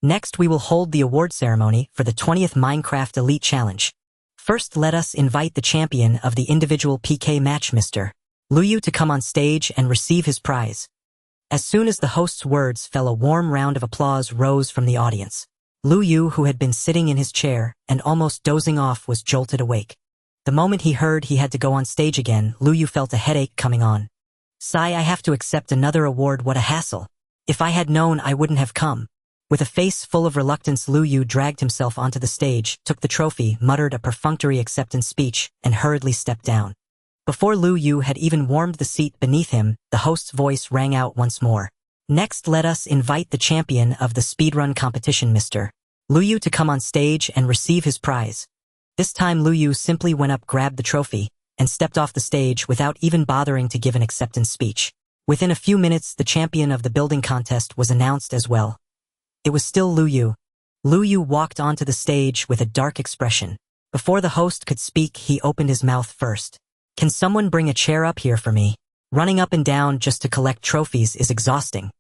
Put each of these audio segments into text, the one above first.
Next, we will hold the award ceremony for the 20th Minecraft Elite Challenge. First, let us invite the champion of the individual PK match, Mr. Luyu, to come on stage and receive his prize. As soon as the host's words fell, a warm round of applause rose from the audience. Luyu, who had been sitting in his chair and almost dozing off, was jolted awake. The moment he heard he had to go on stage again, Luyu felt a headache coming on. Sigh, I have to accept another award, what a hassle. If I had known, I wouldn't have come. With a face full of reluctance, Luyu dragged himself onto the stage, took the trophy, muttered a perfunctory acceptance speech, and hurriedly stepped down. Before Luyu had even warmed the seat beneath him, the host's voice rang out once more. Next, let us invite the champion of the speedrun competition, Mr. Luyu, to come on stage and receive his prize. This time Luyu simply went up, grabbed the trophy, and stepped off the stage without even bothering to give an acceptance speech. Within a few minutes, the champion of the building contest was announced as well. It was still Luyu. Luyu walked onto the stage with a dark expression. Before the host could speak, he opened his mouth first. Can someone bring a chair up here for me? Running up and down just to collect trophies is exhausting.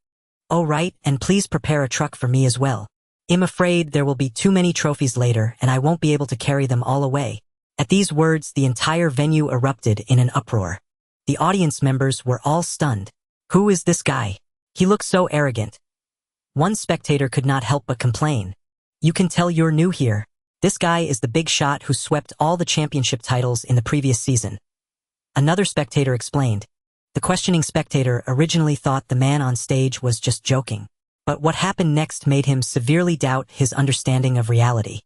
Oh right, and please prepare a truck for me as well. I'm afraid there will be too many trophies later and I won't be able to carry them all away. At these words, the entire venue erupted in an uproar. The audience members were all stunned. Who is this guy? He looks so arrogant. One spectator could not help but complain. You can tell you're new here. This guy is the big shot who swept all the championship titles in the previous season. Another spectator explained. The questioning spectator originally thought the man on stage was just joking. But what happened next made him severely doubt his understanding of reality.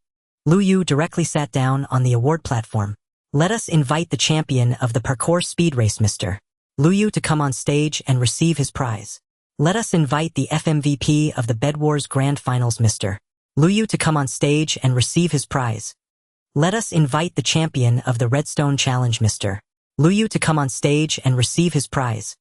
Luyu directly sat down on the award platform. Let us invite the champion of the parkour speed race, Mr. Luyu, to come on stage and receive his prize. Let us invite the FMVP of the Bed Wars Grand Finals, Mr. Luyu, to come on stage and receive his prize. Let us invite the champion of the Redstone Challenge, Mr. Luyu, to come on stage and receive his prize.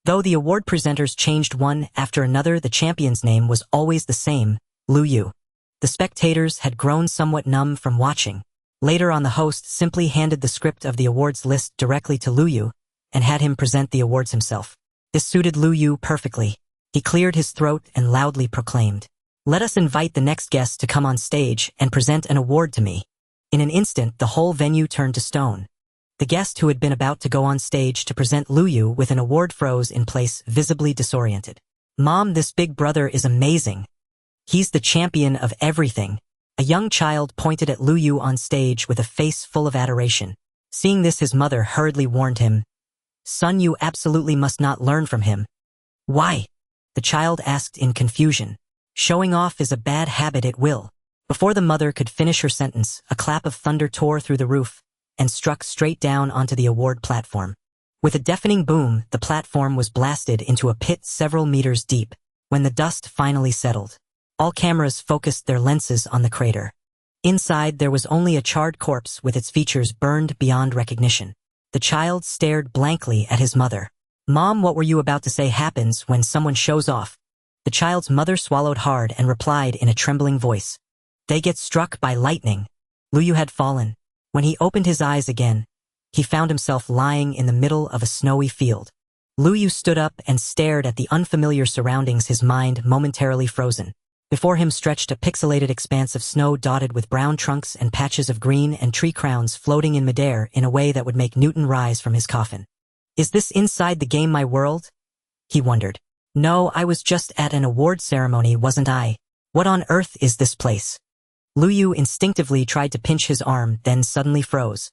Though the award presenters changed one after another, the champion's name was always the same, Luyu. The spectators had grown somewhat numb from watching. Later on, the host simply handed the script of the awards list directly to Luyu and had him present the awards himself. This suited Luyu perfectly. He cleared his throat and loudly proclaimed, "Let us invite the next guest to come on stage and present an award to me." In an instant, the whole venue turned to stone. The guest who had been about to go on stage to present Luyu with an award froze in place, visibly disoriented. Mom, this big brother is amazing. He's the champion of everything. A young child pointed at Luyu on stage with a face full of adoration. Seeing this, his mother hurriedly warned him, "Son, you absolutely must not learn from him." "Why?" the child asked in confusion. "Showing off is a bad habit, it will." Before the mother could finish her sentence, a clap of thunder tore through the roof and struck straight down onto the award platform. With a deafening boom, the platform was blasted into a pit several meters deep. When the dust finally settled, all cameras focused their lenses on the crater. Inside, there was only a charred corpse with its features burned beyond recognition. The child stared blankly at his mother. "Mom, what were you about to say happens when someone shows off?" The child's mother swallowed hard and replied in a trembling voice, "They get struck by lightning." Luyu had fallen. When he opened his eyes again, he found himself lying in the middle of a snowy field. Luyu stood up and stared at the unfamiliar surroundings, his mind momentarily frozen. Before him stretched a pixelated expanse of snow dotted with brown trunks and patches of green and tree crowns floating in midair in a way that would make Newton rise from his coffin. Is this inside the game my world? He wondered. No, I was just at an award ceremony, wasn't I? What on earth is this place? Luyu instinctively tried to pinch his arm, then suddenly froze.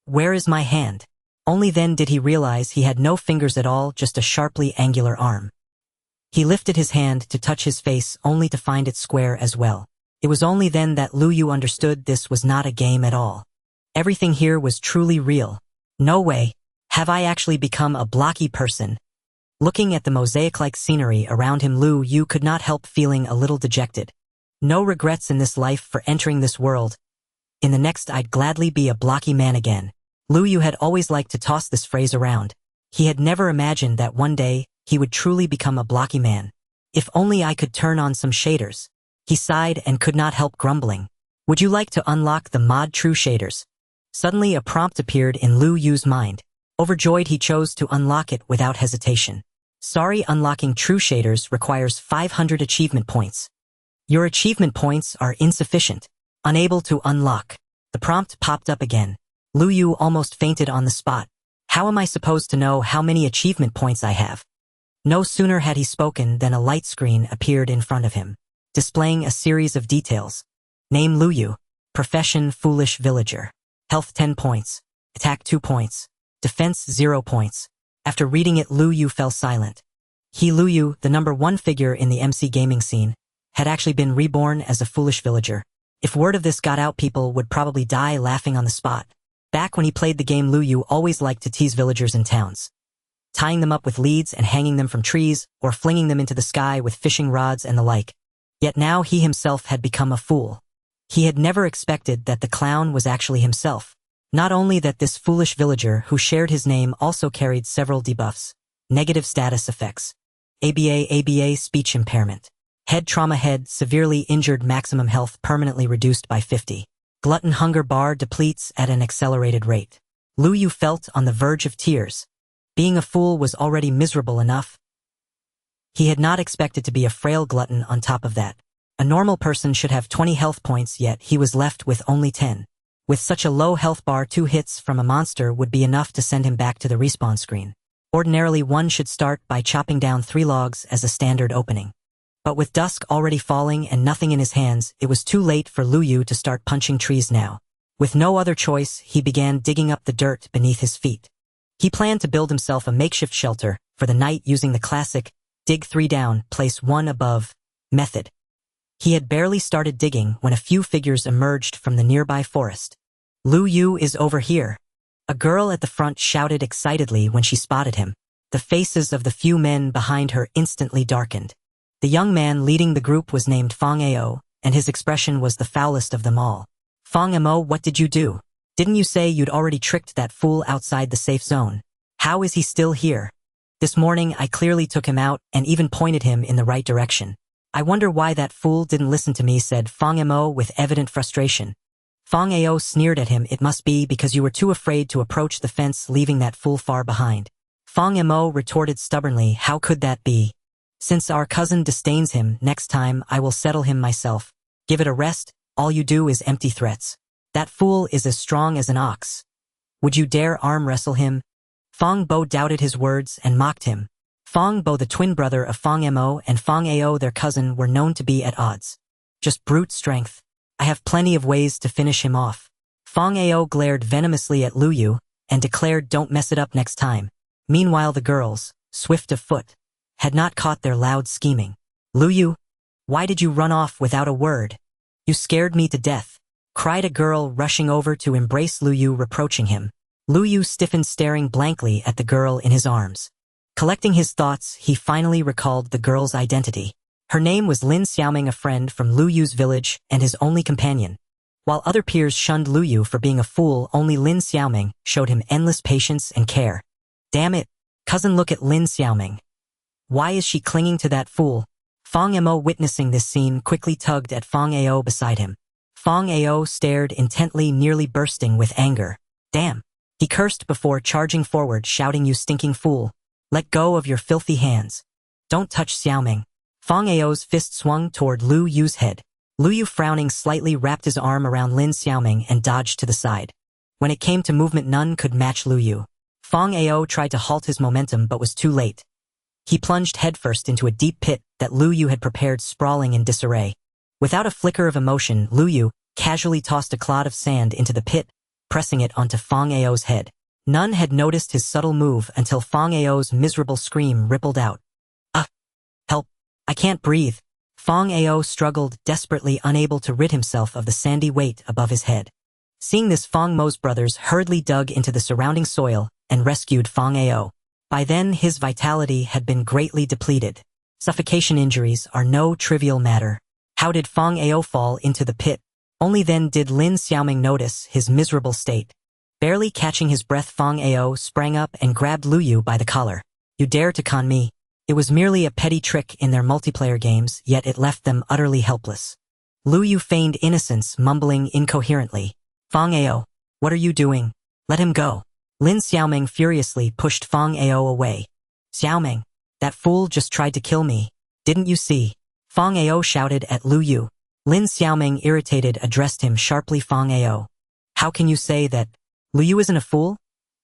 Where is my hand? Only then did he realize he had no fingers at all, just a sharply angular arm. He lifted his hand to touch his face, only to find it square as well. It was only then that Luyu understood this was not a game at all. Everything here was truly real. No way. Have I actually become a blocky person? Looking at the mosaic-like scenery around him, Luyu could not help feeling a little dejected. No regrets in this life for entering this world. In the next, I'd gladly be a blocky man again. Luyu had always liked to toss this phrase around. He had never imagined that one day he would truly become a blocky man. If only I could turn on some shaders. He sighed and could not help grumbling. Would you like to unlock the mod True Shaders? Suddenly a prompt appeared in Luyu's mind. Overjoyed, he chose to unlock it without hesitation. Sorry, unlocking True Shaders requires 500 achievement points. Your achievement points are insufficient. Unable to unlock. The prompt popped up again. Lu Yu almost fainted on the spot. How am I supposed to know how many achievement points I have? No sooner had he spoken than a light screen appeared in front of him, displaying a series of details. Name Lu Yu. Profession Foolish Villager. Health 10 points. Attack 2 points. Defense 0 points. After reading it, Lu Yu fell silent. Lu Yu, the #1 figure in the MC gaming scene, had actually been reborn as a foolish villager. If word of this got out, people would probably die laughing on the spot. Back when he played the game, Lu Yu always liked to tease villagers in towns, tying them up with leads and hanging them from trees, or flinging them into the sky with fishing rods and the like. Yet now he himself had become a fool. He had never expected that the clown was actually himself. Not only that, this foolish villager who shared his name also carried several debuffs, negative status effects. ABA speech impairment. Head trauma, head severely injured, maximum health permanently reduced by 50. Glutton hunger bar depletes at an accelerated rate. Lu Yu felt on the verge of tears. Being a fool was already miserable enough. He had not expected to be a frail glutton on top of that. A normal person should have 20 health points, yet he was left with only 10. With such a low health bar, 2 hits from a monster would be enough to send him back to the respawn screen. Ordinarily, one should start by chopping down 3 logs as a standard opening. But with dusk already falling and nothing in his hands, it was too late for Lu Yu to start punching trees now. With no other choice, he began digging up the dirt beneath his feet. He planned to build himself a makeshift shelter for the night using the classic dig 3 down, place 1 above method. He had barely started digging when a few figures emerged from the nearby forest. Lu Yu is over here. A girl at the front shouted excitedly when she spotted him. The faces of the few men behind her instantly darkened. The young man leading the group was named Fong Ao, and his expression was the foulest of them all. Fong Mo, what did you do? Didn't you say you'd already tricked that fool outside the safe zone? How is he still here? This morning I clearly took him out and even pointed him in the right direction. I wonder why that fool didn't listen to me, said Fong Mo with evident frustration. Fong Ao sneered at him. It must be because you were too afraid to approach the fence, leaving that fool far behind. Fong Mo retorted stubbornly, how could that be? Since our cousin disdains him, next time I will settle him myself. Give it a rest, all you do is empty threats. That fool is as strong as an ox. Would you dare arm wrestle him? Fong Bo doubted his words and mocked him. Fong Bo, the twin brother of Fong Mo, and Fong Ao, their cousin, were known to be at odds. Just brute strength. I have plenty of ways to finish him off. Fong Ao glared venomously at Lu Yu and declared, don't mess it up next time. Meanwhile, the girls, swift of foot, had not caught their loud scheming. Lu Yu, why did you run off without a word? You scared me to death, cried a girl, rushing over to embrace Lu Yu, reproaching him. Lu Yu stiffened, staring blankly at the girl in his arms. Collecting his thoughts, he finally recalled the girl's identity. Her name was Lin Xiaoming, a friend from Lu Yu's village and his only companion. While other peers shunned Lu Yu for being a fool, only Lin Xiaoming showed him endless patience and care. Damn it, cousin, look at Lin Xiaoming. Why is she clinging to that fool? Fong Mo, witnessing this scene, quickly tugged at Fong Ao beside him. Fong Ao stared intently, nearly bursting with anger. Damn, he cursed before charging forward, shouting, you stinking fool. Let go of your filthy hands. Don't touch Xiaoming. Fong Ao's fist swung toward Lu Yu's head. Lu Yu, frowning slightly, wrapped his arm around Lin Xiaoming and dodged to the side. When it came to movement, none could match Lu Yu. Fong Ao tried to halt his momentum but was too late. He plunged headfirst into a deep pit that Lu Yu had prepared, sprawling in disarray. Without a flicker of emotion, Lu Yu casually tossed a clod of sand into the pit, pressing it onto Fong Ao's head. None had noticed his subtle move until Fong Ao's miserable scream rippled out. Help, I can't breathe. Fong Ao struggled desperately, unable to rid himself of the sandy weight above his head. Seeing this, Fong Mo's brothers hurriedly dug into the surrounding soil and rescued Fong Ao. By then, his vitality had been greatly depleted. Suffocation injuries are no trivial matter. How did Fong Ao fall into the pit? Only then did Lin Xiaoming notice his miserable state. Barely catching his breath, Fong Ao sprang up and grabbed Lu Yu by the collar. You dare to con me? It was merely a petty trick in their multiplayer games, yet it left them utterly helpless. Lu Yu feigned innocence, mumbling incoherently. Fong Ao, what are you doing? Let him go. Lin Xiaoming furiously pushed Fong Ao away. Xiaoming, that fool just tried to kill me. Didn't you see? Fang Ao shouted at Lu Yu. Lin Xiaoming, irritated, addressed him sharply. Fang Ao. How can you say that? Lu Yu isn't a fool?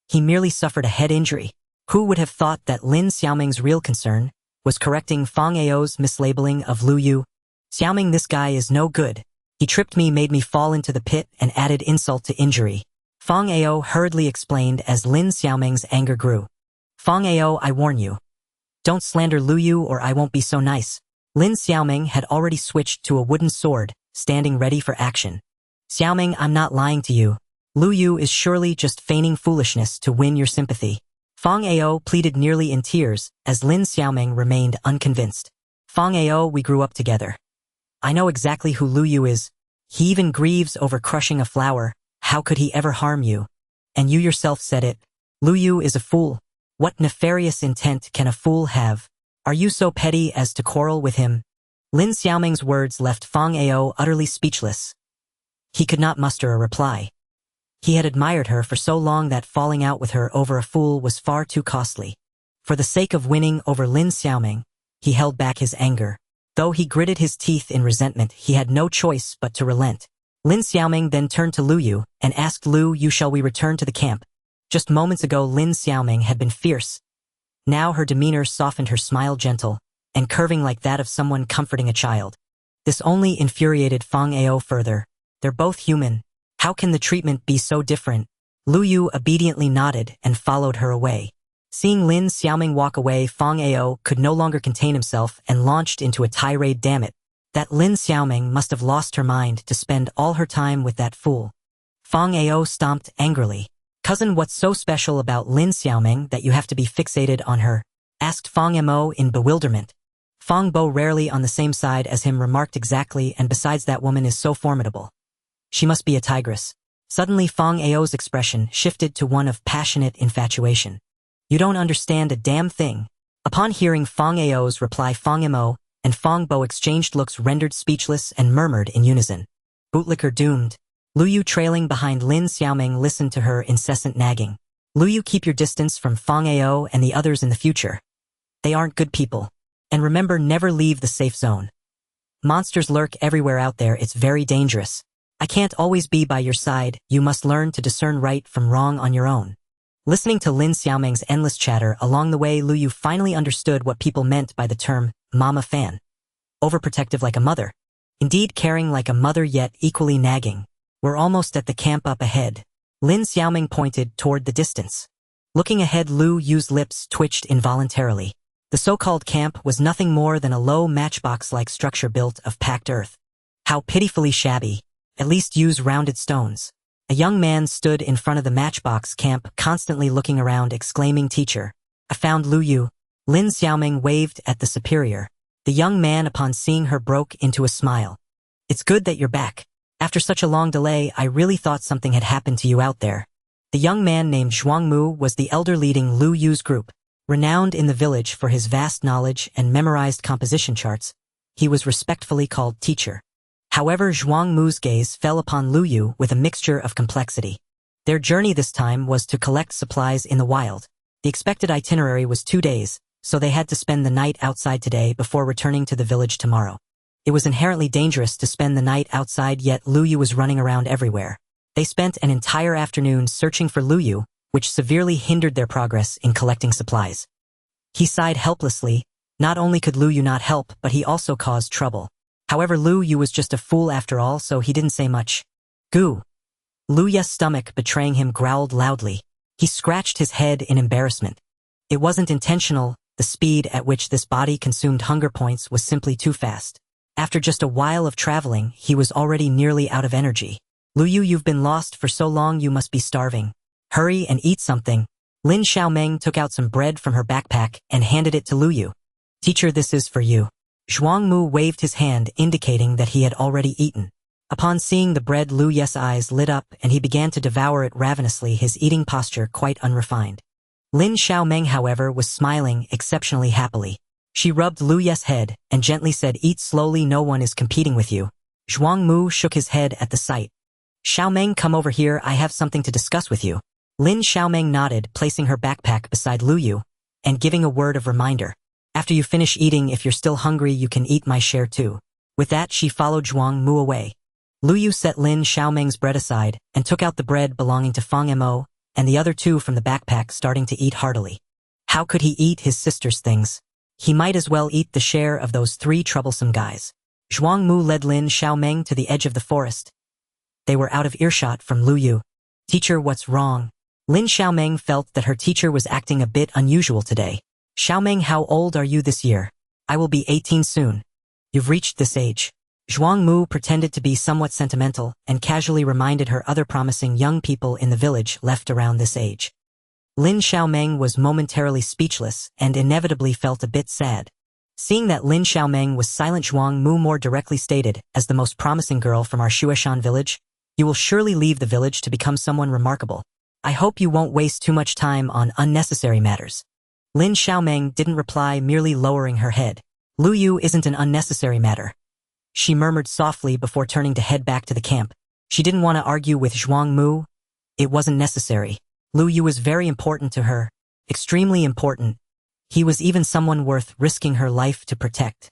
He merely suffered a head injury. Who would have thought that Lin Xiaoming's real concern was correcting Fang Ao's mislabeling of Lu Yu? Xiaoming, this guy is no good. He tripped me, made me fall into the pit, and added insult to injury. Fang Ao hurriedly explained as Lin Xiaoming's anger grew. Fang Ao, I warn you. Don't slander Lu Yu or I won't be so nice. Lin Xiaoming had already switched to a wooden sword, standing ready for action. Xiaoming, I'm not lying to you. Lu Yu is surely just feigning foolishness to win your sympathy. Fang Ao pleaded, nearly in tears, as Lin Xiaoming remained unconvinced. Fang Ao, we grew up together. I know exactly who Lu Yu is. He even grieves over crushing a flower. How could he ever harm you? And you yourself said it. Lu Yu is a fool. What nefarious intent can a fool have? Are you so petty as to quarrel with him? Lin Xiaoming's words left Fang Ao utterly speechless. He could not muster a reply. He had admired her for so long that falling out with her over a fool was far too costly. For the sake of winning over Lin Xiaoming, he held back his anger. Though he gritted his teeth in resentment, he had no choice but to relent. Lin Xiaoming then turned to Lu Yu and asked Lu Yu, shall we return to the camp? Just moments ago Lin Xiaoming had been fierce. Now her demeanor softened, her smile gentle and curving like that of someone comforting a child. This only infuriated Fang Ao further. They're both human. How can the treatment be so different? Lu Yu obediently nodded and followed her away. Seeing Lin Xiaoming walk away, Fang Ao could no longer contain himself and launched into a tirade. Damn it. That Lin Xiaoming must have lost her mind to spend all her time with that fool. Fang Ao stomped angrily. Cousin, what's so special about Lin Xiaoming that you have to be fixated on her? Asked Fang Mo in bewilderment. Fang Bo, rarely on the same side as him, remarked, exactly, and besides that woman is so formidable. She must be a tigress. Suddenly Fang Ao's expression shifted to one of passionate infatuation. You don't understand a damn thing. Upon hearing Fang Ao's reply, Fang Mo and Fang Bo exchanged looks, rendered speechless, and murmured in unison. Bootlicker doomed. Lu Yu, trailing behind Lin Xiaoming, listened to her incessant nagging. Lu Yu, keep your distance from Fang Ao and the others in the future. They aren't good people. And remember, never leave the safe zone. Monsters lurk everywhere out there, it's very dangerous. I can't always be by your side, you must learn to discern right from wrong on your own. Listening to Lin Xiaoming's endless chatter along the way, Lu Yu finally understood what people meant by the term mama fan. Overprotective like a mother. Indeed, caring like a mother, yet equally nagging. We're almost at the camp up ahead. Lin Xiaoming pointed toward the distance. Looking ahead, Lu Yu's lips twitched involuntarily. The so-called camp was nothing more than a low matchbox-like structure built of packed earth. How pitifully shabby. At least use rounded stones. A young man stood in front of the matchbox camp, constantly looking around, exclaiming, Teacher, I found Lu Yu. Lin Xiaoming waved at the superior. The young man, upon seeing her, broke into a smile. It's good that you're back. After such a long delay, I really thought something had happened to you out there. The young man named Zhuangmu was the elder leading Lu Yu's group. Renowned in the village for his vast knowledge and memorized composition charts, he was respectfully called Teacher. However, Zhuangmu's gaze fell upon Lu Yu with a mixture of complexity. Their journey this time was to collect supplies in the wild. The expected itinerary was 2 days, so they had to spend the night outside today before returning to the village tomorrow. It was inherently dangerous to spend the night outside, yet Lu Yu was running around everywhere. They spent an entire afternoon searching for Lu Yu, which severely hindered their progress in collecting supplies. He sighed helplessly. Not only could Lu Yu not help, but he also caused trouble. However, Lu Yu was just a fool after all, so he didn't say much. Goo! Lu Yu's stomach, betraying him, growled loudly. He scratched his head in embarrassment. It wasn't intentional. The speed at which this body consumed hunger points was simply too fast. After just a while of traveling, he was already nearly out of energy. Lu Yu, you've been lost for so long, you must be starving. Hurry and eat something. Lin Xiaoming took out some bread from her backpack and handed it to Lu Yu. Teacher, this is for you. Zhuangmu waved his hand, indicating that he had already eaten. Upon seeing the bread, Lu Yu's eyes lit up and he began to devour it ravenously, his eating posture quite unrefined. Lin Xiaoming, however, was smiling exceptionally happily. She rubbed Lu Yu's head and gently said, Eat slowly, no one is competing with you. Zhuangmu shook his head at the sight. Xiaoming, come over here, I have something to discuss with you. Lin Xiaoming nodded, placing her backpack beside Lu Yu and giving a word of reminder. After you finish eating, if you're still hungry, you can eat my share too. With that, she followed Zhuang Mu away. Lu Yu set Lin Xiaomeng's bread aside and took out the bread belonging to Fang Mo and the other two from the backpack, starting to eat heartily. How could he eat his sister's things? He might as well eat the share of those three troublesome guys. Zhuang Mu led Lin Xiaomeng to the edge of the forest. They were out of earshot from Lu Yu. Teacher, what's wrong? Lin Xiaomeng felt that her teacher was acting a bit unusual today. Xiaomeng, how old are you this year? I will be 18 soon. You've reached this age. Zhuang Mu pretended to be somewhat sentimental and casually reminded her other promising young people in the village left around this age. Lin Xiaomeng was momentarily speechless and inevitably felt a bit sad. Seeing that Lin Xiaomeng was silent, Zhuang Mu more directly stated, as the most promising girl from our Shuishan village, you will surely leave the village to become someone remarkable. I hope you won't waste too much time on unnecessary matters. Lin Xiaomeng didn't reply, merely lowering her head. Lu Yu isn't an unnecessary matter, she murmured softly before turning to head back to the camp. She didn't want to argue with Zhuang Mu. It wasn't necessary. Lu Yu was very important to her, extremely important. He was even someone worth risking her life to protect.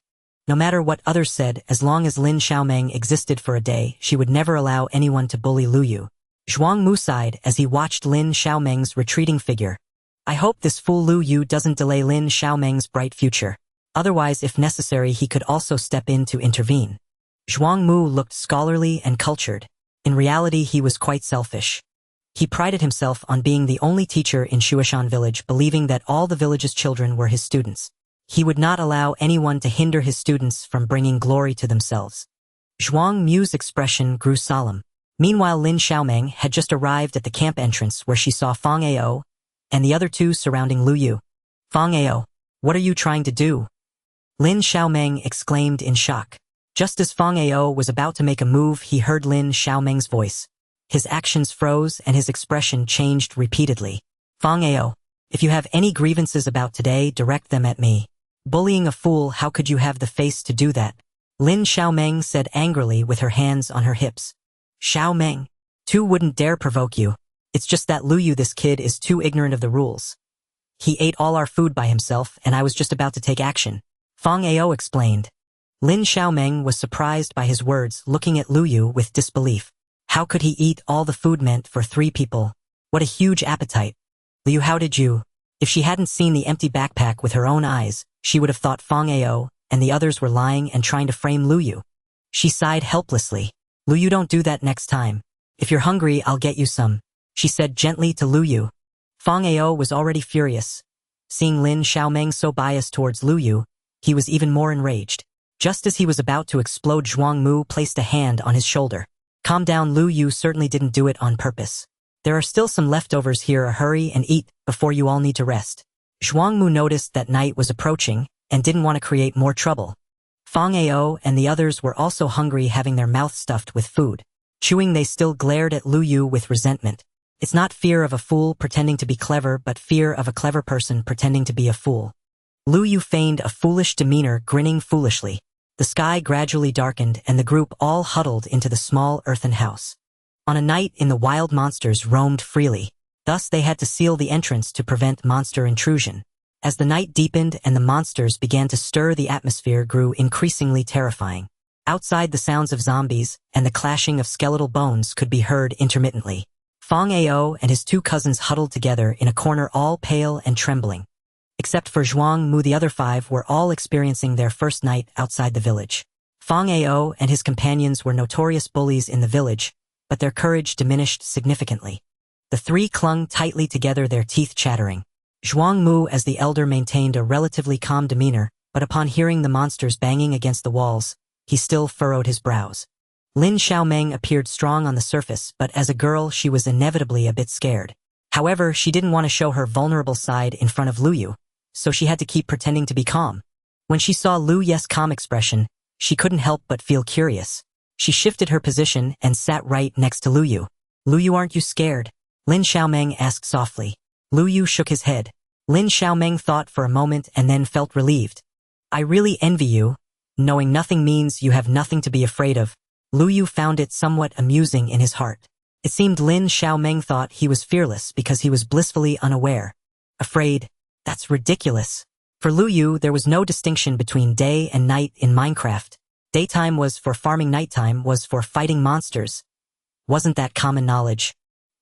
No matter what others said, as long as Lin Xiaomeng existed for a day, she would never allow anyone to bully Lu Yu. Zhuang Mu sighed as he watched Lin Xiaomeng's retreating figure. I hope this fool Lu Yu doesn't delay Lin Xiaomeng's bright future. Otherwise, if necessary, he could also step in to intervene. Zhuang Mu looked scholarly and cultured. In reality, he was quite selfish. He prided himself on being the only teacher in Shuishan village, believing that all the village's children were his students. He would not allow anyone to hinder his students from bringing glory to themselves. Zhuang Mu's expression grew solemn. Meanwhile, Lin Xiaomeng had just arrived at the camp entrance where she saw Fang Ao and the other two surrounding Lu Yu. Fang Ao, what are you trying to do? Lin Xiaomeng exclaimed in shock. Just as Fang Ao was about to make a move, he heard Lin Xiaomeng's voice. His actions froze and his expression changed repeatedly. Fang Ao, if you have any grievances about today, direct them at me. Bullying a fool, how could you have the face to do that? Lin Xiaomeng said angrily with her hands on her hips. Xiaomeng, two wouldn't dare provoke you. It's just that Lu Yu, this kid, is too ignorant of the rules. He ate all our food by himself and I was just about to take action. Fang Ao explained. Lin Xiaomeng was surprised by his words, looking at Lu Yu with disbelief. How could he eat all the food meant for 3 people? What a huge appetite. Lu Yu, how did you? If she hadn't seen the empty backpack with her own eyes, she would have thought Fang Ao and the others were lying and trying to frame Lu Yu. She sighed helplessly. Lu Yu, don't do that next time. If you're hungry, I'll get you some, she said gently to Lu Yu. Fang Ao was already furious. Seeing Lin Xiaomeng so biased towards Lu Yu, he was even more enraged. Just as he was about to explode, Zhuang Mu placed a hand on his shoulder. Calm down, Lu Yu certainly didn't do it on purpose. There are still some leftovers here, hurry and eat before you all need to rest. Zhuang Mu noticed that night was approaching and didn't want to create more trouble. Fang Ao and the others were also hungry, having their mouths stuffed with food. Chewing, they still glared at Lu Yu with resentment. It's not fear of a fool pretending to be clever, but fear of a clever person pretending to be a fool. Lu Yu feigned a foolish demeanor, grinning foolishly. The sky gradually darkened and the group all huddled into the small earthen house. On a night in the wild, monsters roamed freely. Thus they had to seal the entrance to prevent monster intrusion. As the night deepened and the monsters began to stir, the atmosphere grew increasingly terrifying. Outside, the sounds of zombies and the clashing of skeletal bones could be heard intermittently. Fang Ao and his 2 cousins huddled together in a corner, all pale and trembling. Except for Zhuang Mu, the other 5 were all experiencing their first night outside the village. Fang Ao and his companions were notorious bullies in the village, but their courage diminished significantly. The 3 clung tightly together, their teeth chattering. Zhuang Mu, as the elder, maintained a relatively calm demeanor, but upon hearing the monsters banging against the walls, he still furrowed his brows. Lin Xiaomeng appeared strong on the surface, but as a girl she was inevitably a bit scared. However, she didn't want to show her vulnerable side in front of Lu Yu, so she had to keep pretending to be calm. When she saw Lu Yu's calm expression, she couldn't help but feel curious. She shifted her position and sat right next to Lu Yu. Lu Yu, aren't you scared? Lin Xiaomeng asked softly. Lu Yu shook his head. Lin Xiaomeng thought for a moment and then felt relieved. I really envy you. Knowing nothing means you have nothing to be afraid of. Lu Yu found it somewhat amusing in his heart. It seemed Lin Xiaomeng thought he was fearless because he was blissfully unaware. Afraid? That's ridiculous. For Lu Yu, there was no distinction between day and night in Minecraft. Daytime was for farming, nighttime was for fighting monsters. Wasn't that common knowledge?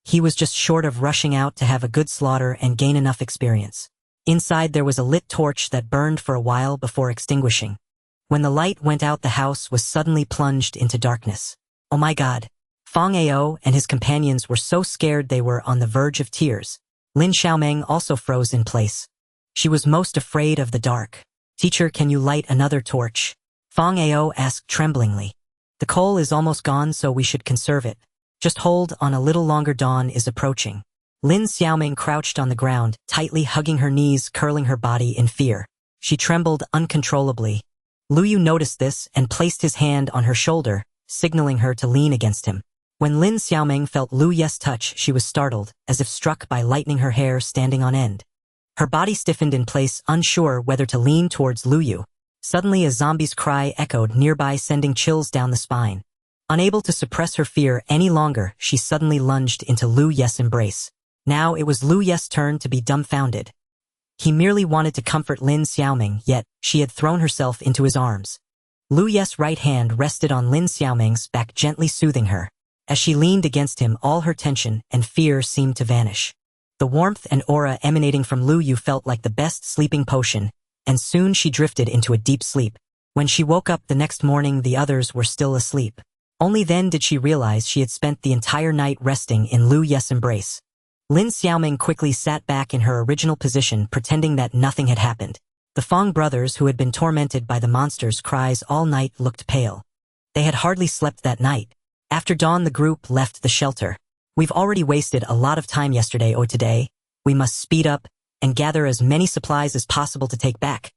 He was just short of rushing out to have a good slaughter and gain enough experience. Inside there was a lit torch that burned for a while before extinguishing. When the light went out, the house was suddenly plunged into darkness. Oh my god. Fong Ao and his companions were so scared they were on the verge of tears. Lin Xiaoming also froze in place. She was most afraid of the dark. Teacher, can you light another torch? Fong Ao asked tremblingly. The coal is almost gone, so we should conserve it. Just hold on a little longer, dawn is approaching. Lin Xiaoming crouched on the ground, tightly hugging her knees, curling her body in fear. She trembled uncontrollably. Lu Yu noticed this and placed his hand on her shoulder, signaling her to lean against him. When Lin Xiaoming felt Lu Yu's touch, she was startled, as if struck by lightning, her hair standing on end. Her body stiffened in place, unsure whether to lean towards Lu Yu. Suddenly a zombie's cry echoed nearby, sending chills down the spine. Unable to suppress her fear any longer, she suddenly lunged into Lu Yu's embrace. Now it was Lu Yu's turn to be dumbfounded. He merely wanted to comfort Lin Xiaoming, yet she had thrown herself into his arms. Lu Yu's right hand rested on Lin Xiaoming's back, gently soothing her. As she leaned against him, all her tension and fear seemed to vanish. The warmth and aura emanating from Lu Yu felt like the best sleeping potion, and soon she drifted into a deep sleep. When she woke up the next morning, the others were still asleep. Only then did she realize she had spent the entire night resting in Lu Yu's embrace. Lin Xiaoming quickly sat back in her original position, pretending that nothing had happened. The Fong brothers, who had been tormented by the monster's cries all night, looked pale. They had hardly slept that night. After dawn, the group left the shelter. We've already wasted a lot of time yesterday or today. We must speed up and gather as many supplies as possible to take back.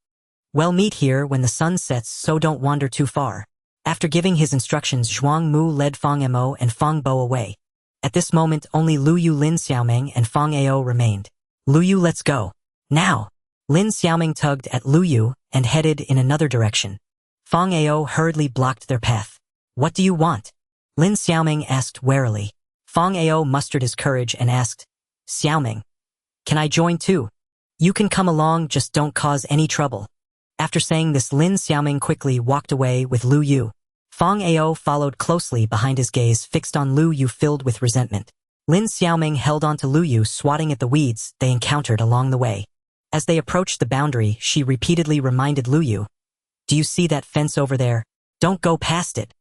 We'll meet here when the sun sets, so don't wander too far. After giving his instructions, Zhuang Mu led Fong Mo and Fong Bo away. At this moment, only Lu Yu, Lin Xiaoming, and Fong Ao remained. Lu Yu, let's go. Now! Lin Xiaoming tugged at Lu Yu and headed in another direction. Fong Ao hurriedly blocked their path. What do you want? Lin Xiaoming asked warily. Fong Ao mustered his courage and asked, Xiaoming, can I join too? You can come along, just don't cause any trouble. After saying this, Lin Xiaoming quickly walked away with Lu Yu. Fong Ao followed closely behind, his gaze fixed on Lu Yu, filled with resentment. Lin Xiaoming held on to Lu Yu, swatting at the weeds they encountered along the way. As they approached the boundary, she repeatedly reminded Lu Yu, do you see that fence over there? Don't go past it.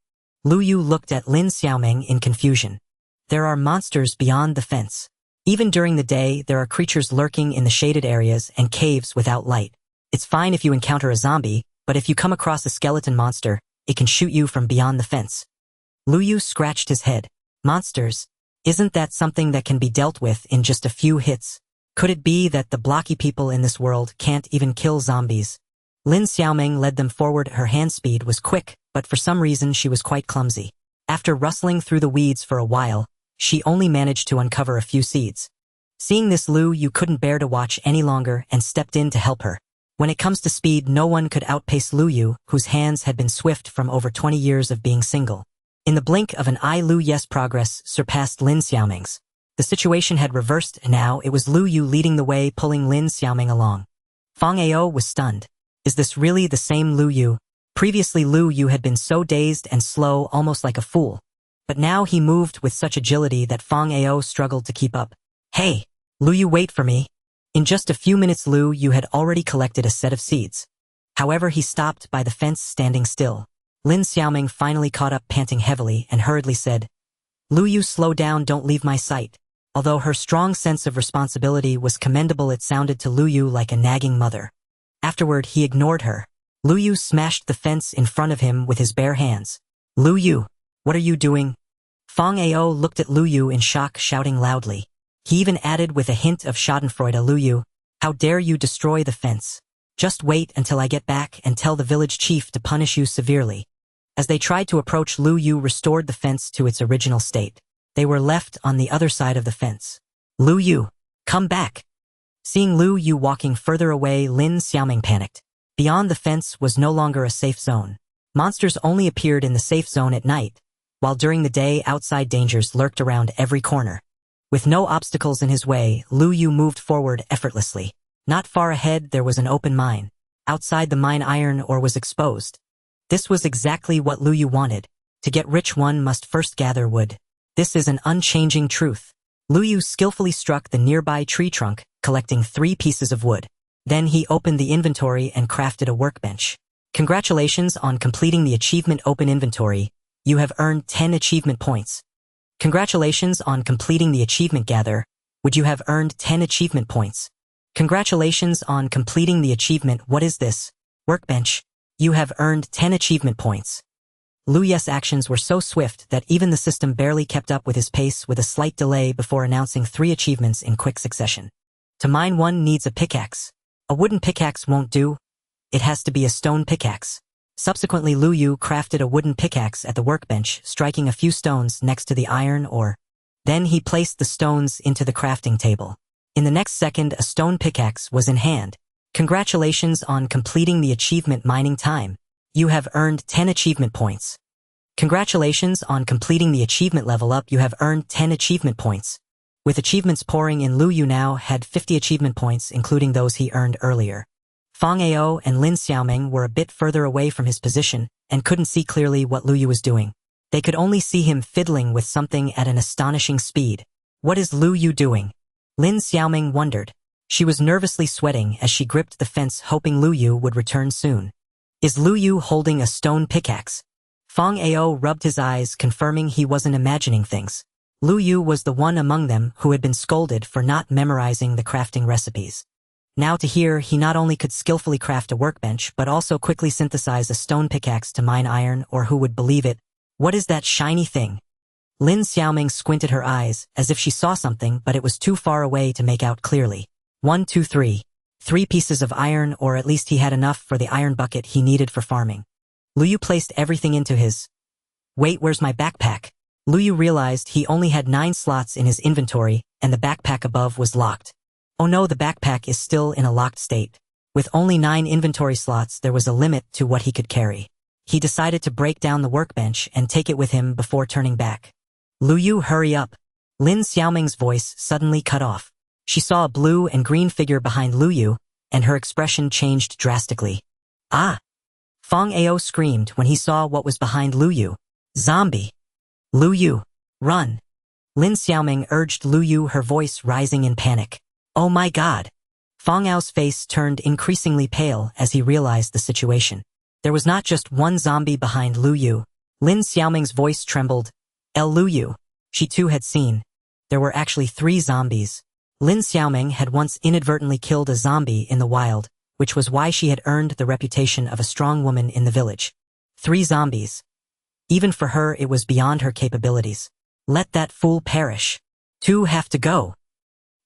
Lu Yu looked at Lin Xiaoming in confusion. There are monsters beyond the fence. Even during the day, there are creatures lurking in the shaded areas and caves without light. It's fine if you encounter a zombie, but if you come across a skeleton monster, it can shoot you from beyond the fence. Lu Yu scratched his head. Monsters? Isn't that something that can be dealt with in just a few hits? Could it be that the blocky people in this world can't even kill zombies? Lin Xiaoming led them forward. Her hand speed was quick, but for some reason she was quite clumsy. After rustling through the weeds for a while, she only managed to uncover a few seeds. Seeing this, Lu Yu couldn't bear to watch any longer and stepped in to help her. When it comes to speed, no one could outpace Lu Yu, whose hands had been swift from over 20 years of being single. In the blink of an eye, Lu Yu's progress surpassed Lin Xiaoming's. The situation had reversed, and now it was Lu Yu leading the way, pulling Lin Xiaoming along. Fong Ao was stunned. Is this really the same Lu Yu? Previously, Lu Yu had been so dazed and slow, almost like a fool. But now he moved with such agility that Fong Ao struggled to keep up. Hey, Lu Yu, wait for me. In just a few minutes, Lu Yu had already collected a set of seeds. However, he stopped by the fence, standing still. Lin Xiaoming finally caught up, panting heavily, and hurriedly said, Lu Yu, slow down, don't leave my sight. Although her strong sense of responsibility was commendable, it sounded to Lu Yu like a nagging mother. Afterward, he ignored her. Lu Yu smashed the fence in front of him with his bare hands. Lu Yu, what are you doing? Fong Ao looked at Lu Yu in shock, shouting loudly. He even added with a hint of schadenfreude, Lu Yu, how dare you destroy the fence? Just wait until I get back and tell the village chief to punish you severely. As they tried to approach, Lu Yu restored the fence to its original state. They were left on the other side of the fence. Lu Yu, come back. Seeing Lu Yu walking further away, Lin Xiaoming panicked. Beyond the fence was no longer a safe zone. Monsters only appeared in the safe zone at night, while during the day outside dangers lurked around every corner. With no obstacles in his way, Lu Yu moved forward effortlessly. Not far ahead there was an open mine. Outside the mine iron ore was exposed. This was exactly what Lu Yu wanted. To get rich one must first gather wood. This is an unchanging truth. Lu Yu skillfully struck the nearby tree trunk, collecting 3 pieces of wood. Then he opened the inventory and crafted a workbench. Congratulations on completing the achievement Open Inventory. You have earned 10 achievement points. Congratulations on completing the achievement Gather. Would you have earned 10 achievement points? Congratulations on completing the achievement What is this? Workbench. You have earned 10 achievement points. Lu Yu's actions were so swift that even the system barely kept up with his pace, with a slight delay before announcing 3 achievements in quick succession. To mine one needs a pickaxe. A wooden pickaxe won't do. It has to be a stone pickaxe. Subsequently, Lu Yu crafted a wooden pickaxe at the workbench, striking a few stones next to the iron ore. Then he placed the stones into the crafting table. In the next second, a stone pickaxe was in hand. Congratulations on completing the achievement Mining Time. You have earned 10 achievement points. Congratulations on completing the achievement Level Up. You have earned 10 achievement points. With achievements pouring in, Lu Yu now had 50 achievement points, including those he earned earlier. Fang Ao and Lin Xiaoming were a bit further away from his position and couldn't see clearly what Lu Yu was doing. They could only see him fiddling with something at an astonishing speed. What is Lu Yu doing? Lin Xiaoming wondered. She was nervously sweating as she gripped the fence, hoping Lu Yu would return soon. Is Lu Yu holding a stone pickaxe? Fang Ao rubbed his eyes, confirming he wasn't imagining things. Lu Yu was the one among them who had been scolded for not memorizing the crafting recipes. Now to hear he not only could skillfully craft a workbench but also quickly synthesize a stone pickaxe to mine iron, or who would believe it? What is that shiny thing? Lin Xiaoming squinted her eyes, as if she saw something, but it was too far away to make out clearly. 1, 2, 3. 3 pieces of iron, or at least he had enough for the iron bucket he needed for farming. Lu Yu placed everything into his... Wait, where's my backpack? Lu Yu realized he only had 9 slots in his inventory, and the backpack above was locked. Oh no, the backpack is still in a locked state. With only 9 inventory slots, there was a limit to what he could carry. He decided to break down the workbench and take it with him before turning back. Lu Yu, hurry up. Lin Xiaoming's voice suddenly cut off. She saw a blue and green figure behind Lu Yu, and her expression changed drastically. Ah! Fang Ao screamed when he saw what was behind Lu Yu. Zombie! Lu Yu, run! Lin Xiaoming urged Lu Yu, her voice rising in panic. Oh my god! Fang Ao's face turned increasingly pale as he realized the situation. There was not just one zombie behind Lu Yu. Lin Xiaoming's voice trembled. Lu Yu. She too had seen. There were actually 3 zombies. Lin Xiaoming had once inadvertently killed a zombie in the wild, which was why she had earned the reputation of a strong woman in the village. 3 zombies. Even for her, it was beyond her capabilities. Let that fool perish. 2 have to go.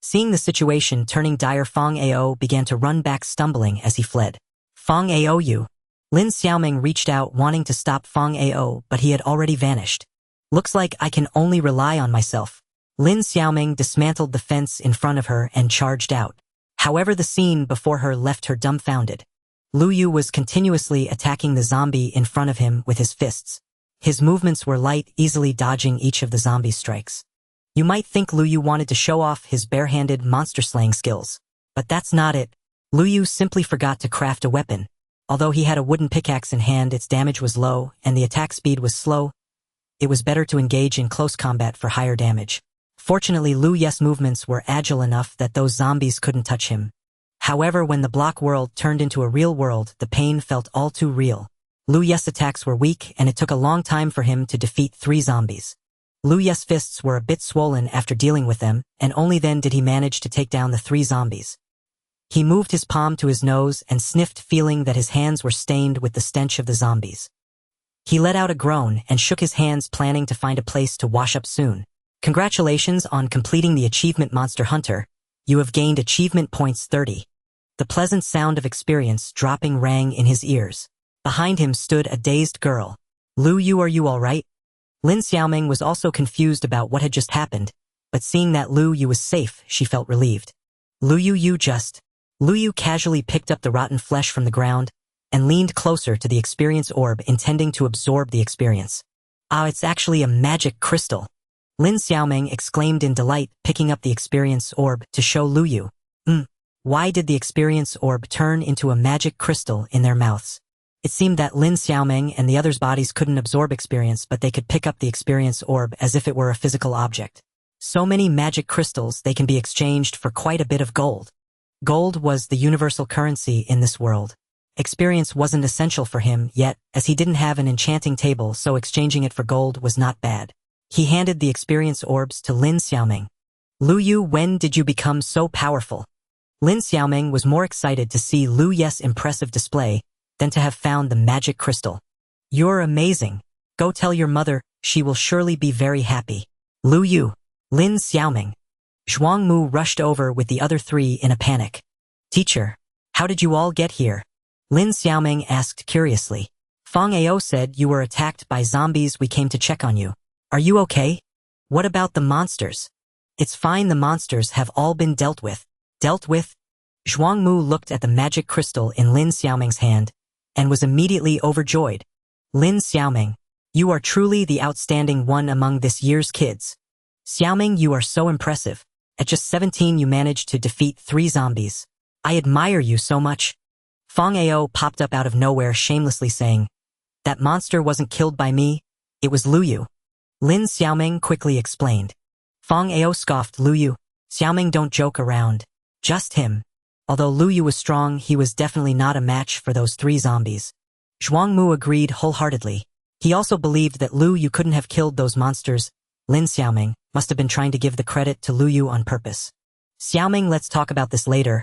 Seeing the situation turning dire, Fang Ao began to run back, stumbling as he fled. Fang Ao, you. Lin Xiaoming reached out, wanting to stop Fang Ao, but he had already vanished. Looks like I can only rely on myself. Lin Xiaoming dismantled the fence in front of her and charged out. However, the scene before her left her dumbfounded. Lu Yu was continuously attacking the zombie in front of him with his fists. His movements were light, easily dodging each of the zombie's strikes. You might think Lu Yu wanted to show off his bare-handed monster-slaying skills. But that's not it. Lu Yu simply forgot to craft a weapon. Although he had a wooden pickaxe in hand, its damage was low, and the attack speed was slow. It was better to engage in close combat for higher damage. Fortunately, Lu Yu's movements were agile enough that those zombies couldn't touch him. However, when the block world turned into a real world, the pain felt all too real. Lu Yu's attacks were weak, and it took a long time for him to defeat 3 zombies. Lu Yu's fists were a bit swollen after dealing with them, and only then did he manage to take down the 3 zombies. He moved his palm to his nose and sniffed, feeling that his hands were stained with the stench of the zombies. He let out a groan and shook his hands, planning to find a place to wash up soon. Congratulations on completing the achievement, Monster Hunter. You have gained achievement points 30. The pleasant sound of experience dropping rang in his ears. Behind him stood a dazed girl. Lu Yu, are you all right? Lin Xiaoming was also confused about what had just happened, but seeing that Lu Yu was safe, she felt relieved. Lu Yu, Lu Yu casually picked up the rotten flesh from the ground and leaned closer to the experience orb, intending to absorb the experience. Ah, it's actually a magic crystal. Lin Xiaoming exclaimed in delight, picking up the experience orb to show Lu Yu. Why did the experience orb turn into a magic crystal in their mouths? It seemed that Lin Xiaoming and the others' bodies couldn't absorb experience, but they could pick up the experience orb as if it were a physical object. So many magic crystals, they can be exchanged for quite a bit of gold. Gold was the universal currency in this world. Experience wasn't essential for him yet, as he didn't have an enchanting table, so exchanging it for gold was not bad. He handed the experience orbs to Lin Xiaoming. Lu Yu, when did you become so powerful? Lin Xiaoming was more excited to see Lu Ye's impressive display than to have found the magic crystal. You're amazing. Go tell your mother, she will surely be very happy. Lu Yu. Lin Xiaoming. Zhuang Mu rushed over with the other three in a panic. Teacher, how did you all get here? Lin Xiaoming asked curiously. Fang Ao said you were attacked by zombies. We came to check on you. Are you okay? What about the monsters? It's fine, the monsters have all been dealt with. Dealt with? Zhuang Mu looked at the magic crystal in Lin Xiaoming's hand and was immediately overjoyed. Lin Xiaoming, you are truly the outstanding one among this year's kids. Xiaoming, you are so impressive. At just 17 you managed to defeat 3 zombies. I admire you so much. Fang Ao popped up out of nowhere shamelessly saying, that monster wasn't killed by me, it was Lu Yu. Lin Xiaoming quickly explained. Fang Ao scoffed. Lu Yu. Xiaoming, don't joke around. Just him. Although Lu Yu was strong, he was definitely not a match for those 3 zombies. Zhuang Mu agreed wholeheartedly. He also believed that Lu Yu couldn't have killed those monsters. Lin Xiaoming must have been trying to give the credit to Lu Yu on purpose. Xiaoming, let's talk about this later.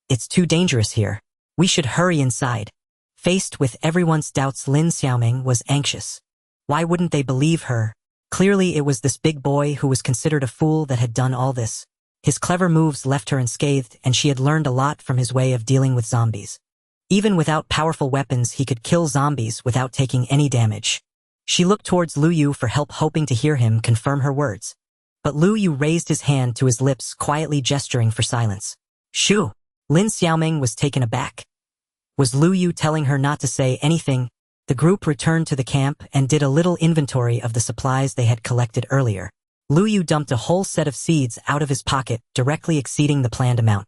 It's too dangerous here. We should hurry inside. Faced with everyone's doubts, Lin Xiaoming was anxious. Why wouldn't they believe her? Clearly it was this big boy who was considered a fool that had done all this. His clever moves left her unscathed, and she had learned a lot from his way of dealing with zombies. Even without powerful weapons, he could kill zombies without taking any damage. She looked towards Lu Yu for help, hoping to hear him confirm her words. But Lu Yu raised his hand to his lips, quietly gesturing for silence. Shoo! Lin Xiaoming was taken aback. Was Lu Yu telling her not to say anything? The group returned to the camp and did a little inventory of the supplies they had collected earlier. Lu Yu dumped a whole set of seeds out of his pocket, directly exceeding the planned amount.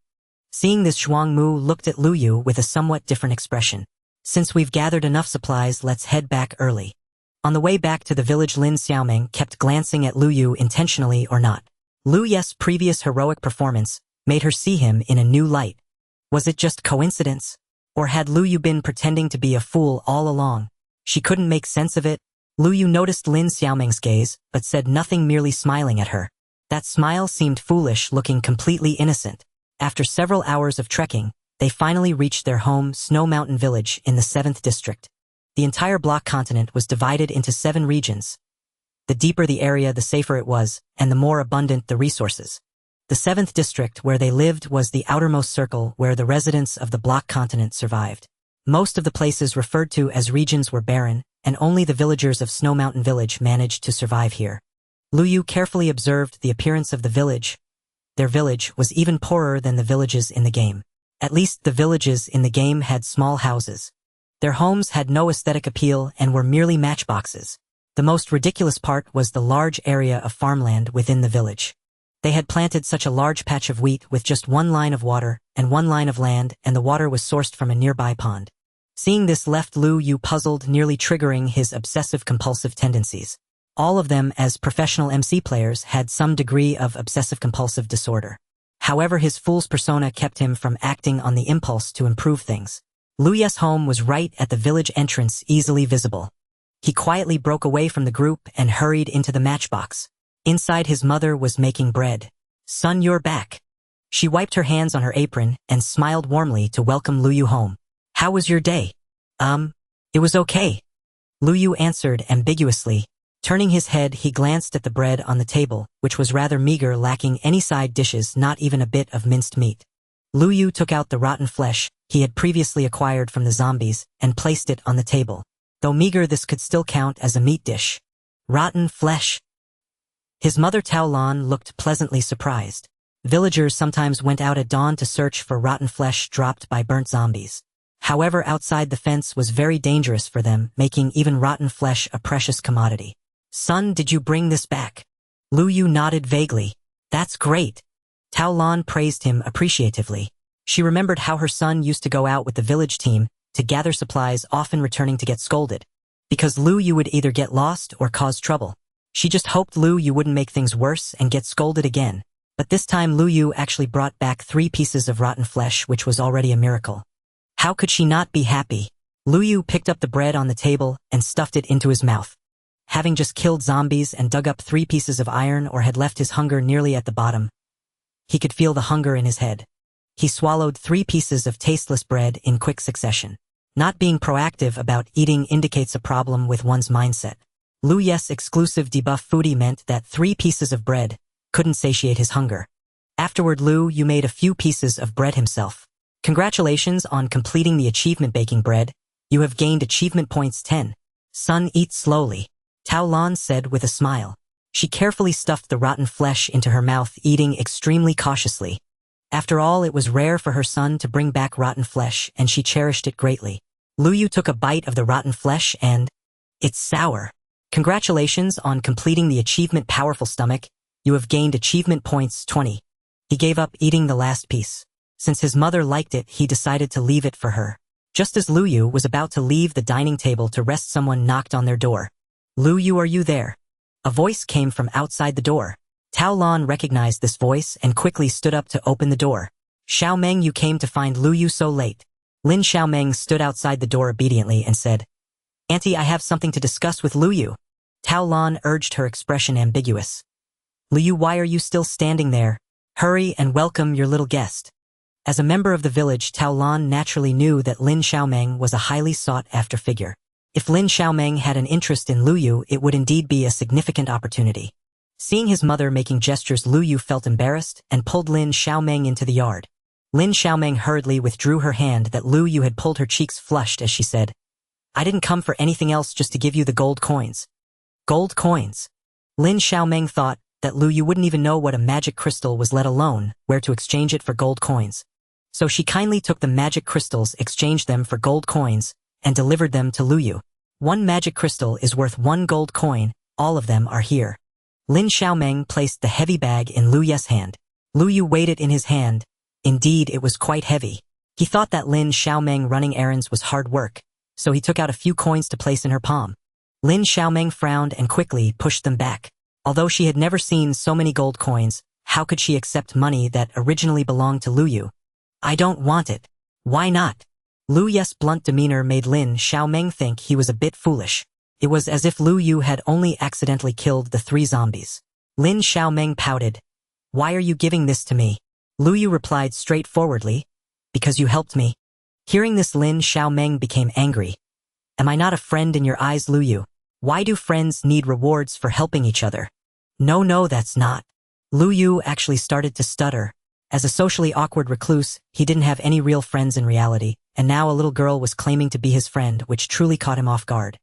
Seeing this, Zhuang Mu looked at Lu Yu with a somewhat different expression. Since we've gathered enough supplies, let's head back early. On the way back to the village, Lin Xiaoming kept glancing at Lu Yu, intentionally or not. Lu Ye's previous heroic performance made her see him in a new light. Was it just coincidence? Or had Lu Yu been pretending to be a fool all along? She couldn't make sense of it. Lu Yu noticed Lin Xiaoming's gaze, but said nothing, merely smiling at her. That smile seemed foolish, looking completely innocent. After several hours of trekking, they finally reached their home, Snow Mountain Village, in the 7th district. The entire block continent was divided into 7 regions. The deeper the area, the safer it was, and the more abundant the resources. The 7th district, where they lived, was the outermost circle where the residents of the block continent survived. Most of the places referred to as regions were barren, and only the villagers of Snow Mountain Village managed to survive here. Lu Yu carefully observed the appearance of the village. Their village was even poorer than the villages in the game. At least the villages in the game had small houses. Their homes had no aesthetic appeal and were merely matchboxes. The most ridiculous part was the large area of farmland within the village. They had planted such a large patch of wheat with just 1 line of water and 1 line of land, and the water was sourced from a nearby pond. Seeing this left Lu Yu puzzled, nearly triggering his obsessive-compulsive tendencies. All of them, as professional MC players, had some degree of obsessive-compulsive disorder. However, his fool's persona kept him from acting on the impulse to improve things. Lu Ye's home was right at the village entrance, easily visible. He quietly broke away from the group and hurried into the matchbox. Inside, his mother was making bread. Son, you're back. She wiped her hands on her apron and smiled warmly to welcome Lu Yu home. How was your day? It was okay. Lu Yu answered ambiguously. Turning his head, he glanced at the bread on the table, which was rather meager, lacking any side dishes, not even a bit of minced meat. Lu Yu took out the rotten flesh he had previously acquired from the zombies and placed it on the table. Though meager, this could still count as a meat dish. Rotten flesh. His mother Tao Lan looked pleasantly surprised. Villagers sometimes went out at dawn to search for rotten flesh dropped by burnt zombies. However, outside the fence was very dangerous for them, making even rotten flesh a precious commodity. Son, did you bring this back? Lu Yu nodded vaguely. That's great. Tao Lan praised him appreciatively. She remembered how her son used to go out with the village team to gather supplies, often returning to get scolded. Because Lu Yu would either get lost or cause trouble. She just hoped Lu Yu wouldn't make things worse and get scolded again. But this time Lu Yu actually brought back 3 pieces of rotten flesh, which was already a miracle. How could she not be happy? Lu Yu picked up the bread on the table and stuffed it into his mouth. Having just killed zombies and dug up 3 pieces of iron or had left his hunger nearly at the bottom, he could feel the hunger in his head. He swallowed 3 pieces of tasteless bread in quick succession. Not being proactive about eating indicates a problem with one's mindset. Lu Yu's exclusive debuff foodie meant that 3 pieces of bread couldn't satiate his hunger. Afterward, Lu Yu made a few pieces of bread himself. Congratulations on completing the achievement baking bread. You have gained achievement points 10. Son, eat slowly, Tao Lan said with a smile. She carefully stuffed the rotten flesh into her mouth, eating extremely cautiously. After all, it was rare for her son to bring back rotten flesh, and she cherished it greatly. Lu Yu took a bite of the rotten flesh and... it's sour. Congratulations on completing the achievement powerful stomach. You have gained achievement points 20. He gave up eating the last piece. Since his mother liked it, he decided to leave it for her. Just as Lu Yu was about to leave the dining table to rest, someone knocked on their door. Lu Yu, are you there? A voice came from outside the door. Tao Lan recognized this voice and quickly stood up to open the door. Xiao Meng, you came to find Lu Yu so late. Lin Xiao Meng stood outside the door obediently and said, Auntie, I have something to discuss with Lu Yu. Tao Lan urged, her expression ambiguous. Lu Yu, why are you still standing there? Hurry and welcome your little guest. As a member of the village, Tao Lan naturally knew that Lin Xiaomeng was a highly sought-after figure. If Lin Xiaomeng had an interest in Lu Yu, it would indeed be a significant opportunity. Seeing his mother making gestures, Lu Yu felt embarrassed and pulled Lin Xiaomeng into the yard. Lin Xiaomeng hurriedly withdrew her hand that Lu Yu had pulled. Her cheeks flushed as she said, I didn't come for anything else, just to give you the gold coins. Gold coins? Lin Xiaomeng thought that Lu Yu wouldn't even know what a magic crystal was, let alone where to exchange it for gold coins. So she kindly took the magic crystals, exchanged them for gold coins, and delivered them to Lu Yu. 1 magic crystal is worth 1 gold coin, all of them are here. Lin Xiaomeng placed the heavy bag in Lu Yu's hand. Lu Yu weighed it in his hand. Indeed, it was quite heavy. He thought that Lin Xiaomeng running errands was hard work, so he took out a few coins to place in her palm. Lin Xiaomeng frowned and quickly pushed them back. Although she had never seen so many gold coins, how could she accept money that originally belonged to Lu Yu? I don't want it. Why not? Lu Yu's blunt demeanor made Lin Xiaomeng think he was a bit foolish. It was as if Lu Yu had only accidentally killed the 3 zombies. Lin Xiaomeng pouted. Why are you giving this to me? Lu Yu replied straightforwardly, because you helped me. Hearing this, Lin Xiaomeng became angry. Am I not a friend in your eyes, Lu Yu? Why do friends need rewards for helping each other? No, that's not. Lu Yu actually started to stutter. As a socially awkward recluse, he didn't have any real friends in reality, and now a little girl was claiming to be his friend, which truly caught him off guard.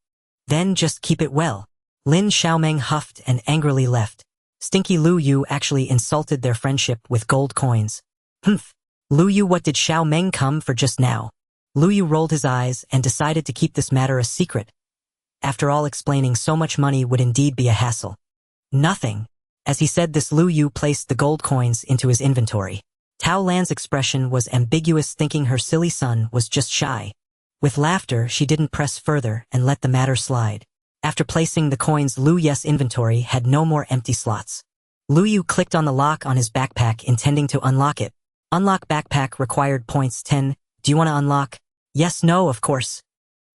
Then just keep it well. Lin Xiaomeng huffed and angrily left. Stinky Lu Yu actually insulted their friendship with gold coins. Humph. Lu Yu, what did Xiaomeng come for just now? Lu Yu rolled his eyes and decided to keep this matter a secret. After all, explaining so much money would indeed be a hassle. Nothing. As he said this, Lu Yu placed the gold coins into his inventory. Tao Lan's expression was ambiguous, thinking her silly son was just shy. With laughter, she didn't press further and let the matter slide. After placing the coins, Lu Yu's inventory had no more empty slots. Lu Yu clicked on the lock on his backpack, intending to unlock it. Unlock backpack required points 10. Do you want to unlock? Yes, no, of course.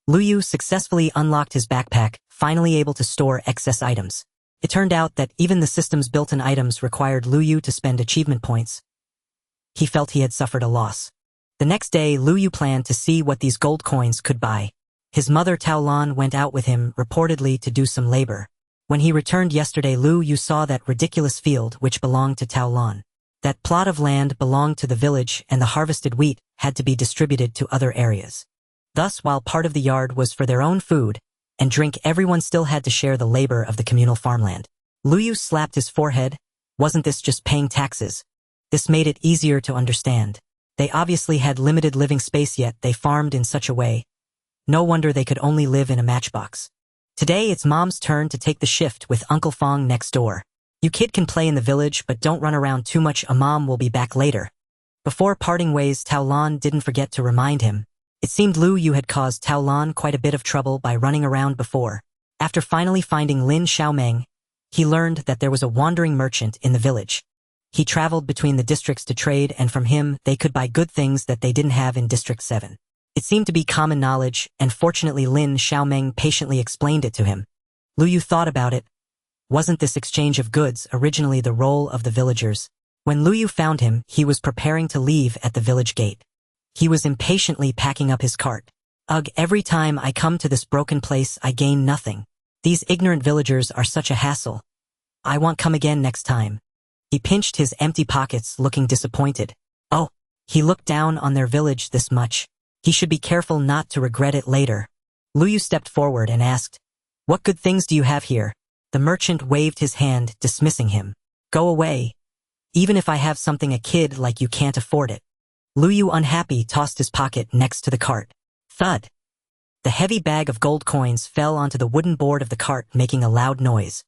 Lu Yu successfully unlocked his backpack, finally able to store excess items. It turned out that even the system's built-in items required Lu Yu to spend achievement points. He felt he had suffered a loss. The next day, Lu Yu planned to see what these gold coins could buy. His mother Tao Lan went out with him, reportedly to do some labor. When he returned yesterday, Lu Yu saw that ridiculous field which belonged to Tao Lan. That plot of land belonged to the village, and the harvested wheat had to be distributed to other areas. Thus, while part of the yard was for their own food and drink, everyone still had to share the labor of the communal farmland. Lu Yu slapped his forehead. Wasn't this just paying taxes? This made it easier to understand. They obviously had limited living space, yet they farmed in such a way. No wonder they could only live in a matchbox. Today it's Mom's turn to take the shift with Uncle Fong next door. You kid can play in the village, but don't run around too much. Mom will be back later. Before parting ways, Tao Lan didn't forget to remind him. It seemed Lu Yu had caused Tao Lan quite a bit of trouble by running around before. After finally finding Lin Xiaomeng, he learned that there was a wandering merchant in the village. He traveled between the districts to trade, and from him they could buy good things that they didn't have in District 7. It seemed to be common knowledge, and fortunately Lin Xiaomeng patiently explained it to him. Lu Yu thought about it. Wasn't this exchange of goods originally the role of the villagers? When Lu Yu found him, he was preparing to leave at the village gate. He was impatiently packing up his cart. Ugh, every time I come to this broken place I gain nothing. These ignorant villagers are such a hassle. I won't come again next time. He pinched his empty pockets, looking disappointed. Oh, he looked down on their village this much. He should be careful not to regret it later. Lu Yu stepped forward and asked, "What good things do you have here?" The merchant waved his hand, dismissing him. "Go away. Even if I have something, a kid like you can't afford it." Lu Yu, unhappy, tossed his pocket next to the cart. Thud! The heavy bag of gold coins fell onto the wooden board of the cart, making a loud noise.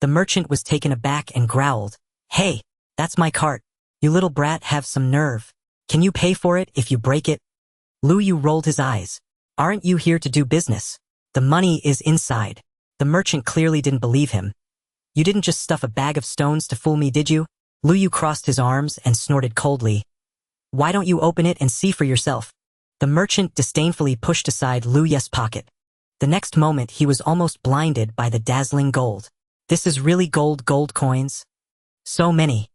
The merchant was taken aback and growled, "Hey, that's my cart. You little brat, have some nerve. Can you pay for it if you break it?" Lu Yu rolled his eyes. "Aren't you here to do business? The money is inside." The merchant clearly didn't believe him. "You didn't just stuff a bag of stones to fool me, did you?" Lu Yu crossed his arms and snorted coldly. "Why don't you open it and see for yourself?" The merchant disdainfully pushed aside Lu Yu's pocket. The next moment he was almost blinded by the dazzling gold. "This is really gold coins? So many."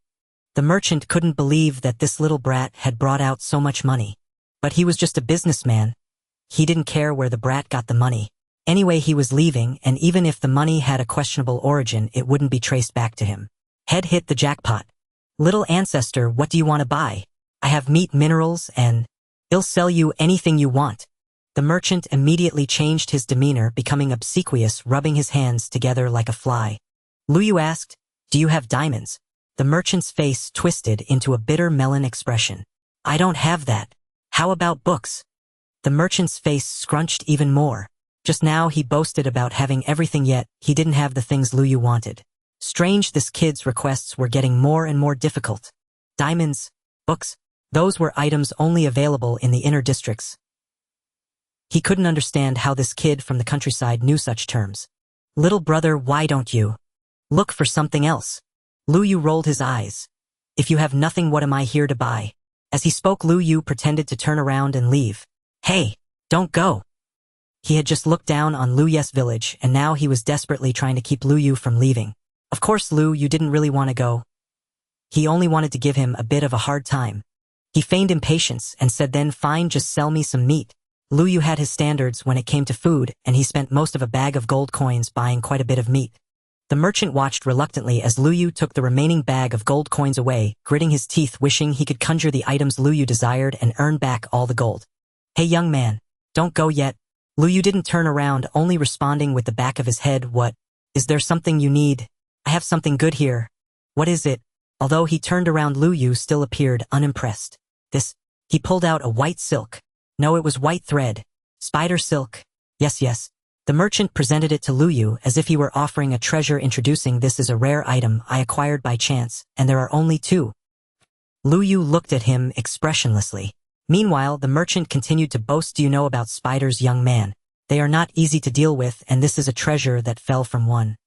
The merchant couldn't believe that this little brat had brought out so much money. But he was just a businessman. He didn't care where the brat got the money. Anyway, he was leaving, and even if the money had a questionable origin, it wouldn't be traced back to him. Head hit the jackpot. "Little ancestor, what do you want to buy? I have meat, minerals, and I'll sell you anything you want." The merchant immediately changed his demeanor, becoming obsequious, rubbing his hands together like a fly. Lu Yu asked, "Do you have diamonds?" The merchant's face twisted into a bitter melon expression. "I don't have that. How about books?" The merchant's face scrunched even more. Just now he boasted about having everything, yet he didn't have the things Lu Yu wanted. Strange, this kid's requests were getting more and more difficult. Diamonds, books, those were items only available in the inner districts. He couldn't understand how this kid from the countryside knew such terms. "Little brother, why don't you look for something else?" Lu Yu rolled his eyes. "If you have nothing, what am I here to buy?" As he spoke, Lu Yu pretended to turn around and leave. "Hey, don't go." He had just looked down on Lu Yu's village, and now he was desperately trying to keep Lu Yu from leaving. Of course, Lu Yu didn't really want to go. He only wanted to give him a bit of a hard time. He feigned impatience and said, "Then fine, just sell me some meat." Lu Yu had his standards when it came to food, and he spent most of a bag of gold coins buying quite a bit of meat. The merchant watched reluctantly as Lu Yu took the remaining bag of gold coins away, gritting his teeth, wishing he could conjure the items Lu Yu desired and earn back all the gold. "Hey young man, don't go yet." Lu Yu didn't turn around, only responding with the back of his head. "What? Is there something you need?" "I have something good here." "What is it?" Although he turned around, Lu Yu still appeared unimpressed. "This." He pulled out a white silk. No, it was white thread. Spider silk. Yes. The merchant presented it to Lu Yu as if he were offering a treasure, introducing, "This is a rare item I acquired by chance, and there are only 2. Lu Yu looked at him expressionlessly. Meanwhile, the merchant continued to boast, "Do you know about spiders, young man? They are not easy to deal with, and this is a treasure that fell from one."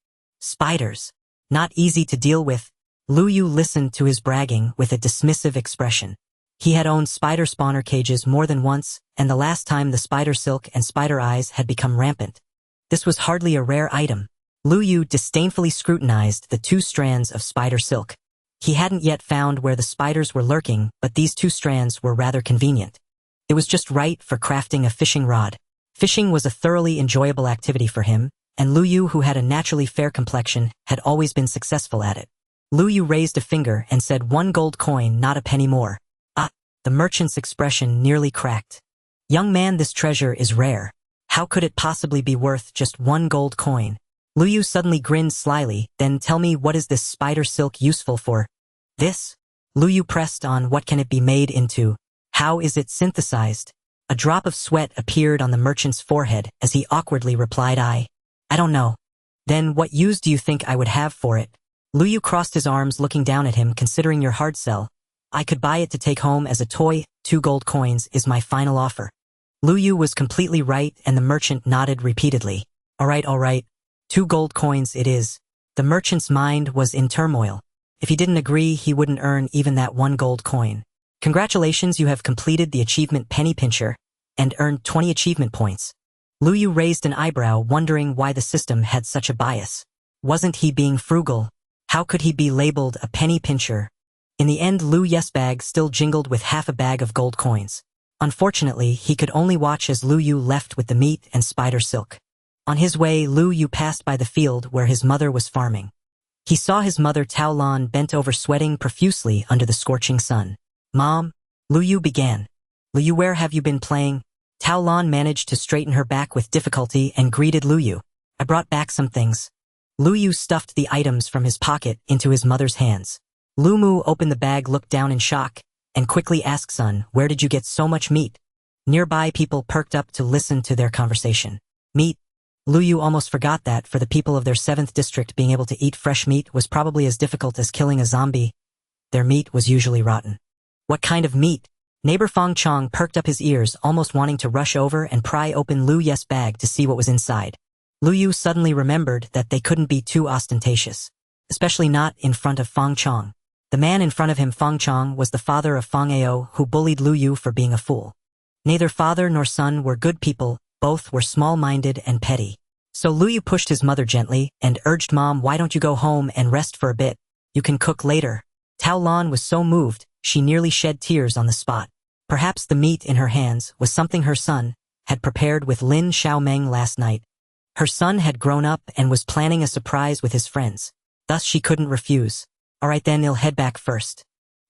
Spiders. Not easy to deal with. Lu Yu listened to his bragging with a dismissive expression. He had owned spider spawner cages more than once, and the last time the spider silk and spider eyes had become rampant. This was hardly a rare item. Lu Yu disdainfully scrutinized the 2 strands of spider silk. He hadn't yet found where the spiders were lurking, but these 2 strands were rather convenient. It was just right for crafting a fishing rod. Fishing was a thoroughly enjoyable activity for him, and Lu Yu, who had a naturally fair complexion, had always been successful at it. Lu Yu raised a finger and said, "1 gold coin, not a penny more." "Ah!" The merchant's expression nearly cracked. "Young man, this treasure is rare. How could it possibly be worth just 1 gold coin?" Lu Yu suddenly grinned slyly. "Then tell me, what is this spider silk useful for?" "This?" Lu Yu pressed on. "What can it be made into? How is it synthesized?" A drop of sweat appeared on the merchant's forehead as he awkwardly replied, I don't know." "Then what use do you think I would have for it?" Lu Yu crossed his arms, looking down at him. "Considering your hard sell, I could buy it to take home as a toy. 2 gold coins is my final offer. Lu Yu was completely right, and the merchant nodded repeatedly. All right. 2 gold coins it is. The merchant's mind was in turmoil. If he didn't agree, he wouldn't earn even that 1 gold coin. Congratulations, you have completed the achievement Penny Pincher and earned 20 achievement points. Lu Yu raised an eyebrow, wondering why the system had such a bias. Wasn't he being frugal? How could he be labeled a penny pincher? In the end, Lu Yu's bag still jingled with half a bag of gold coins. Unfortunately, he could only watch as Lu Yu left with the meat and spider silk. On his way, Lu Yu passed by the field where his mother was farming. He saw his mother Tao Lan bent over sweating profusely under the scorching sun. Mom? Lu Yu began. Lu Yu, where have you been playing? Tao Lan managed to straighten her back with difficulty and greeted Lu Yu. I brought back some things. Lu Yu stuffed the items from his pocket into his mother's hands. Lu Mu opened the bag, looked down in shock, and quickly asked, son, where did you get so much meat? Nearby people perked up to listen to their conversation. Meat? Lu Yu almost forgot that for the people of their 7th district, being able to eat fresh meat was probably as difficult as killing a zombie. Their meat was usually rotten. What kind of meat? Neighbor Fong Chong perked up his ears, almost wanting to rush over and pry open Lu Yu's bag to see what was inside. Lu Yu suddenly remembered that they couldn't be too ostentatious, especially not in front of Fong Chong. The man in front of him, Fong Chong, was the father of Fong Ao, who bullied Lu Yu for being a fool. Neither father nor son were good people, both were small-minded and petty. So Lu Yu pushed his mother gently and urged, Mom, why don't you go home and rest for a bit? You can cook later. Tao Lan was so moved, she nearly shed tears on the spot. Perhaps the meat in her hands was something her son had prepared with Lin Xiaomeng last night. Her son had grown up and was planning a surprise with his friends. Thus she couldn't refuse. All right then, he'll head back first.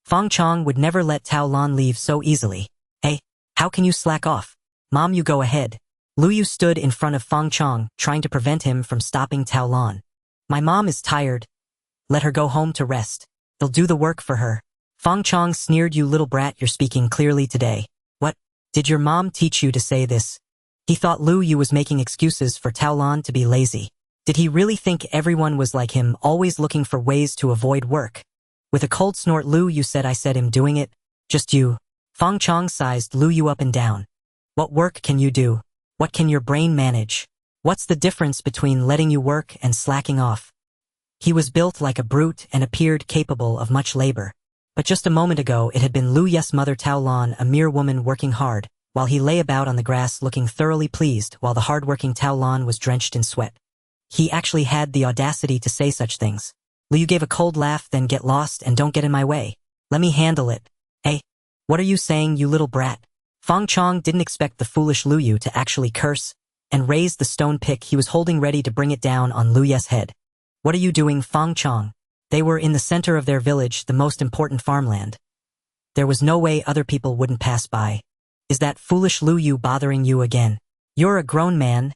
Fong Chong would never let Tao Lan leave so easily. Hey, how can you slack off? Mom, you go ahead. Lu Yu stood in front of Fong Chong, trying to prevent him from stopping Tao Lan. My mom is tired. Let her go home to rest. They'll do the work for her. Fong Chong sneered, you little brat, you're speaking clearly today. What? Did your mom teach you to say this? He thought Lu Yu was making excuses for Tao Lan to be lazy. Did he really think everyone was like him, always looking for ways to avoid work? With a cold snort, Lu Yu said, I said him doing it. Just you. Fong Chong sized Lu Yu up and down. What work can you do? What can your brain manage? What's the difference between letting you work and slacking off? He was built like a brute and appeared capable of much labor. But just a moment ago, it had been Lu Yu's mother Tao Lan, a mere woman working hard, while he lay about on the grass looking thoroughly pleased while the hard-working Tao Lan was drenched in sweat. He actually had the audacity to say such things. Lu Yu gave a cold laugh, then get lost and don't get in my way. Let me handle it. Hey, what are you saying, you little brat? Fong Chong didn't expect the foolish Lu Yu to actually curse, and raised the stone pick he was holding ready to bring it down on Lu Yu's head. What are you doing, Fong Chong? They were in the center of their village, the most important farmland. There was no way other people wouldn't pass by. Is that foolish Lu Yu bothering you again? You're a grown man.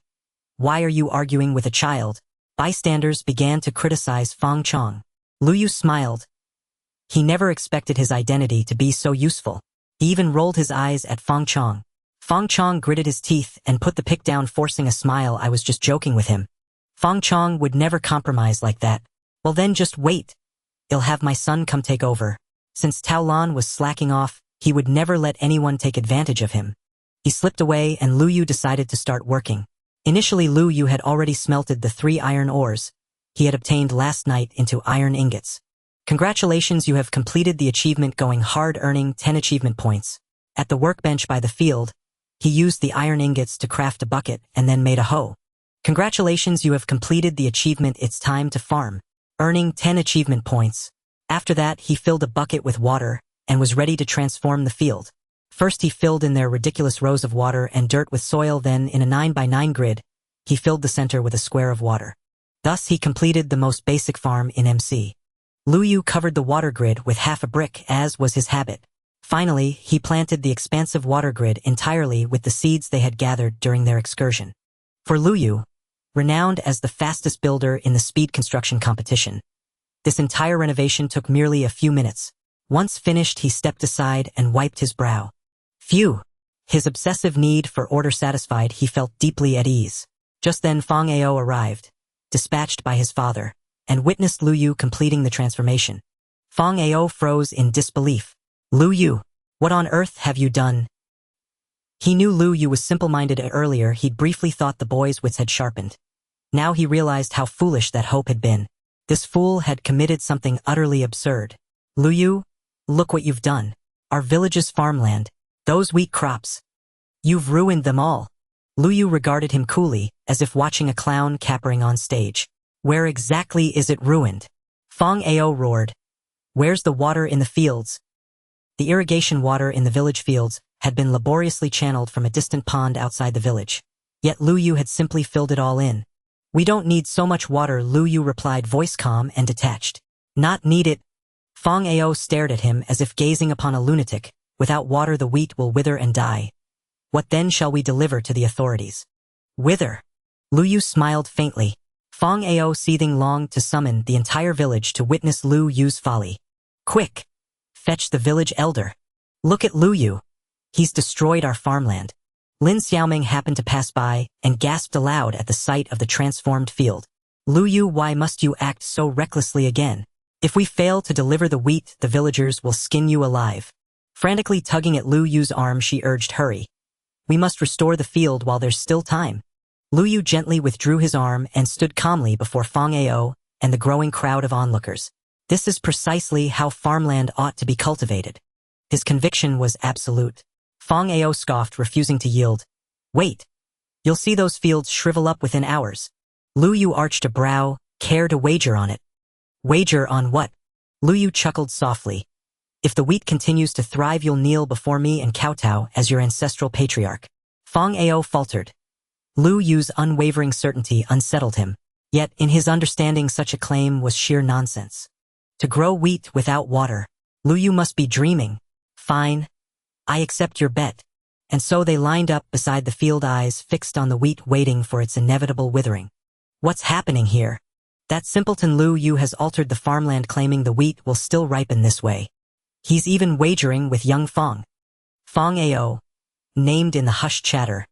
Why are you arguing with a child? Bystanders began to criticize Fong Chong. Lu Yu smiled. He never expected his identity to be so useful. He even rolled his eyes at Fong Chong. Fong Chong gritted his teeth and put the pick down, forcing a smile. I was just joking with him. Fong Chong would never compromise like that. Well then, just wait. I'll have my son come take over. Since Tao Lan was slacking off, he would never let anyone take advantage of him. He slipped away and Lu Yu decided to start working. Initially, Lu Yu had already smelted the 3 iron ores he had obtained last night into iron ingots. Congratulations, you have completed the achievement going hard, earning 10 achievement points. At the workbench by the field, he used the iron ingots to craft a bucket and then made a hoe. Congratulations, you have completed the achievement It's Time to Farm, earning 10 achievement points. After that, he filled a bucket with water and was ready to transform the field. First, he filled in their ridiculous rows of water and dirt with soil, then in a 9x9 grid, he filled the center with a square of water. Thus, he completed the most basic farm in MC. Lu Yu covered the water grid with half a brick, as was his habit. Finally, he planted the expansive water grid entirely with the seeds they had gathered during their excursion. For Lu Yu, renowned as the fastest builder in the speed construction competition, this entire renovation took merely a few minutes. Once finished, he stepped aside and wiped his brow. Phew! His obsessive need for order satisfied, he felt deeply at ease. Just then Fong Ao arrived, dispatched by his father, and witnessed Lu Yu completing the transformation. Fong Ao froze in disbelief. Lu Yu, what on earth have you done? He knew Lu Yu was simple-minded. Earlier he'd briefly thought the boy's wits had sharpened. Now he realized how foolish that hope had been. This fool had committed something utterly absurd. Lu Yu, look what you've done. Our village's farmland. Those wheat crops. You've ruined them all. Lu Yu regarded him coolly, as if watching a clown capering on stage. Where exactly is it ruined? Fong Ao roared. Where's the water in the fields? The irrigation water in the village fields had been laboriously channeled from a distant pond outside the village. Yet Lu Yu had simply filled it all in. We don't need so much water, Lu Yu replied, voice calm and detached. Not need it. Fong Ao stared at him as if gazing upon a lunatic. Without water the wheat will wither and die. What then shall we deliver to the authorities? Wither. Lu Yu smiled faintly. Fong Ao seething longed to summon the entire village to witness Lu Yu's folly. Quick! Fetch the village elder. Look at Lu Yu. He's destroyed our farmland. Lin Xiaoming happened to pass by and gasped aloud at the sight of the transformed field. Lu Yu, why must you act so recklessly again? If we fail to deliver the wheat, the villagers will skin you alive. Frantically tugging at Lu Yu's arm, she urged, hurry. We must restore the field while there's still time. Lu Yu gently withdrew his arm and stood calmly before Fong Ao and the growing crowd of onlookers. This is precisely how farmland ought to be cultivated. His conviction was absolute. Fong Ao scoffed, refusing to yield. Wait. You'll see those fields shrivel up within hours. Lu Yu arched a brow, care to wager on it. Wager on what? Lu Yu chuckled softly. If the wheat continues to thrive, you'll kneel before me and kowtow as your ancestral patriarch. Fong Ao faltered. Lu Yu's unwavering certainty unsettled him. Yet, in his understanding, such a claim was sheer nonsense. To grow wheat without water, Lu Yu must be dreaming. Fine. I accept your bet. And so they lined up beside the field, eyes fixed on the wheat, waiting for its inevitable withering. What's happening here? That simpleton Lu Yu has altered the farmland, claiming the wheat will still ripen this way. He's even wagering with young Fong. Fong Ao, named in the hushed chatter,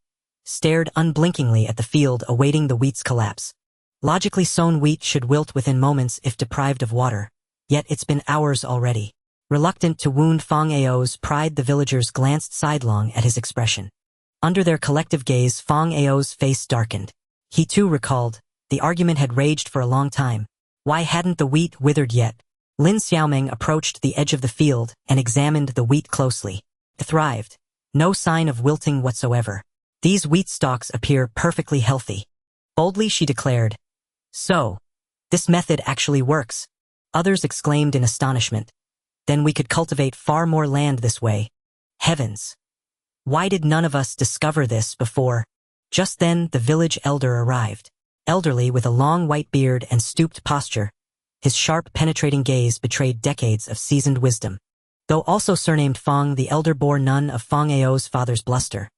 stared unblinkingly at the field, awaiting the wheat's collapse. Logically sown wheat should wilt within moments if deprived of water. Yet it's been hours already. Reluctant to wound Fong Ao's pride, the villagers glanced sidelong at his expression. Under their collective gaze, Fong Ao's face darkened. He too recalled, the argument had raged for a long time. Why hadn't the wheat withered yet? Lin Xiaoming approached the edge of the field and examined the wheat closely. It thrived. No sign of wilting whatsoever. These wheat stalks appear perfectly healthy. Boldly she declared. So, this method actually works. Others exclaimed in astonishment. Then we could cultivate far more land this way. Heavens! Why did none of us discover this before? Just then the village elder arrived. Elderly, with a long white beard and stooped posture, his sharp, penetrating gaze betrayed decades of seasoned wisdom. Though also surnamed Fong, the elder bore none of Fong Ao's father's bluster.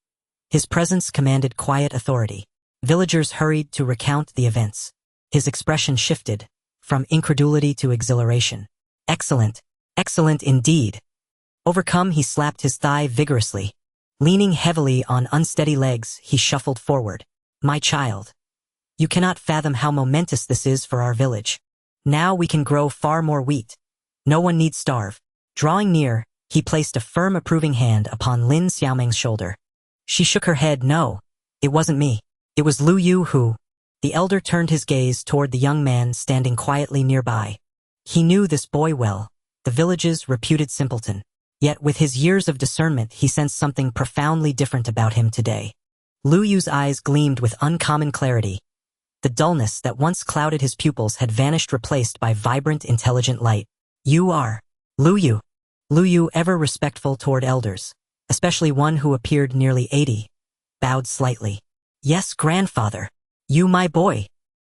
His presence commanded quiet authority. Villagers hurried to recount the events. His expression shifted, from incredulity to exhilaration. Excellent, excellent indeed. Overcome, he slapped his thigh vigorously. Leaning heavily on unsteady legs, he shuffled forward. My child, you cannot fathom how momentous this is for our village. Now we can grow far more wheat. No one need starve. Drawing near, he placed a firm approving hand upon Lin Xiaoming's shoulder. She shook her head. No, it wasn't me. It was Lu Yu who... The elder turned his gaze toward the young man standing quietly nearby. He knew this boy well, the village's reputed simpleton. Yet with his years of discernment, he sensed something profoundly different about him today. Lu Yu's eyes gleamed with uncommon clarity. The dullness that once clouded his pupils had vanished, replaced by vibrant, intelligent light. You are Lu Yu. Lu Yu, ever respectful toward elders, especially one who appeared nearly 80, bowed slightly. Yes, grandfather. You, my boy.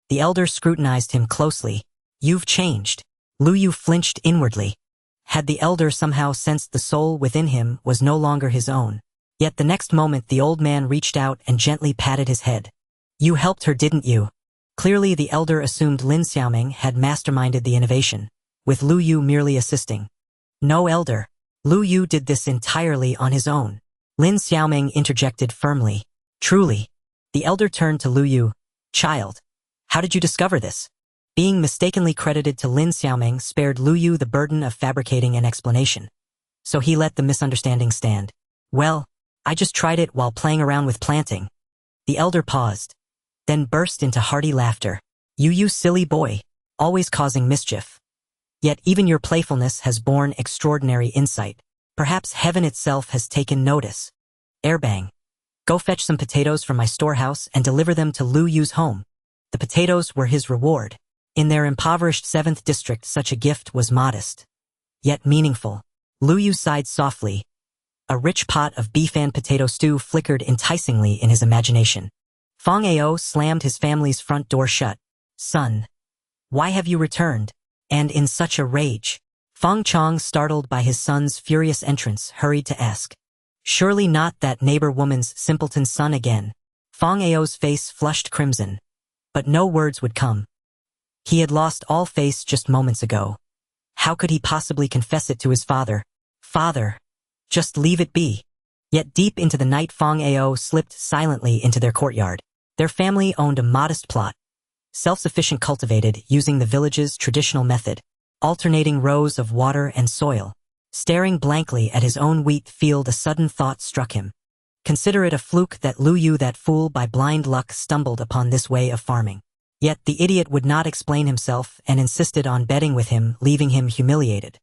The elder scrutinized him closely. You've changed. Lu Yu flinched inwardly. Had the elder somehow sensed the soul within him was no longer his own? Yet the next moment the old man reached out and gently patted his head. You helped her, didn't you? Clearly the elder assumed Lin Xiaoming had masterminded the innovation, with Lu Yu merely assisting. No, elder. Lu Yu did this entirely on his own. Lin Xiaoming interjected firmly. Truly. The elder turned to Lu Yu. Child, how did you discover this? Being mistakenly credited to Lin Xiaoming spared Lu Yu the burden of fabricating an explanation. so he let the misunderstanding stand. Well, I just tried it while playing around with planting. The elder paused, then burst into hearty laughter. You silly boy, always causing mischief. Yet even your playfulness has borne extraordinary insight. Perhaps heaven itself has taken notice. Airbang. Go fetch some potatoes from my storehouse and deliver them to Lu Yu's home. The potatoes were his reward. In their impoverished 7th district, such a gift was modest, yet meaningful. Lu Yu sighed softly. A rich pot of beef and potato stew flickered enticingly in his imagination. Fang Ao slammed his family's front door shut. Son, why have you returned? And in such a rage? Fang Chong, startled by his son's furious entrance, hurried to ask. Surely not that neighbor woman's simpleton son again. Fang Ao's face flushed crimson, but no words would come. He had lost all face just moments ago. How could he possibly confess it to his father? Father, just leave it be. Yet deep into the night, Fang Ao slipped silently into their courtyard. Their family owned a modest plot, self-sufficient, cultivated using the village's traditional method, alternating rows of water and soil. Staring blankly at his own wheat field, a sudden thought struck him. Consider it a fluke that Lu Yu, that fool, by blind luck stumbled upon this way of farming. Yet the idiot would not explain himself and insisted on betting with him, leaving him humiliated.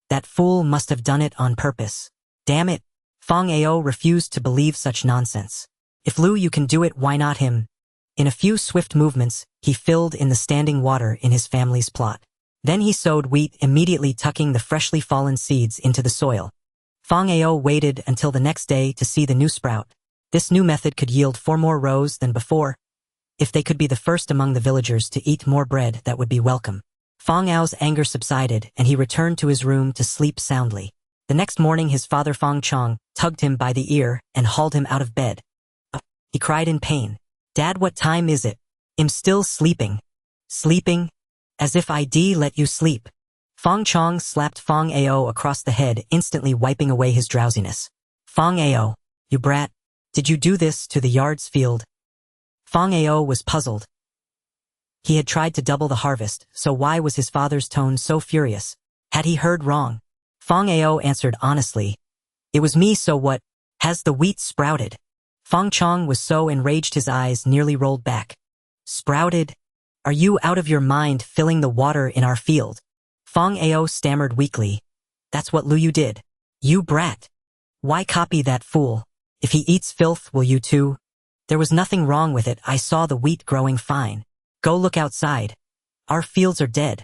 That fool must have done it on purpose. Damn it! Fang Ao refused to believe such nonsense. If Lu Yu can do it, why not him? In a few swift movements, he filled in the standing water in his family's plot. Then he sowed wheat, immediately tucking the freshly fallen seeds into the soil. Fang Ao waited until the next day to see the new sprout. This new method could yield 4 more rows than before. If they could be the first among the villagers to eat more bread, that would be welcome. Fang Ao's anger subsided and he returned to his room to sleep soundly. The next morning his father Fang Chong tugged him by the ear and hauled him out of bed. He cried in pain. Dad, what time is it? I'm still sleeping. Sleeping? As if I'd let you sleep. Fang Chong slapped Fang Ao across the head, instantly wiping away his drowsiness. Fang Ao, you brat. Did you do this to the yard's field? Fang Ao was puzzled. He had tried to double the harvest, so why was his father's tone so furious? Had he heard wrong? Fang Ao answered honestly. It was me, so what? Has the wheat sprouted? Fang Chong was so enraged his eyes nearly rolled back. Sprouted? Are you out of your mind, filling the water in our field? Fang Ao stammered weakly. That's what Lu Yu did. You brat. Why copy that fool? If he eats filth, will you too? There was nothing wrong with it. I saw the wheat growing fine. Go look outside. Our fields are dead.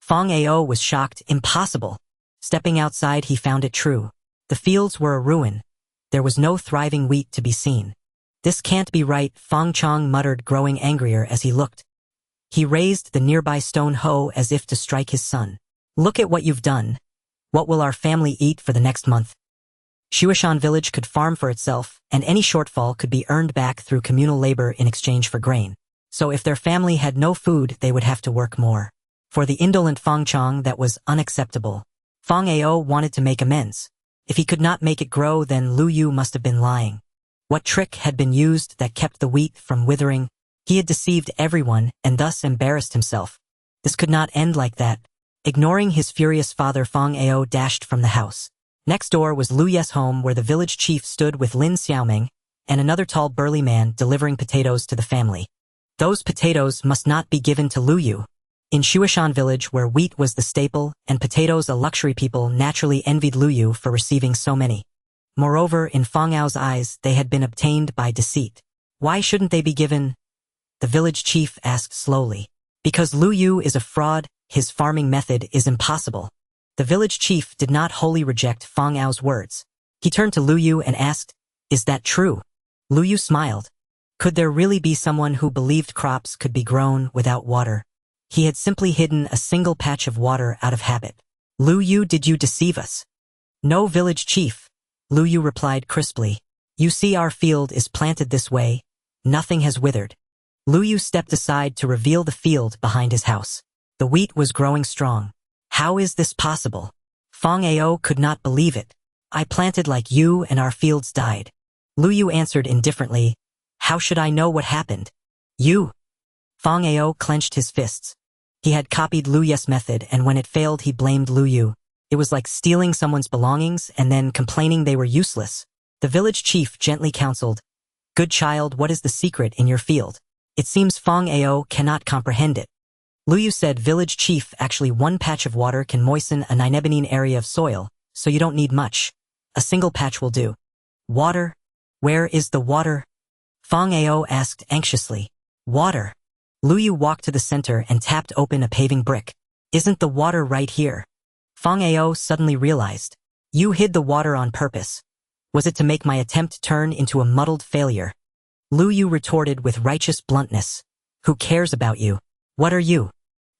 Fang Ao was shocked. Impossible. Stepping outside, he found it true. The fields were a ruin. There was no thriving wheat to be seen. This can't be right, Fang Chong muttered, growing angrier as he looked. He raised the nearby stone hoe as if to strike his son. Look at what you've done. What will our family eat for the next month? Shuishan village could farm for itself, and any shortfall could be earned back through communal labor in exchange for grain. So if their family had no food, they would have to work more. For the indolent Fang Chong, that was unacceptable. Fang Ao wanted to make amends. If he could not make it grow, then Lu Yu must have been lying. What trick had been used that kept the wheat from withering? He had deceived everyone and thus embarrassed himself. This could not end like that. Ignoring his furious father, Fang Ao dashed from the house. Next door was Lu Ye's home, where the village chief stood with Lin Xiaoming and another tall burly man delivering potatoes to the family. Those potatoes must not be given to Lu Yu. In Shuishan village, where wheat was the staple and potatoes a luxury, people naturally envied Lu Yu for receiving so many. Moreover, in Fang Ao's eyes, they had been obtained by deceit. Why shouldn't they be given? The village chief asked slowly. Because Lu Yu is a fraud, his farming method is impossible. The village chief did not wholly reject Fang Ao's words. He turned to Lu Yu and asked, "Is that true?" Lu Yu smiled. Could there really be someone who believed crops could be grown without water? He had simply hidden a single patch of water out of habit. Lu Yu, did you deceive us? No, village chief, Lu Yu replied crisply. You see, our field is planted this way. Nothing has withered. Lu Yu stepped aside to reveal the field behind his house. The wheat was growing strong. How is this possible? Fang Ao could not believe it. I planted like you and our fields died. Lu Yu answered indifferently. How should I know what happened? You. Fang Ao clenched his fists. He had copied Lu Ye's method, and when it failed he blamed Lu Yu. It was like stealing someone's belongings and then complaining they were useless. The village chief gently counseled, "Good child, what is the secret in your field? It seems Fong Ao cannot comprehend it." Luyu said, "Village chief, actually one patch of water can moisten a Ninebonine area of soil, so you don't need much. A single patch will do." "Water? Where is the water?" Fong Ao asked anxiously. "Water?" Luyu walked to the center and tapped open a paving brick. "Isn't the water right here?" Fong Ao suddenly realized. "You hid the water on purpose. Was it to make my attempt turn into a muddled failure?" Luyu retorted with righteous bluntness. "Who cares about you? What are you?"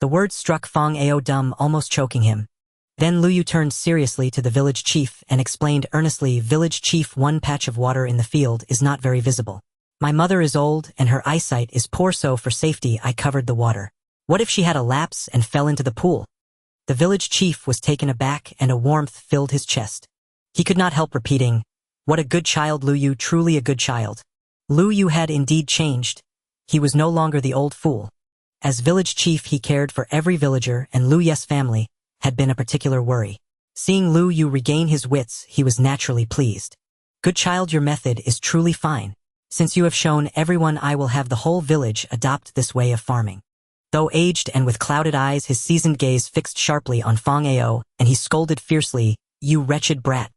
The words struck Fong Ao dumb, almost choking him. Then Luyu turned seriously to the village chief and explained earnestly, "Village chief, one patch of water in the field is not very visible. My mother is old and her eyesight is poor, so for safety I covered the water. What if she had a lapse and fell into the pool?" The village chief was taken aback and a warmth filled his chest. He could not help repeating, "What a good child, Luyu, truly a good child." Luyu had indeed changed. He was no longer the old fool. As village chief, he cared for every villager, and Lu Ye's family had been a particular worry. Seeing Lu Yu regain his wits, he was naturally pleased. "Good child, your method is truly fine. Since you have shown everyone, I will have the whole village adopt this way of farming." Though aged and with clouded eyes, his seasoned gaze fixed sharply on Fong Ao, and he scolded fiercely, "You wretched brat.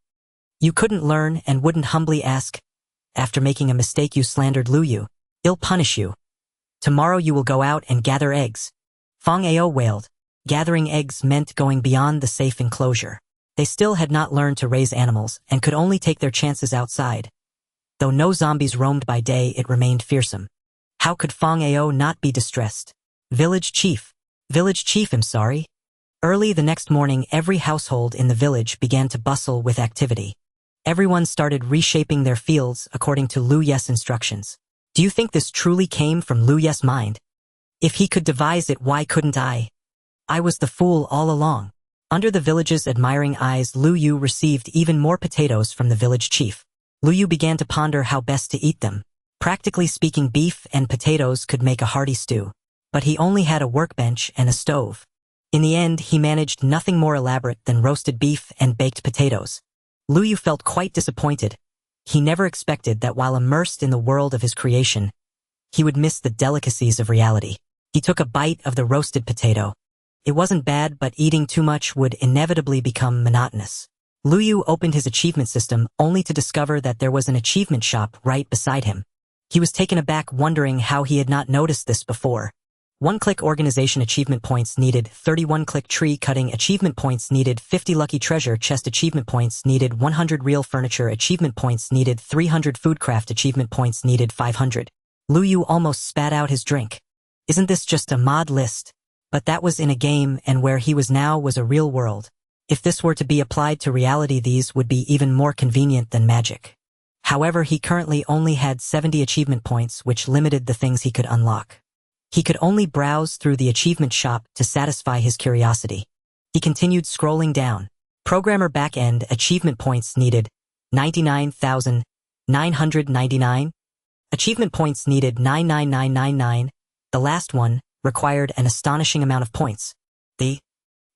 You couldn't learn and wouldn't humbly ask? After making a mistake you slandered Lu Yu. I'll punish you. Tomorrow you will go out and gather eggs." Fong Ao wailed. Gathering eggs meant going beyond the safe enclosure. They still had not learned to raise animals and could only take their chances outside. Though no zombies roamed by day, it remained fearsome. How could Fong Ao not be distressed? Village chief, I'm sorry." Early the next morning, every household in the village began to bustle with activity. Everyone started reshaping their fields according to Lu Ye's instructions. Do you think this truly came from Lu Ye's mind? If he could devise it, why couldn't I? I was the fool all along. Under the village's admiring eyes, Lu Yu received even more potatoes from the village chief. Lu Yu began to ponder how best to eat them. Practically speaking, beef and potatoes could make a hearty stew. But he only had a workbench and a stove. In the end, he managed nothing more elaborate than roasted beef and baked potatoes. Lu Yu felt quite disappointed. He never expected that while immersed in the world of his creation, he would miss the delicacies of reality. He took a bite of the roasted potato. It wasn't bad, but eating too much would inevitably become monotonous. Lu Yu opened his achievement system only to discover that there was an achievement shop right beside him. He was taken aback, wondering how he had not noticed this before. One-click organization achievement points needed 31, click tree cutting achievement points needed 50, lucky treasure chest achievement points needed 100, real furniture achievement points needed 300, FoodCraft achievement points needed 500. Lu Yu almost spat out his drink. Isn't this just a mod list? But that was in a game, and where he was now was a real world. If this were to be applied to reality, these would be even more convenient than magic. However, he currently only had 70 achievement points, which limited the things he could unlock. He could only browse through the achievement shop to satisfy his curiosity. He continued scrolling down. Programmer backend achievement points needed 99,999. Achievement points needed 99999. The last one required an astonishing amount of points. The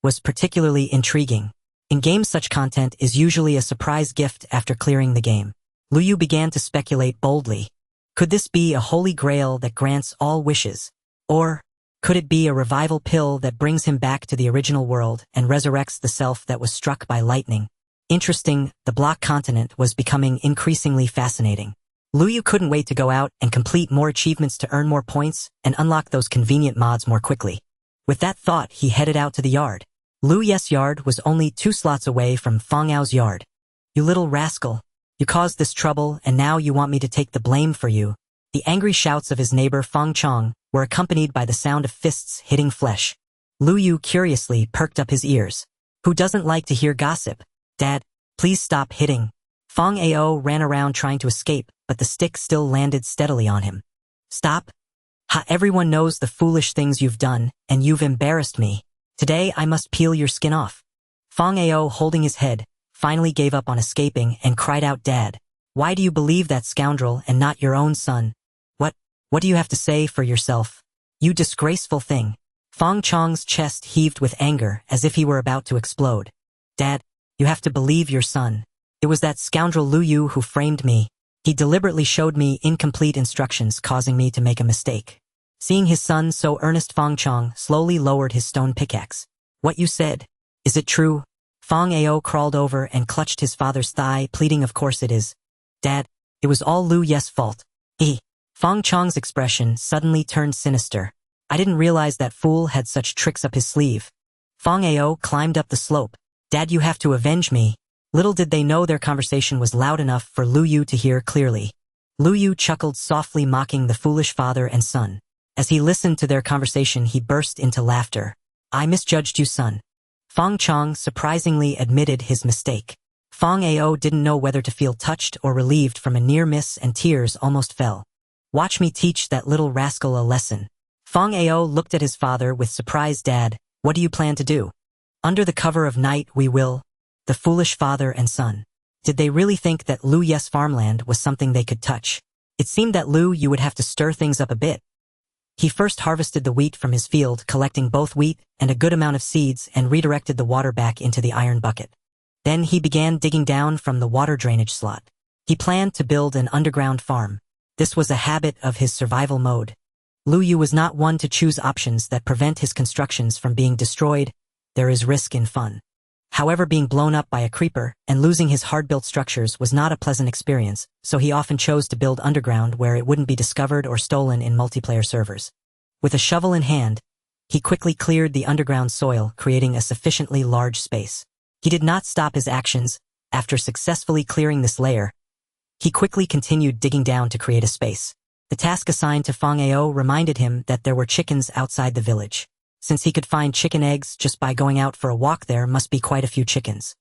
was particularly intriguing. In games, such content is usually a surprise gift after clearing the game. Lu Yu began to speculate boldly. Could this be a holy grail that grants all wishes? Or could it be a revival pill that brings him back to the original world and resurrects the self that was struck by lightning? Interesting, the block continent was becoming increasingly fascinating. Lu Yu couldn't wait to go out and complete more achievements to earn more points and unlock those convenient mods more quickly. With that thought, he headed out to the yard. Lu Ye's yard was only 2 slots away from Fong Ao's yard. "You little rascal. You caused this trouble, and now you want me to take the blame for you." The angry shouts of his neighbor Fong Chong were accompanied by the sound of fists hitting flesh. Lu Yu curiously perked up his ears. Who doesn't like to hear gossip? "Dad, please stop hitting." Fong Ao ran around trying to escape, but the stick still landed steadily on him. "Stop. Everyone knows the foolish things you've done, and you've embarrassed me. Today I must peel your skin off." Fong Ao, holding his head, finally gave up on escaping and cried out, "Dad, why do you believe that scoundrel and not your own son? What do you have to say for yourself? You disgraceful thing." Fong Chong's chest heaved with anger as if he were about to explode. Dad, you have to believe your son. It was that scoundrel Lu Yu who framed me. He deliberately showed me incomplete instructions, causing me to make a mistake. Seeing his son so earnest, Fang Chong slowly lowered his stone pickaxe. What you said, is it true? Fang Ao crawled over and clutched his father's thigh, pleading, of course it is. Dad, it was all Lu Ye's fault. Fang Chong's expression suddenly turned sinister. I didn't realize that fool had such tricks up his sleeve. Fang Ao climbed up the slope. Dad, you have to avenge me. Little did they know their conversation was loud enough for Lu Yu to hear clearly. Lu Yu chuckled softly, mocking the foolish father and son. As he listened to their conversation, he burst into laughter. I misjudged you, son. Fang Chong surprisingly admitted his mistake. Fang Ao didn't know whether to feel touched or relieved from a near miss, and tears almost fell. Watch me teach that little rascal a lesson. Fang Ao looked at his father with surprise. Dad, what do you plan to do? Under the cover of night we will. The foolish father and son. Did they really think that Lu Ye's farmland was something they could touch? It seemed that Lu Yu would have to stir things up a bit. He first harvested the wheat from his field, collecting both wheat and a good amount of seeds, and redirected the water back into the iron bucket. Then he began digging down from the water drainage slot. He planned to build an underground farm. This was a habit of his survival mode. Lu Yu was not one to choose options that prevent his constructions from being destroyed. There is risk in fun. However, being blown up by a creeper and losing his hard-built structures was not a pleasant experience, so he often chose to build underground where it wouldn't be discovered or stolen in multiplayer servers. With a shovel in hand, he quickly cleared the underground soil, creating a sufficiently large space. He did not stop his actions. After successfully clearing this layer, he quickly continued digging down to create a space. The task assigned to Fang Ao reminded him that there were chickens outside the village. Since he could find chicken eggs just by going out for a walk, there must be quite a few chickens.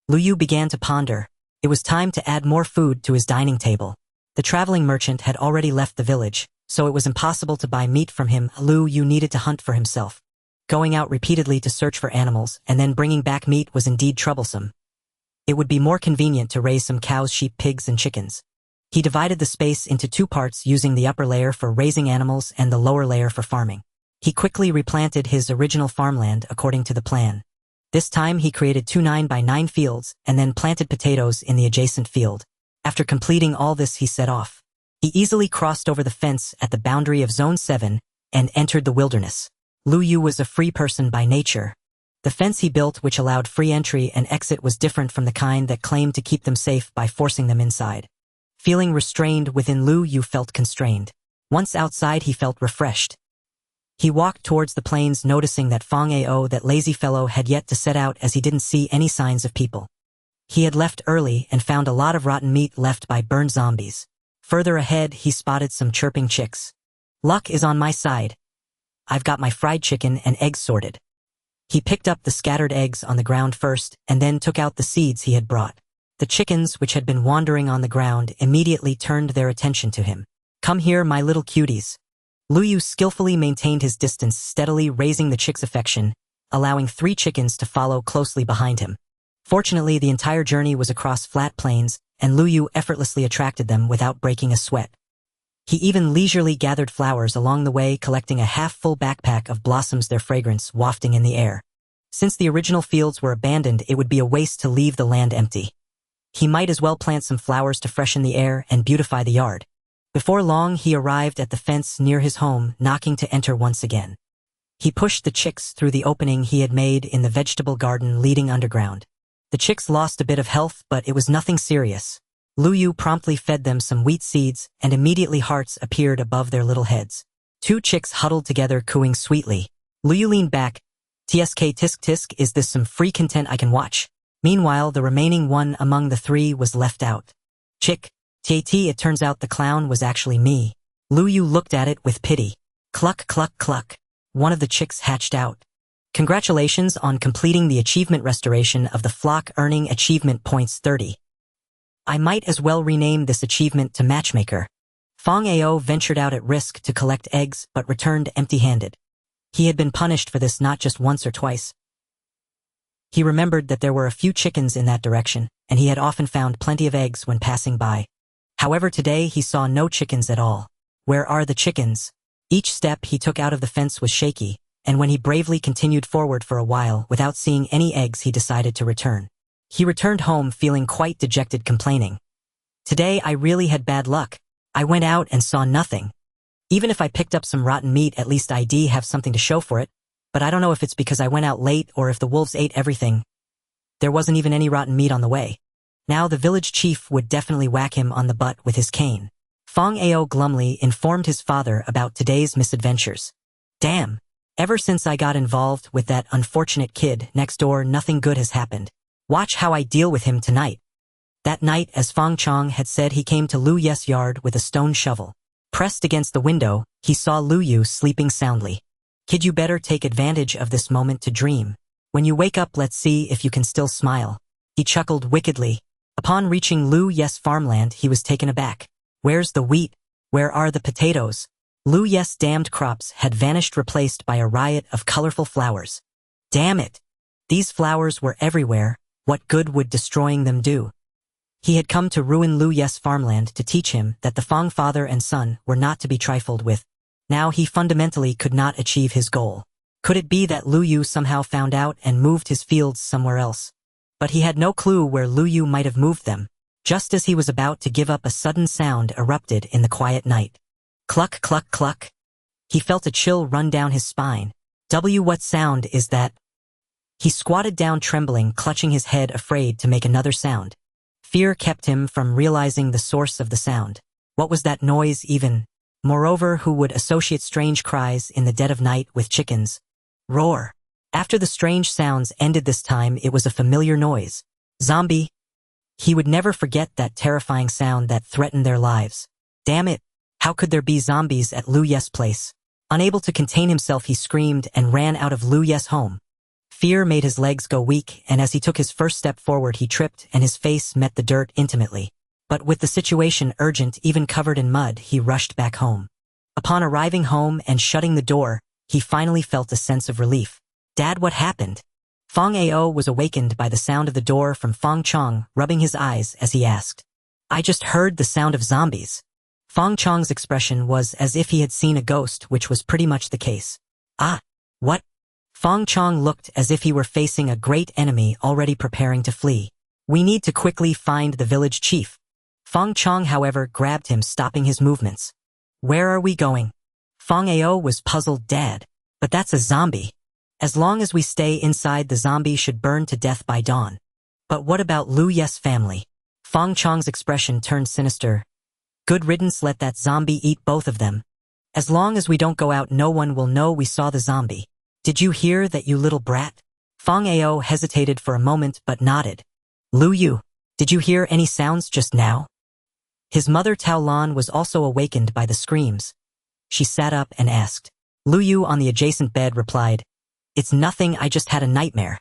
Lu Yu began to ponder. It was time to add more food to his dining table. The traveling merchant had already left the village, so it was impossible to buy meat from him. Lu Yu needed to hunt for himself. Going out repeatedly to search for animals and then bringing back meat was indeed troublesome. It would be more convenient to raise some cows, sheep, pigs, and chickens. He divided the space into two parts, using the upper layer for raising animals and the lower layer for farming. He quickly replanted his original farmland according to the plan. This time he created 2 9x9 fields and then planted potatoes in the adjacent field. After completing all this, he set off. He easily crossed over the fence at the boundary of Zone 7 and entered the wilderness. Lu Yu was a free person by nature. The fence he built, which allowed free entry and exit, was different from the kind that claimed to keep them safe by forcing them inside. Feeling restrained within, Lu Yu felt constrained. Once outside, he felt refreshed. He walked towards the plains, noticing that Fang Ao, that lazy fellow, had yet to set out, as he didn't see any signs of people. He had left early and found a lot of rotten meat left by burned zombies. Further ahead, he spotted some chirping chicks. Luck is on my side. I've got my fried chicken and eggs sorted. He picked up the scattered eggs on the ground first and then took out the seeds he had brought. The chickens, which had been wandering on the ground, immediately turned their attention to him. Come here, my little cuties. Lu Yu skillfully maintained his distance, steadily raising the chicks' affection, allowing 3 chickens to follow closely behind him. Fortunately, the entire journey was across flat plains, and Lu Yu effortlessly attracted them without breaking a sweat. He even leisurely gathered flowers along the way, collecting a half-full backpack of blossoms, their fragrance wafting in the air. Since the original fields were abandoned, it would be a waste to leave the land empty. He might as well plant some flowers to freshen the air and beautify the yard. Before long, he arrived at the fence near his home, knocking to enter once again. He pushed the chicks through the opening he had made in the vegetable garden leading underground. The chicks lost a bit of health, but it was nothing serious. Lu Yu promptly fed them some wheat seeds, and immediately hearts appeared above their little heads. 2 chicks huddled together, cooing sweetly. Lu Yu leaned back. Tsk tisk tisk, is this some free content I can watch? Meanwhile, the remaining one among the 3 was left out. Chick. Tat, it turns out the clown was actually me. Lu Yu looked at it with pity. Cluck cluck cluck. One of the chicks hatched out. Congratulations on completing the achievement restoration of the flock, earning achievement points 30. I might as well rename this achievement to Matchmaker. Fang Ao ventured out at risk to collect eggs but returned empty-handed. He had been punished for this not just once or twice. He remembered that there were a few chickens in that direction, and he had often found plenty of eggs when passing by. However, today he saw no chickens at all. Where are the chickens? Each step he took out of the fence was shaky, and when he bravely continued forward for a while without seeing any eggs, he decided to return. He returned home feeling quite dejected, complaining, "Today I really had bad luck. I went out and saw nothing. Even if I picked up some rotten meat, at least I'd have something to show for it, but I don't know if it's because I went out late or if the wolves ate everything. There wasn't even any rotten meat on the way." Now the village chief would definitely whack him on the butt with his cane. Fong Ao glumly informed his father about today's misadventures. "Damn, ever since I got involved with that unfortunate kid next door, nothing good has happened. Watch how I deal with him tonight." That night, as Fong Chong had said, he came to Lu Yu's yard with a stone shovel. Pressed against the window, he saw Lu Yu sleeping soundly. "Kid, you better take advantage of this moment to dream. When you wake up, let's see if you can still smile." He chuckled wickedly. Upon reaching Lu Yu's farmland, he was taken aback. Where's the wheat? Where are the potatoes? Lu Yu's damned crops had vanished, replaced by a riot of colorful flowers. Damn it! These flowers were everywhere. What good would destroying them do? He had come to ruin Lu Yu's farmland to teach him that the Fong father and son were not to be trifled with. Now he fundamentally could not achieve his goal. Could it be that Lu Yu somehow found out and moved his fields somewhere else? But he had no clue where Lu Yu might have moved them. Just as he was about to give up, a sudden sound erupted in the quiet night. Cluck, cluck, cluck. He felt a chill run down his spine. What sound is that? He squatted down, trembling, clutching his head, afraid to make another sound. Fear kept him from realizing the source of the sound. What was that noise even? Moreover, who would associate strange cries in the dead of night with chickens? Roar. After the strange sounds ended this time, it was a familiar noise. Zombie. He would never forget that terrifying sound that threatened their lives. Damn it! How could there be zombies at Lu Yu's place? Unable to contain himself, he screamed and ran out of Lu Yu's home. Fear made his legs go weak, and as he took his first step forward, he tripped and his face met the dirt intimately. But with the situation urgent, even covered in mud, he rushed back home. Upon arriving home and shutting the door, he finally felt a sense of relief. "Dad, what happened?" Fong Ao was awakened by the sound of the door from Fong Chong, rubbing his eyes as he asked. "I just heard the sound of zombies." Fong Chong's expression was as if he had seen a ghost, which was pretty much the case. "Ah, what?" Fong Chong looked as if he were facing a great enemy already preparing to flee. "We need to quickly find the village chief." Fong Chong, however, grabbed him, stopping his movements. "Where are we going?" Fong Ao was puzzled. "Dad, but that's a zombie. As long as we stay inside, the zombie should burn to death by dawn." "But what about Lu Yu's family?" Fong Chong's expression turned sinister. "Good riddance, let that zombie eat both of them. As long as we don't go out, no one will know we saw the zombie. Did you hear that, you little brat?" Fong Ao hesitated for a moment but nodded. "Lu Yu, did you hear any sounds just now?" His mother Tao Lan was also awakened by the screams. She sat up and asked. Lu Yu on the adjacent bed replied, "It's nothing, I just had a nightmare.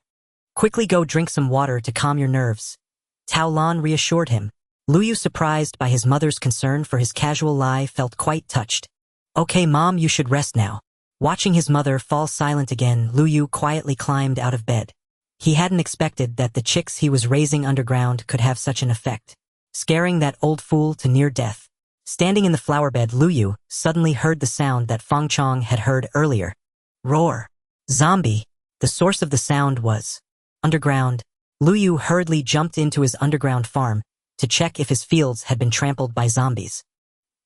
Quickly go drink some water to calm your nerves." Tao Lan reassured him. Lu Yu, surprised by his mother's concern for his casual lie, felt quite touched. "Okay, Mom, you should rest now." Watching his mother fall silent again, Lu Yu quietly climbed out of bed. He hadn't expected that the chicks he was raising underground could have such an effect, scaring that old fool to near death. Standing in the flower bed, Lu Yu suddenly heard the sound that Fong Chong had heard earlier. Roar. Zombie. The source of the sound was underground. Lu Yu hurriedly jumped into his underground farm to check if his fields had been trampled by zombies.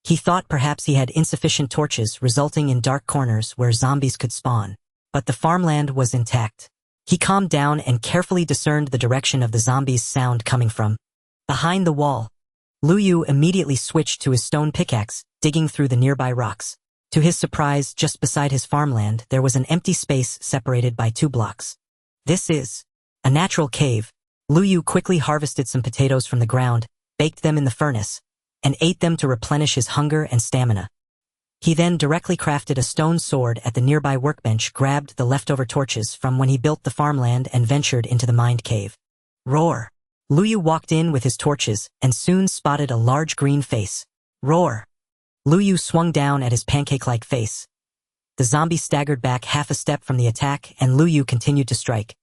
He thought perhaps he had insufficient torches, resulting in dark corners where zombies could spawn. But the farmland was intact. He calmed down and carefully discerned the direction of the zombies' sound coming from. Behind the wall. Lu Yu immediately switched to his stone pickaxe, digging through the nearby rocks. To his surprise, just beside his farmland, there was an empty space separated by 2 blocks. This is a natural cave. Lu Yu quickly harvested some potatoes from the ground, baked them in the furnace, and ate them to replenish his hunger and stamina. He then directly crafted a stone sword at the nearby workbench, grabbed the leftover torches from when he built the farmland, and ventured into the mined cave. Roar. Lu Yu walked in with his torches and soon spotted a large green face. Roar. Lu Yu swung down at his pancake-like face. The zombie staggered back half a step from the attack, and Lu Yu continued to strike.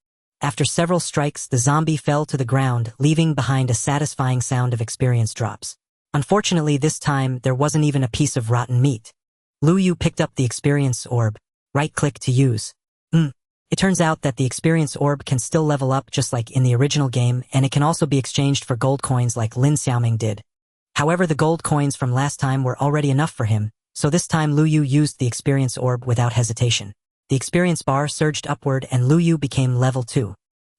After several strikes, the zombie fell to the ground, leaving behind a satisfying sound of experience drops. Unfortunately, this time, there wasn't even a piece of rotten meat. Lu Yu picked up the experience orb. Right-click to use. It turns out that the experience orb can still level up just like in the original game, and it can also be exchanged for gold coins like Lin Xiaoming did. However, the gold coins from last time were already enough for him, so this time Lu Yu used the experience orb without hesitation. The experience bar surged upward and Lu Yu became level 2.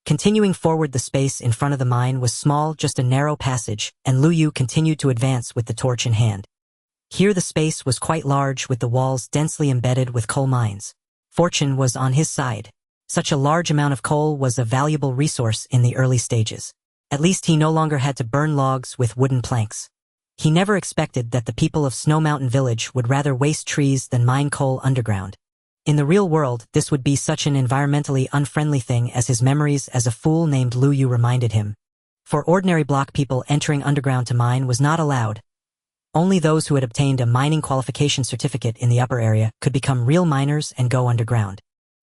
Continuing forward, the space in front of the mine was small, just a narrow passage, and Lu Yu continued to advance with the torch in hand. Here the space was quite large, with the walls densely embedded with coal mines. Fortune was on his side. Such a large amount of coal was a valuable resource in the early stages. At least he no longer had to burn logs with wooden planks. He never expected that the people of Snow Mountain Village would rather waste trees than mine coal underground. In the real world, this would be such an environmentally unfriendly thing, as his memories as a fool named Lu Yu reminded him. For ordinary block people, entering underground to mine was not allowed. Only those who had obtained a mining qualification certificate in the upper area could become real miners and go underground.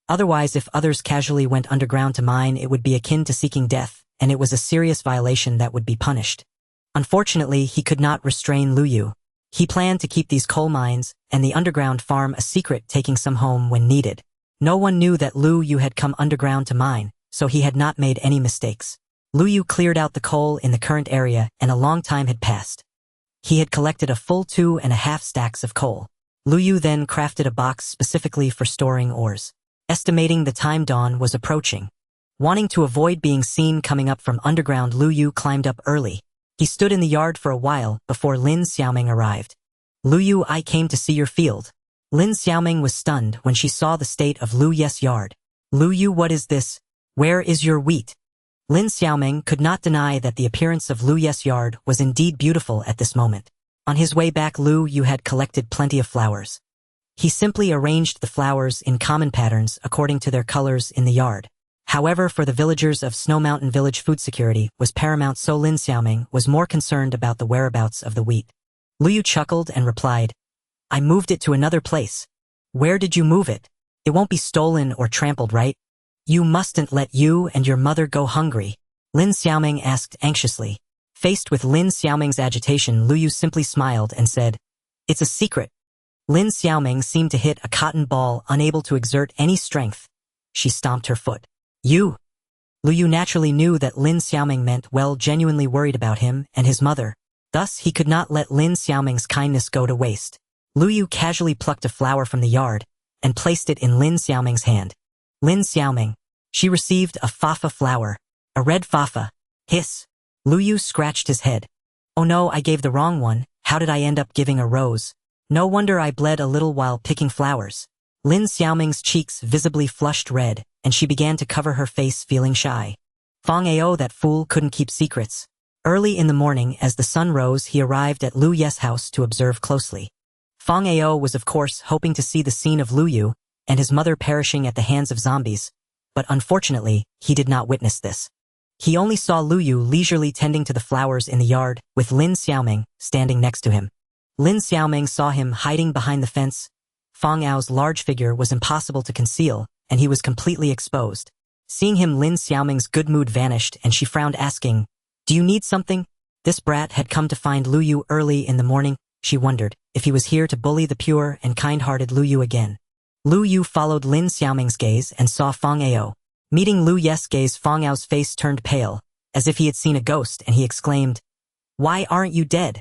Otherwise, if others casually went underground to mine, it would be akin to seeking death, and it was a serious violation that would be punished. Unfortunately, he could not restrain Lu Yu. He planned to keep these coal mines and the underground farm a secret, taking some home when needed. No one knew that Lu Yu had come underground to mine, so he had not made any mistakes. Lu Yu cleared out the coal in the current area, and a long time had passed. He had collected a full 2.5 stacks of coal. Lu Yu then crafted a box specifically for storing ores. Estimating the time, dawn was approaching. Wanting to avoid being seen coming up from underground, Lu Yu climbed up early. He stood in the yard for a while before Lin Xiaoming arrived. Lu Yu, I came to see your field. Lin Xiaoming was stunned when she saw the state of Lu Yu's yard. Lu Yu, what is this? Where is your wheat? Lin Xiaoming could not deny that the appearance of Lu Yu's yard was indeed beautiful at this moment. On his way back, Lu Yu had collected plenty of flowers. He simply arranged the flowers in common patterns according to their colors in the yard. However, for the villagers of Snow Mountain Village, food security was paramount, so Lin Xiaoming was more concerned about the whereabouts of the wheat. Lu Yu chuckled and replied, I moved it to another place. Where did you move it? It won't be stolen or trampled, right? You mustn't let you and your mother go hungry. Lin Xiaoming asked anxiously. Faced with Lin Xiaoming's agitation, Lu Yu simply smiled and said, It's a secret. Lin Xiaoming seemed to hit a cotton ball, unable to exert any strength. She stomped her foot. You! Lu Yu naturally knew that Lin Xiaoming meant well, genuinely worried about him and his mother. Thus, he could not let Lin Xiaoming's kindness go to waste. Lu Yu casually plucked a flower from the yard and placed it in Lin Xiaoming's hand. Lin Xiaoming. She received a fafa flower. A red fafa. Hiss. Lu Yu scratched his head. Oh no, I gave the wrong one. How did I end up giving a rose? No wonder I bled a little while picking flowers. Lin Xiaoming's cheeks visibly flushed red, and she began to cover her face, feeling shy. Fang Ao, that fool, couldn't keep secrets. Early in the morning, as the sun rose, he arrived at Lu Yu's house to observe closely. Fang Ao was of course hoping to see the scene of Lu Yu and his mother perishing at the hands of zombies, but unfortunately, he did not witness this. He only saw Lu Yu leisurely tending to the flowers in the yard, with Lin Xiaoming standing next to him. Lin Xiaoming saw him hiding behind the fence. Fang Ao's large figure was impossible to conceal, and he was completely exposed. Seeing him, Lin Xiaoming's good mood vanished, and she frowned, asking, Do you need something? This brat had come to find Lu Yu early in the morning. She wondered if he was here to bully the pure and kind-hearted Lu Yu again. Lu Yu followed Lin Xiaoming's gaze and saw Fang Ao. Meeting Lu Yu's gaze, Fang Ao's face turned pale, as if he had seen a ghost, and he exclaimed, Why aren't you dead?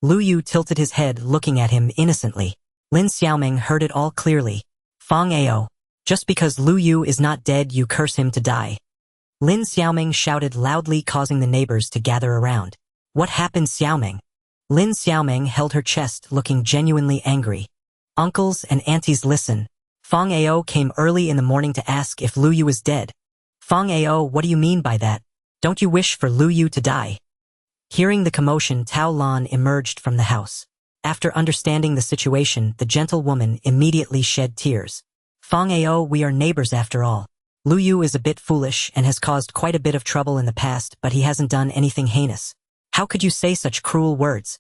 Lu Yu tilted his head, looking at him innocently. Lin Xiaoming heard it all clearly. Fang Ao. Just because Lu Yu is not dead, you curse him to die. Lin Xiaoming shouted loudly, causing the neighbors to gather around. What happened, Xiaoming? Lin Xiaoming held her chest, looking genuinely angry. Uncles and aunties, listen. Fang Ao came early in the morning to ask if Lu Yu is dead. Fang Ao, what do you mean by that? Don't you wish for Lu Yu to die? Hearing the commotion, Tao Lan emerged from the house. After understanding the situation, the gentlewoman immediately shed tears. Fang Ao, we are neighbors after all. Lu Yu is a bit foolish and has caused quite a bit of trouble in the past, but he hasn't done anything heinous. How could you say such cruel words?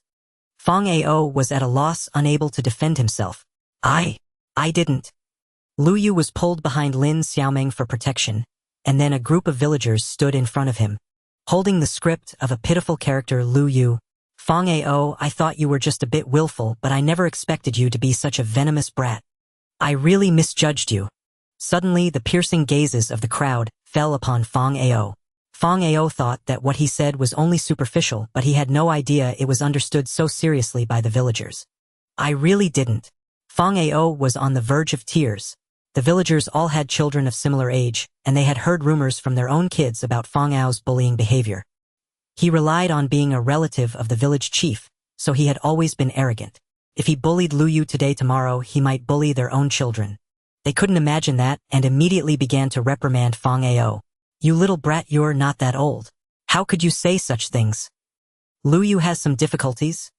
Fang Ao was at a loss, unable to defend himself. I didn't. Lu Yu was pulled behind Lin Xiaoming for protection, and then a group of villagers stood in front of him. Holding the script of a pitiful character, Lu Yu. Fang Ao, I thought you were just a bit willful, but I never expected you to be such a venomous brat. I really misjudged you. Suddenly, the piercing gazes of the crowd fell upon Fong Ao. Fong Ao thought that what he said was only superficial, but he had no idea it was understood so seriously by the villagers. I really didn't. Fong Ao was on the verge of tears. The villagers all had children of similar age, and they had heard rumors from their own kids about Fong Ao's bullying behavior. He relied on being a relative of the village chief, so he had always been arrogant. If he bullied Lu Yu today, tomorrow he might bully their own children. They couldn't imagine that and immediately began to reprimand Fong Ao. You little brat, you're not that old. How could you say such things? Lu Yu has some difficulties.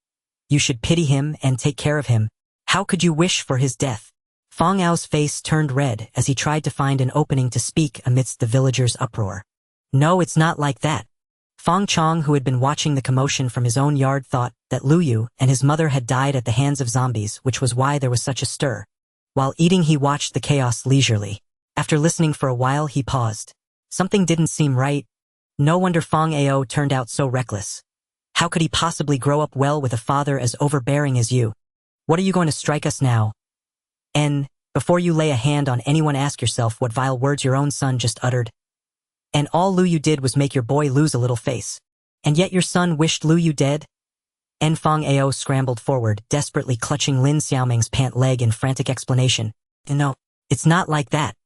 You should pity him and take care of him. How could you wish for his death? Fong Ao's face turned red as he tried to find an opening to speak amidst the villagers' uproar. No, it's not like that. Fong Chong, who had been watching the commotion from his own yard, thought that Lu Yu and his mother had died at the hands of zombies, which was why there was such a stir. While eating, he watched the chaos leisurely. After listening for a while, he paused. Something didn't seem right. No wonder Fong Ao turned out so reckless. How could he possibly grow up well with a father as overbearing as you? What are you going to strike us now? And, before you lay a hand on anyone, ask yourself what vile words your own son just uttered. And all Lu Yu did was make your boy lose a little face. And yet your son wished Lu Yu dead? En Fong Ao scrambled forward, desperately clutching Lin Xiaoming's pant leg in frantic explanation. No, it's not like that.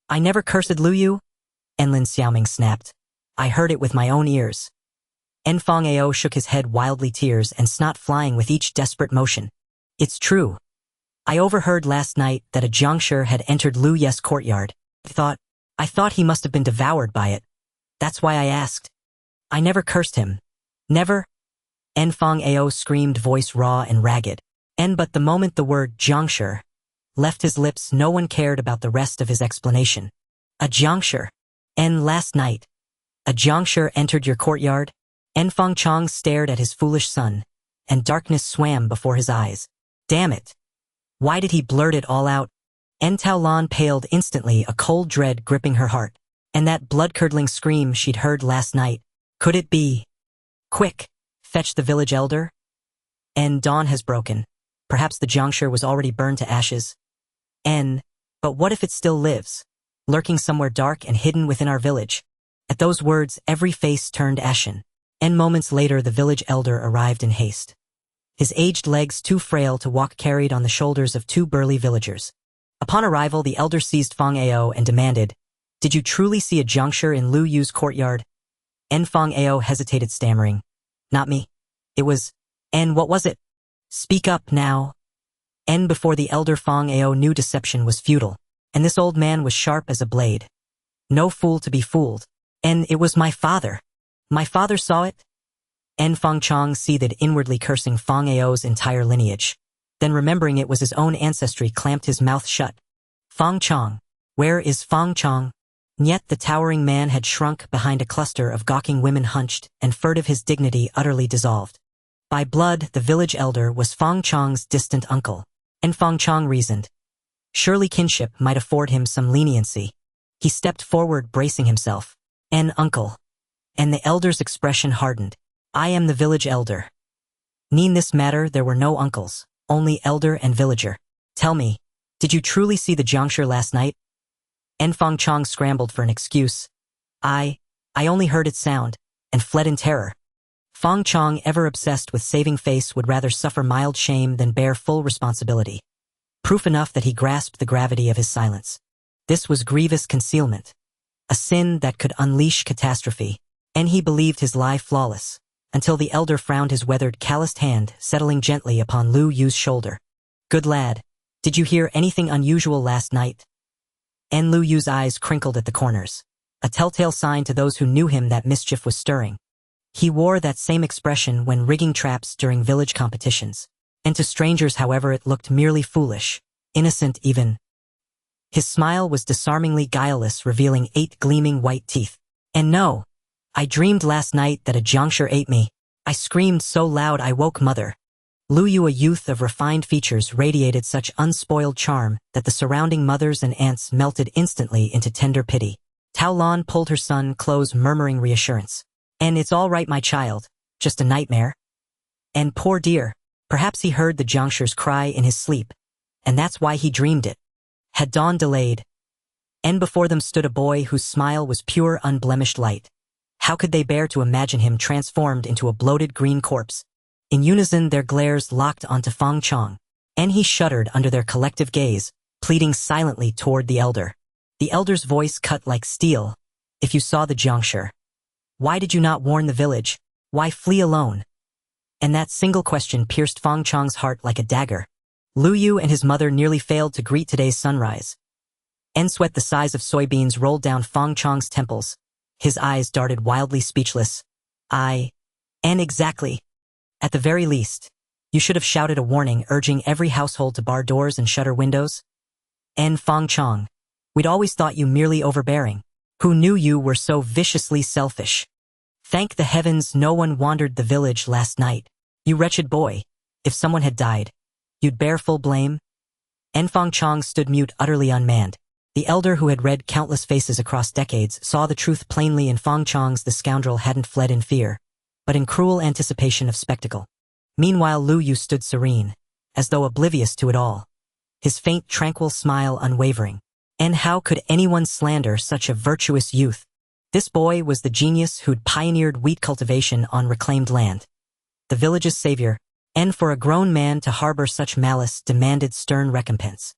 I never cursed Lu Yu. En Lin Xiaoming snapped. I heard it with my own ears. En Fong Ao shook his head wildly, tears and snot flying with each desperate motion. It's true. I overheard last night that a Jiangshi had entered Lu Ye's courtyard. I thought he must have been devoured by it. That's why I asked. I never cursed him. Never. En Fong Ao screamed, voice raw and ragged. But the moment the word Jiangshi left his lips, no one cared about the rest of his explanation. A Jiangshi. Last night. A Jiangshi entered your courtyard? En Fong Chong stared at his foolish son, and darkness swam before his eyes. Damn it. Why did he blurt it all out? En Taolan paled instantly, a cold dread gripping her heart. And that blood-curdling scream she'd heard last night. Could it be? Quick, fetch the village elder. Dawn has broken. Perhaps the Jiangshi was already burned to ashes. But what if it still lives? Lurking somewhere dark and hidden within our village. At those words, every face turned ashen. Moments later, the village elder arrived in haste. His aged legs, too frail to walk, carried on the shoulders of two burly villagers. Upon arrival, the elder seized Fong Ao and demanded, Did you truly see a Jiangshi in Lu Yu's courtyard? En Fong Ao hesitated, stammering, Not me. It was... what was it? Speak up now. Before the elder, Fong Ao knew deception was futile, and this old man was sharp as a blade. No fool to be fooled. It was my father. My father saw it? En Fong Chong seethed inwardly, cursing Fong Ao's entire lineage. Then, remembering it was his own ancestry, clamped his mouth shut. Fong Chong. Where is Fong Chong? Yet the towering man had shrunk behind a cluster of gawking women, hunched and furtive, his dignity utterly dissolved. By blood, the village elder was Fong Chong's distant uncle. En Fong Chong reasoned. Surely kinship might afford him some leniency. He stepped forward, bracing himself. Uncle. And the elder's expression hardened. I am the village elder. In this matter there were no uncles, only elder and villager. Tell me, did you truly see the Jiangshi last night? En Fong Chong scrambled for an excuse. I only heard its sound, and fled in terror. Fong Chong, ever obsessed with saving face, would rather suffer mild shame than bear full responsibility. Proof enough that he grasped the gravity of his silence. This was grievous concealment. A sin that could unleash catastrophe. And he believed his lie flawless, until the elder frowned, his weathered, calloused hand settling gently upon Lu Yu's shoulder. Good lad, did you hear anything unusual last night? Lu Yu's eyes crinkled at the corners, a telltale sign to those who knew him that mischief was stirring. He wore that same expression when rigging traps during village competitions, and to strangers, however, it looked merely foolish, innocent even. His smile was disarmingly guileless, revealing 8 gleaming white teeth. No, I dreamed last night that a Jiangshi ate me. I screamed so loud I woke mother. Lu Yu, a youth of refined features, radiated such unspoiled charm that the surrounding mothers and aunts melted instantly into tender pity. Taolan pulled her son close, murmuring reassurance. It's all right, my child. Just a nightmare. Poor dear. Perhaps he heard the Jiangshi's cry in his sleep, and that's why he dreamed it. Had Dawn delayed, And before them stood a boy whose smile was pure, unblemished light. How could they bear to imagine him transformed into a bloated green corpse? In unison their glares locked onto Fang Chong, and he shuddered under their collective gaze, pleading silently toward the elder. The elder's voice cut like steel. If you saw the juncture, why did you not warn the village? Why flee alone? And that single question pierced Fang Chong's heart like a dagger. Lu Yu and his mother nearly failed to greet today's sunrise. And sweat the size of soybeans rolled down Fang Chong's temples. His eyes darted wildly, speechless. And exactly. At the very least, you should have shouted a warning urging every household to bar doors and shutter windows. And Fang Chong, we'd always thought you merely overbearing. Who knew you were so viciously selfish? Thank the heavens no one wandered the village last night. You wretched boy, if someone had died, you'd bear full blame? And Fang Chong stood mute, utterly unmanned. The elder, who had read countless faces across decades, saw the truth plainly in Fang Chong's. The scoundrel hadn't fled in fear, but in cruel anticipation of spectacle. Meanwhile Lu Yu stood serene, as though oblivious to it all, his faint, tranquil smile unwavering. And how could anyone slander such a virtuous youth? This boy was the genius who'd pioneered wheat cultivation on reclaimed land, the village's savior, and for a grown man to harbor such malice demanded stern recompense.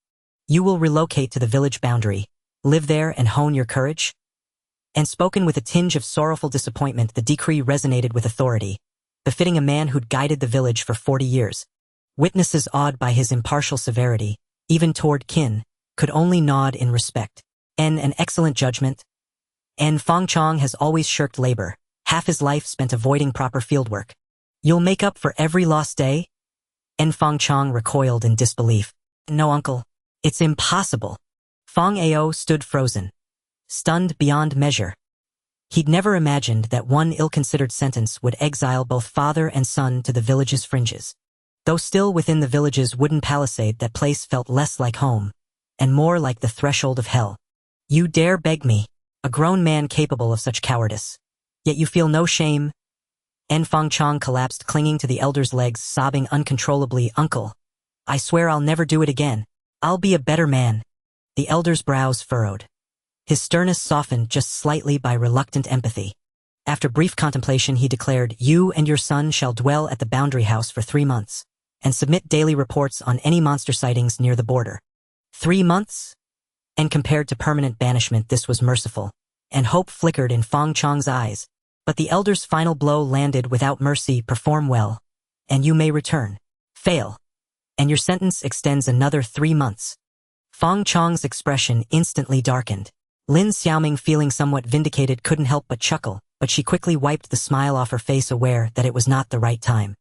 You will relocate to the village boundary, live there and hone your courage? And spoken with a tinge of sorrowful disappointment, the decree resonated with authority, befitting a man who'd guided the village for 40 years. Witnesses, awed by his impartial severity, even toward kin, could only nod in respect. And an excellent judgment. And Fang Chong has always shirked labor, half his life spent avoiding proper fieldwork. You'll make up for every lost day? And Fang Chong recoiled in disbelief. No, uncle. It's impossible. Fang Ao stood frozen, stunned beyond measure. He'd never imagined that one ill-considered sentence would exile both father and son to the village's fringes. Though still within the village's wooden palisade, that place felt less like home, and more like the threshold of hell. You dare beg me, a grown man capable of such cowardice, yet you feel no shame? And Fang Chong collapsed, clinging to the elder's legs, sobbing uncontrollably. Uncle, I swear I'll never do it again. I'll be a better man. The elder's brows furrowed. His sternness softened just slightly by reluctant empathy. After brief contemplation he declared, you and your son shall dwell at the boundary house for 3 months, and submit daily reports on any monster sightings near the border. 3 months? And compared to permanent banishment, this was merciful, and hope flickered in Fang Chong's eyes. But the elder's final blow landed without mercy. Perform well, and you may return. Fail, and your sentence extends another 3 months. Fang Chong's expression instantly darkened. Lin Xiaoming, feeling somewhat vindicated, couldn't help but chuckle, but she quickly wiped the smile off her face, aware that it was not the right time.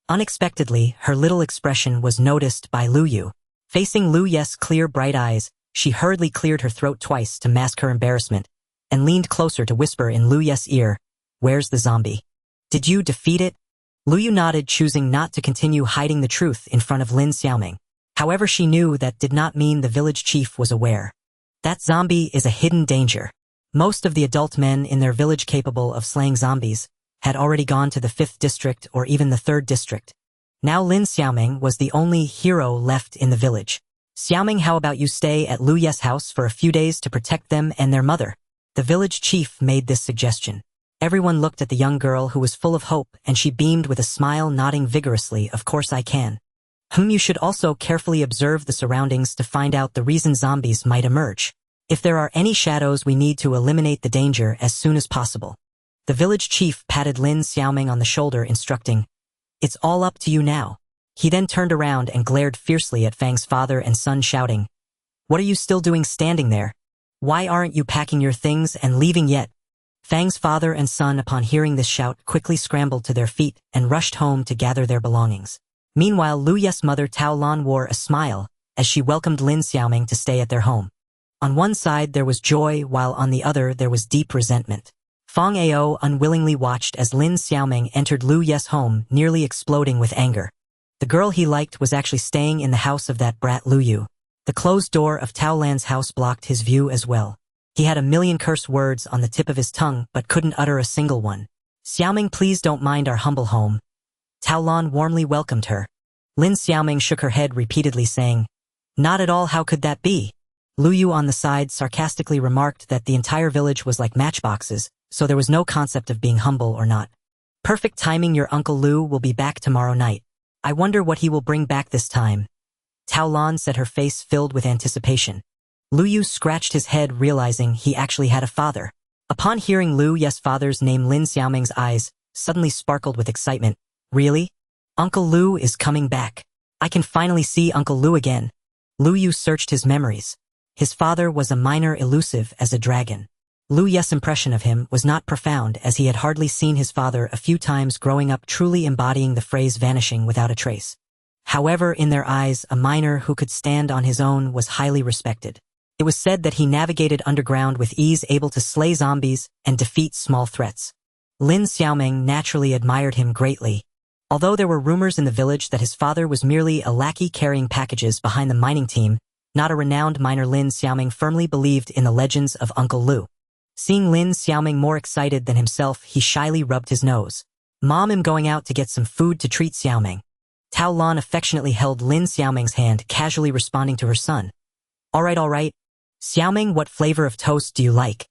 Unexpectedly, her little expression was noticed by Lu Yu. Facing Lu Ye's clear, bright eyes, she hurriedly cleared her throat twice to mask her embarrassment, and leaned closer to whisper in Lu Ye's ear, "Where's the zombie? Did you defeat it?" Lu Yu nodded, choosing not to continue hiding the truth in front of Lin Xiaoming. However, she knew that did not mean the village chief was aware. That zombie is a hidden danger. Most of the adult men in their village capable of slaying zombies had already gone to the 5th district or even the 3rd district. Now Lin Xiaoming was the only hero left in the village. Xiaoming, how about you stay at Lu Ye's house for a few days to protect them and their mother? The village chief made this suggestion. Everyone looked at the young girl, who was full of hope, and she beamed with a smile, nodding vigorously. Of course I can. You should also carefully observe the surroundings to find out the reason zombies might emerge. If there are any shadows, we need to eliminate the danger as soon as possible. The village chief patted Lin Xiaoming on the shoulder, instructing, "It's all up to you now." He then turned around and glared fiercely at Fang's father and son, shouting, "What are you still doing standing there? Why aren't you packing your things and leaving yet?" Fang's father and son, upon hearing this shout, quickly scrambled to their feet and rushed home to gather their belongings. Meanwhile, Lu Ye's mother Tao Lan wore a smile as she welcomed Lin Xiaoming to stay at their home. On one side there was joy, while on the other there was deep resentment. Fang Ao unwillingly watched as Lin Xiaoming entered Lu Ye's home, nearly exploding with anger. The girl he liked was actually staying in the house of that brat Lu Yu. The closed door of Tao Lan's house blocked his view as well. He had a million curse words on the tip of his tongue, but couldn't utter a single one. "Xiaoming, please don't mind our humble home." Tao Lan warmly welcomed her. Lin Xiaoming shook her head repeatedly, saying, "Not at all. How could that be? Lu Yu on the side sarcastically remarked that the entire village was like matchboxes, so there was no concept of being humble or not. Perfect timing, your Uncle Lu will be back tomorrow night. I wonder what he will bring back this time. Tao Lan said, her face filled with anticipation. Lu Yu scratched his head, realizing he actually had a father. Upon hearing Lu Yu's father's name, Lin Xiaoming's eyes suddenly sparkled with excitement. Really? Uncle Lu is coming back. I can finally see Uncle Lu again. Lu Yu searched his memories. His father was a miner, elusive as a dragon. Lu Yu's impression of him was not profound, as he had hardly seen his father a few times growing up, truly embodying the phrase vanishing without a trace. However, in their eyes, a miner who could stand on his own was highly respected. It was said that he navigated underground with ease, able to slay zombies and defeat small threats. Lin Xiaoming naturally admired him greatly. Although there were rumors in the village that his father was merely a lackey carrying packages behind the mining team, not a renowned miner, Lin Xiaoming firmly believed in the legends of Uncle Lu. Seeing Lin Xiaoming more excited than himself, he shyly rubbed his nose. Mom, I'm going out to get some food to treat Xiaoming. Tao Lan affectionately held Lin Xiaoming's hand, casually responding to her son. All right. Xiaoming, what flavor of toast do you like?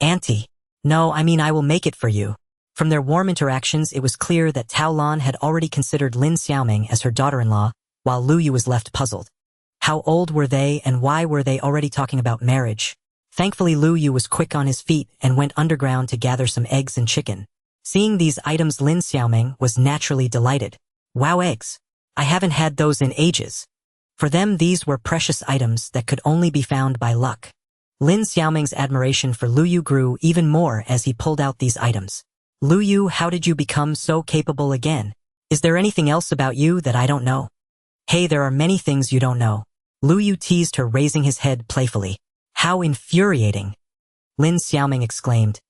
Auntie. No, I mean I will make it for you. From their warm interactions, it was clear that Tao Lan had already considered Lin Xiaoming as her daughter-in-law, while Lu Yu was left puzzled. How old were they, and why were they already talking about marriage? Thankfully, Lu Yu was quick on his feet and went underground to gather some eggs and chicken. Seeing these items, Lin Xiaoming was naturally delighted. Wow, eggs! I haven't had those in ages. For them, these were precious items that could only be found by luck. Lin Xiaoming's admiration for Lu Yu grew even more as he pulled out these items. Lu Yu, how did you become so capable again? Is there anything else about you that I don't know? Hey, there are many things you don't know. Lu Yu teased her, raising his head playfully. How infuriating! Lin Xiaoming exclaimed.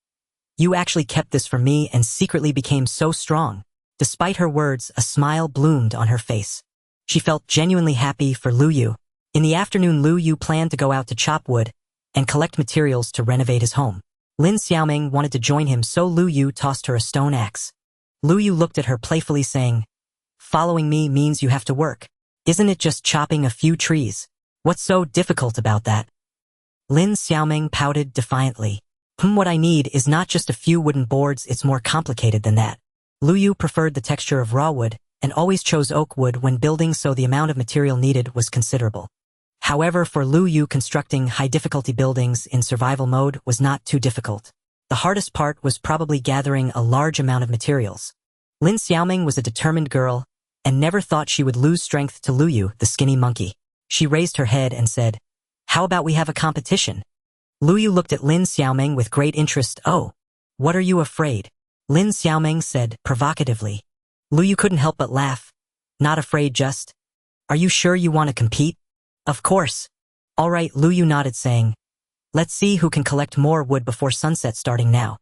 You actually kept this from me and secretly became so strong. Despite her words, a smile bloomed on her face. She felt genuinely happy for Lu Yu. In the afternoon, Lu Yu planned to go out to chop wood and collect materials to renovate his home. Lin Xiaoming wanted to join him, so Lu Yu tossed her a stone axe. Lu Yu looked at her playfully, saying, Following me means you have to work. Isn't it just chopping a few trees? What's so difficult about that? Lin Xiaoming pouted defiantly. What I need is not just a few wooden boards, it's more complicated than that. Lu Yu preferred the texture of raw wood and always chose oak wood when building, so the amount of material needed was considerable. However, for Lu Yu, constructing high-difficulty buildings in survival mode was not too difficult. The hardest part was probably gathering a large amount of materials. Lin Xiaoming was a determined girl and never thought she would lose strength to Lu Yu, the skinny monkey. She raised her head and said, How about we have a competition? Lu Yu looked at Lin Xiaoming with great interest. Oh, what are you afraid? Lin Xiaoming said provocatively. Lu Yu couldn't help but laugh. Not afraid, just. Are you sure you want to compete? Of course. All right, Lu Yu nodded, saying, Let's see who can collect more wood before sunset, starting now.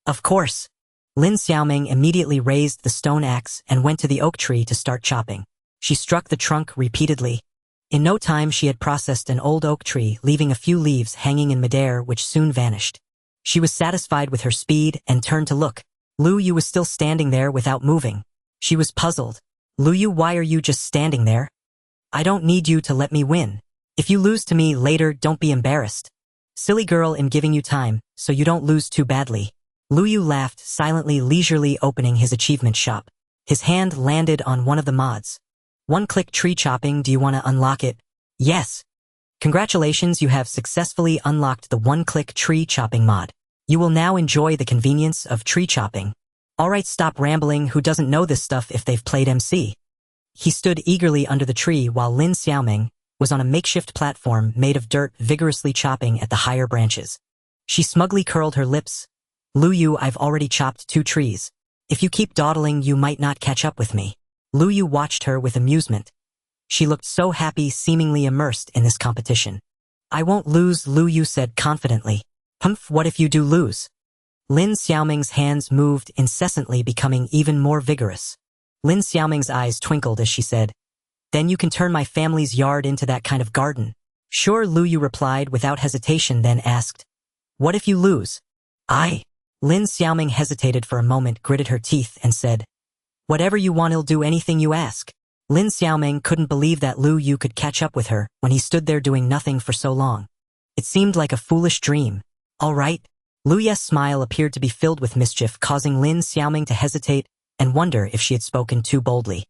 Of course. Lin Xiaoming immediately raised the stone axe and went to the oak tree to start chopping. She struck the trunk repeatedly. In no time, she had processed an old oak tree, leaving a few leaves hanging in midair, which soon vanished. She was satisfied with her speed and turned to look. Lu Yu was still standing there without moving. She was puzzled. Lu Yu, why are you just standing there? I don't need you to let me win. If you lose to me later, don't be embarrassed. Silly girl, I'm giving you time, so you don't lose too badly. Lu Yu laughed silently, leisurely opening his achievement shop. His hand landed on one of the mods. One-click tree chopping, do you want to unlock it? Yes. Congratulations, you have successfully unlocked the one-click tree chopping mod. You will now enjoy the convenience of tree chopping. Alright, stop rambling, who doesn't know this stuff if they've played MC? He stood eagerly under the tree while Lin Xiaoming was on a makeshift platform made of dirt, vigorously chopping at the higher branches. She smugly curled her lips. Lu Yu, I've already chopped 2 trees. If you keep dawdling, you might not catch up with me. Lu Yu watched her with amusement. She looked so happy, seemingly immersed in this competition. I won't lose, Lu Yu said confidently. Humph, what if you do lose? Lin Xiaoming's hands moved incessantly, becoming even more vigorous. Lin Xiaoming's eyes twinkled as she said, Then you can turn my family's yard into that kind of garden. Sure, Lu Yu replied without hesitation, then asked, What if you lose? Lin Xiaoming hesitated for a moment, gritted her teeth, and said, Whatever you want, I'll do anything you ask. Lin Xiaoming couldn't believe that Lu Yu could catch up with her when he stood there doing nothing for so long. It seemed like a foolish dream. All right. Lu Ye's smile appeared to be filled with mischief, causing Lin Xiaoming to hesitate and wonder if she had spoken too boldly.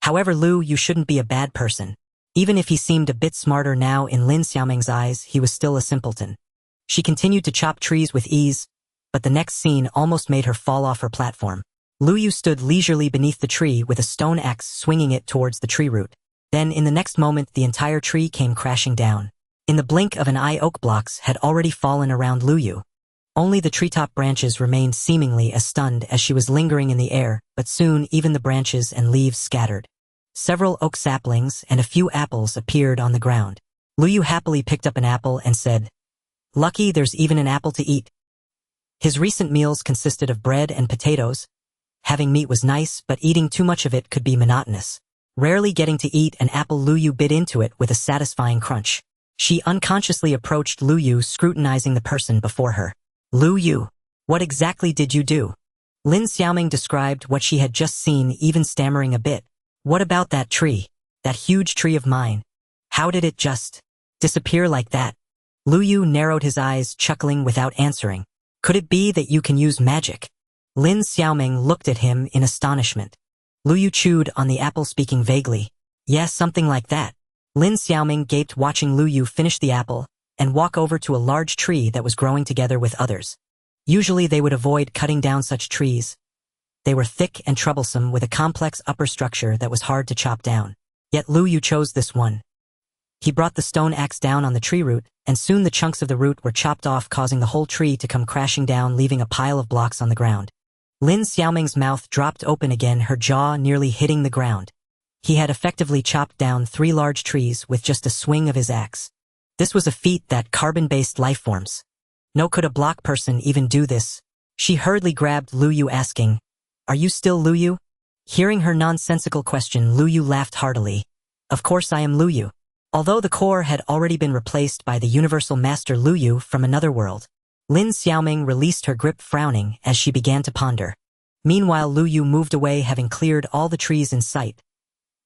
However, Lu, you shouldn't be a bad person. Even if he seemed a bit smarter now in Lin Xiaoming's eyes, he was still a simpleton. She continued to chop trees with ease, but the next scene almost made her fall off her platform. Lu Yu stood leisurely beneath the tree with a stone axe, swinging it towards the tree root. Then in the next moment the entire tree came crashing down. In the blink of an eye, oak blocks had already fallen around Lu Yu. Only the treetop branches remained, seemingly as stunned as she was lingering in the air, but soon even the branches and leaves scattered. Several oak saplings and a few apples appeared on the ground. Lu Yu happily picked up an apple and said, "Lucky there's even an apple to eat." His recent meals consisted of bread and potatoes. Having meat was nice, but eating too much of it could be monotonous. Rarely getting to eat an apple, Lu Yu bit into it with a satisfying crunch. She unconsciously approached Lu Yu, scrutinizing the person before her. "Lu Yu, what exactly did you do?" Lin Xiaoming described what she had just seen, even stammering a bit. "What about that tree? That huge tree of mine? How did it just disappear like that?" Lu Yu narrowed his eyes, chuckling without answering. "Could it be that you can use magic?" Lin Xiaoming looked at him in astonishment. Lu Yu chewed on the apple, speaking vaguely. "Yes, something like that." Lin Xiaoming gaped, watching Lu Yu finish the apple and walk over to a large tree that was growing together with others. Usually they would avoid cutting down such trees. They were thick and troublesome, with a complex upper structure that was hard to chop down. Yet Lu Yu chose this one. He brought the stone axe down on the tree root, and soon the chunks of the root were chopped off, causing the whole tree to come crashing down, leaving a pile of blocks on the ground. Lin Xiaoming's mouth dropped open again, her jaw nearly hitting the ground. He had effectively chopped down 3 large trees with just a swing of his axe. This was a feat that carbon-based lifeforms. No, could a block person even do this? She hurriedly grabbed Lu Yu, asking, "Are you still Lu Yu?" Hearing her nonsensical question, Lu Yu laughed heartily. "Of course I am Lu Yu." Although the core had already been replaced by the universal master Lu Yu from another world, Lin Xiaoming released her grip, frowning as she began to ponder. Meanwhile, Lu Yu moved away, having cleared all the trees in sight.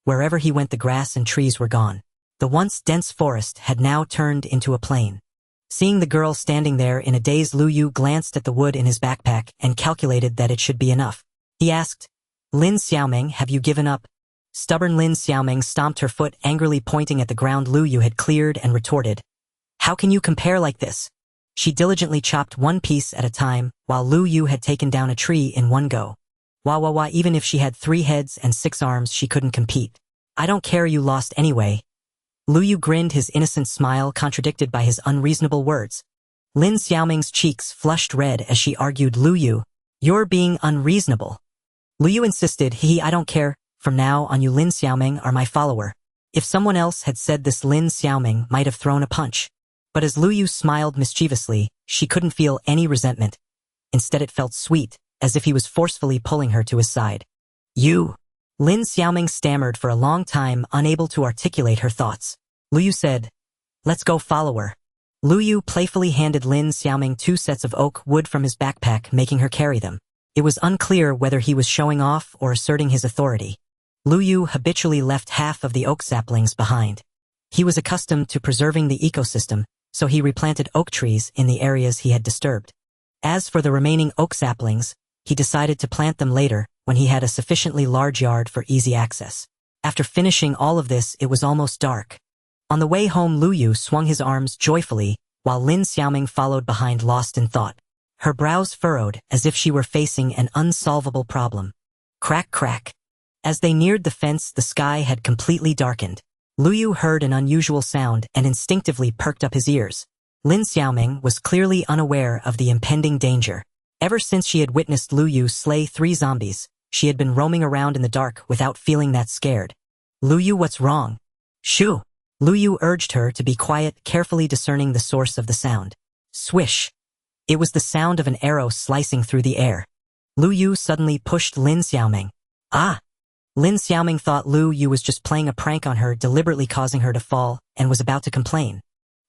Wherever he went, the grass and trees were gone. The once dense forest had now turned into a plain. Seeing the girl standing there in a daze, Lu Yu glanced at the wood in his backpack and calculated that it should be enough. He asked, "Lin Xiaoming, have you given up?" Stubborn Lin Xiaoming stomped her foot, angrily pointing at the ground Lu Yu had cleared, and retorted, "How can you compare like this?" She diligently chopped one piece at a time, while Lu Yu had taken down a tree in one go. Wah, even if she had 3 heads and 6 arms, she couldn't compete. "I don't care, you lost anyway." Lu Yu grinned, his innocent smile contradicted by his unreasonable words. Lin Xiaoming's cheeks flushed red as she argued, "Lu Yu, you're being unreasonable." Lu Yu insisted, I don't care. From now on, you Lin Xiaoming are my follower." If someone else had said this, Lin Xiaoming might have thrown a punch. But as Lu Yu smiled mischievously, she couldn't feel any resentment. Instead, it felt sweet, as if he was forcefully pulling her to his side. "You." Lin Xiaoming stammered for a long time, unable to articulate her thoughts. Lu Yu said, "Let's go, follower." Lu Yu playfully handed Lin Xiaoming 2 sets of oak wood from his backpack, making her carry them. It was unclear whether he was showing off or asserting his authority. Lu Yu habitually left half of the oak saplings behind. He was accustomed to preserving the ecosystem, so he replanted oak trees in the areas he had disturbed. As for the remaining oak saplings, he decided to plant them later, when he had a sufficiently large yard for easy access. After finishing all of this, it was almost dark. On the way home, Lu Yu swung his arms joyfully, while Lin Xiaoming followed behind, lost in thought. Her brows furrowed, as if she were facing an unsolvable problem. Crack, crack. As they neared the fence, the sky had completely darkened. Lu Yu heard an unusual sound and instinctively perked up his ears. Lin Xiaoming was clearly unaware of the impending danger. Ever since she had witnessed Lu Yu slay 3 zombies, she had been roaming around in the dark without feeling that scared. "Lu Yu, what's wrong?" "Shoo!" Lu Yu urged her to be quiet, carefully discerning the source of the sound. Swish! It was the sound of an arrow slicing through the air. Lu Yu suddenly pushed Lin Xiaoming. "Ah!" Lin Xiaoming thought Lu Yu was just playing a prank on her, deliberately causing her to fall, and was about to complain.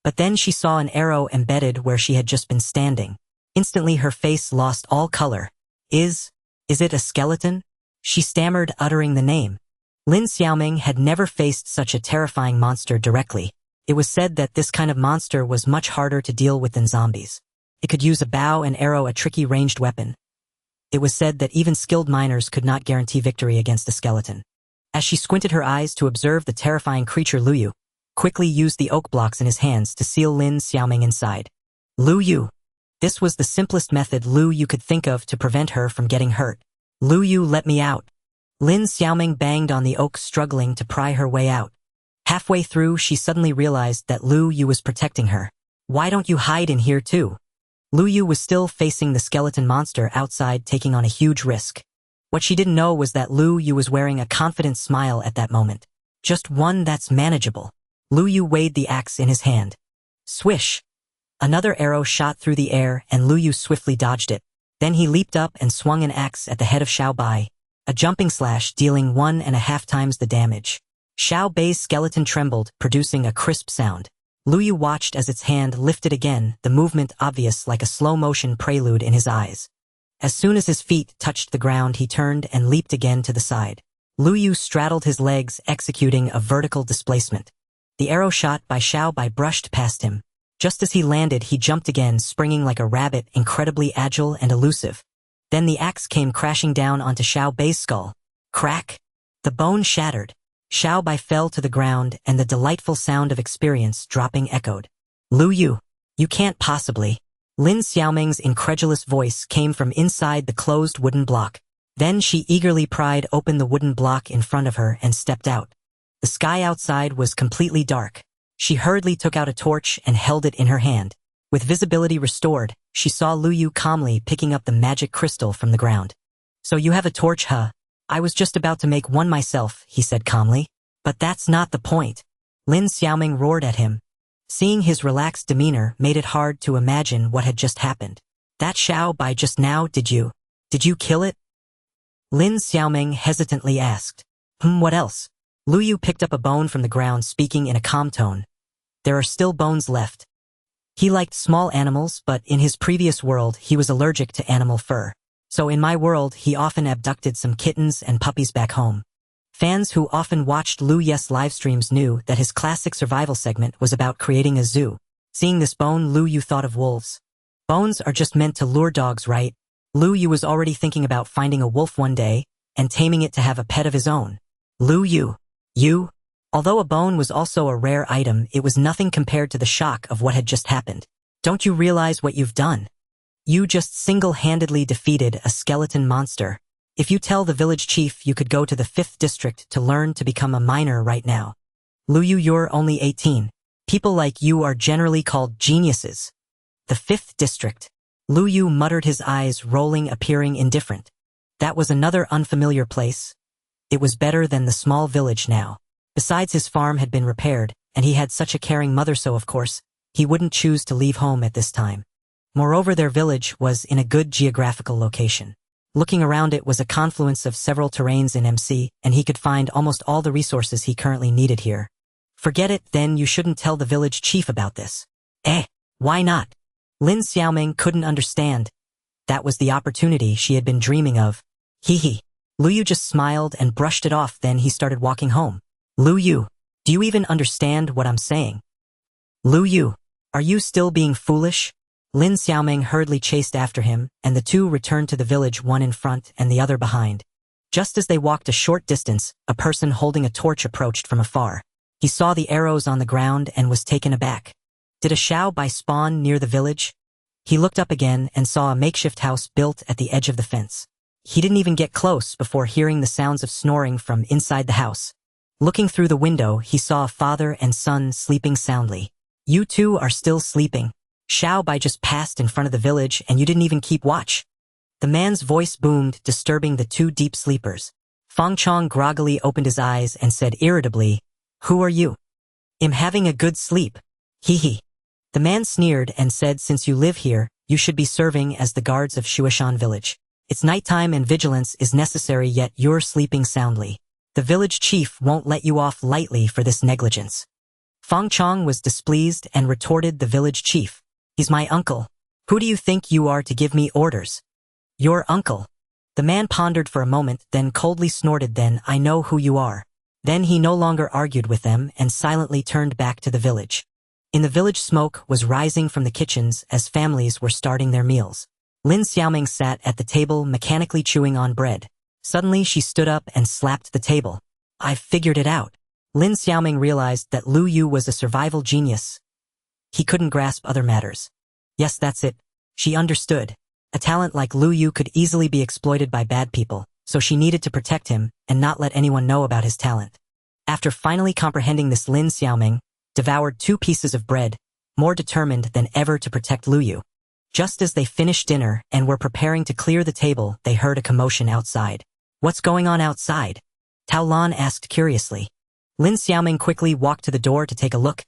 But then she saw an arrow embedded where she had just been standing. Instantly her face lost all color. Is it a skeleton?" She stammered, uttering the name. Lin Xiaoming had never faced such a terrifying monster directly. It was said that this kind of monster was much harder to deal with than zombies. It could use a bow and arrow, a tricky ranged weapon. It was said that even skilled miners could not guarantee victory against the skeleton. As she squinted her eyes to observe the terrifying creature, Lu Yu quickly used the oak blocks in his hands to seal Lin Xiaoming inside. Lu Yu. This was the simplest method Lu Yu could think of to prevent her from getting hurt. Lu Yu, let me out. Lin Xiaoming banged on the oak, struggling to pry her way out. Halfway through, she suddenly realized that Lu Yu was protecting her. Why don't you hide in here too? Lu Yu was still facing the skeleton monster outside, taking on a huge risk. What she didn't know was that Lu Yu was wearing a confident smile at that moment. Just one that's manageable. Lu Yu weighed the axe in his hand. Swish! Another arrow shot through the air and Lu Yu swiftly dodged it. Then he leaped up and swung an axe at the head of Xiao Bai, a jumping slash dealing 1.5 times the damage. Xiao Bai's skeleton trembled, producing a crisp sound. Lu Yu watched as its hand lifted again, the movement obvious like a slow-motion prelude in his eyes. As soon as his feet touched the ground, he turned and leaped again to the side. Lu Yu straddled his legs, executing a vertical displacement. The arrow shot by Xiao Bai brushed past him. Just as he landed, he jumped again, springing like a rabbit, incredibly agile and elusive. Then the axe came crashing down onto Xiao Bai's skull. Crack! The bone shattered. Xiao Bai fell to the ground, and the delightful sound of experience dropping echoed. Lu Yu, you can't possibly. Lin Xiaoming's incredulous voice came from inside the closed wooden block. Then she eagerly pried open the wooden block in front of her and stepped out. The sky outside was completely dark. She hurriedly took out a torch and held it in her hand. With visibility restored, she saw Lu Yu calmly picking up the magic crystal from the ground. So you have a torch, huh? I was just about to make one myself, he said calmly. But that's not the point. Lin Xiaoming roared at him. Seeing his relaxed demeanor made it hard to imagine what had just happened. That Xiao Bai just now, did you kill it? Lin Xiaoming hesitantly asked. What else? Lu Yu picked up a bone from the ground, speaking in a calm tone. There are still bones left. He liked small animals, but in his previous world he was allergic to animal fur. So in my world, he often abducted some kittens and puppies back home. Fans who often watched Lu Yu's live streams knew that his classic survival segment was about creating a zoo. Seeing this bone, Lu Yu thought of wolves. Bones are just meant to lure dogs, right? Lu Yu was already thinking about finding a wolf one day and taming it to have a pet of his own. Lu Yu, although a bone was also a rare item, it was nothing compared to the shock of what had just happened. Don't you realize what you've done? You just single-handedly defeated a skeleton monster. If you tell the village chief you could go to the 5th district to learn to become a miner right now. Lu Yu, you're only 18. People like you are generally called geniuses. The 5th district. Lu Yu muttered, his eyes rolling, appearing indifferent. That was another unfamiliar place. It was better than the small village now. Besides, his farm had been repaired, and he had such a caring mother, so of course, he wouldn't choose to leave home at this time. Moreover, their village was in a good geographical location. Looking around, it was a confluence of several terrains in MC, and he could find almost all the resources he currently needed here. Forget it, then you shouldn't tell the village chief about this. Why not? Lin Xiaoming couldn't understand. That was the opportunity she had been dreaming of. Hee. Lu Yu just smiled and brushed it off, then he started walking home. Lu Yu, do you even understand what I'm saying? Lu Yu, are you still being foolish? Lin Xiaoming hurriedly chased after him, and the two returned to the village, one in front and the other behind. Just as they walked a short distance, a person holding a torch approached from afar. He saw the arrows on the ground and was taken aback. Did a Xiao Bai spawn near the village? He looked up again and saw a makeshift house built at the edge of the fence. He didn't even get close before hearing the sounds of snoring from inside the house. Looking through the window, he saw a father and son sleeping soundly. You two are still sleeping. Xiao Bai just passed in front of the village and you didn't even keep watch. The man's voice boomed, disturbing the two deep sleepers. Fang Chong groggily opened his eyes and said irritably, Who are you? I'm having a good sleep. Hee. The man sneered and said, Since you live here, you should be serving as the guards of Shuishan village. It's nighttime and vigilance is necessary, yet you're sleeping soundly. The village chief won't let you off lightly for this negligence. Fang Chong was displeased and retorted, The village chief. He's my uncle. Who do you think you are to give me orders? Your uncle. The man pondered for a moment, then coldly snorted, Then I know who you are. Then he no longer argued with them and silently turned back to the village. In the village, smoke was rising from the kitchens as families were starting their meals. Lin Xiaoming sat at the table mechanically chewing on bread. Suddenly she stood up and slapped the table. "I've figured it out." Lin Xiaoming realized that Lu Yu was a survival genius. He couldn't grasp other matters. Yes, that's it. She understood. A talent like Lu Yu could easily be exploited by bad people, so she needed to protect him and not let anyone know about his talent. After finally comprehending this, Lin Xiaoming devoured 2 pieces of bread, more determined than ever to protect Lu Yu. Just as they finished dinner and were preparing to clear the table, they heard a commotion outside. "What's going on outside?" Tao Lan asked curiously. Lin Xiaoming quickly walked to the door to take a look.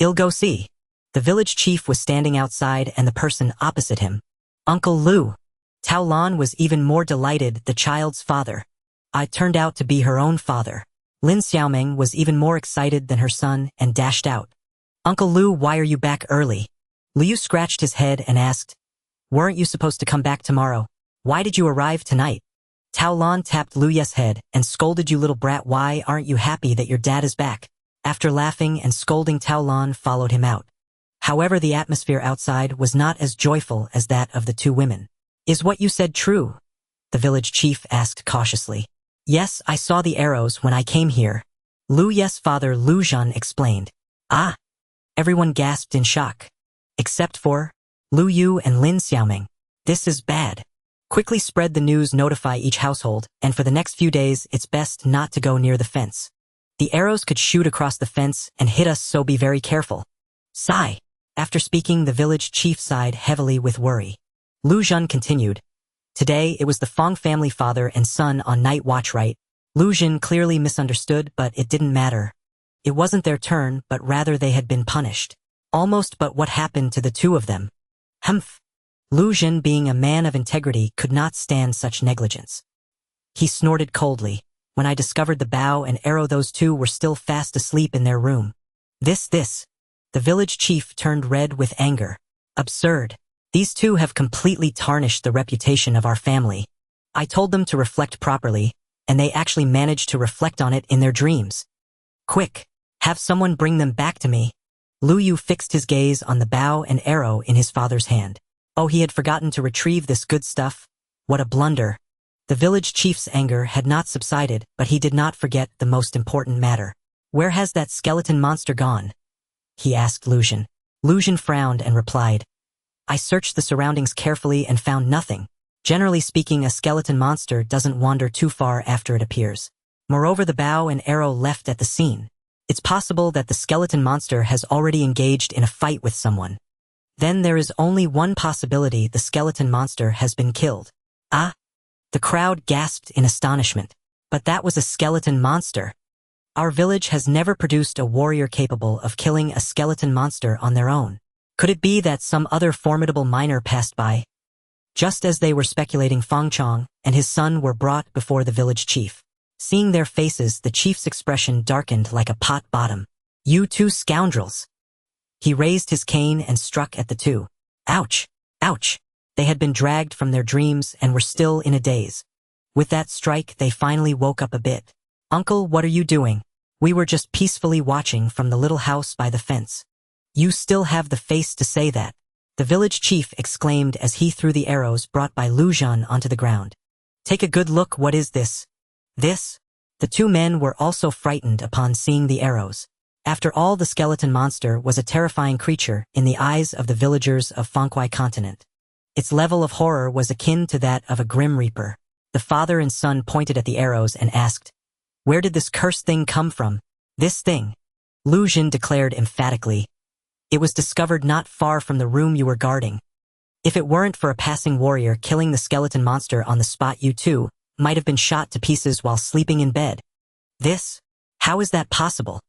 "I'll go see." The village chief was standing outside and the person opposite him. "Uncle Lu." Tao Lan was even more delighted, the child's father. I turned out to be her own father. Lin Xiaoming was even more excited than her son and dashed out. "Uncle Lu, why are you back early?" Liu scratched his head and asked, "Weren't you supposed to come back tomorrow? Why did you arrive tonight?" Tao Lan tapped Lu's head and scolded, "You little brat, why aren't you happy that your dad is back?" After laughing and scolding, Tao Lan followed him out. However, the atmosphere outside was not as joyful as that of the 2 women. "Is what you said true?" the village chief asked cautiously. "Yes, I saw the arrows when I came here," Lu's father Lu Zhan explained. "Ah!" Everyone gasped in shock. Except for Lu Yu and Lin Xiaoming. "This is bad. Quickly spread the news, notify each household, and for the next few days it's best not to go near the fence. The arrows could shoot across the fence and hit us, so be very careful." Sigh. After speaking, the village chief sighed heavily with worry. Lu Zhan continued. "Today it was the Fong family father and son on night watch, right?" Lu Zhan clearly misunderstood, but it didn't matter. It wasn't their turn, but rather they had been punished. Almost, but what happened to the 2 of them? Humph. Lu Zhan, being a man of integrity, could not stand such negligence. He snorted coldly. "When I discovered the bow and arrow, those 2 were still fast asleep in their room." This. The village chief turned red with anger. "Absurd. These 2 have completely tarnished the reputation of our family. I told them to reflect properly, and they actually managed to reflect on it in their dreams. Quick, have someone bring them back to me." Lu Yu fixed his gaze on the bow and arrow in his father's hand. Oh, he had forgotten to retrieve this good stuff. What a blunder. The village chief's anger had not subsided, but he did not forget the most important matter. "Where has that skeleton monster gone?" he asked Lu Zhan. Lu Zhan frowned and replied, "I searched the surroundings carefully and found nothing. Generally speaking, a skeleton monster doesn't wander too far after it appears. Moreover, the bow and arrow left at the scene. It's possible that the skeleton monster has already engaged in a fight with someone. Then there is only one possibility: the skeleton monster has been killed." "Ah!" The crowd gasped in astonishment. "But that was a skeleton monster. Our village has never produced a warrior capable of killing a skeleton monster on their own. Could it be that some other formidable miner passed by?" Just as they were speculating, Fang Chong and his son were brought before the village chief. Seeing their faces, the chief's expression darkened like a pot bottom. "You 2 scoundrels!" He raised his cane and struck at the 2. Ouch! Ouch! They had been dragged from their dreams and were still in a daze. With that strike, they finally woke up a bit. "Uncle, what are you doing? We were just peacefully watching from the little house by the fence." "You still have the face to say that?" the village chief exclaimed as he threw the arrows brought by Lu Zhan onto the ground. "Take a good look. What is this?" "This?" The 2 men were also frightened upon seeing the arrows. After all, the skeleton monster was a terrifying creature in the eyes of the villagers of Fengkuai continent. Its level of horror was akin to that of a grim reaper. The father and son pointed at the arrows and asked, "Where did this cursed thing come from?" "This thing," Lu Zhan declared emphatically, "it was discovered not far from the room you were guarding. If it weren't for a passing warrior killing the skeleton monster on the spot, you 2 might have been shot to pieces while sleeping in bed." "This? How is that possible?"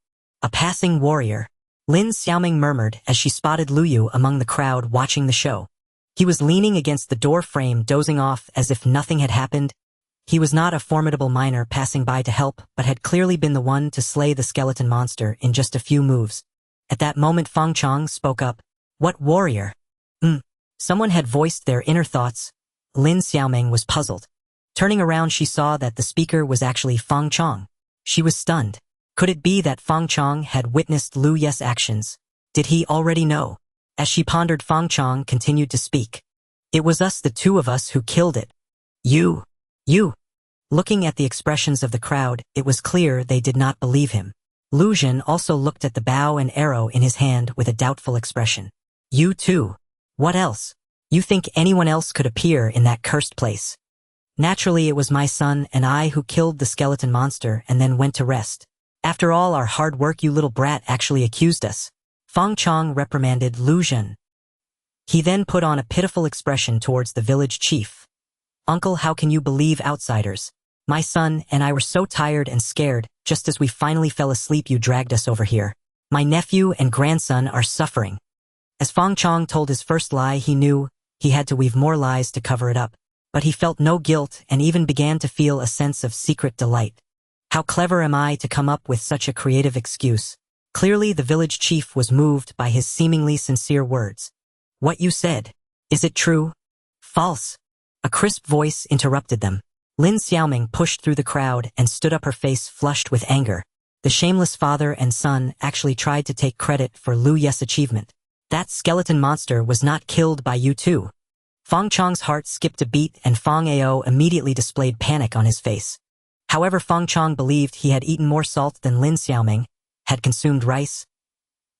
"A passing warrior," Lin Xiaoming murmured as she spotted Lu Yu among the crowd watching the show. He was leaning against the door frame, dozing off as if nothing had happened. He was not a formidable miner passing by to help, but had clearly been the one to slay the skeleton monster in just a few moves. At that moment, Fang Chong spoke up. "What warrior?" Someone had voiced their inner thoughts. Lin Xiaoming was puzzled. Turning around, she saw that the speaker was actually Fang Chong. She was stunned. Could it be that Fang Chong had witnessed Lu Ye's actions? Did he already know? As she pondered, Fang Chong continued to speak. It was us, the two of us, who killed it. You. Looking at the expressions of the crowd, it was clear they did not believe him. Lu Zhen also looked at the bow and arrow in his hand with a doubtful expression. You too. What else? You think anyone else could appear in that cursed place? Naturally, it was my son and I who killed the skeleton monster and then went to rest. After all our hard work, you little brat actually accused us. Fang Chong reprimanded Lu Zhen. He then put on a pitiful expression towards the village chief. Uncle, how can you believe outsiders? My son and I were so tired and scared, just as we finally fell asleep you dragged us over here. My nephew and grandson are suffering. As Fang Chong told his first lie, he knew he had to weave more lies to cover it up. But he felt no guilt and even began to feel a sense of secret delight. How clever am I to come up with such a creative excuse? Clearly the village chief was moved by his seemingly sincere words. What you said, is it true? False. A crisp voice interrupted them. Lin Xiaoming pushed through the crowd and stood up, her face flushed with anger. The shameless father and son actually tried to take credit for Lu Ye's achievement. That skeleton monster was not killed by you two. Fang Chong's heart skipped a beat and Fang Ao immediately displayed panic on his face. However, Fang Chong believed he had eaten more salt than Lin Xiaoming had consumed rice.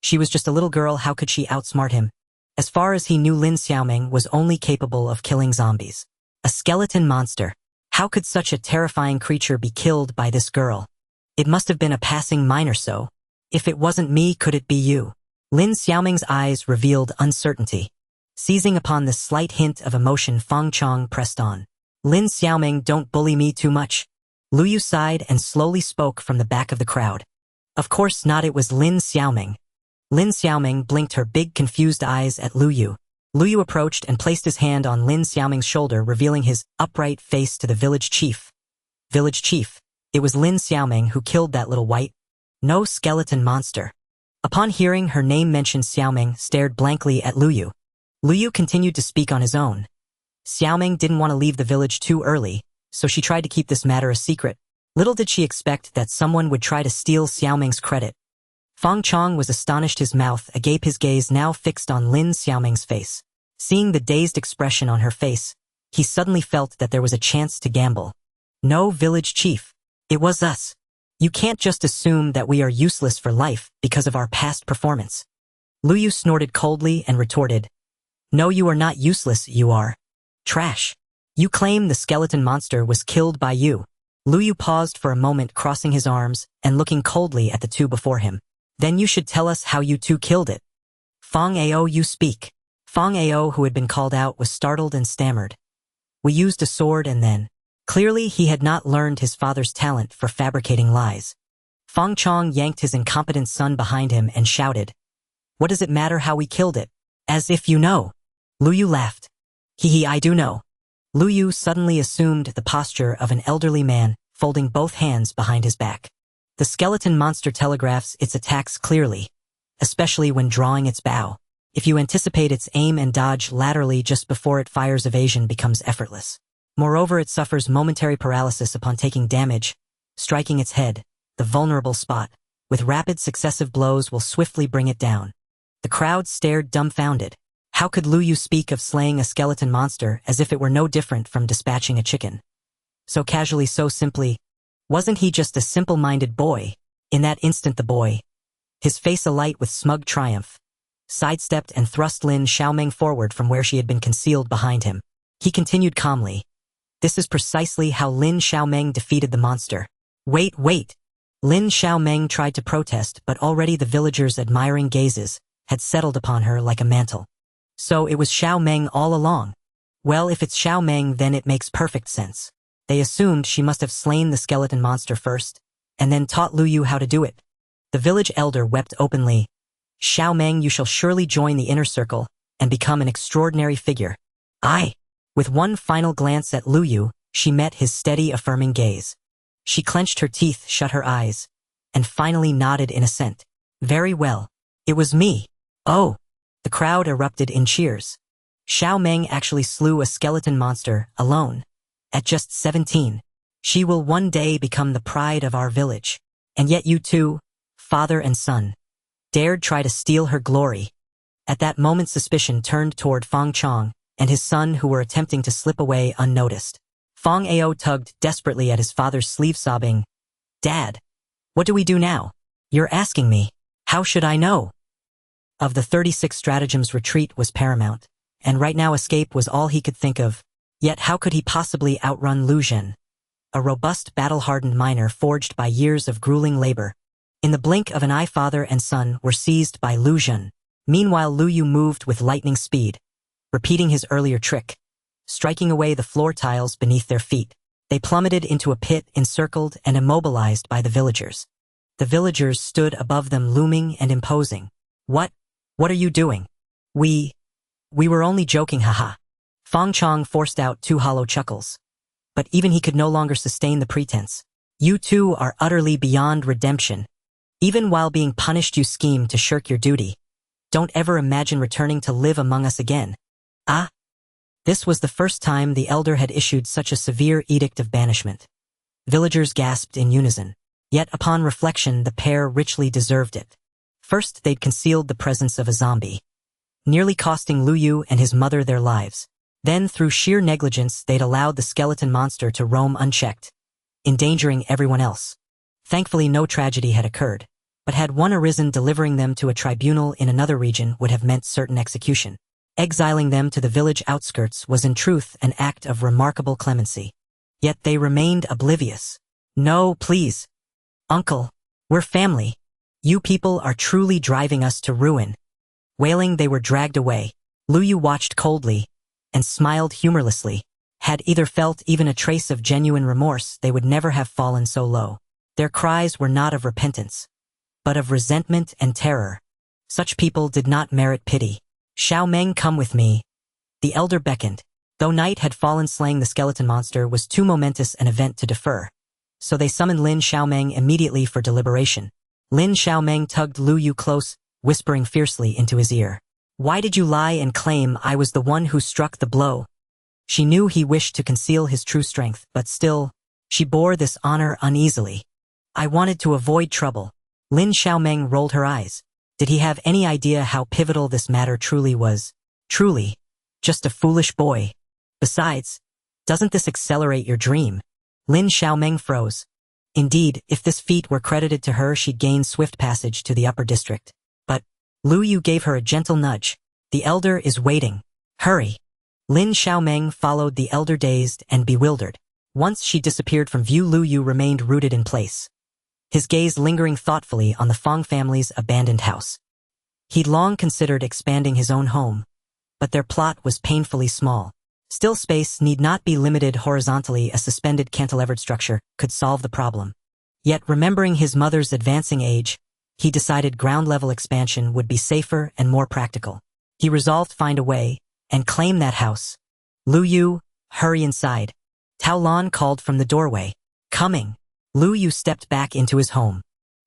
She was just a little girl, how could she outsmart him? As far as he knew, Lin Xiaoming was only capable of killing zombies. A skeleton monster. How could such a terrifying creature be killed by this girl? It must have been a passing mine or so. If it wasn't me, could it be you? Lin Xiaoming's eyes revealed uncertainty. Seizing upon this slight hint of emotion, Fang Chong pressed on. Lin Xiaoming, don't bully me too much. Lu Yu sighed and slowly spoke from the back of the crowd. Of course not, it was Lin Xiaoming. Lin Xiaoming blinked her big confused eyes at Lu Yu. Lu Yu approached and placed his hand on Lin Xiaoming's shoulder, revealing his upright face to the village chief. Village chief, it was Lin Xiaoming who killed that little white, no skeleton monster. Upon hearing her name mentioned, Xiaoming stared blankly at Lu Yu. Lu Yu continued to speak on his own. Xiaoming didn't want to leave the village too early, so she tried to keep this matter a secret. Little did she expect that someone would try to steal Xiaoming's credit. Fang Chong was astonished, his mouth agape, his gaze now fixed on Lin Xiaoming's face. Seeing the dazed expression on her face, he suddenly felt that there was a chance to gamble. No, village chief. It was us. You can't just assume that we are useless for life because of our past performance. Lu Yu snorted coldly and retorted. No, you are not useless, you are trash. You claim the skeleton monster was killed by you. Lu Yu paused for a moment, crossing his arms and looking coldly at the two before him. Then you should tell us how you two killed it. Fang Ao, you speak. Fang Ao, who had been called out, was startled and stammered. We used a sword and then. Clearly he had not learned his father's talent for fabricating lies. Fang Chong yanked his incompetent son behind him and shouted. What does it matter how we killed it? As if you know. Lu Yu laughed. Hee, I do know. Lu Yu suddenly assumed the posture of an elderly man, folding both hands behind his back. The skeleton monster telegraphs its attacks clearly, especially when drawing its bow. If you anticipate its aim and dodge laterally just before it fires, evasion becomes effortless. Moreover, it suffers momentary paralysis upon taking damage, striking its head, the vulnerable spot, with rapid successive blows will swiftly bring it down. The crowd stared dumbfounded. How could Lu Yu speak of slaying a skeleton monster as if it were no different from dispatching a chicken? So casually, so simply. Wasn't he just a simple-minded boy? In that instant the boy, his face alight with smug triumph, sidestepped and thrust Lin Xiaoming forward from where she had been concealed behind him. He continued calmly. This is precisely how Lin Xiaoming defeated the monster. Wait. Lin Xiaoming tried to protest, but already the villagers' admiring gazes had settled upon her like a mantle. So it was Xiaoming all along. Well, if it's Xiaoming, then it makes perfect sense. They assumed she must have slain the skeleton monster first, and then taught Lu Yu how to do it. The village elder wept openly. Xiaoming, you shall surely join the inner circle and become an extraordinary figure. Aye. With one final glance at Lu Yu, she met his steady, affirming gaze. She clenched her teeth, shut her eyes, and finally nodded in assent. Very well. It was me. Oh. The crowd erupted in cheers. Xiaoming actually slew a skeleton monster, alone. At just 17. She will one day become the pride of our village. And yet you two, father and son, dared try to steal her glory. At that moment suspicion turned toward Fong Chong and his son who were attempting to slip away unnoticed. Fong Ao tugged desperately at his father's sleeve sobbing, "Dad, what do we do now? You're asking me. How should I know?" Of the 36 stratagems, retreat was paramount, and right now escape was all he could think of. Yet how could he possibly outrun Lu Zhen, a robust battle-hardened miner forged by years of grueling labor? In the blink of an eye father and son were seized by Lu Zhen. Meanwhile Lu Yu moved with lightning speed, repeating his earlier trick, striking away the floor tiles beneath their feet. They plummeted into a pit encircled and immobilized by the villagers. The villagers stood above them looming and imposing. What are you doing? We were only joking, haha. Fong Chong forced out 2 hollow chuckles. But even he could no longer sustain the pretense. You two are utterly beyond redemption. Even while being punished you scheme to shirk your duty. Don't ever imagine returning to live among us again. Ah? This was the first time the elder had issued such a severe edict of banishment. Villagers gasped in unison. Yet upon reflection the pair richly deserved it. First they'd concealed the presence of a zombie, nearly costing Lu Yu and his mother their lives. Then through sheer negligence they'd allowed the skeleton monster to roam unchecked, endangering everyone else. Thankfully no tragedy had occurred, but had one arisen, delivering them to a tribunal in another region would have meant certain execution. Exiling them to the village outskirts was in truth an act of remarkable clemency. Yet they remained oblivious. No, please. Uncle, we're family. You people are truly driving us to ruin. Wailing they were dragged away. Lu Yu watched coldly and smiled humorlessly. Had either felt even a trace of genuine remorse, they would never have fallen so low. Their cries were not of repentance, but of resentment and terror. Such people did not merit pity. Xiao Meng, come with me. The elder beckoned. Though night had fallen, slaying the skeleton monster was too momentous an event to defer. So they summoned Lin Xiaomeng immediately for deliberation. Lin Xiaomeng tugged Lu Yu close, whispering fiercely into his ear. Why did you lie and claim I was the one who struck the blow? She knew he wished to conceal his true strength, but still, she bore this honor uneasily. I wanted to avoid trouble. Lin Xiaomeng rolled her eyes. Did he have any idea how pivotal this matter truly was? Truly, just a foolish boy. Besides, doesn't this accelerate your dream? Lin Xiaomeng froze. Indeed, if this feat were credited to her, she'd gain swift passage to the upper district. But Lu Yu gave her a gentle nudge. The elder is waiting. Hurry. Lin Xiaomeng followed the elder, dazed and bewildered. Once she disappeared from view, Lu Yu remained rooted in place, his gaze lingering thoughtfully on the Fong family's abandoned house. He'd long considered expanding his own home, but their plot was painfully small. Still, space need not be limited horizontally. A suspended cantilevered structure could solve the problem. Yet remembering his mother's advancing age, he decided ground-level expansion would be safer and more practical. He resolved to find a way and claim that house. Lu Yu, hurry inside. Tao Lan called from the doorway. Coming. Lu Yu stepped back into his home.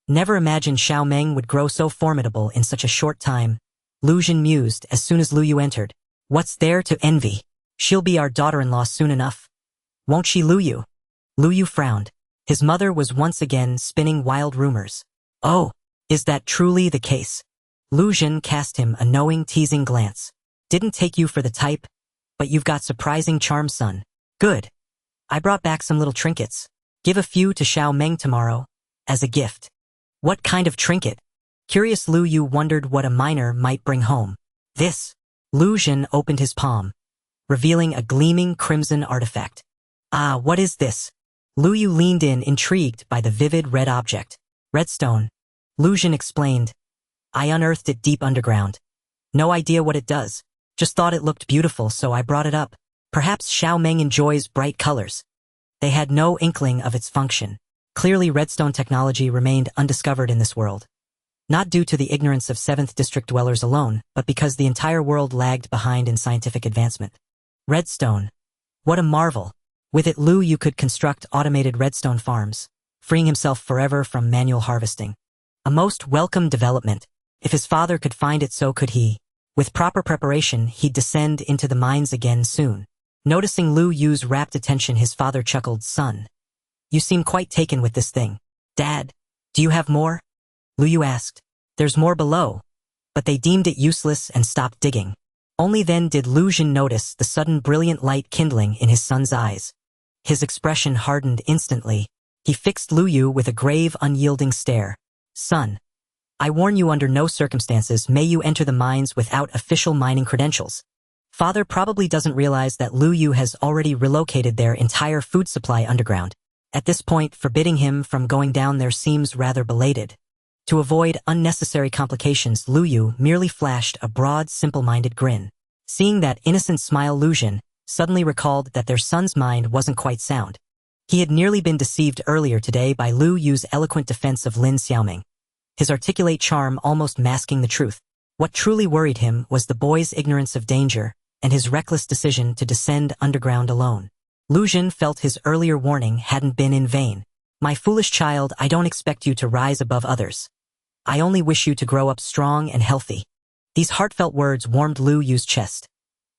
Never imagined Xiao Meng would grow so formidable in such a short time. Lu Zhen mused as soon as Lu Yu entered. What's there to envy? She'll be our daughter-in-law soon enough. Won't she, Lu Yu? Lu Yu frowned. His mother was once again spinning wild rumors. Oh, is that truly the case? Lu Zhen cast him a knowing, teasing glance. Didn't take you for the type, but you've got surprising charm, son. Good. I brought back some little trinkets. Give a few to Xiao Meng tomorrow, as a gift. What kind of trinket? Curious Lu Yu wondered what a miner might bring home. This. Lu Zhen opened his palm, revealing a gleaming crimson artifact. Ah, what is this? Lu Yu leaned in, intrigued by the vivid red object. Redstone. Lu Zhen explained. I unearthed it deep underground. No idea what it does. Just thought it looked beautiful, so I brought it up. Perhaps Xiao Meng enjoys bright colors. They had no inkling of its function. Clearly redstone technology remained undiscovered in this world. Not due to the ignorance of 7th District dwellers alone, but because the entire world lagged behind in scientific advancement. Redstone. What a marvel. With it Lu Yu could construct automated redstone farms, freeing himself forever from manual harvesting. A most welcome development. If his father could find it, so could he. With proper preparation, he'd descend into the mines again soon. Noticing Lu Yu's rapt attention, his father chuckled. Son, you seem quite taken with this thing. Dad, Do you have more? Lu Yu asked. There's more below. But they deemed it useless and stopped digging. Only then did Lu Jin notice the sudden brilliant light kindling in his son's eyes. His expression hardened instantly. He fixed Lu Yu with a grave, unyielding stare. Son, I warn you, under no circumstances may you enter the mines without official mining credentials. Father probably doesn't realize that Lu Yu has already relocated their entire food supply underground. At this point, forbidding him from going down there seems rather belated. To avoid unnecessary complications, Lu Yu merely flashed a broad, simple-minded grin. Seeing that innocent smile, Lu Jin suddenly recalled that their son's mind wasn't quite sound. He had nearly been deceived earlier today by Lu Yu's eloquent defense of Lin Xiaoming, his articulate charm almost masking the truth. What truly worried him was the boy's ignorance of danger and his reckless decision to descend underground alone. Lu Jin felt his earlier warning hadn't been in vain. My foolish child, I don't expect you to rise above others. I only wish you to grow up strong and healthy. These heartfelt words warmed Lu Yu's chest,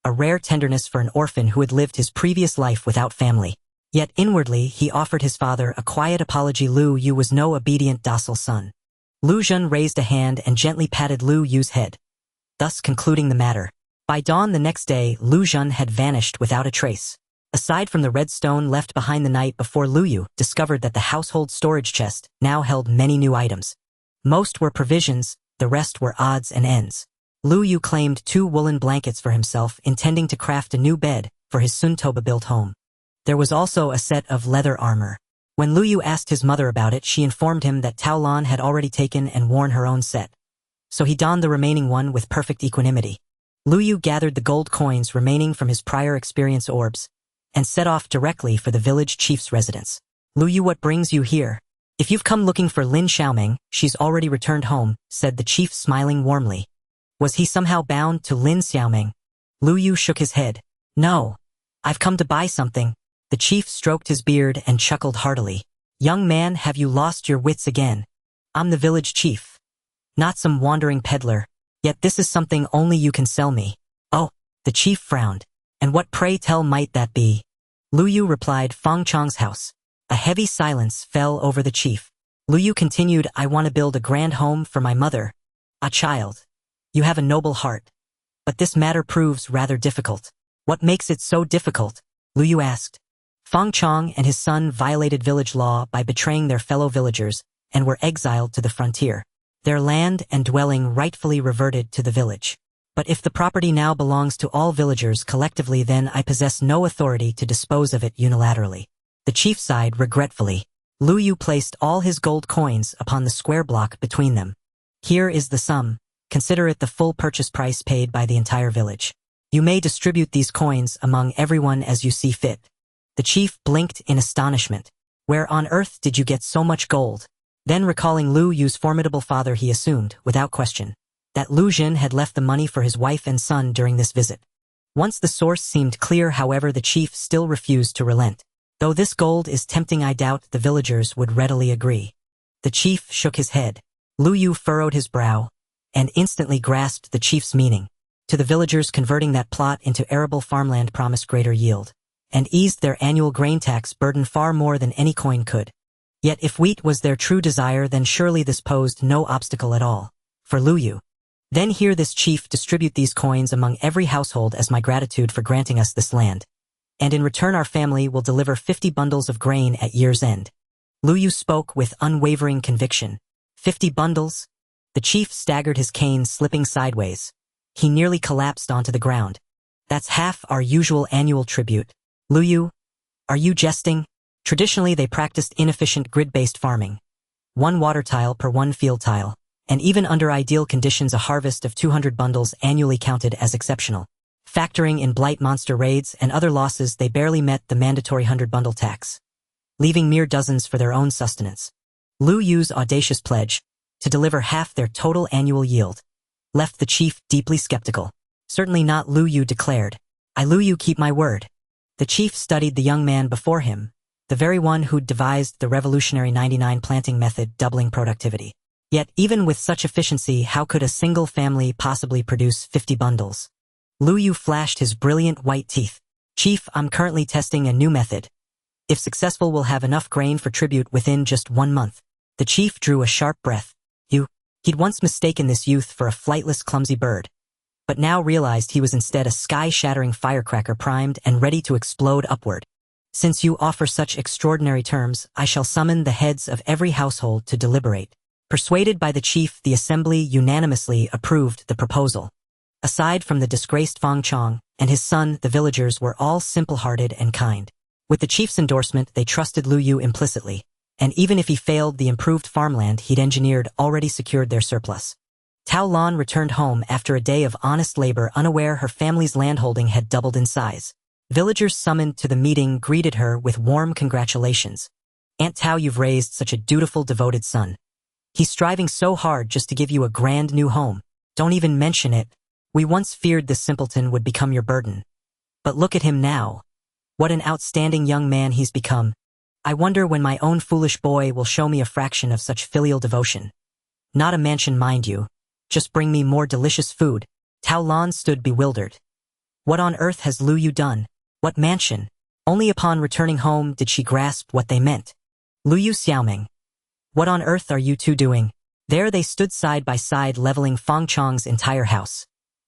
a rare tenderness for an orphan who had lived his previous life without family. Yet inwardly he offered his father a quiet apology. Lu Yu was no obedient, docile son. Lu Jin raised a hand and gently patted Lu Yu's head, thus concluding the matter. By dawn the next day, Lu Jin had vanished without a trace. Aside from the red stone left behind the night before, Lu Yu discovered that the household storage chest now held many new items. Most were provisions, the rest were odds and ends. Lu Yu claimed 2 woolen blankets for himself, intending to craft a new bed for his Suntoba-built home. There was also a set of leather armor. When Lu Yu asked his mother about it, she informed him that Tao Lan had already taken and worn her own set. So he donned the remaining one with perfect equanimity. Lu Yu gathered the gold coins remaining from his prior experience orbs and set off directly for the village chief's residence. Lu Yu, what brings you here? If you've come looking for Lin Xiaoming, she's already returned home, said the chief, smiling warmly. Was he somehow bound to Lin Xiaoming? Lu Yu shook his head. No. I've come to buy something. The chief stroked his beard and chuckled heartily. Young man, have you lost your wits again? I'm the village chief, not some wandering peddler. Yet this is something only you can sell me. Oh, the chief frowned. And what, pray tell, might that be? Lu Yu replied, Feng Chang's house. A heavy silence fell over the chief. Lu Yu continued, I want to build a grand home for my mother. Ah, child, you have a noble heart. But this matter proves rather difficult. What makes it so difficult? Lu Yu asked. Feng Chang and his son violated village law by betraying their fellow villagers and were exiled to the frontier. Their land and dwelling rightfully reverted to the village. But if the property now belongs to all villagers collectively, then I possess no authority to dispose of it unilaterally. The chief sighed regretfully. Lu Yu placed all his gold coins upon the square block between them. Here is the sum. Consider it the full purchase price paid by the entire village. You may distribute these coins among everyone as you see fit. The chief blinked in astonishment. Where on earth did you get so much gold? Then, recalling Lu Yu's formidable father, he assumed, without question, that Lu Jin had left the money for his wife and son during this visit. Once the source seemed clear, however, the chief still refused to relent. Though this gold is tempting, I doubt the villagers would readily agree. The chief shook his head. Lu Yu furrowed his brow and instantly grasped the chief's meaning. To the villagers, converting that plot into arable farmland promised greater yield and eased their annual grain tax burden far more than any coin could. Yet if wheat was their true desire, then surely this posed no obstacle at all for Lu Yu. Then hear this chief, distribute these coins among every household as my gratitude for granting us this land. And in return our family will deliver 50 bundles of grain at year's end. Lu Yu spoke with unwavering conviction. 50 bundles? The chief staggered, his cane slipping sideways. He nearly collapsed onto the ground. That's half our usual annual tribute. Lu Yu, are you jesting? Traditionally they practiced inefficient grid-based farming. 1 water tile per 1 field tile, and even under ideal conditions a harvest of 200 bundles annually counted as exceptional. Factoring in blight monster raids and other losses, they barely met the mandatory 100-bundle tax, leaving mere dozens for their own sustenance. Lu Yu's audacious pledge to deliver half their total annual yield left the chief deeply skeptical. Certainly not, Lu Yu declared. I, Lu Yu, keep my word. The chief studied the young man before him, the very one who'd devised the revolutionary 99 planting method, doubling productivity. Yet even with such efficiency, how could a single family possibly produce 50 bundles? Lu Yu flashed his brilliant white teeth. Chief, I'm currently testing a new method. If successful, we'll have enough grain for tribute within just 1 month. The chief drew a sharp breath. He'd once mistaken this youth for a flightless, clumsy bird, but now realized he was instead a sky-shattering firecracker primed and ready to explode upward. Since you offer such extraordinary terms, I shall summon the heads of every household to deliberate. Persuaded by the chief, the assembly unanimously approved the proposal. Aside from the disgraced Fong Chong and his son, the villagers were all simple-hearted and kind. With the chief's endorsement, they trusted Lu Yu implicitly, and even if he failed, the improved farmland he'd engineered already secured their surplus. Tao Lan returned home after a day of honest labor, unaware her family's landholding had doubled in size. Villagers summoned to the meeting greeted her with warm congratulations. Aunt Tao, you've raised such a dutiful, devoted son. He's striving so hard just to give you a grand new home. Don't even mention it. We once feared this simpleton would become your burden. But look at him now. What an outstanding young man he's become. I wonder when my own foolish boy will show me a fraction of such filial devotion. Not a mansion, mind you. Just bring me more delicious food. Tao Lan stood bewildered. What on earth has Lu Yu done? What mansion? Only upon returning home did she grasp what they meant. Lu Yu, Xiaoming. What on earth are you two doing? There they stood side by side, leveling Fong Chong's entire house,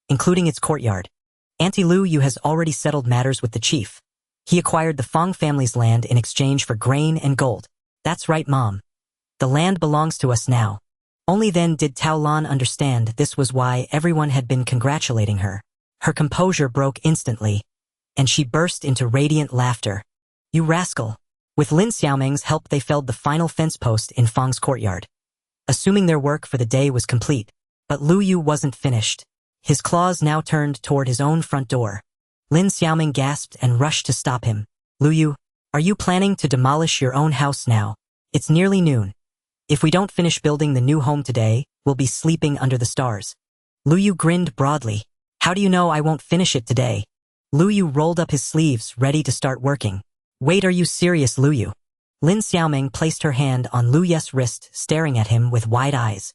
including its courtyard. Auntie Lu Yu has already settled matters with the chief. He acquired the Fong family's land in exchange for grain and gold. That's right, Mom. The land belongs to us now. Only then did Tao Lan understand this was why everyone had been congratulating her. Her composure broke instantly, and she burst into radiant laughter. You rascal! With Lin Xiaoming's help, they felled the final fence post in Fong's courtyard, assuming their work for the day was complete. But Lu Yu wasn't finished. His claws now turned toward his own front door. Lin Xiaoming gasped and rushed to stop him. Lu Yu, are you planning to demolish your own house now? It's nearly noon. If we don't finish building the new home today, we'll be sleeping under the stars. Lu Yu grinned broadly. How do you know I won't finish it today? Lu Yu rolled up his sleeves, ready to start working. Wait, are you serious, Lu Yu? Lin Xiaoming placed her hand on Lu Ye's wrist, staring at him with wide eyes.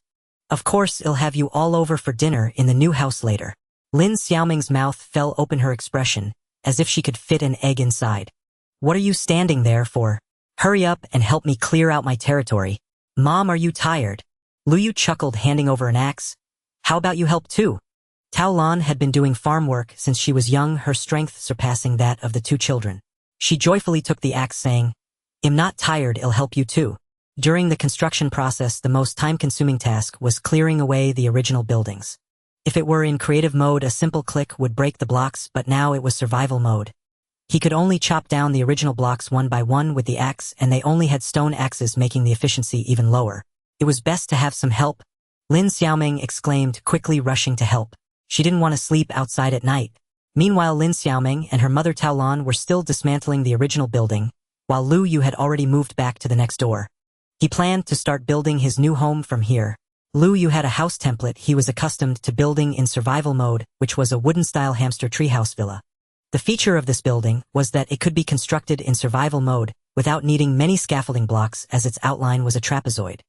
Of course, I'll have you all over for dinner in the new house later. Lin Xiaoming's mouth fell open, her expression, as if she could fit an egg inside. What are you standing there for? Hurry up and help me clear out my territory. Mom, are you tired? Lu Yu chuckled, handing over an axe. How about you help too? Tao Lan had been doing farm work since she was young, her strength surpassing that of the two children. She joyfully took the axe, saying, I'm not tired, I'll help you too. During the construction process, the most time-consuming task was clearing away the original buildings. If it were in creative mode, a simple click would break the blocks, but now it was survival mode. He could only chop down the original blocks one by one with the axe, and they only had stone axes, making the efficiency even lower. It was best to have some help. Lin Xiaoming exclaimed, quickly rushing to help. She didn't want to sleep outside at night. Meanwhile, Lin Xiaoming and her mother Tao Lan were still dismantling the original building, while Lu Yu had already moved back to the next door. He planned to start building his new home from here. Lu Yu had a house template he was accustomed to building in survival mode, which was a wooden-style hamster treehouse villa. The feature of this building was that it could be constructed in survival mode without needing many scaffolding blocks, as its outline was a trapezoid.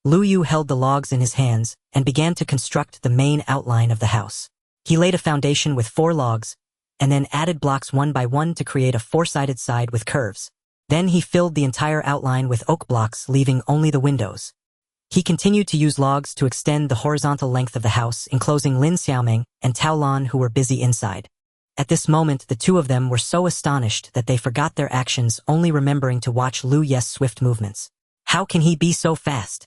Lu Yu held the logs in his hands and began to construct the main outline of the house. He laid a foundation with 4 logs, and then added blocks one by one to create a 4-sided side with curves. Then he filled the entire outline with oak blocks, leaving only the windows. He continued to use logs to extend the horizontal length of the house, enclosing Lin Xiaoming and Tao Lan, who were busy inside. At this moment, the two of them were so astonished that they forgot their actions, only remembering to watch Lu Ye's swift movements. How can he be so fast?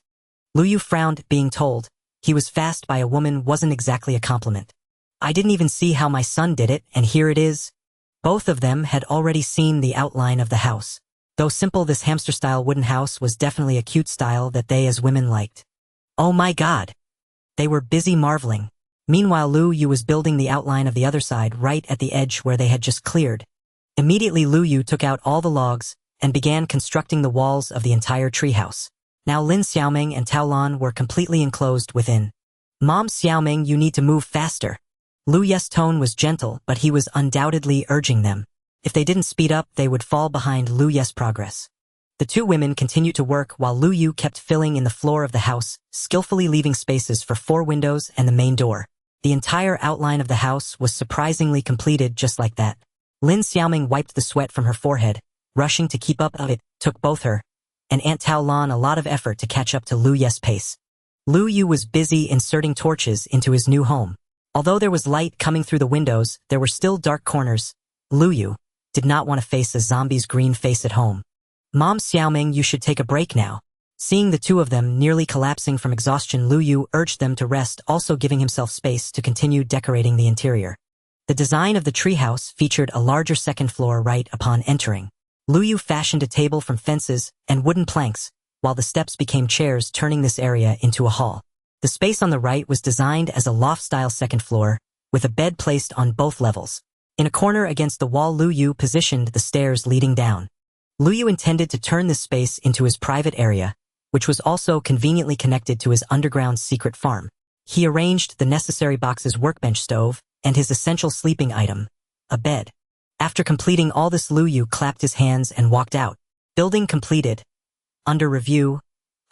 Lu Yu frowned, being told he was fast by a woman wasn't exactly a compliment. I didn't even see how my son did it, and here it is. Both of them had already seen the outline of the house. Though simple, this hamster-style wooden house was definitely a cute style that they as women liked. Oh my God! They were busy marveling. Meanwhile, Lu Yu was building the outline of the other side right at the edge where they had just cleared. Immediately, Lu Yu took out all the logs and began constructing the walls of the entire treehouse. Now Lin Xiaoming and Tao Lan were completely enclosed within. Mom, Xiaoming, you need to move faster. Lu Ye's tone was gentle, but he was undoubtedly urging them. If they didn't speed up, they would fall behind Lu Ye's progress. The two women continued to work while Lu Yu kept filling in the floor of the house, skillfully leaving spaces for 4 windows and the main door. The entire outline of the house was surprisingly completed just like that. Lin Xiaoming wiped the sweat from her forehead, rushing to keep up. It took both her and Aunt Tao Lan a lot of effort to catch up to Lu Yu's pace. Lu Yu was busy inserting torches into his new home. Although there was light coming through the windows, there were still dark corners. Lu Yu did not want to face a zombie's green face at home. Mom Xiaoming, you should take a break now. Seeing the two of them nearly collapsing from exhaustion, Lu Yu urged them to rest, also giving himself space to continue decorating the interior. The design of the treehouse featured a larger second floor right upon entering. Lu Yu fashioned a table from fences and wooden planks, while the steps became chairs, turning this area into a hall. The space on the right was designed as a loft-style second floor, with a bed placed on both levels. In a corner against the wall, Lu Yu positioned the stairs leading down. Lu Yu intended to turn this space into his private area, which was also conveniently connected to his underground secret farm. He arranged the necessary boxes, workbench, stove, and his essential sleeping item, a bed. After completing all this, Lu Yu clapped his hands and walked out. Building completed. Under review.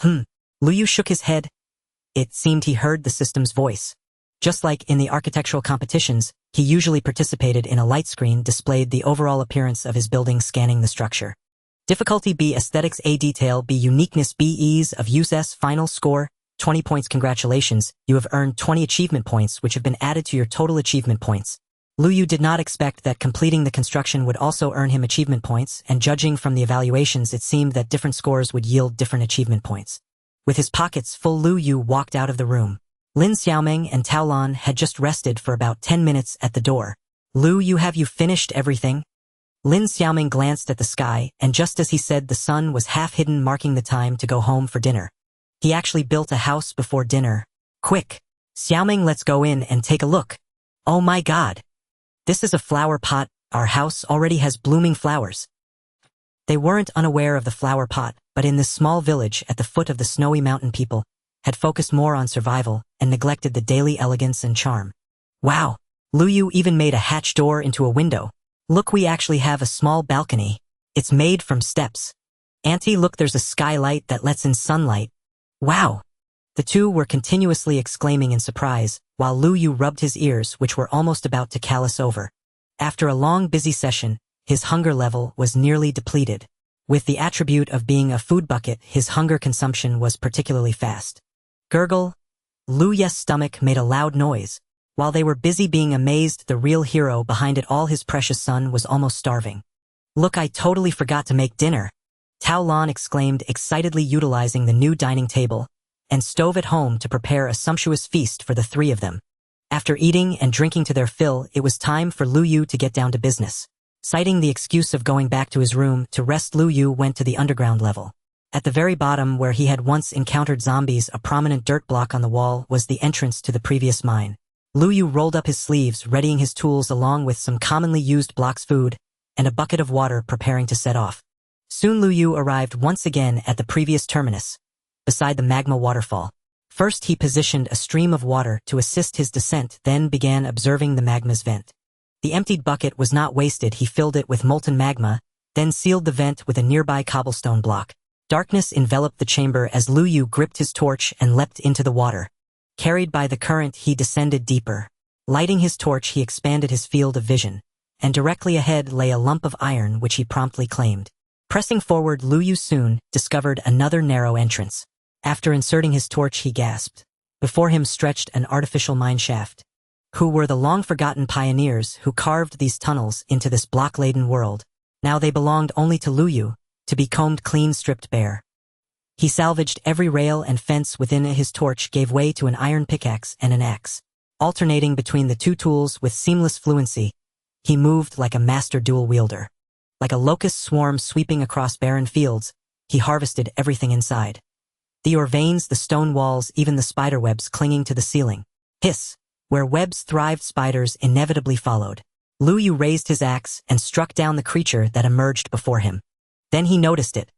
Lu Yu shook his head. It seemed he heard the system's voice. Just like in the architectural competitions, he usually participated in a light screen displayed the overall appearance of his building, scanning the structure. Difficulty B, aesthetics A, detail B, uniqueness B, ease of use S, final score 20 points. Congratulations, you have earned 20 achievement points, which have been added to your total achievement points. Lu Yu did not expect that completing the construction would also earn him achievement points, and judging from the evaluations, it seemed that different scores would yield different achievement points. With his pockets full, Lu Yu walked out of the room. Lin Xiaoming and Tao Lan had just rested for about 10 minutes at the door. Lu Yu, have you finished everything? Lin Xiaoming glanced at the sky, and just as he said, the sun was half hidden, marking the time to go home for dinner. He actually built a house before dinner. Quick, Xiaoming, let's go in and take a look. Oh my god. This is a flower pot. Our house already has blooming flowers. They weren't unaware of the flower pot, but in this small village at the foot of the snowy mountain, people had focused more on survival and neglected the daily elegance and charm. Wow, Lu Yu even made a hatch door into a window. Look, we actually have a small balcony. It's made from steps. Auntie, look, there's a skylight that lets in sunlight. Wow! The two were continuously exclaiming in surprise, while Lu Yu rubbed his ears, which were almost about to callus over. After a long, busy session, his hunger level was nearly depleted. With the attribute of being a food bucket, his hunger consumption was particularly fast. Gurgle! Lu Yu's stomach made a loud noise. While they were busy being amazed, the real hero behind it all, his precious son, was almost starving. Look, I totally forgot to make dinner. Tao Lan exclaimed, excitedly utilizing the new dining table and stove at home to prepare a sumptuous feast for the three of them. After eating and drinking to their fill, it was time for Lu Yu to get down to business. Citing the excuse of going back to his room to rest, Lu Yu went to the underground level. At the very bottom, where he had once encountered zombies, a prominent dirt block on the wall was the entrance to the previous mine. Lu Yu rolled up his sleeves, readying his tools along with some commonly used blocks, food, and a bucket of water, preparing to set off. Soon Lu Yu arrived once again at the previous terminus, beside the magma waterfall. First he positioned a stream of water to assist his descent, then began observing the magma's vent. The emptied bucket was not wasted, he filled it with molten magma, then sealed the vent with a nearby cobblestone block. Darkness enveloped the chamber as Lu Yu gripped his torch and leapt into the water. Carried by the current, he descended deeper. Lighting his torch, he expanded his field of vision, and directly ahead lay a lump of iron which he promptly claimed. Pressing forward, Lu Yu soon discovered another narrow entrance. After inserting his torch, he gasped. Before him stretched an artificial mine shaft. Who were the long-forgotten pioneers who carved these tunnels into this block-laden world? Now they belonged only to Lu Yu, to be combed clean, stripped bare. He salvaged every rail and fence within it. His torch gave way to an iron pickaxe and an axe. Alternating between the two tools with seamless fluency, he moved like a master dual wielder. Like a locust swarm sweeping across barren fields, he harvested everything inside. The ore veins, the stone walls, even the spider webs clinging to the ceiling. Hiss! Where webs thrived, spiders inevitably followed. Lu Yu raised his axe and struck down the creature that emerged before him. Then he noticed it.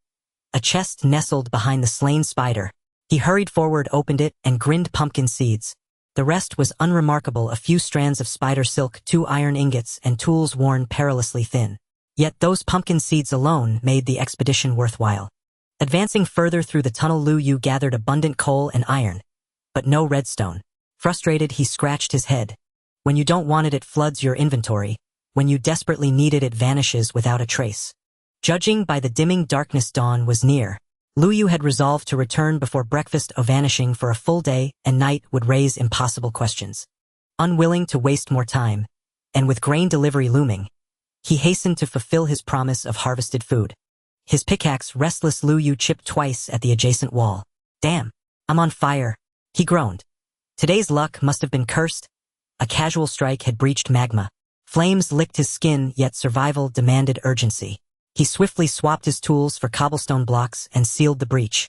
A chest nestled behind the slain spider. He hurried forward, opened it, and grinned pumpkin seeds. The rest was unremarkable, a few strands of spider silk, 2 iron ingots, and tools worn perilously thin. Yet those pumpkin seeds alone made the expedition worthwhile. Advancing further through the tunnel, Lu Yu gathered abundant coal and iron, but no redstone. Frustrated, he scratched his head. When you don't want it, it floods your inventory. When you desperately need it, it vanishes without a trace. Judging by the dimming darkness, dawn was near. Lu Yu had resolved to return before breakfast of vanishing for a full day, and night would raise impossible questions. Unwilling to waste more time, and with grain delivery looming, he hastened to fulfill his promise of harvested food. His pickaxe restless Lu Yu chipped twice at the adjacent wall. Damn, I'm on fire, he groaned. Today's luck must have been cursed. A casual strike had breached magma. Flames licked his skin, yet survival demanded urgency. He swiftly swapped his tools for cobblestone blocks and sealed the breach.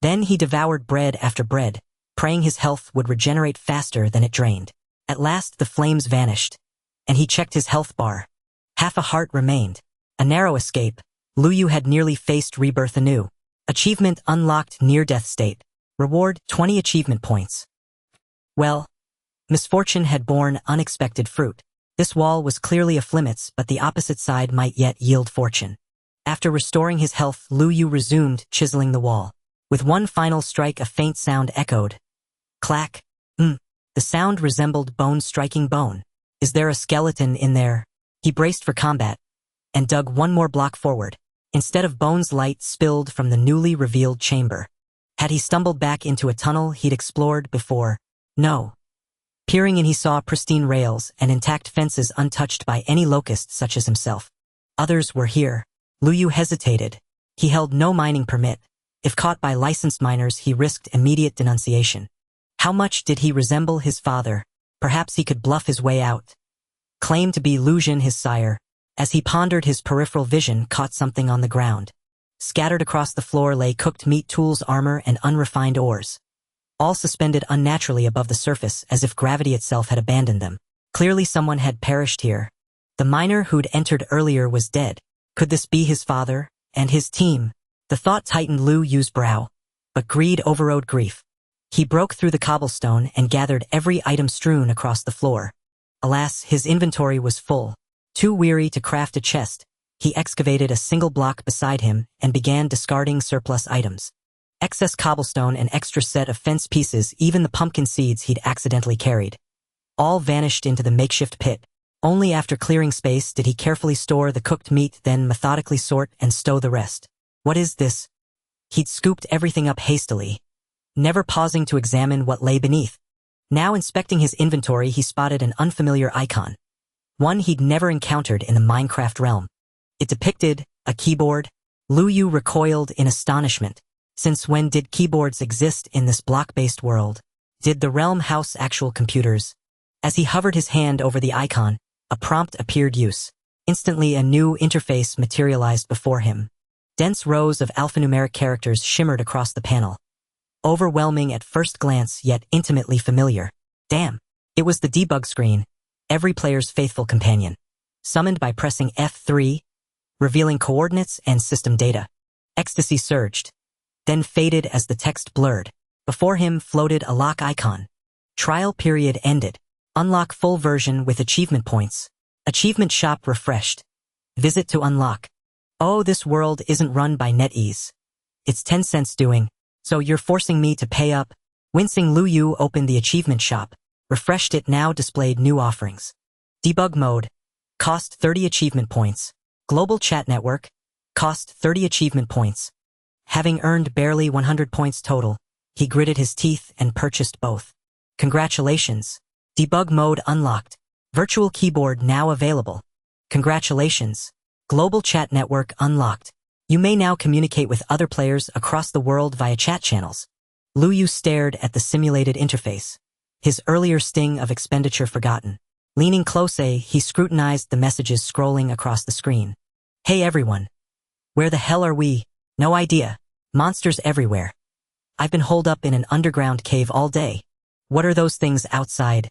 Then he devoured bread after bread, praying his health would regenerate faster than it drained. At last the flames vanished, and he checked his health bar. Half a heart remained. A narrow escape. Lu Yu had nearly faced rebirth anew. Achievement unlocked near-death state. Reward 20 achievement points. Well, misfortune had borne unexpected fruit. This wall was clearly off limits, but the opposite side might yet yield fortune. After restoring his health, Lu Yu resumed chiseling the wall. With one final strike, a faint sound echoed. Clack. The sound resembled bone striking bone. Is there a skeleton in there? He braced for combat and dug one more block forward. Instead of bones, light spilled from the newly revealed chamber. Had he stumbled back into a tunnel he'd explored before? No. Peering in, he saw pristine rails and intact fences untouched by any locust such as himself. Others were here. Lu Yu hesitated. He held no mining permit. If caught by licensed miners, he risked immediate denunciation. How much did he resemble his father? Perhaps he could bluff his way out. Claim to be Lu Jin, his sire. As he pondered, his peripheral vision caught something on the ground. Scattered across the floor lay cooked meat, tools, armor, and unrefined ores. All suspended unnaturally above the surface, as if gravity itself had abandoned them. Clearly someone had perished here. The miner who'd entered earlier was dead. Could this be his father and his team? The thought tightened Lu Yu's brow, but greed overrode grief. He broke through the cobblestone and gathered every item strewn across the floor. Alas, his inventory was full. Too weary to craft a chest, he excavated a single block beside him and began discarding surplus items. Excess cobblestone, an extra set of fence pieces, even the pumpkin seeds he'd accidentally carried. All vanished into the makeshift pit. Only after clearing space did he carefully store the cooked meat, then methodically sort and stow the rest. What is this? He'd scooped everything up hastily, never pausing to examine what lay beneath. Now inspecting his inventory, he spotted an unfamiliar icon. One he'd never encountered in the Minecraft realm. It depicted a keyboard. Lu Yu recoiled in astonishment. Since when did keyboards exist in this block-based world? Did the realm house actual computers? As he hovered his hand over the icon, a prompt appeared. Use. Instantly a new interface materialized before him. Dense rows of alphanumeric characters shimmered across the panel. Overwhelming at first glance, yet intimately familiar. Damn. It was the debug screen, every player's faithful companion. Summoned by pressing F3, revealing coordinates and system data. Ecstasy surged, then faded as the text blurred. Before him floated a lock icon. Trial period ended. Unlock full version with achievement points. Achievement shop refreshed. Visit to unlock. Oh, this world isn't run by NetEase. It's 10 cents doing, so you're forcing me to pay up. Wincing, Lu Yu opened the achievement shop. Refreshed it, now displayed new offerings. Debug mode. Cost 30 achievement points. Global chat network. Cost 30 achievement points. Having earned barely 100 points total, he gritted his teeth and purchased both. Congratulations. Debug mode unlocked. Virtual keyboard now available. Congratulations. Global chat network unlocked. You may now communicate with other players across the world via chat channels. Lu Yu stared at the simulated interface, his earlier sting of expenditure forgotten. Leaning closer, he scrutinized the messages scrolling across the screen. Hey everyone. Where the hell are we? No idea. Monsters everywhere. I've been holed up in an underground cave all day. What are those things outside?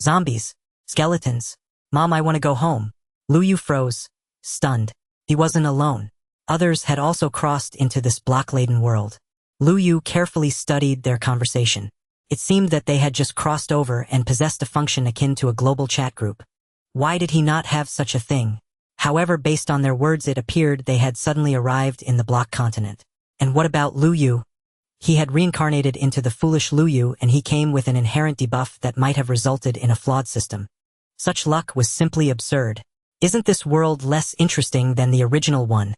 Zombies. Skeletons. Mom, I want to go home. Lu Yu froze, stunned. He wasn't alone. Others had also crossed into this block-laden world. Lu Yu carefully studied their conversation. It seemed that they had just crossed over and possessed a function akin to a global chat group. Why did he not have such a thing? However, based on their words, it appeared they had suddenly arrived in the block continent. And what about Lu Yu? He had reincarnated into the foolish Lu Yu, and he came with an inherent debuff that might have resulted in a flawed system. Such luck was simply absurd. Isn't this world less interesting than the original one?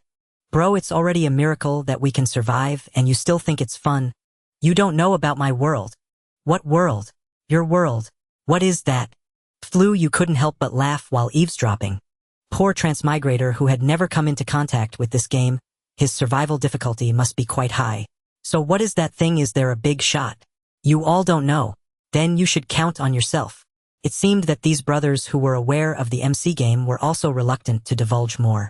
Bro, it's already a miracle that we can survive and you still think it's fun. You don't know about my world. What world? Your world. What is that? Flu, you couldn't help but laugh while eavesdropping. Poor transmigrator who had never come into contact with this game, his survival difficulty must be quite high. So what is that thing? Is there a big shot? You all don't know. Then you should count on yourself. It seemed that these brothers who were aware of the MC game were also reluctant to divulge more.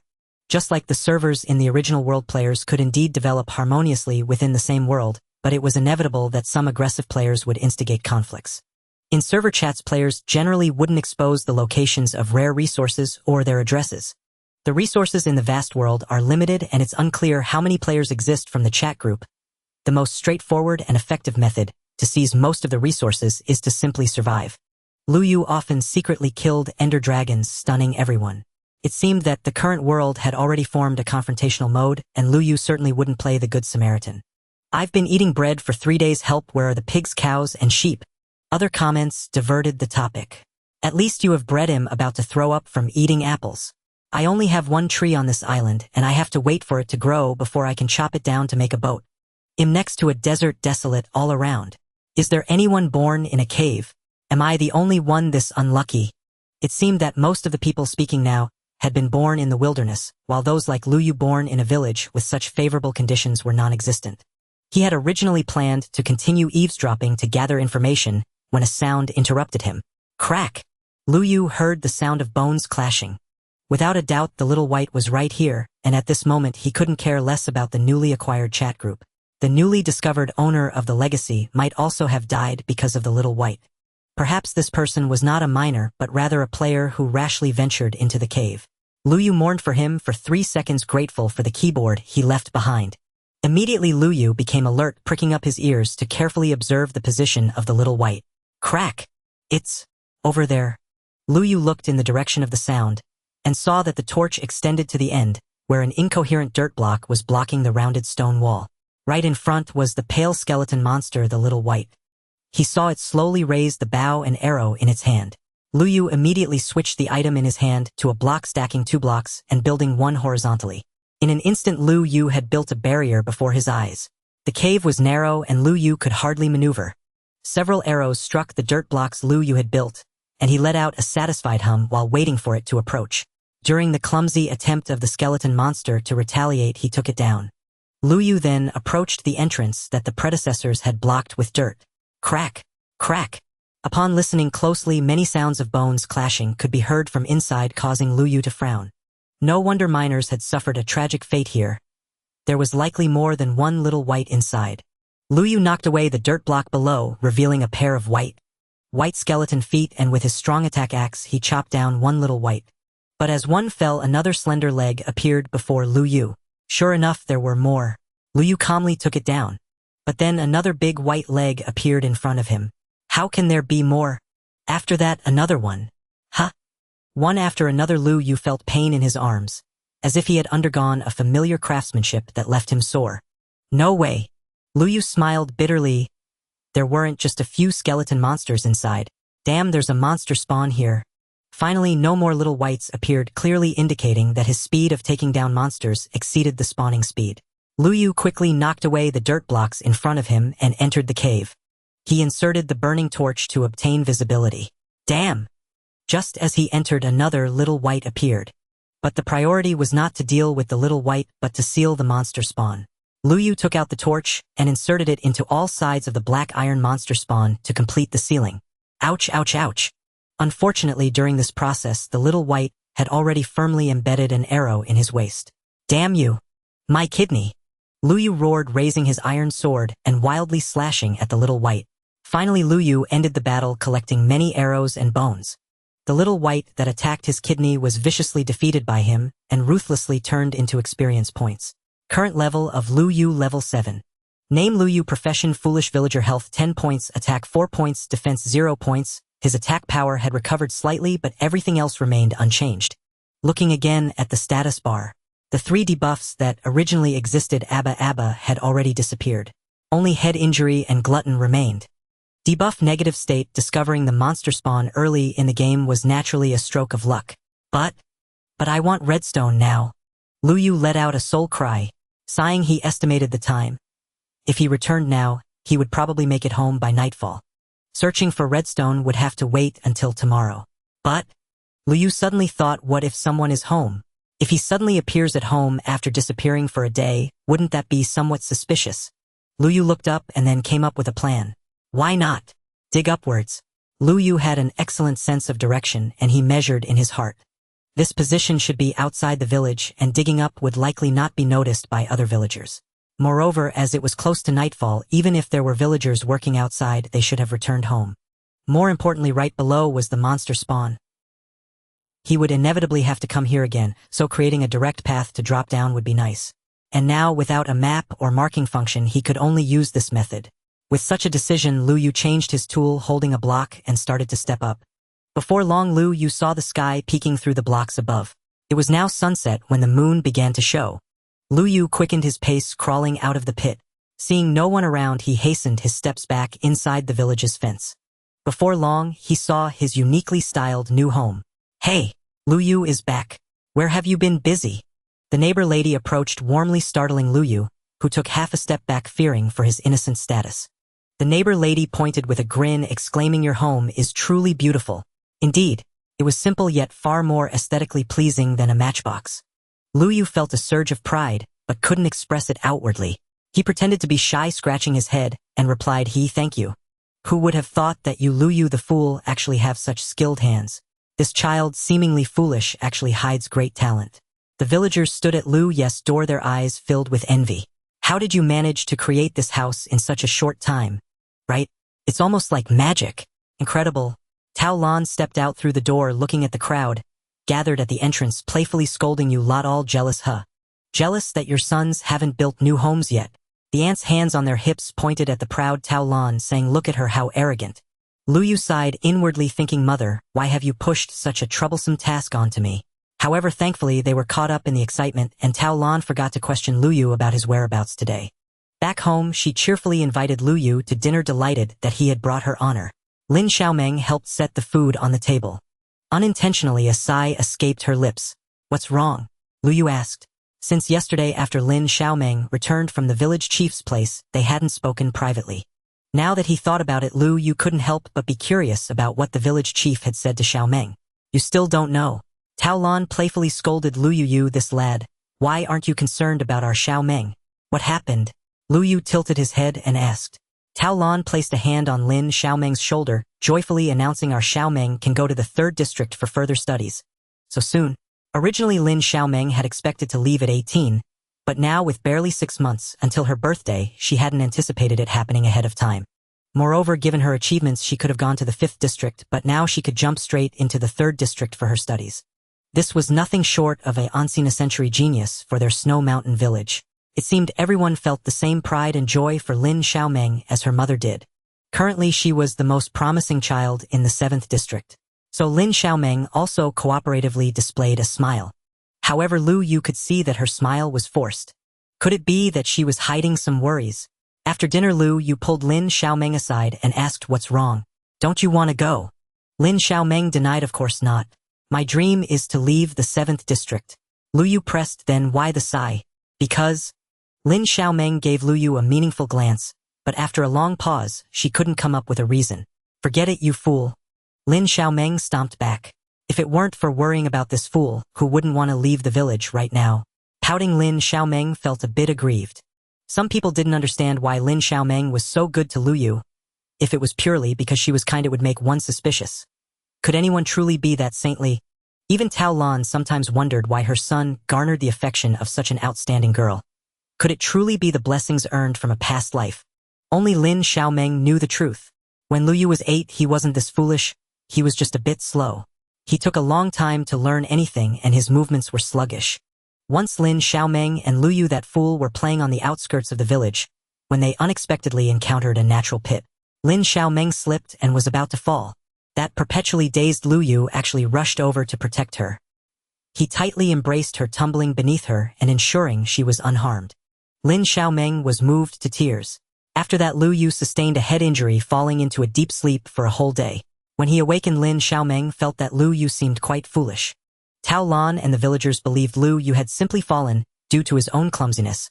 Just like the servers in the original world, players could indeed develop harmoniously within the same world, but it was inevitable that some aggressive players would instigate conflicts. In server chats, players generally wouldn't expose the locations of rare resources or their addresses. The resources in the vast world are limited and it's unclear how many players exist from the chat group. The most straightforward and effective method to seize most of the resources is to simply survive. Luyu often secretly killed ender dragons, stunning everyone. It seemed that the current world had already formed a confrontational mode, and Luyu certainly wouldn't play the Good Samaritan. I've been eating bread for 3 days. Help, where are the pigs, cows, and sheep? Other comments diverted the topic. At least you have bred him about to throw up from eating apples. I only have one tree on this island, and I have to wait for it to grow before I can chop it down to make a boat. I'm next to a desert, desolate all around. Is there anyone born in a cave? Am I the only one this unlucky? It seemed that most of the people speaking now had been born in the wilderness, while those like Luyu born in a village with such favorable conditions were non-existent. He had originally planned to continue eavesdropping to gather information when a sound interrupted him. Crack! Luyu heard the sound of bones clashing. Without a doubt, the little white was right here, and at this moment he couldn't care less about the newly acquired chat group. The newly discovered owner of the legacy might also have died because of the little white. Perhaps this person was not a miner but rather a player who rashly ventured into the cave. Luyu mourned for him for 3 seconds, grateful for the keyboard he left behind. Immediately Luyu became alert, pricking up his ears to carefully observe the position of the little white. Crack! It's over there. Luyu looked in the direction of the sound and saw that the torch extended to the end, where an incoherent dirt block was blocking the rounded stone wall. Right in front was the pale skeleton monster, the little white. He saw it slowly raise the bow and arrow in its hand. Luyu immediately switched the item in his hand to a block, stacking 2 blocks and building one horizontally. In an instant, Luyu had built a barrier before his eyes. The cave was narrow and Luyu could hardly maneuver. Several arrows struck the dirt blocks Luyu had built, and he let out a satisfied hum while waiting for it to approach. During the clumsy attempt of the skeleton monster to retaliate, he took it down. Luyu then approached the entrance that the predecessors had blocked with dirt. Crack! Crack! Upon listening closely, many sounds of bones clashing could be heard from inside, causing Luyu to frown. No wonder miners had suffered a tragic fate here. There was likely more than one little white inside. Luyu knocked away the dirt block below, revealing a pair of white skeleton feet, and with his strong attack axe he chopped down one little white. But as one fell, another slender leg appeared before Luyu. Sure enough, there were more. Luyu calmly took it down. But then another big white leg appeared in front of him. How can there be more? After that, another one. Huh? One after another, Luyu felt pain in his arms, as if he had undergone a familiar craftsmanship that left him sore. No way. Luyu smiled bitterly. There weren't just a few skeleton monsters inside. Damn, there's a monster spawn here. Finally, no more little whites appeared, clearly indicating that his speed of taking down monsters exceeded the spawning speed. Luyu quickly knocked away the dirt blocks in front of him and entered the cave. He inserted the burning torch to obtain visibility. Damn! Just as he entered, another little white appeared. But the priority was not to deal with the little white but to seal the monster spawn. Luyu took out the torch and inserted it into all sides of the black iron monster spawn to complete the sealing. Ouch, ouch, ouch. Unfortunately, during this process, the little white had already firmly embedded an arrow in his waist. Damn you! My kidney! Luyu roared, raising his iron sword and wildly slashing at the little white. Finally, Luyu ended the battle, collecting many arrows and bones. The little white that attacked his kidney was viciously defeated by him and ruthlessly turned into experience points. Current level of Luyu, level 7. Name Luyu, profession foolish villager, health 10 points, attack 4 points, defense 0 points. His attack power had recovered slightly, but everything else remained unchanged. Looking again at the status bar, the 3 debuffs that originally existed, Arba Arba, had already disappeared. Only head injury and glutton remained. Debuff negative state, discovering the monster spawn early in the game was naturally a stroke of luck. But I want redstone now. Lu Yu let out a soul cry. Sighing, he estimated the time. If he returned now, he would probably make it home by nightfall. Searching for redstone would have to wait until tomorrow. But Lu Yu suddenly thought, what if someone is home? If he suddenly appears at home after disappearing for a day, wouldn't that be somewhat suspicious? Lu Yu looked up and then came up with a plan. Why not? Dig upwards. Lu Yu had an excellent sense of direction, and he measured in his heart. This position should be outside the village, and digging up would likely not be noticed by other villagers. Moreover, as it was close to nightfall, even if there were villagers working outside, they should have returned home. More importantly, right below was the monster spawn. He would inevitably have to come here again, so creating a direct path to drop down would be nice. And now, without a map or marking function, he could only use this method. With such a decision, Lu Yu changed his tool, holding a block, and started to step up. Before long, Lu Yu saw the sky peeking through the blocks above. It was now sunset when the moon began to show. Lu Yu quickened his pace, crawling out of the pit. Seeing no one around, he hastened his steps back inside the village's fence. Before long, he saw his uniquely styled new home. Hey, Lu Yu is back. Where have you been busy? The neighbor lady approached, warmly startling Lu Yu, who took half a step back, fearing for his innocent status. The neighbor lady pointed with a grin, exclaiming, "Your home is truly beautiful." Indeed, it was simple yet far more aesthetically pleasing than a matchbox. Lu Yu felt a surge of pride, but couldn't express it outwardly. He pretended to be shy, scratching his head, and replied, "Thank you. Who would have thought that you, Lu Yu the fool, actually have such skilled hands? This child, seemingly foolish, actually hides great talent." The villagers stood at Lu Yu's door, their eyes filled with envy. "How did you manage to create this house in such a short time? Right? It's almost like magic. Incredible." Tao Lan stepped out through the door, looking at the crowd gathered at the entrance, playfully scolding, "You lot all jealous, huh? Jealous that your sons haven't built new homes yet?" The ants, hands on their hips, pointed at the proud Tao Lan, saying, "Look at her, how arrogant." Lu Yu sighed, inwardly thinking, "Mother, why have you pushed such a troublesome task onto me?" However, thankfully, they were caught up in the excitement, and Tao Lan forgot to question Lu Yu about his whereabouts today. Back home, she cheerfully invited Lu Yu to dinner, delighted that he had brought her honor. Lin Xiaomeng helped set the food on the table. Unintentionally, a sigh escaped her lips. "What's wrong?" Lu Yu asked. Since yesterday, after Lin Xiaomeng returned from the village chief's place, they hadn't spoken privately. Now that he thought about it, Lu Yu couldn't help but be curious about what the village chief had said to Xiaomeng. "You still don't know?" Tao Lan playfully scolded Lu Yu. "You, this lad. Why aren't you concerned about our Xiaomeng? What happened?" Lu Yu tilted his head and asked. Tao Lan placed a hand on Lin Xiaomeng's shoulder, joyfully announcing, "Our Xiaomeng can go to the 3rd district for further studies. So soon." Originally, Lin Xiaomeng had expected to leave at 18, but now, with barely 6 months until her birthday, she hadn't anticipated it happening ahead of time. Moreover, given her achievements, she could have gone to the 5th district, but now she could jump straight into the 3rd district for her studies. This was nothing short of a once-in-a-century genius for their Snow Mountain village. It seemed everyone felt the same pride and joy for Lin Xiaomeng as her mother did. Currently, she was the most promising child in the 7th district. So Lin Xiaomeng also cooperatively displayed a smile. However, Lu Yu could see that her smile was forced. Could it be that she was hiding some worries? After dinner, Lu Yu pulled Lin Xiaomeng aside and asked, "What's wrong? Don't you want to go?" Lin Xiaomeng denied, "Of course not. My dream is to leave the 7th district." Lu Yu pressed, "Then why the sigh?" "Because..." Lin Xiaomeng gave Lu Yu a meaningful glance, but after a long pause, she couldn't come up with a reason. "Forget it, you fool." Lin Xiaomeng stomped back. If it weren't for worrying about this fool, who wouldn't want to leave the village right now? Pouting, Lin Xiaomeng felt a bit aggrieved. Some people didn't understand why Lin Xiaomeng was so good to Lu Yu. If it was purely because she was kind, it would make one suspicious. Could anyone truly be that saintly? Even Tao Lan sometimes wondered why her son garnered the affection of such an outstanding girl. Could it truly be the blessings earned from a past life? Only Lin Xiaomeng knew the truth. When Lu Yu was 8, he wasn't this foolish. He was just a bit slow. He took a long time to learn anything, and his movements were sluggish. Once Lin Xiaomeng and Lu Yu, that fool, were playing on the outskirts of the village when they unexpectedly encountered a natural pit. Lin Xiaomeng slipped and was about to fall. That perpetually dazed Lu Yu actually rushed over to protect her. He tightly embraced her, tumbling beneath her and ensuring she was unharmed. Lin Xiaomeng was moved to tears. After that, Lu Yu sustained a head injury, falling into a deep sleep for a whole day. When he awakened, Lin Xiaomeng felt that Lu Yu seemed quite foolish. Tao Lan and the villagers believed Lu Yu had simply fallen due to his own clumsiness.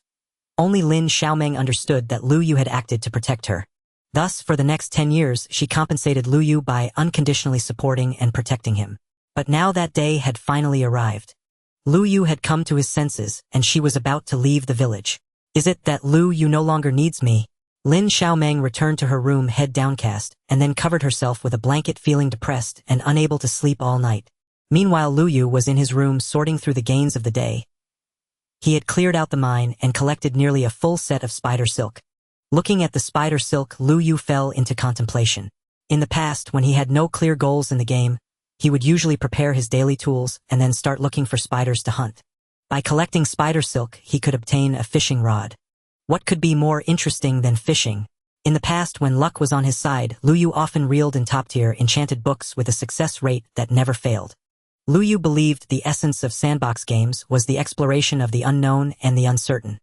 Only Lin Xiaomeng understood that Lu Yu had acted to protect her. Thus, for the next 10 years, she compensated Lu Yu by unconditionally supporting and protecting him. But now that day had finally arrived. Lu Yu had come to his senses, and she was about to leave the village. Is it that Lu Yu no longer needs me? Lin Xiaomeng returned to her room head downcast, and then covered herself with a blanket feeling depressed and unable to sleep all night. Meanwhile, Lu Yu was in his room sorting through the gains of the day. He had cleared out the mine and collected nearly a full set of spider silk. Looking at the spider silk, Lu Yu fell into contemplation. In the past, when he had no clear goals in the game, he would usually prepare his daily tools and then start looking for spiders to hunt. By collecting spider silk, he could obtain a fishing rod. What could be more interesting than fishing? In the past, when luck was on his side, Lu Yu often reeled in top-tier enchanted books with a success rate that never failed. Lu Yu believed the essence of sandbox games was the exploration of the unknown and the uncertain.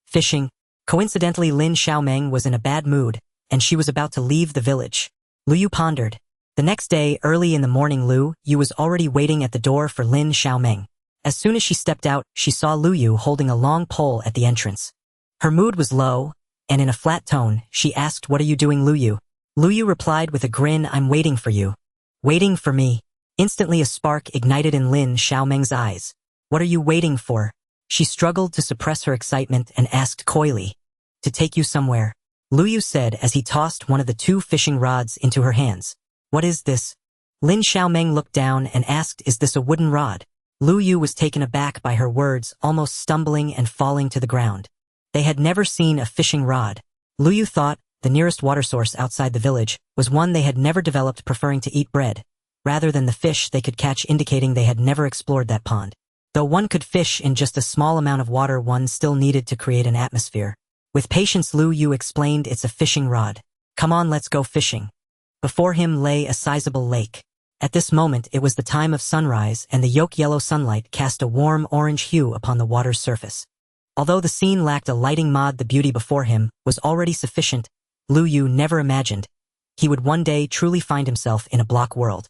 Fishing. Coincidentally, Lin Xiaomeng was in a bad mood, and she was about to leave the village. Lu Yu pondered. The next day, early in the morning, Lu Yu was already waiting at the door for Lin Xiaomeng. As soon as she stepped out, she saw Lu Yu holding a long pole at the entrance. Her mood was low, and in a flat tone, she asked, "What are you doing, Lu Yu?" Lu Yu replied with a grin, "I'm waiting for you." Waiting for me? Instantly a spark ignited in Lin Xiaomeng's eyes. What are you waiting for? She struggled to suppress her excitement and asked coyly. To take you somewhere, Lu Yu said as he tossed one of the 2 fishing rods into her hands. What is this? Lin Xiaomeng looked down and asked, is this a wooden rod? Lu Yu was taken aback by her words, almost stumbling and falling to the ground. They had never seen a fishing rod. Lu Yu thought the nearest water source outside the village was one they had never developed, preferring to eat bread, rather than the fish they could catch, indicating they had never explored that pond. Though one could fish in just a small amount of water, one still needed to create an atmosphere. With patience, Lu Yu explained, it's a fishing rod. Come on, let's go fishing. Before him lay a sizable lake. At this moment, it was the time of sunrise, and the yolk-yellow sunlight cast a warm orange hue upon the water's surface. Although the scene lacked a lighting mod, the beauty before him was already sufficient. Lu Yu never imagined he would one day truly find himself in a block world.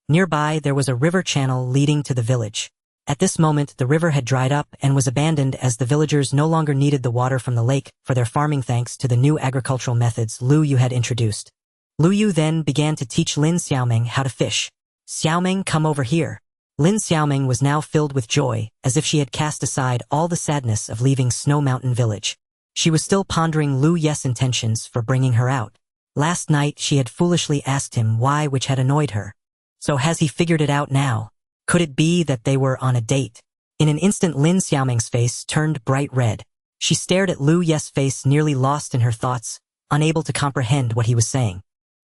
Nearby, there was a river channel leading to the village. At this moment, the river had dried up and was abandoned as the villagers no longer needed the water from the lake for their farming thanks to the new agricultural methods Lu Yu had introduced. Lu Yu then began to teach Lin Xiaomeng how to fish. Xiaomeng, come over here. Lin Xiaomeng was now filled with joy, as if she had cast aside all the sadness of leaving Snow Mountain Village. She was still pondering Lu Yu's intentions for bringing her out. Last night, she had foolishly asked him why, which had annoyed her. So has he figured it out now? Could it be that they were on a date? In an instant, Lin Xiaomeng's face turned bright red. She stared at Lu Yu's face, nearly lost in her thoughts, unable to comprehend what he was saying.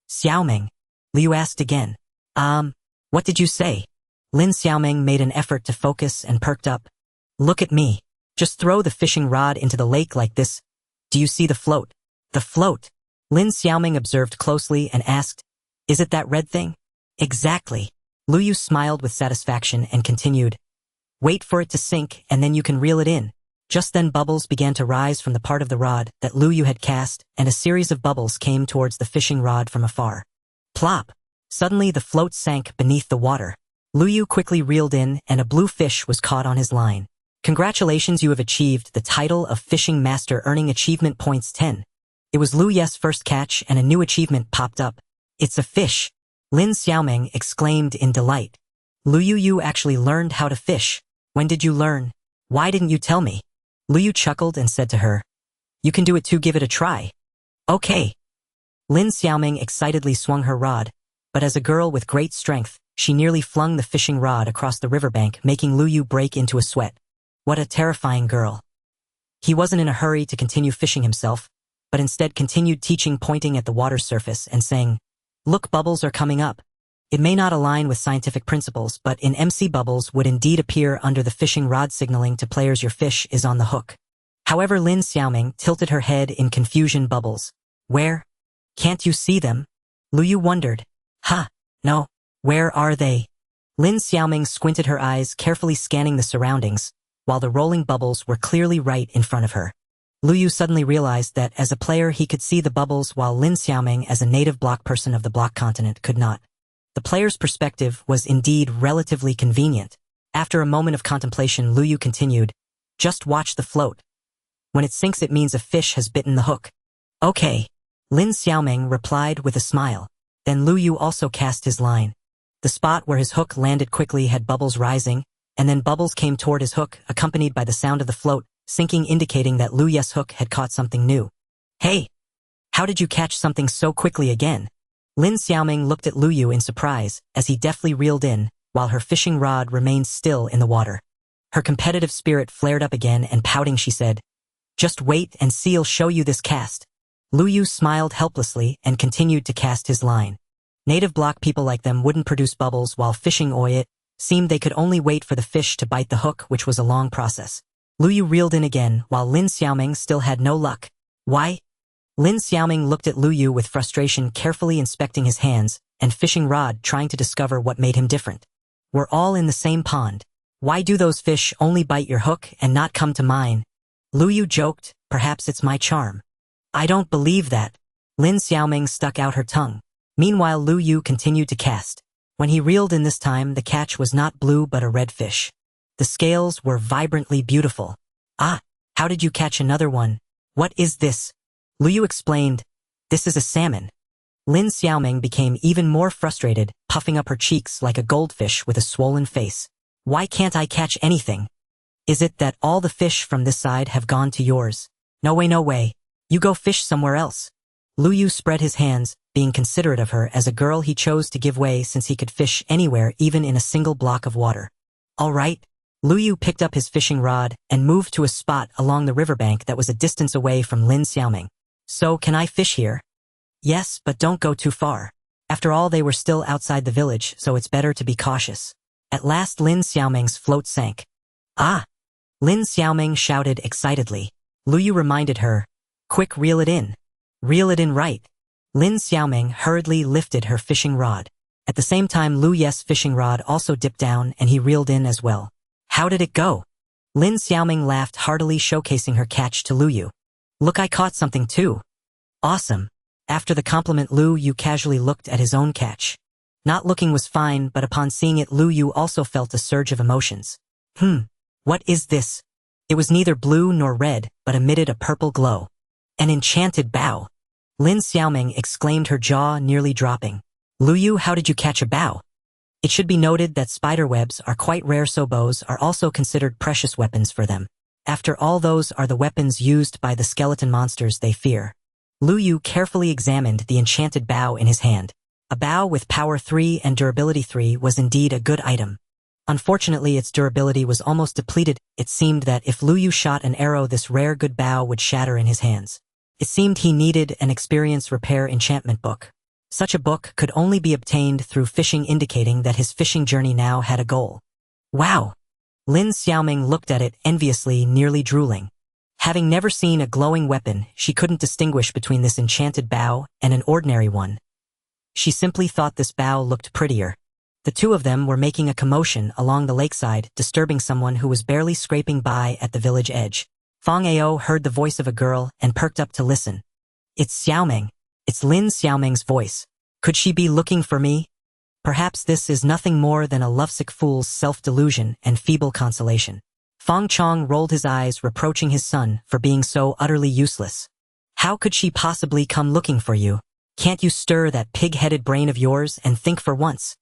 Xiaomeng? Liu asked again. What did you say? Lin Xiaomeng made an effort to focus and perked up. Look at me. Just throw the fishing rod into the lake like this. Do you see the float? The float? Lin Xiaomeng observed closely and asked, is it that red thing? Exactly. Lu Yu smiled with satisfaction and continued. Wait for it to sink and then you can reel it in. Just then bubbles began to rise from the part of the rod that Lu Yu had cast, and a series of bubbles came towards the fishing rod from afar. Plop! Suddenly the float sank beneath the water. Lu Yu quickly reeled in and a blue fish was caught on his line. Congratulations, you have achieved the title of Fishing Master, earning achievement points 10. It was Lu Yu's first catch and a new achievement popped up. It's a fish. Lin Xiaomeng exclaimed in delight. Lu Yu, you actually learned how to fish. When did you learn? Why didn't you tell me? Lu Yu chuckled and said to her, you can do it too, give it a try. Okay. Lin Xiaomeng excitedly swung her rod, but as a girl with great strength, she nearly flung the fishing rod across the riverbank, making Lu Yu break into a sweat. What a terrifying girl. He wasn't in a hurry to continue fishing himself, but instead continued teaching, pointing at the water's surface and saying, look, bubbles are coming up. It may not align with scientific principles, but in MC, bubbles would indeed appear under the fishing rod, signaling to players your fish is on the hook. However, Lin Xiaomeng tilted her head in confusion. Bubbles? Where? Can't you see them? Lu Yu wondered. No. Where are they? Lin Xiaomeng squinted her eyes, carefully scanning the surroundings, while the rolling bubbles were clearly right in front of her. Lu Yu suddenly realized that as a player he could see the bubbles, while Lin Xiaomeng as a native block person of the block continent could not. The player's perspective was indeed relatively convenient. After a moment of contemplation, Lu Yu continued, just watch the float. When it sinks, it means a fish has bitten the hook. Okay. Lin Xiaoming replied with a smile. Then Lu Yu also cast his line. The spot where his hook landed quickly had bubbles rising, and then bubbles came toward his hook, accompanied by the sound of the float, sinking, indicating that Lu Yu's hook had caught something new. Hey! How did you catch something so quickly again? Lin Xiaoming looked at Lu Yu in surprise as he deftly reeled in, while her fishing rod remained still in the water. Her competitive spirit flared up again, and pouting she said, just wait and see, I'll show you this cast. Lu Yu smiled helplessly and continued to cast his line. Native block people like them wouldn't produce bubbles while fishing. It seemed they could only wait for the fish to bite the hook, which was a long process. Lu Yu reeled in again, while Lin Xiaoming still had no luck. Why? Lin Xiaoming looked at Lu Yu with frustration, carefully inspecting his hands and fishing rod, trying to discover what made him different. We're all in the same pond. Why do those fish only bite your hook and not come to mine? Lu Yu joked, perhaps it's my charm. I don't believe that. Lin Xiaoming stuck out her tongue. Meanwhile, Lu Yu continued to cast. When he reeled in this time, the catch was not blue but a red fish. The scales were vibrantly beautiful. Ah, how did you catch another one? What is this? Lu Yu explained, this is a salmon. Lin Xiaoming became even more frustrated, puffing up her cheeks like a goldfish with a swollen face. Why can't I catch anything? Is it that all the fish from this side have gone to yours? No way, no way. You go fish somewhere else. Lu Yu spread his hands, being considerate of her as a girl. He chose to give way since he could fish anywhere, even in a single block of water. All right. Lu Yu picked up his fishing rod and moved to a spot along the riverbank that was a distance away from Lin Xiaoming. So, can I fish here? Yes, but don't go too far. After all, they were still outside the village, so it's better to be cautious. At last, Lin Xiaoming's float sank. Ah! Lin Xiaoming shouted excitedly. Lu Yu reminded her, quick, reel it in. Reel it in right. Lin Xiaoming hurriedly lifted her fishing rod. At the same time, Lu Yu's fishing rod also dipped down and he reeled in as well. How did it go? Lin Xiaoming laughed heartily, showcasing her catch to Lu Yu. Look, I caught something too. Awesome. After the compliment, Lu Yu casually looked at his own catch. Not looking was fine, but upon seeing it, Lu Yu also felt a surge of emotions. What is this? It was neither blue nor red, but emitted a purple glow. An enchanted bow. Lin Xiaoming exclaimed, her jaw nearly dropping. Lu Yu, how did you catch a bow? It should be noted that spiderwebs are quite rare, so bows are also considered precious weapons for them. After all, those are the weapons used by the skeleton monsters they fear. Lu Yu carefully examined the enchanted bow in his hand. A bow with power 3 and durability 3 was indeed a good item. Unfortunately, its durability was almost depleted. It seemed that if Lu Yu shot an arrow, this rare good bow would shatter in his hands. It seemed he needed an experience repair enchantment book. Such a book could only be obtained through fishing, indicating that his fishing journey now had a goal. Wow! Lin Xiaoming looked at it enviously, nearly drooling. Having never seen a glowing weapon, she couldn't distinguish between this enchanted bow and an ordinary one. She simply thought this bow looked prettier. The two of them were making a commotion along the lakeside, disturbing someone who was barely scraping by at the village edge. Fang Ao heard the voice of a girl and perked up to listen. It's Xiaoming. It's Lin Xiaoming's voice. Could she be looking for me? Perhaps this is nothing more than a lovesick fool's self-delusion and feeble consolation. Fang Chong rolled his eyes, reproaching his son for being so utterly useless. How could she possibly come looking for you? Can't you stir that pig-headed brain of yours and think for once?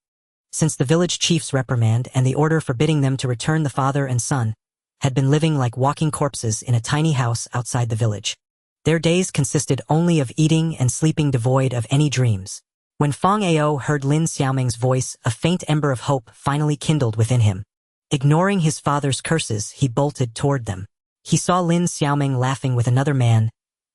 Since the village chief's reprimand and the order forbidding them to return, the father and son had been living like walking corpses in a tiny house outside the village. Their days consisted only of eating and sleeping, devoid of any dreams. When Fang Ao heard Lin Xiaoming's voice, a faint ember of hope finally kindled within him. Ignoring his father's curses, he bolted toward them. He saw Lin Xiaoming laughing with another man.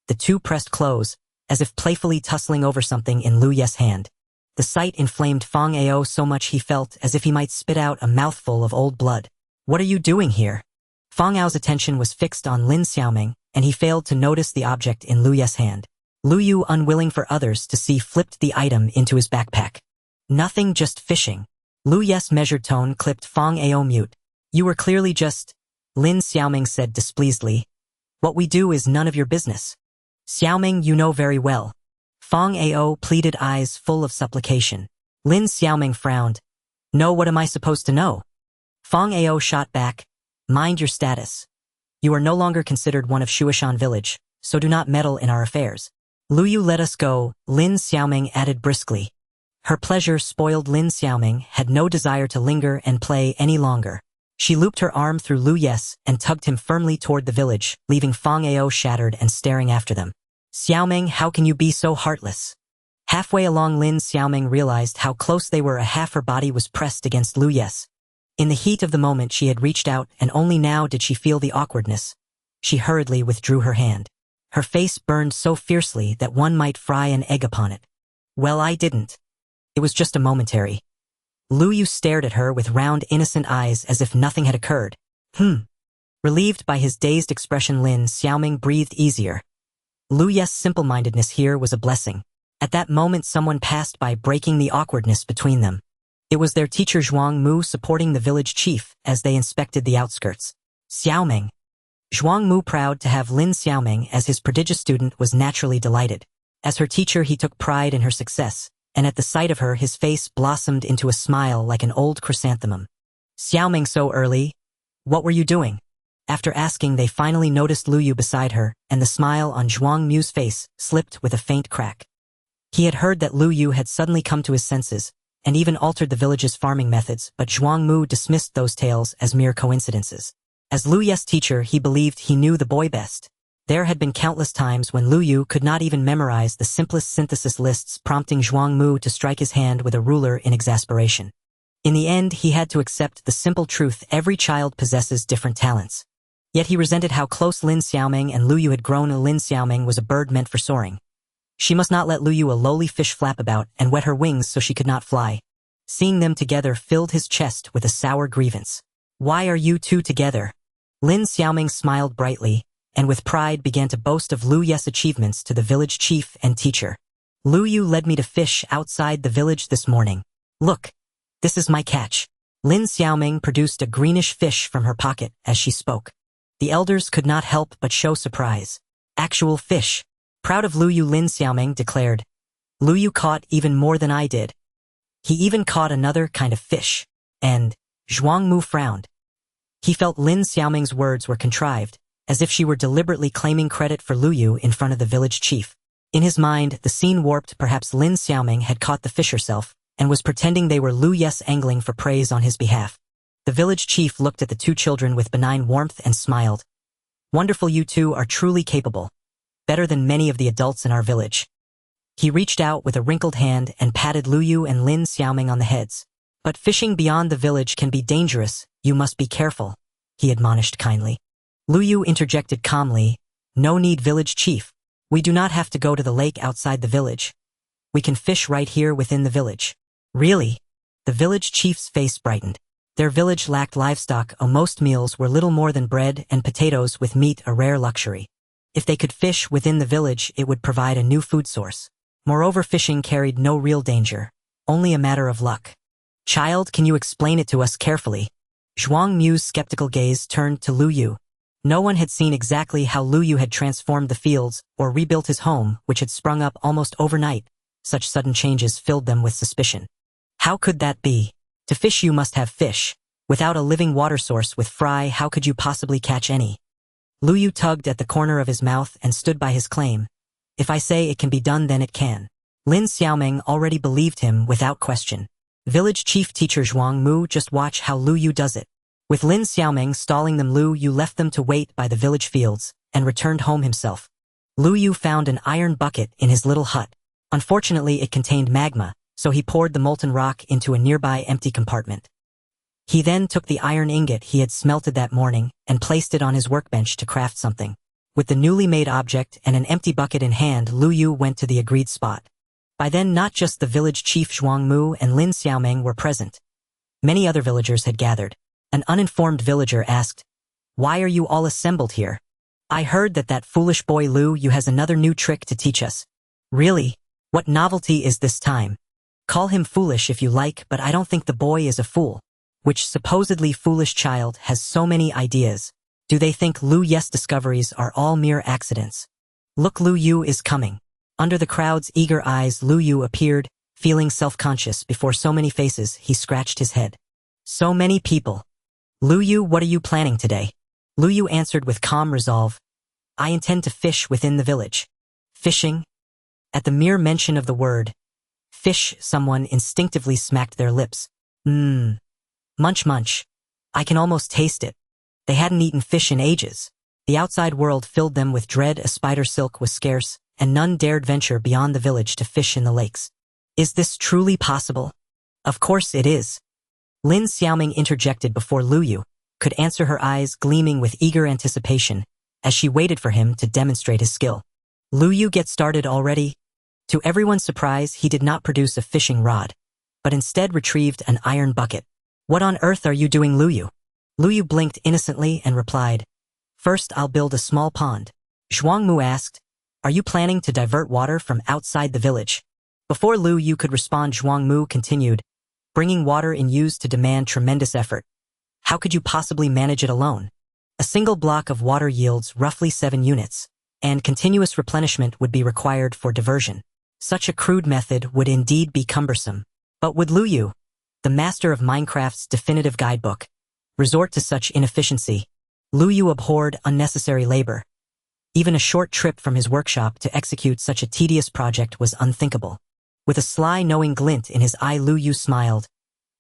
The two pressed close, as if playfully tussling over something in Lu Yu's hand. The sight inflamed Fang Ao so much he felt as if he might spit out a mouthful of old blood. What are you doing here? Fang Ao's attention was fixed on Lin Xiaoming, and he failed to notice the object in Lu Yu's hand. Lu Yu, unwilling for others to see, flipped the item into his backpack. Nothing, just fishing. Lu Yu's measured tone clipped Fang Ao mute. You were clearly just... Lin Xiaoming said displeasedly. What we do is none of your business. Xiaoming, you know very well. Fang Ao pleaded, eyes full of supplication. Lin Xiaoming frowned. No, what am I supposed to know? Fang Ao shot back, mind your status. You are no longer considered one of Shuishan village, so do not meddle in our affairs. Lu Yu let us go, Lin Xiaoming added briskly. Her pleasure spoiled Lin Xiaoming had no desire to linger and play any longer. She looped her arm through Lu Yes and tugged him firmly toward the village, leaving Fang Ao shattered and staring after them. Xiaoming, how can you be so heartless? Halfway along, Lin Xiaoming realized how close they were. A half her body was pressed against Lu Yes. In the heat of the moment she had reached out, and only now did she feel the awkwardness. She hurriedly withdrew her hand. Her face burned so fiercely that one might fry an egg upon it. Well, I didn't. It was just a momentary. Lu Yu stared at her with round, innocent eyes as if nothing had occurred. Relieved by his dazed expression, Lin Xiaoming breathed easier. Lu Yes' simple-mindedness here was a blessing. At that moment someone passed by, breaking the awkwardness between them. It was their teacher Zhuang Mu supporting the village chief as they inspected the outskirts. Xiaoming. Zhuang Mu, proud to have Lin Xiaoming as his prodigious student, was naturally delighted. As her teacher he took pride in her success, and at the sight of her his face blossomed into a smile like an old chrysanthemum. Xiaoming, so early? What were you doing? After asking, they finally noticed Lu Yu beside her, and the smile on Zhuang Mu's face slipped with a faint crack. He had heard that Lu Yu had suddenly come to his senses, and even altered the village's farming methods, but Zhuang Mu dismissed those tales as mere coincidences. As Lu Yu's teacher, he believed he knew the boy best. There had been countless times when Lu Yu could not even memorize the simplest synthesis lists, prompting Zhuang Mu to strike his hand with a ruler in exasperation. In the end, he had to accept the simple truth: every child possesses different talents. Yet he resented how close Lin Xiaoming and Lu Yu had grown. Lin Xiaoming was a bird meant for soaring. She must not let Lu Yu, a lowly fish, flap about and wet her wings so she could not fly. Seeing them together filled his chest with a sour grievance. Why are you two together? Lin Xiaoming smiled brightly, and with pride began to boast of Lu Yu's achievements to the village chief and teacher. Lu Yu led me to fish outside the village this morning. Look, this is my catch. Lin Xiaoming produced a greenish fish from her pocket as she spoke. The elders could not help but show surprise. Actual fish. Proud of Lu Yu, Lin Xiaoming declared. Lu Yu caught even more than I did. He even caught another kind of fish. And Zhuang Mu frowned. He felt Lin Xiaoming's words were contrived, as if she were deliberately claiming credit for Lu Yu in front of the village chief. In his mind, the scene warped. Perhaps Lin Xiaoming had caught the fish herself, and was pretending they were Lu Yu's angling for praise on his behalf. The village chief looked at the two children with benign warmth and smiled. Wonderful, you two are truly capable. Better than many of the adults in our village. He reached out with a wrinkled hand and patted Lu Yu and Lin Xiaoming on the heads. But fishing beyond the village can be dangerous, you must be careful, he admonished kindly. Lu Yu interjected calmly, no need, village chief. We do not have to go to the lake outside the village. We can fish right here within the village. Really? The village chief's face brightened. Their village lacked livestock, most meals were little more than bread and potatoes with meat, a rare luxury. If they could fish within the village, it would provide a new food source. Moreover, fishing carried no real danger, only a matter of luck. Child, can you explain it to us carefully? Zhuang Mu's skeptical gaze turned to Lu Yu. No one had seen exactly how Lu Yu had transformed the fields or rebuilt his home, which had sprung up almost overnight. Such sudden changes filled them with suspicion. How could that be? To fish you must have fish. Without a living water source with fry, how could you possibly catch any? Lu Yu tugged at the corner of his mouth and stood by his claim. If I say it can be done, then it can. Lin Xiaoming already believed him without question. Village chief teacher Zhuang Mu, just watch how Lu Yu does it. With Lin Xiaoming stalling them, Lu Yu left them to wait by the village fields and returned home himself. Lu Yu found an iron bucket in his little hut. Unfortunately, it contained magma, so he poured the molten rock into a nearby empty compartment. He then took the iron ingot he had smelted that morning and placed it on his workbench to craft something. With the newly made object and an empty bucket in hand, Lu Yu went to the agreed spot. By then, not just the village chief Zhuang Mu and Lin Xiaoming were present. Many other villagers had gathered. An uninformed villager asked, "Why are you all assembled here? I heard that foolish boy Lu Yu has another new trick to teach us." Really? What novelty is this time? Call him foolish if you like, but I don't think the boy is a fool. Which supposedly foolish child has so many ideas? Do they think Lu Yu's discoveries are all mere accidents? Look, Lu Yu is coming. Under the crowd's eager eyes, Lu Yu appeared, feeling self-conscious before so many faces. He scratched his head. So many people. Lu Yu, what are you planning today? Lu Yu answered with calm resolve. I intend to fish within the village. Fishing? At the mere mention of the word fish, someone instinctively smacked their lips. Munch munch. I can almost taste it. They hadn't eaten fish in ages. The outside world filled them with dread. A spider silk was scarce, and none dared venture beyond the village to fish in the lakes. Is this truly possible? Of course it is. Lin Xiaoming interjected before Lu Yu could answer, her eyes gleaming with eager anticipation as she waited for him to demonstrate his skill. Lu Yu, get started already? To everyone's surprise, he did not produce a fishing rod, but instead retrieved an iron bucket. What on earth are you doing, Lu Yu? Lu Yu blinked innocently and replied, First I'll build a small pond. Zhuang Mu asked, Are you planning to divert water from outside the village? Before Lu Yu could respond, Zhuang Mu continued, Bringing water in used to demand tremendous effort. How could you possibly manage it alone? A single block of water yields roughly 7 units, and continuous replenishment would be required for diversion. Such a crude method would indeed be cumbersome. But would Lu Yu, the master of Minecraft's definitive guidebook, resort to such inefficiency? Lu Yu abhorred unnecessary labor. Even a short trip from his workshop to execute such a tedious project was unthinkable. With a sly, knowing glint in his eye, Lu Yu smiled.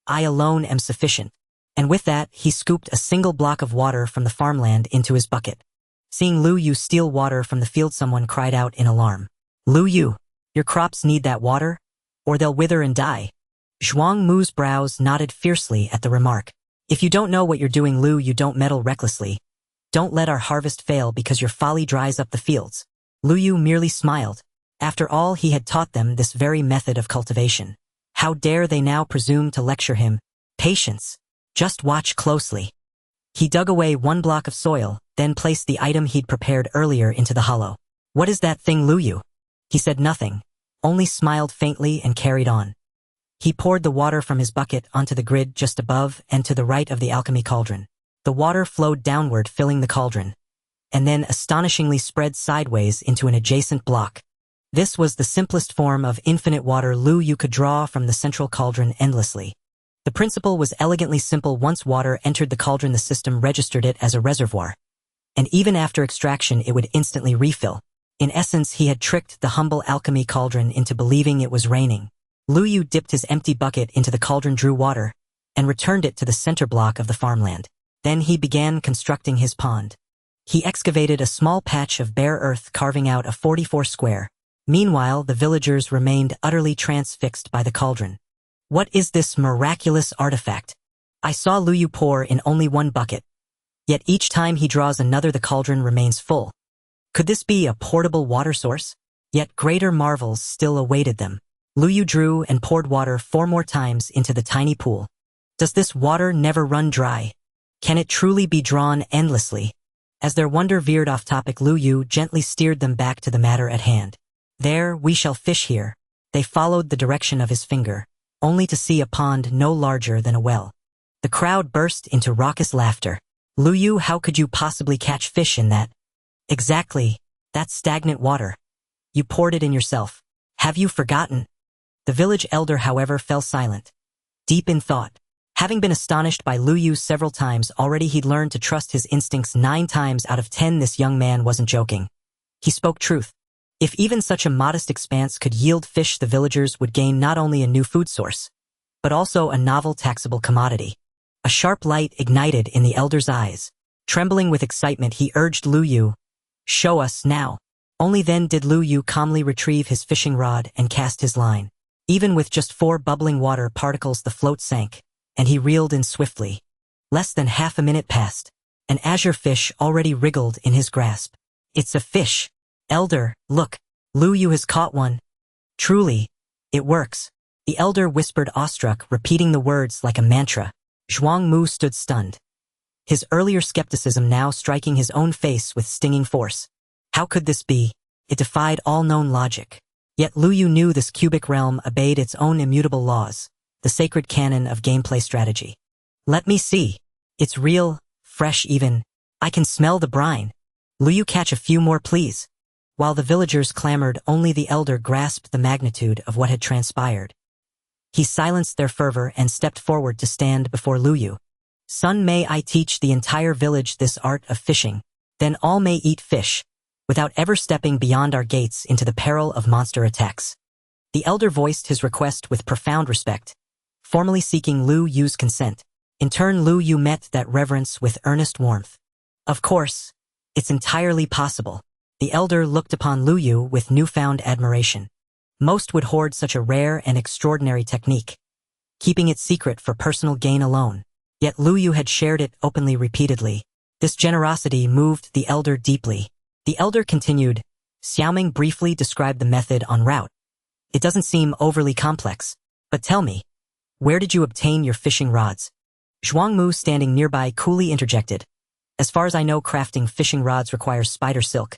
I alone am sufficient. And with that, he scooped a single block of water from the farmland into his bucket. Seeing Lu Yu steal water from the field, someone cried out in alarm. Lu Yu, your crops need that water, or they'll wither and die. Zhuang Mu's brows knotted fiercely at the remark. If you don't know what you're doing, Lu Yu, don't meddle recklessly. Don't let our harvest fail because your folly dries up the fields. Lu Yu merely smiled. After all, he had taught them this very method of cultivation. How dare they now presume to lecture him? Patience. Just watch closely. He dug away 1 block of soil, then placed the item he'd prepared earlier into the hollow. What is that thing, Lu Yu? He said nothing, only smiled faintly and carried on. He poured the water from his bucket onto the grid just above and to the right of the alchemy cauldron. The water flowed downward, filling the cauldron, and then astonishingly spread sideways into an adjacent block. This was the simplest form of infinite water Lu Yu could draw from the central cauldron endlessly. The principle was elegantly simple. Once water entered the cauldron, the system registered it as a reservoir, and even after extraction it would instantly refill. In essence, he had tricked the humble alchemy cauldron into believing it was raining. Lu Yu dipped his empty bucket into the cauldron, drew water, and returned it to the center block of the farmland. Then he began constructing his pond. He excavated a small patch of bare earth, carving out a 44 square. Meanwhile, the villagers remained utterly transfixed by the cauldron. What is this miraculous artifact? I saw Lu Yu pour in only 1 bucket. Yet each time he draws another, the cauldron remains full. Could this be a portable water source? Yet greater marvels still awaited them. Lu Yu drew and poured water 4 more times into the tiny pool. Does this water never run dry? Can it truly be drawn endlessly? As their wonder veered off topic, Lu Yu gently steered them back to the matter at hand. There, we shall fish here. They followed the direction of his finger, only to see a pond no larger than a well. The crowd burst into raucous laughter. Lu Yu, how could you possibly catch fish in that? Exactly. That's stagnant water. You poured it in yourself. Have you forgotten? The village elder, however, fell silent, deep in thought. Having been astonished by Lu Yu several times already, he'd learned to trust his instincts 9 times out of 10. This young man wasn't joking. He spoke truth. If even such a modest expanse could yield fish, the villagers would gain not only a new food source, but also a novel taxable commodity. A sharp light ignited in the elder's eyes. Trembling with excitement, he urged Lu Yu, Show us now. Only then did Lu Yu calmly retrieve his fishing rod and cast his line. Even with just 4 bubbling water particles, the float sank, and he reeled in swiftly. Less than half a minute passed. An azure fish already wriggled in his grasp. It's a fish. Elder, look. Lu Yu has caught one. Truly, it works. The elder whispered, awestruck, repeating the words like a mantra. Zhuang Mu stood stunned, his earlier skepticism now striking his own face with stinging force. How could this be? It defied all known logic. Yet Lu Yu knew this cubic realm obeyed its own immutable laws, the sacred canon of gameplay strategy. Let me see. It's real, fresh even. I can smell the brine. Lu Yu, catch a few more, please. While the villagers clamored, only the elder grasped the magnitude of what had transpired. He silenced their fervor and stepped forward to stand before Lu Yu. "Son, may I teach the entire village this art of fishing? Then all may eat fish, without ever stepping beyond our gates into the peril of monster attacks." The elder voiced his request with profound respect, formally seeking Lu Yu's consent. In turn, Lu Yu met that reverence with earnest warmth. "Of course, it's entirely possible." The elder looked upon Lu Yu with newfound admiration. Most would hoard such a rare and extraordinary technique, keeping it secret for personal gain alone. Yet Lu Yu had shared it openly repeatedly. This generosity moved the elder deeply. The elder continued. Xiaoming briefly described the method en route. "It doesn't seem overly complex. But tell me, where did you obtain your fishing rods?" Zhuang Mu, standing nearby, coolly interjected. "As far as I know, crafting fishing rods requires spider silk,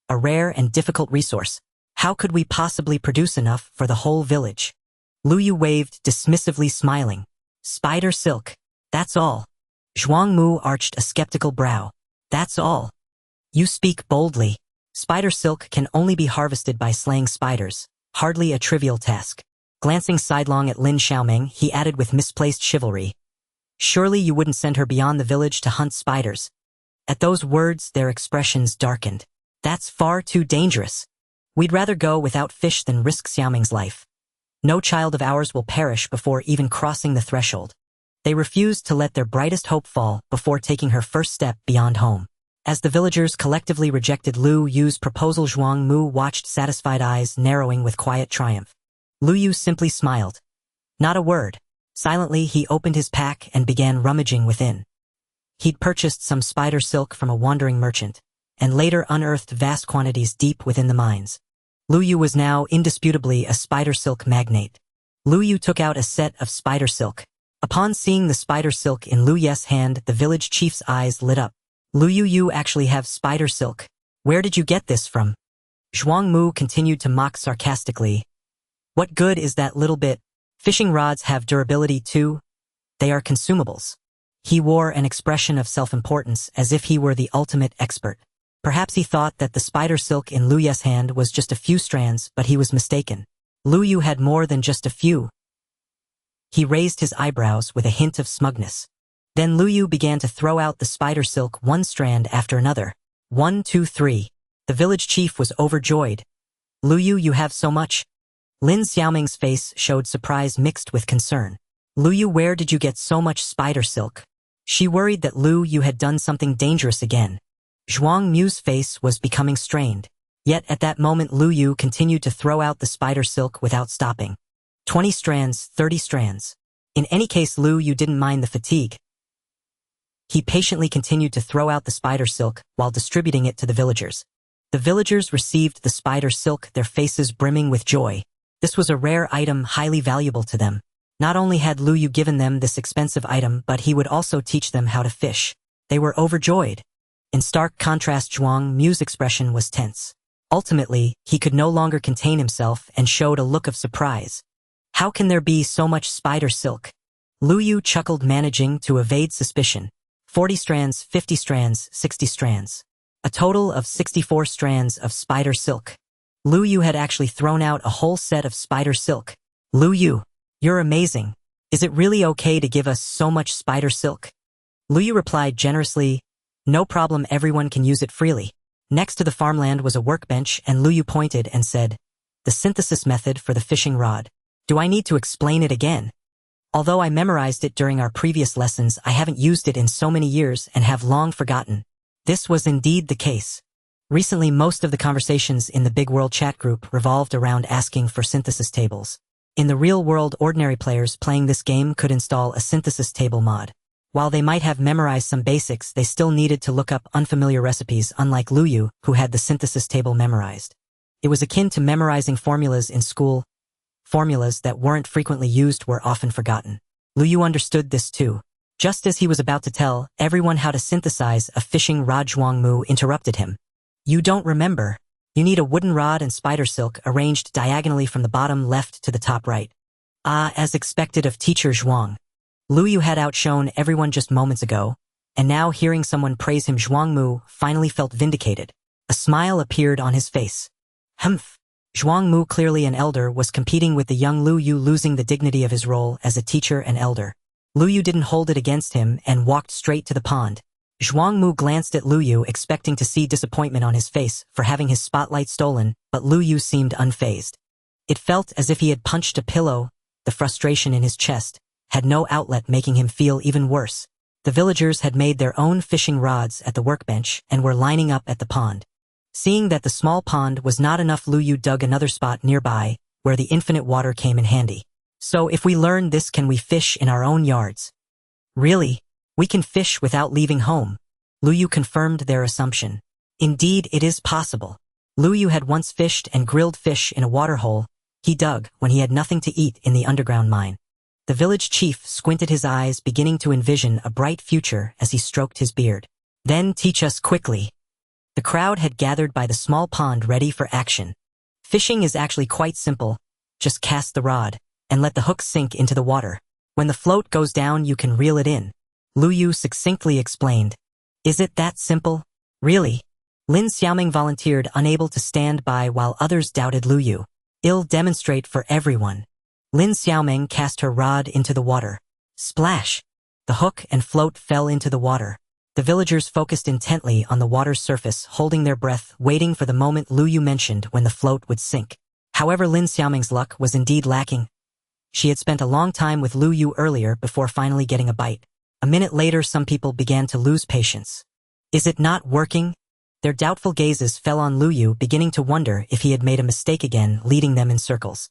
a rare and difficult resource. How could we possibly produce enough for the whole village?" Lu Yu waved, dismissively smiling. "Spider silk. That's all." Zhuang Mu arched a skeptical brow. "That's all? You speak boldly. Spider silk can only be harvested by slaying spiders, hardly a trivial task." Glancing sidelong at Lin Xiaoming, he added with misplaced chivalry. "Surely you wouldn't send her beyond the village to hunt spiders." At those words, their expressions darkened. "That's far too dangerous. We'd rather go without fish than risk Xiaoming's life. No child of ours will perish before even crossing the threshold." They refused to let their brightest hope fall before taking her first step beyond home. As the villagers collectively rejected Lu Yu's proposal, Zhuang Mu watched, satisfied eyes narrowing with quiet triumph. Lu Yu simply smiled. Not a word. Silently, he opened his pack and began rummaging within. He'd purchased some spider silk from a wandering merchant, and later unearthed vast quantities deep within the mines. Lu Yu was now indisputably a spider silk magnate. Lu Yu took out a set of spider silk. Upon seeing the spider silk in Lu Ye's hand, the village chief's eyes lit up. "Lu Yu, you actually have spider silk. Where did you get this from?" Zhuang Mu continued to mock sarcastically. "What good is that little bit? Fishing rods have durability too. They are consumables." He wore an expression of self-importance as if he were the ultimate expert. Perhaps he thought that the spider silk in Lu Ye's hand was just a few strands, but he was mistaken. Lu Yu had more than just a few. He raised his eyebrows with a hint of smugness. Then Lu Yu began to throw out the spider silk one strand after another. 1, 2, 3. The village chief was overjoyed. "Lu Yu, you have so much?" Lin Xiaoming's face showed surprise mixed with concern. "Lu Yu, where did you get so much spider silk?" She worried that Lu Yu had done something dangerous again. Zhuang Mu's face was becoming strained. Yet at that moment Lu Yu continued to throw out the spider silk without stopping. 20 strands, 30 strands. In any case, Lu Yu didn't mind the fatigue. He patiently continued to throw out the spider silk while distributing it to the villagers. The villagers received the spider silk, their faces brimming with joy. This was a rare item highly valuable to them. Not only had Lu Yu given them this expensive item, but he would also teach them how to fish. They were overjoyed. In stark contrast, Zhuang Mu's expression was tense. Ultimately, he could no longer contain himself and showed a look of surprise. "How can there be so much spider silk?" Lu Yu chuckled, managing to evade suspicion. 40 strands, 50 strands, 60 strands. A total of 64 strands of spider silk. Lu Yu had actually thrown out a whole set of spider silk. "Lu Yu, you're amazing. Is it really okay to give us so much spider silk?" Lu Yu replied generously, "No problem, everyone can use it freely." Next to the farmland was a workbench, and Lu Yu pointed and said, "The synthesis method for the fishing rod. Do I need to explain it again? Although I memorized it during our previous lessons, I haven't used it in so many years and have long forgotten." This was indeed the case. Recently, most of the conversations in the Big World chat group revolved around asking for synthesis tables. In the real world, ordinary players playing this game could install a synthesis table mod. While they might have memorized some basics, they still needed to look up unfamiliar recipes, unlike Lu Yu, who had the synthesis table memorized. It was akin to memorizing formulas in school. Formulas that weren't frequently used were often forgotten. Lu Yu understood this too. Just as he was about to tell everyone how to synthesize a fishing rod, Zhuang Mu interrupted him. "You don't remember. You need a wooden rod and spider silk arranged diagonally from the bottom left to the top right." Ah, as expected of teacher Zhuang. Lu Yu had outshone everyone just moments ago, and now hearing someone praise him, Zhuang Mu finally felt vindicated. A smile appeared on his face. Humph. Zhuang Mu, clearly an elder, was competing with the young Lu Yu, losing the dignity of his role as a teacher and elder. Lu Yu didn't hold it against him and walked straight to the pond. Zhuang Mu glanced at Lu Yu expecting to see disappointment on his face for having his spotlight stolen, but Lu Yu seemed unfazed. It felt as if he had punched a pillow. The frustration in his chest had no outlet, making him feel even worse. The villagers had made their own fishing rods at the workbench and were lining up at the pond. Seeing that the small pond was not enough, Lu Yu dug another spot nearby where the infinite water came in handy. So if we learn this, can we fish in our own yards? Really? We can fish without leaving home. Lu Yu confirmed their assumption. Indeed, it is possible. Lu Yu had once fished and grilled fish in a waterhole he dug when he had nothing to eat in the underground mine. The village chief squinted his eyes, beginning to envision a bright future as he stroked his beard. Then teach us quickly. The crowd had gathered by the small pond ready for action. Fishing is actually quite simple. Just cast the rod and let the hook sink into the water. When the float goes down, you can reel it in. Lu Yu succinctly explained. Is it that simple? Really? Lin Xiaoming volunteered, unable to stand by while others doubted Lu Yu. I'll demonstrate for everyone. Lin Xiaoming cast her rod into the water. Splash! The hook and float fell into the water. The villagers focused intently on the water's surface, holding their breath, waiting for the moment Lu Yu mentioned when the float would sink. However, Lin Xiaoming's luck was indeed lacking. She had spent a long time with Lu Yu earlier before finally getting a bite. A minute later, some people began to lose patience. Is it not working? Their doubtful gazes fell on Lu Yu, beginning to wonder if he had made a mistake again, leading them in circles.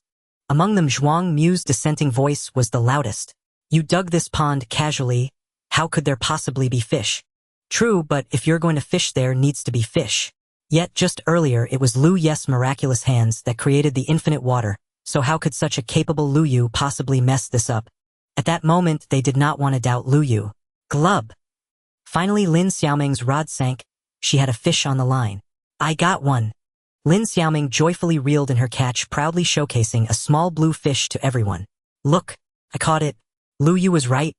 Among them, Zhuang Mu's dissenting voice was the loudest. You dug this pond casually. How could there possibly be fish? True, but if you're going to fish, there needs to be fish. Yet just earlier it was Lu Yu's miraculous hands that created the infinite water, so how could such a capable Lu Yu possibly mess this up? At that moment, they did not want to doubt Lu Yu. Glub! Finally, Lin Xiaoming's rod sank. She had a fish on the line. I got one. Lin Xiaoming joyfully reeled in her catch, proudly showcasing a small blue fish to everyone. Look, I caught it. Lu Yu was right.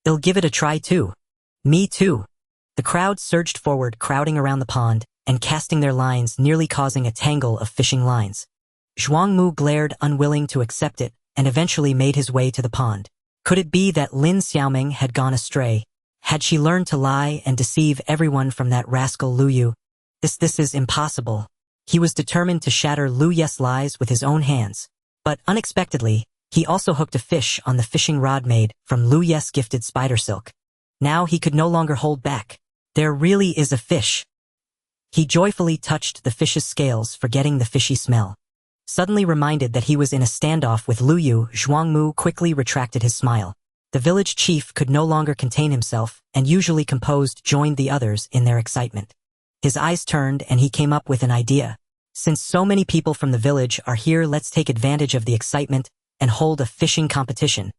I'll give it a try too. Me too. The crowd surged forward, crowding around the pond and casting their lines, nearly causing a tangle of fishing lines. Zhuang Mu glared, unwilling to accept it, and eventually made his way to the pond. Could it be that Lin Xiaoming had gone astray? Had she learned to lie and deceive everyone from that rascal Lu Yu? This is impossible. He was determined to shatter Lu Yu's lies with his own hands. But unexpectedly, he also hooked a fish on the fishing rod made from Lu Yu's gifted spider silk. Now he could no longer hold back. There really is a fish. He joyfully touched the fish's scales, forgetting the fishy smell. Suddenly reminded that he was in a standoff with Lu Yu, Zhuang Mu quickly retracted his smile. The village chief could no longer contain himself, and usually composed joined the others in their excitement. His eyes turned and he came up with an idea. Since so many people from the village are here, let's take advantage of the excitement and hold a fishing competition.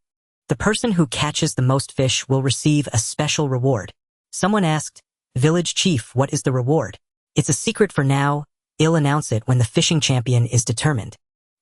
The person who catches the most fish will receive a special reward. Someone asked, Village chief, what is the reward? It's a secret for now. I'll announce it when the fishing champion is determined.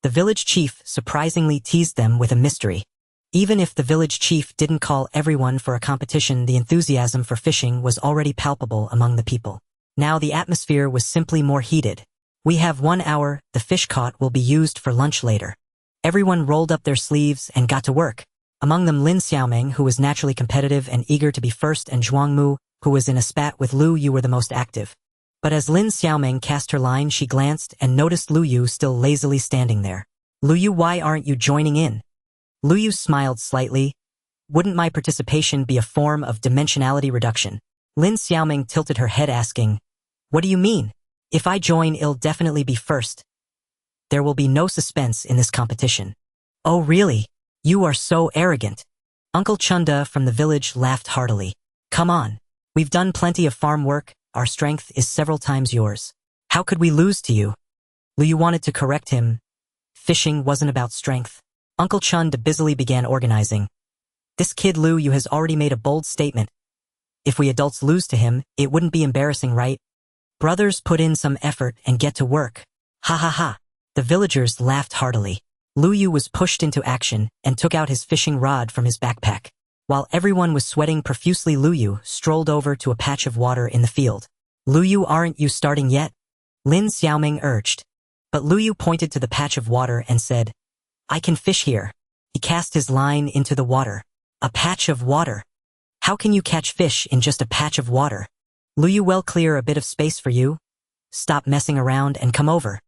The village chief surprisingly teased them with a mystery. Even if the village chief didn't call everyone for a competition, the enthusiasm for fishing was already palpable among the people. Now the atmosphere was simply more heated. We have 1 hour, the fish caught will be used for lunch later. Everyone rolled up their sleeves and got to work. Among them Lin Xiaoming, who was naturally competitive and eager to be first, and Zhuang Mu, who was in a spat with Lu Yu, were the most active. But as Lin Xiaoming cast her line, she glanced and noticed Lu Yu still lazily standing there. Lu Yu, why aren't you joining in? Lu Yu smiled slightly. Wouldn't my participation be a form of dimensionality reduction? Lin Xiaoming tilted her head, asking, What do you mean? If I join, I'll definitely be first. There will be no suspense in this competition. Oh really? You are so arrogant. Uncle Chunda from the village laughed heartily. Come on. We've done plenty of farm work. Our strength is several times yours. How could we lose to you? Lu Yu wanted to correct him. Fishing wasn't about strength. Uncle Chunda busily began organizing. This kid Lu Yu has already made a bold statement. If we adults lose to him, it wouldn't be embarrassing, right? Brothers, put in some effort and get to work. Ha ha ha. The villagers laughed heartily. Lu Yu was pushed into action and took out his fishing rod from his backpack. While everyone was sweating profusely, Lu Yu strolled over to a patch of water in the field. Lu Yu, aren't you starting yet? Lin Xiaoming urged. But Lu Yu pointed to the patch of water and said, I can fish here. He cast his line into the water. A patch of water. How can you catch fish in just a patch of water? Luyu, well, clear a bit of space for you. Stop messing around and come over.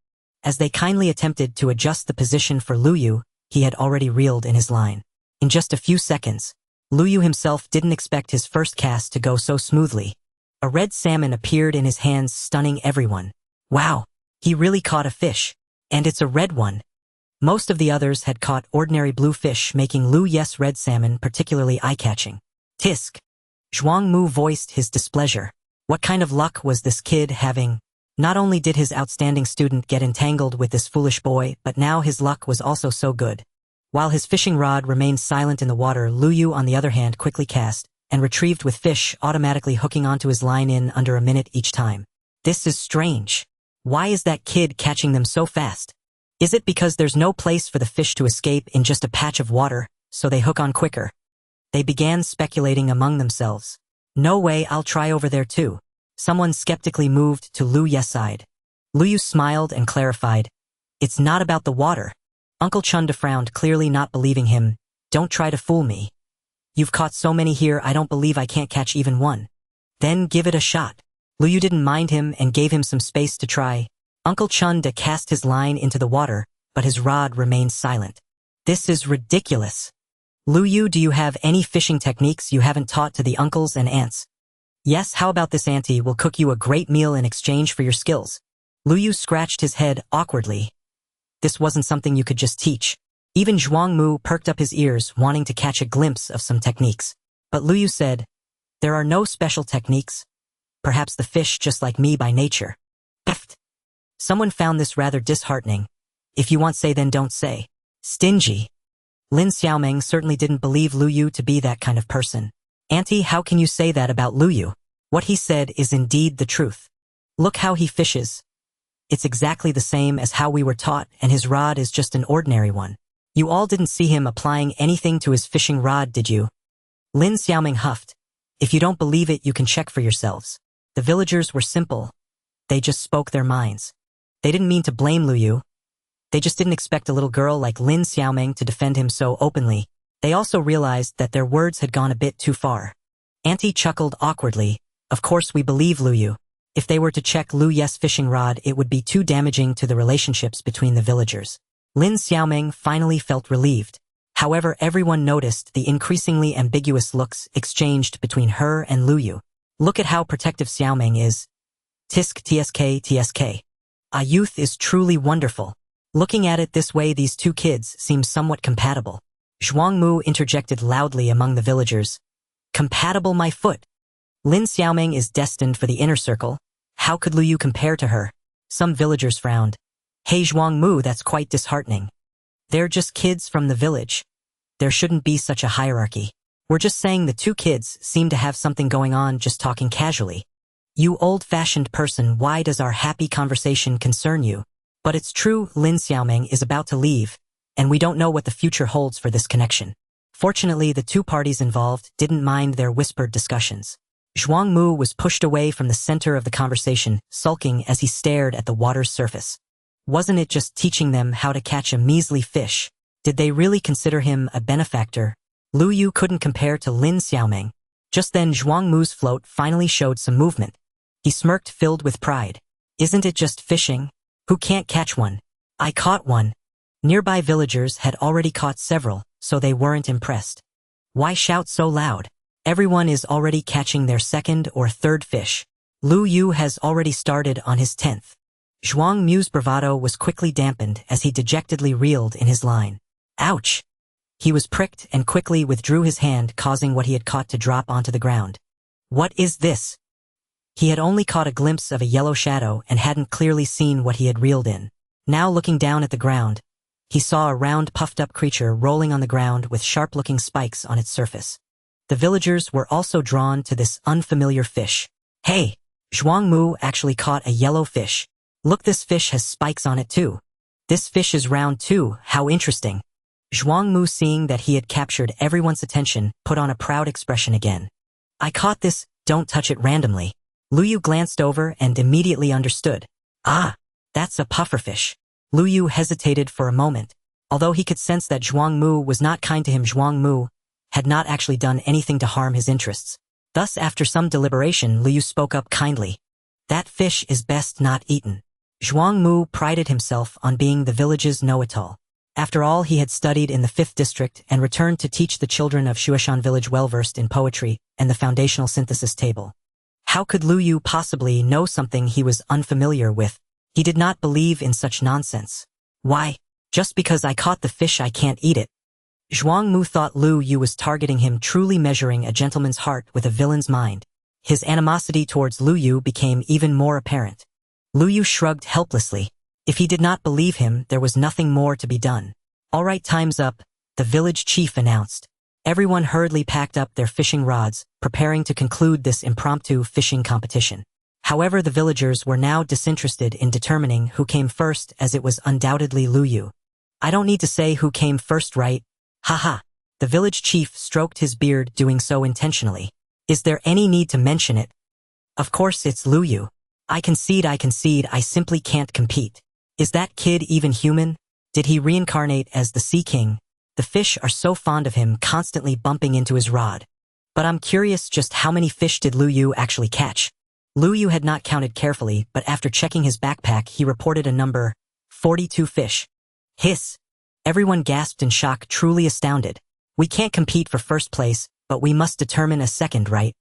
As they kindly attempted to adjust the position for Luyu, he had already reeled in his line. In just a few seconds, Luyu himself didn't expect his first cast to go so smoothly. A red salmon appeared in his hands, stunning everyone. Wow, he really caught a fish. And it's a red one. Most of the others had caught ordinary blue fish, making Luyu's red salmon particularly eye-catching. Tisk. Zhuang Mu voiced his displeasure. What kind of luck was this kid having? Not only did his outstanding student get entangled with this foolish boy, but now his luck was also so good. While his fishing rod remained silent in the water, Luyu, on the other hand, quickly cast and retrieved with fish automatically hooking onto his line in under a minute each time. This is strange. Why is that kid catching them so fast? Is it because there's no place for the fish to escape in just a patch of water, so they hook on quicker? They began speculating among themselves. No way, I'll try over there too. Someone skeptically moved to Luyu's side. Luyu smiled and clarified. It's not about the water. Uncle Chunda frowned, clearly not believing him. Don't try to fool me. You've caught so many here, I don't believe I can't catch even one. Then give it a shot. Luyu didn't mind him and gave him some space to try. Uncle Chunda cast his line into the water, but his rod remained silent. This is ridiculous. Luyu, do you have any fishing techniques you haven't taught to the uncles and aunts? Yes, how about this? Auntie will cook you a great meal in exchange for your skills. Luyu scratched his head awkwardly. This wasn't something you could just teach. Even Zhuang Mu perked up his ears, wanting to catch a glimpse of some techniques. But Luyu said, there are no special techniques. Perhaps the fish just like me by nature. Pfft. Someone found this rather disheartening. If you want say, then don't say. Stingy. Lin Xiaoming certainly didn't believe Luyu to be that kind of person. Auntie, how can you say that about Luyu? What he said is indeed the truth. Look how he fishes. It's exactly the same as how we were taught, and his rod is just an ordinary one. You all didn't see him applying anything to his fishing rod, did you? Lin Xiaoming huffed. If you don't believe it, you can check for yourselves. The villagers were simple. They just spoke their minds. They didn't mean to blame Luyu. They just didn't expect a little girl like Lin Xiaoming to defend him so openly. They also realized that their words had gone a bit too far. Auntie chuckled awkwardly. Of course we believe Luyu. If they were to check Luyu's fishing rod, it would be too damaging to the relationships between the villagers. Lin Xiaoming finally felt relieved. However, everyone noticed the increasingly ambiguous looks exchanged between her and Luyu. Look at how protective Xiaoming is. Tisk tsk tsk. A youth is truly wonderful. Looking at it this way, these two kids seem somewhat compatible. Zhuang Mu interjected loudly among the villagers. Compatible, my foot. Lin Xiaoming is destined for the inner circle. How could Luyu compare to her? Some villagers frowned. Hey Zhuang Mu, that's quite disheartening. They're just kids from the village. There shouldn't be such a hierarchy. We're just saying the two kids seem to have something going on, just talking casually. You old-fashioned person, why does our happy conversation concern you? But it's true, Lin Xiaoming is about to leave, and we don't know what the future holds for this connection. Fortunately, the two parties involved didn't mind their whispered discussions. Zhuang Mu was pushed away from the center of the conversation, sulking as he stared at the water's surface. Wasn't it just teaching them how to catch a measly fish? Did they really consider him a benefactor? Luyu couldn't compare to Lin Xiaoming. Just then Zhuang Mu's float finally showed some movement. He smirked, filled with pride. Isn't it just fishing? Who can't catch one? I caught one. Nearby villagers had already caught several, so they weren't impressed. Why shout so loud? Everyone is already catching their second or third fish. Luyu has already started on his 10th. Zhuang Mu's bravado was quickly dampened as he dejectedly reeled in his line. Ouch! He was pricked and quickly withdrew his hand, causing what he had caught to drop onto the ground. What is this? He had only caught a glimpse of a yellow shadow and hadn't clearly seen what he had reeled in. Now looking down at the ground, he saw a round puffed-up creature rolling on the ground with sharp-looking spikes on its surface. The villagers were also drawn to this unfamiliar fish. Hey! Zhuang Mu actually caught a yellow fish. Look, this fish has spikes on it too. This fish is round too, how interesting. Zhuang Mu, seeing that he had captured everyone's attention, put on a proud expression again. I caught this, don't touch it randomly. Luyu glanced over and immediately understood. Ah, that's a pufferfish. Luyu hesitated for a moment. Although he could sense that Zhuang Mu was not kind to him, Zhuang Mu had not actually done anything to harm his interests. Thus, after some deliberation, Liu spoke up kindly. That fish is best not eaten. Zhuang Mu prided himself on being the village's know-it-all. After all, he had studied in the 5th district and returned to teach the children of Shuishan village well-versed in poetry and the foundational synthesis table. How could Lu Yu possibly know something he was unfamiliar with? He did not believe in such nonsense. Why? Just because I caught the fish I can't eat it. Zhuang Mu thought Lu Yu was targeting him, truly measuring a gentleman's heart with a villain's mind. His animosity towards Lu Yu became even more apparent. Lu Yu shrugged helplessly. If he did not believe him, there was nothing more to be done. All right, time's up, the village chief announced. Everyone hurriedly packed up their fishing rods, preparing to conclude this impromptu fishing competition. However, the villagers were now disinterested in determining who came first, as it was undoubtedly Lu Yu. I don't need to say who came first, right? Haha. The village chief stroked his beard, doing so intentionally. Is there any need to mention it? Of course it's Lu Yu. I concede, I simply can't compete. Is that kid even human? Did he reincarnate as the Sea King? The fish are so fond of him, constantly bumping into his rod. But I'm curious, just how many fish did Lu Yu actually catch? Lu Yu had not counted carefully, but after checking his backpack he reported a number, 42 fish. Hiss! Everyone gasped in shock, truly astounded. We can't compete for first place, but we must determine a second, right?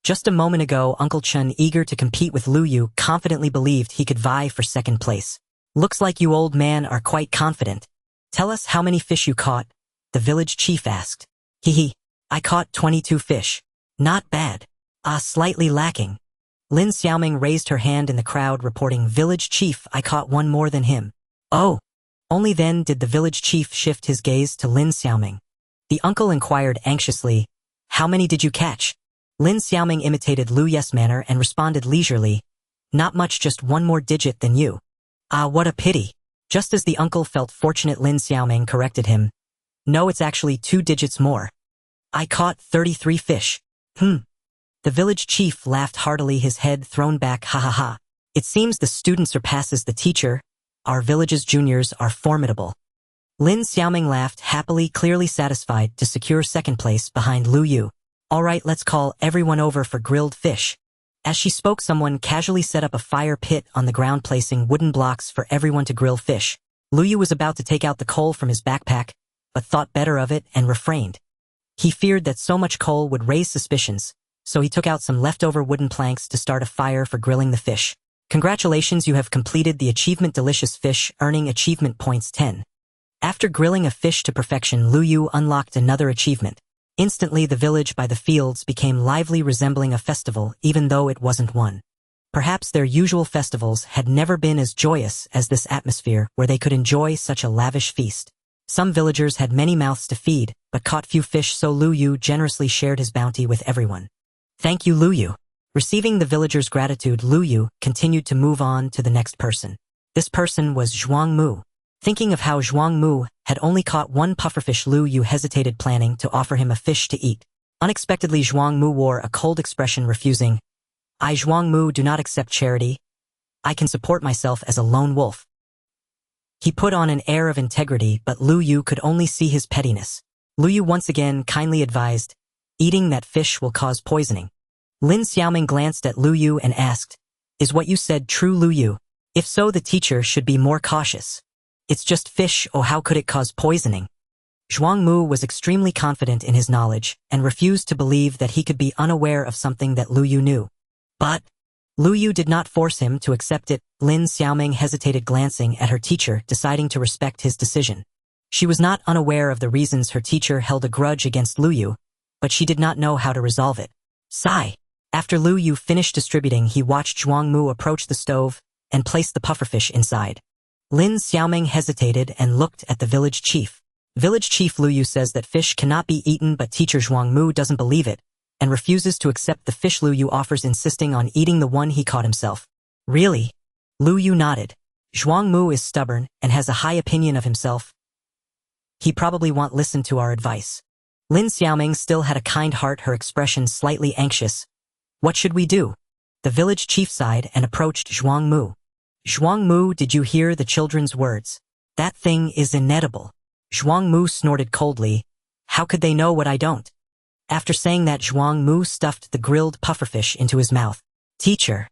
Just a moment ago, Uncle Chun, eager to compete with Lu Yu, confidently believed he could vie for second place. Looks like you old man are quite confident. Tell us how many fish you caught, the village chief asked. Hehe, I caught 22 fish. Not bad. Slightly lacking. Lin Xiaoming raised her hand in the crowd, reporting, Village chief, I caught one more than him. Oh. Only then did the village chief shift his gaze to Lin Xiaoming. The uncle inquired anxiously, how many did you catch? Lin Xiaoming imitated Lu Yes' manner and responded leisurely, not much, just one more digit than you. What a pity. Just as the uncle felt fortunate, Lin Xiaoming corrected him. No, it's actually 2 digits more. I caught 33 fish. The village chief laughed heartily, his head thrown back. Ha ha ha. It seems the student surpasses the teacher. Our village's juniors are formidable. Lin Xiaoming laughed happily, clearly satisfied to secure second place behind Lu Yu. All right, let's call everyone over for grilled fish. As she spoke, someone casually set up a fire pit on the ground, placing wooden blocks for everyone to grill fish. Lu Yu was about to take out the coal from his backpack, but thought better of it and refrained. He feared that so much coal would raise suspicions, so he took out some leftover wooden planks to start a fire for grilling the fish. Congratulations, you have completed the achievement Delicious Fish, earning achievement points 10. After grilling a fish to perfection, Lu Yu unlocked another achievement. Instantly, the village by the fields became lively, resembling a festival, even though it wasn't one. Perhaps their usual festivals had never been as joyous as this atmosphere, where they could enjoy such a lavish feast. Some villagers had many mouths to feed, but caught few fish, so Lu Yu generously shared his bounty with everyone. Thank you, Lu Yu. Receiving the villagers' gratitude, Lu Yu continued to move on to the next person. This person was Zhuang Mu. Thinking of how Zhuang Mu had only caught one pufferfish, Lu Yu hesitated, planning to offer him a fish to eat. Unexpectedly, Zhuang Mu wore a cold expression, refusing. I, Zhuang Mu, do not accept charity. I can support myself as a lone wolf. He put on an air of integrity, but Lu Yu could only see his pettiness. Lu Yu once again kindly advised, eating that fish will cause poisoning. Lin Xiaoming glanced at Lu Yu and asked, is what you said true, Lu Yu? If so, the teacher should be more cautious. It's just fish, oh, how could it cause poisoning? Zhuang Mu was extremely confident in his knowledge and refused to believe that he could be unaware of something that Lu Yu knew. But Lu Yu did not force him to accept it. Lin Xiaoming hesitated, glancing at her teacher, deciding to respect his decision. She was not unaware of the reasons her teacher held a grudge against Lu Yu, but she did not know how to resolve it. Sigh. After Lu Yu finished distributing, he watched Zhuang Mu approach the stove and place the pufferfish inside. Lin Xiaoming hesitated and looked at the village chief. Village chief Lu Yu says that fish cannot be eaten, but teacher Zhuang Mu doesn't believe it and refuses to accept the fish Lu Yu offers, insisting on eating the one he caught himself. Really? Lu Yu nodded. Zhuang Mu is stubborn and has a high opinion of himself. He probably won't listen to our advice. Lin Xiaoming still had a kind heart, her expression slightly anxious. What should we do? The village chief sighed and approached Zhuang Mu. Zhuang Mu, did you hear the children's words? That thing is inedible. Zhuang Mu snorted coldly. How could they know what I don't? After saying that, Zhuang Mu stuffed the grilled pufferfish into his mouth. Teacher.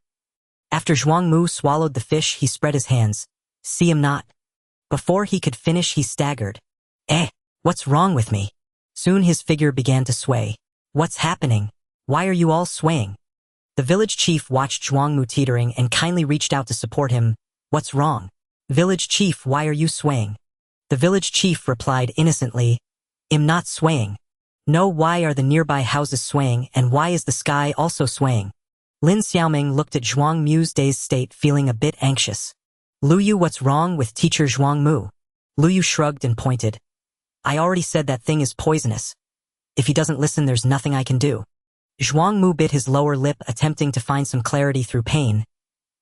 After Zhuang Mu swallowed the fish, he spread his hands. See him not. Before he could finish, he staggered. What's wrong with me? Soon his figure began to sway. What's happening? Why are you all swaying? The village chief watched Zhuang Mu teetering and kindly reached out to support him. What's wrong? Village chief, why are you swaying? The village chief replied innocently, I'm not swaying. No, why are the nearby houses swaying, and why is the sky also swaying? Lin Xiaoming looked at Zhuang Mu's dazed state, feeling a bit anxious. Lu Yu, what's wrong with teacher Zhuang Mu? Lu Yu shrugged and pointed. I already said that thing is poisonous. If he doesn't listen, there's nothing I can do. Zhuang Mu bit his lower lip, attempting to find some clarity through pain,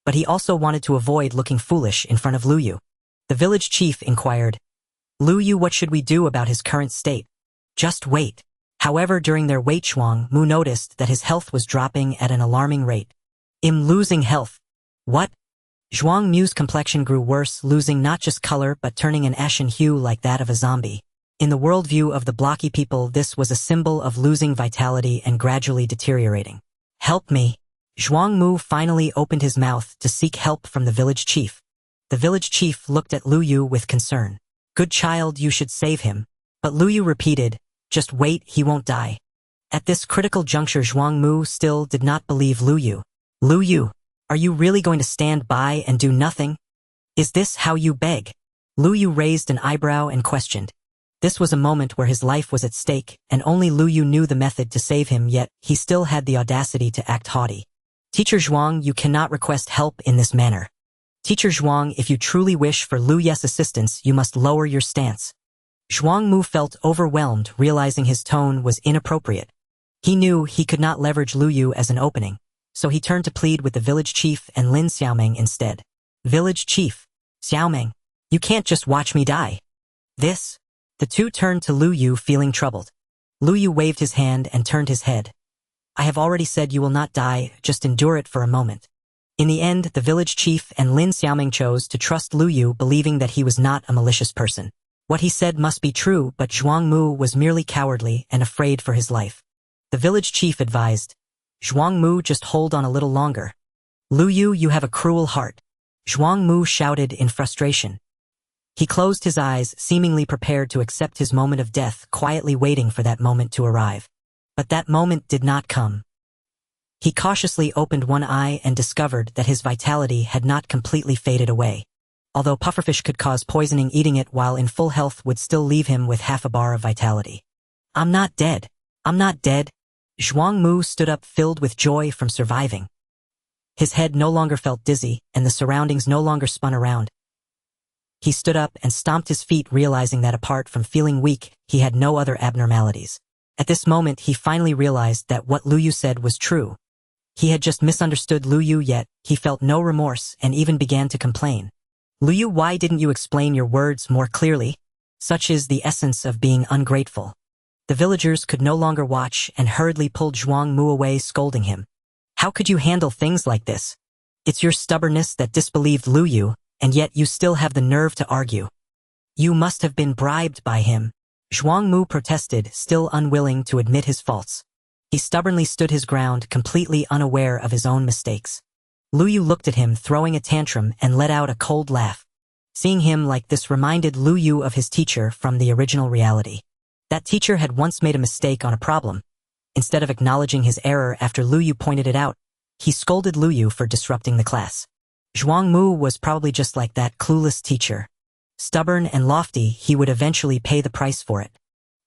but he also wanted to avoid looking foolish in front of Lu Yu. The village chief inquired, Lu Yu, what should we do about his current state? Just wait. However, during their wait, Zhuang Mu noticed that his health was dropping at an alarming rate. I'm losing health. What? Zhuang Mu's complexion grew worse, losing not just color but turning an ashen hue like that of a zombie. In the worldview of the blocky people, this was a symbol of losing vitality and gradually deteriorating. Help me. Zhuang Mu finally opened his mouth to seek help from the village chief. The village chief looked at Lu Yu with concern. Good child, you should save him. But Lu Yu repeated, just wait, he won't die. At this critical juncture, Zhuang Mu still did not believe Lu Yu. Lu Yu, are you really going to stand by and do nothing? Is this how you beg? Lu Yu raised an eyebrow and questioned. This was a moment where his life was at stake, and only Lu Yu knew the method to save him, yet he still had the audacity to act haughty. Teacher Zhuang, you cannot request help in this manner. Teacher Zhuang, if you truly wish for Lu Yu's assistance, you must lower your stance. Zhuang Mu felt overwhelmed, realizing his tone was inappropriate. He knew he could not leverage Lu Yu as an opening, so he turned to plead with the village chief and Lin Xiaoming instead. Village chief, Xiaoming, you can't just watch me die. This? The two turned to Lu Yu, feeling troubled. Lu Yu waved his hand and turned his head. I have already said you will not die, just endure it for a moment. In the end, the village chief and Lin Xiaoming chose to trust Lu Yu, believing that he was not a malicious person. What he said must be true, but Zhuang Mu was merely cowardly and afraid for his life. The village chief advised, Zhuang Mu, just hold on a little longer. Lu Yu, you have a cruel heart. Zhuang Mu shouted in frustration. He closed his eyes, seemingly prepared to accept his moment of death, quietly waiting for that moment to arrive. But that moment did not come. He cautiously opened one eye and discovered that his vitality had not completely faded away. Although pufferfish could cause poisoning, eating it while in full health would still leave him with half a bar of vitality. I'm not dead. I'm not dead. Zhuang Mu stood up, filled with joy from surviving. His head no longer felt dizzy, and the surroundings no longer spun around. He stood up and stomped his feet, realizing that apart from feeling weak, he had no other abnormalities. At this moment, he finally realized that what Lu Yu said was true. He had just misunderstood Lu Yu, yet he felt no remorse and even began to complain. Lu Yu, why didn't you explain your words more clearly? Such is the essence of being ungrateful. The villagers could no longer watch and hurriedly pulled Zhuang Mu away, scolding him. How could you handle things like this? It's your stubbornness that disbelieved Lu Yu, and yet you still have the nerve to argue. You must have been bribed by him. Zhuang Mu protested, still unwilling to admit his faults. He stubbornly stood his ground, completely unaware of his own mistakes. Lu Yu looked at him, throwing a tantrum, and let out a cold laugh. Seeing him like this reminded Lu Yu of his teacher from the original reality. That teacher had once made a mistake on a problem. Instead of acknowledging his error after Lu Yu pointed it out, he scolded Lu Yu for disrupting the class. Zhuang Mu was probably just like that clueless teacher. Stubborn and lofty, he would eventually pay the price for it.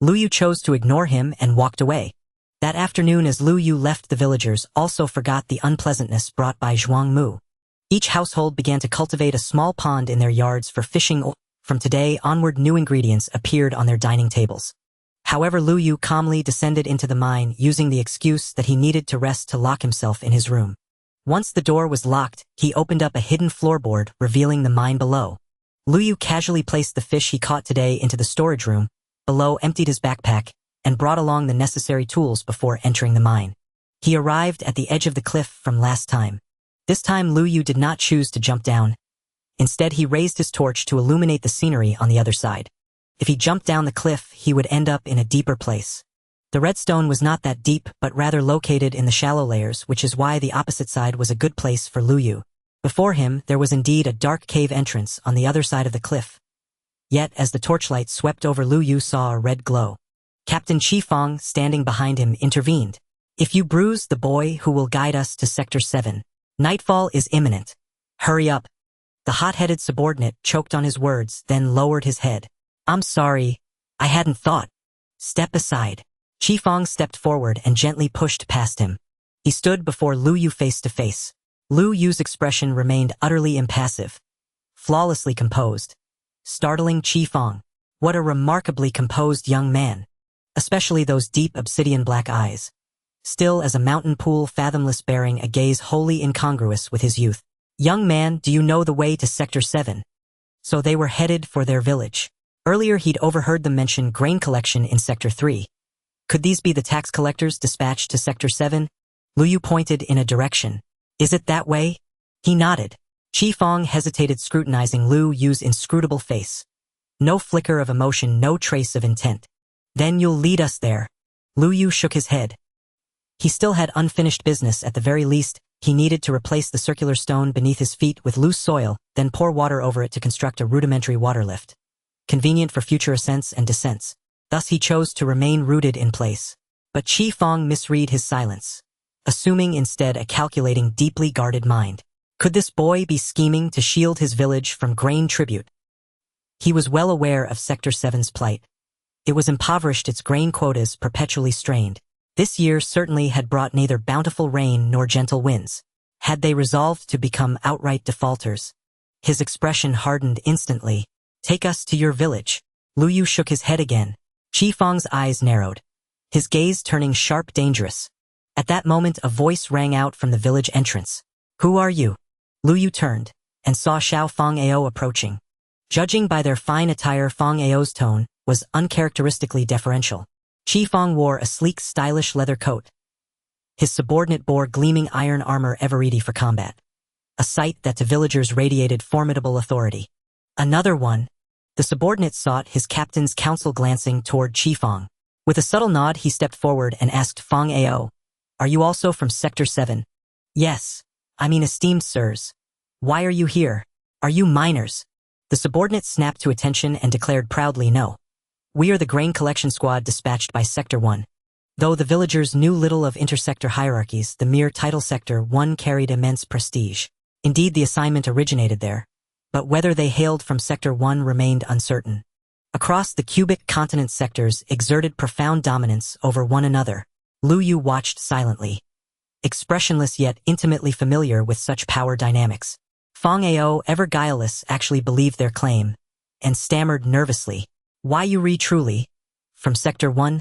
Lu Yu chose to ignore him and walked away. That afternoon, as Lu Yu left, the villagers also forgot the unpleasantness brought by Zhuang Mu. Each household began to cultivate a small pond in their yards for fishing. From today onward, new ingredients appeared on their dining tables. However, Lu Yu calmly descended into the mine, using the excuse that he needed to rest to lock himself in his room. Once the door was locked, he opened up a hidden floorboard, revealing the mine below. Lu Yu casually placed the fish he caught today into the storage room, below emptied his backpack, and brought along the necessary tools before entering the mine. He arrived at the edge of the cliff from last time. This time Lu Yu did not choose to jump down. Instead, he raised his torch to illuminate the scenery on the other side. If he jumped down the cliff, he would end up in a deeper place. The redstone was not that deep but rather located in the shallow layers, which is why the opposite side was a good place for Luyu. Before him, there was indeed a dark cave entrance on the other side of the cliff. Yet, as the torchlight swept over, Luyu saw a red glow. Captain Qifeng, standing behind him, intervened. If you bruise the boy who will guide us to Sector 7, nightfall is imminent. Hurry up. The hot-headed subordinate choked on his words, then lowered his head. I'm sorry. I hadn't thought. Step aside. Qifeng stepped forward and gently pushed past him. He stood before Luyu face to face. Luyu's expression remained utterly impassive, flawlessly composed, startling Qifeng. What a remarkably composed young man, especially those deep obsidian black eyes, still as a mountain pool, fathomless, bearing a gaze wholly incongruous with his youth. Young man, do you know the way to Sector 7? So they were headed for their village. Earlier he'd overheard them mention grain collection in Sector 3. Could these be the tax collectors dispatched to Sector 7? Luyu pointed in a direction. Is it that way? He nodded. Qifeng hesitated, scrutinizing Luyu's inscrutable face. No flicker of emotion, no trace of intent. Then you'll lead us there. Luyu shook his head. He still had unfinished business. At the very least, he needed to replace the circular stone beneath his feet with loose soil, then pour water over it to construct a rudimentary water lift. Convenient for future ascents and descents. Thus he chose to remain rooted in place. But Qifeng misread his silence, assuming instead a calculating, deeply guarded mind. Could this boy be scheming to shield his village from grain tribute? He was well aware of Sector 7's plight. It was impoverished, its grain quotas perpetually strained. This year certainly had brought neither bountiful rain nor gentle winds. Had they resolved to become outright defaulters? His expression hardened instantly. Take us to your village. Luyu shook his head again. Qifeng's eyes narrowed, his gaze turning sharp, dangerous. At that moment a voice rang out from the village entrance. Who are you? Luyu turned, and saw Xiao Feng-ao approaching. Judging by their fine attire, Feng-ao's tone was uncharacteristically deferential. Qifeng wore a sleek, stylish leather coat. His subordinate bore gleaming iron armor, ever ready for combat. A sight that to villagers radiated formidable authority. Another one. The subordinate sought his captain's counsel, glancing toward Qifeng. With a subtle nod he stepped forward and asked Feng-ao, Are you also from Sector 7? Yes. I mean, esteemed sirs. Why are you here? Are you miners? The subordinate snapped to attention and declared proudly, No. We are the grain collection squad dispatched by Sector 1. Though the villagers knew little of intersector hierarchies, the mere title Sector 1 carried immense prestige. Indeed, the assignment originated there. But whether they hailed from Sector 1 remained uncertain. Across the cubic continent, sectors exerted profound dominance over one another. Luyu watched silently, expressionless yet intimately familiar with such power dynamics. Feng-ao, ever guileless, actually believed their claim, and stammered nervously. Why you truly? From Sector 1?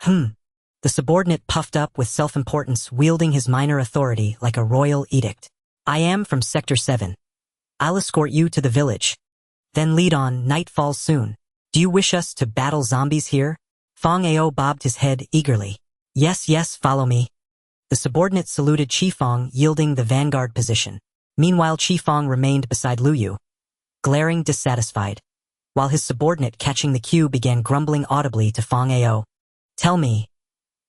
The subordinate puffed up with self-importance, wielding his minor authority like a royal edict. I am from Sector 7. I'll escort you to the village. Then lead on, night falls soon. Do you wish us to battle zombies here? Feng-ao bobbed his head eagerly. Yes, yes, follow me. The subordinate saluted Qifeng, yielding the vanguard position. Meanwhile Qifeng remained beside Luyu, glaring dissatisfied, while his subordinate, catching the cue, began grumbling audibly to Feng-ao. Tell me,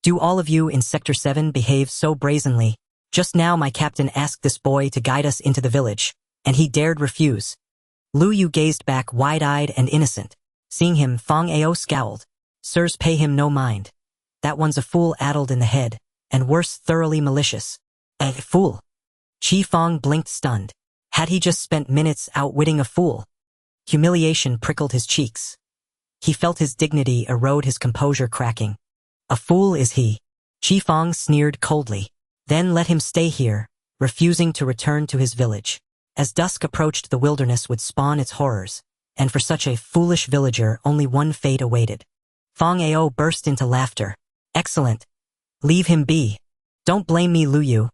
do all of you in Sector 7 behave so brazenly? Just now my captain asked this boy to guide us into the village, and he dared refuse. Luyu gazed back, wide-eyed and innocent. Seeing him, Feng-ao scowled. Sirs, pay him no mind. That one's a fool, addled in the head, and worse, thoroughly malicious. A fool? Qifeng blinked, stunned. Had he just spent minutes outwitting a fool? Humiliation prickled his cheeks. He felt his dignity erode, his composure cracking. A fool is he? Qifeng sneered coldly. Then let him stay here, refusing to return to his village. As dusk approached, the wilderness would spawn its horrors, and for such a foolish villager only one fate awaited. Feng-ao burst into laughter. Excellent. Leave him be. Don't blame me, Luyu.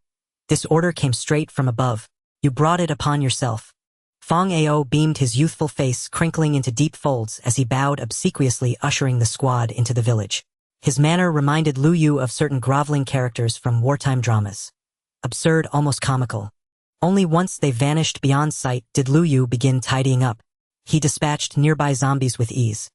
This order came straight from above. You brought it upon yourself. Feng-ao beamed, his youthful face crinkling into deep folds as he bowed obsequiously, ushering the squad into the village. His manner reminded Luyu of certain groveling characters from wartime dramas. Absurd, almost comical. Only once they vanished beyond sight did Luyu begin tidying up. He dispatched nearby zombies with ease,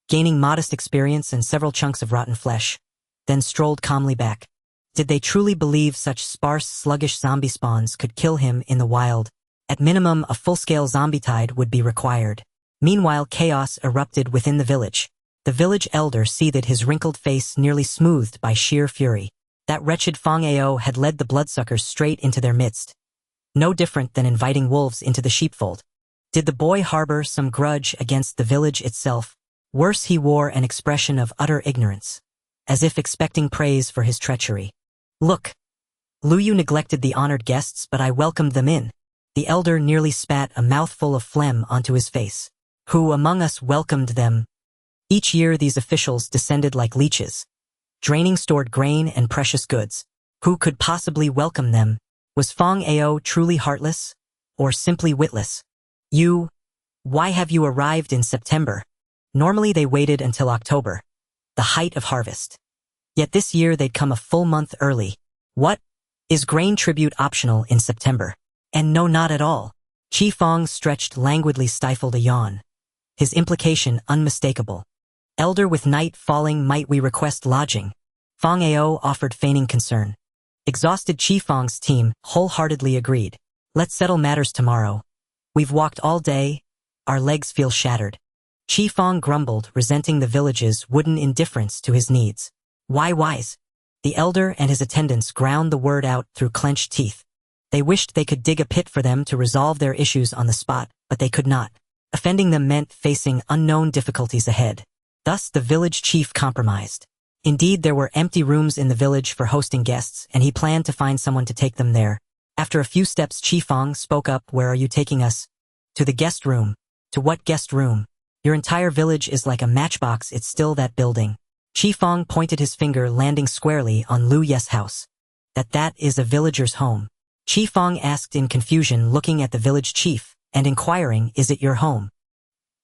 gaining modest experience and several chunks of rotten flesh. then strolled calmly back. Did they truly believe such sparse, sluggish zombie spawns could kill him in the wild? At minimum, a full-scale zombie tide would be required. Meanwhile, chaos erupted within the village. The village elder seethed, his wrinkled face nearly smoothed by sheer fury. That wretched Fong Ao had led the bloodsuckers straight into their midst. No different than inviting wolves into the sheepfold. Did the boy harbor some grudge against the village itself? Worse, he wore an expression of utter ignorance, as if expecting praise for his treachery. Look. Luyu neglected the honored guests, but I welcomed them in. The elder nearly spat a mouthful of phlegm onto his face. Who among us welcomed them? Each year these officials descended like leeches, draining stored grain and precious goods. Who could possibly welcome them? Was Fong Ao truly heartless? Or simply witless? Why have you arrived in September? Normally they waited until October, the height of harvest. Yet this year they'd come a full month early. What? Is grain tribute optional in September? And no, not at all. Chi Fong stretched languidly, stifled a yawn. His implication unmistakable. Elder, with night falling, might we request lodging? Fong Ao offered, feigning concern. Exhausted Chi Fong's team wholeheartedly agreed. Let's settle matters tomorrow. We've walked all day. Our legs feel shattered. Chi Fong grumbled, resenting the village's wooden indifference to his needs. Why wise? The elder and his attendants ground the word out through clenched teeth. They wished they could dig a pit for them to resolve their issues on the spot, but they could not. Offending them meant facing unknown difficulties ahead. Thus the village chief compromised. Indeed, there were empty rooms in the village for hosting guests, and he planned to find someone to take them there. After a few steps, Chi Fong spoke up. Where are you taking us? To the guest room. To what guest room? Your entire village is like a matchbox, it's still that building. Chi Fong pointed his finger, landing squarely on Lu Ye's house. That is a villager's home. Chi Fong asked in confusion, looking at the village chief, and inquiring, is it your home?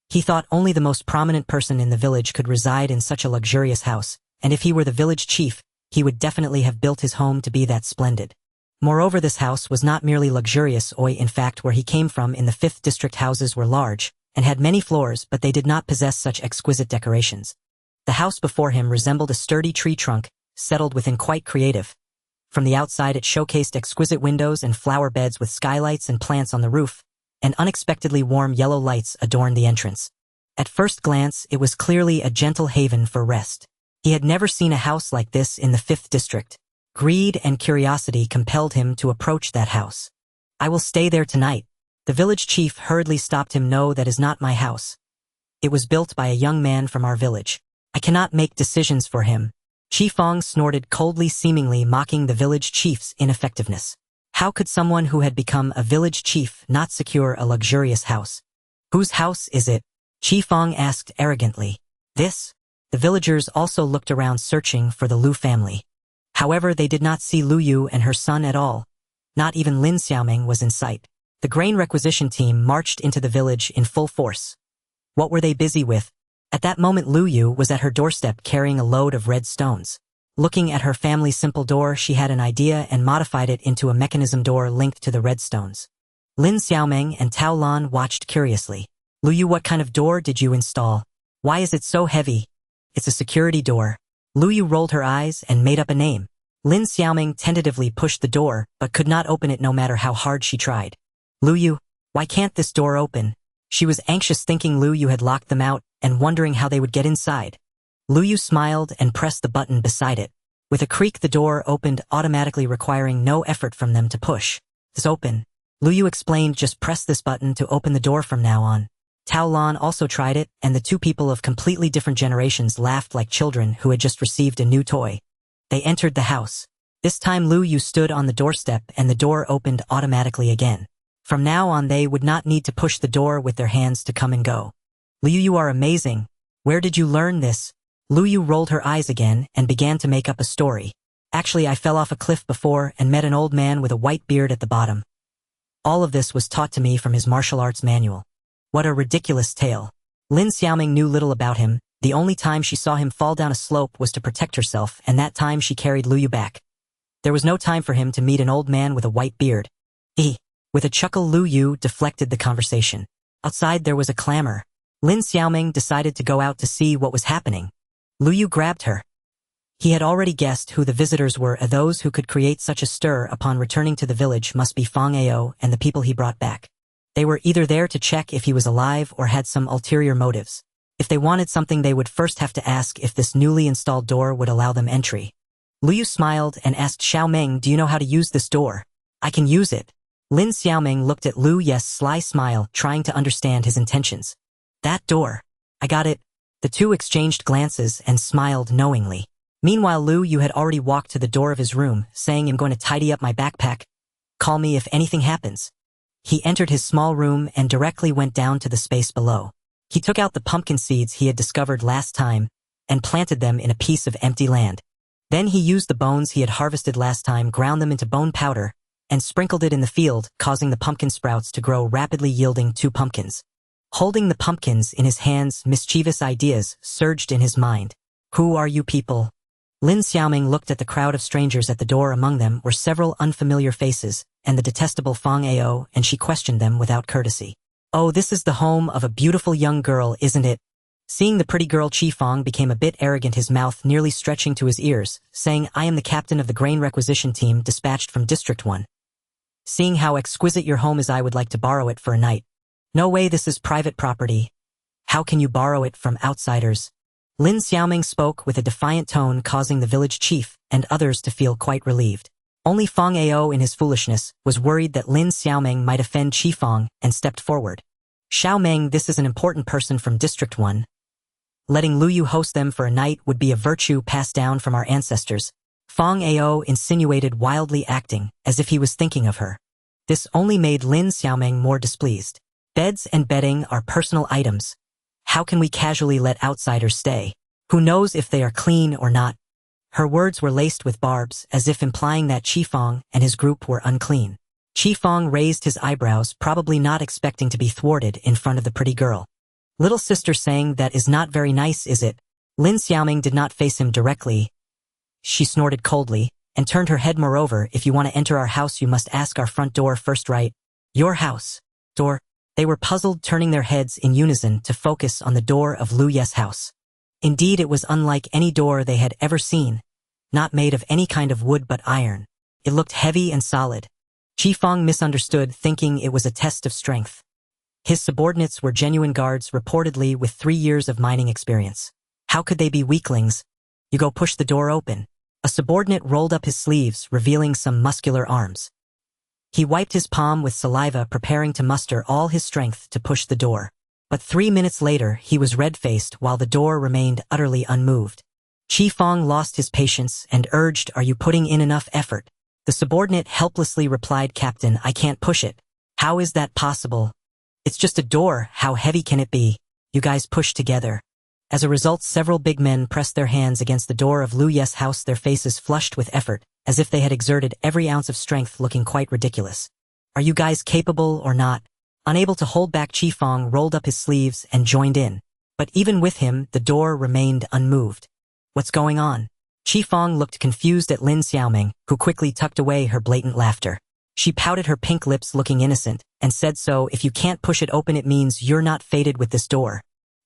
He thought only the most prominent person in the village could reside in such a luxurious house, and if he were the village chief, he would definitely have built his home to be that splendid. Moreover, this house was not merely luxurious, in fact, where he came from in the 5th district, houses were large, and had many floors, but they did not possess such exquisite decorations. The house before him resembled a sturdy tree trunk, settled within, quite creative. From the outside it showcased exquisite windows and flower beds with skylights and plants on the roof, and unexpectedly warm yellow lights adorned the entrance. At first glance, it was clearly a gentle haven for rest. He had never seen a house like this in the 5th district. Greed and curiosity compelled him to approach that house. I will stay there tonight. The village chief hurriedly stopped him. No, that is not my house. It was built by a young man from our village. I cannot make decisions for him. Chi Fong snorted coldly, seemingly mocking the village chief's ineffectiveness. How could someone who had become a village chief not secure a luxurious house? Whose house is it? Chi Fong asked arrogantly. This? The villagers also looked around, searching for the Lu family. However, they did not see Lu Yu and her son at all. Not even Lin Xiaoming was in sight. The grain requisition team marched into the village in full force. What were they busy with? At that moment, Lu Yu was at her doorstep carrying a load of red stones. Looking at her family's simple door, she had an idea and modified it into a mechanism door linked to the red stones. Lin Xiaoming and Tao Lan watched curiously. Lu Yu, what kind of door did you install? Why is it so heavy? It's a security door. Lu Yu rolled her eyes and made up a name. Lin Xiaoming tentatively pushed the door, but could not open it no matter how hard she tried. Lu Yu, why can't this door open? She was anxious, thinking Lu Yu had locked them out and wondering how they would get inside. Lu Yu smiled and pressed the button beside it. With a creak, the door opened automatically, requiring no effort from them to push. It's open. Lu Yu explained, just press this button to open the door from now on. Tao Lan also tried it, and the two people of completely different generations laughed like children who had just received a new toy. They entered the house. This time Lu Yu stood on the doorstep and the door opened automatically again. From now on they would not need to push the door with their hands to come and go. Lu Yu, you are amazing. Where did you learn this? Lu Yu rolled her eyes again and began to make up a story. Actually, I fell off a cliff before and met an old man with a white beard at the bottom. All of this was taught to me from his martial arts manual. What a ridiculous tale. Lin Xiaoming knew little about him. The only time she saw him fall down a slope was to protect herself, and that time she carried Lu Yu back. There was no time for him to meet an old man with a white beard. With a chuckle, Lu Yu deflected the conversation. Outside there was a clamor. Lin Xiaoming decided to go out to see what was happening. Lu Yu grabbed her. He had already guessed who the visitors were, and those who could create such a stir upon returning to the village must be Fang Ao and the people he brought back. They were either there to check if he was alive or had some ulterior motives. If they wanted something, they would first have to ask if this newly installed door would allow them entry. Liu smiled and asked Xiaoming, "Do you know how to use this door?" "I can use it." Lin Xiaoming looked at Liu's sly smile, trying to understand his intentions. "That door. I got it." The two exchanged glances and smiled knowingly. Meanwhile, Liu had already walked to the door of his room, saying, "I'm going to tidy up my backpack. Call me if anything happens." He entered his small room and directly went down to the space below. He took out the pumpkin seeds he had discovered last time and planted them in a piece of empty land. Then he used the bones he had harvested last time, ground them into bone powder, and sprinkled it in the field, causing the pumpkin sprouts to grow rapidly, yielding 2 pumpkins. Holding the pumpkins in his hands, mischievous ideas surged in his mind. "Who are you people?" Lin Xiaoming looked at the crowd of strangers at the door. Among them were several unfamiliar faces, and the detestable Fang Ao, and she questioned them without courtesy. "Oh, this is the home of a beautiful young girl, isn't it?" Seeing the pretty girl, Chi Fang became a bit arrogant, his mouth nearly stretching to his ears, saying, "I am the captain of the grain requisition team dispatched from District 1. Seeing how exquisite your home is, I would like to borrow it for a night." "No way, this is private property. How can you borrow it from outsiders?" Lin Xiaoming spoke with a defiant tone, causing the village chief and others to feel quite relieved. Only Fang Ao, in his foolishness, was worried that Lin Xiaoming might offend Chi Fang and stepped forward. "Xiaoming, this is an important person from District 1. Letting Liu host them for a night would be a virtue passed down from our ancestors." Fang Ao insinuated, wildly, acting as if he was thinking of her. This only made Lin Xiaoming more displeased. "Beds and bedding are personal items. How can we casually let outsiders stay? Who knows if they are clean or not?" Her words were laced with barbs, as if implying that Chi Fang and his group were unclean. Chi Fang raised his eyebrows, probably not expecting to be thwarted in front of the pretty girl. "Little sister, saying that is not very nice, is it?" Lin Xiaoming did not face him directly. She snorted coldly and turned her head. "Moreover, if you want to enter our house, you must ask our front door first, right?" "Your house? Door?" They were puzzled, turning their heads in unison to focus on the door of Liu's house. Indeed, it was unlike any door they had ever seen, not made of any kind of wood but iron. It looked heavy and solid. Chi Fang misunderstood, thinking it was a test of strength. His subordinates were genuine guards, reportedly with 3 years of mining experience. How could they be weaklings? "You go push the door open." A subordinate rolled up his sleeves, revealing some muscular arms. He wiped his palm with saliva, preparing to muster all his strength to push the door. But 3 minutes later, he was red-faced while the door remained utterly unmoved. Chi Fang lost his patience and urged, "Are you putting in enough effort?" The subordinate helplessly replied, "Captain, I can't push it." "How is that possible? It's just a door, how heavy can it be?" "You guys push together." As a result, several big men pressed their hands against the door of Liu's house, their faces flushed with effort, as if they had exerted every ounce of strength, looking quite ridiculous. "Are you guys capable or not?" Unable to hold back, Chi Fang rolled up his sleeves and joined in. But even with him, the door remained unmoved. "What's going on?" Chi Fang looked confused at Lin Xiaoming, who quickly tucked away her blatant laughter. She pouted her pink lips, looking innocent, and said, "So, if you can't push it open, it means you're not fated with this door."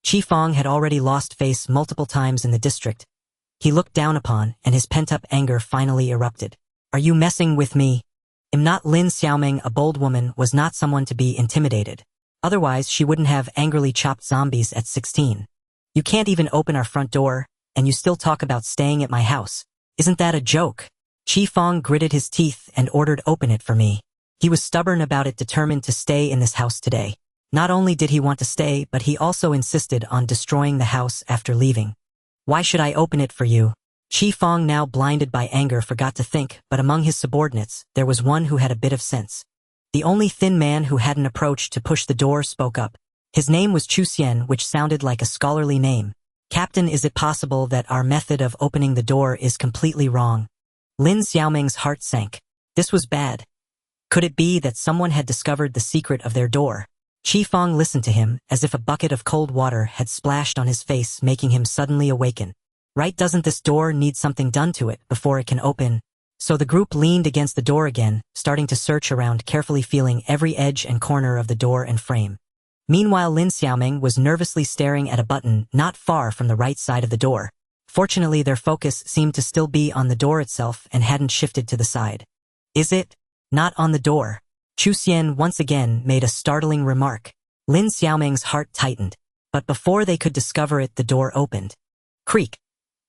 Chi Fang had already lost face multiple times in the district. He looked down upon, and his pent-up anger finally erupted. "Are you messing with me?" Am not Lin Xiaoming a bold woman, was not someone to be intimidated. Otherwise, she wouldn't have angrily chopped zombies at 16. "You can't even open our front door, and you still talk about staying at my house. Isn't that a joke?" Chi Fang gritted his teeth and ordered, "Open it for me." He was stubborn about it, determined to stay in this house today. Not only did he want to stay, but he also insisted on destroying the house after leaving. "Why should I open it for you?" Chi Fang, now blinded by anger, forgot to think, but among his subordinates, there was one who had a bit of sense. The only thin man who hadn't approached to push the door spoke up. His name was Chu Xian, which sounded like a scholarly name. "Captain, is it possible that our method of opening the door is completely wrong?" Lin Xiaoming's heart sank. This was bad. Could it be that someone had discovered the secret of their door? Chi Fang listened to him as if a bucket of cold water had splashed on his face, making him suddenly awaken. Right, doesn't this door need something done to it before it can open? So the group leaned against the door again, starting to search around, carefully feeling every edge and corner of the door and frame. Meanwhile, Lin Xiaoming was nervously staring at a button not far from the right side of the door. Fortunately, their focus seemed to still be on the door itself and hadn't shifted to the side. Is it? Not on the door. Chu Xian once again made a startling remark. Lin Xiaoming's heart tightened, but before they could discover it, the door opened. Creak.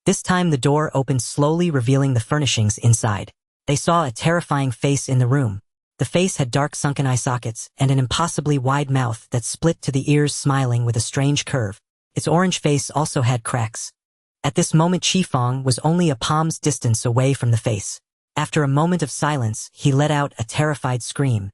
This time the door opened slowly, revealing the furnishings inside. They saw a terrifying face in the room. The face had dark sunken eye sockets and an impossibly wide mouth that split to the ears, smiling with a strange curve. Its orange face also had cracks. At this moment, Qifeng was only a palm's distance away from the face. After a moment of silence, he let out a terrified scream.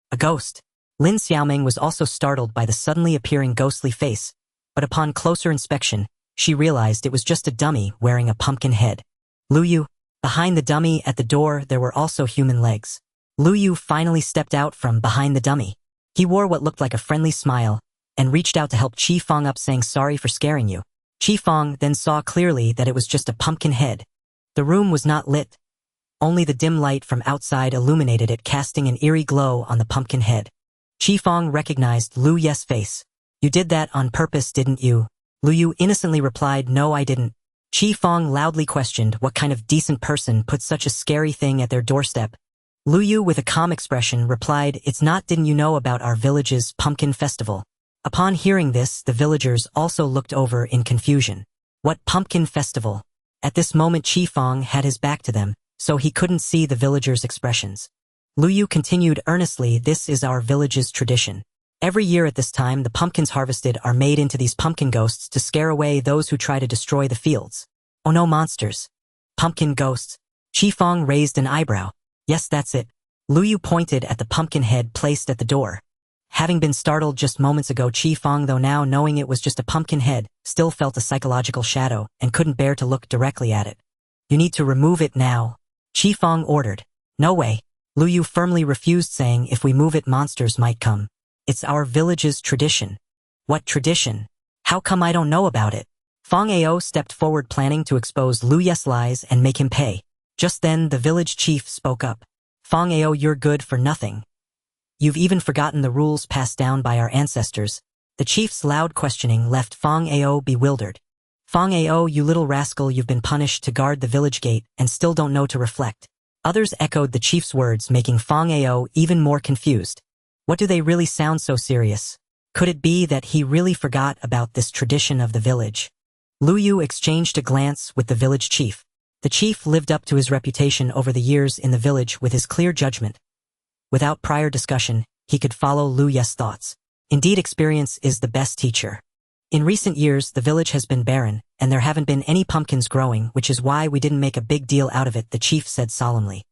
A ghost. Lin Xiaoming was also startled by the suddenly appearing ghostly face, but upon closer inspection, she realized it was just a dummy wearing a pumpkin head. Lu Yu. Behind the dummy at the door, there were also human legs. Lu Yu finally stepped out from behind the dummy. He wore what looked like a friendly smile and reached out to help Qifeng up, saying, "Sorry for scaring you." Qifeng then saw clearly that it was just a pumpkin head. The room was not lit. Only the dim light from outside illuminated it, casting an eerie glow on the pumpkin head. Qifeng recognized Lu Yu's face. "You did that on purpose, didn't you?" Lu Yu innocently replied, "No, I didn't." Qifeng loudly questioned what kind of decent person put such a scary thing at their doorstep. Lu Yu, with a calm expression, replied, "It's not. Didn't you know about our village's pumpkin festival?" Upon hearing this, the villagers also looked over in confusion. What pumpkin festival? At this moment, Qifeng had his back to them, so he couldn't see the villagers' expressions. Lu Yu continued earnestly, "This is our village's tradition. Every year at this time, the pumpkins harvested are made into these pumpkin ghosts to scare away those who try to destroy the fields." "Oh no, monsters. Pumpkin ghosts." Qifeng raised an eyebrow. "Yes, that's it." Lu Yu pointed at the pumpkin head placed at the door. Having been startled just moments ago, Qifeng, though now knowing it was just a pumpkin head, still felt a psychological shadow and couldn't bear to look directly at it. "You need to remove it now," Qifeng ordered. "No way." Lu Yu firmly refused, saying, "If we move it, monsters might come. It's our village's tradition." "What tradition? How come I don't know about it?" Fang Ao stepped forward, planning to expose Lu Yu's lies and make him pay. Just then, the village chief spoke up. "Fang Ao, you're good for nothing. You've even forgotten the rules passed down by our ancestors." The chief's loud questioning left Fang Ao bewildered. "Fang Ao, you little rascal, you've been punished to guard the village gate and still don't know to reflect." Others echoed the chief's words, making Fang Ao even more confused. What do they really sound so serious? Could it be that he really forgot about this tradition of the village? Lu Yu exchanged a glance with the village chief. The chief lived up to his reputation over the years in the village with his clear judgment. Without prior discussion, he could follow Lu Yu's thoughts. Indeed, experience is the best teacher. In recent years, the village has been barren, and there haven't been any pumpkins growing, which is why we didn't make a big deal out of it, the chief said solemnly.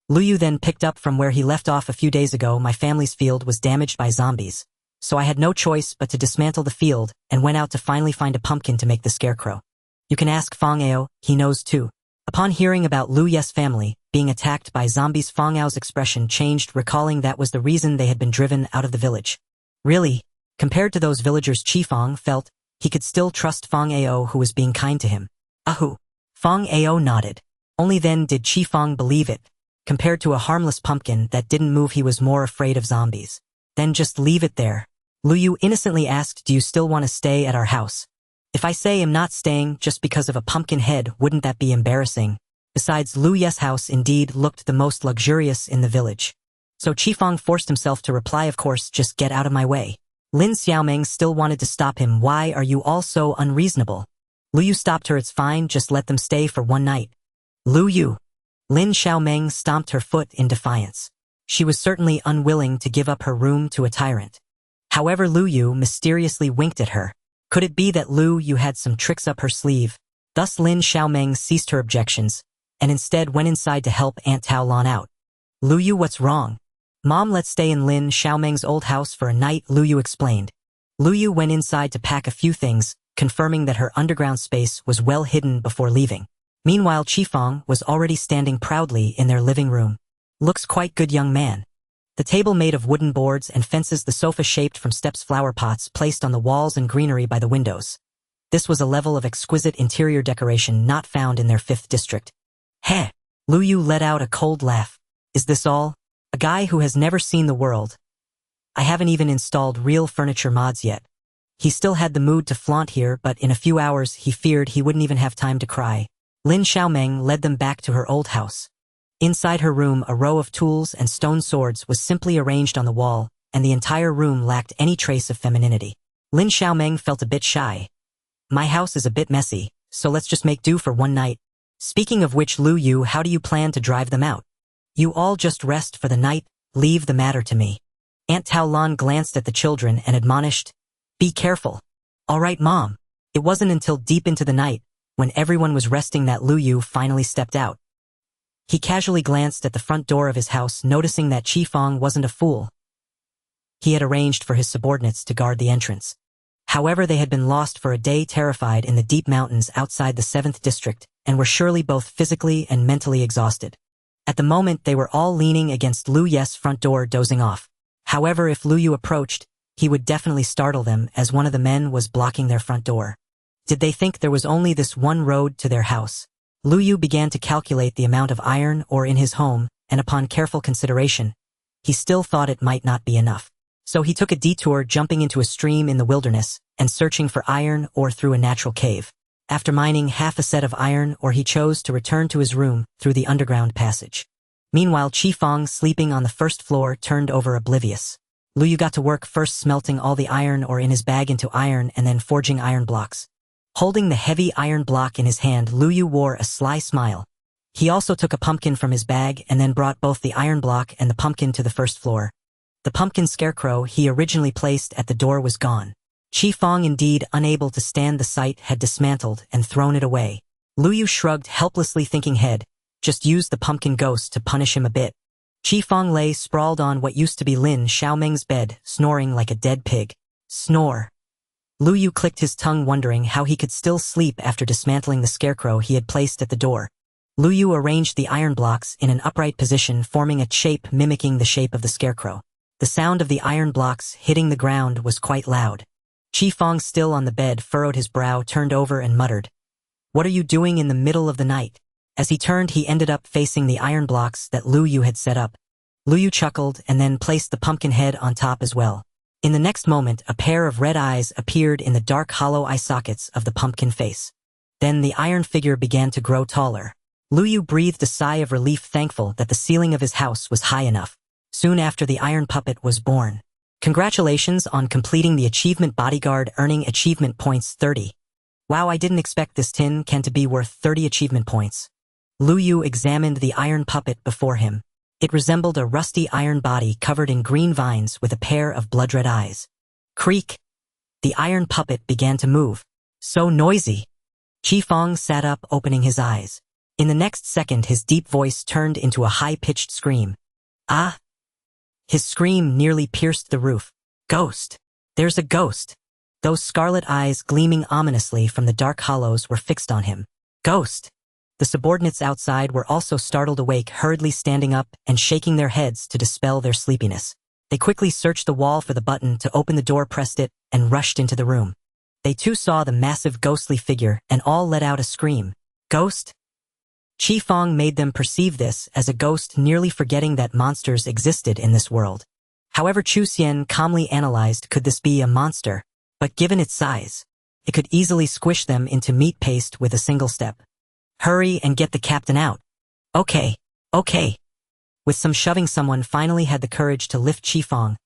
Lu Yu then picked up from where he left off a few days ago. "My family's field was damaged by zombies, so I had no choice but to dismantle the field and went out to finally find a pumpkin to make the scarecrow. You can ask Fang Ao, he knows too." Upon hearing about Lu Yu's family being attacked by zombies, Fang Ao's expression changed, recalling that was the reason they had been driven out of the village. Really? Compared to those villagers, Qifeng felt he could still trust Fang Ao, who was being kind to him. "Ahu." Fang Ao nodded. Only then did Qifeng believe it. Compared to a harmless pumpkin that didn't move, he was more afraid of zombies. "Then just leave it there." Lu Yu innocently asked, "Do you still want to stay at our house?" "If I say I'm not staying just because of a pumpkin head, wouldn't that be embarrassing?" Besides, Lu Yu's house indeed looked the most luxurious in the village. So Qifeng forced himself to reply, "Of course, just get out of my way." Lin Xiaoming still wanted to stop him. "Why are you all so unreasonable?" Lu Yu stopped her. "It's fine, just let them stay for one night." "Lu Yu." Lin Xiaoming stomped her foot in defiance. She was certainly unwilling to give up her room to a tyrant. However, Lu Yu mysteriously winked at her. Could it be that Lu Yu had some tricks up her sleeve? Thus Lin Xiaoming ceased her objections, and instead went inside to help Aunt Tao Lan out. "Lu Yu, what's wrong?" "Mom, let's stay in Lin Xiaoming's old house for a night," Lu Yu explained. Lu Yu went inside to pack a few things, confirming that her underground space was well hidden before leaving. Meanwhile, Qifeng was already standing proudly in their living room. "Looks quite good, young man." The table made of wooden boards and fences, the sofa shaped from steps, flower pots placed on the walls, and greenery by the windows. This was a level of exquisite interior decoration not found in their 5th district. "Heh!" Lu Yu let out a cold laugh. "Is this all? A guy who has never seen the world? I haven't even installed real furniture mods yet." He still had the mood to flaunt here, but in a few hours he feared he wouldn't even have time to cry. Lin Xiaomeng led them back to her old house. Inside her room, a row of tools and stone swords was simply arranged on the wall, and the entire room lacked any trace of femininity. Lin Xiaomeng felt a bit shy. My house is a bit messy, so let's just make do for one night. Speaking of which, Lu Yu, how do you plan to drive them out? You all just rest for the night, leave the matter to me. Aunt Tao Lan glanced at the children and admonished, be careful. All right, Mom. It wasn't until deep into the night, when everyone was resting, that Lu Yu finally stepped out. He casually glanced at the front door of his house, noticing that Qi Feng wasn't a fool. He had arranged for his subordinates to guard the entrance. However, they had been lost for a day, terrified in the deep mountains outside the 7th district, and were surely both physically and mentally exhausted. At the moment, they were all leaning against Lu Ye's front door, dozing off. However, if Lu Yu approached, he would definitely startle them, as one of the men was blocking their front door. Did they think there was only this one road to their house? Lu Yu began to calculate the amount of iron ore in his home, and upon careful consideration, he still thought it might not be enough. So he took a detour, jumping into a stream in the wilderness and searching for iron ore through a natural cave. After mining half a set of iron ore, he chose to return to his room through the underground passage. Meanwhile, Qi Feng, sleeping on the first floor, turned over oblivious. Lu Yu got to work, first smelting all the iron ore in his bag into iron and then forging iron blocks. Holding the heavy iron block in his hand, Lu Yu wore a sly smile. He also took a pumpkin from his bag and then brought both the iron block and the pumpkin to the first floor. The pumpkin scarecrow he originally placed at the door was gone. Qi Feng, indeed unable to stand the sight, had dismantled and thrown it away. Lu Yu shrugged helplessly, thinking, just use the pumpkin ghost to punish him a bit. Qi Feng lay sprawled on what used to be Lin Xiaomeng's bed, snoring like a dead pig. Snore. Lu Yu clicked his tongue, wondering how he could still sleep after dismantling the scarecrow he had placed at the door. Lu Yu arranged the iron blocks in an upright position, forming a shape mimicking the shape of the scarecrow. The sound of the iron blocks hitting the ground was quite loud. Qi Feng, still on the bed, furrowed his brow, turned over and muttered, "What are you doing in the middle of the night?" As he turned, he ended up facing the iron blocks that Lu Yu had set up. Lu Yu chuckled and then placed the pumpkin head on top as well. In the next moment, a pair of red eyes appeared in the dark hollow eye sockets of the pumpkin face. Then the iron figure began to grow taller. Lu Yu breathed a sigh of relief, thankful that the ceiling of his house was high enough. Soon after, the iron puppet was born. Congratulations on completing the achievement bodyguard, earning achievement points 30. Wow, I didn't expect this tin can to be worth 30 achievement points. Lu Yu examined the iron puppet before him. It resembled a rusty iron body covered in green vines with a pair of blood-red eyes. Creak! The iron puppet began to move. So noisy! Qi Feng sat up, opening his eyes. In the next second, his deep voice turned into a high-pitched scream. Ah! His scream nearly pierced the roof. Ghost! There's a ghost! Those scarlet eyes, gleaming ominously from the dark hollows, were fixed on him. Ghost! The subordinates outside were also startled awake, hurriedly standing up and shaking their heads to dispel their sleepiness. They quickly searched the wall for the button to open the door, pressed it, and rushed into the room. They too saw the massive ghostly figure and all let out a scream. Ghost? Qi Feng made them perceive this as a ghost, nearly forgetting that monsters existed in this world. However, Chu Xian calmly analyzed, could this be a monster? But given its size, it could easily squish them into meat paste with a single step. Hurry and get the captain out. Okay. With some shoving, someone finally had the courage to lift Qi Feng,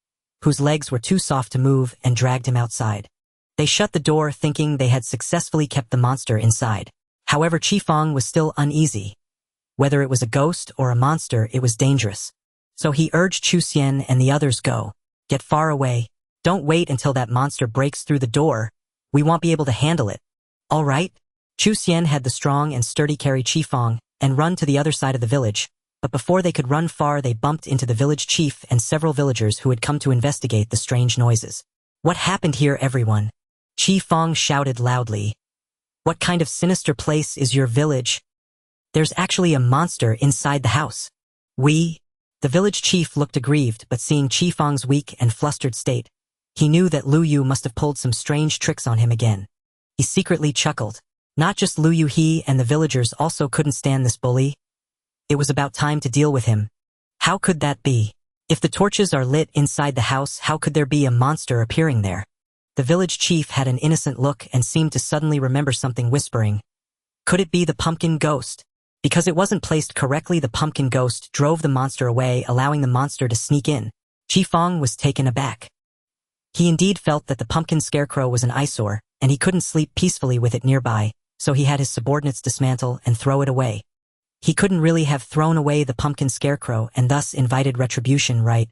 whose legs were too soft to move, and dragged him outside. They shut the door, thinking they had successfully kept the monster inside. However, Qi Feng was still uneasy. Whether it was a ghost or a monster, it was dangerous. So he urged Chu Xian and the others, go. Get far away. Don't wait until that monster breaks through the door. We won't be able to handle it. All right? Chu Xian had the strong and sturdy carry Qi Feng and run to the other side of the village, but before they could run far, they bumped into the village chief and several villagers who had come to investigate the strange noises. What happened here, everyone? Qi Feng shouted loudly. What kind of sinister place is your village? There's actually a monster inside the house. The village chief looked aggrieved, but seeing Qi Feng's weak and flustered state, he knew that Lu Yu must have pulled some strange tricks on him again. He secretly chuckled. Not just Lu Yu, he and the villagers also couldn't stand this bully. It was about time to deal with him. How could that be? If the torches are lit inside the house, how could there be a monster appearing there? The village chief had an innocent look and seemed to suddenly remember something, whispering, "Could it be the pumpkin ghost?" Because it wasn't placed correctly, the pumpkin ghost drove the monster away, allowing the monster to sneak in. Qifeng was taken aback. He indeed felt that the pumpkin scarecrow was an eyesore, and he couldn't sleep peacefully with it nearby, so he had his subordinates dismantle and throw it away. He couldn't really have thrown away the pumpkin scarecrow and thus invited retribution, right?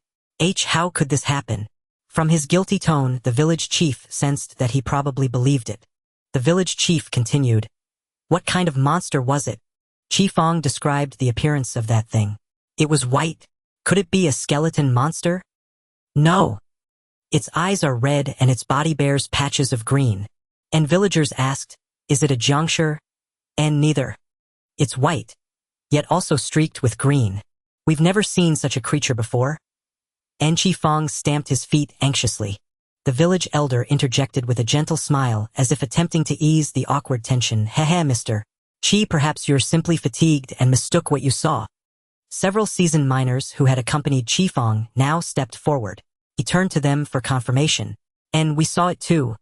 How could this happen? From his guilty tone, the village chief sensed that he probably believed it. The village chief continued, "What kind of monster was it?" Qifeng described the appearance of that thing. "It was white. Could it be a skeleton monster?" "No. Its eyes are red and its body bears patches of green." And villagers asked, "Is it a jongsher?" And neither. It's white, yet also streaked with green. "We've never seen such a creature before." And Qifeng stamped his feet anxiously. The village elder interjected with a gentle smile, as if attempting to ease the awkward tension. "Heh, Mr. Qi, perhaps you're simply fatigued and mistook what you saw." Several seasoned miners who had accompanied Qifeng now stepped forward. He turned to them for confirmation. "And we saw it too.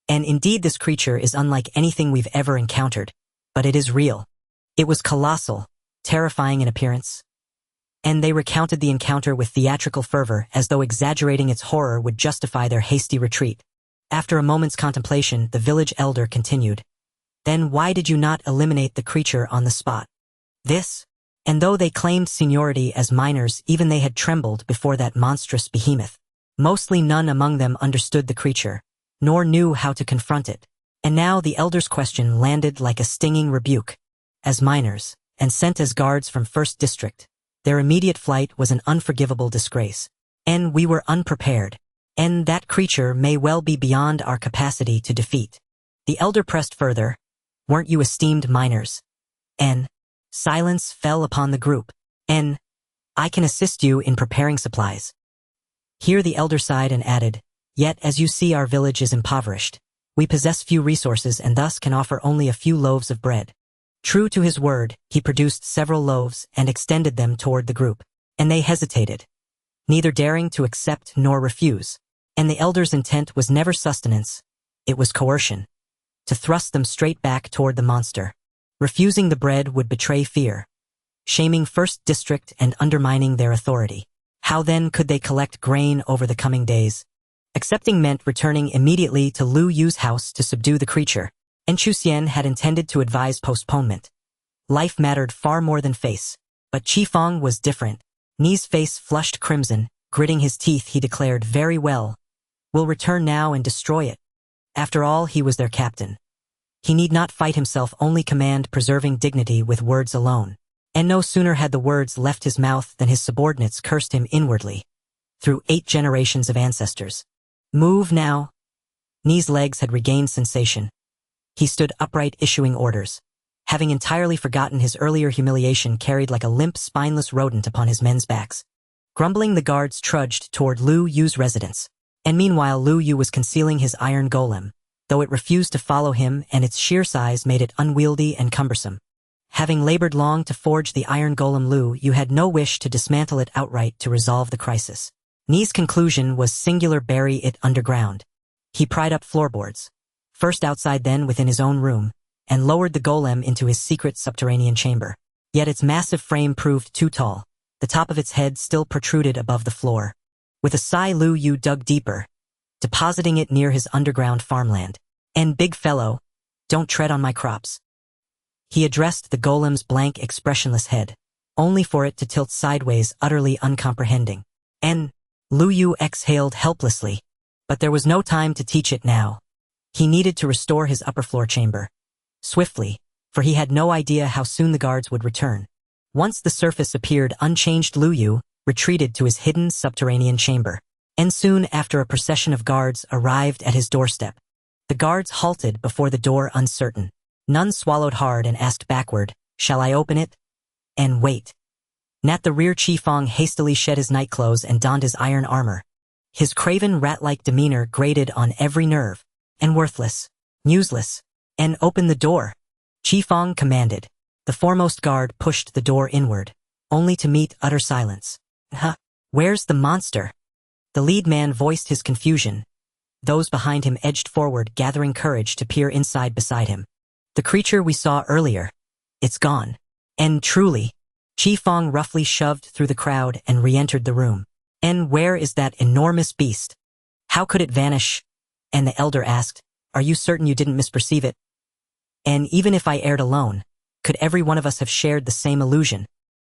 And indeed this creature is unlike anything we've ever encountered. But it is real. It was colossal, terrifying in appearance." And they recounted the encounter with theatrical fervor, as though exaggerating its horror would justify their hasty retreat. After a moment's contemplation, the village elder continued, "Then why did you not eliminate the creature on the spot?" This, and though they claimed seniority as miners, even they had trembled before that monstrous behemoth. Mostly none among them understood the creature, nor knew how to confront it. And now the elder's question landed like a stinging rebuke. As miners, and sent as guards from First District, their immediate flight was an unforgivable disgrace. And we were unprepared. And that creature may well be beyond our capacity to defeat. The elder pressed further, "Weren't you esteemed miners?" And silence fell upon the group. "And I can assist you in preparing supplies." Here the elder sighed and added, "Yet as you see, our village is impoverished. We possess few resources and thus can offer only a few loaves of bread." True to his word, he produced several loaves and extended them toward the group. And they hesitated, neither daring to accept nor refuse. And the elder's intent was never sustenance, it was coercion. To thrust them straight back toward the monster. Refusing the bread would betray fear, shaming First District and undermining their authority. How then could they collect grain over the coming days? Accepting meant returning immediately to Lu Yu's house to subdue the creature. And Chuxian had intended to advise postponement. Life mattered far more than face. But Qifeng was different. Ni's face flushed crimson. Gritting his teeth, he declared, "Very well. We'll return now and destroy it." After all, he was their captain. He need not fight himself, only command, preserving dignity with words alone. And no sooner had the words left his mouth than his subordinates cursed him inwardly. Through 8 generations of ancestors. "Move now." Ni's legs had regained sensation. He stood upright, issuing orders. Having entirely forgotten his earlier humiliation, carried like a limp, spineless rodent upon his men's backs. Grumbling, the guards trudged toward Lu Yu's residence. And meanwhile Lu Yu was concealing his iron golem, though it refused to follow him and its sheer size made it unwieldy and cumbersome. Having labored long to forge the iron golem, Lu Yu had no wish to dismantle it outright to resolve the crisis. Ni's conclusion was singular: bury it underground. He pried up floorboards, first outside then within his own room, and lowered the golem into his secret subterranean chamber. Yet its massive frame proved too tall. The top of its head still protruded above the floor. With a sigh, Lu Yu dug deeper, depositing it near his underground farmland. "And big fellow, don't tread on my crops." He addressed the golem's blank, expressionless head, only for it to tilt sideways, utterly uncomprehending. And Lu Yu exhaled helplessly. But there was no time to teach it now. He needed to restore his upper floor chamber. Swiftly, for he had no idea how soon the guards would return. Once the surface appeared unchanged, Lu Yu retreated to his hidden subterranean chamber. And soon after, a procession of guards arrived at his doorstep. The guards halted before the door, uncertain. None swallowed hard and asked backward, "Shall I open it?" And wait. At the rear, Qifeng hastily shed his nightclothes and donned his iron armor. His craven, rat-like demeanor grated on every nerve. "And worthless, useless, and open the door," Qifeng commanded. The foremost guard pushed the door inward, only to meet utter silence. "Huh? Where's the monster?" The lead man voiced his confusion. Those behind him edged forward, gathering courage to peer inside beside him. The creature we saw earlier. It's gone. And truly. Chi Fong roughly shoved through the crowd and re-entered the room. And where is that enormous beast? How could it vanish? And the elder asked, are you certain you didn't misperceive it? And even if I erred alone, could every one of us have shared the same illusion?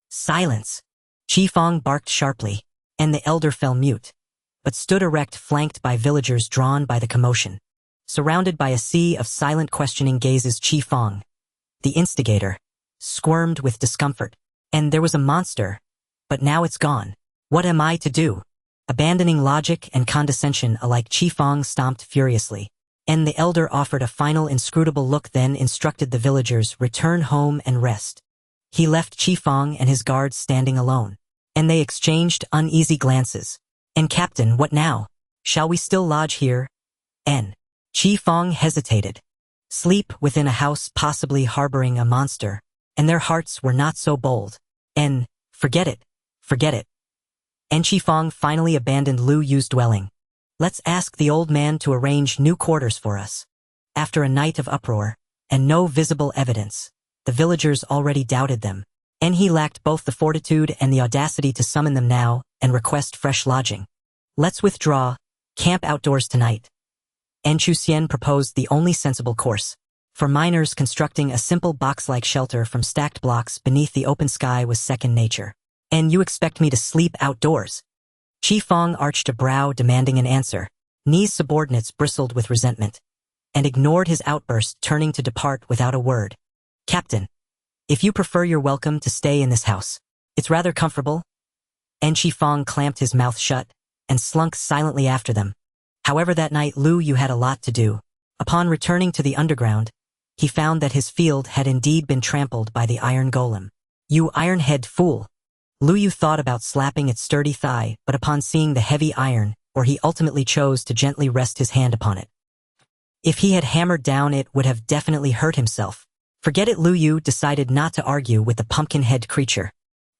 Silence. Chi Fong barked sharply, and the elder fell mute, but stood erect, flanked by villagers drawn by the commotion. Surrounded by a sea of silent questioning gazes, Chi Fong, the instigator, squirmed with discomfort. And there was a monster, but now it's gone. What am I to do? Abandoning logic and condescension alike, Chi Fong stomped furiously. And the elder offered a final inscrutable look, then instructed the villagers, return home and rest. He left Chi Fong and his guards standing alone, and they exchanged uneasy glances. And Captain, what now? Shall we still lodge here? Chi Fong hesitated. Sleep within a house possibly harboring a monster, and their hearts were not so bold. Forget it. Chi Fong finally abandoned Lu Yu's dwelling. Let's ask the old man to arrange new quarters for us. After a night of uproar, and no visible evidence, the villagers already doubted them, and he lacked both the fortitude and the audacity to summon them now and request fresh lodging. Let's withdraw, camp outdoors tonight. Chu Xian proposed the only sensible course. For miners, constructing a simple box-like shelter from stacked blocks beneath the open sky was second nature. And you expect me to sleep outdoors? Chi Fong arched a brow, demanding an answer. Ni's subordinates bristled with resentment, and ignored his outburst, turning to depart without a word. Captain, if you prefer, you're welcome to stay in this house. It's rather comfortable. Chi Fong clamped his mouth shut, and slunk silently after them. However, that night Lu Yu had a lot to do. Upon returning to the underground, he found that his field had indeed been trampled by the iron golem. You iron-head fool! Lu Yu thought about slapping its sturdy thigh, but upon seeing the heavy iron, he ultimately chose to gently rest his hand upon it. If he had hammered down, it would have definitely hurt himself. Forget it. Lu Yu decided not to argue with the pumpkin-head creature.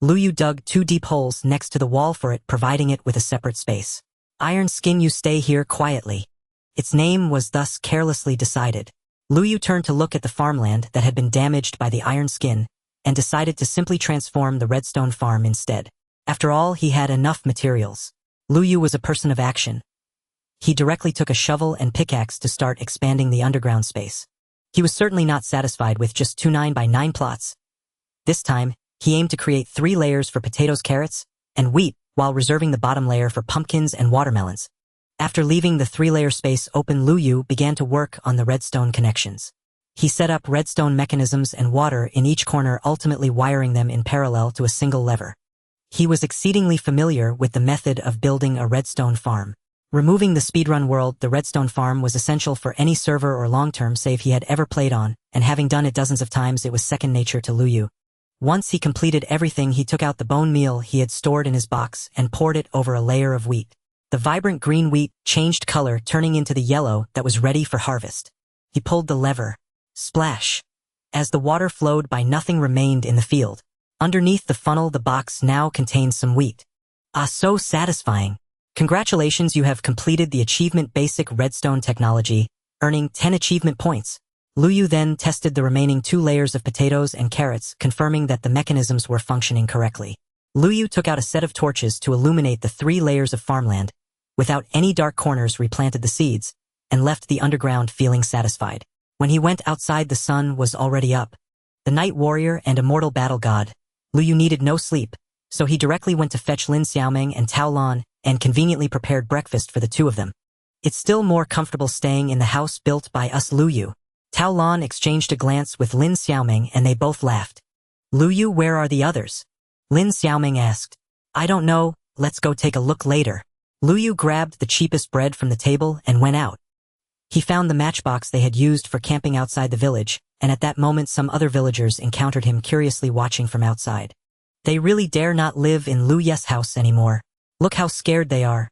Lu Yu dug 2 deep holes next to the wall for it, providing it with a separate space. Iron Skin, you stay here quietly. Its name was thus carelessly decided. Lu Yu turned to look at the farmland that had been damaged by the Iron Skin, and decided to simply transform the redstone farm instead. After all, he had enough materials. Lu Yu was a person of action. He directly took a shovel and pickaxe to start expanding the underground space. He was certainly not satisfied with just 2 9x9 plots. This time, he aimed to create 3 layers for potatoes, carrots, and wheat, while reserving the bottom layer for pumpkins and watermelons. After leaving the 3-layer space open, Lu Yu began to work on the redstone connections. He set up redstone mechanisms and water in each corner, ultimately wiring them in parallel to a single lever. He was exceedingly familiar with the method of building a redstone farm. Removing the speedrun world, the redstone farm was essential for any server or long-term save he had ever played on, and having done it dozens of times, it was second nature to Lu Yu. Once he completed everything, he took out the bone meal he had stored in his box and poured it over a layer of wheat. The vibrant green wheat changed color, turning into the yellow that was ready for harvest. He pulled the lever. Splash! As the water flowed by, nothing remained in the field. Underneath the funnel, the box now contained some wheat. Ah, so satisfying. Congratulations, you have completed the achievement Basic Redstone Technology, earning 10 achievement points. Lu Yu then tested the remaining 2 layers of potatoes and carrots, confirming that the mechanisms were functioning correctly. Lu Yu took out a set of torches to illuminate the 3 layers of farmland, without any dark corners, replanted the seeds, and left the underground feeling satisfied. When he went outside, the sun was already up. The night warrior and immortal battle god, Lu Yu needed no sleep, so he directly went to fetch Lin Xiaoming and Tao Lan and conveniently prepared breakfast for the 2 of them. It's still more comfortable staying in the house built by us, Lu Yu. Tao Lan exchanged a glance with Lin Xiaoming and they both laughed. Lu Yu, where are the others? Lin Xiaoming asked. I don't know, let's go take a look later. Lu Yu grabbed the cheapest bread from the table and went out. He found the matchbox they had used for camping outside the village, and at that moment some other villagers encountered him, curiously watching from outside. They really dare not live in Lu Ye's house anymore. Look how scared they are.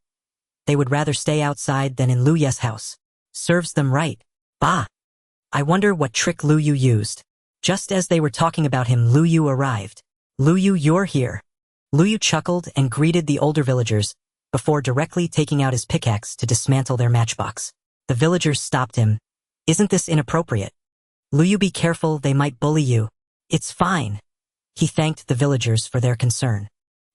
They would rather stay outside than in Lu Ye's house. Serves them right. Bah! I wonder what trick Lu Yu used. Just as they were talking about him, Lu Yu arrived. Lu Yu, you're here. Lu Yu chuckled and greeted the older villagers, before directly taking out his pickaxe to dismantle their matchbox. The villagers stopped him. Isn't this inappropriate? Luyu, be careful, they might bully you. It's fine. He thanked the villagers for their concern.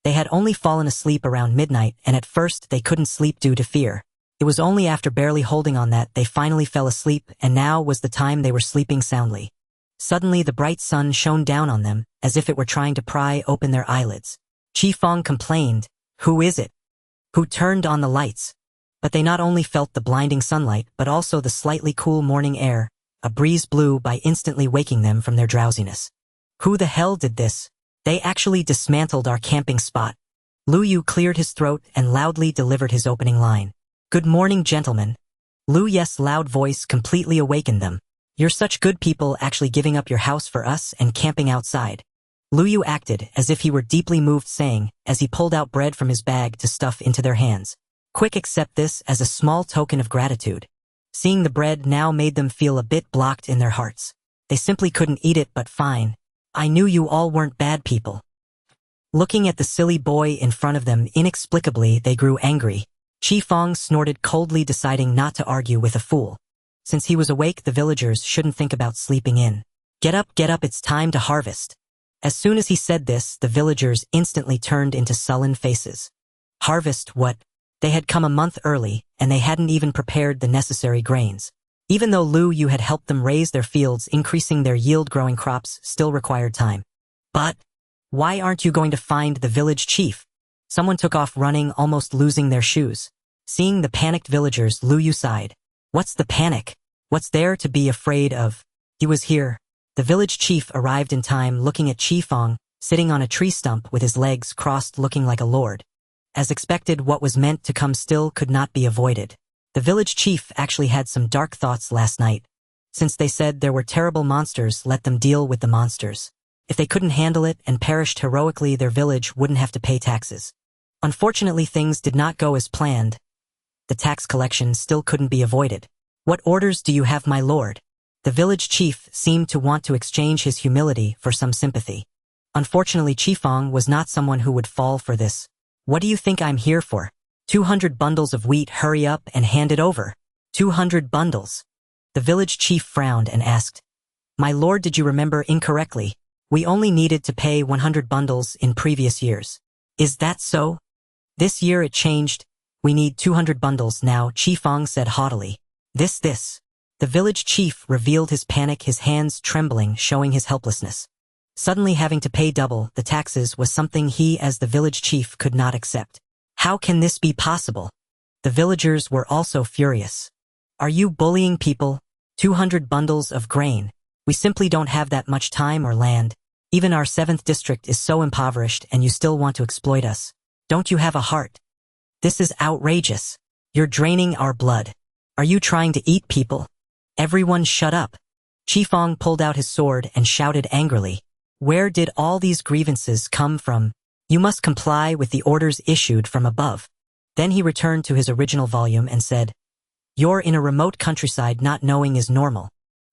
They had only fallen asleep around midnight, and at first they couldn't sleep due to fear. It was only after barely holding on that they finally fell asleep, and now was the time they were sleeping soundly. Suddenly the bright sun shone down on them, as if it were trying to pry open their eyelids. Qifeng complained, "Who is it? Who turned on the lights?" But they not only felt the blinding sunlight, but also the slightly cool morning air. A breeze blew by instantly waking them from their drowsiness. Who the hell did this? They actually dismantled our camping spot. Luyu cleared his throat and loudly delivered his opening line. Good morning, gentlemen. Luyu's loud voice completely awakened them. You're such good people, actually giving up your house for us and camping outside. Luyu acted as if he were deeply moved, saying, as he pulled out bread from his bag to stuff into their hands. Quick, accept this as a small token of gratitude. Seeing the bread now made them feel a bit blocked in their hearts. They simply couldn't eat it, but fine. I knew you all weren't bad people. Looking at the silly boy in front of them, inexplicably they grew angry. Qifeng snorted coldly, deciding not to argue with a fool. Since he was awake, the villagers shouldn't think about sleeping in. Get up, it's time to harvest. As soon as he said this, the villagers instantly turned into sullen faces. Harvest what? They had come a month early, and they hadn't even prepared the necessary grains. Even though Luyu had helped them raise their fields, increasing their yield, growing crops still required time. But why aren't you going to find the village chief? Someone took off running, almost losing their shoes. Seeing the panicked villagers, Luyu sighed. What's the panic? What's there to be afraid of? He was here. The village chief arrived in time, looking at Qifeng, sitting on a tree stump with his legs crossed, looking like a lord. As expected, what was meant to come still could not be avoided. The village chief actually had some dark thoughts last night. Since they said there were terrible monsters, let them deal with the monsters. If they couldn't handle it and perished heroically, their village wouldn't have to pay taxes. Unfortunately, things did not go as planned. The tax collection still couldn't be avoided. What orders do you have, my lord? The village chief seemed to want to exchange his humility for some sympathy. Unfortunately, Qifeng was not someone who would fall for this. What do you think I'm here for? 200 bundles of wheat, hurry up and hand it over. 200 bundles. The village chief frowned and asked, My lord, did you remember incorrectly? We only needed to pay 100 bundles in previous years. Is that so? This year it changed. We need 200 bundles now, Qifeng said haughtily. This. The village chief revealed his panic, his hands trembling, showing his helplessness. Suddenly having to pay double the taxes was something he, as the village chief, could not accept. How can this be possible? The villagers were also furious. Are you bullying people? 200 bundles of grain. We simply don't have that much time or land. Even our 7th district is so impoverished, and you still want to exploit us. Don't you have a heart? This is outrageous. You're draining our blood. Are you trying to eat people? Everyone shut up. Qifeng pulled out his sword and shouted angrily. Where did all these grievances come from? You must comply with the orders issued from above. Then he returned to his original volume and said, You're in a remote countryside, not knowing is normal.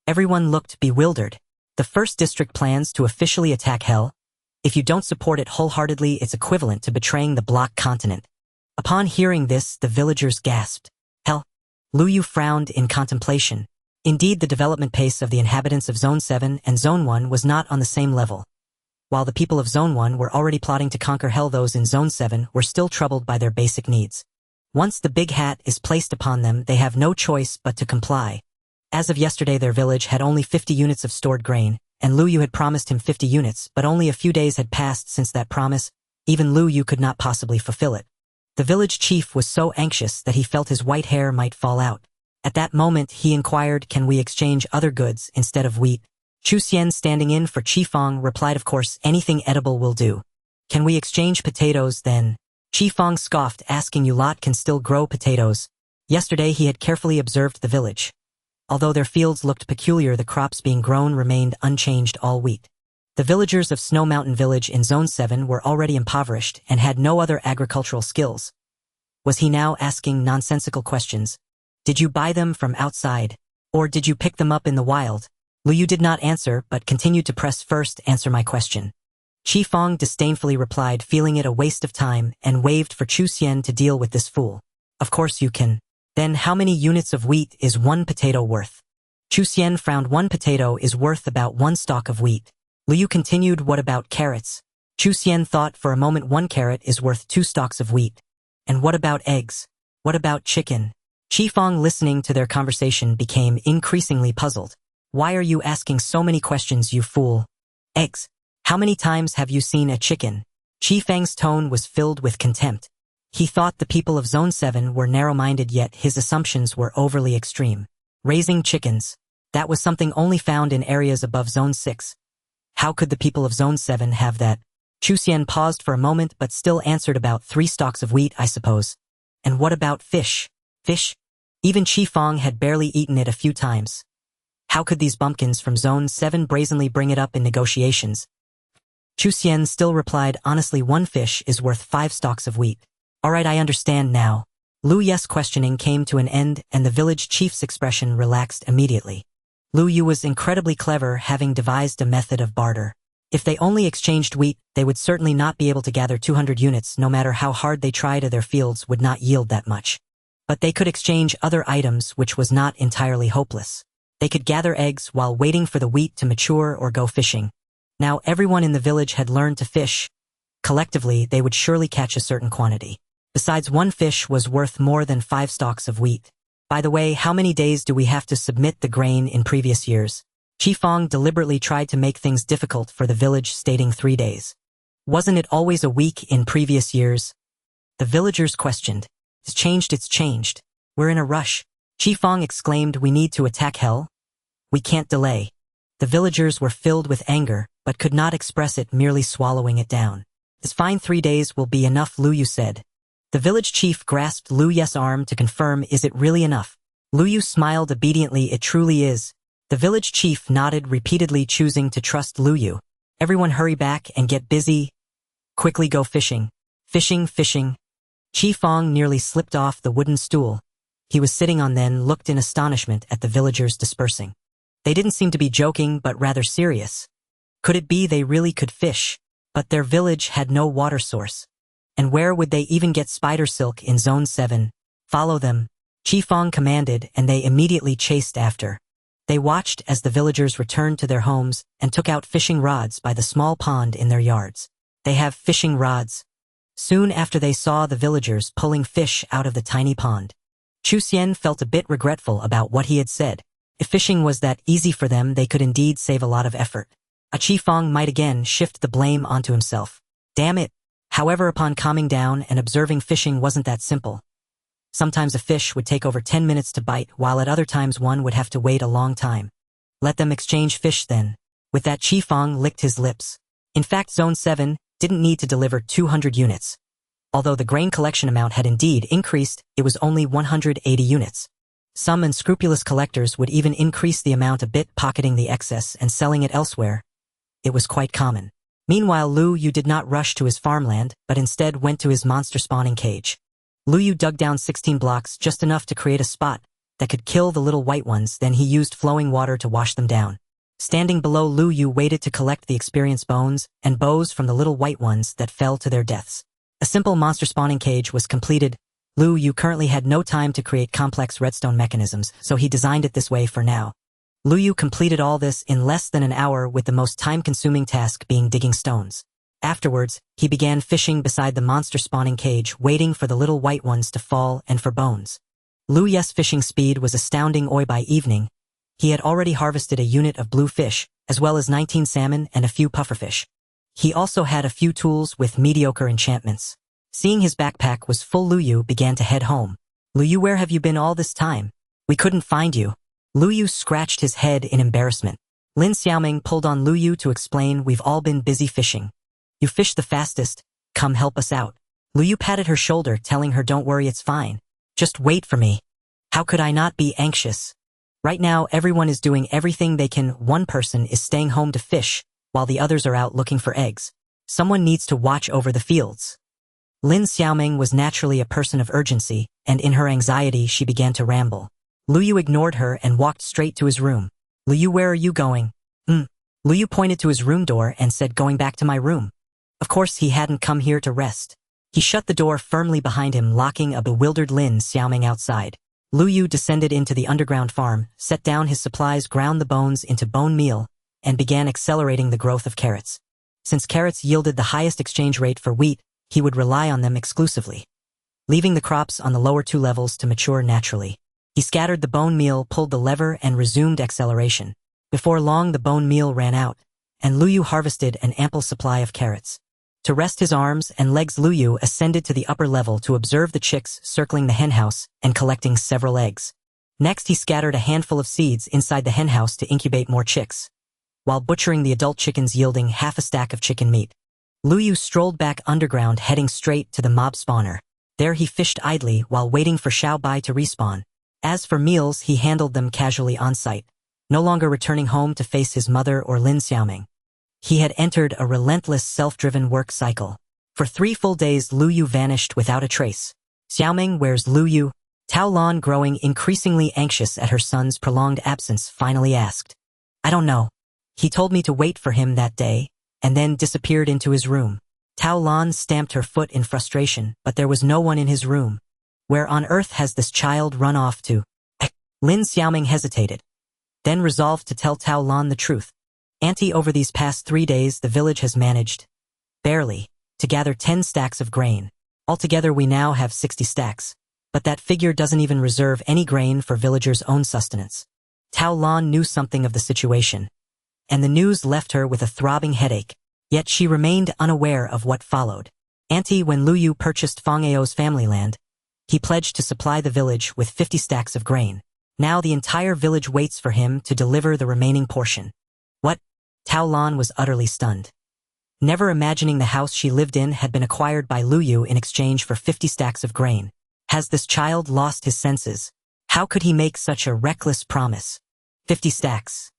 Everyone looked bewildered. The 1st district plans to officially attack Hell. If you don't support it wholeheartedly, it's equivalent to betraying the block continent. Upon hearing this, the villagers gasped. Hell? Luyu frowned in contemplation. Indeed, the development pace of the inhabitants of Zone 7 and Zone 1 was not on the same level. While the people of Zone 1 were already plotting to conquer Hell, those in Zone 7 were still troubled by their basic needs. Once the big hat is placed upon them, they have no choice but to comply. As of yesterday, their village had only 50 units of stored grain, and Luyu had promised him 50 units, but only a few days had passed since that promise. Even Luyu could not possibly fulfill it. The village chief was so anxious that he felt his white hair might fall out. At that moment, he inquired, Can we exchange other goods instead of wheat? Chu Xian, standing in for Qifeng, replied, Of course, anything edible will do. Can we exchange potatoes then? Qifeng scoffed, asking, You lot can still grow potatoes. Yesterday he had carefully observed the village. Although their fields looked peculiar, the crops being grown remained unchanged, all wheat. The villagers of Snow Mountain Village in Zone 7 were already impoverished and had no other agricultural skills. Was he now asking nonsensical questions? Did you buy them from outside? Or did you pick them up in the wild? Luyu did not answer, but continued to press, First, answer my question. Qifeng disdainfully replied, feeling it a waste of time, and waved for Chu Xian to deal with this fool. Of course you can. Then how many units of wheat is one potato worth? Chu Xian frowned. One potato is worth about one stalk of wheat. Liu continued, what about carrots? Chu Xian thought for a moment. One carrot is worth 2 stalks of wheat. And what about eggs? What about chicken? Qifeng, listening to their conversation, became increasingly puzzled. Why are you asking so many questions, you fool? Eggs. How many times have you seen a chicken? Qifeng's tone was filled with contempt. He thought the people of Zone 7 were narrow-minded, yet his assumptions were overly extreme. Raising chickens. That was something only found in areas above Zone 6. How could the people of Zone 7 have that? Chu Xian paused for a moment but still answered, about 3 stalks of wheat, I suppose. And what about fish? Fish? Even Qifeng had barely eaten it a few times. How could these bumpkins from Zone 7 brazenly bring it up in negotiations? Chu Xian still replied, honestly, 1 fish is worth 5 stalks of wheat. Alright, I understand now. Lu Yu's questioning came to an end and the village chief's expression relaxed immediately. Lu Yu was incredibly clever, having devised a method of barter. If they only exchanged wheat, they would certainly not be able to gather 200 units. No matter how hard they tried, their fields would not yield that much. But they could exchange other items, which was not entirely hopeless. They could gather eggs while waiting for the wheat to mature or go fishing. Now everyone in the village had learned to fish. Collectively, they would surely catch a certain quantity. Besides, 1 fish was worth more than 5 stalks of wheat. By the way, how many days do we have to submit the grain in previous years? Qifeng deliberately tried to make things difficult for the village, stating 3 days. Wasn't it always a week in previous years? The villagers questioned. It's changed. We're in a rush. Qifeng exclaimed, we need to attack hell. We can't delay. The villagers were filled with anger, but could not express it, merely swallowing it down. It's fine, 3 days will be enough, Lu Yu said. The village chief grasped Lu Yu's arm to confirm, is it really enough? Lu Yu smiled obediently, it truly is. The village chief nodded repeatedly, choosing to trust Lu Yu. Everyone hurry back and get busy. Quickly go fishing. Fishing. Qifeng nearly slipped off the wooden stool he was sitting on, then looked in astonishment at the villagers dispersing. They didn't seem to be joking, but rather serious. Could it be they really could fish? But their village had no water source. And where would they even get spider silk in Zone 7? Follow them, Qifeng commanded, and they immediately chased after. They watched as the villagers returned to their homes and took out fishing rods by the small pond in their yards. They have fishing rods. Soon after, they saw the villagers pulling fish out of the tiny pond. Chu Xian felt a bit regretful about what he had said. If fishing was that easy for them, they could indeed save a lot of effort. Qifeng might again shift the blame onto himself. Damn it. However, upon calming down and observing, fishing wasn't that simple. Sometimes a fish would take over 10 minutes to bite, while at other times one would have to wait a long time. Let them exchange fish then. With that, Qifeng licked his lips. In fact, Zone 7 didn't need to deliver 200 units. Although the grain collection amount had indeed increased, it was only 180 units. Some unscrupulous collectors would even increase the amount a bit, pocketing the excess and selling it elsewhere. It was quite common. Meanwhile, Lu Yu did not rush to his farmland, but instead went to his monster spawning cage. Lu Yu dug down 16 blocks, just enough to create a spot that could kill the little white ones. Then he used flowing water to wash them down. Standing below, Lu Yu waited to collect the experienced bones and bows from the little white ones that fell to their deaths. A simple monster spawning cage was completed. Lu Yu currently had no time to create complex redstone mechanisms, so he designed it this way for now. Lu Yu completed all this in less than an hour, with the most time-consuming task being digging stones. Afterwards, he began fishing beside the monster spawning cage, waiting for the little white ones to fall and for bones. Lu Yu's fishing speed was astounding. By evening, he had already harvested a unit of blue fish, as well as 19 salmon and a few pufferfish. He also had a few tools with mediocre enchantments. Seeing his backpack was full, Lu Yu began to head home. Lu Yu, where have you been all this time? We couldn't find you. Lu Yu scratched his head in embarrassment. Lin Xiaoming pulled on Lu Yu to explain, we've all been busy fishing. You fish the fastest, come help us out. Lu Yu patted her shoulder, telling her, don't worry, it's fine. Just wait for me. How could I not be anxious? Right now, everyone is doing everything they can. One person is staying home to fish, while the others are out looking for eggs. Someone needs to watch over the fields. Lin Xiaoming was naturally a person of urgency, and in her anxiety she began to ramble. Lu Yu ignored her and walked straight to his room. Lu Yu, where are you going? Lu Yu pointed to his room door and said, going back to my room. Of course, he hadn't come here to rest. He shut the door firmly behind him, locking a bewildered Lin Xiaoming outside. Lu Yu descended into the underground farm, set down his supplies, ground the bones into bone meal, and began accelerating the growth of carrots. Since carrots yielded the highest exchange rate for wheat, he would rely on them exclusively, leaving the crops on the lower 2 levels to mature naturally. He scattered the bone meal, pulled the lever, and resumed acceleration. Before long, the bone meal ran out, and Lu Yu harvested an ample supply of carrots. To rest his arms and legs, Lu Yu ascended to the upper level to observe the chicks circling the henhouse and collecting several eggs. Next, he scattered a handful of seeds inside the henhouse to incubate more chicks, while butchering the adult chickens, yielding half a stack of chicken meat. Lu Yu strolled back underground, heading straight to the mob spawner. There he fished idly while waiting for Xiao Bai to respawn. As for meals, he handled them casually on site, no longer returning home to face his mother or Lin Xiaoming. He had entered a relentless self-driven work cycle. For 3 full days, Lu Yu vanished without a trace. Xiaoming, where's Lu Yu? Tao Lan, growing increasingly anxious at her son's prolonged absence, finally asked. I don't know. He told me to wait for him that day, and then disappeared into his room. Tao Lan stamped her foot in frustration, but there was no one in his room. Where on earth has this child run off to? Lin Xiaoming hesitated, then resolved to tell Tao Lan the truth. Auntie, over these past 3 days, the village has managed, barely, to gather 10 stacks of grain. Altogether, we now have 60 stacks, but that figure doesn't even reserve any grain for villagers' own sustenance. Tao Lan knew something of the situation, and the news left her with a throbbing headache, yet she remained unaware of what followed. Auntie, when Lu Yu purchased Fang Ao's family land, he pledged to supply the village with 50 stacks of grain. Now the entire village waits for him to deliver the remaining portion. What? Tao Lan was utterly stunned. Never imagining the house she lived in had been acquired by Lu Yu in exchange for 50 stacks of grain. Has this child lost his senses? How could he make such a reckless promise? 50 stacks.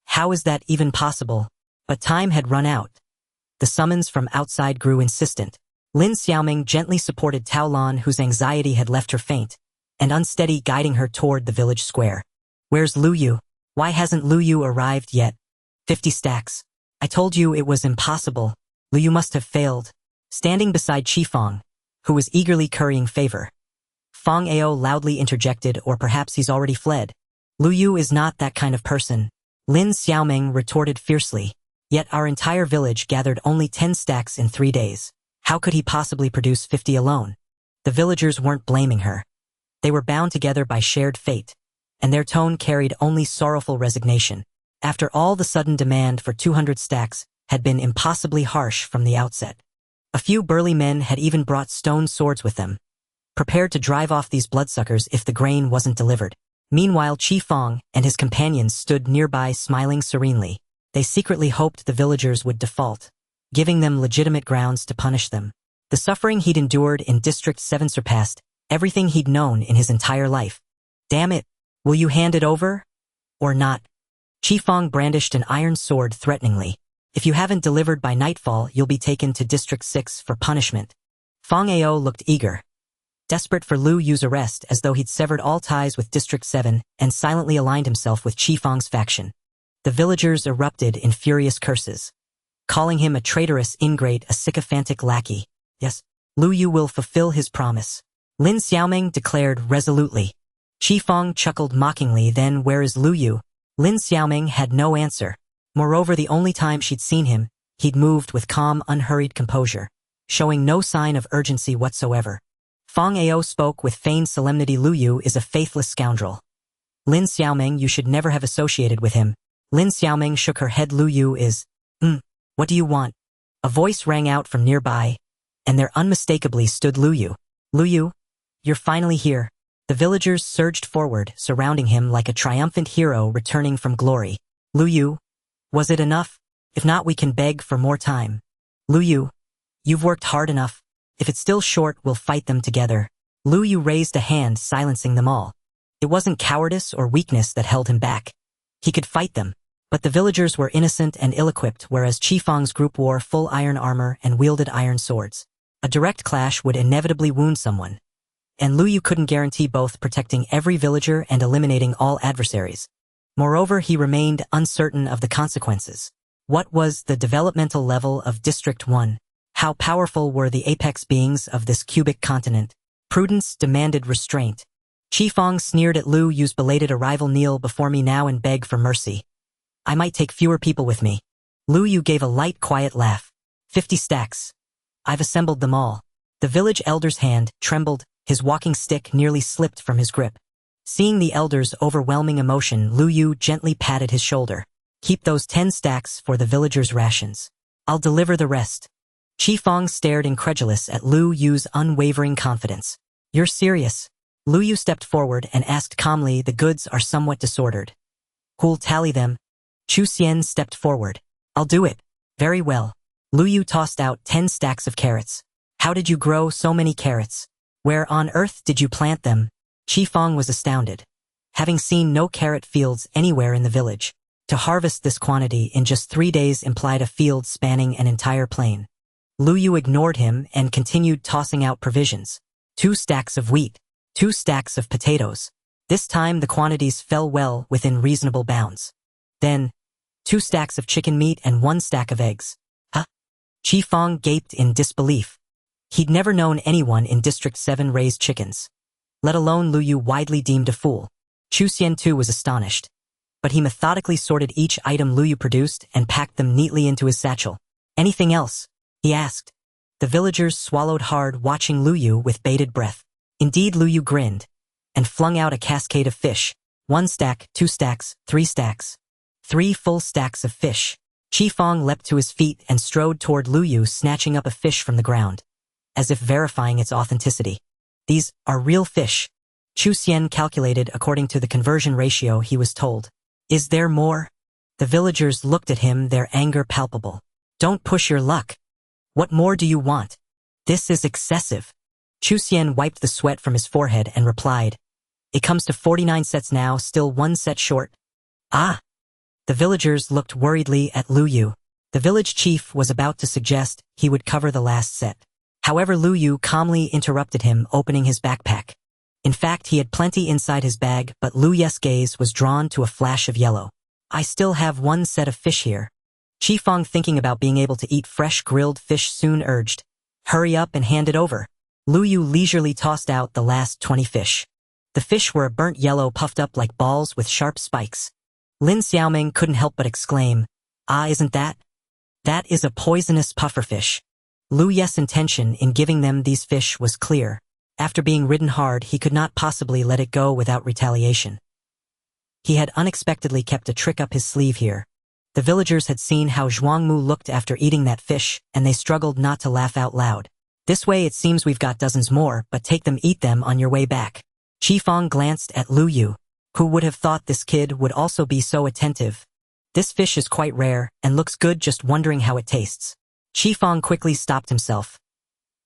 How is that even possible? But time had run out. The summons from outside grew insistent. Lin Xiaoming gently supported Tao Lan, whose anxiety had left her faint and unsteady, guiding her toward the village square. Where's Lu Yu? Why hasn't Lu Yu arrived yet? 50 stacks. I told you it was impossible. Lu Yu must have failed. Standing beside Qi Fang, who was eagerly currying favor, Fang Ao loudly interjected, or perhaps he's already fled. Lu Yu is not that kind of person. Lin Xiaoming retorted fiercely. Yet our entire village gathered only 10 stacks in 3 days. How could he possibly produce 50 alone? The villagers weren't blaming her. They were bound together by shared fate, and their tone carried only sorrowful resignation. After all, the sudden demand for 200 stacks had been impossibly harsh from the outset. A few burly men had even brought stone swords with them, prepared to drive off these bloodsuckers if the grain wasn't delivered. Meanwhile, Qi Fang and his companions stood nearby, smiling serenely. They secretly hoped the villagers would default, giving them legitimate grounds to punish them. The suffering he'd endured in District 7 surpassed everything he'd known in his entire life. Damn it! Will you hand it over? Or not? Qi Fang brandished an iron sword threateningly. If you haven't delivered by nightfall, you'll be taken to District 6 for punishment. Fang Ao looked eager, desperate for Lu Yu's arrest, as though he'd severed all ties with District 7 and silently aligned himself with Qi Fang's faction. The villagers erupted in furious curses, calling him a traitorous ingrate, a sycophantic lackey. Yes, Lu Yu will fulfill his promise, Lin Xiaoming declared resolutely. Qi Fang chuckled mockingly. Then where is Lu Yu? Lin Xiaoming had no answer. Moreover, the only time she'd seen him, he'd moved with calm, unhurried composure, showing no sign of urgency whatsoever. Fang Ao spoke with feigned solemnity. Lu Yu is a faithless scoundrel. Lin Xiaoming, you should never have associated with him. Lin Xiaoming shook her head. Lu Yu is… What do you want? A voice rang out from nearby, and there unmistakably stood Lu Yu. Lu Yu, you're finally here. The villagers surged forward, surrounding him like a triumphant hero returning from glory. Lu Yu, was it enough? If not, we can beg for more time. Lu Yu, you've worked hard enough. If it's still short, we'll fight them together. Lu Yu raised a hand, silencing them all. It wasn't cowardice or weakness that held him back. He could fight them. But the villagers were innocent and ill-equipped, whereas Qi Fang's group wore full iron armor and wielded iron swords. A direct clash would inevitably wound someone, and Lu Yu couldn't guarantee both protecting every villager and eliminating all adversaries. Moreover, he remained uncertain of the consequences. What was the developmental level of District 1? How powerful were the apex beings of this cubic continent? Prudence demanded restraint. Qifeng sneered at Lu Yu's belated arrival. Kneel before me now and beg for mercy. I might take fewer people with me. Lu Yu gave a light, quiet laugh. 50 stacks. I've assembled them all. The village elder's hand trembled, his walking stick nearly slipped from his grip. Seeing the elder's overwhelming emotion, Lu Yu gently patted his shoulder. Keep those 10 stacks for the villagers' rations. I'll deliver the rest. Qifeng stared incredulous at Lu Yu's unwavering confidence. You're serious? Lu Yu stepped forward and asked calmly. The goods are somewhat disordered. Who'll tally them? Chu Xian stepped forward. I'll do it. Very well. Lu Yu tossed out 10 stacks of carrots. How did you grow so many carrots? Where on earth did you plant them? Qifeng was astounded. Having seen no carrot fields anywhere in the village, to harvest this quantity in just 3 days implied a field spanning an entire plain. Lu Yu ignored him and continued tossing out provisions. 2 stacks of wheat, 2 stacks of potatoes. This time the quantities fell well within reasonable bounds. Then, 2 stacks of chicken meat and 1 stack of eggs. Huh? Qifeng gaped in disbelief. He'd never known anyone in District 7 raise chickens. Let alone Lu Yu, widely deemed a fool. Chu Xian too was astonished. But he methodically sorted each item Lu Yu produced and packed them neatly into his satchel. Anything else? He asked. The villagers swallowed hard, watching Lu Yu with bated breath. Indeed, Lu Yu grinned and flung out a cascade of fish. 1 stack, 2 stacks, 3 stacks. 3 full stacks of fish. Qifeng leapt to his feet and strode toward Lu Yu, snatching up a fish from the ground, as if verifying its authenticity. These are real fish. Chu Xian calculated according to the conversion ratio he was told. Is there more? The villagers looked at him, their anger palpable. Don't push your luck. What more do you want? This is excessive. Chu Xian wiped the sweat from his forehead and replied. It comes to 49 sets now, still 1 set short. Ah! The villagers looked worriedly at Lu Yu. The village chief was about to suggest he would cover the last set. However, Lu Yu calmly interrupted him, opening his backpack. In fact, he had plenty inside his bag, but Lu Yu's gaze was drawn to a flash of yellow. I still have 1 set of fish here. Qifeng, thinking about being able to eat fresh grilled fish, soon urged. Hurry up and hand it over. Lu Yu leisurely tossed out the last 20 fish. The fish were a burnt yellow, puffed up like balls with sharp spikes. Lin Xiaoming couldn't help but exclaim, Ah, isn't that? That is a poisonous pufferfish. Lu Yu's intention in giving them these fish was clear. After being ridden hard, he could not possibly let it go without retaliation. He had unexpectedly kept a trick up his sleeve here. The villagers had seen how Zhuangmu looked after eating that fish, and they struggled not to laugh out loud. This way it seems we've got dozens more, but take them, eat them on your way back. Qifeng glanced at Lu Yu. Who would have thought this kid would also be so attentive? This fish is quite rare, and looks good, just wondering how it tastes. Qifeng quickly stopped himself.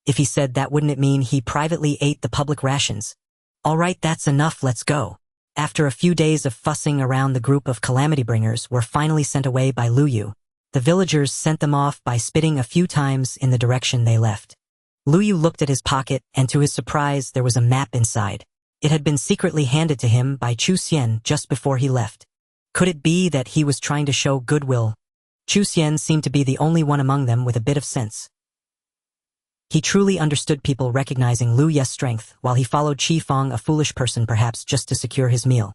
If he said that, wouldn't it mean he privately ate the public rations? Alright, that's enough, let's go. After a few days of fussing around, the group of calamity bringers were finally sent away by Lu Yu. The villagers sent them off by spitting a few times in the direction they left. Lu Yu looked at his pocket, and to his surprise there was a map inside. It had been secretly handed to him by Chu Xian just before he left. Could it be that he was trying to show goodwill? Chu Xian seemed to be the only one among them with a bit of sense. He truly understood people recognizing Lu Yu's strength, while he followed Qifeng, a foolish person perhaps, just to secure his meal.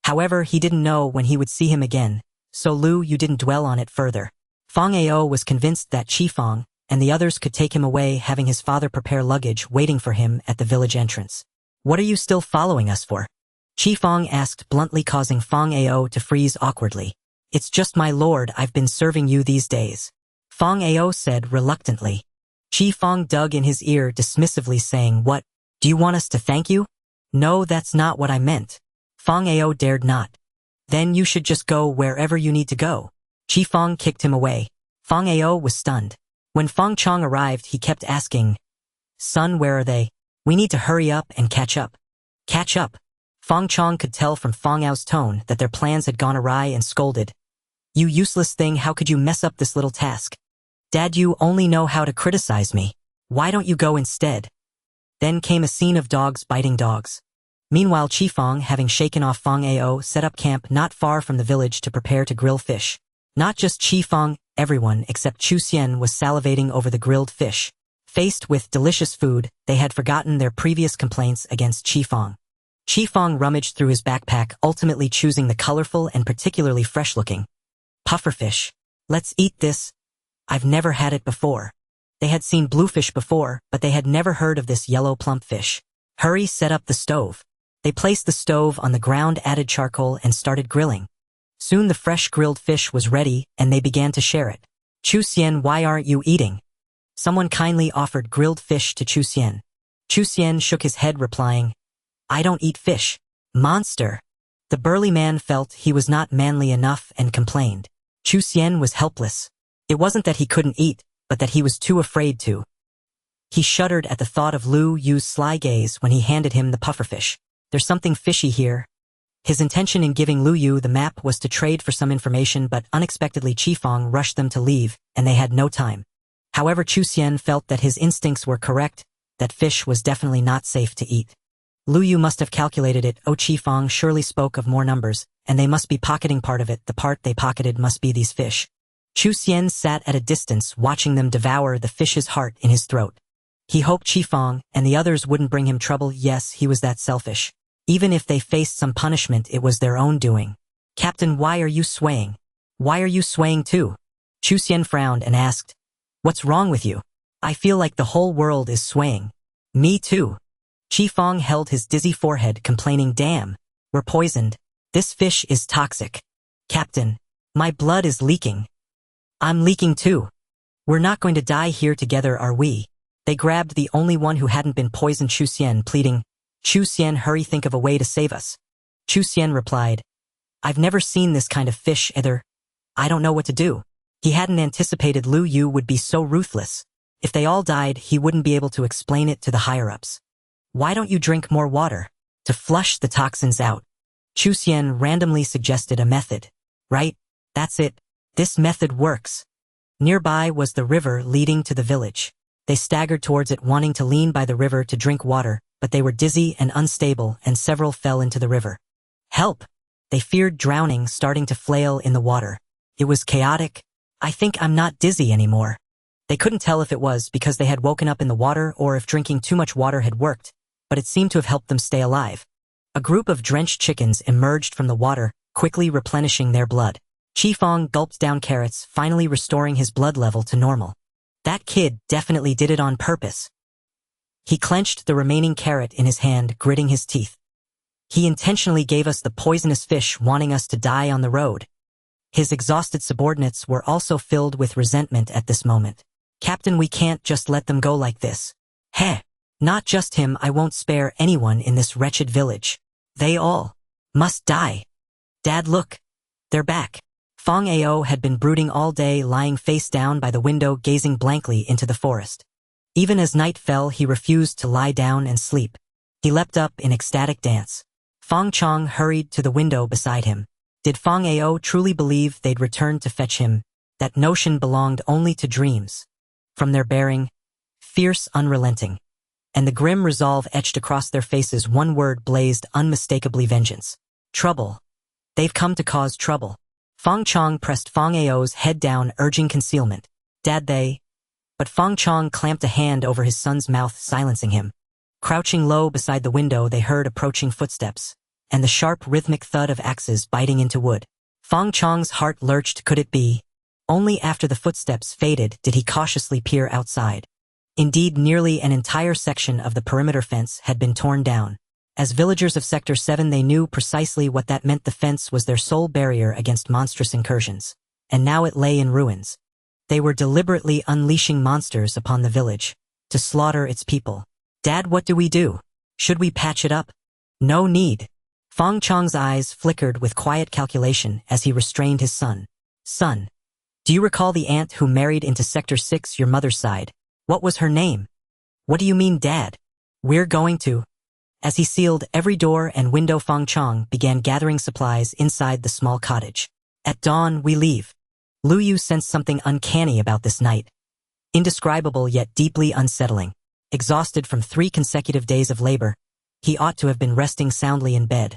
However, he didn't know when he would see him again, so Lu Yu didn't dwell on it further. Feng Ao was convinced that Qifeng and the others could take him away, having his father prepare luggage waiting for him at the village entrance. What are you still following us for? Qifeng asked bluntly, causing Feng Ao to freeze awkwardly. It's just, my lord, I've been serving you these days. Feng Ao said reluctantly. Qifeng dug in his ear dismissively, saying, What? Do you want us to thank you? No, that's not what I meant. Feng Ao dared not. Then you should just go wherever you need to go. Qifeng kicked him away. Feng Ao was stunned. When Feng Chong arrived, he kept asking, Son, where are they? We need to hurry up and catch up. Catch up. Feng Chong could tell from Feng Ao's tone that their plans had gone awry and scolded. You useless thing, how could you mess up this little task? Dad, you only know how to criticize me. Why don't you go instead? Then came a scene of dogs biting dogs. Meanwhile, Qifeng, having shaken off Feng Ao, set up camp not far from the village to prepare to grill fish. Not just Qifeng, everyone except Chu Xian was salivating over the grilled fish. Faced with delicious food, they had forgotten their previous complaints against Qifeng. Qifeng rummaged through his backpack, ultimately choosing the colorful and particularly fresh-looking pufferfish. Let's eat this. I've never had it before. They had seen bluefish before, but they had never heard of this yellow plump fish. Hurry, set up the stove. They placed the stove on the ground, added charcoal, and started grilling. Soon the fresh grilled fish was ready, and they began to share it. Chu Xian, why aren't you eating? Someone kindly offered grilled fish to Chu Xian. Chu Xian shook his head, replying, I don't eat fish. Monster. The burly man felt he was not manly enough and complained. Chu Xian was helpless. It wasn't that he couldn't eat, but that he was too afraid to. He shuddered at the thought of Lu Yu's sly gaze when he handed him the pufferfish. There's something fishy here. His intention in giving Lu Yu the map was to trade for some information, but unexpectedly Qifeng rushed them to leave, and they had no time. However, Chu Xian felt that his instincts were correct, that fish was definitely not safe to eat. Lu Yu must have calculated it. Qifeng surely spoke of more numbers, and they must be pocketing part of it. The part they pocketed must be these fish. Chu Xian sat at a distance, watching them devour the fish's heart in his throat. He hoped Qifeng and the others wouldn't bring him trouble. Yes, he was that selfish. Even if they faced some punishment, it was their own doing. Captain, why are you swaying? Why are you swaying too? Chu Xian frowned and asked, What's wrong with you? I feel like the whole world is swaying. Me too. Qifeng held his dizzy forehead, complaining, Damn, we're poisoned. This fish is toxic. Captain, my blood is leaking. I'm leaking too. We're not going to die here together, are we? They grabbed the only one who hadn't been poisoned, Chu Xian, pleading, Chu Xian, hurry, think of a way to save us. Chu Xian replied, I've never seen this kind of fish either. I don't know what to do. He hadn't anticipated Lu Yu would be so ruthless. If they all died, he wouldn't be able to explain it to the higher-ups. Why don't you drink more water? To flush the toxins out. Chu Xian randomly suggested a method. Right, that's it. This method works. Nearby was the river leading to the village. They staggered towards it, wanting to lean by the river to drink water, but they were dizzy and unstable, and several fell into the river. Help! They feared drowning, starting to flail in the water. It was chaotic. I think I'm not dizzy anymore. They couldn't tell if it was because they had woken up in the water or if drinking too much water had worked, but it seemed to have helped them stay alive. A group of drenched chickens emerged from the water, quickly replenishing their blood. Qifeng gulped down carrots, finally restoring his blood level to normal. That kid definitely did it on purpose. He clenched the remaining carrot in his hand, gritting his teeth. He intentionally gave us the poisonous fish, wanting us to die on the road. His exhausted subordinates were also filled with resentment at this moment. Captain, we can't just let them go like this. Heh! Not just him, I won't spare anyone in this wretched village. They all must die. Dad, look. They're back. Feng Ao had been brooding all day, lying face down by the window, gazing blankly into the forest. Even as night fell, he refused to lie down and sleep. He leapt up in ecstatic dance. Feng Chong hurried to the window beside him. Did Feng Ao truly believe they'd returned to fetch him? That notion belonged only to dreams. From their bearing, fierce, unrelenting, and the grim resolve etched across their faces, one word blazed unmistakably: vengeance. Trouble. They've come to cause trouble. Feng Chong pressed Feng Ao's head down, urging concealment. Dad, they... But Feng Chong clamped a hand over his son's mouth, silencing him. Crouching low beside the window, they heard approaching footsteps, and the sharp, rhythmic thud of axes biting into wood. Feng Chong's heart lurched. Could it be? Only after the footsteps faded did he cautiously peer outside. Indeed, nearly an entire section of the perimeter fence had been torn down. As villagers of Sector 7, they knew precisely what that meant. The fence was their sole barrier against monstrous incursions, and now it lay in ruins. They were deliberately unleashing monsters upon the village, to slaughter its people. Dad, what do we do? Should we patch it up? No need. Feng Chong's eyes flickered with quiet calculation as he restrained his son. Son, do you recall the aunt who married into Sector 6, your mother's side? What was her name? What do you mean, Dad? We're going to... As he sealed every door and window, Feng Chong began gathering supplies inside the small cottage. At dawn, we leave. Lu Yu sensed something uncanny about this night. Indescribable yet deeply unsettling. Exhausted from 3 consecutive days of labor, he ought to have been resting soundly in bed.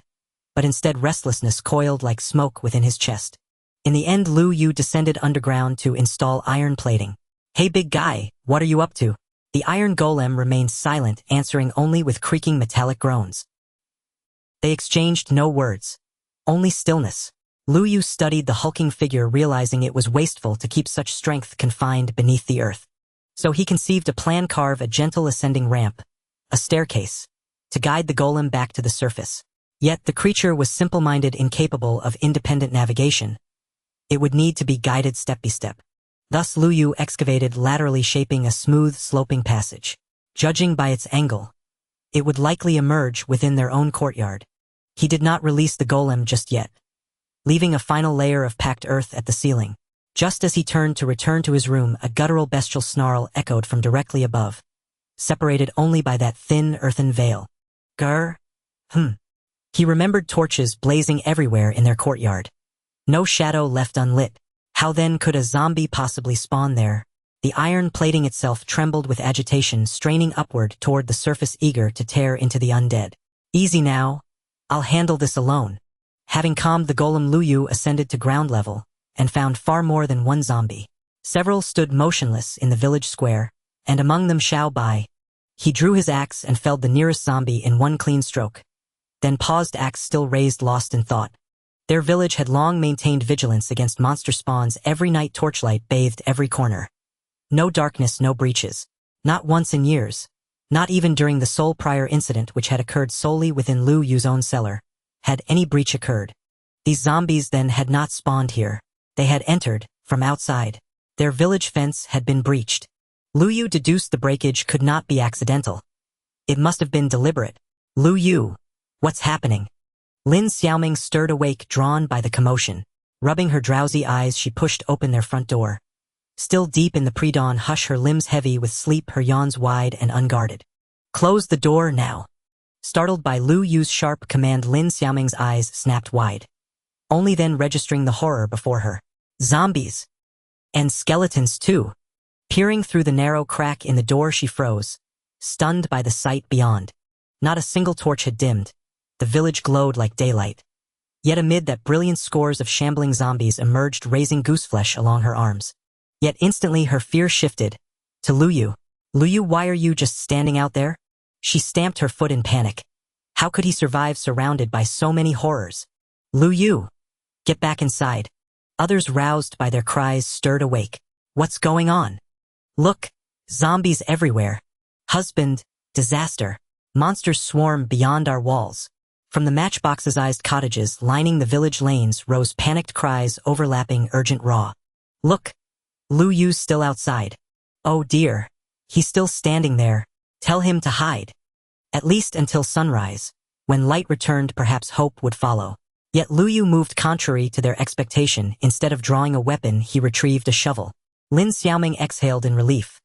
But instead, restlessness coiled like smoke within his chest. In the end, Lu Yu descended underground to install iron plating. "Hey big guy, what are you up to?" The iron golem remained silent, answering only with creaking metallic groans. They exchanged no words, only stillness. Lu Yu studied the hulking figure, realizing it was wasteful to keep such strength confined beneath the earth. So he conceived a plan: carve a gentle ascending ramp, a staircase, to guide the golem back to the surface. Yet the creature was simple-minded, incapable of independent navigation. It would need to be guided step by step. Thus Lu Yu excavated laterally, shaping a smooth, sloping passage. Judging by its angle, it would likely emerge within their own courtyard. He did not release the golem just yet, leaving a final layer of packed earth at the ceiling. Just as he turned to return to his room, a guttural bestial snarl echoed from directly above, separated only by that thin earthen veil. Grr. He remembered torches blazing everywhere in their courtyard. No shadow left unlit. How then could a zombie possibly spawn there? The iron plating itself trembled with agitation, straining upward toward the surface, eager to tear into the undead. "Easy now. I'll handle this alone." Having calmed the golem, Lu Yu ascended to ground level and found far more than one zombie. Several stood motionless in the village square, and among them Xiao Bai. He drew his axe and felled the nearest zombie in one clean stroke, then paused, axe still raised, lost in thought. Their village had long maintained vigilance against monster spawns. Every night torchlight bathed every corner. No darkness, no breaches. Not once in years, not even during the sole prior incident, which had occurred solely within Lu Yu's own cellar, had any breach occurred. These zombies then had not spawned here. They had entered from outside. Their village fence had been breached. Lu Yu deduced the breakage could not be accidental. It must have been deliberate. "Lu Yu, what's happening?" Lin Xiaoming stirred awake, drawn by the commotion. Rubbing her drowsy eyes, she pushed open their front door. Still deep in the pre-dawn hush, her limbs heavy with sleep, her yawns wide and unguarded. "Close the door now." Startled by Lu Yu's sharp command, Lin Xiaoming's eyes snapped wide, only then registering the horror before her. Zombies! And skeletons too! Peering through the narrow crack in the door, she froze, stunned by the sight beyond. Not a single torch had dimmed. The village glowed like daylight. Yet amid that brilliance, scores of shambling zombies emerged, raising gooseflesh along her arms. Yet instantly her fear shifted to Lu Yu. "Lu Yu, why are you just standing out there?" She stamped her foot in panic. How could he survive surrounded by so many horrors? "Lu Yu, get back inside." Others, roused by their cries, stirred awake. "What's going on?" "Look, zombies everywhere. Husband, disaster. Monsters swarm beyond our walls." From the matchbox-sized cottages lining the village lanes rose panicked cries, overlapping, urgent, raw. "Look, Lu Yu's still outside. Oh dear, he's still standing there. Tell him to hide. At least until sunrise. When light returned, perhaps hope would follow." Yet Lu Yu moved contrary to their expectation. Instead of drawing a weapon, he retrieved a shovel. Lin Xiaoming exhaled in relief.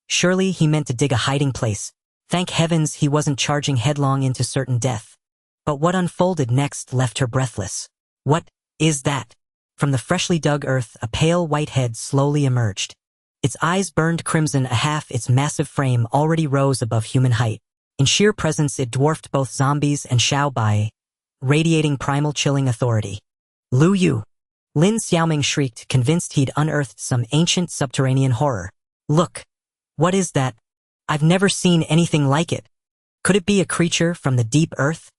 Surely he meant to dig a hiding place. Thank heavens he wasn't charging headlong into certain death. But what unfolded next left her breathless. "What is that?" From the freshly dug earth, a pale white head slowly emerged. Its eyes burned crimson, a half its massive frame already rose above human height. In sheer presence it dwarfed both zombies and Xiao Bai, radiating primal, chilling authority. "Lu Yu!" Lin Xiaoming shrieked, convinced he'd unearthed some ancient subterranean horror. "Look! What is that? I've never seen anything like it. Could it be a creature from the deep earth?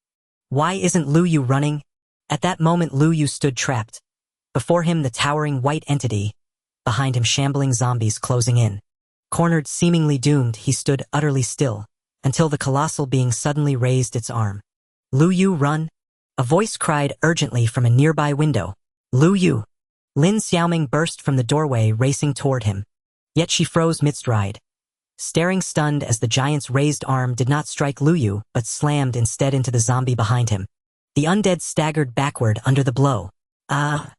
Why isn't Lu Yu running?" At that moment Lu Yu stood trapped. Before him the towering white entity, behind him shambling zombies closing in. Cornered, seemingly doomed, he stood utterly still, until the colossal being suddenly raised its arm. "Lu Yu, run!" A voice cried urgently from a nearby window. "Lu Yu!" Lin Xiaoming burst from the doorway, racing toward him. Yet she froze mid-stride, staring stunned as the giant's raised arm did not strike Lu Yu, but slammed instead into the zombie behind him. The undead staggered backward under the blow. "Ah!"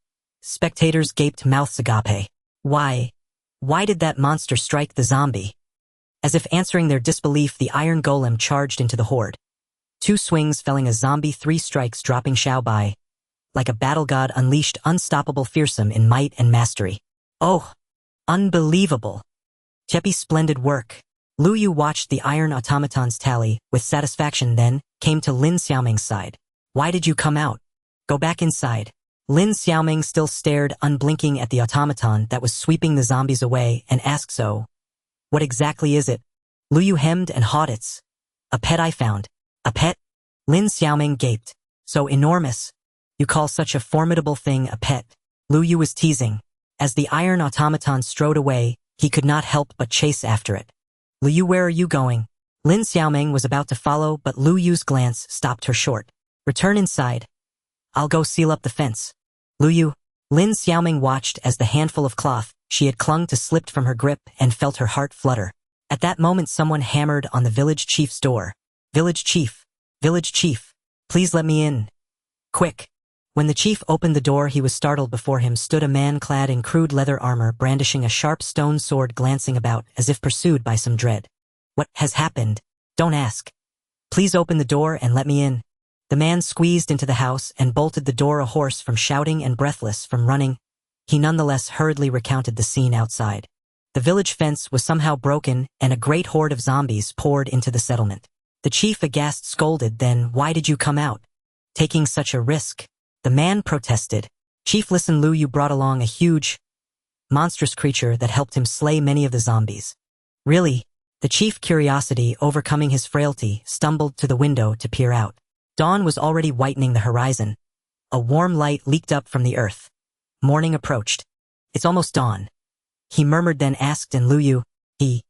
Spectators gaped, mouths agape. Why did that monster strike the zombie? As if answering their disbelief, the iron golem charged into the horde. 2 swings felling a zombie, 3 strikes dropping Xiao Bai. Like a battle god unleashed, unstoppable, fearsome in might and mastery. "Oh! Unbelievable! Tepi, splendid work." Lu Yu watched the iron automaton's tally with satisfaction, then came to Lin Xiaoming's side. "Why did you come out? Go back inside." Lin Xiaoming still stared unblinking at the automaton that was sweeping the zombies away and asked, so, what exactly is it? Lu Yu hemmed and hawed. It's a pet I found. A pet? Lin Xiaoming gaped. So enormous. You call such a formidable thing a pet? Lu Yu was teasing. As the iron automaton strode away, he could not help but chase after it. Lu Yu, where are you going? Lin Xiaoming was about to follow, but Lu Yu's glance stopped her short. Return inside. I'll go seal up the fence. Lu Yu. Lin Xiaoming watched as the handful of cloth she had clung to slipped from her grip and felt her heart flutter. At that moment someone hammered on the village chief's door. Village chief. Village chief. Please let me in. Quick. When the chief opened the door, he was startled. Before him stood a man clad in crude leather armor, brandishing a sharp stone sword, glancing about as if pursued by some dread. What has happened? Don't ask. Please open the door and let me in. The man squeezed into the house and bolted the door, a hoarse from shouting and breathless from running. He nonetheless hurriedly recounted the scene outside. The village fence was somehow broken and a great horde of zombies poured into the settlement. The chief, aghast, scolded, then why did you come out? Taking such a risk? The man protested. Chief, listen, Lu Yu brought along a huge, monstrous creature that helped him slay many of the zombies. Really? The chief, curiosity overcoming his frailty, stumbled to the window to peer out. Dawn was already whitening the horizon. A warm light leaked up from the earth. Morning approached. It's almost dawn. He murmured, then asked, and Lu Yu, he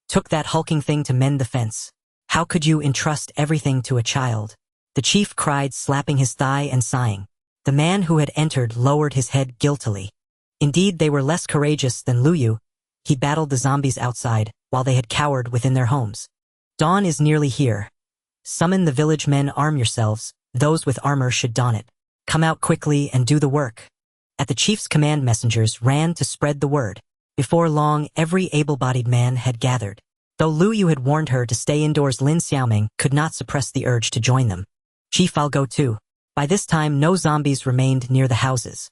took that hulking thing to mend the fence. How could you entrust everything to a child? The chief cried, slapping his thigh and sighing. The man who had entered lowered his head guiltily. Indeed, they were less courageous than Lu Yu. He battled the zombies outside, while they had cowered within their homes. Dawn is nearly here. Summon the village men, arm yourselves, those with armor should don it. Come out quickly and do the work. At the chief's command, messengers ran to spread the word. Before long, every able-bodied man had gathered. Though Lu Yu had warned her to stay indoors, Lin Xiaoming could not suppress the urge to join them. Chief, I'll go too. By this time, no zombies remained near the houses.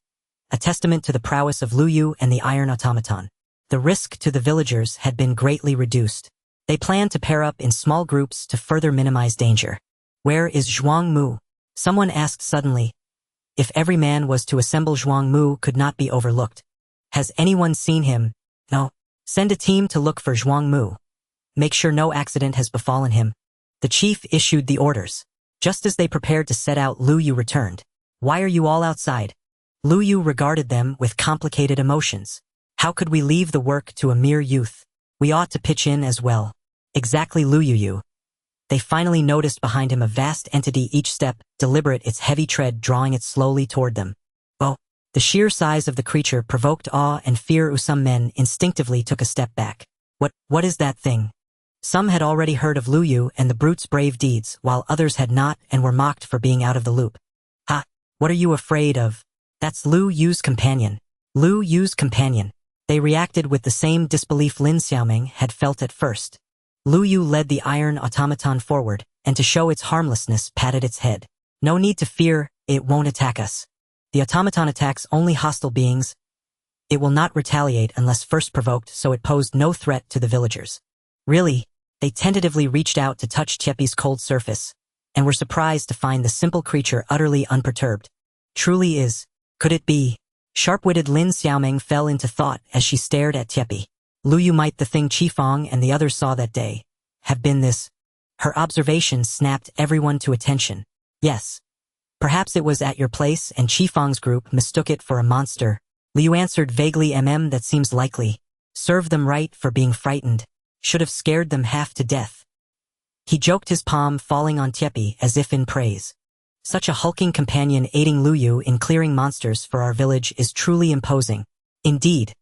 A testament to the prowess of Lu Yu and the iron automaton. The risk to the villagers had been greatly reduced. They planned to pair up in small groups to further minimize danger. Where is Zhuang Mu? Someone asked suddenly. If every man was to assemble, Zhuang Mu could not be overlooked. Has anyone seen him? No. Send a team to look for Zhuang Mu. Make sure no accident has befallen him. The chief issued the orders. Just as they prepared to set out, Lu Yu returned. Why are you all outside? Lu Yu regarded them with complicated emotions. How could we leave the work to a mere youth? We ought to pitch in as well. Exactly, Lu Yu. They finally noticed behind him a vast entity, each step deliberate, its heavy tread drawing it slowly toward them. Oh, the sheer size of the creature provoked awe and fear. Some men instinctively took a step back. What is that thing? Some had already heard of Lu Yu and the brute's brave deeds, while others had not and were mocked for being out of the loop. Ha! What are you afraid of? That's Lu Yu's companion. Lu Yu's companion. They reacted with the same disbelief Lin Xiaoming had felt at first. Lu Yu led the iron automaton forward, and to show its harmlessness patted its head. No need to fear, it won't attack us. The automaton attacks only hostile beings. It will not retaliate unless first provoked, so it posed no threat to the villagers. Really? They tentatively reached out to touch Tiepi's cold surface, and were surprised to find the simple creature utterly unperturbed. Truly is. Could it be? Sharp-witted Lin Xiaoming fell into thought as she stared at Tiepi. Lu Yu might the thing Qifeng and the others saw that day have been this. Her observation snapped everyone to attention. Yes. Perhaps it was at your place and Qifeng's group mistook it for a monster. Liu answered vaguely, that seems likely. Serve them right for being frightened. Should have scared them half to death. He joked, his palm falling on Tiepi as if in praise. Such a hulking companion aiding Lu Yu in clearing monsters for our village is truly imposing. Indeed.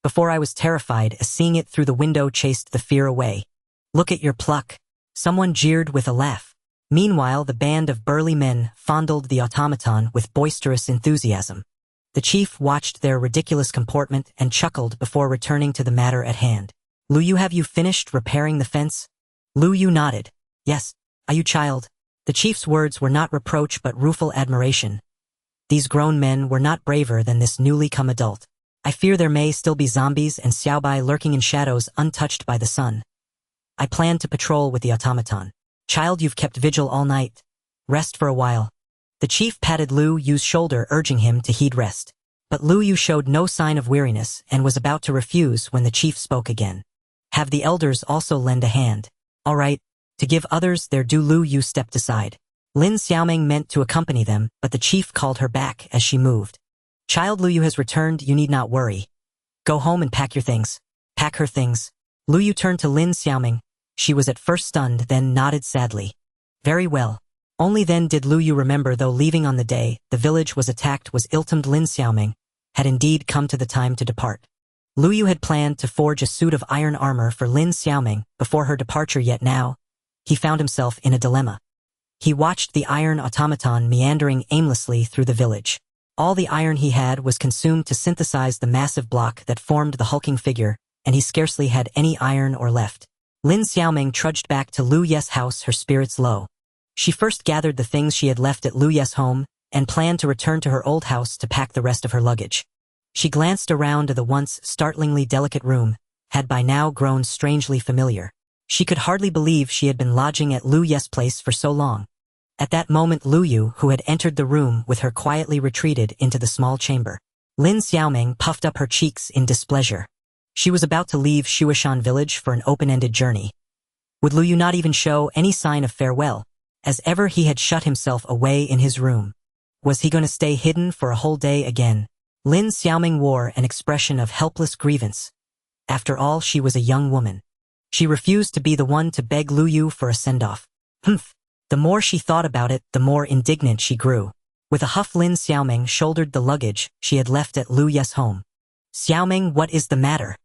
Before I was terrified as seeing it through the window chased the fear away. Look at your pluck. Someone jeered with a laugh. Meanwhile, the band of burly men fondled the automaton with boisterous enthusiasm. The chief watched their ridiculous comportment and chuckled before returning to the matter at hand. Lu Yu, have you finished repairing the fence? Lu Yu nodded. Yes. Are you, child? The chief's words were not reproach but rueful admiration. These grown men were not braver than this newly come adult. I fear there may still be zombies and Xiaobai lurking in shadows untouched by the sun. I plan to patrol with the automaton. Child, you've kept vigil all night. Rest for a while. The chief patted Lu Yu's shoulder, urging him to heed rest. But Lu Yu showed no sign of weariness and was about to refuse when the chief spoke again. Have the elders also lend a hand. All right. To give others their due, Lu Yu stepped aside. Lin Xiaoming meant to accompany them, but the chief called her back as she moved. Child, Lu Yu has returned, you need not worry. Go home and pack your things. Pack her things. Lu Yu turned to Lin Xiaoming. She was at first stunned, then nodded sadly. Very well. Only then did Lu Yu remember, though leaving on the day the village was attacked was ill-timed, Lin Xiaoming had indeed come to the time to depart. Lu Yu had planned to forge a suit of iron armor for Lin Xiaoming before her departure, yet now he found himself in a dilemma. He watched the iron automaton meandering aimlessly through the village. All the iron he had was consumed to synthesize the massive block that formed the hulking figure, and he scarcely had any iron ore left. Lin Xiaoming trudged back to Lu Ye's house, her spirits low. She first gathered the things she had left at Lu Ye's home and planned to return to her old house to pack the rest of her luggage. She glanced around the once startlingly delicate room, had by now grown strangely familiar. She could hardly believe she had been lodging at Lu Ye's place for so long. At that moment, Lu Yu, who had entered the room with her, quietly retreated into the small chamber. Lin Xiaoming puffed up her cheeks in displeasure. She was about to leave Shuishan village for an open-ended journey. Would Lu Yu not even show any sign of farewell? As ever, he had shut himself away in his room. Was he going to stay hidden for a whole day again? Lin Xiaoming wore an expression of helpless grievance. After all, she was a young woman. She refused to be the one to beg Lu Yu for a send-off. Humph! The more she thought about it, the more indignant she grew. With a huff, Lin Xiaoming shouldered the luggage she had left at Lu Ye's home. Xiaoming, what is the matter?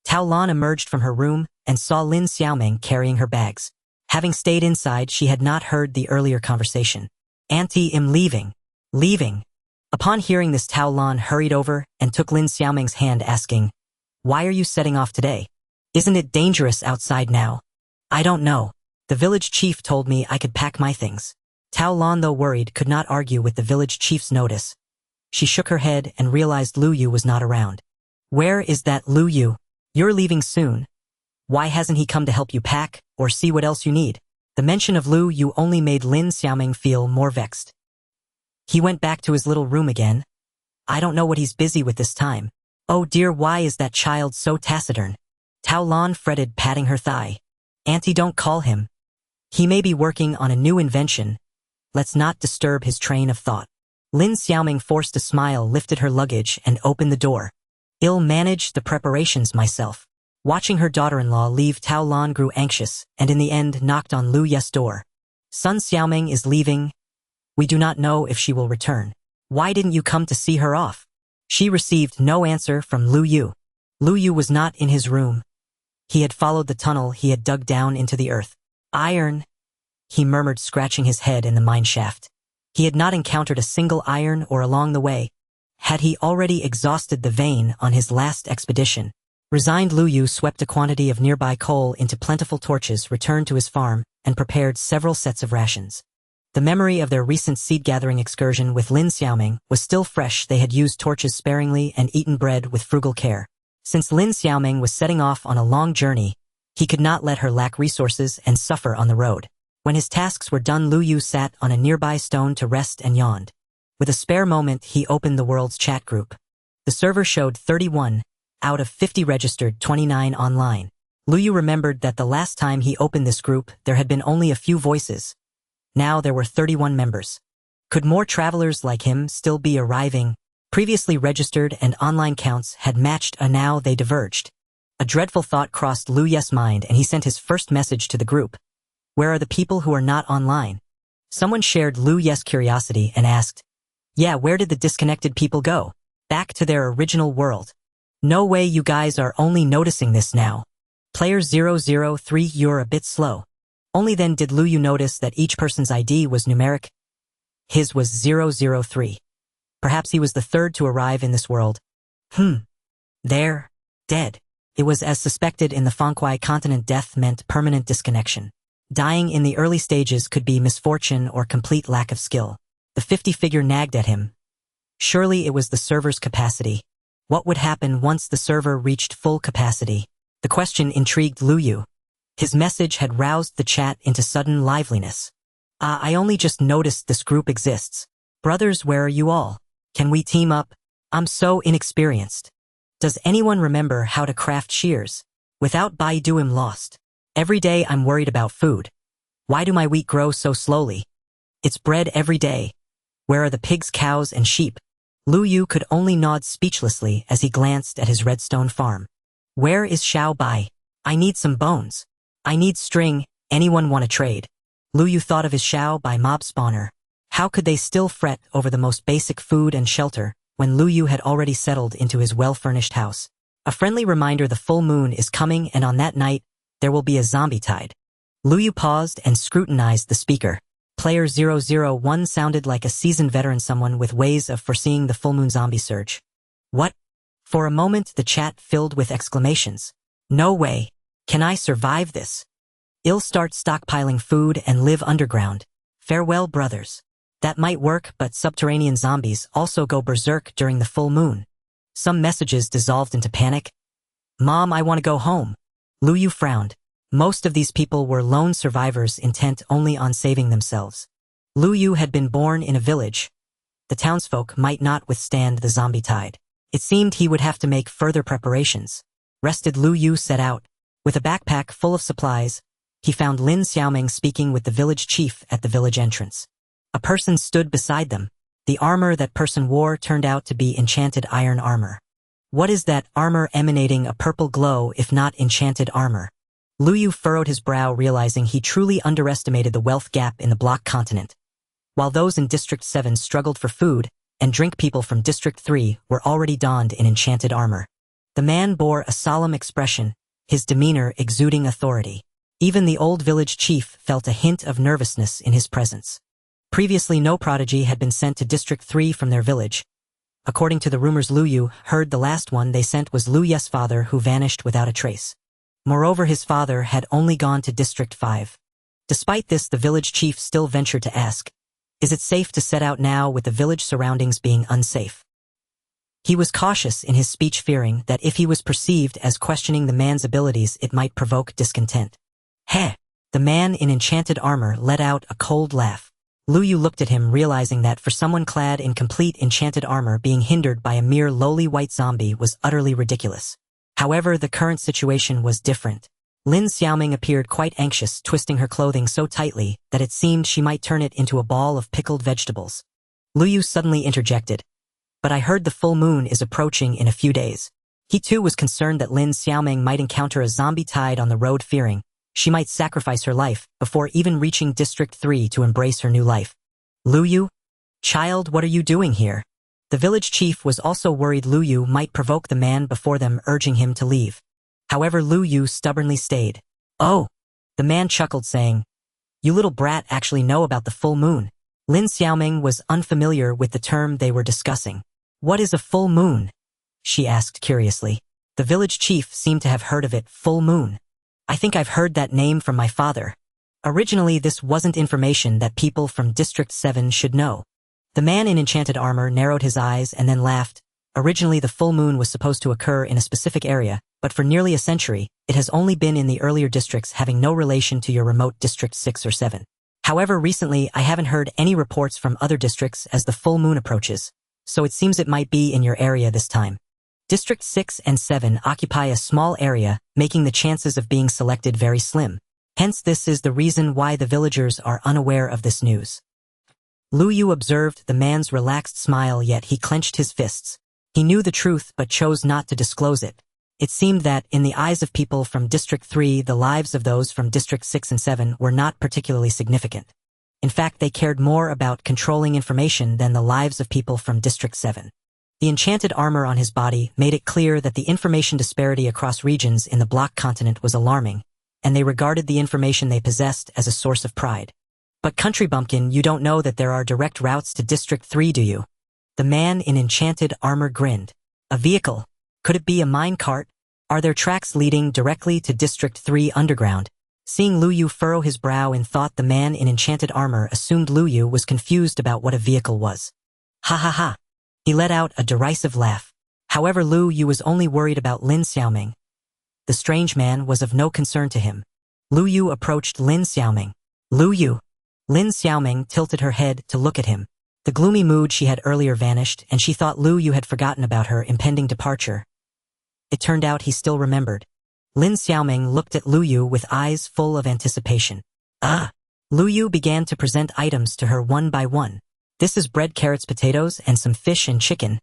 Tao Lan emerged from her room and saw Lin Xiaoming carrying her bags. Having stayed inside, she had not heard the earlier conversation. Auntie, I'm leaving. Leaving? Upon hearing this, Tao Lan hurried over and took Lin Xiaoming's hand, asking, Why are you setting off today? Isn't it dangerous outside now? I don't know. The village chief told me I could pack my things. Tao Lan, though worried, could not argue with the village chief's notice. She shook her head and realized Lu Yu was not around. Where is that Lu Yu? You're leaving soon. Why hasn't he come to help you pack or see what else you need? The mention of Lu Yu only made Lin Xiaoming feel more vexed. He went back to his little room again. I don't know what he's busy with this time. Oh dear, why is that child so taciturn? Tao Lan fretted, patting her thigh. Auntie, don't call him. He may be working on a new invention. Let's not disturb his train of thought. Lin Xiaoming forced a smile, lifted her luggage, and opened the door. I'll manage the preparations myself. Watching her daughter-in-law leave, Tao Lan grew anxious, and in the end knocked on Lu Ye's door. Sun Xiaoming is leaving. We do not know if she will return. Why didn't you come to see her off? She received no answer from Lu Yu. Lu Yu was not in his room. He had followed the tunnel he had dug down into the earth. Iron, he murmured, scratching his head in the mine shaft. He had not encountered a single iron ore along the way. Had he already exhausted the vein on his last expedition? Resigned, Lu Yu swept a quantity of nearby coal into plentiful torches, returned to his farm, and prepared several sets of rations. The memory of their recent seed-gathering excursion with Lin Xiaoming was still fresh. They had used torches sparingly and eaten bread with frugal care. Since Lin Xiaoming was setting off on a long journey, he could not let her lack resources and suffer on the road. When his tasks were done, Lu Yu sat on a nearby stone to rest and yawned. With a spare moment, he opened the world's chat group. The server showed 31 out of 50 registered, 29 online. Lu Yu remembered that the last time he opened this group, there had been only a few voices. Now there were 31 members. Could more travelers like him still be arriving? Previously registered and online counts had matched, and now they diverged. A dreadful thought crossed Lu Ye's mind, and he sent his first message to the group. Where are the people who are not online? Someone shared Lu Ye's curiosity and asked, Yeah, where did the disconnected people go? Back to their original world. No way, you guys are only noticing this now. Player 003, you're a bit slow. Only then did Lu Yu notice that each person's ID was numeric. His was 003. Perhaps he was the third to arrive in this world. They're dead. It was as suspected in the Fengkuai continent. Death meant permanent disconnection. Dying in the early stages could be misfortune or complete lack of skill. The 50 figure nagged at him. Surely it was the server's capacity. What would happen once the server reached full capacity? The question intrigued Lu Yu. His message had roused the chat into sudden liveliness. I only just noticed this group exists. Brothers, where are you all? Can we team up? I'm so inexperienced. Does anyone remember how to craft shears? Without Baidu, I'm lost. Every day I'm worried about food. Why do my wheat grow so slowly? It's bred every day. Where are the pigs, cows, and sheep? Lu Yu could only nod speechlessly as he glanced at his redstone farm. Where is Xiao Bai? I need some bones. I need string. Anyone want to trade? Lu Yu thought of his Xiao Bai mob spawner. How could they still fret over the most basic food and shelter when Lu Yu had already settled into his well-furnished house? A friendly reminder: the full moon is coming, and on that night, there will be a zombie tide. Lu Yu paused and scrutinized the speaker. Player 001 sounded like a seasoned veteran, someone with ways of foreseeing the full moon zombie surge. What? For a moment, the chat filled with exclamations. No way. Can I survive this? I'll start stockpiling food and live underground. Farewell, brothers. That might work, but subterranean zombies also go berserk during the full moon. Some messages dissolved into panic. Mom, I want to go home. Lu Yu frowned. Most of these people were lone survivors intent only on saving themselves. Lu Yu had been born in a village. The townsfolk might not withstand the zombie tide. It seemed he would have to make further preparations. Rested, Lu Yu set out. With a backpack full of supplies, he found Lin Xiaoming speaking with the village chief at the village entrance. A person stood beside them. The armor that person wore turned out to be enchanted iron armor. What is that armor emanating a purple glow if not enchanted armor? Lu Yu furrowed his brow, realizing he truly underestimated the wealth gap in the block continent. While those in District 7 struggled for food and drink, people from District 3 were already donned in enchanted armor. The man bore a solemn expression, his demeanor exuding authority. Even the old village chief felt a hint of nervousness in his presence. Previously, no prodigy had been sent to District 3 from their village. According to the rumors Lu Yu heard, the last one they sent was Lu Ye's father, who vanished without a trace. Moreover, his father had only gone to District 5. Despite this, the village chief still ventured to ask, is it safe to set out now with the village surroundings being unsafe? He was cautious in his speech, fearing that if he was perceived as questioning the man's abilities, it might provoke discontent. Heh! The man in enchanted armor let out a cold laugh. Lu Yu looked at him, realizing that for someone clad in complete enchanted armor, being hindered by a mere lowly white zombie was utterly ridiculous. However, the current situation was different. Lin Xiaoming appeared quite anxious, twisting her clothing so tightly that it seemed she might turn it into a ball of pickled vegetables. Lu Yu suddenly interjected, but I heard the full moon is approaching in a few days. He too was concerned that Lin Xiaoming might encounter a zombie tide on the road, fearing she might sacrifice her life before even reaching District 3 to embrace her new life. Lu Yu? Child, what are you doing here? The village chief was also worried Lu Yu might provoke the man before them, urging him to leave. However, Lu Yu stubbornly stayed. Oh! The man chuckled, saying, you little brat actually know about the full moon. Lin Xiaoming was unfamiliar with the term they were discussing. What is a full moon? She asked curiously. The village chief seemed to have heard of it. Full moon. I think I've heard that name from my father. Originally, this wasn't information that people from District 7 should know. The man in enchanted armor narrowed his eyes and then laughed. Originally, the full moon was supposed to occur in a specific area, but for nearly a century, it has only been in the earlier districts, having no relation to your remote District 6 or 7. However, recently, I haven't heard any reports from other districts as the full moon approaches, so it seems it might be in your area this time. District 6 and 7 occupy a small area, making the chances of being selected very slim. Hence, this is the reason why the villagers are unaware of this news. Lu Yu observed the man's relaxed smile, yet he clenched his fists. He knew the truth but chose not to disclose it. It seemed that, in the eyes of people from District 3, the lives of those from District 6 and 7 were not particularly significant. In fact, they cared more about controlling information than the lives of people from District 7. The enchanted armor on his body made it clear that the information disparity across regions in the block continent was alarming, and they regarded the information they possessed as a source of pride. But Country Bumpkin, you don't know that there are direct routes to District 3, do you? The man in enchanted armor grinned. A vehicle? Could it be a mine cart? Are there tracks leading directly to District 3 underground? Seeing Lu Yu furrow his brow in thought, the man in enchanted armor assumed Lu Yu was confused about what a vehicle was. Ha ha ha. He let out a derisive laugh. However, Lu Yu was only worried about Lin Xiaoming. The strange man was of no concern to him. Lu Yu approached Lin Xiaoming. Lu Yu. Lin Xiaoming tilted her head to look at him. The gloomy mood she had earlier vanished, and she thought Lu Yu had forgotten about her impending departure. It turned out he still remembered. Lin Xiaoming looked at Lu Yu with eyes full of anticipation. Lu Yu began to present items to her one by one. This is bread, carrots, potatoes, and some fish and chicken.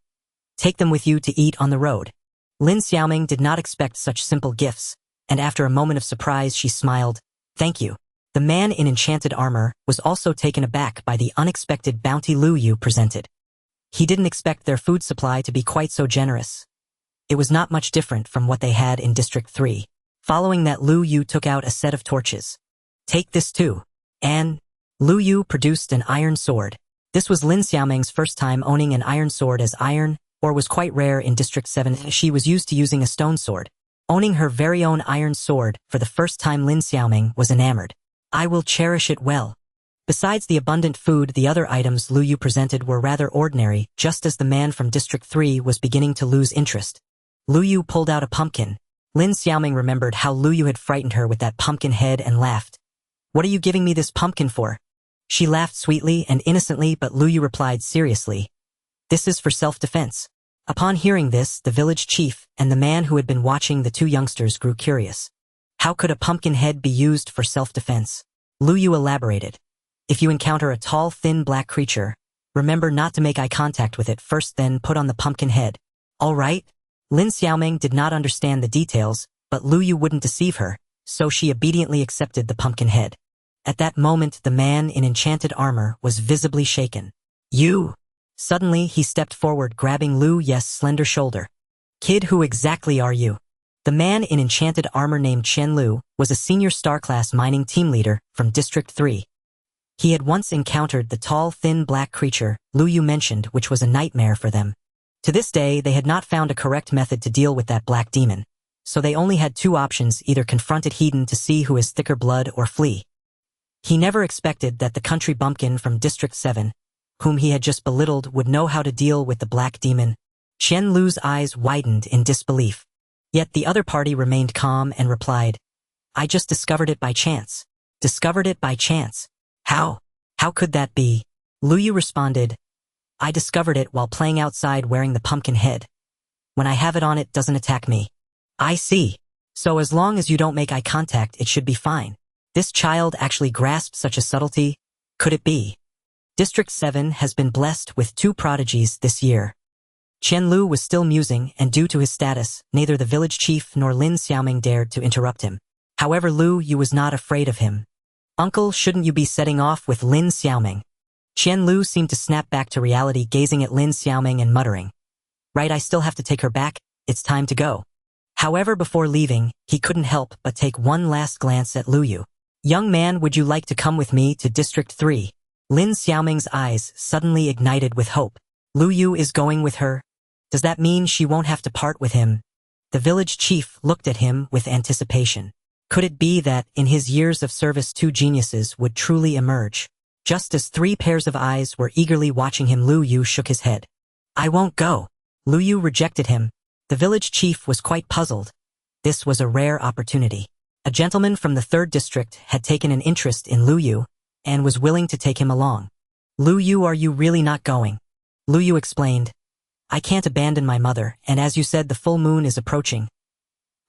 Take them with you to eat on the road. Lin Xiaoming did not expect such simple gifts, and after a moment of surprise she smiled. Thank you. The man in enchanted armor was also taken aback by the unexpected bounty Lu Yu presented. He didn't expect their food supply to be quite so generous. It was not much different from what they had in District 3. Following that, Lu Yu took out a set of torches. Take this too. And Lu Yu produced an iron sword. This was Lin Xiaoming's first time owning an iron sword, as iron ore was quite rare in District 7. She was used to using a stone sword. Owning her very own iron sword for the first time, Lin Xiaoming was enamored. I will cherish it well. Besides the abundant food, the other items Lu Yu presented were rather ordinary, just as the man from District 3 was beginning to lose interest. Lu Yu pulled out a pumpkin. Lin Xiaoming remembered how Lu Yu had frightened her with that pumpkin head and laughed. What are you giving me this pumpkin for? She laughed sweetly and innocently, but Lu Yu replied seriously. This is for self-defense. Upon hearing this, the village chief and the man who had been watching the two youngsters grew curious. How could a pumpkin head be used for self-defense? Lu Yu elaborated. If you encounter a tall, thin black creature, remember not to make eye contact with it first, then put on the pumpkin head. All right? Lin Xiaoming did not understand the details, but Lu Yu wouldn't deceive her, so she obediently accepted the pumpkin head. At that moment, the man in enchanted armor was visibly shaken. You! Suddenly, he stepped forward, grabbing Lu Yu's slender shoulder. Kid, who exactly are you? The man in enchanted armor, named Chen Lu, was a senior star-class mining team leader from District 3. He had once encountered the tall, thin black creature Lu Yu mentioned, which was a nightmare for them. To this day, they had not found a correct method to deal with that black demon, so they only had two options: either confront it head-on to see who has thicker blood, or flee. He never expected that the country bumpkin from District 7, whom he had just belittled, would know how to deal with the black demon. Chen Lu's eyes widened in disbelief. Yet the other party remained calm and replied, I just discovered it by chance. Discovered it by chance? How? How could that be? Lu Yu responded, I discovered it while playing outside wearing the pumpkin head. When I have it on, it doesn't attack me. I see. So as long as you don't make eye contact, it should be fine. This child actually grasped such a subtlety. Could it be? District 7 has been blessed with two prodigies this year. Chen Lu was still musing, and due to his status, neither the village chief nor Lin Xiaoming dared to interrupt him. However, Lu Yu was not afraid of him. Uncle, shouldn't you be setting off with Lin Xiaoming? Chen Lu seemed to snap back to reality, gazing at Lin Xiaoming and muttering. Right, I still have to take her back. It's time to go. However, before leaving, he couldn't help but take one last glance at Lu Yu. Young man, would you like to come with me to District 3? Lin Xiaoming's eyes suddenly ignited with hope. Lu Yu is going with her? Does that mean she won't have to part with him? The village chief looked at him with anticipation. Could it be that, in his years of service, two geniuses would truly emerge? Just as three pairs of eyes were eagerly watching him, Lu Yu shook his head. I won't go. Lu Yu rejected him. The village chief was quite puzzled. This was a rare opportunity. A gentleman from the 3rd district had taken an interest in Lu Yu and was willing to take him along. Lu Yu, are you really not going? Lu Yu explained. I can't abandon my mother, and as you said, the full moon is approaching.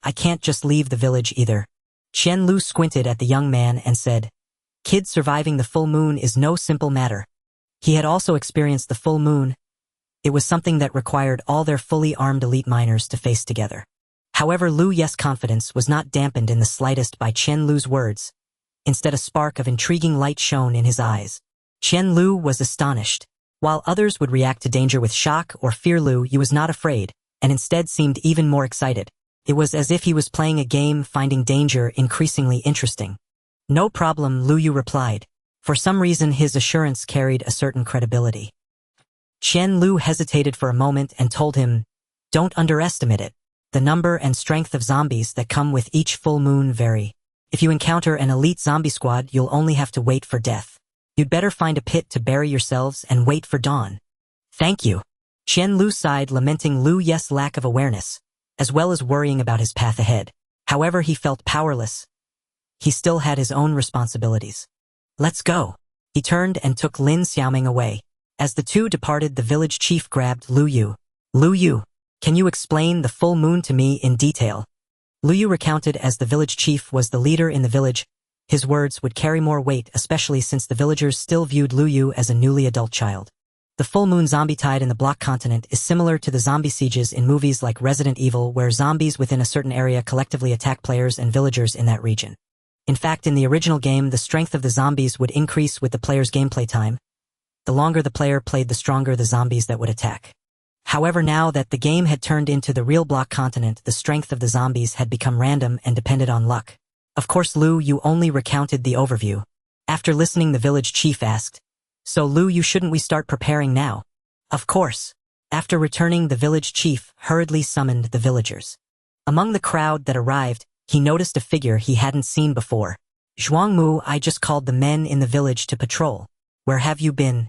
I can't just leave the village either. Chen Lu squinted at the young man and said, Kid, surviving the full moon is no simple matter. He had also experienced the full moon. It was something that required all their fully armed elite miners to face together. However, Lu Yu's confidence was not dampened in the slightest by Chen Lu's words. Instead, a spark of intriguing light shone in his eyes. Chen Lu was astonished. While others would react to danger with shock or fear, Lu Yu was not afraid, and instead seemed even more excited. It was as if he was playing a game, finding danger increasingly interesting. No problem, Lu Yu replied. For some reason, his assurance carried a certain credibility. Chen Lu hesitated for a moment and told him, Don't underestimate it. The number and strength of zombies that come with each full moon vary. If you encounter an elite zombie squad, you'll only have to wait for death. You'd better find a pit to bury yourselves and wait for dawn. Thank you. Chen Lu sighed, lamenting Lu Yu's lack of awareness, as well as worrying about his path ahead. However, he felt powerless. He still had his own responsibilities. Let's go. He turned and took Lin Xiaoming away. As the two departed, the village chief grabbed Lu Yu. Lu Yu, can you explain the full moon to me in detail? Lu Yu recounted. As the village chief was the leader in the village, his words would carry more weight, especially since the villagers still viewed Lu Yu as a newly adult child. The full moon zombie tide in the block continent is similar to the zombie sieges in movies like Resident Evil, where zombies within a certain area collectively attack players and villagers in that region. In fact, in the original game, the strength of the zombies would increase with the player's gameplay time. The longer the player played, the stronger the zombies that would attack. However, now that the game had turned into the real block continent, the strength of the zombies had become random and depended on luck. Of course, Lu Yu only recounted the overview. After listening, the village chief asked, "So Lu Yu, shouldn't we start preparing now?" "Of course." After returning, the village chief hurriedly summoned the villagers. Among the crowd that arrived, he noticed a figure he hadn't seen before. "Zhuangmu, I just called the men in the village to patrol. Where have you been?"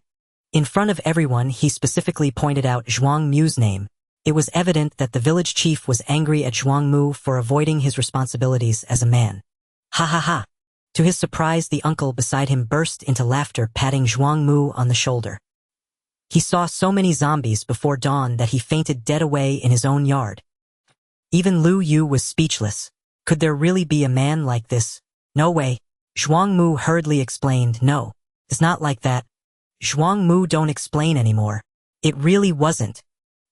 In front of everyone, he specifically pointed out Zhuangmu's name. It was evident that the village chief was angry at Zhuangmu for avoiding his responsibilities as a man. "Ha ha ha." To his surprise, the uncle beside him burst into laughter, patting Zhuangmu on the shoulder. He saw so many zombies before dawn that he fainted dead away in his own yard. Even Lu Yu was speechless. Could there really be a man like this? "No way." Zhuangmu hurriedly explained. "No, it's not like that." "Zhuangmu, don't explain anymore. It really wasn't."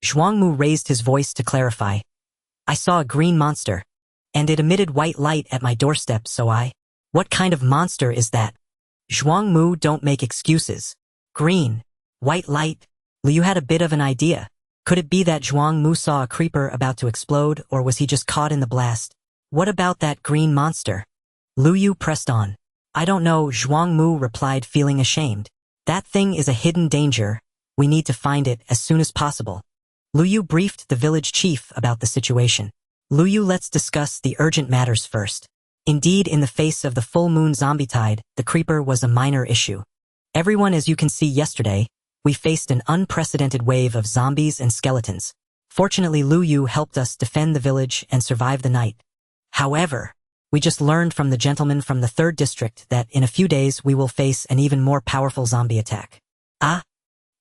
Zhuangmu raised his voice to clarify. "I saw a green monster, and it emitted white light at my doorstep, so I—" "What kind of monster is that?" "Zhuangmu, don't make excuses. Green, white light." Liu had a bit of an idea. Could it be that Zhuangmu saw a creeper about to explode, or was he just caught in the blast? "What about that green monster?" Lu Yu pressed on. "I don't know," Zhuangmu replied, feeling ashamed. "That thing is a hidden danger. We need to find it as soon as possible." Lu Yu briefed the village chief about the situation. "Lu Yu, let's discuss the urgent matters first." Indeed, in the face of the full moon zombie tide, the creeper was a minor issue. "Everyone, as you can see, yesterday, we faced an unprecedented wave of zombies and skeletons. Fortunately, Lu Yu helped us defend the village and survive the night. However, we just learned from the gentleman from the 3rd district that in a few days we will face an even more powerful zombie attack." "Ah?"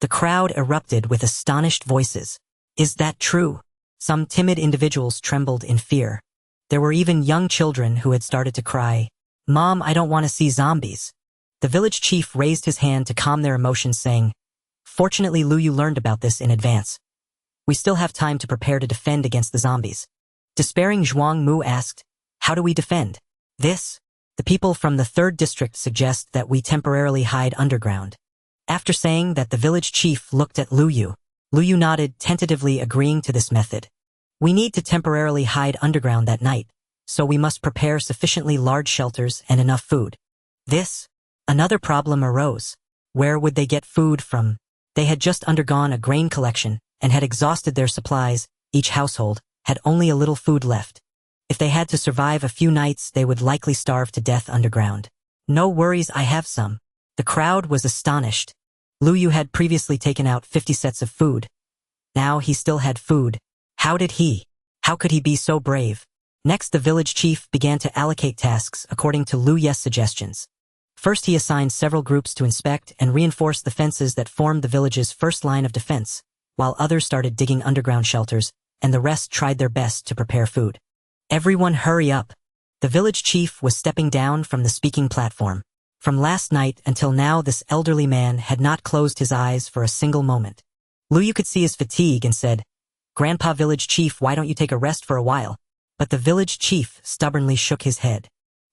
The crowd erupted with astonished voices. "Is that true?" Some timid individuals trembled in fear. There were even young children who had started to cry, "Mom, I don't want to see zombies." The village chief raised his hand to calm their emotions, saying, "Fortunately, Lu Yu learned about this in advance. We still have time to prepare to defend against the zombies." Despairing, Zhuangmu asked, "How do we defend?" "This. The people from the 3rd district suggest that we temporarily hide underground." After saying that, the village chief looked at Lu Yu. Lu Yu nodded, tentatively agreeing to this method. "We need to temporarily hide underground that night, so we must prepare sufficiently large shelters and enough food." This. Another problem arose. Where would they get food from? They had just undergone a grain collection and had exhausted their supplies. Each household had only a little food left. If they had to survive a few nights, they would likely starve to death underground. "No worries, I have some." The crowd was astonished. Lu Yu had previously taken out 50 sets of food. Now he still had food. How could he be so brave? Next, the village chief began to allocate tasks according to Lu Ye's suggestions. First, he assigned several groups to inspect and reinforce the fences that formed the village's first line of defense, while others started digging underground shelters, and the rest tried their best to prepare food. "Everyone hurry up." The village chief was stepping down from the speaking platform. From last night until now, this elderly man had not closed his eyes for a single moment. Lu Yu could see his fatigue and said, "Grandpa village chief, why don't you take a rest for a while?" But the village chief stubbornly shook his head.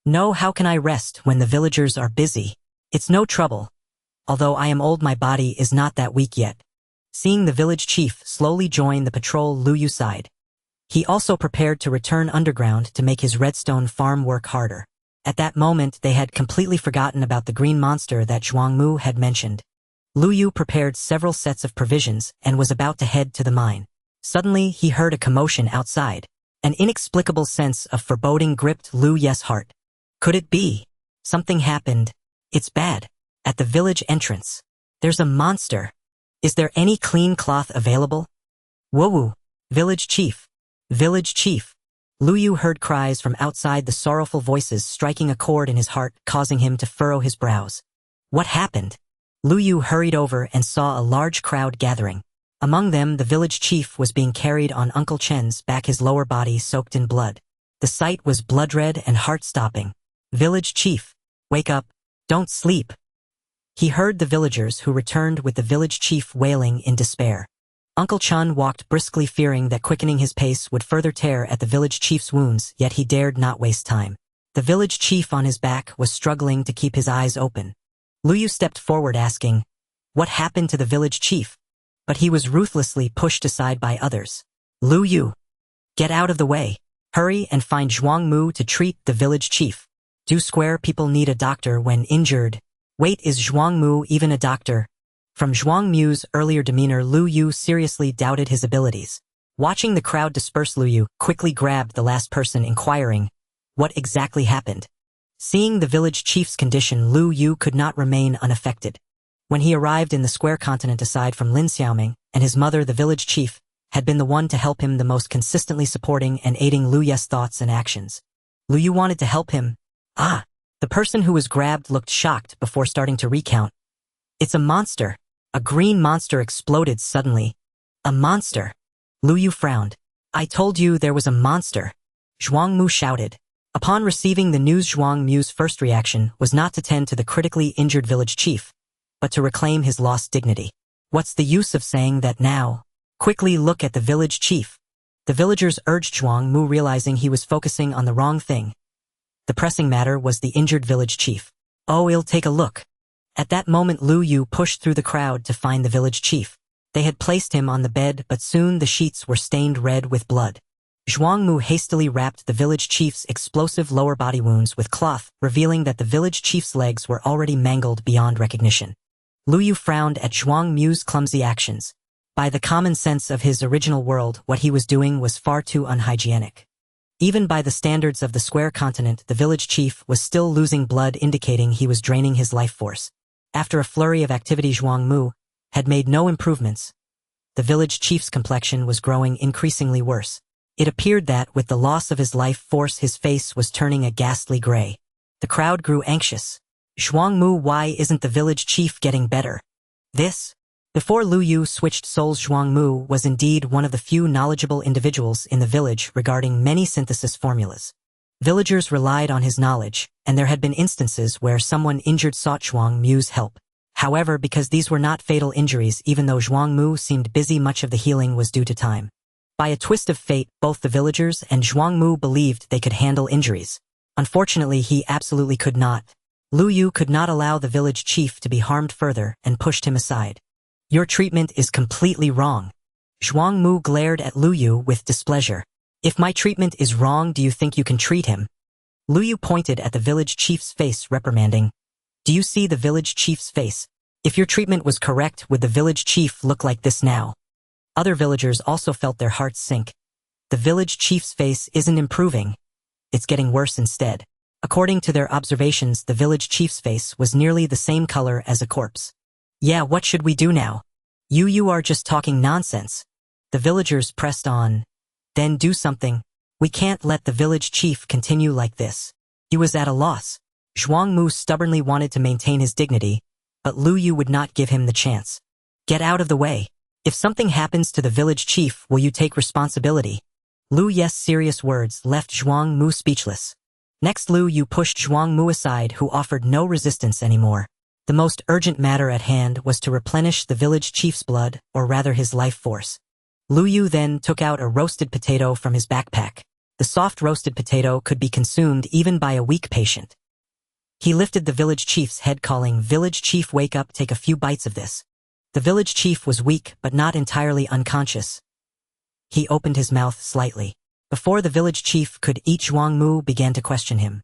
"No, how can I rest when the villagers are busy? It's no trouble. Although I am old, my body is not that weak yet." Seeing the village chief slowly join the patrol, Lu Yu sighed. He also prepared to return underground to make his redstone farm work harder. At that moment, they had completely forgotten about the green monster that Zhuangmu had mentioned. Lu Yu prepared several sets of provisions and was about to head to the mine. Suddenly, he heard a commotion outside. An inexplicable sense of foreboding gripped Lu Ye's heart. Could it be? Something happened. It's bad. At the village entrance. There's a monster. Is there any clean cloth available? Whoa! Village chief. Village chief. Lu Yu heard cries from outside, the sorrowful voices striking a chord in his heart, causing him to furrow his brows. What happened? Lu Yu hurried over and saw a large crowd gathering. Among them, the village chief was being carried on Uncle Chen's back, his lower body soaked in blood. The sight was blood-red and heart-stopping. "Village chief, wake up, don't sleep." He heard the villagers who returned with the village chief wailing in despair. Uncle Chen walked briskly, fearing that quickening his pace would further tear at the village chief's wounds, yet he dared not waste time. The village chief on his back was struggling to keep his eyes open. Lu Yu stepped forward asking, "What happened to the village chief?" But he was ruthlessly pushed aside by others. "Lu Yu, get out of the way. Hurry and find Zhuang Mu to treat the village chief. Do square people need a doctor when injured?" "Wait, is Zhuang Mu even a doctor?" From Zhuang Mu's earlier demeanor, Lu Yu seriously doubted his abilities. Watching the crowd disperse, Lu Yu quickly grabbed the last person, inquiring, "What exactly happened?" Seeing the village chief's condition, Lu Yu could not remain unaffected. When he arrived in the square continent, aside from Lin Xiaoming and his mother, the village chief had been the one to help him the most, consistently supporting and aiding Lu Ye's thoughts and actions. Lu Yu wanted to help him. The person who was grabbed looked shocked before starting to recount. "It's a monster." A green monster exploded suddenly. "A monster?" Lu Yu frowned. "I told you there was a monster," Zhuang Mu shouted. Upon receiving the news, Zhuang Mu's first reaction was not to tend to the critically injured village chief, but to reclaim his lost dignity. "What's the use of saying that now? Quickly look at the village chief." The villagers urged Zhuang Mu, realizing he was focusing on the wrong thing. The pressing matter was the injured village chief. "Oh, I'll take a look." At that moment, Lu Yu pushed through the crowd to find the village chief. They had placed him on the bed, but soon the sheets were stained red with blood. Zhuang Mu hastily wrapped the village chief's explosive lower body wounds with cloth, revealing that the village chief's legs were already mangled beyond recognition. Lu Yu frowned at Zhuang Mu's clumsy actions. By the common sense of his original world, what he was doing was far too unhygienic. Even by the standards of the square continent, the village chief was still losing blood, indicating he was draining his life force. After a flurry of activity, Zhuang Mu had made no improvements. The village chief's complexion was growing increasingly worse. It appeared that, with the loss of his life force, his face was turning a ghastly gray. The crowd grew anxious. "Zhuang Mu, why isn't the village chief getting better?" Before Lu Yu switched souls, Zhuang Mu was indeed one of the few knowledgeable individuals in the village regarding many synthesis formulas. Villagers relied on his knowledge, and there had been instances where someone injured sought Zhuang Mu's help. However, because these were not fatal injuries, even though Zhuang Mu seemed busy, much of the healing was due to time. By a twist of fate, both the villagers and Zhuang Mu believed they could handle injuries. Unfortunately, he absolutely could not. Lu Yu could not allow the village chief to be harmed further and pushed him aside. "Your treatment is completely wrong." Zhuang Mu glared at Lu Yu with displeasure. "If my treatment is wrong, do you think you can treat him?" Lu Yu pointed at the village chief's face, reprimanding. "Do you see the village chief's face? If your treatment was correct, would the village chief look like this now?" Other villagers also felt their hearts sink. The village chief's face isn't improving. It's getting worse instead. According to their observations, the village chief's face was nearly the same color as a corpse. "Yeah, what should we do now?" You are just talking nonsense." The villagers pressed on. "Then do something. We can't let the village chief continue like this." He was at a loss. Zhuang Mu stubbornly wanted to maintain his dignity, but Lu Yu would not give him the chance. "Get out of the way. If something happens to the village chief, will you take responsibility?" Lu Ye's serious words left Zhuang Mu speechless. Next, Lu Yu pushed Zhuang Mu aside, who offered no resistance anymore. The most urgent matter at hand was to replenish the village chief's blood, or rather his life force. Lu Yu then took out a roasted potato from his backpack. The soft roasted potato could be consumed even by a weak patient. He lifted the village chief's head, calling, "Village chief, wake up, take a few bites of this." The village chief was weak but not entirely unconscious. He opened his mouth slightly. Before the village chief could eat, Zhuang Mu began to question him.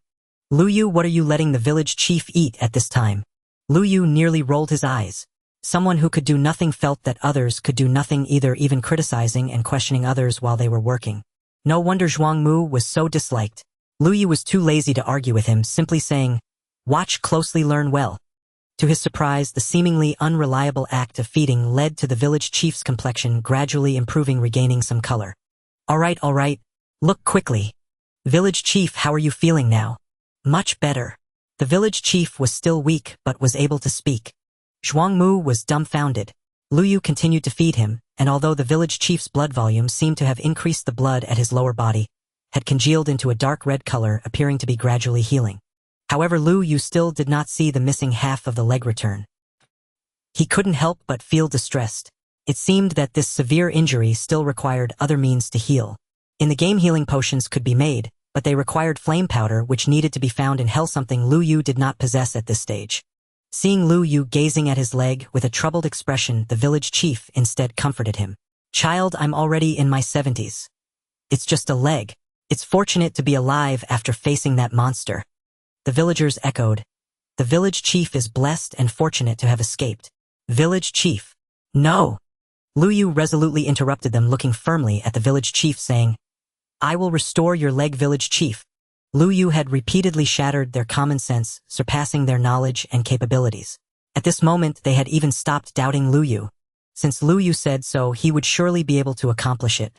"Lu Yu, what are you letting the village chief eat at this time?" Lu Yu nearly rolled his eyes. Someone who could do nothing felt that others could do nothing either, even criticizing and questioning others while they were working. No wonder Zhuang Mu was so disliked. Lu Yu was too lazy to argue with him, simply saying, "Watch closely, learn well." To his surprise, the seemingly unreliable act of feeding led to the village chief's complexion gradually improving, regaining some color. All right, look quickly." "Village chief, how are you feeling now?" "Much better." The village chief was still weak but was able to speak. Zhuang Mu was dumbfounded. Lu Yu continued to feed him, and although the village chief's blood volume seemed to have increased, the blood at his lower body had congealed into a dark red color, appearing to be gradually healing. However, Lu Yu still did not see the missing half of the leg return. He couldn't help but feel distressed. It seemed that this severe injury still required other means to heal. In the game, healing potions could be made, but they required flame powder, which needed to be found in hell, something Lu Yu did not possess at this stage. Seeing Lu Yu gazing at his leg with a troubled expression, the village chief instead comforted him. "Child, I'm already in my 70s. It's just a leg. It's fortunate to be alive after facing that monster." The villagers echoed. "The village chief is blessed and fortunate to have escaped." "Village chief." "No!" Lu Yu resolutely interrupted them, looking firmly at the village chief, saying, "I will restore your leg, village chief." Lu Yu had repeatedly shattered their common sense, surpassing their knowledge and capabilities. At this moment, they had even stopped doubting Lu Yu. Since Lu Yu said so, he would surely be able to accomplish it.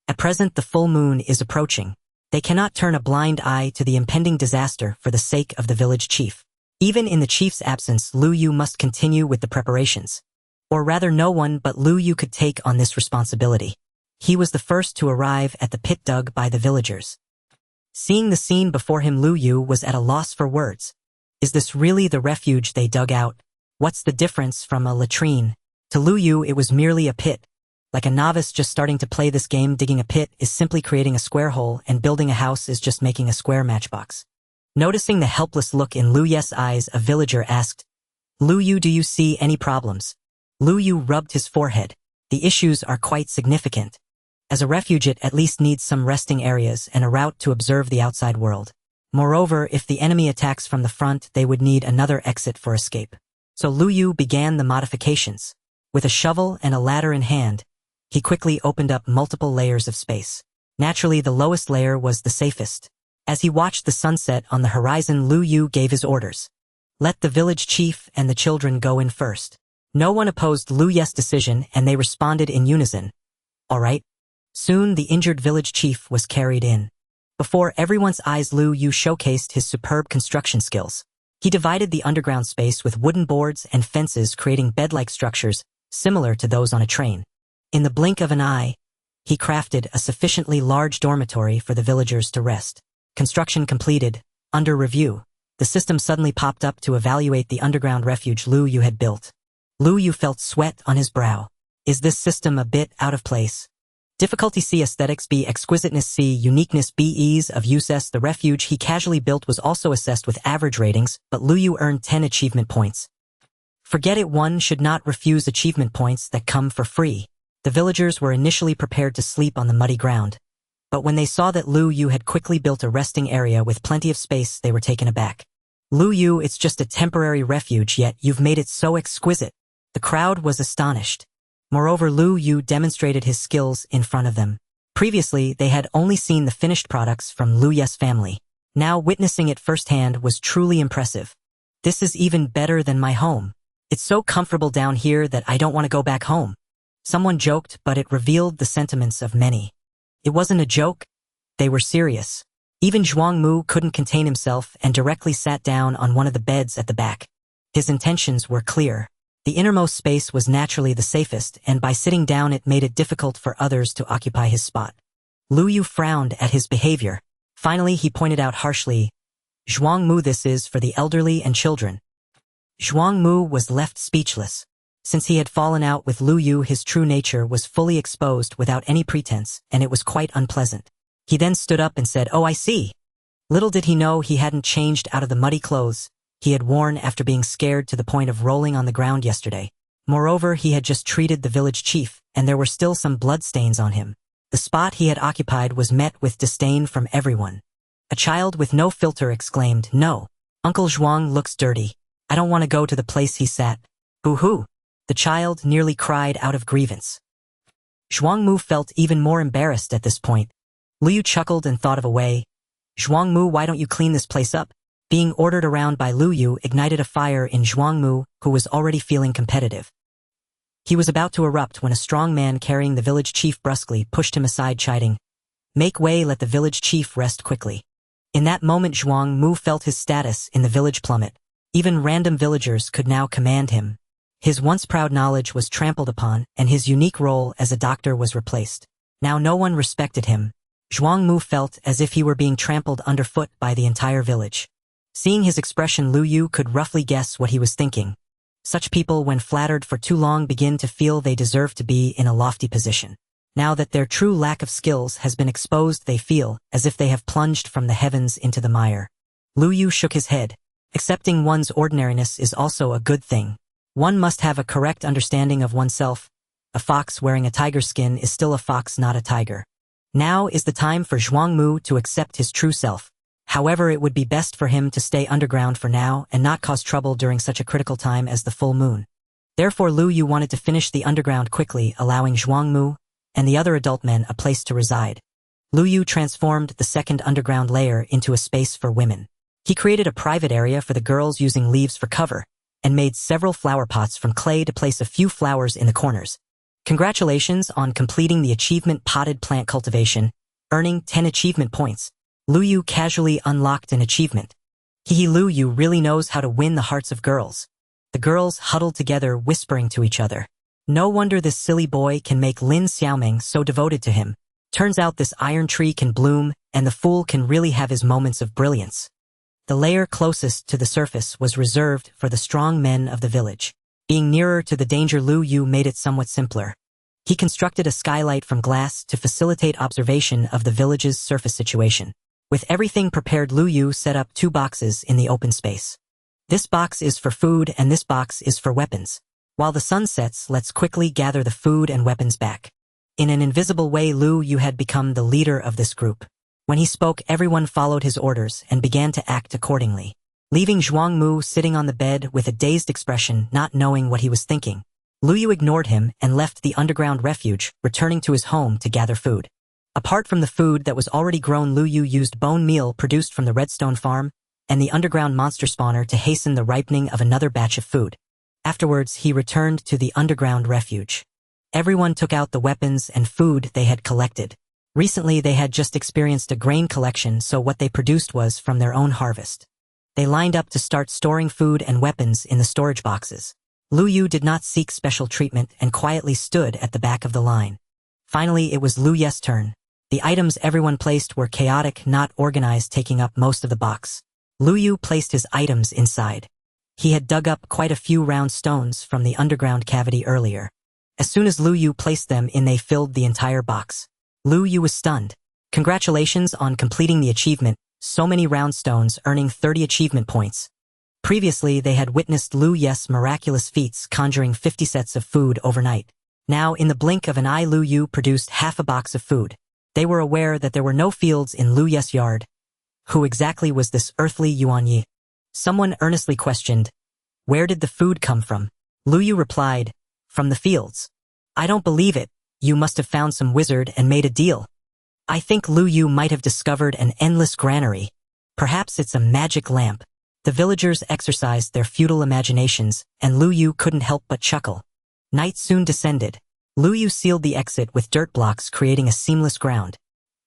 At present, the full moon is approaching. They cannot turn a blind eye to the impending disaster for the sake of the village chief. Even in the chief's absence, Lu Yu must continue with the preparations. Or rather, no one but Lu Yu could take on this responsibility. He was the first to arrive at the pit dug by the villagers. Seeing the scene before him, Lu Yu was at a loss for words. Is this really the refuge they dug out? What's the difference from a latrine? To Lu Yu, it was merely a pit. Like a novice just starting to play this game, digging a pit is simply creating a square hole, and building a house is just making a square matchbox. Noticing the helpless look in Lu Yu's eyes, a villager asked, "Lu Yu, do you see any problems?" Lu Yu rubbed his forehead. "The issues are quite significant. As a refuge, it at least needs some resting areas and a route to observe the outside world. Moreover, if the enemy attacks from the front, they would need another exit for escape." So Lu Yu began the modifications. With a shovel and a ladder in hand, he quickly opened up multiple layers of space. Naturally, the lowest layer was the safest. As he watched the sunset on the horizon, Lu Yu gave his orders. "Let the village chief and the children go in first." No one opposed Lu Yu's decision, and they responded in unison. "All right." Soon, the injured village chief was carried in. Before everyone's eyes, Lu Yu showcased his superb construction skills. He divided the underground space with wooden boards and fences, creating bed-like structures similar to those on a train. In the blink of an eye, he crafted a sufficiently large dormitory for the villagers to rest. Construction completed. Under review, the system suddenly popped up to evaluate the underground refuge Lu Yu had built. Lu Yu felt sweat on his brow. Is this system a bit out of place? Difficulty C, aesthetics B, exquisiteness C, uniqueness B, ease of use S. The refuge he casually built was also assessed with average ratings, but Lu Yu earned 10 achievement points. Forget it, one should not refuse achievement points that come for free. The villagers were initially prepared to sleep on the muddy ground, but when they saw that Lu Yu had quickly built a resting area with plenty of space, they were taken aback. "Lu Yu, it's just a temporary refuge, yet you've made it so exquisite." The crowd was astonished. Moreover, Lu Yu demonstrated his skills in front of them. Previously, they had only seen the finished products from Lu Yu's family. Now, witnessing it firsthand was truly impressive. "This is even better than my home. It's so comfortable down here that I don't want to go back home." Someone joked, but it revealed the sentiments of many. It wasn't a joke. They were serious. Even Zhuang Mu couldn't contain himself and directly sat down on one of the beds at the back. His intentions were clear. The innermost space was naturally the safest, and by sitting down it made it difficult for others to occupy his spot. Lu Yu frowned at his behavior. Finally, he pointed out harshly, "Zhuang Mu, this is for the elderly and children." Zhuang Mu was left speechless. Since he had fallen out with Lu Yu, his true nature was fully exposed without any pretense, and it was quite unpleasant. He then stood up and said, "Oh, I see." Little did he know he hadn't changed out of the muddy clothes he had worn after being scared to the point of rolling on the ground yesterday. Moreover, he had just treated the village chief, and there were still some bloodstains on him. The spot he had occupied was met with disdain from everyone. A child with no filter exclaimed, "No, Uncle Zhuang looks dirty. I don't want to go to the place he sat." "Boo-hoo!" The child nearly cried out of grievance. Zhuang Mu felt even more embarrassed at this point. Lu Yu chuckled and thought of a way. "Zhuang Mu, why don't you clean this place up?" Being ordered around by Lu Yu ignited a fire in Zhuang Mu, who was already feeling competitive. He was about to erupt when a strong man carrying the village chief brusquely pushed him aside, chiding, "Make way, let the village chief rest quickly." In that moment, Zhuang Mu felt his status in the village plummet. Even random villagers could now command him. His once proud knowledge was trampled upon, and his unique role as a doctor was replaced. Now no one respected him. Zhuang Mu felt as if he were being trampled underfoot by the entire village. Seeing his expression, Lu Yu could roughly guess what he was thinking. Such people, when flattered for too long, begin to feel they deserve to be in a lofty position. Now that their true lack of skills has been exposed, they feel as if they have plunged from the heavens into the mire. Lu Yu shook his head. Accepting one's ordinariness is also a good thing. One must have a correct understanding of oneself. A fox wearing a tiger skin is still a fox, not a tiger. Now is the time for Zhuang Mu to accept his true self. However, it would be best for him to stay underground for now and not cause trouble during such a critical time as the full moon. Therefore, Lu Yu wanted to finish the underground quickly, allowing Zhuang Mu and the other adult men a place to reside. Lu Yu transformed the second underground layer into a space for women. He created a private area for the girls using leaves for cover, and made several flower pots from clay to place a few flowers in the corners. Congratulations on completing the achievement potted plant cultivation, earning 10 achievement points. Lu Yu casually unlocked an achievement. Lu Yu really knows how to win the hearts of girls. The girls huddled together, whispering to each other. No wonder this silly boy can make Lin Xiaoming so devoted to him. Turns out this iron tree can bloom, and the fool can really have his moments of brilliance. The layer closest to the surface was reserved for the strong men of the village. Being nearer to the danger, Lu Yu made it somewhat simpler. He constructed a skylight from glass to facilitate observation of the village's surface situation. With everything prepared, Lu Yu set up 2 boxes in the open space. This box is for food and this box is for weapons. While the sun sets, let's quickly gather the food and weapons back. In an invisible way, Lu Yu had become the leader of this group. When he spoke, everyone followed his orders and began to act accordingly. Leaving Zhuang Mu sitting on the bed with a dazed expression, not knowing what he was thinking, Lu Yu ignored him and left the underground refuge, returning to his home to gather food. Apart from the food that was already grown, Lu Yu used bone meal produced from the redstone farm and the underground monster spawner to hasten the ripening of another batch of food. Afterwards, he returned to the underground refuge. Everyone took out the weapons and food they had collected. Recently, they had just experienced a grain collection, so what they produced was from their own harvest. They lined up to start storing food and weapons in the storage boxes. Lu Yu did not seek special treatment and quietly stood at the back of the line. Finally, it was Lu Ye's turn. The items everyone placed were chaotic, not organized, taking up most of the box. Lu Yu placed his items inside. He had dug up quite a few round stones from the underground cavity earlier. As soon as Lu Yu placed them in, they filled the entire box. Lu Yu was stunned. Congratulations on completing the achievement, so many round stones, earning 30 achievement points. Previously, they had witnessed Lu Ye's miraculous feats, conjuring 50 sets of food overnight. Now, in the blink of an eye, Lu Yu produced half a box of food. They were aware that there were no fields in Lu Ye's yard. Who exactly was this earthly Yuan Yi? Someone earnestly questioned. Where did the food come from? Lu Yu replied, from the fields. I don't believe it. You must have found some wizard and made a deal. I think Lu Yu might have discovered an endless granary. Perhaps it's a magic lamp. The villagers exercised their futile imaginations, and Lu Yu couldn't help but chuckle. Night soon descended. Lu Yu sealed the exit with dirt blocks, creating a seamless ground.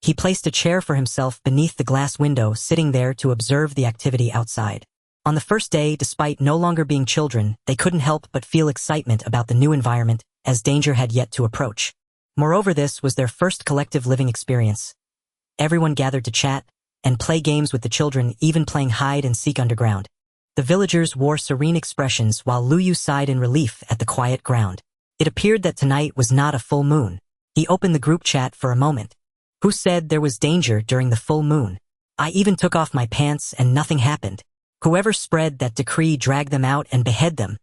He placed a chair for himself beneath the glass window, sitting there to observe the activity outside. On the first day, despite no longer being children, they couldn't help but feel excitement about the new environment, as danger had yet to approach. Moreover, this was their first collective living experience. Everyone gathered to chat and play games with the children, even playing hide and seek underground. The villagers wore serene expressions while Lu Yu sighed in relief at the quiet ground. It appeared that tonight was not a full moon. He opened the group chat for a moment. Who said there was danger during the full moon? I even took off my pants and nothing happened. Whoever spread that decree, drag them out and behead them.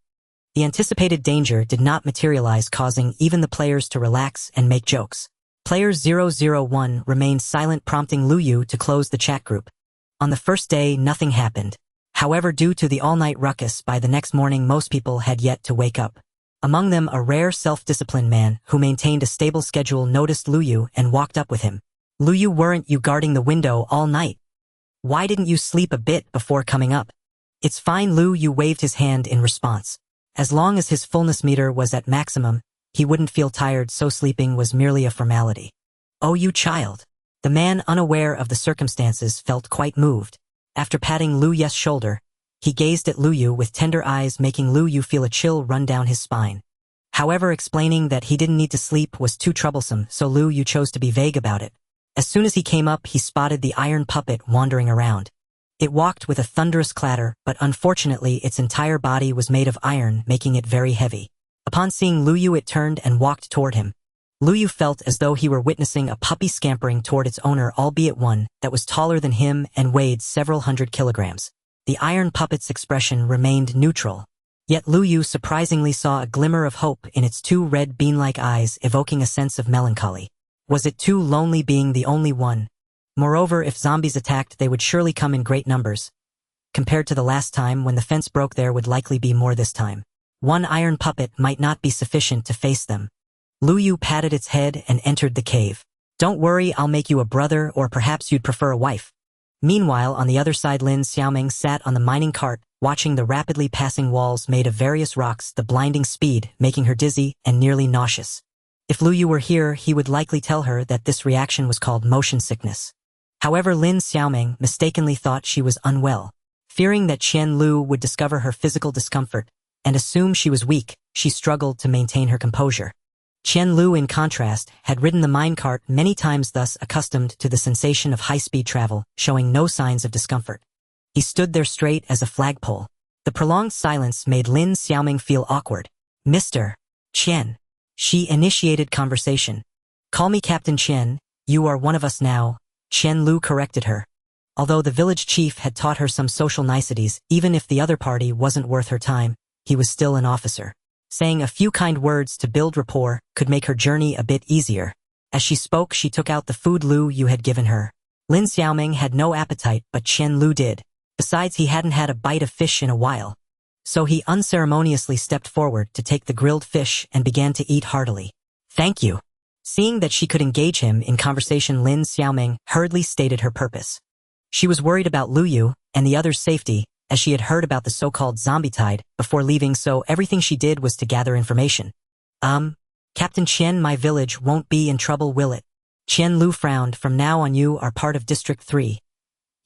The anticipated danger did not materialize, causing even the players to relax and make jokes. Player 001 remained silent, prompting Lu Yu to close the chat group. On the first day, nothing happened. However, due to the all-night ruckus, by the next morning most people had yet to wake up. Among them, a rare self-disciplined man who maintained a stable schedule noticed Lu Yu and walked up with him. Lu Yu, weren't you guarding the window all night? Why didn't you sleep a bit before coming up? It's fine. Lu Yu waved his hand in response. As long as his fullness meter was at maximum, he wouldn't feel tired, so sleeping was merely a formality. Oh, you child. The man, unaware of the circumstances, felt quite moved. After patting Lu Ye's shoulder, He gazed at Lu Yu with tender eyes, making Lu Yu feel a chill run down his spine. However, explaining that he didn't need to sleep was too troublesome, so Lu Yu chose to be vague about it. As soon as he came up, he spotted the iron puppet wandering around. It walked with a thunderous clatter, but unfortunately its entire body was made of iron, making it very heavy. Upon seeing Lu Yu, it turned and walked toward him. Lu Yu felt as though he were witnessing a puppy scampering toward its owner, albeit one that was taller than him and weighed several hundred kilograms. The iron puppet's expression remained neutral. Yet Lu Yu surprisingly saw a glimmer of hope in its two red bean-like eyes, evoking a sense of melancholy. Was it too lonely being the only one? Moreover, if zombies attacked, they would surely come in great numbers. Compared to the last time when the fence broke, there would likely be more this time. One iron puppet might not be sufficient to face them. Lu Yu patted its head and entered the cave. Don't worry, I'll make you a brother, or perhaps you'd prefer a wife. Meanwhile, on the other side, Lin Xiaoming sat on the mining cart, watching the rapidly passing walls made of various rocks, the blinding speed making her dizzy and nearly nauseous. If Lu Yu were here, he would likely tell her that this reaction was called motion sickness. However, Lin Xiaoming mistakenly thought she was unwell. Fearing that Qian Lu would discover her physical discomfort and assume she was weak, she struggled to maintain her composure. Qian Lu, in contrast, had ridden the minecart many times, thus accustomed to the sensation of high-speed travel, showing no signs of discomfort. He stood there straight as a flagpole. The prolonged silence made Lin Xiaoming feel awkward. Mr. Qian. She initiated conversation. Call me Captain Qian, you are one of us now, Qian Lu corrected her. Although the village chief had taught her some social niceties, even if the other party wasn't worth her time, he was still an officer. Saying a few kind words to build rapport could make her journey a bit easier. As she spoke, she took out the food Lu Yu had given her. Lin Xiaoming had no appetite, but Qian Lu did. Besides, he hadn't had a bite of fish in a while. So he unceremoniously stepped forward to take the grilled fish and began to eat heartily. Thank you. Seeing that she could engage him in conversation, Lin Xiaoming hurriedly stated her purpose. She was worried about Lu Yu and the others' safety, as she had heard about the so-called zombie tide before leaving, so everything she did was to gather information. Captain Qian, my village won't be in trouble, will it? Qian Lu frowned. From now on you are part of District 3.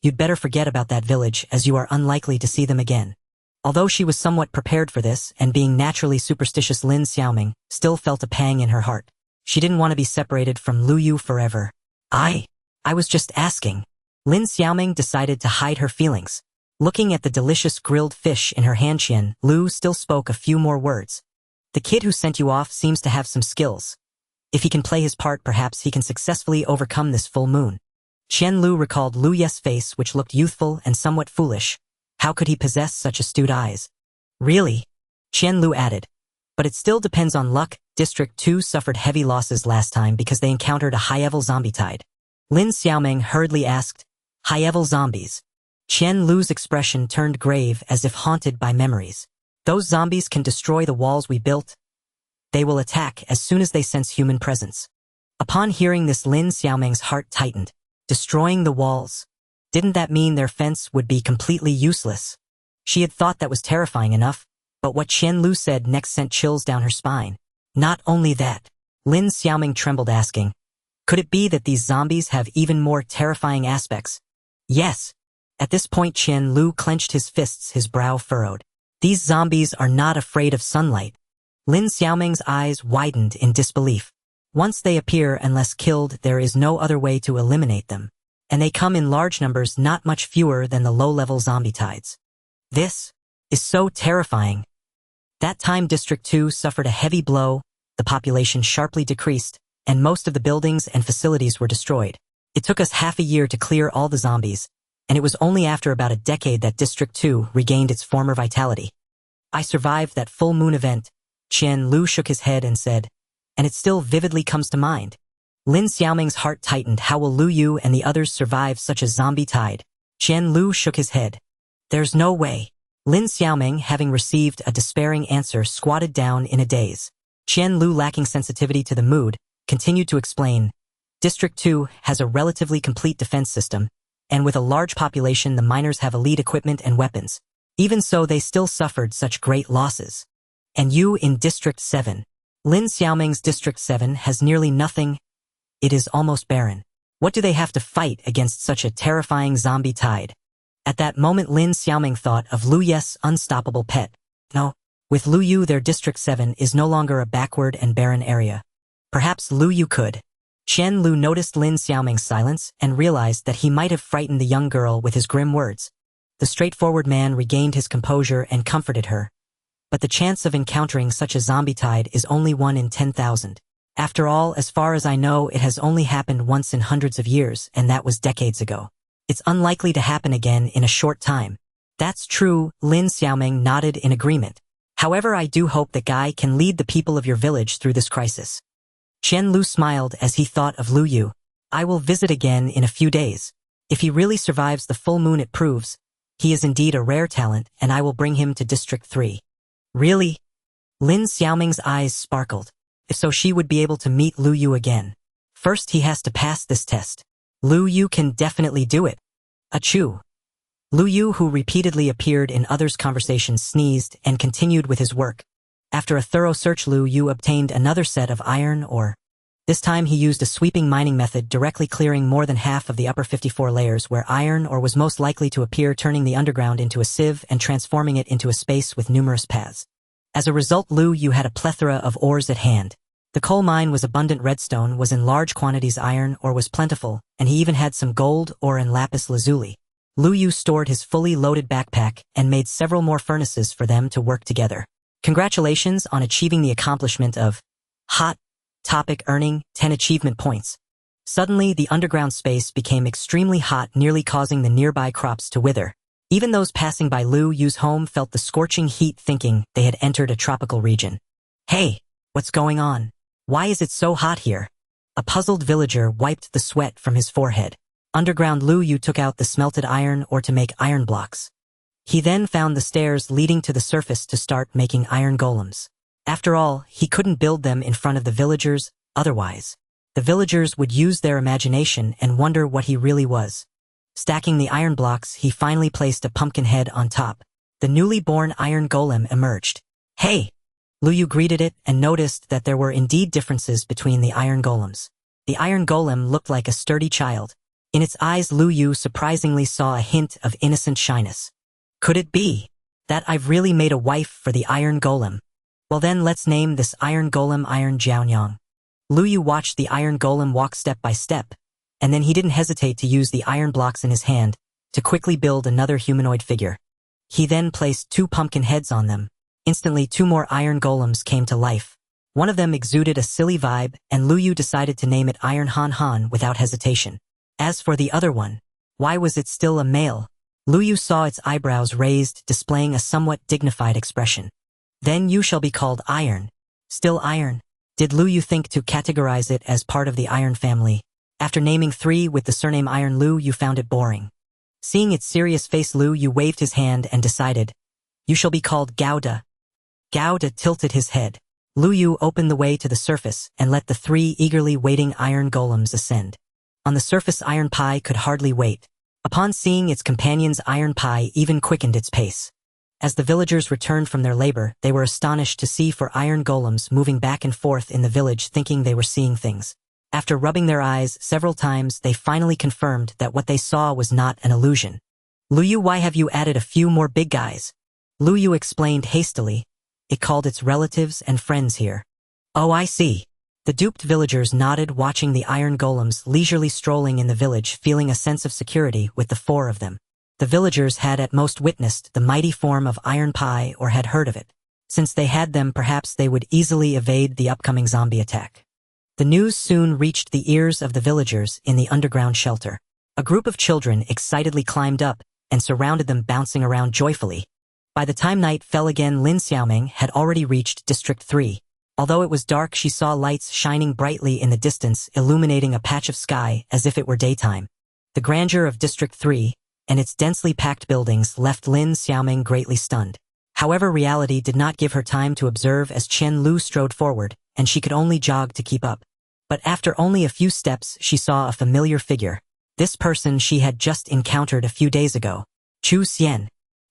You'd better forget about that village, as you are unlikely to see them again. Although she was somewhat prepared for this, and being naturally superstitious, Lin Xiaoming still felt a pang in her heart. She didn't want to be separated from Lu Yu forever. I was just asking. Lin Xiaoming decided to hide her feelings. Looking at the delicious grilled fish in her hand, Qian Lu still spoke a few more words. The kid who sent you off seems to have some skills. If he can play his part, perhaps he can successfully overcome this full moon. Qian Lu recalled Lu Ye's face, which looked youthful and somewhat foolish. How could he possess such astute eyes? Really? Qian Lu added. But it still depends on luck. District 2 suffered heavy losses last time because they encountered a high-level zombie tide. Lin Xiaoming hurriedly asked, high-level zombies? Qian Lu's expression turned grave, as if haunted by memories. Those zombies can destroy the walls we built. They will attack as soon as they sense human presence. Upon hearing this, Lin Xiaoming's heart tightened. Destroying the walls. Didn't that mean their fence would be completely useless? She had thought that was terrifying enough, but what Qian Lu said next sent chills down her spine. Not only that, Lin Xiaoming trembled, asking, could it be that these zombies have even more terrifying aspects? Yes. At this point, Qian Lu clenched his fists, his brow furrowed. These zombies are not afraid of sunlight. Lin Xiaoming's eyes widened in disbelief. Once they appear, unless killed, there is no other way to eliminate them. And they come in large numbers, not much fewer than the low-level zombie tides. This is so terrifying. That time District 2 suffered a heavy blow, the population sharply decreased, and most of the buildings and facilities were destroyed. It took us half a year to clear all the zombies, and it was only after about a decade that District 2 regained its former vitality. I survived that full moon event. Qian Lu shook his head and said, and it still vividly comes to mind. Lin Xiaoming's heart tightened. How will Lu Yu and the others survive such a zombie tide? Qian Lu shook his head. There's no way. Lin Xiaoming, having received a despairing answer, squatted down in a daze. Qian Lu, lacking sensitivity to the mood, continued to explain. District 2 has a relatively complete defense system, and with a large population, the miners have elite equipment and weapons. Even so, they still suffered such great losses. And you in District 7? Lin Xiaoming's District 7 has nearly nothing. It is almost barren. What do they have to fight against such a terrifying zombie tide? At that moment Lin Xiaoming thought of Lu Yu's unstoppable pet. No, with Lu Yu their District 7 is no longer a backward and barren area. Perhaps Lu Yu could. Qian Lu noticed Lin Xiaoming's silence and realized that he might have frightened the young girl with his grim words. The straightforward man regained his composure and comforted her. But the chance of encountering such a zombie tide is only 1 in 10,000. After all, as far as I know, it has only happened once in hundreds of years, and that was decades ago. It's unlikely to happen again in a short time. That's true, Lin Xiaoming nodded in agreement. However, I do hope that Guy can lead the people of your village through this crisis. Qian Lu smiled as he thought of Lu Yu. I will visit again in a few days. If he really survives the full moon it proves, he is indeed a rare talent, and I will bring him to District 3. Really? Lin Xiaoming's eyes sparkled. If so, she would be able to meet Lu Yu again. First, he has to pass this test. Lu Yu can definitely do it. Achoo. Lu Yu, who repeatedly appeared in others' conversations, sneezed and continued with his work. After a thorough search, Lu Yu obtained another set of iron ore. This time he used a sweeping mining method, directly clearing more than half of the upper 54 layers where iron ore was most likely to appear, turning the underground into a sieve and transforming it into a space with numerous paths. As a result, Lu Yu had a plethora of ores at hand. The coal mine was abundant, redstone was in large quantities, iron ore was plentiful, and he even had some gold ore and lapis lazuli. Lu Yu stored his fully loaded backpack and made several more furnaces for them to work together. Congratulations on achieving the accomplishment of hot topic, earning 10 achievement points. Suddenly, the underground space became extremely hot, nearly causing the nearby crops to wither. Even those passing by Lu Yu's home felt the scorching heat, thinking they had entered a tropical region. Hey, what's going on? Why is it so hot here? A puzzled villager wiped the sweat from his forehead. Underground, Lu Yu took out the smelted iron ore to make iron blocks. He then found the stairs leading to the surface to start making iron golems. After all, he couldn't build them in front of the villagers, otherwise the villagers would use their imagination and wonder what he really was. Stacking the iron blocks, he finally placed a pumpkin head on top. The newly born iron golem emerged. Hey! Lu Yu greeted it and noticed that there were indeed differences between the iron golems. The iron golem looked like a sturdy child. In its eyes, Lu Yu surprisingly saw a hint of innocent shyness. Could it be that I've really made a wife for the iron golem? Well then, let's name this iron golem Iron Jiaonyang. Lu Yu watched the iron golem walk step by step, and then he didn't hesitate to use the iron blocks in his hand to quickly build another humanoid figure. He then placed 2 pumpkin heads on them. Instantly, 2 more iron golems came to life. One of them exuded a silly vibe, and Lu Yu decided to name it Iron Han Han without hesitation. As for the other one, why was it still a male? Lu Yu saw its eyebrows raised, displaying a somewhat dignified expression. Then you shall be called Iron. Still Iron? Did Lu Yu think to categorize it as part of the Iron family? After naming 3 with the surname Iron, Lu Yu found it boring. Seeing its serious face, Lu Yu waved his hand and decided, you shall be called Gouda. Gouda tilted his head. Lu Yu opened the way to the surface and let the 3 eagerly waiting iron golems ascend. On the surface, Iron Pie could hardly wait. Upon seeing its companions, Iron Pie even quickened its pace. As the villagers returned from their labor, they were astonished to see 4 iron golems moving back and forth in the village, thinking they were seeing things. After rubbing their eyes several times, they finally confirmed that what they saw was not an illusion. Lu Yu, why have you added a few more big guys? Lu Yu explained hastily. It called its relatives and friends here. Oh, I see. The duped villagers nodded, watching the iron golems leisurely strolling in the village, feeling a sense of security with the 4 of them. The villagers had at most witnessed the mighty form of Iron Pie or had heard of it. Since they had them, perhaps they would easily evade the upcoming zombie attack. The news soon reached the ears of the villagers in the underground shelter. A group of children excitedly climbed up and surrounded them, bouncing around joyfully. By the time night fell again, Lin Xiaoming had already reached District 3. Although it was dark, she saw lights shining brightly in the distance, illuminating a patch of sky as if it were daytime. The grandeur of District 3 and its densely packed buildings left Lin Xiaoming greatly stunned. However, reality did not give her time to observe as Qian Lu strode forward, and she could only jog to keep up. But after only a few steps, she saw a familiar figure. This person she had just encountered a few days ago. Chu Xian.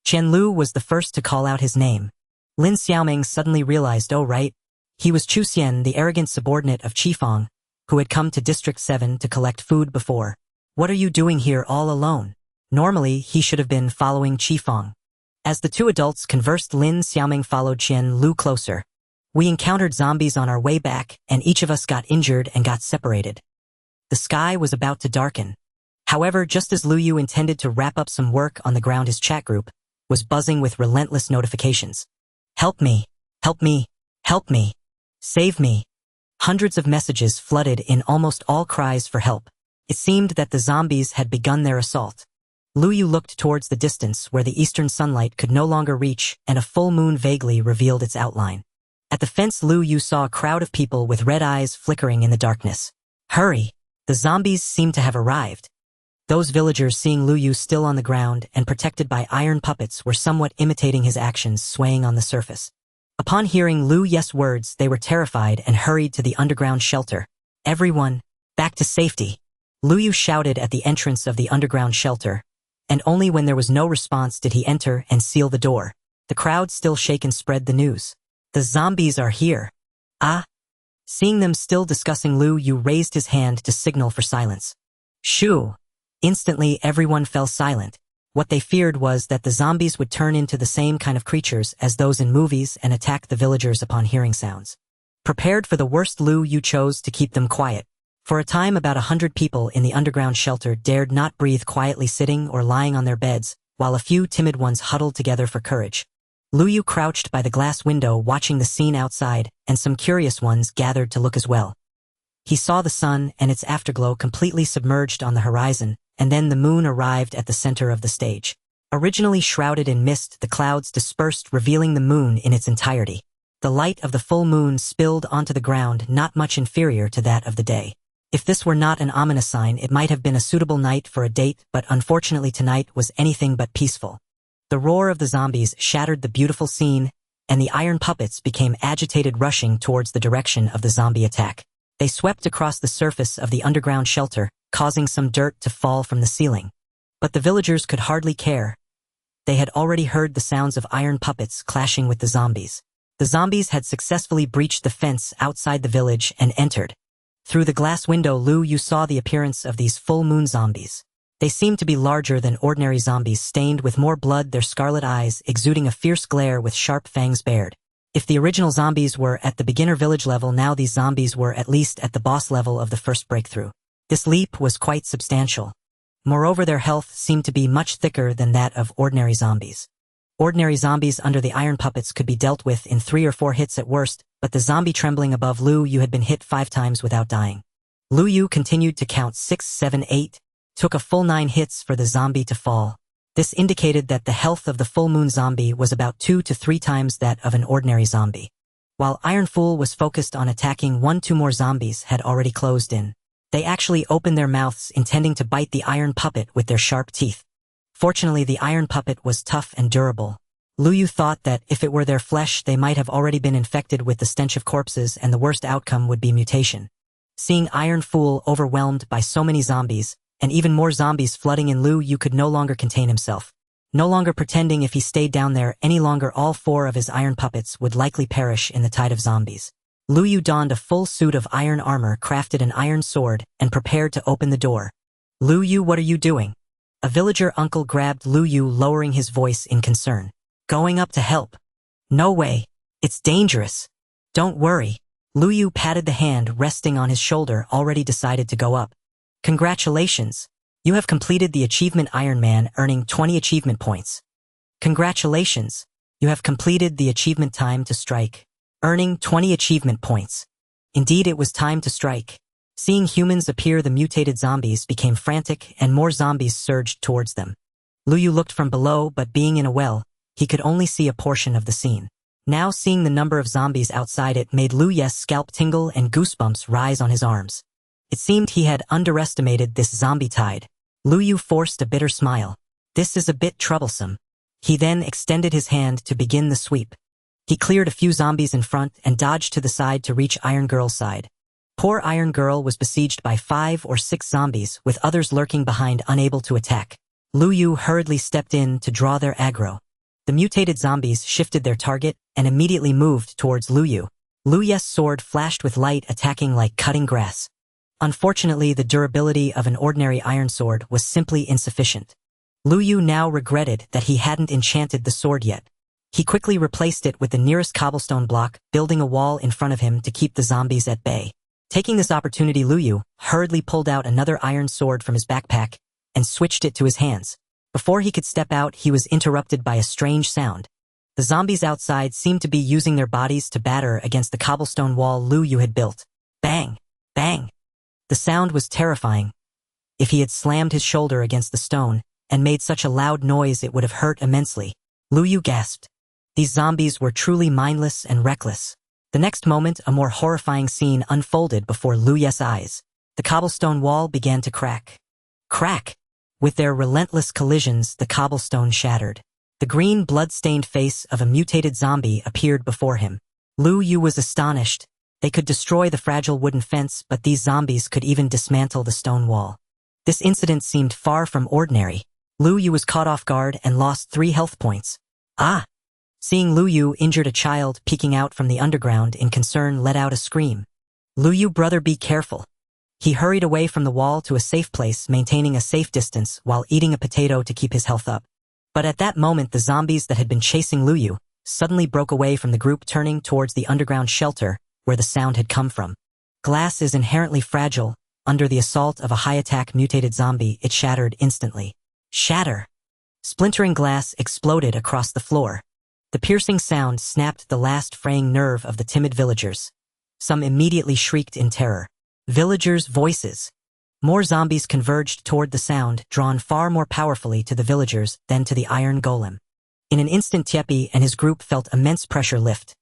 Qian Lu was the first to call out his name. Lin Xiaoming suddenly realized, oh right, he was Chu Xian, the arrogant subordinate of Qifeng, who had come to District 7 to collect food before. What are you doing here all alone? Normally, he should have been following Qifeng. As the two adults conversed, Lin Xiaoming followed Qian Lu closer. We encountered zombies on our way back, and each of us got injured and got separated. The sky was about to darken. However, just as Lu Yu intended to wrap up some work on the ground, his chat group was buzzing with relentless notifications. Help me! Help me! Help me! Save me! Hundreds of messages flooded in, almost all cries for help. It seemed that the zombies had begun their assault. Lu Yu looked towards the distance where the eastern sunlight could no longer reach, and a full moon vaguely revealed its outline. At the fence, Lu Yu saw a crowd of people with red eyes flickering in the darkness. Hurry! The zombies seemed to have arrived. Those villagers, seeing Lu Yu still on the ground and protected by iron puppets, were somewhat imitating his actions, swaying on the surface. Upon hearing Lu Yu's words, they were terrified and hurried to the underground shelter. Everyone, back to safety! Lu Yu shouted at the entrance of the underground shelter, and only when there was no response did he enter and seal the door. The crowd, still shaken, spread the news. The zombies are here. Ah! Seeing them still discussing, Lu Yu raised his hand to signal for silence. Shoo! Instantly, everyone fell silent. What they feared was that the zombies would turn into the same kind of creatures as those in movies and attack the villagers upon hearing sounds. Prepared for the worst, Lu Yu chose to keep them quiet. For a time, about 100 people in the underground shelter dared not breathe, quietly sitting or lying on their beds, while a few timid ones huddled together for courage. Lu Yu crouched by the glass window watching the scene outside, and some curious ones gathered to look as well. He saw the sun and its afterglow completely submerged on the horizon, and then the moon arrived at the center of the stage. Originally shrouded in mist, the clouds dispersed, revealing the moon in its entirety. The light of the full moon spilled onto the ground, not much inferior to that of the day. If this were not an ominous sign, it might have been a suitable night for a date, but unfortunately tonight was anything but peaceful. The roar of the zombies shattered the beautiful scene, and the iron puppets became agitated, rushing towards the direction of the zombie attack. They swept across the surface of the underground shelter, causing some dirt to fall from the ceiling. But the villagers could hardly care. They had already heard the sounds of iron puppets clashing with the zombies. The zombies had successfully breached the fence outside the village and entered. Through the glass window, Lu Yu saw the appearance of these full moon zombies. They seemed to be larger than ordinary zombies, stained with more blood, their scarlet eyes exuding a fierce glare with sharp fangs bared. If the original zombies were at the beginner village level, now these zombies were at least at the boss level of the first breakthrough. This leap was quite substantial. Moreover, their health seemed to be much thicker than that of ordinary zombies. Ordinary zombies under the iron puppets could be dealt with in 3 or 4 hits at worst, but the zombie trembling above Lu Yu had been hit 5 times without dying. Lu Yu continued to count 6, 7, 8, took a full 9 hits for the zombie to fall. This indicated that the health of the full moon zombie was about 2 to 3 times that of an ordinary zombie. While Iron Fool was focused on attacking 1-2 more zombies had already closed in. They actually opened their mouths, intending to bite the iron puppet with their sharp teeth. Fortunately, the iron puppet was tough and durable. Lu Yu thought that if it were their flesh, they might have already been infected with the stench of corpses, and the worst outcome would be mutation. Seeing Iron Fool overwhelmed by so many zombies, and even more zombies flooding in, Lu Yu could no longer contain himself. No longer pretending if he stayed down there any longer, all 4 of his iron puppets would likely perish in the tide of zombies. Lu Yu donned a full suit of iron armor, crafted an iron sword, and prepared to open the door. Lu Yu, what are you doing? A villager uncle grabbed Lu Yu, lowering his voice in concern. Going up to help. No way. It's dangerous. Don't worry. Lu Yu patted the hand resting on his shoulder, already decided to go up. Congratulations. You have completed the achievement Iron Man, earning 20 achievement points. Congratulations. You have completed the achievement Time to Strike, earning 20 achievement points. Indeed, it was time to strike. Seeing humans appear, the mutated zombies became frantic and more zombies surged towards them. Lu Yu looked from below, but being in a well, he could only see a portion of the scene. Now seeing the number of zombies outside it made Lu Yu's scalp tingle and goosebumps rise on his arms. It seemed he had underestimated this zombie tide. Lu Yu forced a bitter smile. This is a bit troublesome. He then extended his hand to begin the sweep. He cleared a few zombies in front and dodged to the side to reach Iron Girl's side. Poor Iron Girl was besieged by 5 or 6 zombies, with others lurking behind, unable to attack. Lu Yu hurriedly stepped in to draw their aggro. The mutated zombies shifted their target and immediately moved towards Lu Yu. Lu Yu's sword flashed with light, attacking like cutting grass. Unfortunately, the durability of an ordinary iron sword was simply insufficient. Lu Yu now regretted that he hadn't enchanted the sword yet. He quickly replaced it with the nearest cobblestone block, building a wall in front of him to keep the zombies at bay. Taking this opportunity, Lu Yu hurriedly pulled out another iron sword from his backpack and switched it to his hands. Before he could step out, he was interrupted by a strange sound. The zombies outside seemed to be using their bodies to batter against the cobblestone wall Lu Yu had built. Bang! Bang! The sound was terrifying. If he had slammed his shoulder against the stone and made such a loud noise, it would have hurt immensely. Lu Yu gasped. These zombies were truly mindless and reckless. The next moment, a more horrifying scene unfolded before Lu Yu's eyes. The cobblestone wall began to crack. Crack! With their relentless collisions, the cobblestone shattered. The green, blood-stained face of a mutated zombie appeared before him. Lu Yu was astonished. They could destroy the fragile wooden fence, but these zombies could even dismantle the stone wall. This incident seemed far from ordinary. Lu Yu was caught off guard and lost 3 health points. Ah! Seeing Lu Yu injured, a child peeking out from the underground in concern let out a scream. Lu Yu, brother, be careful. He hurried away from the wall to a safe place, maintaining a safe distance while eating a potato to keep his health up. But at that moment, the zombies that had been chasing Lu Yu suddenly broke away from the group, turning towards the underground shelter where the sound had come from. Glass is inherently fragile. Under the assault of a high-attack mutated zombie, it shattered instantly. Shatter! Splintering glass exploded across the floor. The piercing sound snapped the last fraying nerve of the timid villagers. Some immediately shrieked in terror. Villagers' voices. More zombies converged toward the sound, drawn far more powerfully to the villagers than to the iron golem. In an instant, Tiepi and his group felt immense pressure lift.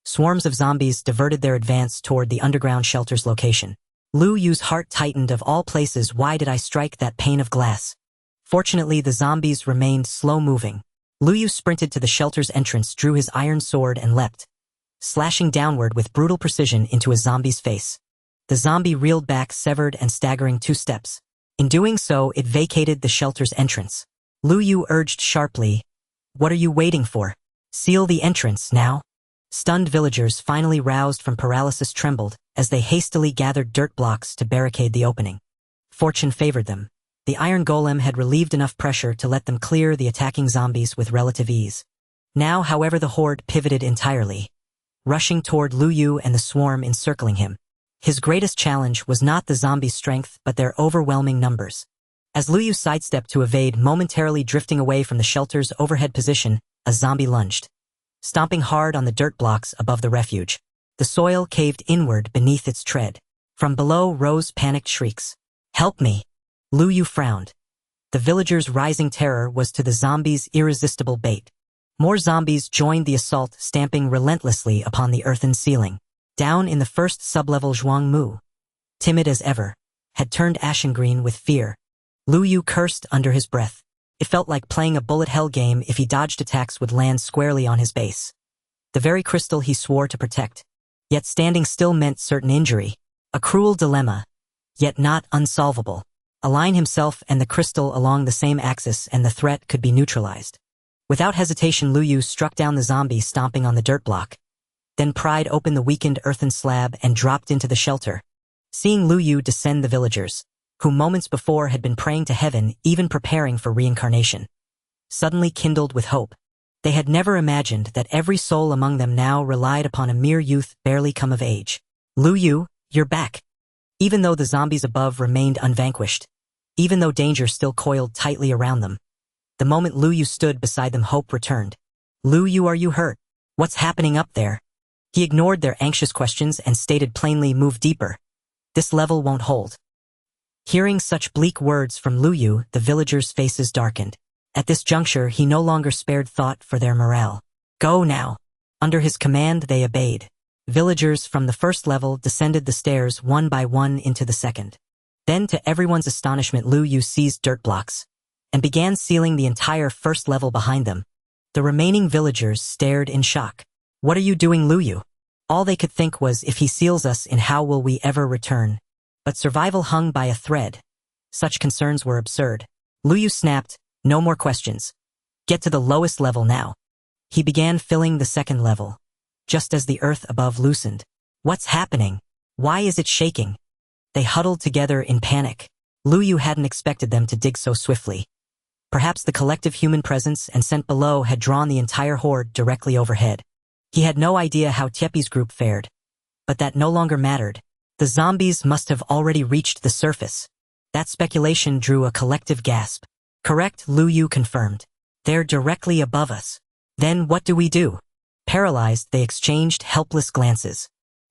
Swarms of zombies diverted their advance toward the underground shelter's location. Lu Yu's heart tightened. Of all places, why did I strike that pane of glass? Fortunately, the zombies remained slow-moving. Lu Yu sprinted to the shelter's entrance, drew his iron sword and leapt, slashing downward with brutal precision into a zombie's face. The zombie reeled back, severed and staggering 2 steps. In doing so, it vacated the shelter's entrance. Lu Yu urged sharply, "What are you waiting for? Seal the entrance now." Stunned villagers, finally roused from paralysis, trembled as they hastily gathered dirt blocks to barricade the opening. Fortune favored them. The iron golem had relieved enough pressure to let them clear the attacking zombies with relative ease. Now, however, the horde pivoted entirely, rushing toward Lu Yu and the swarm encircling him. His greatest challenge was not the zombies' strength, but their overwhelming numbers. As Lu Yu sidestepped to evade, momentarily drifting away from the shelter's overhead position, a zombie lunged, stomping hard on the dirt blocks above the refuge. The soil caved inward beneath its tread. From below rose panicked shrieks. "Help me!" Lu Yu frowned. The villagers' rising terror was to the zombies' irresistible bait. More zombies joined the assault, stamping relentlessly upon the earthen ceiling. Down in the first sublevel, Zhuang Mu, timid as ever, had turned ashen green with fear. Lu Yu cursed under his breath. It felt like playing a bullet hell game. If he dodged attacks, would land squarely on his base. The very crystal he swore to protect. Yet standing still meant certain injury. A cruel dilemma, yet not unsolvable. Align himself and the crystal along the same axis and the threat could be neutralized. Without hesitation, Lu Yu struck down the zombie stomping on the dirt block, then pried open the weakened earthen slab and dropped into the shelter. Seeing Lu Yu descend, the villagers, who moments before had been praying to heaven, even preparing for reincarnation, suddenly kindled with hope. They had never imagined that every soul among them now relied upon a mere youth barely come of age. "Lu Yu, you're back." Even though the zombies above remained unvanquished, even though danger still coiled tightly around them, the moment Lu Yu stood beside them, hope returned. "Lu Yu, are you hurt? What's happening up there?" He ignored their anxious questions and stated plainly, "Move deeper. This level won't hold." Hearing such bleak words from Lu Yu, the villagers' faces darkened. At this juncture, he no longer spared thought for their morale. "Go now." Under his command, they obeyed. Villagers from the first level descended the stairs one by one into the second. Then, to everyone's astonishment, Lu Yu seized dirt blocks and began sealing the entire first level behind them. The remaining villagers stared in shock. "What are you doing, Lu Yu?" All they could think was, if he seals us in, how will we ever return? But survival hung by a thread. Such concerns were absurd. Lu Yu snapped, "No more questions. Get to the lowest level now." He began filling the second level, just as the earth above loosened. "What's happening? Why is it shaking?" They huddled together in panic. Lu Yu hadn't expected them to dig so swiftly. Perhaps the collective human presence and scent below had drawn the entire horde directly overhead. He had no idea how Tiepi's group fared, but that no longer mattered. The zombies must have already reached the surface. That speculation drew a collective gasp. Correct, Lu Yu confirmed. They're directly above us. Then what do we do? Paralyzed, they exchanged helpless glances.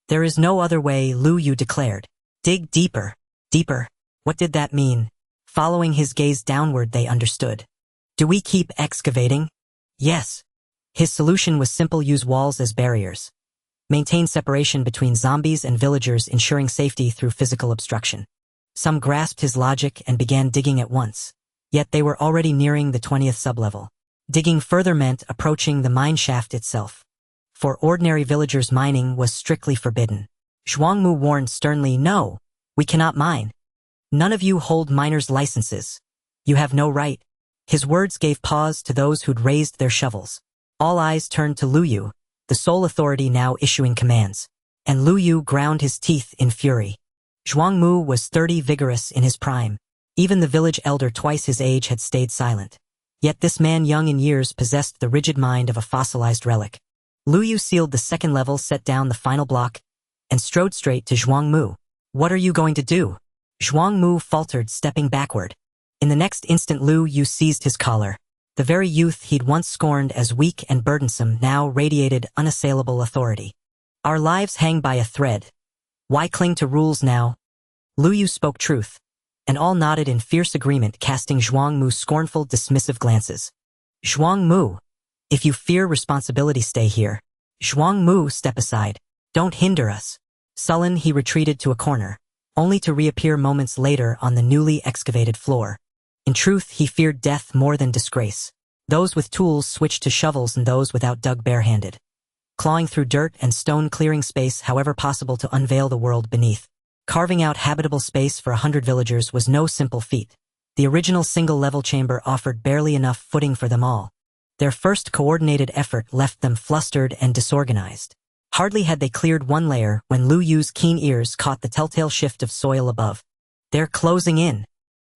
There is no other way, Lu Yu declared. Dig deeper. Deeper. What did that mean? Following his gaze downward, they understood. Do we keep excavating? Yes. His solution was simple: use walls as barriers. Maintain separation between zombies and villagers, ensuring safety through physical obstruction. Some grasped his logic and began digging at once. Yet they were already nearing the 20th sublevel. Digging further meant approaching the mine shaft itself. For ordinary villagers, mining was strictly forbidden. Zhuangmu warned sternly, "No, we cannot mine. None of you hold miners' licenses. You have no right." His words gave pause to those who'd raised their shovels. All eyes turned to Lu Yu, the sole authority now issuing commands. And Lu Yu ground his teeth in fury. Zhuangmu was 30, vigorous in his prime. Even the village elder twice his age had stayed silent. Yet this man, young in years, possessed the rigid mind of a fossilized relic. Lu Yu sealed the second level, set down the final block, and strode straight to Zhuangmu. "What are you going to do?" Zhuangmu faltered, stepping backward. In the next instant, Lu Yu seized his collar. The very youth he'd once scorned as weak and burdensome now radiated unassailable authority. "Our lives hang by a thread. Why cling to rules now?" Lu Yu spoke truth, and all nodded in fierce agreement, casting Zhuangmu scornful, dismissive glances. "Zhuangmu, if you fear responsibility, stay here." "Zhuangmu, step aside. Don't hinder us." Sullen, he retreated to a corner, only to reappear moments later on the newly excavated floor. In truth, he feared death more than disgrace. Those with tools switched to shovels, and those without dug barehanded, clawing through dirt and stone, clearing space however possible to unveil the world beneath. Carving out habitable space for 100 villagers was no simple feat. The original single-level chamber offered barely enough footing for them all. Their first coordinated effort left them flustered and disorganized. Hardly had they cleared one layer when Lu Yu's keen ears caught the telltale shift of soil above. "They're closing in."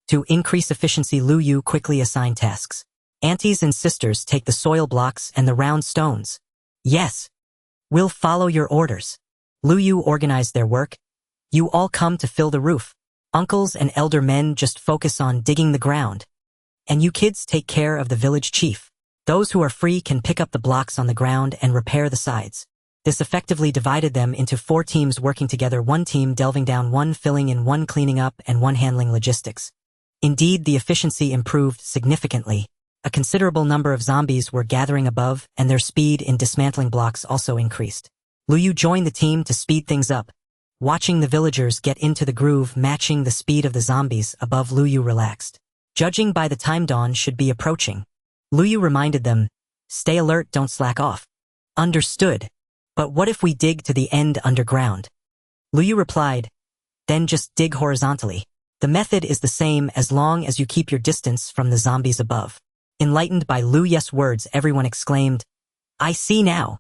To increase efficiency, Lu Yu quickly assigned tasks. "Aunties and sisters, take the soil blocks and the round stones." "Yes. We'll follow your orders." Lu Yu organized their work. "You all come to fill the roof. Uncles and elder men just focus on digging the ground. And you kids take care of the village chief. Those who are free can pick up the blocks on the ground and repair the sides." This effectively divided them into 4 teams working together, one team delving down, one filling in, one cleaning up, and one handling logistics. Indeed, the efficiency improved significantly. A considerable number of zombies were gathering above, and their speed in dismantling blocks also increased. Lu Yu joined the team to speed things up. Watching the villagers get into the groove matching the speed of the zombies above, Lu Yu relaxed. Judging by the time, dawn should be approaching. Lu Yu reminded them, "Stay alert, don't slack off." "Understood. But what if we dig to the end underground?" Lu Yu replied, "Then just dig horizontally. The method is the same as long as you keep your distance from the zombies above." Enlightened by Lu Yu's words, everyone exclaimed, "I see now."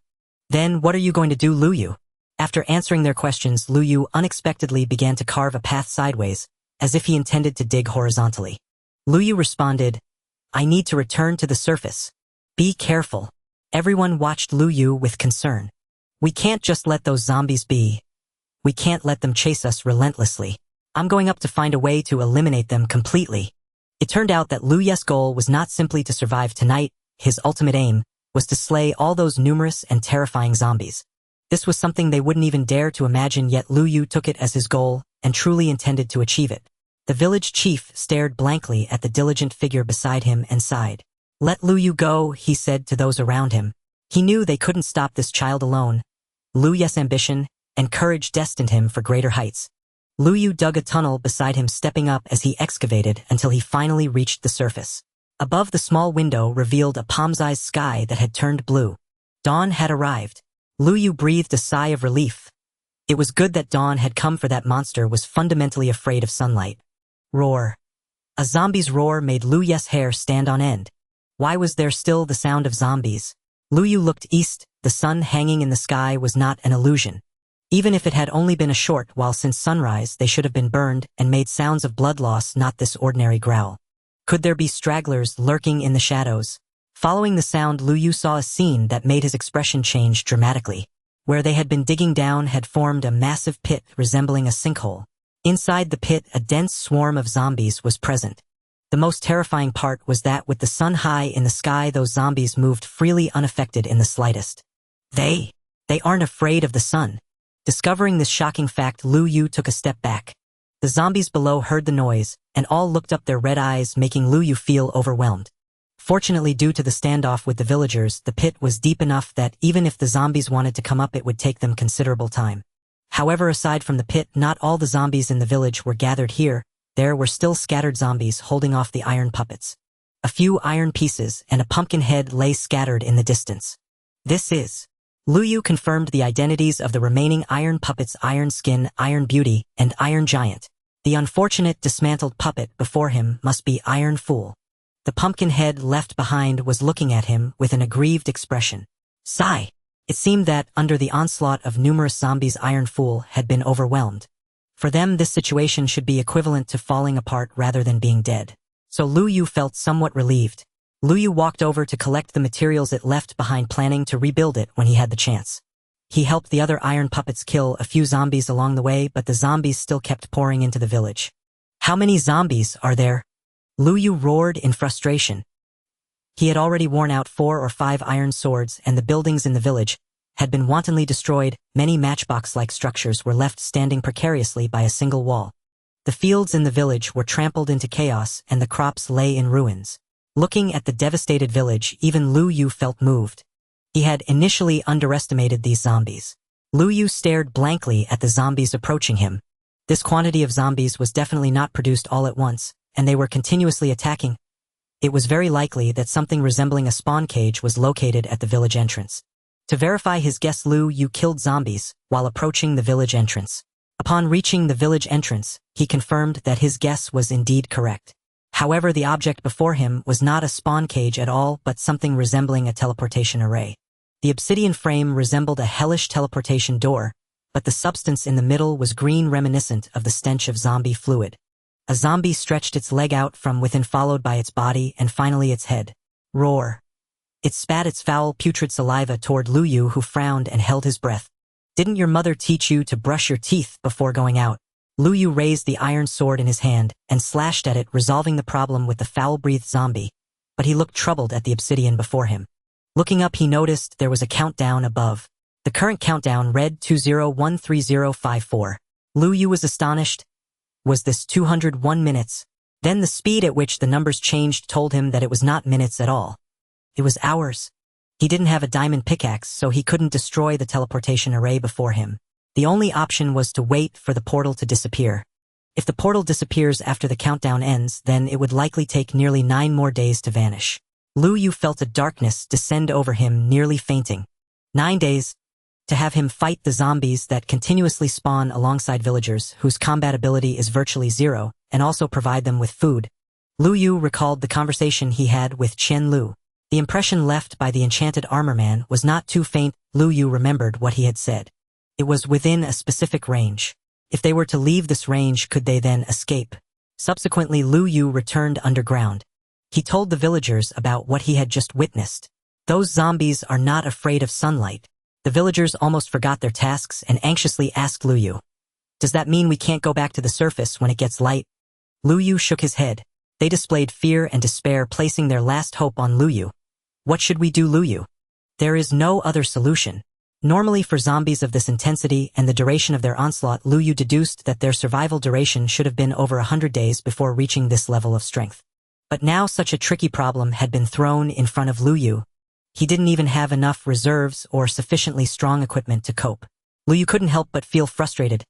"Then what are you going to do, Lu Yu?" After answering their questions, Lu Yu unexpectedly began to carve a path sideways, as if he intended to dig horizontally. Lu Yu responded, "I need to return to the surface. Be careful." Everyone watched Lu Yu with concern. "We can't just let those zombies be. We can't let them chase us relentlessly. I'm going up to find a way to eliminate them completely." It turned out that Lu Yu's goal was not simply to survive tonight. His ultimate aim was to slay all those numerous and terrifying zombies. This was something they wouldn't even dare to imagine, yet Lu Yu took it as his goal and truly intended to achieve it. The village chief stared blankly at the diligent figure beside him and sighed. "Let Lu Yu go," he said to those around him. He knew they couldn't stop this child alone. Lu Yu's ambition and courage destined him for greater heights. Lu Yu dug a tunnel beside him, stepping up as he excavated until he finally reached the surface. Above, the small window revealed a palm-sized sky that had turned blue. Dawn had arrived. Lu Yu breathed a sigh of relief. It was good that dawn had come, for that monster was fundamentally afraid of sunlight. Roar. A zombie's roar made Lu Yu's hair stand on end. Why was there still the sound of zombies? Lu Yu looked east. The sun hanging in the sky was not an illusion. Even if it had only been a short while since sunrise, they should have been burned and made sounds of blood loss, not this ordinary growl. Could there be stragglers lurking in the shadows? Following the sound, Lu Yu saw a scene that made his expression change dramatically. Where they had been digging down had formed a massive pit resembling a sinkhole. Inside the pit, a dense swarm of zombies was present. The most terrifying part was that with the sun high in the sky, those zombies moved freely unaffected in the slightest. They aren't afraid of the sun. Discovering this shocking fact, Lu Yu took a step back. The zombies below heard the noise, and all looked up, their red eyes making Lu Yu feel overwhelmed. Fortunately, due to the standoff with the villagers, the pit was deep enough that even if the zombies wanted to come up, it would take them considerable time. However, aside from the pit, not all the zombies in the village were gathered here. There were still scattered zombies holding off the iron puppets. A few iron pieces and a pumpkin head lay scattered in the distance. This is. Lu Yu confirmed the identities of the remaining iron puppets: Iron Skin, Iron Beauty, and Iron Giant. The unfortunate dismantled puppet before him must be Iron Fool. The pumpkin head left behind was looking at him with an aggrieved expression. Sigh. It seemed that, under the onslaught of numerous zombies, Iron Fool had been overwhelmed. For them, this situation should be equivalent to falling apart rather than being dead. So Lu Yu felt somewhat relieved. Lu Yu walked over to collect the materials it left behind, planning to rebuild it when he had the chance. He helped the other iron puppets kill a few zombies along the way, but the zombies still kept pouring into the village. How many zombies are there? Lu Yu roared in frustration. He had already worn out 4 or 5 iron swords, and the buildings in the village had been wantonly destroyed. Many matchbox-like structures were left standing precariously by a single wall. The fields in the village were trampled into chaos, and the crops lay in ruins. Looking at the devastated village, even Lu Yu felt moved. He had initially underestimated these zombies. Lu Yu stared blankly at the zombies approaching him. This quantity of zombies was definitely not produced all at once, and they were continuously attacking. It was very likely that something resembling a spawn cage was located at the village entrance. To verify his guess, Lu Yu killed zombies while approaching the village entrance. Upon reaching the village entrance, he confirmed that his guess was indeed correct. However, the object before him was not a spawn cage at all, but something resembling a teleportation array. The obsidian frame resembled a hellish teleportation door, but the substance in the middle was green, reminiscent of the stench of zombie fluid. A zombie stretched its leg out from within, followed by its body and finally its head. Roar. It spat its foul, putrid saliva toward Lu Yu, who frowned and held his breath. Didn't your mother teach you to brush your teeth before going out? Lu Yu raised the iron sword in his hand and slashed at it, resolving the problem with the foul-breathed zombie, but he looked troubled at the obsidian before him. Looking up, he noticed there was a countdown above. The current countdown read 20130054. Lu Yu was astonished. Was this 201 minutes? Then the speed at which the numbers changed told him that it was not minutes at all. It was hours. He didn't have a diamond pickaxe, so he couldn't destroy the teleportation array before him. The only option was to wait for the portal to disappear. If the portal disappears after the countdown ends, then it would likely take nearly 9 more days to vanish. Lu Yu felt a darkness descend over him, nearly fainting. 9 days? To have him fight the zombies that continuously spawn alongside villagers whose combat ability is virtually zero, and also provide them with food. Lu Yu recalled the conversation he had with Qian Lu. The impression left by the enchanted armor man was not too faint. Lu Yu remembered what he had said. It was within a specific range. If they were to leave this range, could they then escape? Subsequently, Lu Yu returned underground. He told the villagers about what he had just witnessed. Those zombies are not afraid of sunlight. The villagers almost forgot their tasks and anxiously asked Lu Yu, "Does that mean we can't go back to the surface when it gets light?" Lu Yu shook his head. They displayed fear and despair, placing their last hope on Lu Yu. "What should we do, Lu Yu? There is no other solution." Normally, for zombies of this intensity and the duration of their onslaught, Lu Yu deduced that their survival duration should have been over 100 days before reaching this level of strength. But now such a tricky problem had been thrown in front of Lu Yu. He didn't even have enough reserves or sufficiently strong equipment to cope. Lu Yu couldn't help but feel frustrated.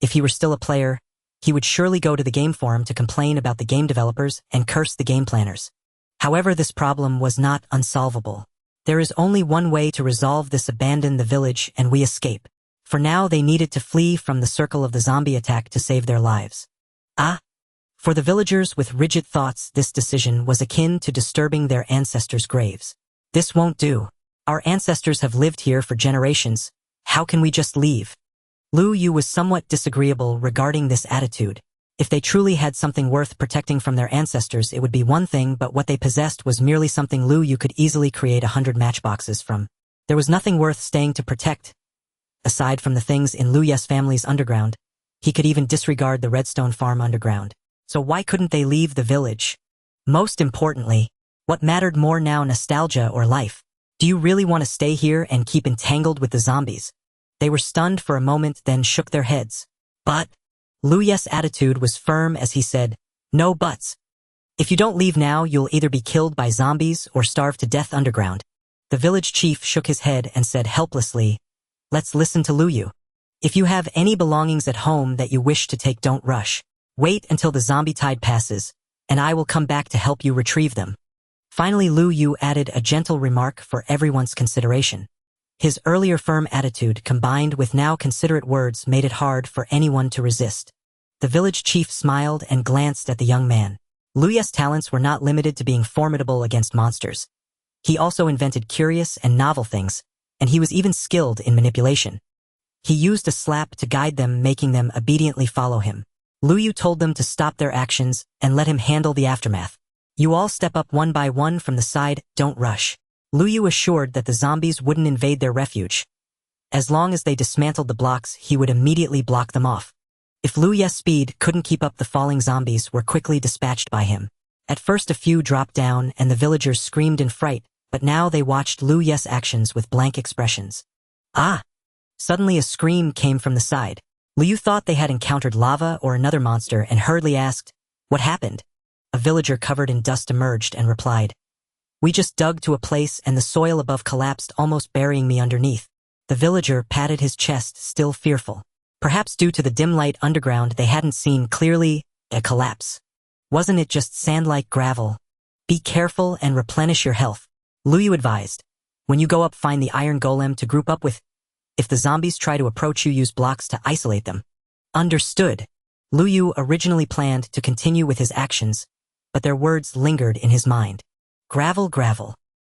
If he were still a player, he would surely go to the game forum to complain about the game developers and curse the game planners. However, this problem was not unsolvable. There is only one way to resolve this: abandon the village and we escape. For now, they needed to flee from the circle of the zombie attack to save their lives. For the villagers with rigid thoughts, this decision was akin to disturbing their ancestors' graves. This won't do. Our ancestors have lived here for generations. How can we just leave? Lu Yu was somewhat disagreeable regarding this attitude. If they truly had something worth protecting from their ancestors, it would be one thing, but what they possessed was merely something Lu Yu could easily create 100 matchboxes from. There was nothing worth staying to protect. Aside from the things in Lu Yu's family's underground, he could even disregard the redstone farm underground. So why couldn't they leave the village? Most importantly, what mattered more now, nostalgia or life? Do you really want to stay here and keep entangled with the zombies? They were stunned for a moment, then shook their heads. But Lu Yu's attitude was firm as he said, "No buts. If you don't leave now, you'll either be killed by zombies or starve to death underground." The village chief shook his head and said helplessly, "Let's listen to Lu Yu. If you have any belongings at home that you wish to take, don't rush. Wait until the zombie tide passes, and I will come back to help you retrieve them." Finally, Lu Yu added a gentle remark for everyone's consideration. His earlier firm attitude combined with now considerate words made it hard for anyone to resist. The village chief smiled and glanced at the young man. Lu Yu's talents were not limited to being formidable against monsters. He also invented curious and novel things, and he was even skilled in manipulation. He used a slap to guide them, making them obediently follow him. Lu Yu told them to stop their actions and let him handle the aftermath. "You all step up one by one from the side, don't rush." Lu Yu assured that the zombies wouldn't invade their refuge. As long as they dismantled the blocks, he would immediately block them off. If Lu Yu's speed couldn't keep up, the falling zombies were quickly dispatched by him. At first a few dropped down and the villagers screamed in fright, but now they watched Lu Yu's actions with blank expressions. Ah! Suddenly a scream came from the side. Lu Yu thought they had encountered lava or another monster and hurriedly asked, "What happened?" A villager covered in dust emerged and replied, "We just dug to a place and the soil above collapsed, almost burying me underneath." The villager patted his chest, still fearful. Perhaps due to the dim light underground, they hadn't seen clearly a collapse. Wasn't it just sand-like gravel? "Be careful and replenish your health," Lu Yu advised. "When you go up, find the iron golem to group up with. If the zombies try to approach you, use blocks to isolate them." Understood. Lu Yu originally planned to continue with his actions, but their words lingered in his mind. Gravel.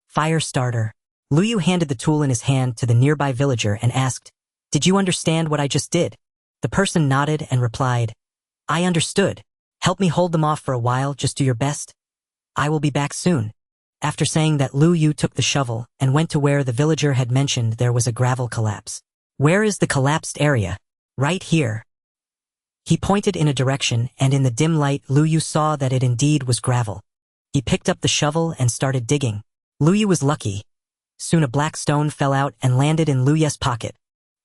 Fire starter. Lu Yu handed the tool in his hand to the nearby villager and asked, "Did you understand what I just did?" The person nodded and replied, "I understood. Help me hold them off for a while, just do your best. I will be back soon." After saying that, Lu Yu took the shovel and went to where the villager had mentioned there was a gravel collapse. "Where is the collapsed area?" "Right here." He pointed in a direction, and in the dim light Lu Yu saw that it indeed was gravel. He picked up the shovel and started digging. Lu Yu was lucky. Soon a black stone fell out and landed in Lu Yu's pocket.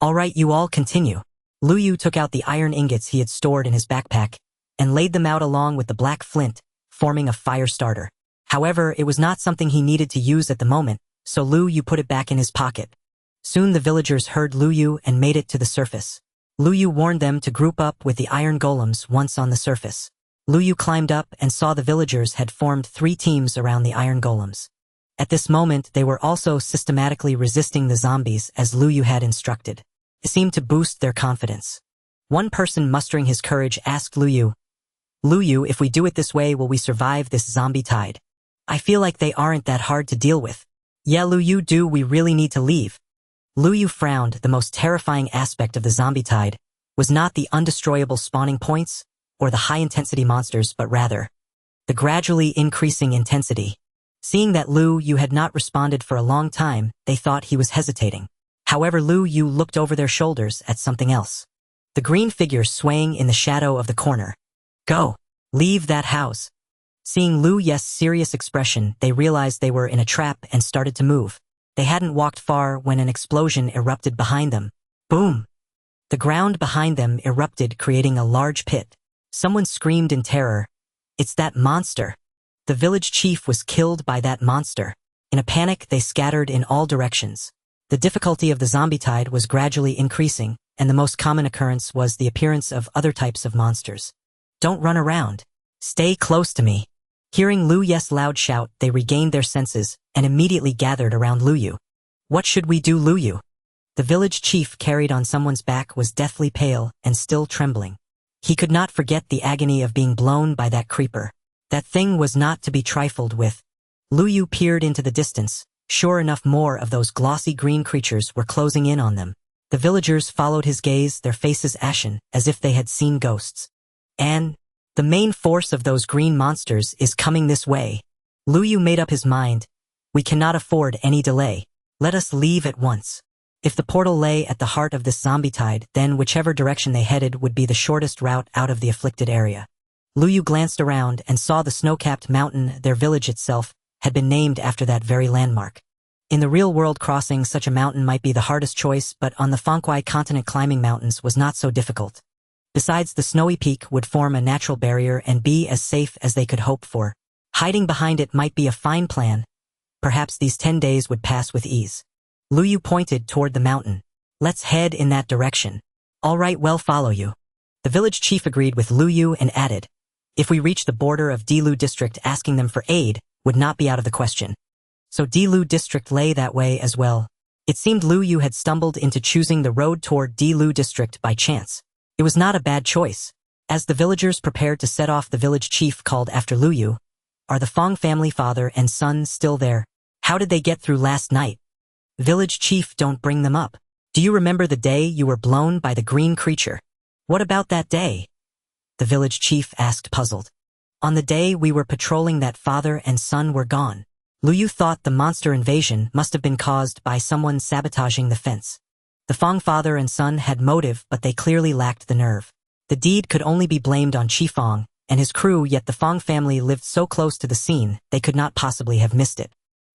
"All right, you all continue." Lu Yu took out the iron ingots he had stored in his backpack and laid them out along with the black flint, forming a fire starter. However, it was not something he needed to use at the moment, so Lu Yu put it back in his pocket. Soon the villagers heard Lu Yu and made it to the surface. Lu Yu warned them to group up with the iron golems once on the surface. Lu Yu climbed up and saw the villagers had formed 3 teams around the iron golems. At this moment, they were also systematically resisting the zombies as Lu Yu had instructed. It seemed to boost their confidence. One person, mustering his courage, asked Lu Yu, "If we do it this way, will we survive this zombie tide? I feel like they aren't that hard to deal with." "Yeah, Lu Yu, do we really need to leave?" Lu Yu frowned. The most terrifying aspect of the zombie tide was not the undestroyable spawning points or the high-intensity monsters, but rather the gradually increasing intensity. Seeing that Lu Yu had not responded for a long time, they thought he was hesitating. However, Lu Yu looked over their shoulders at something else. The green figure swaying in the shadow of the corner. "Go! Leave that house!" Seeing Lu Yu's serious expression, they realized they were in a trap and started to move. They hadn't walked far when an explosion erupted behind them. Boom! The ground behind them erupted, creating a large pit. Someone screamed in terror, "It's that monster!" The village chief was killed by that monster. In a panic, they scattered in all directions. The difficulty of the zombie tide was gradually increasing, and the most common occurrence was the appearance of other types of monsters. "Don't run around. Stay close to me." Hearing Lu Yu's loud shout, they regained their senses and immediately gathered around Lu Yu. "What should we do, Lu Yu?" The village chief, carried on someone's back, was deathly pale and still trembling. He could not forget the agony of being blown by that creeper. That thing was not to be trifled with. Lu Yu peered into the distance. Sure enough, more of those glossy green creatures were closing in on them. The villagers followed his gaze, their faces ashen, as if they had seen ghosts. "And The main force of those green monsters is coming this way. Lu Yu made up his mind. We cannot afford any delay. Let us leave at once. If the portal lay at the heart of this zombie tide, then whichever direction they headed would be the shortest route out of the afflicted area. Lu Yu glanced around and saw the snow-capped mountain. Their village itself had been named after that very landmark. In the real world, crossing such a mountain might be the hardest choice, but on the Fengkuai continent climbing mountains was not so difficult. Besides, the snowy peak would form a natural barrier and be as safe as they could hope for. Hiding behind it might be a fine plan. Perhaps these 10 days would pass with ease. Lu Yu pointed toward the mountain. Let's head in that direction. All right, we'll follow you. The village chief agreed with Lu Yu and added, if we reach the border of Dilu district, asking them for aid would not be out of the question. So Dilu district lay that way as well. It seemed Lu Yu had stumbled into choosing the road toward Dilu district by chance. It was not a bad choice. As the villagers prepared to set off, the village chief called after Lu Yu, are the Fong family father and son still there? How did they get through last night? Village chief, don't bring them up. Do you remember the day you were blown by the green creature? What about that day? The village chief asked, puzzled. On the day we were patrolling, that father and son were gone. Lu Yu thought the monster invasion must have been caused by someone sabotaging the fence. The Fong father and son had motive, but they clearly lacked the nerve. The deed could only be blamed on Chi Fong and his crew, yet the Fong family lived so close to the scene, they could not possibly have missed it.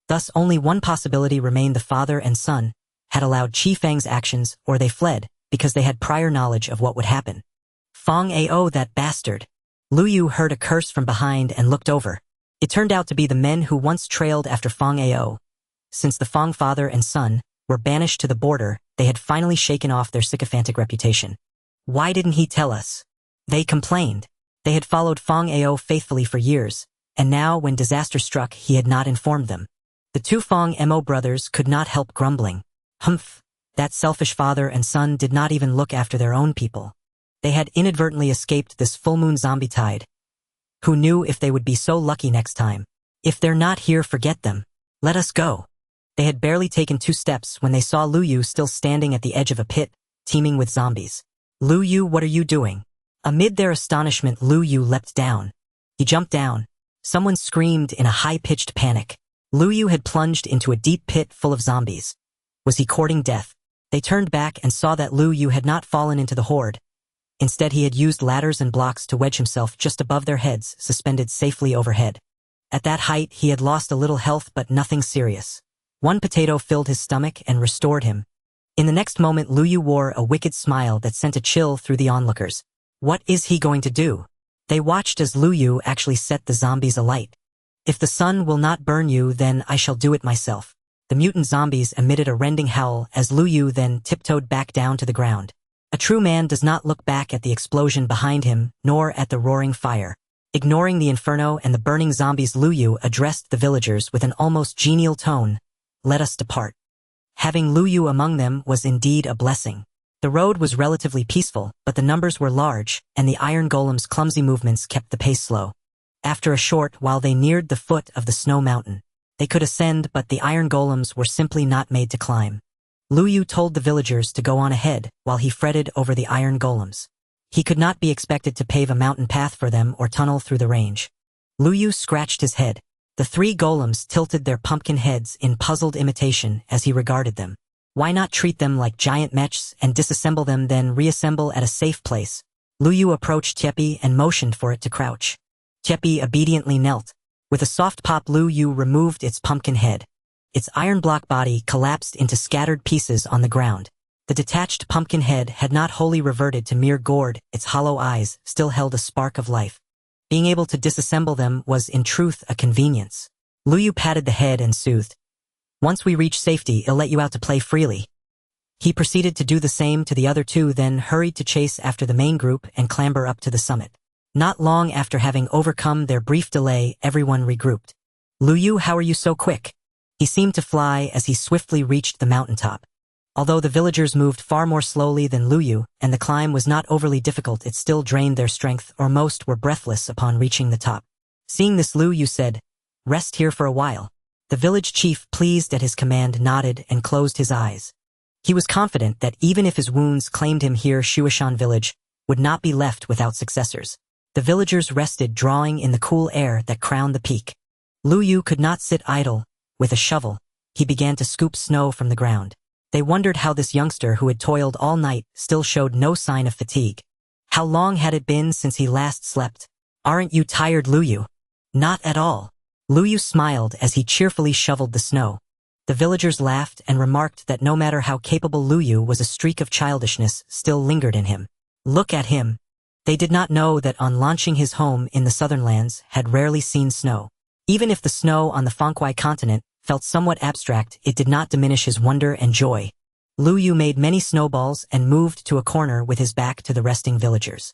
Thus, only one possibility remained: the father and son had allowed Chi Fang's actions, or they fled, because they had prior knowledge of what would happen. Fong Ao, that bastard. Lu Yu heard a curse from behind and looked over. It turned out to be the men who once trailed after Fong Ao. Since the Fong father and son were banished to the border, they had finally shaken off their sycophantic reputation. Why didn't he tell us? They complained. They had followed Fong Ao faithfully for years, and now when disaster struck, he had not informed them. The two Fong Mo brothers could not help grumbling. Humph, that selfish father and son did not even look after their own people. They had inadvertently escaped this full moon zombie tide. Who knew if they would be so lucky next time? If they're not here, forget them. Let us go. They had barely taken 2 steps when they saw Lu Yu still standing at the edge of a pit, teeming with zombies. Lu Yu, what are you doing? Amid their astonishment, Lu Yu leapt down. He jumped down. Someone screamed in a high-pitched panic. Lu Yu had plunged into a deep pit full of zombies. Was he courting death? They turned back and saw that Lu Yu had not fallen into the horde. Instead, he had used ladders and blocks to wedge himself just above their heads, suspended safely overhead. At that height, he had lost a little health, but nothing serious. 1 potato filled his stomach and restored him. In the next moment, Lu Yu wore a wicked smile that sent a chill through the onlookers. What is he going to do? They watched as Lu Yu actually set the zombies alight. If the sun will not burn you, then I shall do it myself. The mutant zombies emitted a rending howl as Lu Yu then tiptoed back down to the ground. A true man does not look back at the explosion behind him, nor at the roaring fire. Ignoring the inferno and the burning zombies, Lu Yu addressed the villagers with an almost genial tone. Let us depart. Having Lu Yu among them was indeed a blessing. The road was relatively peaceful, but the numbers were large, and the iron golem's clumsy movements kept the pace slow. After a short while they neared the foot of the snow mountain. They could ascend, but the iron golems were simply not made to climb. Lu Yu told the villagers to go on ahead while he fretted over the iron golems. He could not be expected to pave a mountain path for them or tunnel through the range. Lu Yu scratched his head. The 3 golems tilted their pumpkin heads in puzzled imitation as he regarded them. Why not treat them like giant mechs and disassemble them, then reassemble at a safe place? Lu Yu approached Tiepi and motioned for it to crouch. Tiepi obediently knelt. With a soft pop, Lu Yu removed its pumpkin head. Its iron block body collapsed into scattered pieces on the ground. The detached pumpkin head had not wholly reverted to mere gourd, its hollow eyes still held a spark of life. Being able to disassemble them was in truth a convenience. Lu Yu patted the head and soothed. Once we reach safety, I'll let you out to play freely. He proceeded to do the same to the other 2, then hurried to chase after the main group and clamber up to the summit. Not long after having overcome their brief delay, everyone regrouped. Lu Yu, how are you so quick? He seemed to fly as he swiftly reached the mountaintop. Although the villagers moved far more slowly than Lu Yu, and the climb was not overly difficult, it still drained their strength, or most were breathless upon reaching the top. Seeing this, Lu Yu said, "Rest here for a while." The village chief, pleased at his command, nodded and closed his eyes. He was confident that even if his wounds claimed him here, Shuishan village would not be left without successors. The villagers rested, drawing in the cool air that crowned the peak. Lu Yu could not sit idle. With a shovel, he began to scoop snow from the ground. They wondered how this youngster who had toiled all night still showed no sign of fatigue. How long had it been since he last slept? Aren't you tired, Lu Yu? Not at all. Lu Yu smiled as he cheerfully shoveled the snow. The villagers laughed and remarked that no matter how capable Lu Yu was, a streak of childishness still lingered in him. Look at him. They did not know that on launching his home in the southern lands had rarely seen snow. Even if the snow on the Fengkuai continent felt somewhat abstract, it did not diminish his wonder and joy. Lu Yu made many snowballs and moved to a corner with his back to the resting villagers.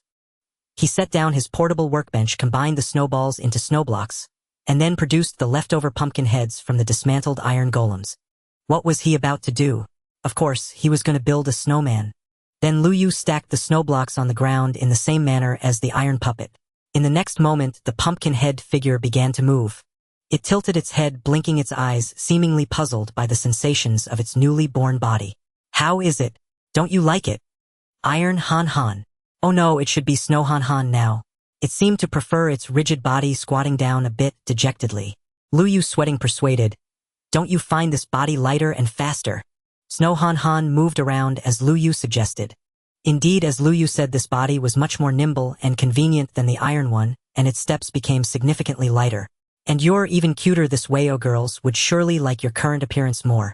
He set down his portable workbench, combined the snowballs into snowblocks, and then produced the leftover pumpkin heads from the dismantled iron golems. What was he about to do? Of course, he was going to build a snowman. Then Lu Yu stacked the snowblocks on the ground in the same manner as the iron puppet. In the next moment, the pumpkin head figure began to move. It tilted its head, blinking its eyes, seemingly puzzled by the sensations of its newly born body. How is it? Don't you like it? Iron Han Han. Oh no, it should be Snow Han Han now. It seemed to prefer its rigid body, squatting down a bit dejectedly. Lu Yu, sweating, persuaded. Don't you find this body lighter and faster? Snow Han Han moved around as Lu Yu suggested. Indeed, as Lu Yu said, this body was much more nimble and convenient than the iron one, and its steps became significantly lighter. And you're even cuter this way. Oh, girls would surely like your current appearance more.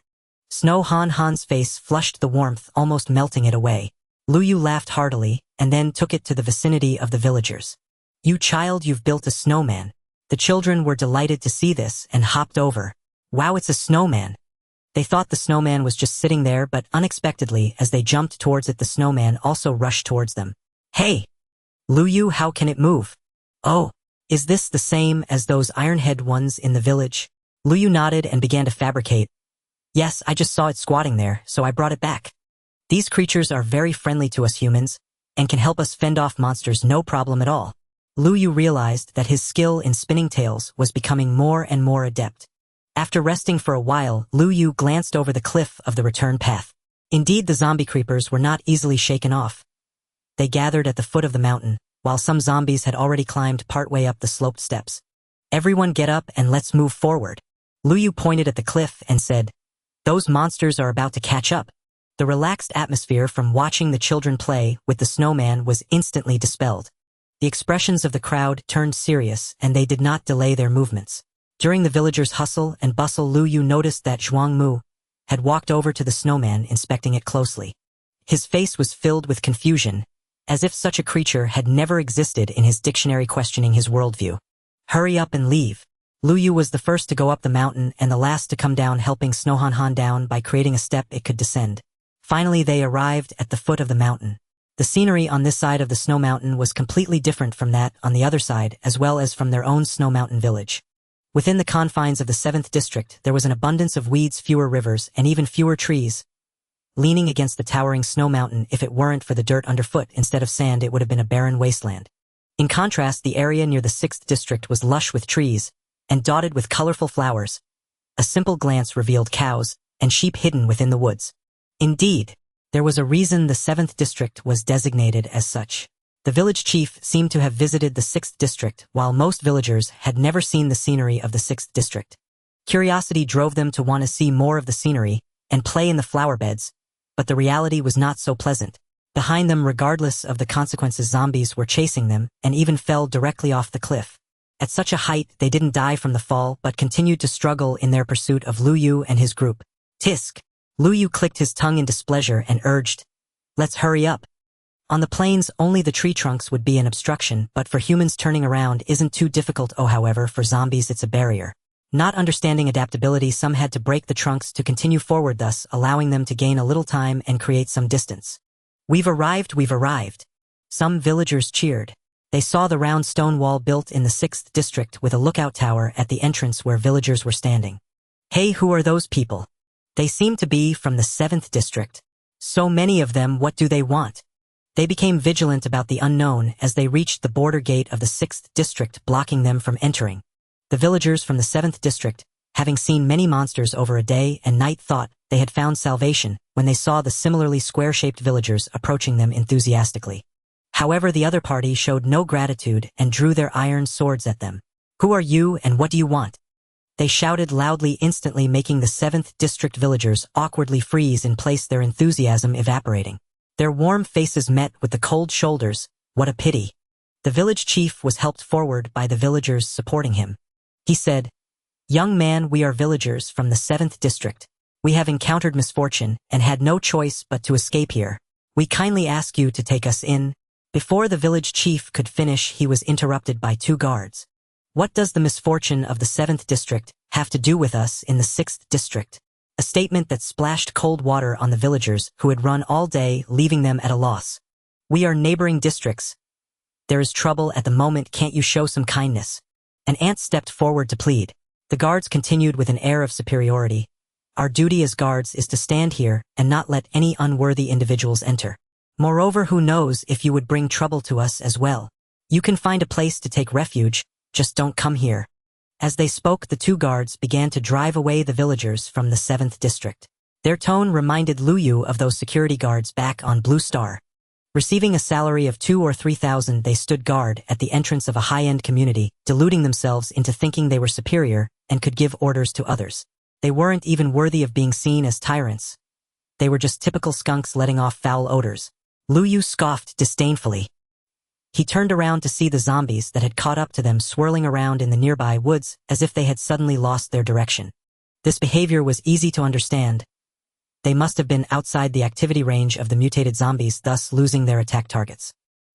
Snow Han Han's face flushed the warmth, almost melting it away. Lu Yu laughed heartily, and then took it to the vicinity of the villagers. You child, you've built a snowman. The children were delighted to see this and hopped over. Wow, it's a snowman. They thought the snowman was just sitting there, but unexpectedly, as they jumped towards it, the snowman also rushed towards them. Hey! Lu Yu, how can it move? Oh! Is this the same as those iron-head ones in the village? Lu Yu nodded and began to fabricate. Yes, I just saw it squatting there, so I brought it back. These creatures are very friendly to us humans, and can help us fend off monsters no problem at all. Lu Yu realized that his skill in spinning tails was becoming more and more adept. After resting for a while, Lu Yu glanced over the cliff of the return path. Indeed, the zombie creepers were not easily shaken off. They gathered at the foot of the mountain, while some zombies had already climbed partway up the sloped steps. Everyone get up and let's move forward. Lu Yu pointed at the cliff and said, Those monsters are about to catch up. The relaxed atmosphere from watching the children play with the snowman was instantly dispelled. The expressions of the crowd turned serious, and they did not delay their movements. During the villagers' hustle and bustle, Lu Yu noticed that Zhuang Mu had walked over to the snowman, inspecting it closely. His face was filled with confusion, as if such a creature had never existed in his dictionary, questioning his worldview. Hurry up and leave. Lu Yu was the first to go up the mountain and the last to come down, helping Snow Han Han down by creating a step it could descend. Finally, they arrived at the foot of the mountain. The scenery on this side of the snow mountain was completely different from that on the other side, as well as from their own snow mountain village. Within the confines of the 7th district, there was an abundance of weeds, fewer rivers, and even fewer trees. Leaning against the towering snow mountain, if it weren't for the dirt underfoot instead of sand, it would have been a barren wasteland. In contrast, the area near the 6th district was lush with trees and dotted with colorful flowers. A simple glance revealed cows and sheep hidden within the woods. Indeed, there was a reason the 7th district was designated as such. The village chief seemed to have visited the 6th district, while most villagers had never seen the scenery of the 6th district. Curiosity drove them to want to see more of the scenery and play in the flower beds, but the reality was not so pleasant. Behind them, regardless of the consequences, zombies were chasing them and even fell directly off the cliff. At such a height, they didn't die from the fall, but continued to struggle in their pursuit of Lu Yu and his group. Tisk! Lu Yu clicked his tongue in displeasure and urged, Let's hurry up. On the plains, only the tree trunks would be an obstruction, but for humans, turning around isn't too difficult. Oh, however, for zombies it's a barrier. Not understanding adaptability, some had to break the trunks to continue forward, thus allowing them to gain a little time and create some distance. We've arrived, we've arrived. Some villagers cheered. They saw the round stone wall built in the 6th district with a lookout tower at the entrance where villagers were standing. Hey, who are those people? They seem to be from the 7th district. So many of them, what do they want? They became vigilant about the unknown as they reached the border gate of the 6th district, blocking them from entering. The villagers from the 7th district, having seen many monsters over a day and night, thought they had found salvation when they saw the similarly square-shaped villagers approaching them enthusiastically. However, the other party showed no gratitude and drew their iron swords at them. "Who are you and what do you want?" They shouted loudly, instantly making the 7th District villagers awkwardly freeze in place, their enthusiasm evaporating. Their warm faces met with the cold shoulders. What a pity. The village chief was helped forward by the villagers supporting him. He said, "Young man, we are villagers from the 7th District. We have encountered misfortune and had no choice but to escape here. We kindly ask you to take us in." Before the village chief could finish, he was interrupted by 2 guards. "What does the misfortune of the 7th District have to do with us in the 6th District?" A statement that splashed cold water on the villagers who had run all day, leaving them at a loss. "We are neighboring districts. There is trouble at the moment, can't you show some kindness?" An ant stepped forward to plead. The guards continued with an air of superiority. "Our duty as guards is to stand here and not let any unworthy individuals enter. Moreover, who knows if you would bring trouble to us as well. You can find a place to take refuge, just don't come here." As they spoke, the 2 guards began to drive away the villagers from the 7th District. Their tone reminded Luyu of those security guards back on Blue Star. Receiving a salary of 2,000 or 3,000, they stood guard at the entrance of a high-end community, deluding themselves into thinking they were superior and could give orders to others. They weren't even worthy of being seen as tyrants. They were just typical skunks letting off foul odors. Luyu scoffed disdainfully. He turned around to see the zombies that had caught up to them swirling around in the nearby woods as if they had suddenly lost their direction. This behavior was easy to understand. They must have been outside the activity range of the mutated zombies, thus losing their attack targets.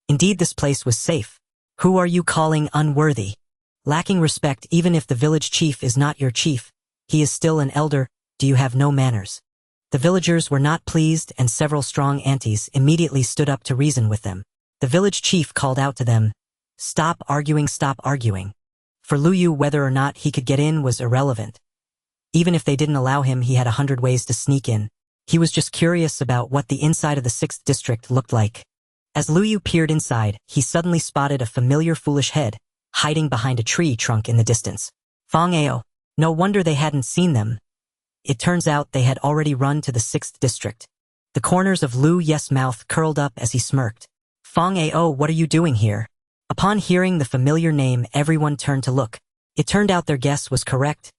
Indeed, this place was safe. "Who are you calling unworthy? Lacking respect, even if the village chief is not your chief, he is still an elder. Do you have no manners?" The villagers were not pleased, and several strong aunties immediately stood up to reason with them. The village chief called out to them, "Stop arguing, stop arguing." For Luyu, whether or not he could get in was irrelevant. Even if they didn't allow him, he had 100 ways to sneak in. He was just curious about what the inside of the 6th District looked like. As Luyu peered inside, he suddenly spotted a familiar foolish head, hiding behind a tree trunk in the distance. Fong Ao. No wonder they hadn't seen them. It turns out they had already run to the 6th District. The corners of Lu Ye's mouth curled up as he smirked. "Fong Ao, what are you doing here?" Upon hearing the familiar name, everyone turned to look. It turned out their guess was correct.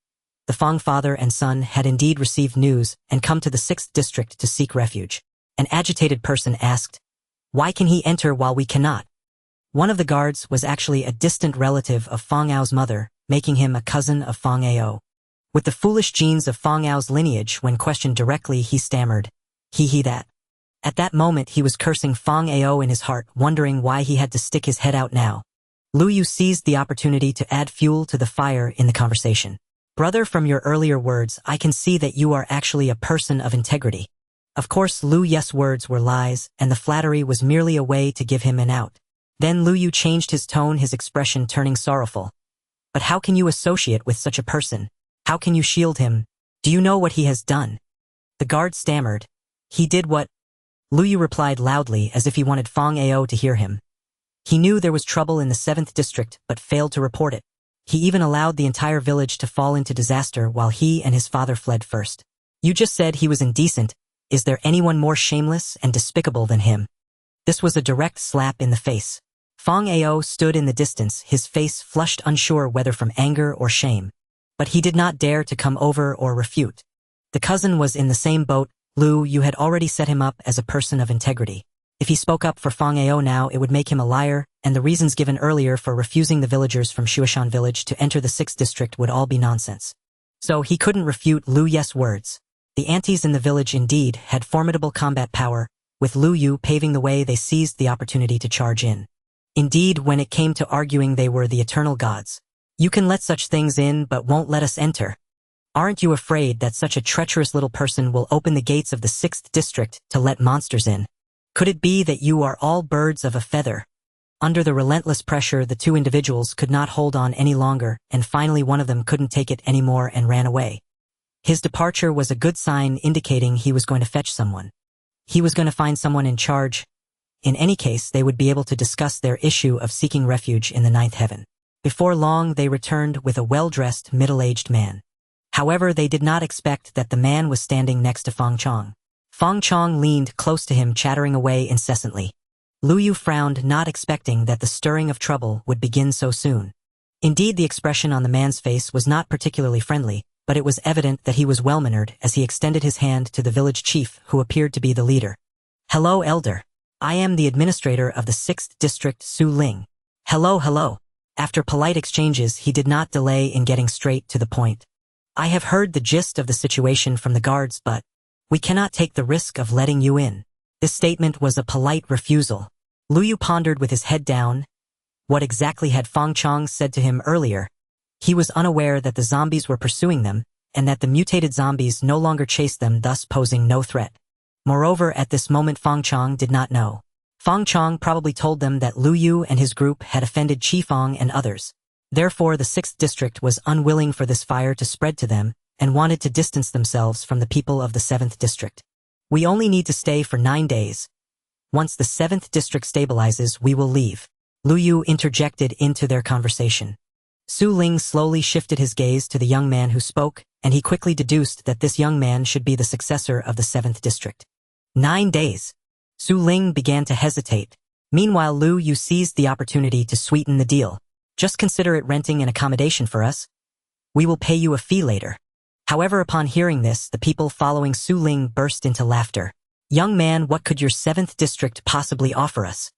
The Fong father and son had indeed received news and come to the 6th District to seek refuge. An agitated person asked, "Why can he enter while we cannot?" One of the guards was actually a distant relative of Fong Ao's mother, making him a cousin of Fong Ao. With the foolish genes of Fong Ao's lineage, when questioned directly, he stammered, he that. At that moment, he was cursing Fong Ao in his heart, wondering why he had to stick his head out now. Luyu seized the opportunity to add fuel to the fire in the conversation. "Brother, from your earlier words, I can see that you are actually a person of integrity." Of course, Lu Ye's words were lies, and the flattery was merely a way to give him an out. Then Luyu changed his tone, his expression turning sorrowful. "But how can you associate with such a person? How can you shield him? Do you know what he has done?" The guard stammered. "He did what?" Luyu replied loudly as if he wanted Fong Ao to hear him. He knew there was trouble in the 7th District but failed to report it. He even allowed the entire village to fall into disaster while he and his father fled first. "You just said he was indecent. Is there anyone more shameless and despicable than him?" This was a direct slap in the face. Fong Ao stood in the distance, his face flushed, unsure whether from anger or shame. But he did not dare to come over or refute. The cousin was in the same boat. "Lu, you had already set him up as a person of integrity. If he spoke up for Fong Ao now, it would make him a liar, and the reasons given earlier for refusing the villagers from Shuishan village to enter the 6th District would all be nonsense." So he couldn't refute Lu Ye's words. The aunties in the village indeed had formidable combat power. With Lu Yu paving the way, they seized the opportunity to charge in. Indeed, when it came to arguing, they were the eternal gods. "You can let such things in but won't let us enter. Aren't you afraid that such a treacherous little person will open the gates of the 6th District to let monsters in? Could it be that you are all birds of a feather?" Under the relentless pressure, the 2 individuals could not hold on any longer, and finally one of them couldn't take it anymore and ran away. His departure was a good sign, indicating he was going to fetch someone. He was going to find someone in charge. In any case, they would be able to discuss their issue of seeking refuge in the 9th heaven. Before long, they returned with a well-dressed, middle-aged man. However, they did not expect that the man was standing next to Fong Chong. Fong Chong leaned close to him, chattering away incessantly. Lu Yu frowned, not expecting that the stirring of trouble would begin so soon. Indeed, the expression on the man's face was not particularly friendly, but it was evident that he was well-mannered as he extended his hand to the village chief, who appeared to be the leader. "Hello, elder. I am the administrator of the 6th district, Su Ling." Hello. After polite exchanges, he did not delay in getting straight to the point. "I have heard the gist of the situation from the guards, but we cannot take the risk of letting you in." This statement was a polite refusal. Lu Yu pondered with his head down. What exactly had Fang Chong said to him earlier? He was unaware that the zombies were pursuing them, and that the mutated zombies no longer chased them, thus posing no threat. Moreover, at this moment Fang Chong did not know. Fang Chong probably told them that Lu Yu and his group had offended Chi Fang and others. Therefore, the 6th district was unwilling for this fire to spread to them, and wanted to distance themselves from the people of the 7th district. "We only need to stay for 9 days. Once the 7th district stabilizes, we will leave." Lu Yu interjected into their conversation. Su Ling slowly shifted his gaze to the young man who spoke, and he quickly deduced that this young man should be the successor of the 7th district. 9 days. Su Ling began to hesitate. Meanwhile, Lu Yu seized the opportunity to sweeten the deal. "Just consider it renting an accommodation for us. We will pay you a fee later." However, upon hearing this, the people following Su Ling burst into laughter. "Young man, what could your 7th district possibly offer us?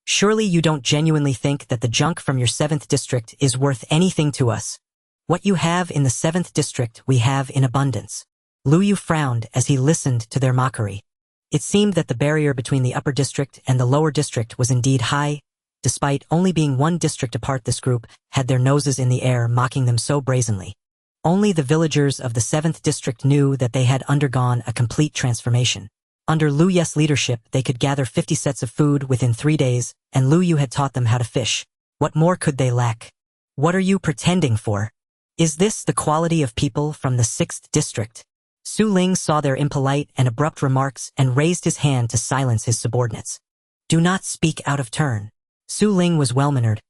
Surely you don't genuinely think that the junk from your 7th district is worth anything to us. What you have in the 7th district we have in abundance." Lu Yu frowned as he listened to their mockery. It seemed that the barrier between the upper district and the lower district was indeed high. Despite only being one district apart, this group had their noses in the air, mocking them so brazenly. Only the villagers of the 7th district knew that they had undergone a complete transformation. Under Lu Yu's leadership, they could gather 50 sets of food within 3 days, and Lu Yu had taught them how to fish. What more could they lack? "What are you pretending for? Is this the quality of people from the 6th district?" Su Ling saw their impolite and abrupt remarks and raised his hand to silence his subordinates. "Do not speak out of turn." Su Ling was well-mannered.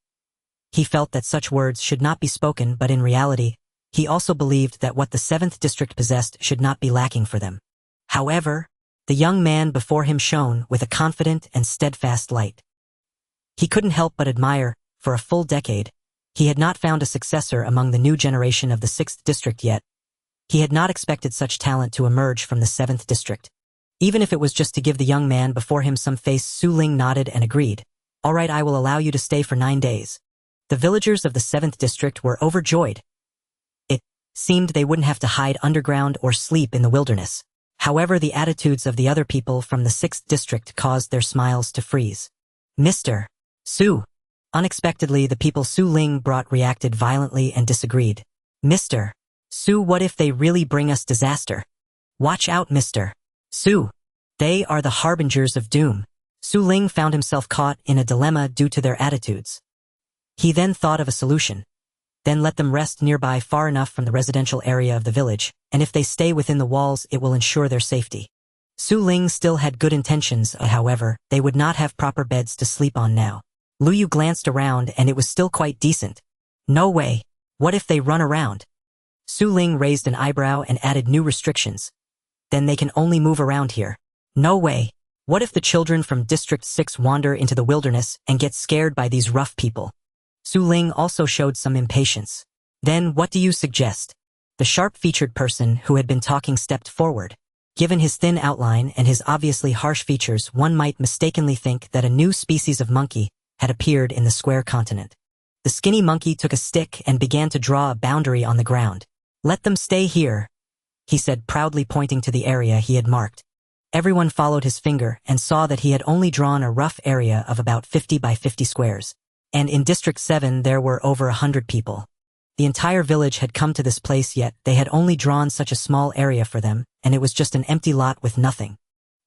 He felt that such words should not be spoken, but in reality, he also believed that what the 7th district possessed should not be lacking for them. However, the young man before him shone with a confident and steadfast light. He couldn't help but admire. For a full decade, he had not found a successor among the new generation of the 6th district yet. He had not expected such talent to emerge from the 7th district. Even if it was just to give the young man before him some face, Su Ling nodded and agreed. "All right, I will allow you to stay for 9 days." The villagers of the 7th district were overjoyed. It seemed they wouldn't have to hide underground or sleep in the wilderness. However, the attitudes of the other people from the 6th district caused their smiles to freeze. "Mr. Su." Unexpectedly, the people Su Ling brought reacted violently and disagreed. "Mr. Su, what if they really bring us disaster? Watch out, Mr. Su. They are the harbingers of doom." Su Ling found himself caught in a dilemma due to their attitudes. He then thought of a solution. Then let them rest nearby, far enough from the residential area of the village, and if they stay within the walls, it will ensure their safety. Su Ling still had good intentions, however, they would not have proper beds to sleep on now. Lu Yu glanced around and it was still quite decent. "No way. What if they run around?" Su Ling raised an eyebrow and added new restrictions. "Then they can only move around here." "No way. What if the children from District 6 wander into the wilderness and get scared by these rough people?" Su Ling also showed some impatience. "Then what do you suggest?" The sharp-featured person who had been talking stepped forward. Given his thin outline and his obviously harsh features, one might mistakenly think that a new species of monkey had appeared in the square continent. The skinny monkey took a stick and began to draw a boundary on the ground. "Let them stay here," he said, proudly pointing to the area he had marked. Everyone followed his finger and saw that he had only drawn a rough area of about 50 by 50 squares. And in District 7 there were over 100 people. The entire village had come to this place, yet they had only drawn such a small area for them, and it was just an empty lot with nothing.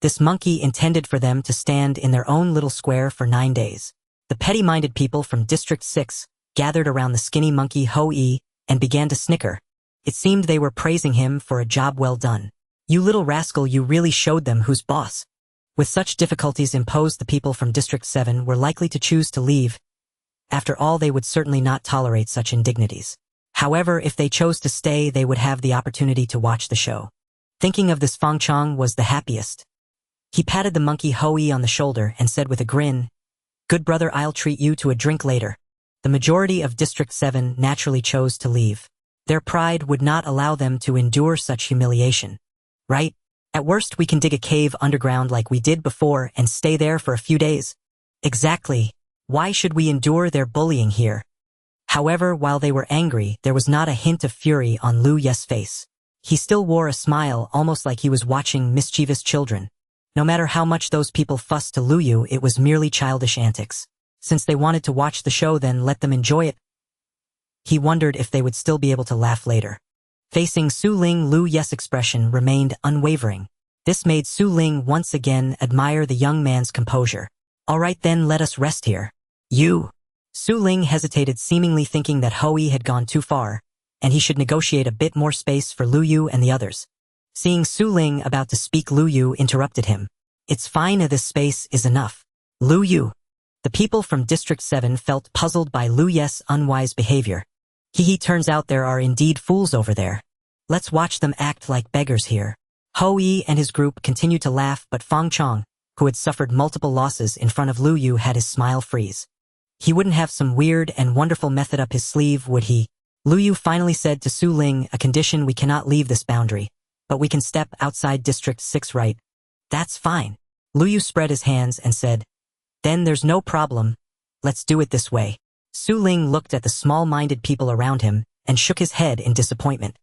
This monkey intended for them to stand in their own little square for 9 days. The petty-minded people from District 6 gathered around the skinny monkey Ho-E and began to snicker. It seemed they were praising him for a job well done. "You little rascal, you really showed them who's boss." With such difficulties imposed, the people from District 7 were likely to choose to leave. After all, they would certainly not tolerate such indignities. However, if they chose to stay, they would have the opportunity to watch the show. Thinking of this, Fang Chong was the happiest. He patted the monkey Hoey on the shoulder and said with a grin, "Good brother, I'll treat you to a drink later." The majority of District 7 naturally chose to leave. Their pride would not allow them to endure such humiliation. Right? At worst we can dig a cave underground like we did before and stay there for a few days. Exactly. Why should we endure their bullying here? However, while they were angry, there was not a hint of fury on Lu Ye's face. He still wore a smile, almost like he was watching mischievous children. No matter how much those people fussed to Lu Yu, it was merely childish antics. Since they wanted to watch the show, then let them enjoy it. He wondered if they would still be able to laugh later. Facing Su Ling, Lu Ye's expression remained unwavering. This made Su Ling once again admire the young man's composure. "All right then, let us rest here." "You." Su Ling hesitated, seemingly thinking that Hoey had gone too far, and he should negotiate a bit more space for Lu Yu and the others. Seeing Su Ling about to speak, Lu Yu interrupted him. "It's fine, this space is enough." Lu Yu. The people from District 7 felt puzzled by Lu Ye's unwise behavior. Turns out there are indeed fools over there. Let's watch them act like beggars here. Hoey and his group continued to laugh, but Fong Chong, who had suffered multiple losses in front of Lu Yu, had his smile freeze. He wouldn't have some weird and wonderful method up his sleeve, would he? Lu Yu finally said to Su Ling, "A condition: we cannot leave this boundary, but we can step outside District 6, right?" "That's fine." Lu Yu spread his hands and said, "Then there's no problem. Let's do it this way." Su Ling looked at the small-minded people around him and shook his head in disappointment.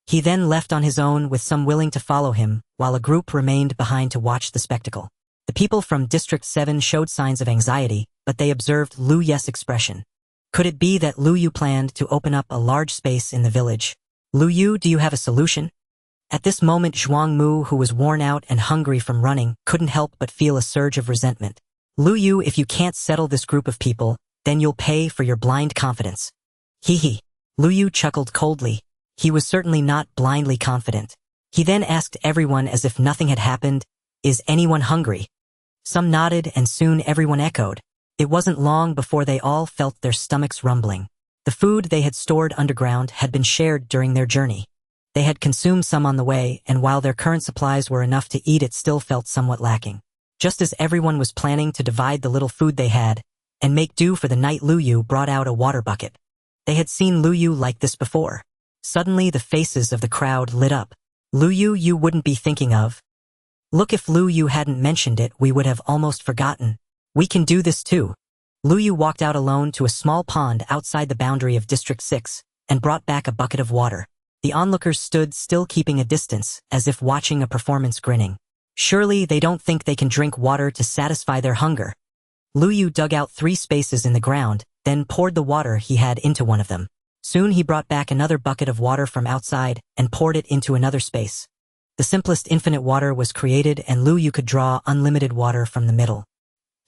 He then left on his own, with some willing to follow him, while a group remained behind to watch the spectacle. The people from District 7 showed signs of anxiety, but they observed Lu Ye's expression. Could it be that Lu Yu planned to open up a large space in the village? "Lu Yu, do you have a solution?" At this moment, Zhuang Mu, who was worn out and hungry from running, couldn't help but feel a surge of resentment. "Lu Yu, if you can't settle this group of people, then you'll pay for your blind confidence." Hee. Lu Yu chuckled coldly. He was certainly not blindly confident. He then asked everyone as if nothing had happened, "Is anyone hungry?" Some nodded and soon everyone echoed. It wasn't long before they all felt their stomachs rumbling. The food they had stored underground had been shared during their journey. They had consumed some on the way, and while their current supplies were enough to eat, it still felt somewhat lacking. Just as everyone was planning to divide the little food they had and make do for the night, Lu Yu brought out a water bucket. They had seen Lu Yu like this before. Suddenly the faces of the crowd lit up. "Lu Yu, you wouldn't be thinking of?" "Look, if Lu Yu hadn't mentioned it, we would have almost forgotten. We can do this too." Lu Yu walked out alone to a small pond outside the boundary of District 6 and brought back a bucket of water. The onlookers stood still, keeping a distance, as if watching a performance, grinning. Surely they don't think they can drink water to satisfy their hunger. Lu Yu dug out 3 spaces in the ground, then poured the water he had into one of them. Soon he brought back another bucket of water from outside and poured it into another space. The simplest infinite water was created, and Lu Yu could draw unlimited water from the middle.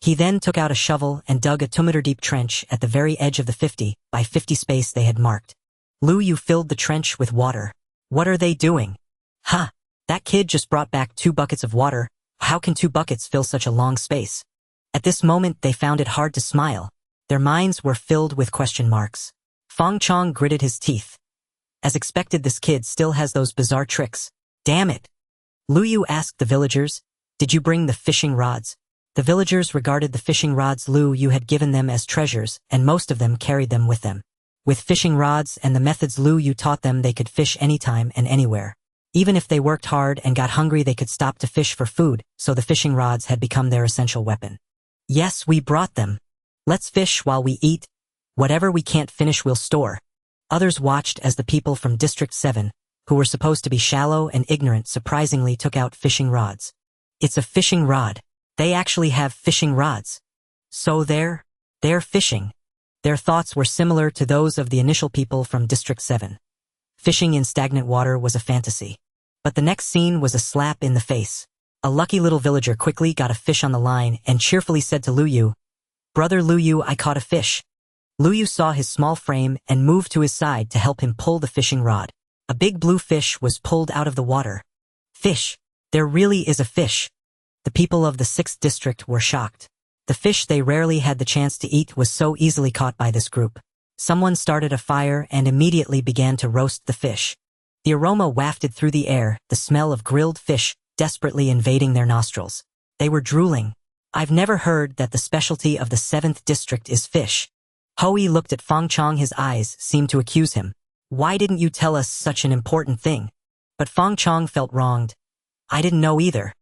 He then took out a shovel and dug a 2-meter-deep trench at the very edge of the 50 by 50 space they had marked. Lu Yu filled the trench with water. "What are they doing?" "Ha! That kid just brought back 2 buckets of water. How can 2 buckets fill such a long space?" At this moment they found it hard to smile. Their minds were filled with question marks. Fong Chong gritted his teeth. As expected, this kid still has those bizarre tricks. Damn it! Lu Yu asked the villagers, "Did you bring the fishing rods?" The villagers regarded the fishing rods Lu Yu had given them as treasures, and most of them carried them with them. With fishing rods and the methods Lu Yu taught them, they could fish anytime and anywhere. Even if they worked hard and got hungry, they could stop to fish for food, so the fishing rods had become their essential weapon. "Yes, we brought them. Let's fish while we eat. Whatever we can't finish, we'll store." Others watched as the people from District 7, who were supposed to be shallow and ignorant, surprisingly took out fishing rods. It's a fishing rod. They actually have fishing rods. So they're fishing. Their thoughts were similar to those of the initial people from District 7. Fishing in stagnant water was a fantasy. But the next scene was a slap in the face. A lucky little villager quickly got a fish on the line and cheerfully said to Lu Yu, "Brother Lu Yu, I caught a fish." Lu Yu saw his small frame and moved to his side to help him pull the fishing rod. A big blue fish was pulled out of the water. Fish! There really is a fish! The people of the 6th district were shocked. The fish they rarely had the chance to eat was so easily caught by this group. Someone started a fire and immediately began to roast the fish. The aroma wafted through the air, the smell of grilled fish desperately invading their nostrils. They were drooling. I've never heard that the specialty of the 7th district is fish. Hui looked at Feng Chong. His eyes seemed to accuse him. Why didn't you tell us such an important thing? But Feng Chong felt wronged. I didn't know either.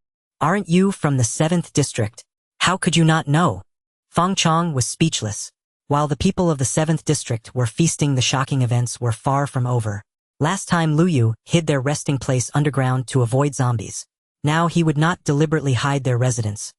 Aren't you from the 7th district? How could you not know? Feng Chong was speechless. While the people of the 7th district were feasting, the shocking events were far from over. Last time Luyu hid their resting place underground to avoid zombies. Now he would not deliberately hide their residence.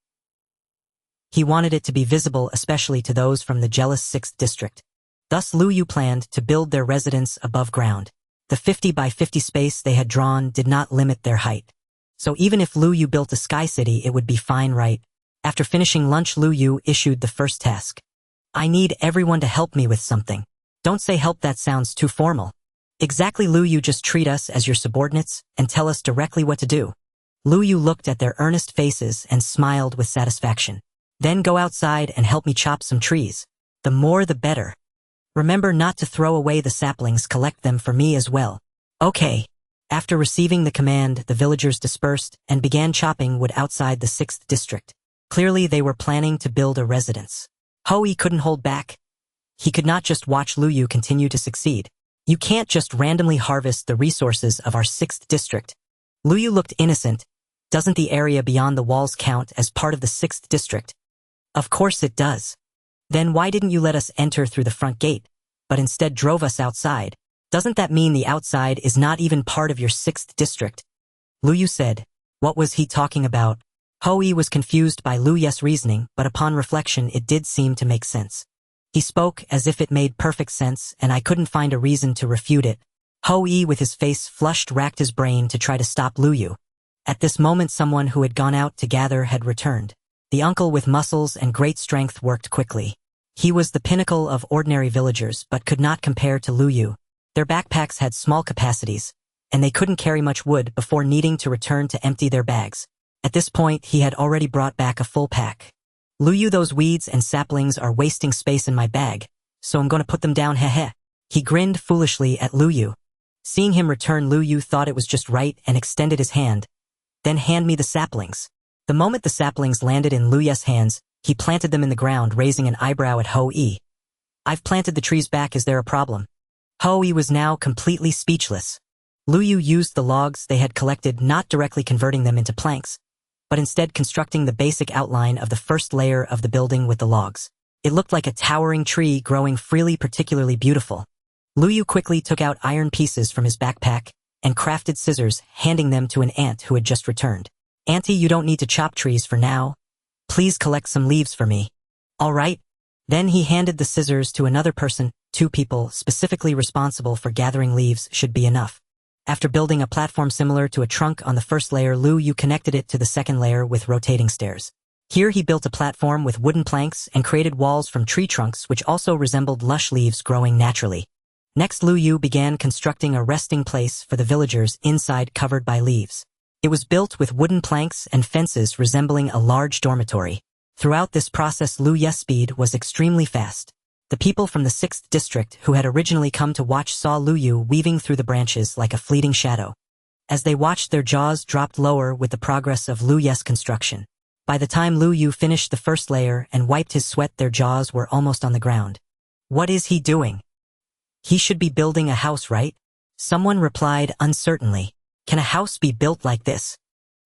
He wanted it to be visible, especially to those from the jealous 6th district. Thus Luyu planned to build their residence above ground. The 50 by 50 space they had drawn did not limit their height. So even if Luyu built a sky city, it would be fine, right? After finishing lunch, Luyu issued the first task. I need everyone to help me with something. Don't say help, that sounds too formal. Exactly, Luyu, just treat us as your subordinates and tell us directly what to do. Luyu looked at their earnest faces and smiled with satisfaction. Then go outside and help me chop some trees. The more the better. Remember not to throw away the saplings, collect them for me as well. Okay. After receiving the command, the villagers dispersed and began chopping wood outside the 6th district. Clearly they were planning to build a residence. Hui couldn't hold back. He could not just watch Luyu continue to succeed. You can't just randomly harvest the resources of our 6th district. Luyu looked innocent. Doesn't the area beyond the walls count as part of the 6th district? Of course it does. Then why didn't you let us enter through the front gate, but instead drove us outside? Doesn't that mean the outside is not even part of your 6th district? Luyu said. What was he talking about? Hui was confused by Luyu's reasoning, but upon reflection it did seem to make sense. He spoke as if it made perfect sense, and I couldn't find a reason to refute it. Hui, with his face flushed, racked his brain to try to stop Luyu. At this moment someone who had gone out to gather had returned. The uncle with muscles and great strength worked quickly. He was the pinnacle of ordinary villagers but could not compare to Luyu. Their backpacks had small capacities, and they couldn't carry much wood before needing to return to empty their bags. At this point he had already brought back a full pack. Luyu, those weeds and saplings are wasting space in my bag, so I'm going to put them down, heh. He grinned foolishly at Luyu. Seeing him return, Luyu thought it was just right and extended his hand. Then hand me the saplings. The moment the saplings landed in Luyu's hands, he planted them in the ground, raising an eyebrow at Hui. I've planted the trees back, is there a problem? Hui was now completely speechless. Luyu used the logs they had collected, not directly converting them into planks, but instead constructing the basic outline of the first layer of the building with the logs. It looked like a towering tree growing freely, particularly beautiful. Luyu quickly took out iron pieces from his backpack and crafted scissors, handing them to an ant who had just returned. Auntie, you don't need to chop trees for now. Please collect some leaves for me. All right. Then he handed the scissors to another person. 2 people specifically responsible for gathering leaves should be enough. After building a platform similar to a trunk on the first layer, Luyu connected it to the second layer with rotating stairs. Here he built a platform with wooden planks and created walls from tree trunks which also resembled lush leaves growing naturally. Next, Luyu began constructing a resting place for the villagers inside, covered by leaves. It was built with wooden planks and fences resembling a large dormitory. Throughout this process, Luyu's speed was extremely fast. The people from the 6th district who had originally come to watch saw Luyu weaving through the branches like a fleeting shadow. As they watched, their jaws dropped lower with the progress of Luyu's construction. By the time Luyu finished the first layer and wiped his sweat, their jaws were almost on the ground. What is he doing? He should be building a house, right? Someone replied uncertainly. Can a house be built like this?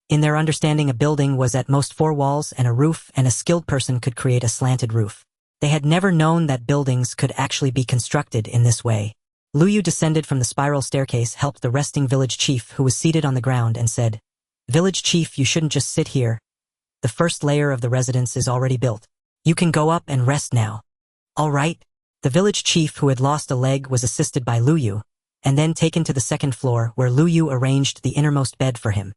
In their understanding, a building was at most 4 walls and a roof, and a skilled person could create a slanted roof. They had never known that buildings could actually be constructed in this way. Luyu descended from the spiral staircase, helped the resting village chief who was seated on the ground, and said, Village chief, you shouldn't just sit here. The first layer of the residence is already built. You can go up and rest now. All right. The village chief who had lost a leg was assisted by Luyu, and then taken to the second floor where Luyu arranged the innermost bed for him.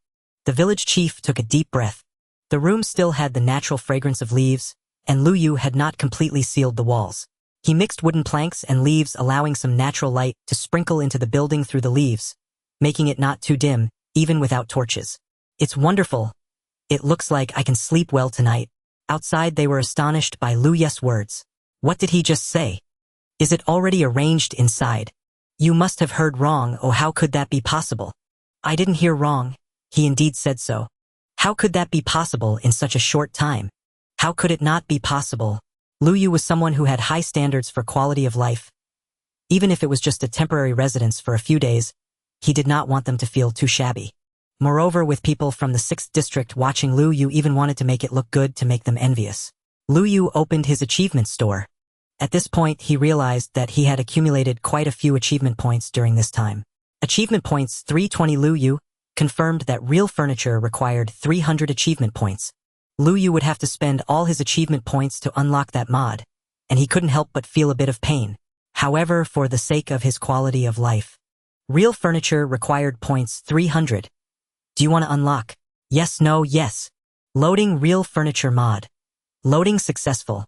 The village chief took a deep breath. The room still had the natural fragrance of leaves, and Luyu had not completely sealed the walls. He mixed wooden planks and leaves, allowing some natural light to sprinkle into the building through the leaves, making it not too dim, even without torches. It's wonderful. It looks like I can sleep well tonight. Outside they were astonished by Luyu's words. What did he just say? Is it already arranged inside? You must have heard wrong. Oh, how could that be possible? I didn't hear wrong. He indeed said so. How could that be possible in such a short time? How could it not be possible? Lu Yu was someone who had high standards for quality of life. Even if it was just a temporary residence for a few days, he did not want them to feel too shabby. Moreover, with people from the 6th district watching, Lu Yu even wanted to make it look good to make them envious. Lu Yu opened his achievement store. At this point, he realized that he had accumulated quite a few achievement points during this time. Achievement points 320. Lu Yu confirmed that real furniture required 300 achievement points. Lu Yu would have to spend all his achievement points to unlock that mod, and he couldn't help but feel a bit of pain. However, for the sake of his quality of life, real furniture required points 300. Do you want to unlock? Yes, no, yes. Loading real furniture mod. Loading successful.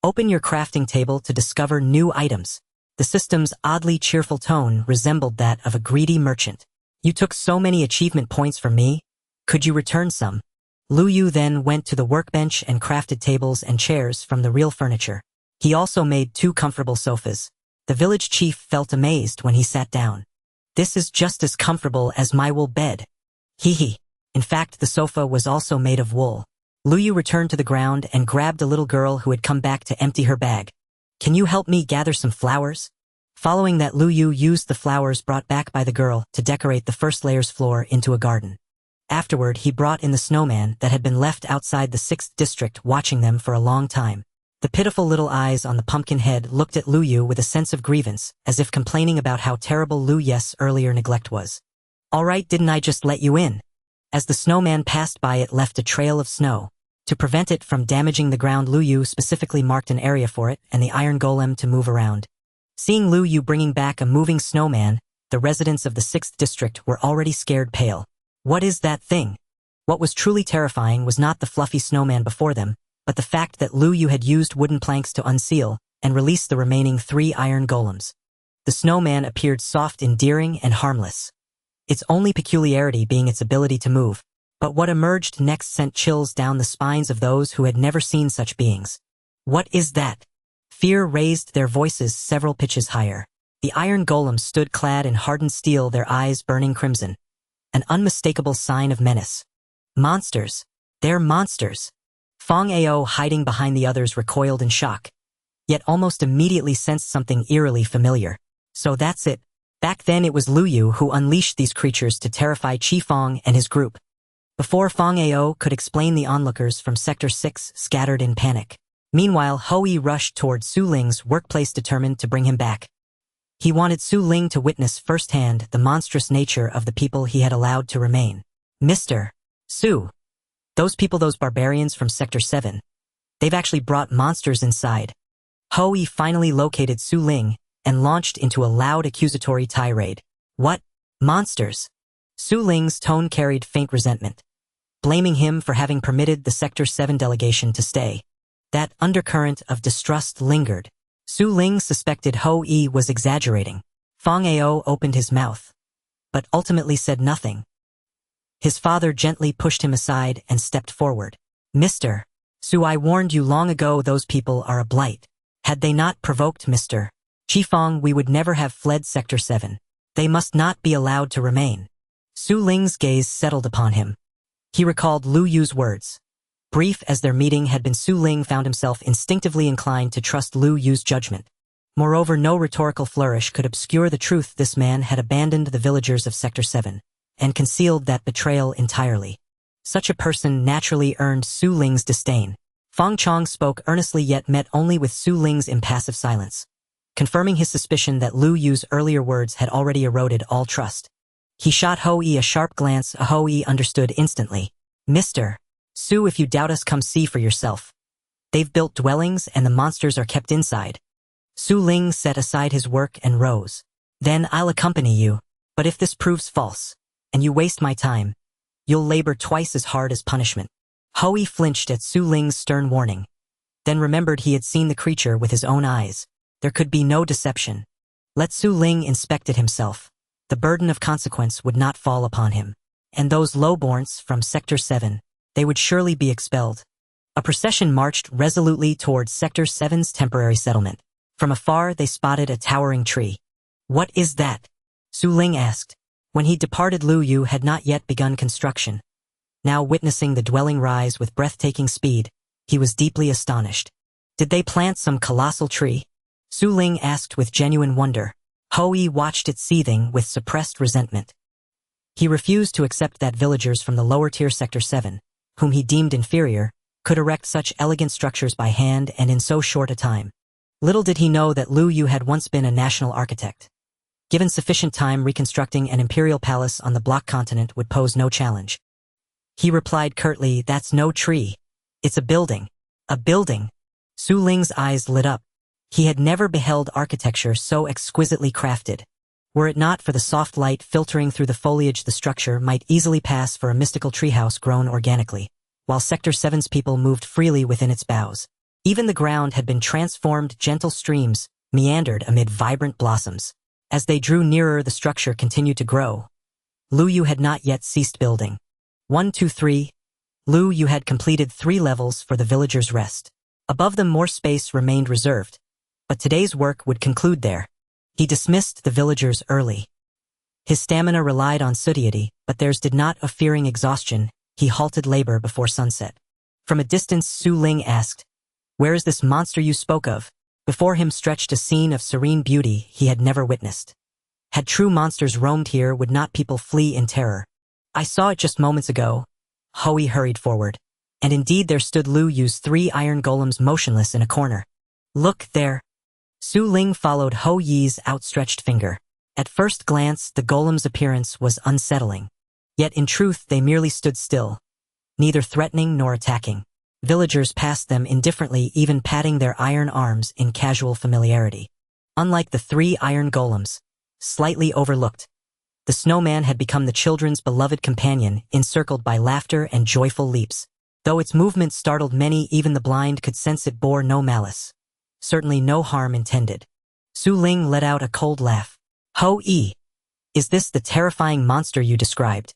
Open your crafting table to discover new items. The system's oddly cheerful tone resembled that of a greedy merchant. You took so many achievement points from me. Could you return some? Lu Yu then went to the workbench and crafted tables and chairs from the real furniture. He also made 2 comfortable sofas. The village chief felt amazed when he sat down. This is just as comfortable as my wool bed. Hee. In fact, the sofa was also made of wool. Lu Yu returned to the ground and grabbed a little girl who had come back to empty her bag. Can you help me gather some flowers? Following that, Lu Yu used the flowers brought back by the girl to decorate the first layer's floor into a garden. Afterward, he brought in the snowman that had been left outside the 6th district watching them for a long time. The pitiful little eyes on the pumpkin head looked at Lu Yu with a sense of grievance, as if complaining about how terrible Lu Yu's earlier neglect was. Alright, didn't I just let you in? As the snowman passed by, it left a trail of snow. To prevent it from damaging the ground, Lu Yu specifically marked an area for it and the iron golem to move around. Seeing Lu Yu bringing back a moving snowman, the residents of the 6th district were already scared pale. What is that thing? What was truly terrifying was not the fluffy snowman before them, but the fact that Lu Yu had used wooden planks to unseal and release the remaining 3 iron golems. The snowman appeared soft, endearing, and harmless. Its only peculiarity being its ability to move. But what emerged next sent chills down the spines of those who had never seen such beings. What is that? Fear raised their voices several pitches higher. The iron golems stood clad in hardened steel, their eyes burning crimson. An unmistakable sign of menace. Monsters. They're monsters. Fong Ao, hiding behind the others, recoiled in shock, yet almost immediately sensed something eerily familiar. So that's it. Back then it was Lu Yu who unleashed these creatures to terrify Chi Fong and his group. Before Fong Ao could explain, the onlookers from Sector 6 scattered in panic. Meanwhile, Hui rushed toward Su Ling's workplace, determined to bring him back. He wanted Su Ling to witness firsthand the monstrous nature of the people he had allowed to remain. Mr. Su. Those people, those barbarians from Sector 7. They've actually brought monsters inside. Hui finally located Su Ling and launched into a loud accusatory tirade. What? Monsters? Su Ling's tone carried faint resentment, blaming him for having permitted the Sector 7 delegation to stay. That undercurrent of distrust lingered. Su Ling suspected Hui was exaggerating. Fong Ao opened his mouth, but ultimately said nothing. His father gently pushed him aside and stepped forward. Mr. Su, I warned you long ago, those people are a blight. Had they not provoked Mr. Qifeng, we would never have fled Sector 7. They must not be allowed to remain. Su Ling's gaze settled upon him. He recalled Lu Yu's words. Brief as their meeting had been, Su Ling found himself instinctively inclined to trust Lu Yu's judgment. Moreover, no rhetorical flourish could obscure the truth. This man had abandoned the villagers of Sector 7 and concealed that betrayal entirely. Such a person naturally earned Su Ling's disdain. Fong Chong spoke earnestly, yet met only with Su Ling's impassive silence, confirming his suspicion that Lu Yu's earlier words had already eroded all trust. He shot Hui a sharp glance. Hui understood instantly. Mr. Su, if you doubt us, come see for yourself. They've built dwellings and the monsters are kept inside. Su Ling set aside his work and rose. Then I'll accompany you. But if this proves false, and you waste my time, you'll labor twice as hard as punishment. Hui flinched at Su Ling's stern warning, then remembered he had seen the creature with his own eyes. There could be no deception. Let Su Ling inspect it himself. The burden of consequence would not fall upon him. And those lowborns from Sector 7, they would surely be expelled. A procession marched resolutely towards Sector 7's temporary settlement. From afar, they spotted a towering tree. What is that? Su Ling asked. When he departed, Lu Yu had not yet begun construction. Now witnessing the dwelling rise with breathtaking speed, he was deeply astonished. Did they plant some colossal tree? Su Ling asked with genuine wonder. Hui watched it seething with suppressed resentment. He refused to accept that villagers from the lower-tier Sector 7, whom he deemed inferior, could erect such elegant structures by hand and in so short a time. Little did he know that Lu Yu had once been a national architect. Given sufficient time, reconstructing an imperial palace on the block continent would pose no challenge. He replied curtly, "That's no tree. It's a building." A building? Su Ling's eyes lit up. He had never beheld architecture so exquisitely crafted. Were it not for the soft light filtering through the foliage, the structure might easily pass for a mystical treehouse grown organically, while Sector 7's people moved freely within its boughs. Even the ground had been transformed. Gentle streams meandered amid vibrant blossoms. As they drew nearer, the structure continued to grow. Lu Yu had not yet ceased building. 1, 2, 3. Lu Yu had completed 3 levels for the villagers' rest. Above them more space remained reserved, but today's work would conclude there. He dismissed the villagers early. His stamina relied on satiety, but theirs did not. Of fearing exhaustion, he halted labor before sunset. From a distance, Su Ling asked, "Where is this monster you spoke of?" Before him stretched a scene of serene beauty he had never witnessed. Had true monsters roamed here, would not people flee in terror? "I saw it just moments ago." Hui hurried forward, and indeed there stood Lu Yu's 3 iron golems motionless in a corner. "Look there." Su Ling followed Ho Yi's outstretched finger. At first glance, the golem's appearance was unsettling. Yet in truth they merely stood still, neither threatening nor attacking. Villagers passed them indifferently, even patting their iron arms in casual familiarity. Unlike the 3 iron golems, slightly overlooked, the snowman had become the children's beloved companion, encircled by laughter and joyful leaps. Though its movement startled many, even the blind could sense it bore no malice. Certainly no harm intended. Su Ling let out a cold laugh. "Ho-yi, is this the terrifying monster you described?"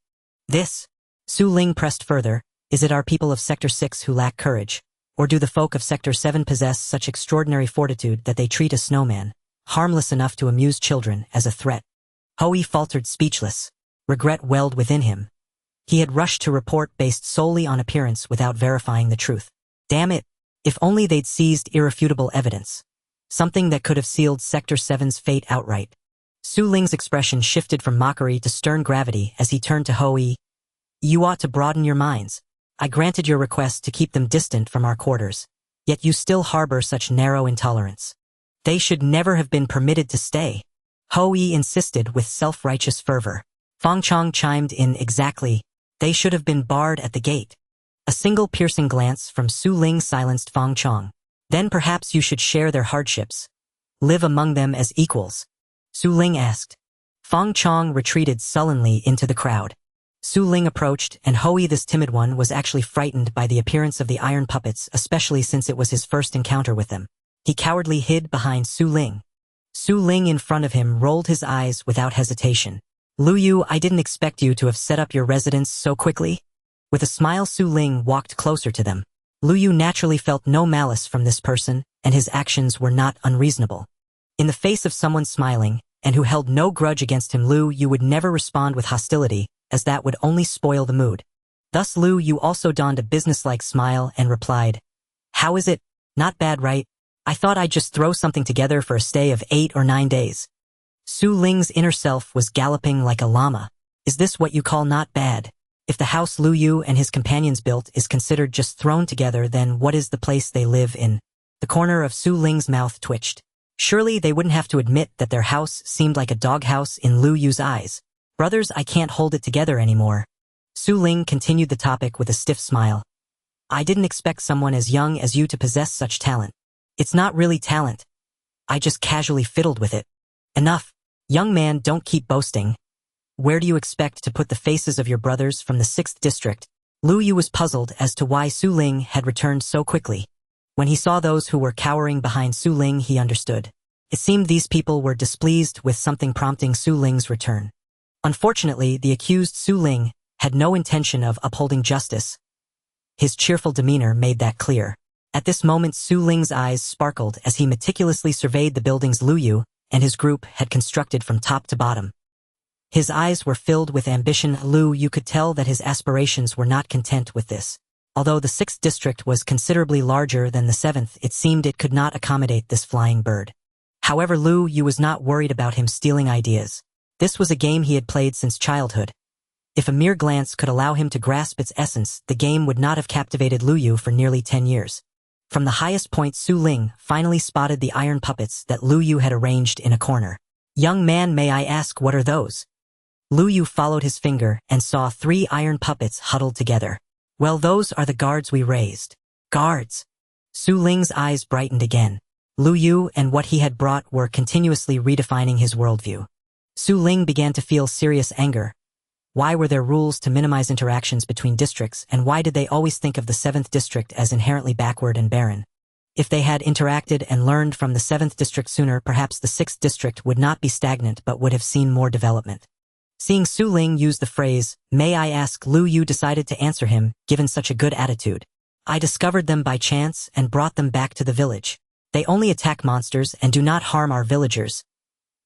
"This?" Su Ling pressed further. "Is it our people of Sector 6 who lack courage? Or do the folk of Sector 7 possess such extraordinary fortitude that they treat a snowman, harmless enough to amuse children, as a threat?" Hui faltered, speechless. Regret welled within him. He had rushed to report based solely on appearance without verifying the truth. Damn it! If only they'd seized irrefutable evidence. Something that could have sealed Sector 7's fate outright. Su Ling's expression shifted from mockery to stern gravity as he turned to Hui. "You ought to broaden your minds. I granted your request to keep them distant from our quarters. Yet you still harbor such narrow intolerance. They should never have been permitted to stay." Hui insisted with self-righteous fervor. Fang Chong chimed in, "Exactly. They should have been barred at the gate." A single piercing glance from Su Ling silenced Fang Chong. "Then perhaps you should share their hardships. Live among them as equals?" Su Ling asked. Fang Chong retreated sullenly into the crowd. Su Ling approached, and Hui, this timid one, was actually frightened by the appearance of the iron puppets, especially since it was his first encounter with them. He cowardly hid behind Su Ling. Su Ling in front of him rolled his eyes without hesitation. "Lu Yu, I didn't expect you to have set up your residence so quickly." With a smile, Su Ling walked closer to them. Lu Yu naturally felt no malice from this person, and his actions were not unreasonable. In the face of someone smiling, and who held no grudge against him, Lu Yu would never respond with hostility, as that would only spoil the mood. Thus Lu Yu also donned a businesslike smile and replied, "How is it? Not bad, right? I thought I'd just throw something together for a stay of 8 or 9 days." Su Ling's inner self was galloping like a llama. Is this what you call not bad? If the house Lu Yu and his companions built is considered just thrown together, then what is the place they live in? The corner of Su Ling's mouth twitched. Surely they wouldn't have to admit that their house seemed like a doghouse in Lu Yu's eyes. "Brothers, I can't hold it together anymore." Su Ling continued the topic with a stiff smile. "I didn't expect someone as young as you to possess such talent. It's not really talent. I just casually fiddled with it." "Enough. Young man, don't keep boasting. Where do you expect to put the faces of your brothers from the 6th district?" Lu Yu was puzzled as to why Su Ling had returned so quickly. When he saw those who were cowering behind Su Ling, he understood. It seemed these people were displeased with something prompting Su Ling's return. Unfortunately, the accused Su Ling had no intention of upholding justice. His cheerful demeanor made that clear. At this moment, Su Ling's eyes sparkled as he meticulously surveyed the buildings Lu Yu and his group had constructed from top to bottom. His eyes were filled with ambition. You could tell that his aspirations were not content with this. Although the 6th district was considerably larger than the 7th, it seemed it could not accommodate this flying bird. However, Yu was not worried about him stealing ideas. This was a game he had played since childhood. If a mere glance could allow him to grasp its essence, the game would not have captivated Yu for nearly 10 years. From the highest point, Su Ling finally spotted the iron puppets that Yu had arranged in a corner. "Young man, may I ask what are those?" Yu followed his finger and saw 3 iron puppets huddled together. "Well, those are the guards we raised." "Guards?" Su Ling's eyes brightened again. Yu and what he had brought were continuously redefining his worldview. Su Ling began to feel serious anger. Why were there rules to minimize interactions between districts, and why did they always think of the 7th district as inherently backward and barren? If they had interacted and learned from the 7th district sooner, perhaps the 6th district would not be stagnant but would have seen more development. Seeing Su Ling use the phrase, "May I ask?" Yu decided to answer him, given such a good attitude. "I discovered them by chance and brought them back to the village. They only attack monsters and do not harm our villagers.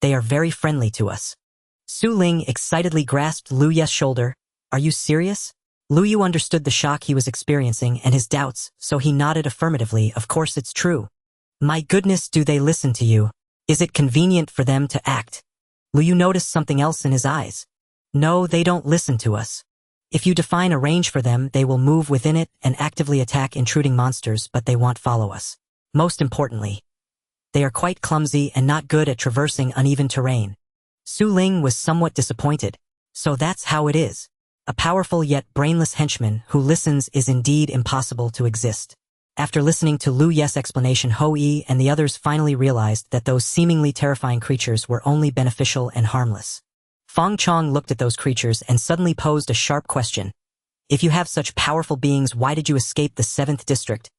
They are very friendly to us." Su Ling excitedly grasped Yu's shoulder. "Are you serious?" Yu understood the shock he was experiencing and his doubts, so he nodded affirmatively. "Of course it's true." "My goodness, do they listen to you? Is it convenient for them to act?" Yu noticed something else in his eyes. "No, they don't listen to us. If you define a range for them, they will move within it and actively attack intruding monsters, but they won't follow us. Most importantly, they are quite clumsy and not good at traversing uneven terrain." Su Ling was somewhat disappointed. So that's how it is. A powerful yet brainless henchman who listens is indeed impossible to exist. After listening to Yu's explanation, Yi and the others finally realized that those seemingly terrifying creatures were only beneficial and harmless. Feng Chong looked at those creatures and suddenly posed a sharp question. "If you have such powerful beings, why did you escape the 7th district?"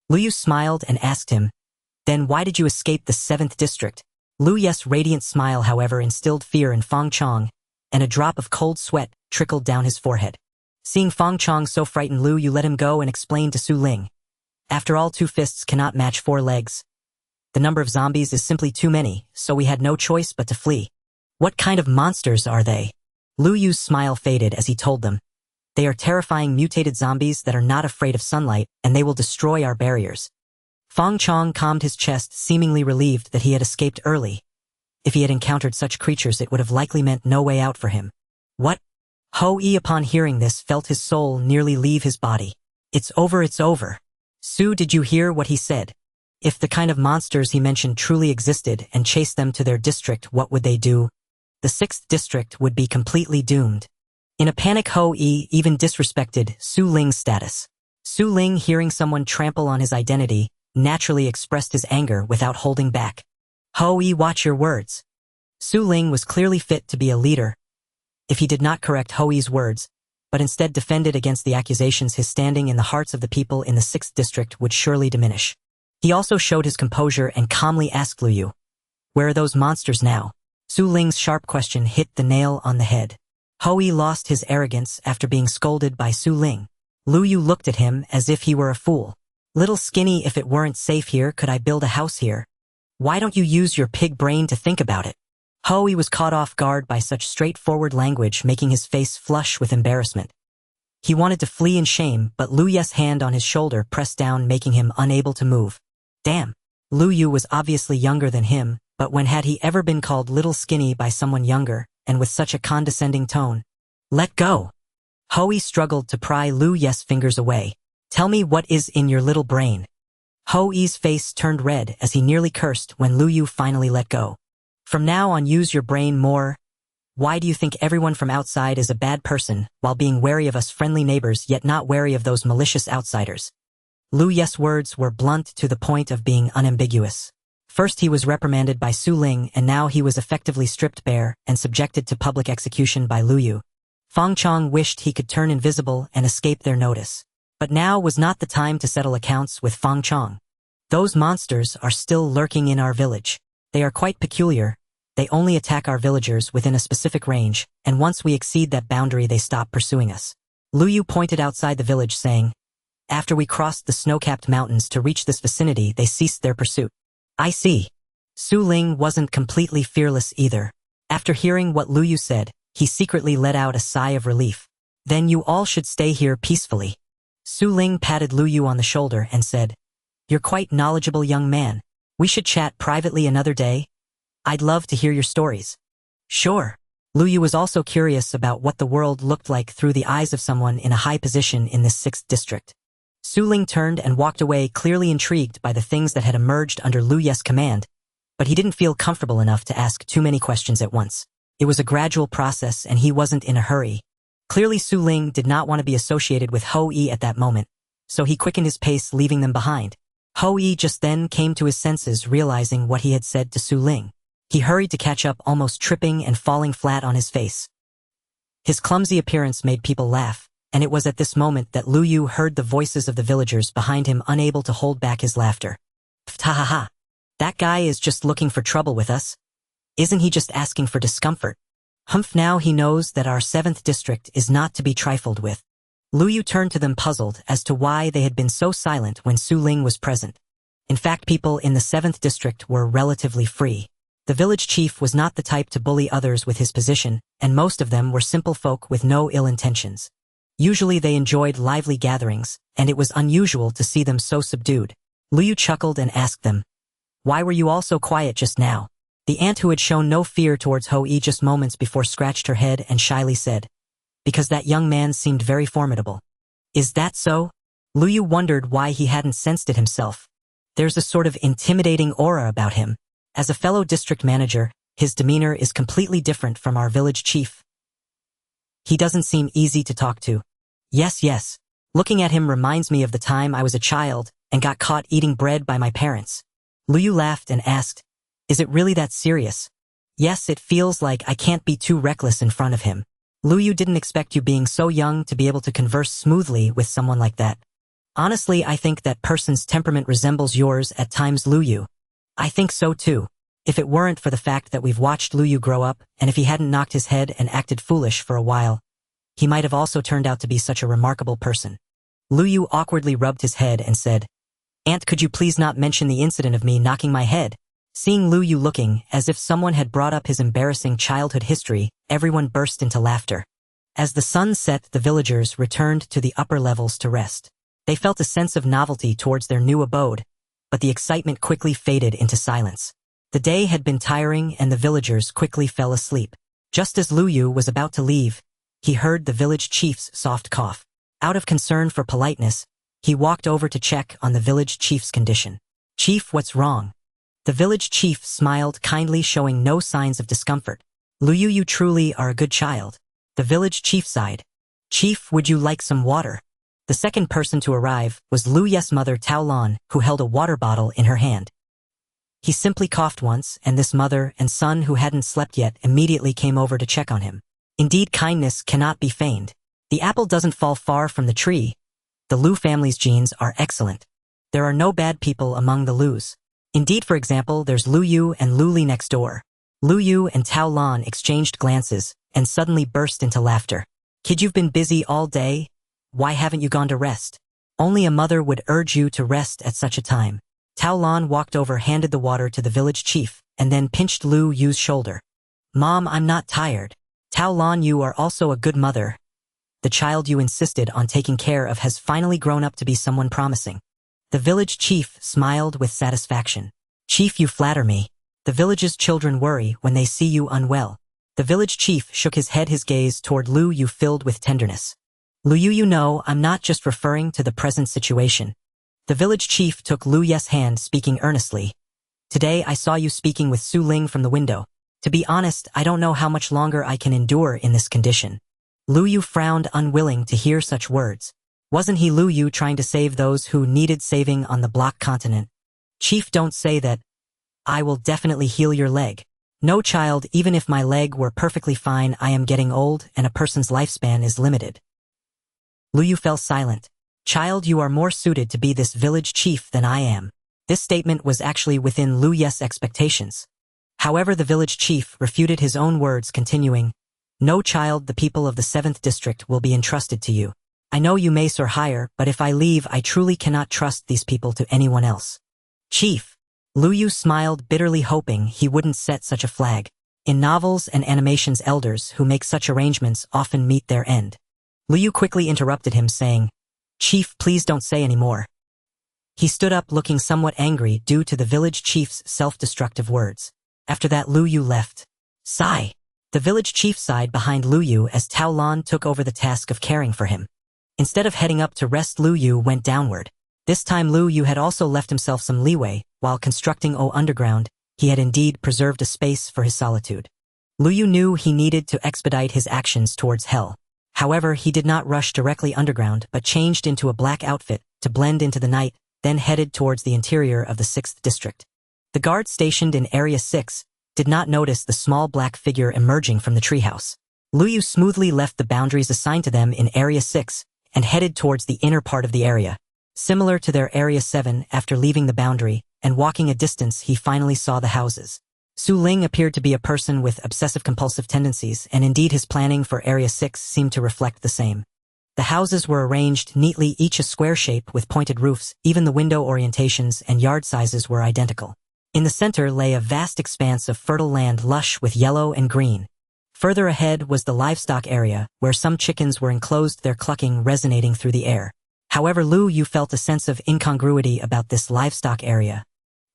Yu smiled and asked him, "Then why did you escape the 7th district?" Yu's radiant smile, however, instilled fear in Feng Chong, and a drop of cold sweat trickled down his forehead. Seeing Feng Chong so frightened, Yu let him go and explained to Su Ling. "After all, 2 fists cannot match 4 legs. The number of zombies is simply too many, so we had no choice but to flee." "What kind of monsters are they?" Yu's smile faded as he told them. "They are terrifying mutated zombies that are not afraid of sunlight, and they will destroy our barriers." Feng Chong calmed his chest, seemingly relieved that he had escaped early. If he had encountered such creatures, it would have likely meant no way out for him. "What?" Yi, upon hearing this, felt his soul nearly leave his body. "It's over, it's over." "Su, did you hear what he said? If the kind of monsters he mentioned truly existed and chased them to their district, what would they do? The 6th district would be completely doomed." In a panic, Yi even disrespected Su Ling's status. Su Ling, hearing someone trample on his identity, naturally expressed his anger without holding back. "Yi, watch your words." Su Ling was clearly fit to be a leader. If he did not correct Yi's words, but instead defended against the accusations, his standing in the hearts of the people in the 6th district would surely diminish. He also showed his composure and calmly asked Yu, "Where are those monsters now?" Su Ling's sharp question hit the nail on the head. Yi lost his arrogance after being scolded by Su Ling. Yu looked at him as if he were a fool. "Little skinny, if it weren't safe here, could I build a house here? Why don't you use your pig brain to think about it?" Yi was caught off guard by such straightforward language, making his face flush with embarrassment. He wanted to flee in shame, but Yu's hand on his shoulder pressed down, making him unable to move. Damn. Yu was obviously younger than him, but when had he ever been called little skinny by someone younger, and with such a condescending tone? "Let go." Yi struggled to pry Yu's fingers away. "Tell me what is in your little brain." Yi's face turned red as he nearly cursed when Yu finally let go. "From now on, use your brain more. Why do you think everyone from outside is a bad person, while being wary of us friendly neighbors, yet not wary of those malicious outsiders?" Yu's words were blunt to the point of being unambiguous. First he was reprimanded by Su Ling, and now he was effectively stripped bare and subjected to public execution by Yu. Feng Chong wished he could turn invisible and escape their notice. But now was not the time to settle accounts with Feng Chong. "Those monsters are still lurking in our village. They are quite peculiar. They only attack our villagers within a specific range, and once we exceed that boundary they stop pursuing us." Yu pointed outside the village, saying, "After we crossed the snow-capped mountains to reach this vicinity, they ceased their pursuit." "I see." Su Ling wasn't completely fearless either. After hearing what Yu said, He secretly let out a sigh of relief. Then you all should stay here peacefully. Su Ling patted Lu Yu on the shoulder and said, "You're quite knowledgeable young man. We should chat privately another day. I'd love to hear your stories." Sure. Lu Yu was also curious about what the world looked like through the eyes of someone in a high position in this 6th district. Su Ling turned and walked away, clearly intrigued by the things that had emerged under Lu Ye's command, but he didn't feel comfortable enough to ask too many questions at once. It was a gradual process and he wasn't in a hurry. Clearly Su Ling did not want to be associated with Ho Yi at that moment, so he quickened his pace, leaving them behind. Ho Yi just then came to his senses, realizing what he had said to Su Ling. He hurried to catch up, almost tripping and falling flat on his face. His clumsy appearance made people laugh, and it was at this moment that Lu Yu heard the voices of the villagers behind him, unable to hold back his laughter. "Pfft-ha-ha-ha. That guy is just looking for trouble with us. Isn't he just asking for discomfort? Humph, now he knows that our 7th district is not to be trifled with." Lu Yu turned to them, puzzled as to why they had been so silent when Su Ling was present. In fact, people in the 7th district were relatively free. The village chief was not the type to bully others with his position, and most of them were simple folk with no ill intentions. Usually they enjoyed lively gatherings, and it was unusual to see them so subdued. Lu Yu chuckled and asked them, "Why were you all so quiet just now?" The ant, who had shown no fear towards Ho Yi just moments before, scratched her head and shyly said, "Because that young man seemed very formidable." "Is that so?" Lu Yu wondered why he hadn't sensed it himself. There's a sort of intimidating aura about him. As a fellow district manager, his demeanor is completely different from our village chief. He doesn't seem easy to talk to. Yes. Looking at him reminds me of the time I was a child and got caught eating bread by my parents." Lu Yu laughed and asked, "Is it really that serious?" "Yes, it feels like I can't be too reckless in front of him." Lu Yu didn't expect you, being so young, to be able to converse smoothly with someone like that. "Honestly, I think that person's temperament resembles yours at times, Lu Yu." "I think so too. If it weren't for the fact that we've watched Lu Yu grow up, and if he hadn't knocked his head and acted foolish for a while, he might have also turned out to be such a remarkable person." Lu Yu awkwardly rubbed his head and said, "Aunt, could you please not mention the incident of me knocking my head?" Seeing Lu Yu looking as if someone had brought up his embarrassing childhood history, everyone burst into laughter. As the sun set, the villagers returned to the upper levels to rest. They felt a sense of novelty towards their new abode, but the excitement quickly faded into silence. The day had been tiring and the villagers quickly fell asleep. Just as Lu Yu was about to leave, he heard the village chief's soft cough. Out of concern for politeness, he walked over to check on the village chief's condition. "Chief, what's wrong?" The village chief smiled kindly, showing no signs of discomfort. "Lu Yu, you truly are a good child." The village chief sighed. "Chief, would you like some water?" The second person to arrive was Lu Ye's mother, Tao Lan, who held a water bottle in her hand. He simply coughed once, and this mother and son, who hadn't slept yet, immediately came over to check on him. Indeed, kindness cannot be feigned. The apple doesn't fall far from the tree. The Lu family's genes are excellent. There are no bad people among the Lus. Indeed, for example, there's Lu Yu and Lu Li next door. Lu Yu and Tao Lan exchanged glances and suddenly burst into laughter. "Kid, you've been busy all day. Why haven't you gone to rest?" "Only a mother would urge you to rest at such a time." Tao Lan walked over, handed the water to the village chief, and then pinched Lu Yu's shoulder. "Mom, I'm not tired." "Tao Lan, you are also a good mother. The child you insisted on taking care of has finally grown up to be someone promising." The village chief smiled with satisfaction. "Chief, you flatter me. The village's children worry when they see you unwell." The village chief shook his head, his gaze toward Lu Yu filled with tenderness. "Lu Yu, you know, I'm not just referring to the present situation." The village chief took Lu Ye's hand, speaking earnestly. "Today I saw you speaking with Su Ling from the window. To be honest, I don't know how much longer I can endure in this condition." Lu Yu frowned, unwilling to hear such words. Wasn't he, Lu Yu, trying to save those who needed saving on the block continent? "Chief, don't say that. I will definitely heal your leg." "No, child, even if my leg were perfectly fine, I am getting old and a person's lifespan is limited." Lu Yu fell silent. "Child, you are more suited to be this village chief than I am." This statement was actually within Lu Ye's expectations. However, the village chief refuted his own words, continuing, "No, child, the people of the 7th district will be entrusted to you. I know you may soar higher, but if I leave, I truly cannot trust these people to anyone else." "Chief." Lu Yu smiled bitterly, hoping he wouldn't set such a flag. In novels and animations, elders who make such arrangements often meet their end. Liu quickly interrupted him, saying, "Chief, please don't say any more." He stood up looking somewhat angry due to the village chief's self-destructive words. After that, Liu left. Sigh. The village chief sighed behind Liu as Tao Lan took over the task of caring for him. Instead of heading up to rest, Liu went downward. This time Liu had also left himself some leeway. While constructing underground, he had indeed preserved a space for his solitude. Liu knew he needed to expedite his actions towards hell. However, he did not rush directly underground but changed into a black outfit to blend into the night, then headed towards the interior of the 6th district. The guard stationed in Area 6 did not notice the small black figure emerging from the treehouse. Liu smoothly left the boundaries assigned to them in Area 6 and headed towards the inner part of the area. Similar to their Area 7, after leaving the boundary and walking a distance, he finally saw the houses. Su Ling appeared to be a person with obsessive-compulsive tendencies, and indeed his planning for Area 6 seemed to reflect the same. The houses were arranged neatly, each a square shape with pointed roofs. Even the window orientations and yard sizes were identical. In the center lay a vast expanse of fertile land, lush with yellow and green. Further ahead was the livestock area, where some chickens were enclosed, their clucking resonating through the air. However, Liu felt a sense of incongruity about this livestock area.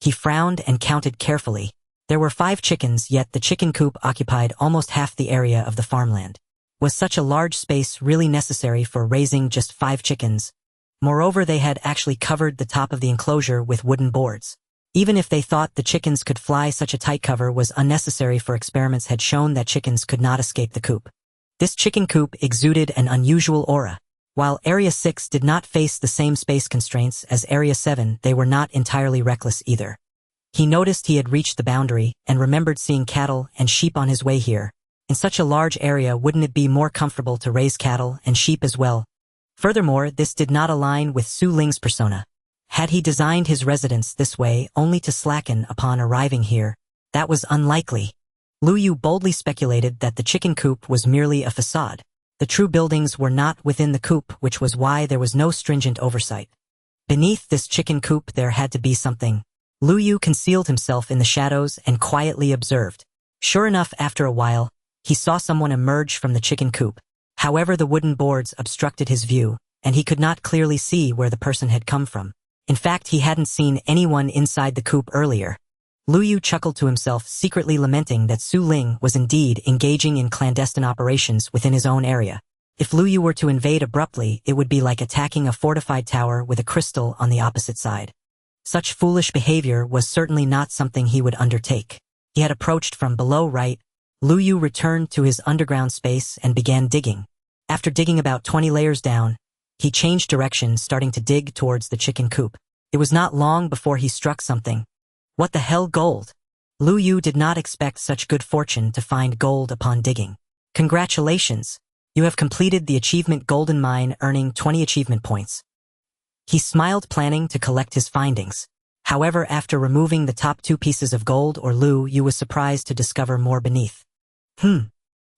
He frowned and counted carefully. There were 5 chickens, yet the chicken coop occupied almost half the area of the farmland. Was such a large space really necessary for raising just 5 chickens? Moreover, they had actually covered the top of the enclosure with wooden boards. Even if they thought the chickens could fly, such a tight cover was unnecessary, for experiments had shown that chickens could not escape the coop. This chicken coop exuded an unusual aura. While Area 6 did not face the same space constraints as Area 7, they were not entirely reckless either. He noticed he had reached the boundary and remembered seeing cattle and sheep on his way here. In such a large area, wouldn't it be more comfortable to raise cattle and sheep as well? Furthermore, this did not align with Su Ling's persona. Had he designed his residence this way only to slacken upon arriving here? That was unlikely. Liu boldly speculated that the chicken coop was merely a facade. The true buildings were not within the coop, which was why there was no stringent oversight. Beneath this chicken coop there had to be something. Liu concealed himself in the shadows and quietly observed. Sure enough, after a while, he saw someone emerge from the chicken coop. However, the wooden boards obstructed his view, and he could not clearly see where the person had come from. In fact, he hadn't seen anyone inside the coop earlier. Liu chuckled to himself, secretly lamenting that Su Ling was indeed engaging in clandestine operations within his own area. If Liu were to invade abruptly, it would be like attacking a fortified tower with a crystal on the opposite side. Such foolish behavior was certainly not something he would undertake. He had approached from below right. Liu returned to his underground space and began digging. After digging about 20 layers down, he changed direction, starting to dig towards the chicken coop. It was not long before he struck something. What the hell, gold? Liu did not expect such good fortune to find gold upon digging. Congratulations! You have completed the achievement Golden Mine, earning 20 achievement points. He smiled, planning to collect his findings. However, after removing the top 2 pieces of gold, Liu was surprised to discover more beneath.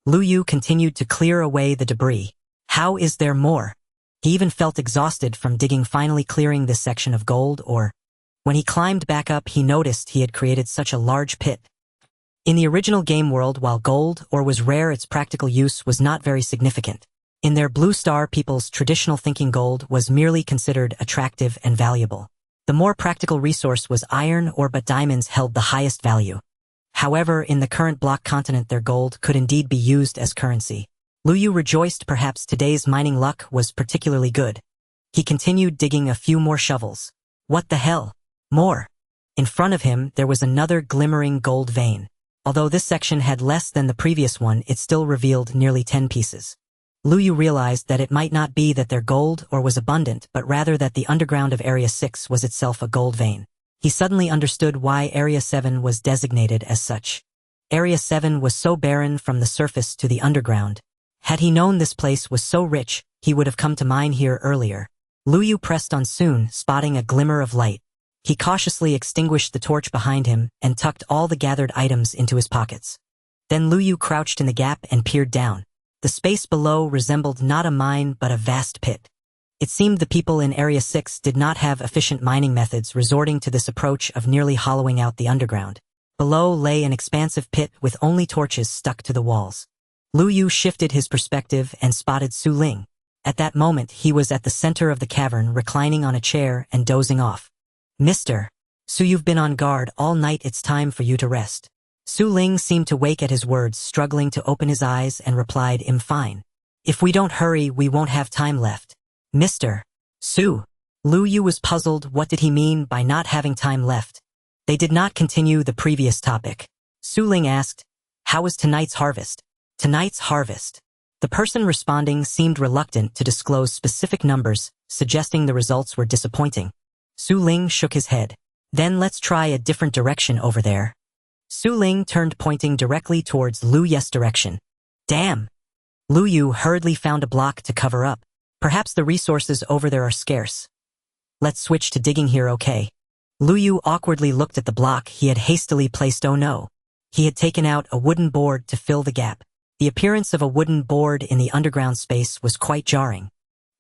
Liu continued to clear away the debris. How is there more? He even felt exhausted from digging, finally clearing this section of gold ore. When he climbed back up, he noticed he had created such a large pit. In the original game world, while gold ore was rare, its practical use was not very significant. In their Blue Star people's traditional thinking, gold was merely considered attractive and valuable. The more practical resource was iron ore, but diamonds held the highest value. However, in the current block continent, their gold could indeed be used as currency. Liu rejoiced. Perhaps today's mining luck was particularly good. He continued digging a few more shovels. What the hell? More! In front of him, there was another glimmering gold vein. Although this section had less than the previous one, it still revealed nearly 10 pieces. Liu realized that it might not be that their gold ore was abundant, but rather that the underground of Area 6 was itself a gold vein. He suddenly understood why Area 7 was designated as such. Area 7 was so barren from the surface to the underground. Had he known this place was so rich, he would have come to mine here earlier. Liu pressed on, soon spotting a glimmer of light. He cautiously extinguished the torch behind him and tucked all the gathered items into his pockets. Then Liu crouched in the gap and peered down. The space below resembled not a mine but a vast pit. It seemed the people in Area 6 did not have efficient mining methods, resorting to this approach of nearly hollowing out the underground. Below lay an expansive pit with only torches stuck to the walls. Lu Yu shifted his perspective and spotted Su Ling. At that moment he was at the center of the cavern, reclining on a chair and dozing off. "Mister Su, you've been on guard all night, it's time for you to rest." Su Ling seemed to wake at his words, struggling to open his eyes, and replied, "I'm fine. If we don't hurry, we won't have time left." "Mr. Su." Lu Yu was puzzled. What did he mean by not having time left? They did not continue the previous topic. Su Ling asked, "How was tonight's harvest?" "Tonight's harvest." The person responding seemed reluctant to disclose specific numbers, suggesting the results were disappointing. Su Ling shook his head. "Then let's try a different direction over there." Su Ling turned, pointing directly towards Lu Yu's direction. "Damn!" Lu Yu hurriedly found a block to cover up. "Perhaps the resources over there are scarce. Let's switch to digging here, okay?" Lu Yu awkwardly looked at the block he had hastily placed. Oh no. He had taken out a wooden board to fill the gap. The appearance of a wooden board in the underground space was quite jarring.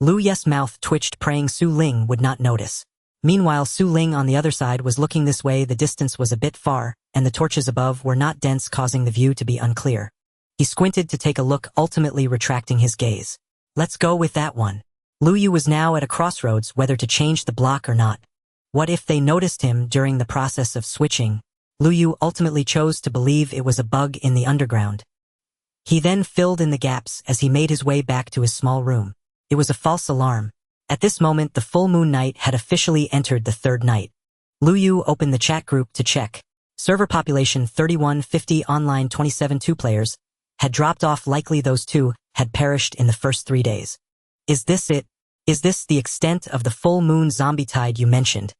Lu Yu's mouth twitched, praying Su Ling would not notice. Meanwhile, Su Ling on the other side was looking this way. The distance was a bit far, and the torches above were not dense, causing the view to be unclear. He squinted to take a look, ultimately retracting his gaze. "Let's go with that one." Lu Yu was now at a crossroads whether to change the block or not. What if they noticed him during the process of switching? Lu Yu ultimately chose to believe it was a bug in the underground. He then filled in the gaps as he made his way back to his small room. It was a false alarm. At this moment, the full moon night had officially entered the third night. Lu Yu opened the chat group to check. Server population 3150, online 27, 2 players had dropped off. Likely those 2 had perished in the first 3 days. "Is this it? Is this the extent of the full moon zombie tide you mentioned?"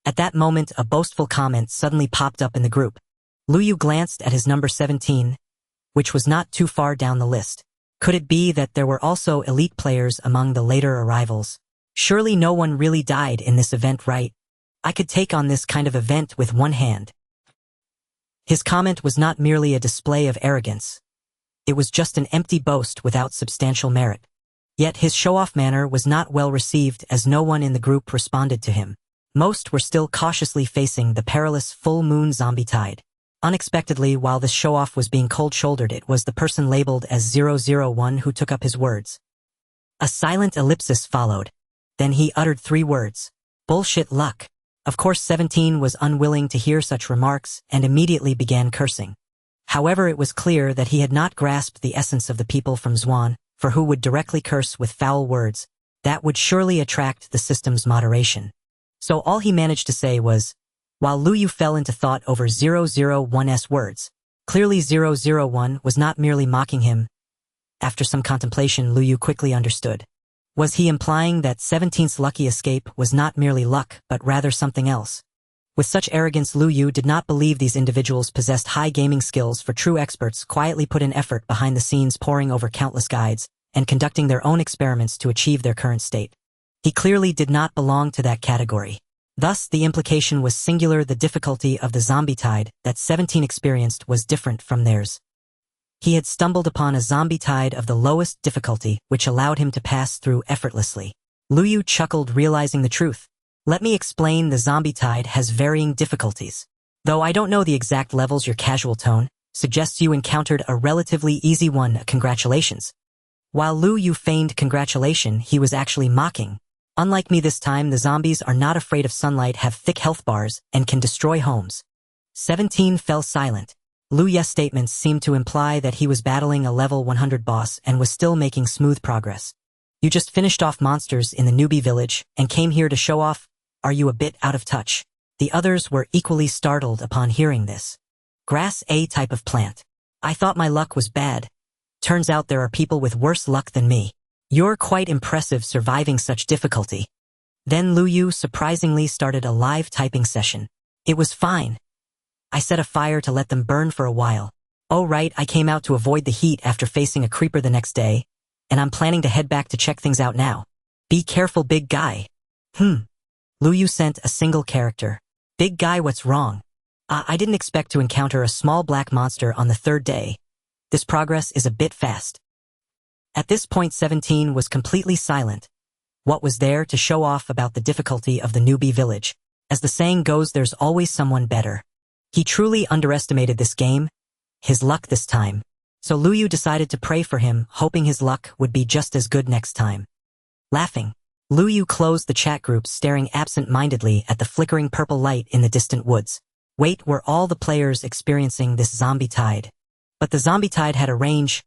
At that moment, a boastful comment suddenly popped up in the group. Lu Yu glanced at his number 17, which was not too far down the list. Could it be that there were also elite players among the later arrivals? Surely no one really died in this event, right? I could take on this kind of event with one hand. His comment was not merely a display of arrogance. It was just an empty boast without substantial merit. Yet his show-off manner was not well received, as no one in the group responded to him. Most were still cautiously facing the perilous full moon zombie tide. Unexpectedly, while this show-off was being cold-shouldered, it was the person labeled as 001 who took up his words. A silent ellipsis followed. Then he uttered 3 words. "Bullshit luck." Of course, 17 was unwilling to hear such remarks and immediately began cursing. However, it was clear that he had not grasped the essence of the people from Zwan, for who would directly curse with foul words? That would surely attract the system's moderation. So all he managed to say was, while Lu Yu fell into thought over 001's words. Clearly 001 was not merely mocking him. After some contemplation, Lu Yu quickly understood. Was he implying that 17's lucky escape was not merely luck, but rather something else? With such arrogance, Lu Yu did not believe these individuals possessed high gaming skills, for true experts quietly put in effort behind the scenes, poring over countless guides and conducting their own experiments to achieve their current state. He clearly did not belong to that category. Thus, the implication was singular. The difficulty of the zombie tide that 17 experienced was different from theirs. He had stumbled upon a zombie tide of the lowest difficulty, which allowed him to pass through effortlessly. Lu Yu chuckled, realizing the truth. "Let me explain. The zombie tide has varying difficulties. Though I don't know the exact levels, your casual tone suggests you encountered a relatively easy one. Congratulations." While Lu Yu feigned congratulation, he was actually mocking. "Unlike me this time, the zombies are not afraid of sunlight, have thick health bars, and can destroy homes." 17 fell silent. Lu Yu's statements seemed to imply that he was battling a level 100 boss and was still making smooth progress. "You just finished off monsters in the newbie village and came here to show off? Are you a bit out of touch?" The others were equally startled upon hearing this. "Grass, a type of plant. I thought my luck was bad. Turns out there are people with worse luck than me. You're quite impressive surviving such difficulty." Then Lu Yu surprisingly started a live typing session. "It was fine. I set a fire to let them burn for a while. Oh right, I came out to avoid the heat after facing a creeper the next day, and I'm planning to head back to check things out now. Be careful, big guy." Lu Yu sent a single character. "Big guy, what's wrong? I didn't expect to encounter a small black monster on the 3rd day. This progress is a bit fast." At this point, 17 was completely silent. What was there to show off about the difficulty of the newbie village? As the saying goes, there's always someone better. He truly underestimated this game, his luck this time. So Luyu decided to pray for him, hoping his luck would be just as good next time. Laughing, Luyu closed the chat group, staring absent-mindedly at the flickering purple light in the distant woods. Wait, were all the players experiencing this zombie tide? But the zombie tide had a range.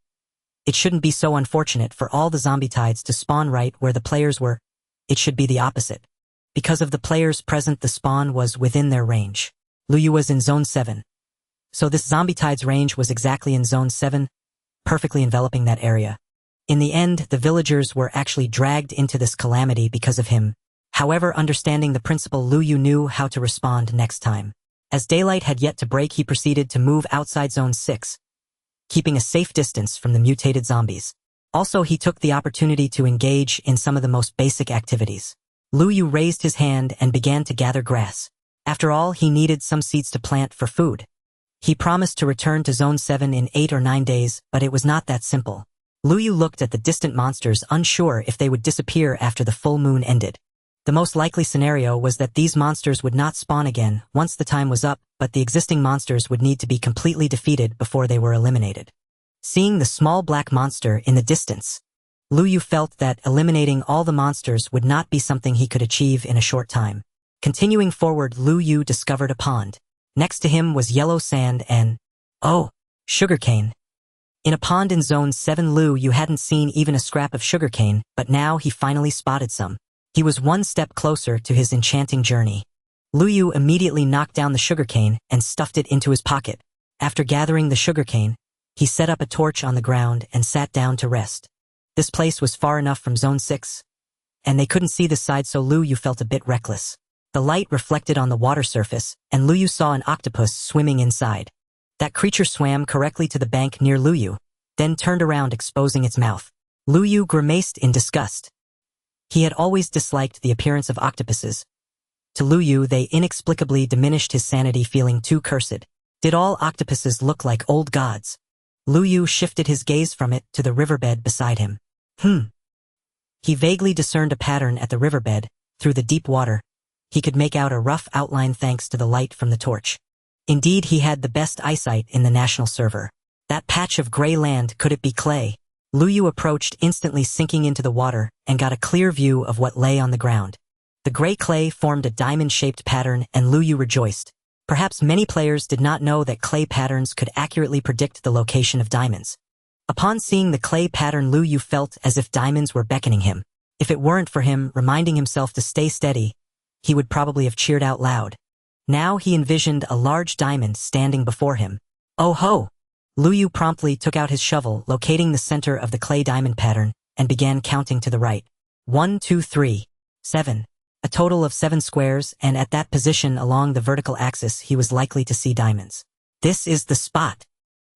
It shouldn't be so unfortunate for all the zombie tides to spawn right where the players were. It should be the opposite. Because of the players present, the spawn was within their range. Luyu was in Zone 7. So this zombie tide's range was exactly in Zone 7, perfectly enveloping that area. In the end, the villagers were actually dragged into this calamity because of him. However, understanding the principle, Luyu knew how to respond next time. As daylight had yet to break, he proceeded to move outside Zone 6, keeping a safe distance from the mutated zombies. Also, he took the opportunity to engage in some of the most basic activities. Luyu raised his hand and began to gather grass. After all, he needed some seeds to plant for food. He promised to return to Zone 7 in 8 or 9 days, but it was not that simple. Luyu looked at the distant monsters, unsure if they would disappear after the full moon ended. The most likely scenario was that these monsters would not spawn again once the time was up, but the existing monsters would need to be completely defeated before they were eliminated. Seeing the small black monster in the distance, Luyu felt that eliminating all the monsters would not be something he could achieve in a short time. Continuing forward, Luyu discovered a pond. Next to him was yellow sand and, sugarcane. In a pond in Zone 7, Luyu hadn't seen even a scrap of sugarcane, but now he finally spotted some. He was one step closer to his enchanting journey. Luyu immediately knocked down the sugarcane and stuffed it into his pocket. After gathering the sugarcane, he set up a torch on the ground and sat down to rest. This place was far enough from Zone 6, and they couldn't see the side, so Luyu felt a bit reckless. The light reflected on the water surface, and Luyu saw an octopus swimming inside. That creature swam correctly to the bank near Luyu, then turned around, exposing its mouth. Luyu grimaced in disgust. He had always disliked the appearance of octopuses. To Luyu, they inexplicably diminished his sanity, feeling too cursed. Did all octopuses look like old gods? Luyu shifted his gaze from it to the riverbed beside him. He vaguely discerned a pattern at the riverbed. Through the deep water, he could make out a rough outline thanks to the light from the torch. Indeed, he had the best eyesight in the national server. That patch of gray land, could it be clay? Luyu approached, instantly sinking into the water, and got a clear view of what lay on the ground. The gray clay formed a diamond-shaped pattern, and Luyu rejoiced. Perhaps many players did not know that clay patterns could accurately predict the location of diamonds. Upon seeing the clay pattern, Luyu felt as if diamonds were beckoning him. If it weren't for him reminding himself to stay steady, he would probably have cheered out loud. Now he envisioned a large diamond standing before him. Oh ho! Luyu promptly took out his shovel, locating the center of the clay diamond pattern, and began counting to the right. 1, 2, 3, 7. A total of 7 squares, and at that position along the vertical axis he was likely to see diamonds. This is the spot.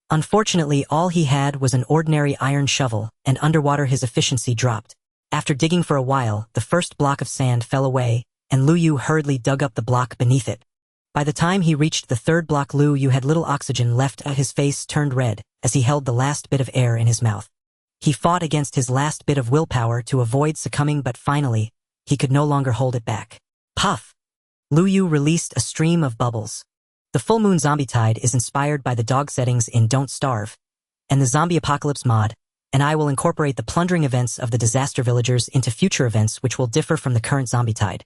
Unfortunately, all he had was an ordinary iron shovel, and underwater his efficiency dropped. After digging for a while, the first block of sand fell away, and Luyu hurriedly dug up the block beneath it. By the time he reached the third block, Luyu had little oxygen left. His face turned red as he held the last bit of air in his mouth. He fought against his last bit of willpower to avoid succumbing, but finally, he could no longer hold it back. Puff! Luyu released a stream of bubbles. The full moon zombie tide is inspired by the dog settings in Don't Starve and the Zombie Apocalypse mod, and I will incorporate the plundering events of the disaster villagers into future events which will differ from the current zombie tide.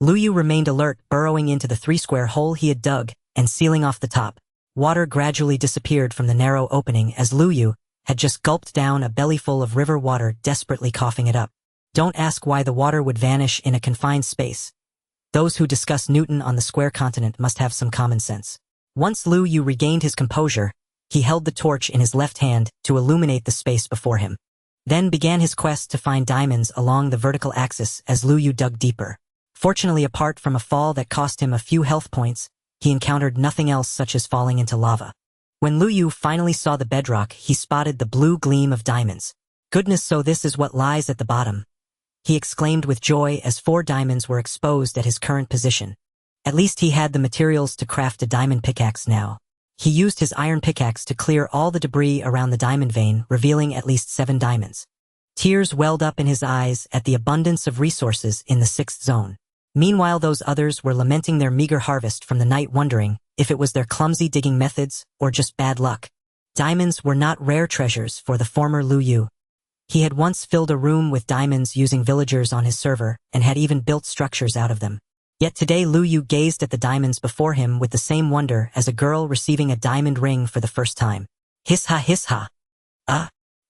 Luyu remained alert, burrowing into the 3-square hole he had dug and sealing off the top. Water gradually disappeared from the narrow opening as Luyu had just gulped down a bellyful of river water, desperately coughing it up. Don't ask why the water would vanish in a confined space. Those who discuss Newton on the square continent must have some common sense. Once Luyu regained his composure, he held the torch in his left hand to illuminate the space before him. Then began his quest to find diamonds along the vertical axis as Luyu dug deeper. Fortunately, apart from a fall that cost him a few health points, he encountered nothing else, such as falling into lava. When Luyu finally saw the bedrock, he spotted the blue gleam of diamonds. Goodness, so this is what lies at the bottom, he exclaimed with joy as 4 diamonds were exposed at his current position. At least he had the materials to craft a diamond pickaxe now. He used his iron pickaxe to clear all the debris around the diamond vein, revealing at least 7 diamonds. Tears welled up in his eyes at the abundance of resources in the 6th zone. Meanwhile, those others were lamenting their meager harvest from the night, wondering if it was their clumsy digging methods or just bad luck. Diamonds were not rare treasures for the former Lu Yu. He had once filled a room with diamonds using villagers on his server and had even built structures out of them. Yet today Lu Yu gazed at the diamonds before him with the same wonder as a girl receiving a diamond ring for the first time. Hiss-ha hiss-ha.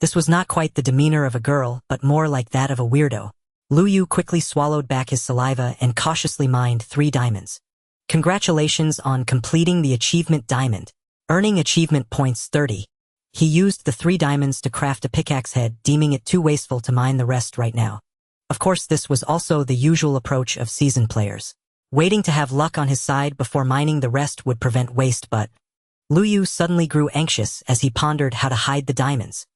This was not quite the demeanor of a girl, but more like that of a weirdo. Lu Yu quickly swallowed back his saliva and cautiously mined 3 diamonds. Congratulations on completing the achievement diamond, earning achievement points 30. He used the 3 diamonds to craft a pickaxe head, deeming it too wasteful to mine the rest right now. Of course, this was also the usual approach of seasoned players. Waiting to have luck on his side before mining the rest would prevent waste, but Lu Yu suddenly grew anxious as he pondered how to hide the diamonds.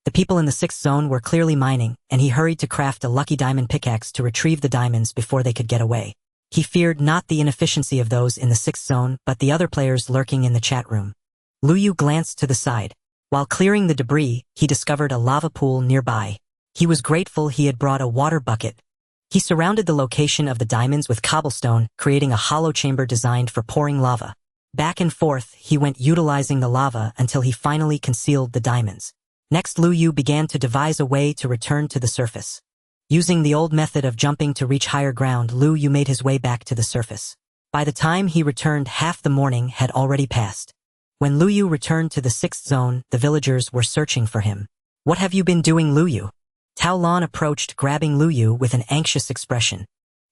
The people in the 6th zone were clearly mining, and he hurried to craft a lucky diamond pickaxe to retrieve the diamonds before they could get away. He feared not the inefficiency of those in the 6th zone, but the other players lurking in the chat room. Lu Yu glanced to the side. While clearing the debris, he discovered a lava pool nearby. He was grateful he had brought a water bucket. He surrounded the location of the diamonds with cobblestone, creating a hollow chamber designed for pouring lava. Back and forth, he went utilizing the lava until he finally concealed the diamonds. Next, Lu Yu began to devise a way to return to the surface. Using the old method of jumping to reach higher ground, Lu Yu made his way back to the surface. By the time he returned, half the morning had already passed. When Lu Yu returned to the 6th zone, the villagers were searching for him. "What have you been doing, Lu Yu?" Tao Lan approached, grabbing Lu Yu with an anxious expression.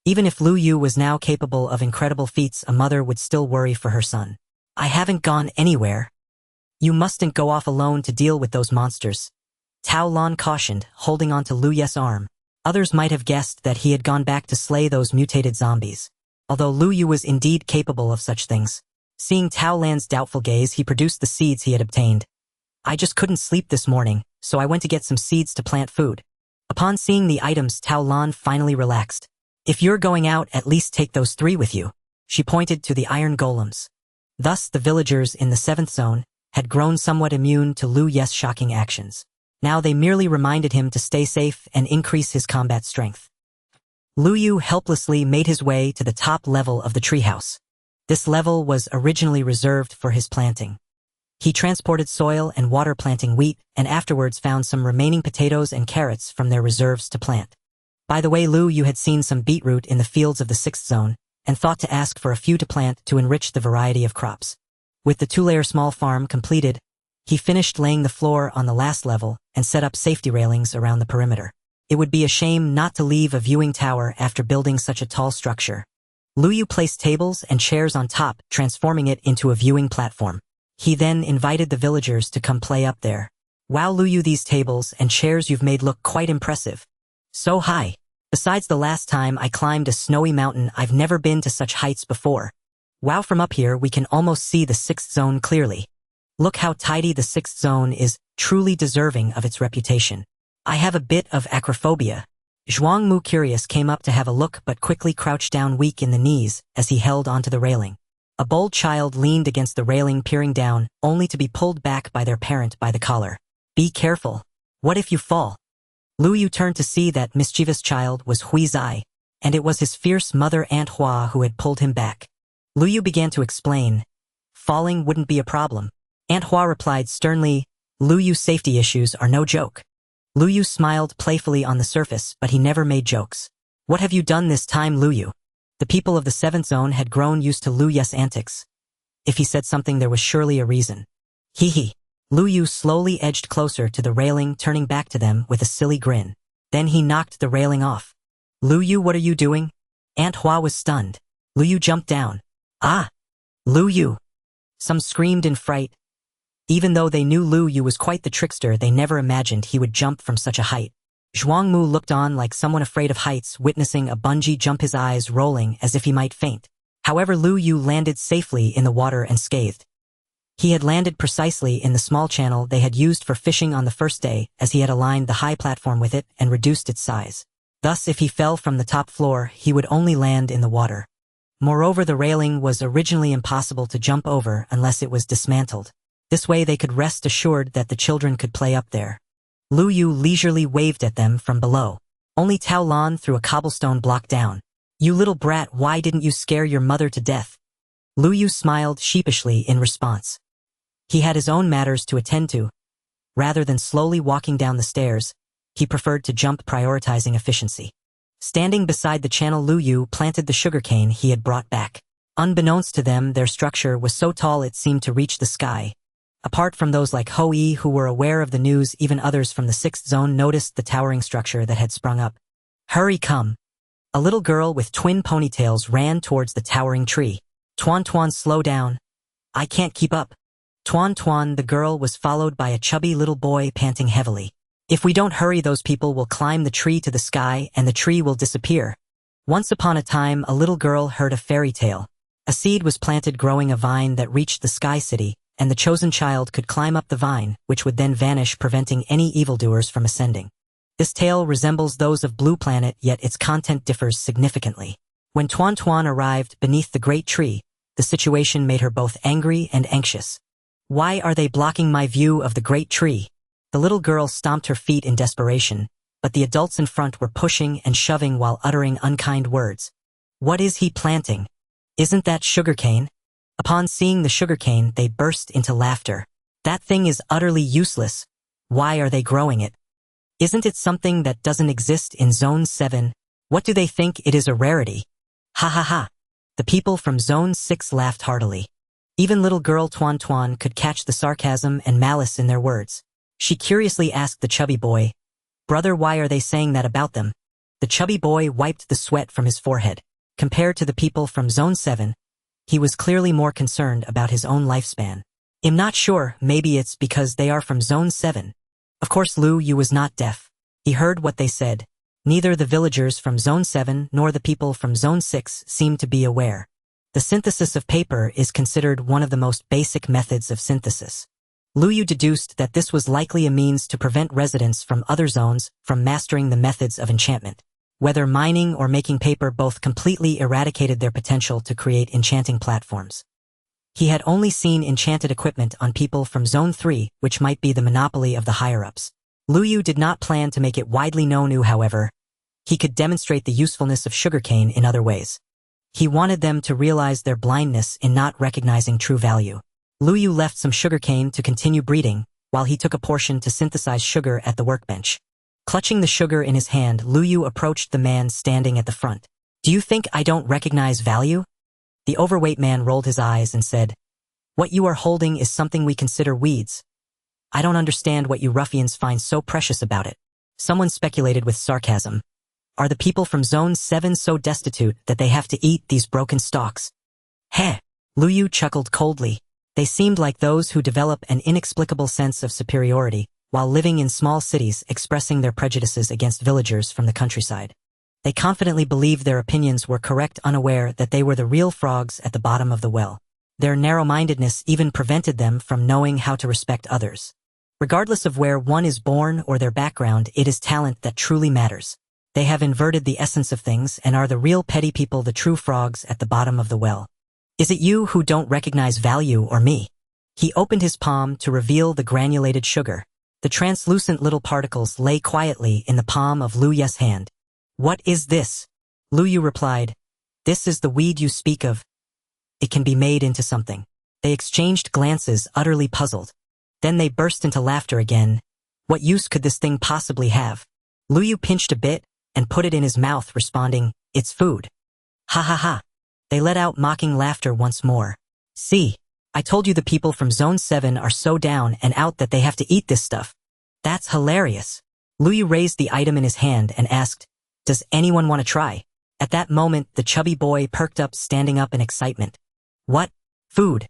Even if Lu Yu was now capable of incredible feats, a mother would still worry for her son. "I haven't gone anywhere. You mustn't go off alone to deal with those monsters," Tao Lan cautioned, holding on to Lu Yu's arm. Others might have guessed that he had gone back to slay those mutated zombies. Although Lu Yu was indeed capable of such things. Seeing Tao Lan's doubtful gaze, he produced the seeds he had obtained. "I just couldn't sleep this morning, so I went to get some seeds to plant food." Upon seeing the items, Tao Lan finally relaxed. "If you're going out, at least take those 3 with you." She pointed to the iron golems. Thus, the villagers in the 7th zone had grown somewhat immune to Lu Yu's shocking actions. Now they merely reminded him to stay safe and increase his combat strength. Lu Yu helplessly made his way to the top level of the treehouse. This level was originally reserved for his planting. He transported soil and water, planting wheat, and afterwards found some remaining potatoes and carrots from their reserves to plant. By the way, Lu Yu had seen some beetroot in the fields of the 6th zone and thought to ask for a few to plant to enrich the variety of crops. With the 2-layer small farm completed, he finished laying the floor on the last level and set up safety railings around the perimeter. It would be a shame not to leave a viewing tower after building such a tall structure. Lu Yu placed tables and chairs on top, transforming it into a viewing platform. He then invited the villagers to come play up there. "Wow, Lu Yu, these tables and chairs you've made look quite impressive. So high. Besides the last time I climbed a snowy mountain, I've never been to such heights before. Wow, from up here we can almost see the 6th zone clearly. Look how tidy the 6th zone is, truly deserving of its reputation. I have a bit of acrophobia." Zhuang Mu, curious, came up to have a look but quickly crouched down, weak in the knees, as he held onto the railing. A bold child leaned against the railing, peering down, only to be pulled back by their parent by the collar. "Be careful. What if you fall?" Lu Yu turned to see that mischievous child was Hui Zai, and it was his fierce mother Aunt Hua who had pulled him back. Lu Yu began to explain. "Falling wouldn't be a problem." Aunt Hua replied sternly, "Lu Yu's safety issues are no joke." Lu Yu smiled playfully on the surface, but he never made jokes. "What have you done this time, Lu Yu?" The people of the 7th zone had grown used to Lu Yu's antics. If he said something, there was surely a reason. Hee hee. Lu Yu slowly edged closer to the railing, turning back to them with a silly grin. Then he knocked the railing off. "Lu Yu, what are you doing?" Aunt Hua was stunned. Lu Yu jumped down. "Ah! Lu Yu!" Some screamed in fright. Even though they knew Lu Yu was quite the trickster, they never imagined he would jump from such a height. Zhuang Mu looked on like someone afraid of heights, witnessing a bungee jump, his eyes rolling as if he might faint. However, Lu Yu landed safely in the water unscathed. He had landed precisely in the small channel they had used for fishing on the first day, as he had aligned the high platform with it and reduced its size. Thus, if he fell from the top floor, he would only land in the water. Moreover, the railing was originally impossible to jump over unless it was dismantled. This way they could rest assured that the children could play up there. Lu Yu leisurely waved at them from below. Only Tao Lan threw a cobblestone block down. "You little brat, why didn't you scare your mother to death?" Lu Yu smiled sheepishly in response. He had his own matters to attend to. Rather than slowly walking down the stairs, he preferred to jump, prioritizing efficiency. Standing beside the channel, Lu Yu planted the sugarcane he had brought back. Unbeknownst to them, their structure was so tall it seemed to reach the sky. Apart from those like Hoi who were aware of the news, even others from the 6th zone noticed the towering structure that had sprung up. Hurry, come. A little girl with twin ponytails ran towards the towering tree. Tuan, slow down. I can't keep up. Tuan, the girl was followed by a chubby little boy panting heavily. If we don't hurry, those people will climb the tree to the sky and the tree will disappear. Once upon a time, a little girl heard a fairy tale. A seed was planted growing a vine that reached the Sky City, and the chosen child could climb up the vine, which would then vanish, preventing any evildoers from ascending. This tale resembles those of Blue Planet, yet its content differs significantly. When Tuan arrived beneath the great tree, the situation made her both angry and anxious. Why are they blocking my view of the great tree? The little girl stomped her feet in desperation, but the adults in front were pushing and shoving while uttering unkind words. What is he planting? Isn't that sugarcane? Upon seeing the sugarcane, they burst into laughter. That thing is utterly useless. Why are they growing it? Isn't it something that doesn't exist in Zone 7? What do they think, it is a rarity? Ha ha ha. The people from Zone 6 laughed heartily. Even little girl Tuan could catch the sarcasm and malice in their words. She curiously asked the chubby boy, "Brother, why are they saying that about them?" The chubby boy wiped the sweat from his forehead. Compared to the people from Zone 7, he was clearly more concerned about his own lifespan. I'm not sure, maybe it's because they are from Zone 7. Of course, Lu Yu was not deaf. He heard what they said. Neither the villagers from Zone 7 nor the people from Zone 6 seemed to be aware. The synthesis of paper is considered one of the most basic methods of synthesis. Lu Yu deduced that this was likely a means to prevent residents from other zones from mastering the methods of enchantment. Whether mining or making paper both completely eradicated their potential to create enchanting platforms. He had only seen enchanted equipment on people from Zone 3, which might be the monopoly of the higher-ups. Lu Yu did not plan to make it widely known, however. He could demonstrate the usefulness of sugarcane in other ways. He wanted them to realize their blindness in not recognizing true value. Lu Yu left some sugarcane to continue breeding, while he took a portion to synthesize sugar at the workbench. Clutching the sugar in his hand, Lu Yu approached the man standing at the front. "Do you think I don't recognize value?" The overweight man rolled his eyes and said, "What you are holding is something we consider weeds. I don't understand what you ruffians find so precious about it." Someone speculated with sarcasm. "Are the people from Zone 7 so destitute that they have to eat these broken stalks?" Heh! Lu Yu chuckled coldly. They seemed like those who develop an inexplicable sense of superiority, while living in small cities, expressing their prejudices against villagers from the countryside. They confidently believed their opinions were correct, unaware that they were the real frogs at the bottom of the well. Their narrow-mindedness even prevented them from knowing how to respect others. Regardless of where one is born or their background, it is talent that truly matters. They have inverted the essence of things and are the real petty people, the true frogs at the bottom of the well. Is it you who don't recognize value, or me? He opened his palm to reveal the granulated sugar. The translucent little particles lay quietly in the palm of Lu Yu's hand. "What is this?" Lu Yu replied, "This is the weed you speak of. It can be made into something." They exchanged glances, utterly puzzled. Then they burst into laughter again. What use could this thing possibly have? Lu Yu pinched a bit and put it in his mouth, responding, "It's food." Ha ha ha. They let out mocking laughter once more. "See, I told you the people from Zone 7 are so down and out that they have to eat this stuff. That's hilarious." Lu Yu raised the item in his hand and asked, "Does anyone want to try?" At that moment, the chubby boy perked up, standing up in excitement. "What? Food?"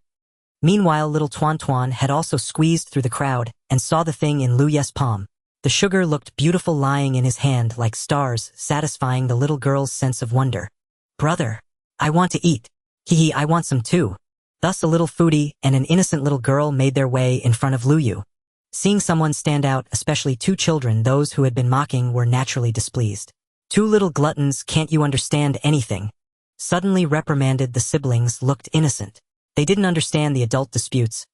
Meanwhile, little Tuan had also squeezed through the crowd and saw the thing in Lu Yu's palm. The sugar looked beautiful lying in his hand like stars, satisfying the little girl's sense of wonder. "Brother, I want to eat. Hee, I want some too." Thus a little foodie and an innocent little girl made their way in front of Lu Yu. Seeing someone stand out, especially two children, those who had been mocking were naturally displeased. "Two little gluttons, can't you understand anything?" Suddenly reprimanded the siblings looked innocent. They didn't understand the adult disputes.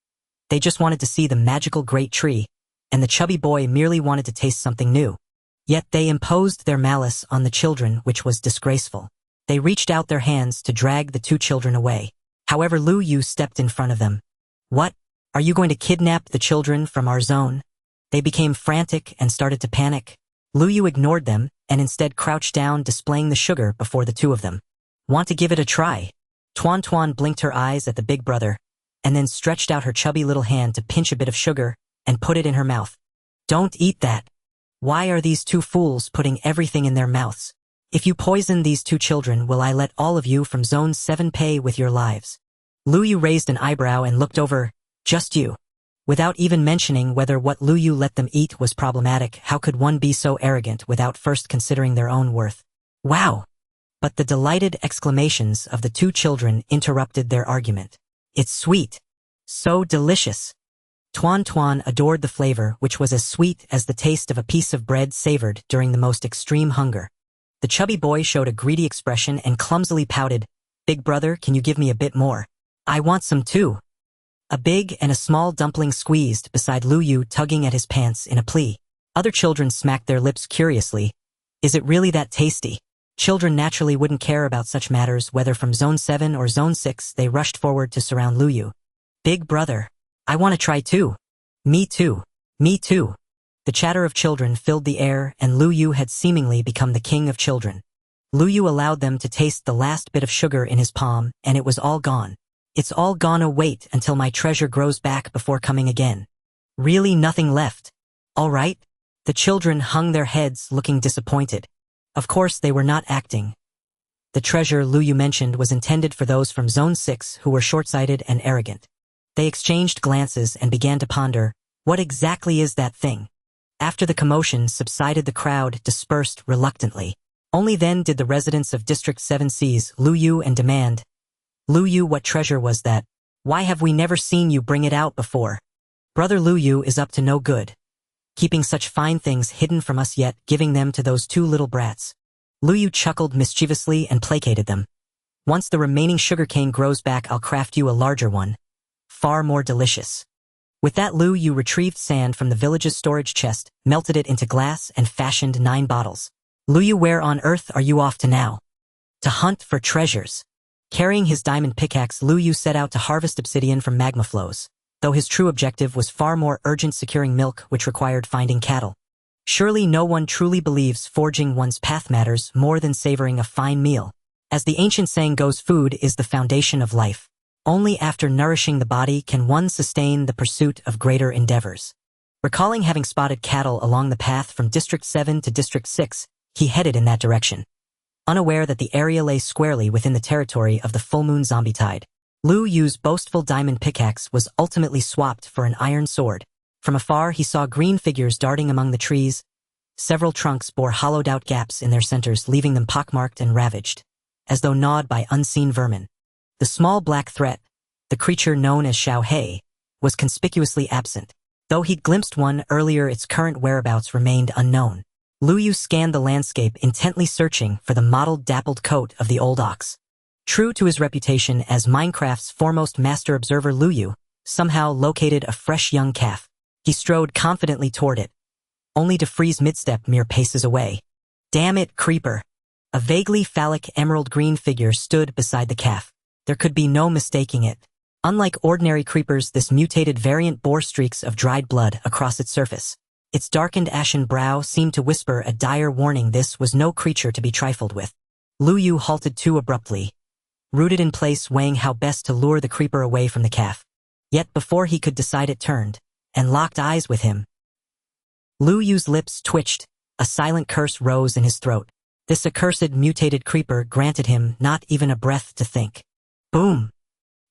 They just wanted to see the magical great tree, and the chubby boy merely wanted to taste something new. Yet they imposed their malice on the children, which was disgraceful. They reached out their hands to drag the two children away. However, Lu Yu stepped in front of them. What? Are you going to kidnap the children from our zone? They became frantic and started to panic. Lu Yu ignored them and instead crouched down, displaying the sugar before the two of them. Want to give it a try? Tuan Tuan blinked her eyes at the big brother, and then stretched out her chubby little hand to pinch a bit of sugar and put it in her mouth. Don't eat that. Why are these two fools putting everything in their mouths? If you poison these two children, will I let all of you from Zone 7 pay with your lives? Lu Yu raised an eyebrow and looked over. Just you. Without even mentioning whether what Lu Yu let them eat was problematic, how could one be so arrogant without first considering their own worth? Wow! But the delighted exclamations of the two children interrupted their argument. It's sweet. So delicious. Tuan Tuan adored the flavor, which was as sweet as the taste of a piece of bread savored during the most extreme hunger. The chubby boy showed a greedy expression and clumsily pouted, Big brother, can you give me a bit more? I want some too. A big and a small dumpling squeezed beside Lu Yu, tugging at his pants in a plea. Other children smacked their lips curiously. Is it really that tasty? Children naturally wouldn't care about such matters, whether from Zone 7 or Zone 6. They rushed forward to surround Lu Yu. Big brother, I want to try too. Me too. Me too. The chatter of children filled the air, and Lu Yu had seemingly become the king of children. Lu Yu allowed them to taste the last bit of sugar in his palm, and it was all gone. It's all gone. Wait until my treasure grows back before coming again. Really nothing left. All right? The children hung their heads, looking disappointed. Of course they were not acting. The treasure Lu Yu mentioned was intended for those from Zone 6 who were short-sighted and arrogant. They exchanged glances and began to ponder, what exactly is that thing? After the commotion subsided, the crowd dispersed reluctantly. Only then did the residents of District 7 seize Lu Yu and demand, Lu Yu, what treasure was that? Why have we never seen you bring it out before? Brother Lu Yu is up to no good, keeping such fine things hidden from us, yet giving them to those two little brats. Lu Yu chuckled mischievously and placated them. Once the remaining sugarcane grows back, I'll craft you a larger one. Far more delicious. With that, Lu Yu retrieved sand from the village's storage chest, melted it into glass, and fashioned 9 bottles. Lu Yu, where on earth are you off to now? To hunt for treasures. Carrying his diamond pickaxe, Lu Yu set out to harvest obsidian from magma flows, though his true objective was far more urgent: securing milk, which required finding cattle. Surely no one truly believes forging one's path matters more than savoring a fine meal. As the ancient saying goes, food is the foundation of life. Only after nourishing the body can one sustain the pursuit of greater endeavors. Recalling having spotted cattle along the path from District 7 to District 6, he headed in that direction. Unaware that the area lay squarely within the territory of the full moon zombie tide, Lu Yu's boastful diamond pickaxe was ultimately swapped for an iron sword. From afar he saw green figures darting among the trees. Several trunks bore hollowed-out gaps in their centers, leaving them pockmarked and ravaged, as though gnawed by unseen vermin. The small black threat, the creature known as Xiao Hei, was conspicuously absent. Though he'd glimpsed one earlier, its current whereabouts remained unknown. Lu Yu scanned the landscape, intently searching for the mottled, dappled coat of the old ox. True to his reputation as Minecraft's foremost master observer, Lu Yu somehow located a fresh young calf. He strode confidently toward it, only to freeze mid-step mere paces away. Damn it, creeper! A vaguely phallic emerald green figure stood beside the calf. There could be no mistaking it. Unlike ordinary creepers, this mutated variant bore streaks of dried blood across its surface. Its darkened ashen brow seemed to whisper a dire warning. This was no creature to be trifled with. Lu Yu halted too abruptly, rooted in place, weighing how best to lure the creeper away from the calf. Yet before he could decide, it turned and locked eyes with him. Lu Yu's lips twitched. A silent curse rose in his throat. This accursed mutated creeper granted him not even a breath to think. Boom!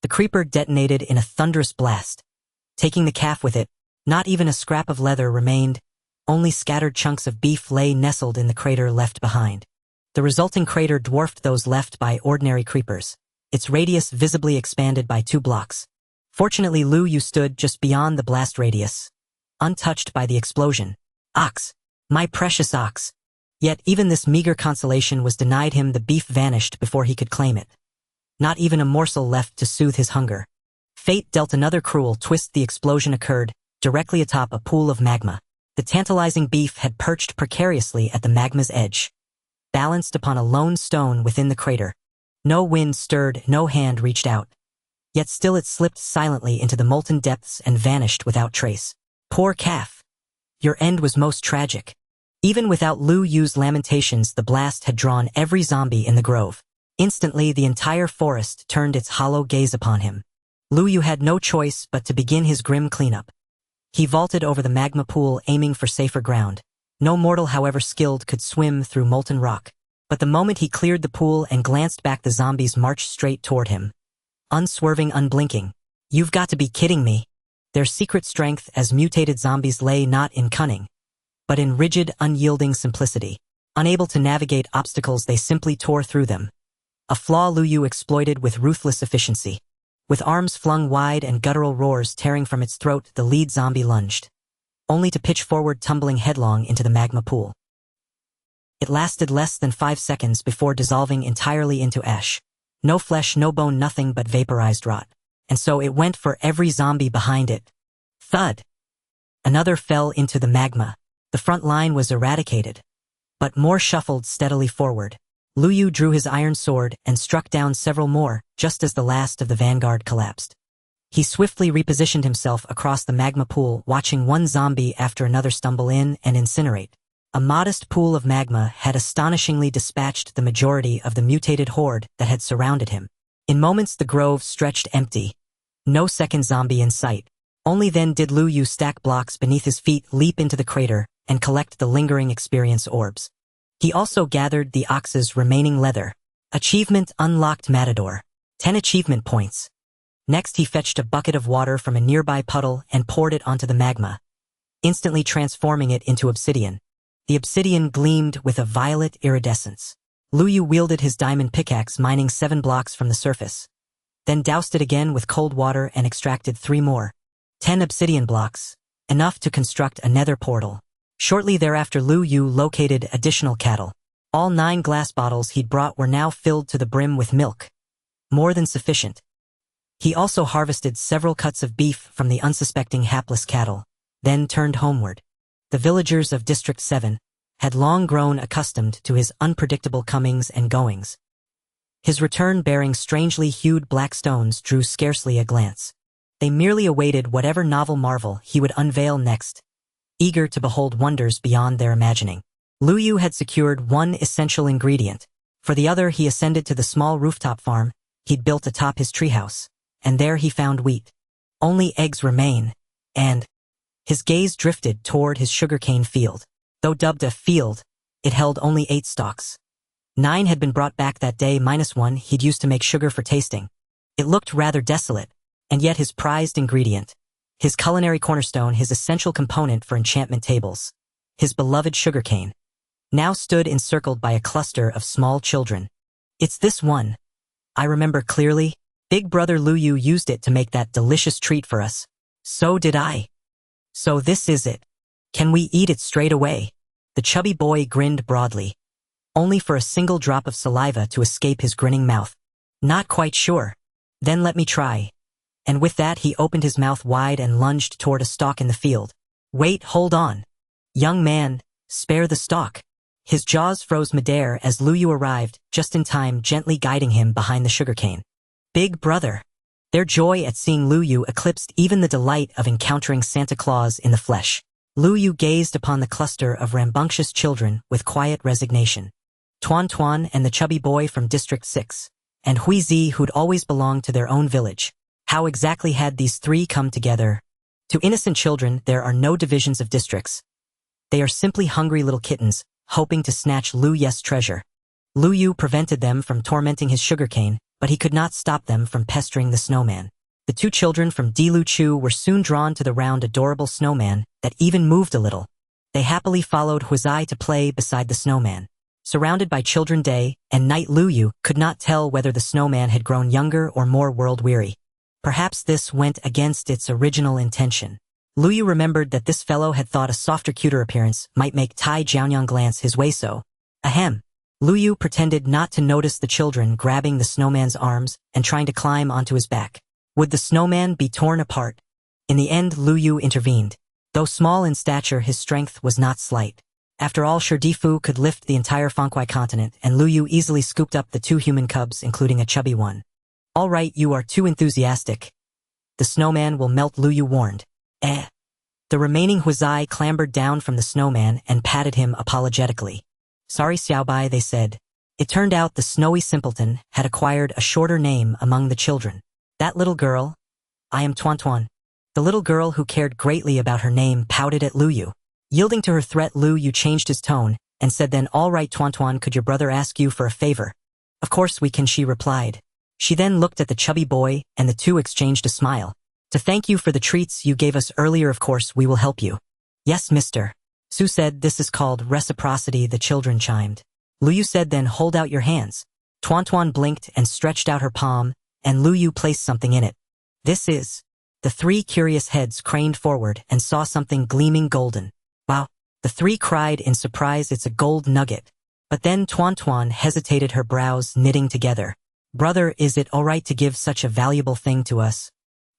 The creeper detonated in a thunderous blast, taking the calf with it. Not even a scrap of leather remained, only scattered chunks of beef lay nestled in the crater left behind. The resulting crater dwarfed those left by ordinary creepers, its radius visibly expanded by 2 blocks. Fortunately, Lu Yu stood just beyond the blast radius, untouched by the explosion. Ox! My precious ox! Yet even this meager consolation was denied him. The beef vanished before he could claim it. Not even a morsel left to soothe his hunger. Fate dealt another cruel twist. The explosion occurred directly atop a pool of magma. The tantalizing beef had perched precariously at the magma's edge, balanced upon a lone stone within the crater. No wind stirred, no hand reached out. Yet still it slipped silently into the molten depths and vanished without trace. Poor calf. Your end was most tragic. Even without Lu Yu's lamentations, the blast had drawn every zombie in the grove. Instantly, the entire forest turned its hollow gaze upon him. Lu Yu had no choice but to begin his grim cleanup. He vaulted over the magma pool, aiming for safer ground. No mortal, however skilled, could swim through molten rock. But the moment he cleared the pool and glanced back, the zombies marched straight toward him. Unswerving, unblinking. You've got to be kidding me. Their secret strength as mutated zombies lay not in cunning, but in rigid, unyielding simplicity. Unable to navigate obstacles, they simply tore through them. A flaw Lu Yu exploited with ruthless efficiency. With arms flung wide and guttural roars tearing from its throat, the lead zombie lunged, only to pitch forward, tumbling headlong into the magma pool. It lasted less than 5 seconds before dissolving entirely into ash. No flesh, no bone, nothing but vaporized rot. And so it went for every zombie behind it. Thud! Another fell into the magma. The front line was eradicated, but more shuffled steadily forward. Lu Yu drew his iron sword and struck down several more, just as the last of the vanguard collapsed. He swiftly repositioned himself across the magma pool, watching one zombie after another stumble in and incinerate. A modest pool of magma had astonishingly dispatched the majority of the mutated horde that had surrounded him. In moments the grove stretched empty. No second zombie in sight. Only then did Lu Yu stack blocks beneath his feet, leap into the crater, and collect the lingering experience orbs. He also gathered the ox's remaining leather. Achievement unlocked, Matador. 10 achievement points. Next he fetched a bucket of water from a nearby puddle and poured it onto the magma, instantly transforming it into obsidian. The obsidian gleamed with a violet iridescence. Lu Yu wielded his diamond pickaxe, mining 7 blocks from the surface, then doused it again with cold water and extracted 3 more. 10 obsidian blocks, enough to construct a nether portal. Shortly thereafter Lu Yu located additional cattle. All 9 glass bottles he'd brought were now filled to the brim with milk. More than sufficient. He also harvested several cuts of beef from the unsuspecting hapless cattle, then turned homeward. The villagers of District 7 had long grown accustomed to his unpredictable comings and goings. His return bearing strangely hued black stones drew scarcely a glance. They merely awaited whatever novel marvel he would unveil next, eager to behold wonders beyond their imagining. Lu Yu had secured one essential ingredient. For the other, he ascended to the small rooftop farm he'd built atop his treehouse, and there he found wheat. Only eggs remain, and his gaze drifted toward his sugarcane field. Though dubbed a field, it held only 8 stalks. 9 had been brought back that day, minus 1 he'd used to make sugar for tasting. It looked rather desolate, and yet his prized ingredient, his culinary cornerstone, his essential component for enchantment tables, his beloved sugarcane, now stood encircled by a cluster of small children. It's this one. I remember clearly. Big brother Lu Yu used it to make that delicious treat for us. So did I. So this is it. Can we eat it straight away? The chubby boy grinned broadly, only for a single drop of saliva to escape his grinning mouth. Not quite sure. Then let me try. And with that he opened his mouth wide and lunged toward a stalk in the field. Wait, hold on. Young man, spare the stalk. His jaws froze midair as Lu Yu arrived, just in time, gently guiding him behind the sugarcane. Big brother. Their joy at seeing Lu Yu eclipsed even the delight of encountering Santa Claus in the flesh. Lu Yu gazed upon the cluster of rambunctious children with quiet resignation. Tuan Tuan and the chubby boy from District 6, and Hui Zi, who'd always belonged to their own village. How exactly had these 3 come together? To innocent children, there are no divisions of districts. They are simply hungry little kittens, hoping to snatch Lu Yu's treasure. Lu Yu prevented them from tormenting his sugarcane, but he could not stop them from pestering the snowman. The 2 children from Dilu Chu were soon drawn to the round, adorable snowman that even moved a little. They happily followed Huizai to play beside the snowman. Surrounded by children day and night, Lu Yu could not tell whether the snowman had grown younger or more world-weary. Perhaps this went against its original intention. Lu Yu remembered that this fellow had thought a softer, cuter appearance might make Tai Jianyang glance his way, so ahem. Lu Yu pretended not to notice the children grabbing the snowman's arms and trying to climb onto his back. Would the snowman be torn apart? In the end, Lu Yu intervened. Though small in stature, his strength was not slight. After all, Difu could lift the entire Fengkuai continent, and Lu Yu easily scooped up the 2 human cubs, including a chubby one. All right, you are too enthusiastic. The snowman will melt, Luyu warned. Eh. The remaining Huizai clambered down from the snowman and patted him apologetically. Sorry, Xiaobai, they said. It turned out the snowy simpleton had acquired a shorter name among the children. That little girl? I am Tuan. The little girl who cared greatly about her name pouted at Luyu. Yielding to her threat, Luyu changed his tone and said then, all right, Tuan, could your brother ask you for a favor? Of course we can, she replied. She then looked at the chubby boy and the two exchanged a smile. To thank you for the treats you gave us earlier, of course we will help you. Yes, mister. Su said, this is called reciprocity, the children chimed. Luyu said then, hold out your hands. Tuan blinked and stretched out her palm, and Luyu placed something in it. This is. The three curious heads craned forward and saw something gleaming golden. Wow. The three cried in surprise, it's a gold nugget. But then Tuan hesitated, her brows knitting together. Brother, is it alright to give such a valuable thing to us?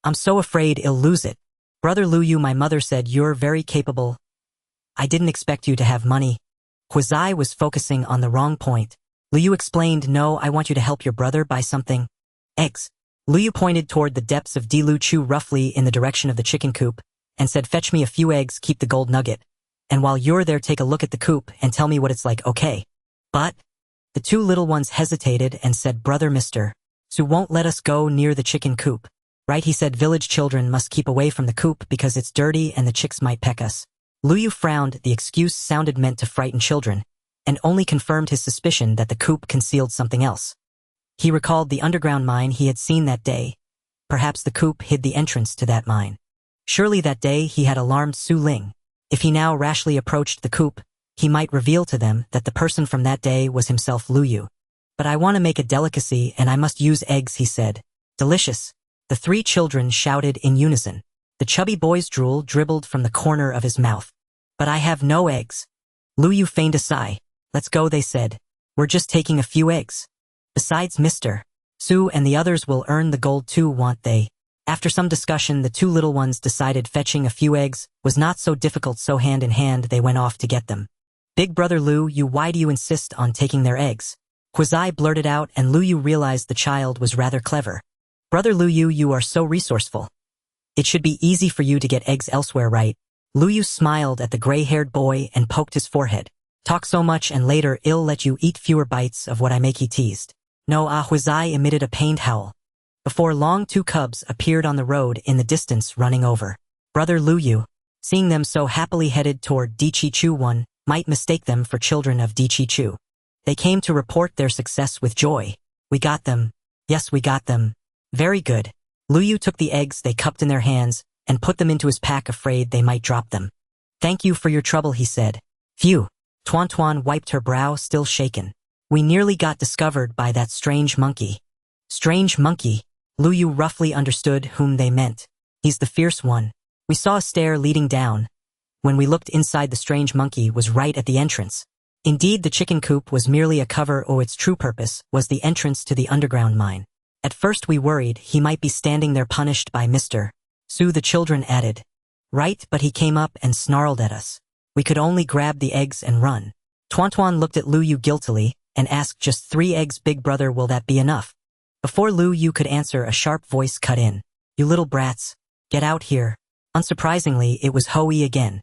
I'm so afraid I'll lose it. Brother Luyu, my mother said you're very capable. I didn't expect you to have money. Huizai was focusing on the wrong point. Luyu explained, no, I want you to help your brother buy something. Eggs. Luyu pointed toward the depths of Dilu Chu roughly in the direction of the chicken coop, and said, fetch me a few eggs, keep the gold nugget. And while you're there, take a look at the coop and tell me what it's like, okay? But the two little ones hesitated and said, brother, mister, Su won't let us go near the chicken coop. Right, he said, village children must keep away from the coop because it's dirty and the chicks might peck us. Luyu frowned. The excuse sounded meant to frighten children, and only confirmed his suspicion that the coop concealed something else. He recalled the underground mine he had seen that day. Perhaps the coop hid the entrance to that mine. Surely that day he had alarmed Su Ling. If he now rashly approached the coop, he might reveal to them that the person from that day was himself Luyu. But I want to make a delicacy and I must use eggs, he said. Delicious. The three children shouted in unison. The chubby boy's drool dribbled from the corner of his mouth. But I have no eggs. Luyu feigned a sigh. Let's go, they said. We're just taking a few eggs. Besides, mister, Su and the others will earn the gold too, won't they? After some discussion, the two little ones decided fetching a few eggs was not so difficult, so hand in hand they went off to get them. Big brother Lu, why do you insist on taking their eggs? Huizai blurted out, and Luyu realized the child was rather clever. Brother Luyu, you are so resourceful. It should be easy for you to get eggs elsewhere, right? Luyu smiled at the gray-haired boy and poked his forehead. Talk so much and later I'll let you eat fewer bites of what I make, he teased. No, Huizai emitted a pained howl. Before long, two cubs appeared on the road in the distance, running over. Brother Luyu, seeing them so happily headed toward Dichichu, one might mistake them for children of Dichichu. They came to report their success with joy. We got them. Yes, we got them. Very good. Luyu took the eggs they cupped in their hands and put them into his pack, afraid they might drop them. Thank you for your trouble, he said. Phew. Tuan wiped her brow, still shaken. We nearly got discovered by that strange monkey. Strange monkey? Luyu roughly understood whom they meant. He's the fierce one. We saw a stair leading down. When we looked inside, the strange monkey was right at the entrance. Indeed, the chicken coop was merely a cover, or its true purpose was the entrance to the underground mine. At first we worried he might be standing there punished by Mr. Su, the children added. Right, but he came up and snarled at us. We could only grab the eggs and run. Tuan looked at Luyu guiltily and asked, just 3 eggs, big brother, will that be enough? Before Luyu could answer, a sharp voice cut in. You little brats, get out here. Unsurprisingly, it was Hoi again.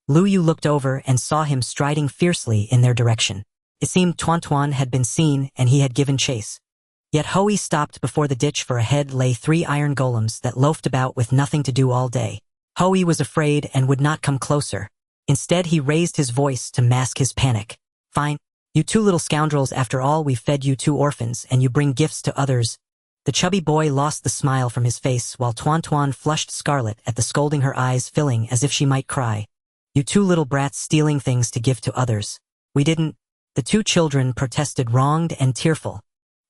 Luyu looked over and saw him striding fiercely in their direction. It seemed Tuan had been seen and he had given chase. Yet Hoi stopped before the ditch, for ahead lay 3 iron golems that loafed about with nothing to do all day. Hoi was afraid and would not come closer. Instead, he raised his voice to mask his panic. Fine. You 2 little scoundrels, after all we've fed you 2 orphans and you bring gifts to others. The chubby boy lost the smile from his face while Tuan flushed scarlet at the scolding, her eyes filling as if she might cry. You 2 little brats, stealing things to give to others. We didn't. The 2 children protested, wronged and tearful.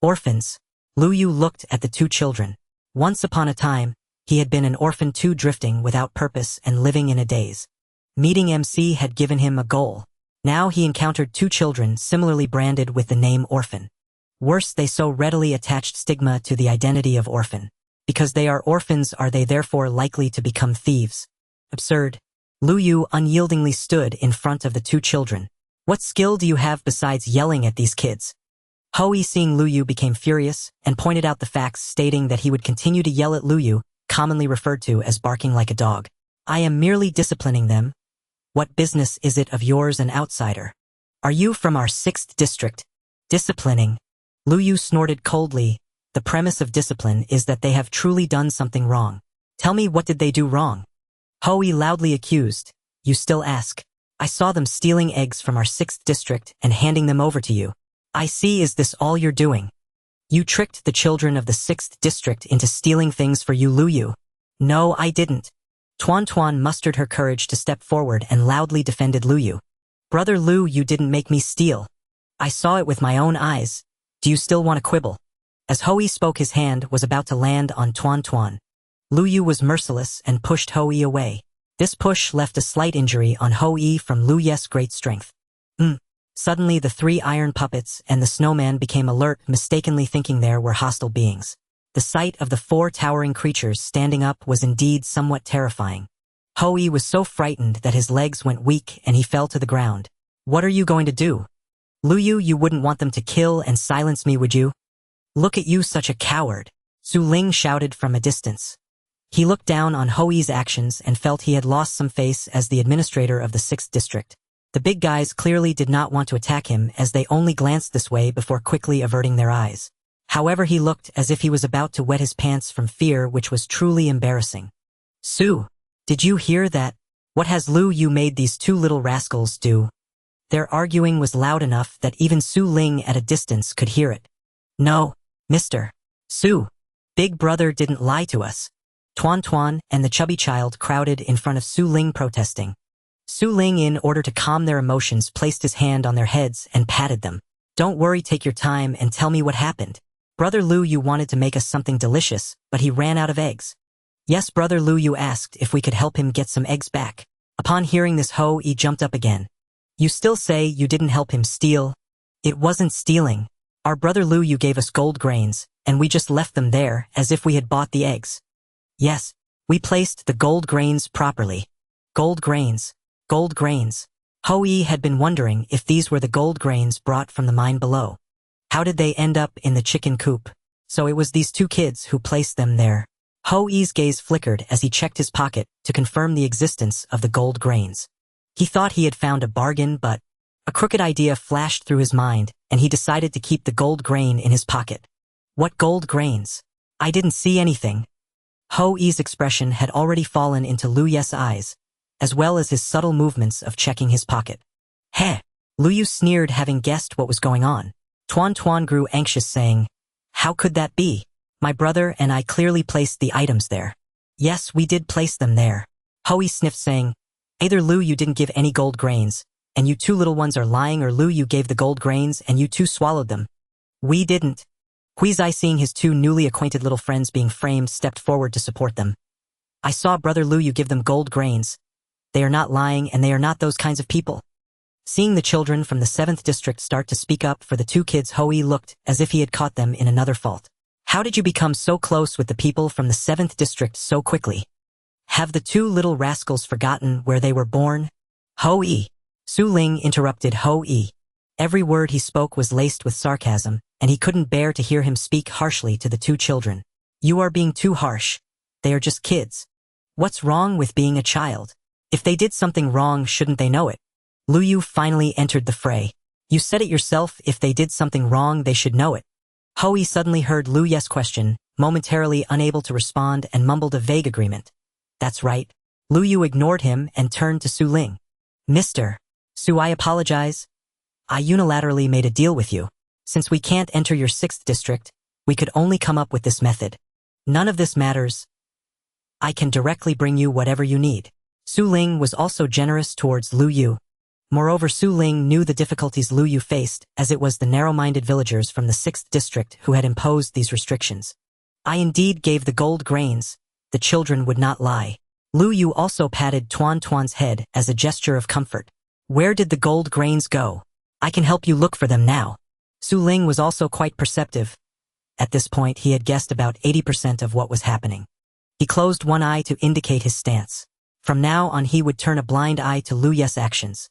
Orphans. Luyu looked at the 2 children. Once upon a time, he had been an orphan too, drifting without purpose and living in a daze. Meeting MC had given him a goal. Now he encountered 2 children similarly branded with the name orphan. Worse, they so readily attached stigma to the identity of orphan. Because they are orphans, are they therefore likely to become thieves? Absurd. Luyu unyieldingly stood in front of the 2 children. What skill do you have besides yelling at these kids? Hui, seeing Lu Yu, became furious and pointed out the facts, stating that he would continue to yell at Lu Yu, commonly referred to as barking like a dog. I am merely disciplining them. What business is it of yours, an outsider? Are you from our 6th district? Disciplining. Lu Yu snorted coldly. The premise of discipline is that they have truly done something wrong. Tell me, what did they do wrong? Hui loudly accused. You still ask? I saw them stealing eggs from our 6th district and handing them over to you. I see. Is this all you're doing? You tricked the children of the 6th district into stealing things for you, Lu Yu. No, I didn't. Tuan mustered her courage to step forward and loudly defended Lu Yu. Brother Lu, you didn't make me steal. I saw it with my own eyes. Do you still want to quibble? As Hui spoke, his hand was about to land on Tuan. Lu Yu was merciless and pushed Hui away. This push left a slight injury on Hui from Lu Yu's great strength. Suddenly the 3 iron puppets and the snowman became alert, mistakenly thinking there were hostile beings. The sight of the 4 towering creatures standing up was indeed somewhat terrifying. Hui was so frightened that his legs went weak and he fell to the ground. What are you going to do? Lu Yu, you wouldn't want them to kill and silence me, would you? Look at you, such a coward, Su Ling shouted from a distance. He looked down on Hui's actions and felt he had lost some face as the administrator of the 6th district. The big guys clearly did not want to attack him, as they only glanced this way before quickly averting their eyes. However, he looked as if he was about to wet his pants from fear, which was truly embarrassing. Su, did you hear that? What has Lu Yu made these 2 little rascals do? Their arguing was loud enough that even Su Ling at a distance could hear it. No, Mr. Su, Big Brother didn't lie to us. Tuan and the chubby child crowded in front of Su Ling protesting. Su Ling, in order to calm their emotions, placed his hand on their heads and patted them. Don't worry, take your time and tell me what happened. Brother Lu Yu wanted to make us something delicious, but he ran out of eggs. Yes, Brother Lu Yu asked if we could help him get some eggs back. Upon hearing this, Hui jumped up again. You still say you didn't help him steal? It wasn't stealing. Our brother Lu Yu gave us gold grains, and we just left them there as if we had bought the eggs. Yes, we placed the gold grains properly. Gold grains. Gold grains. Hui had been wondering if these were the gold grains brought from the mine below. How did they end up in the chicken coop? So it was these 2 kids who placed them there. Hui's gaze flickered as he checked his pocket to confirm the existence of the gold grains. He thought he had found a bargain, but a crooked idea flashed through his mind, and he decided to keep the gold grain in his pocket. What gold grains? I didn't see anything. Hui's expression had already fallen into Lu Yu's eyes, as well as his subtle movements of checking his pocket. Heh! Lu Yu sneered, having guessed what was going on. Tuan grew anxious, saying, How could that be? My brother and I clearly placed the items there. Yes, we did place them there. Hui sniffed, saying, Either Lu Yu didn't give any gold grains, and you 2 little ones are lying, or Lu Yu gave the gold grains and you 2 swallowed them. We didn't. Huizai, seeing his 2 newly acquainted little friends being framed, stepped forward to support them. I saw Brother Lu Yu give them gold grains. They are not lying, and they are not those kinds of people. Seeing the children from the 7th district start to speak up for the 2 kids, Hui looked as if he had caught them in another fault. How did you become so close with the people from the 7th district so quickly? Have the 2 little rascals forgotten where they were born? Hui! Su Ling interrupted Hui. Every word he spoke was laced with sarcasm, and he couldn't bear to hear him speak harshly to the 2 children. You are being too harsh. They are just kids. What's wrong with being a child? If they did something wrong, shouldn't they know it? Lu Yu finally entered the fray. You said it yourself, if they did something wrong, they should know it. Hui suddenly heard Lu Yu's question, momentarily unable to respond, and mumbled a vague agreement. That's right. Lu Yu ignored him and turned to Su Ling. Mr. Su, I apologize. I unilaterally made a deal with you. Since we can't enter your 6th district, we could only come up with this method. None of this matters. I can directly bring you whatever you need. Su Ling was also generous towards Lu Yu. Moreover, Su Ling knew the difficulties Lu Yu faced, as it was the narrow-minded villagers from the 6th district who had imposed these restrictions. I indeed gave the gold grains. The children would not lie. Lu Yu also patted Tuan's head as a gesture of comfort. Where did the gold grains go? I can help you look for them now. Su Ling was also quite perceptive. At this point, he had guessed about 80% of what was happening. He closed one eye to indicate his stance. From now on, he would turn a blind eye to Lu Yu's actions.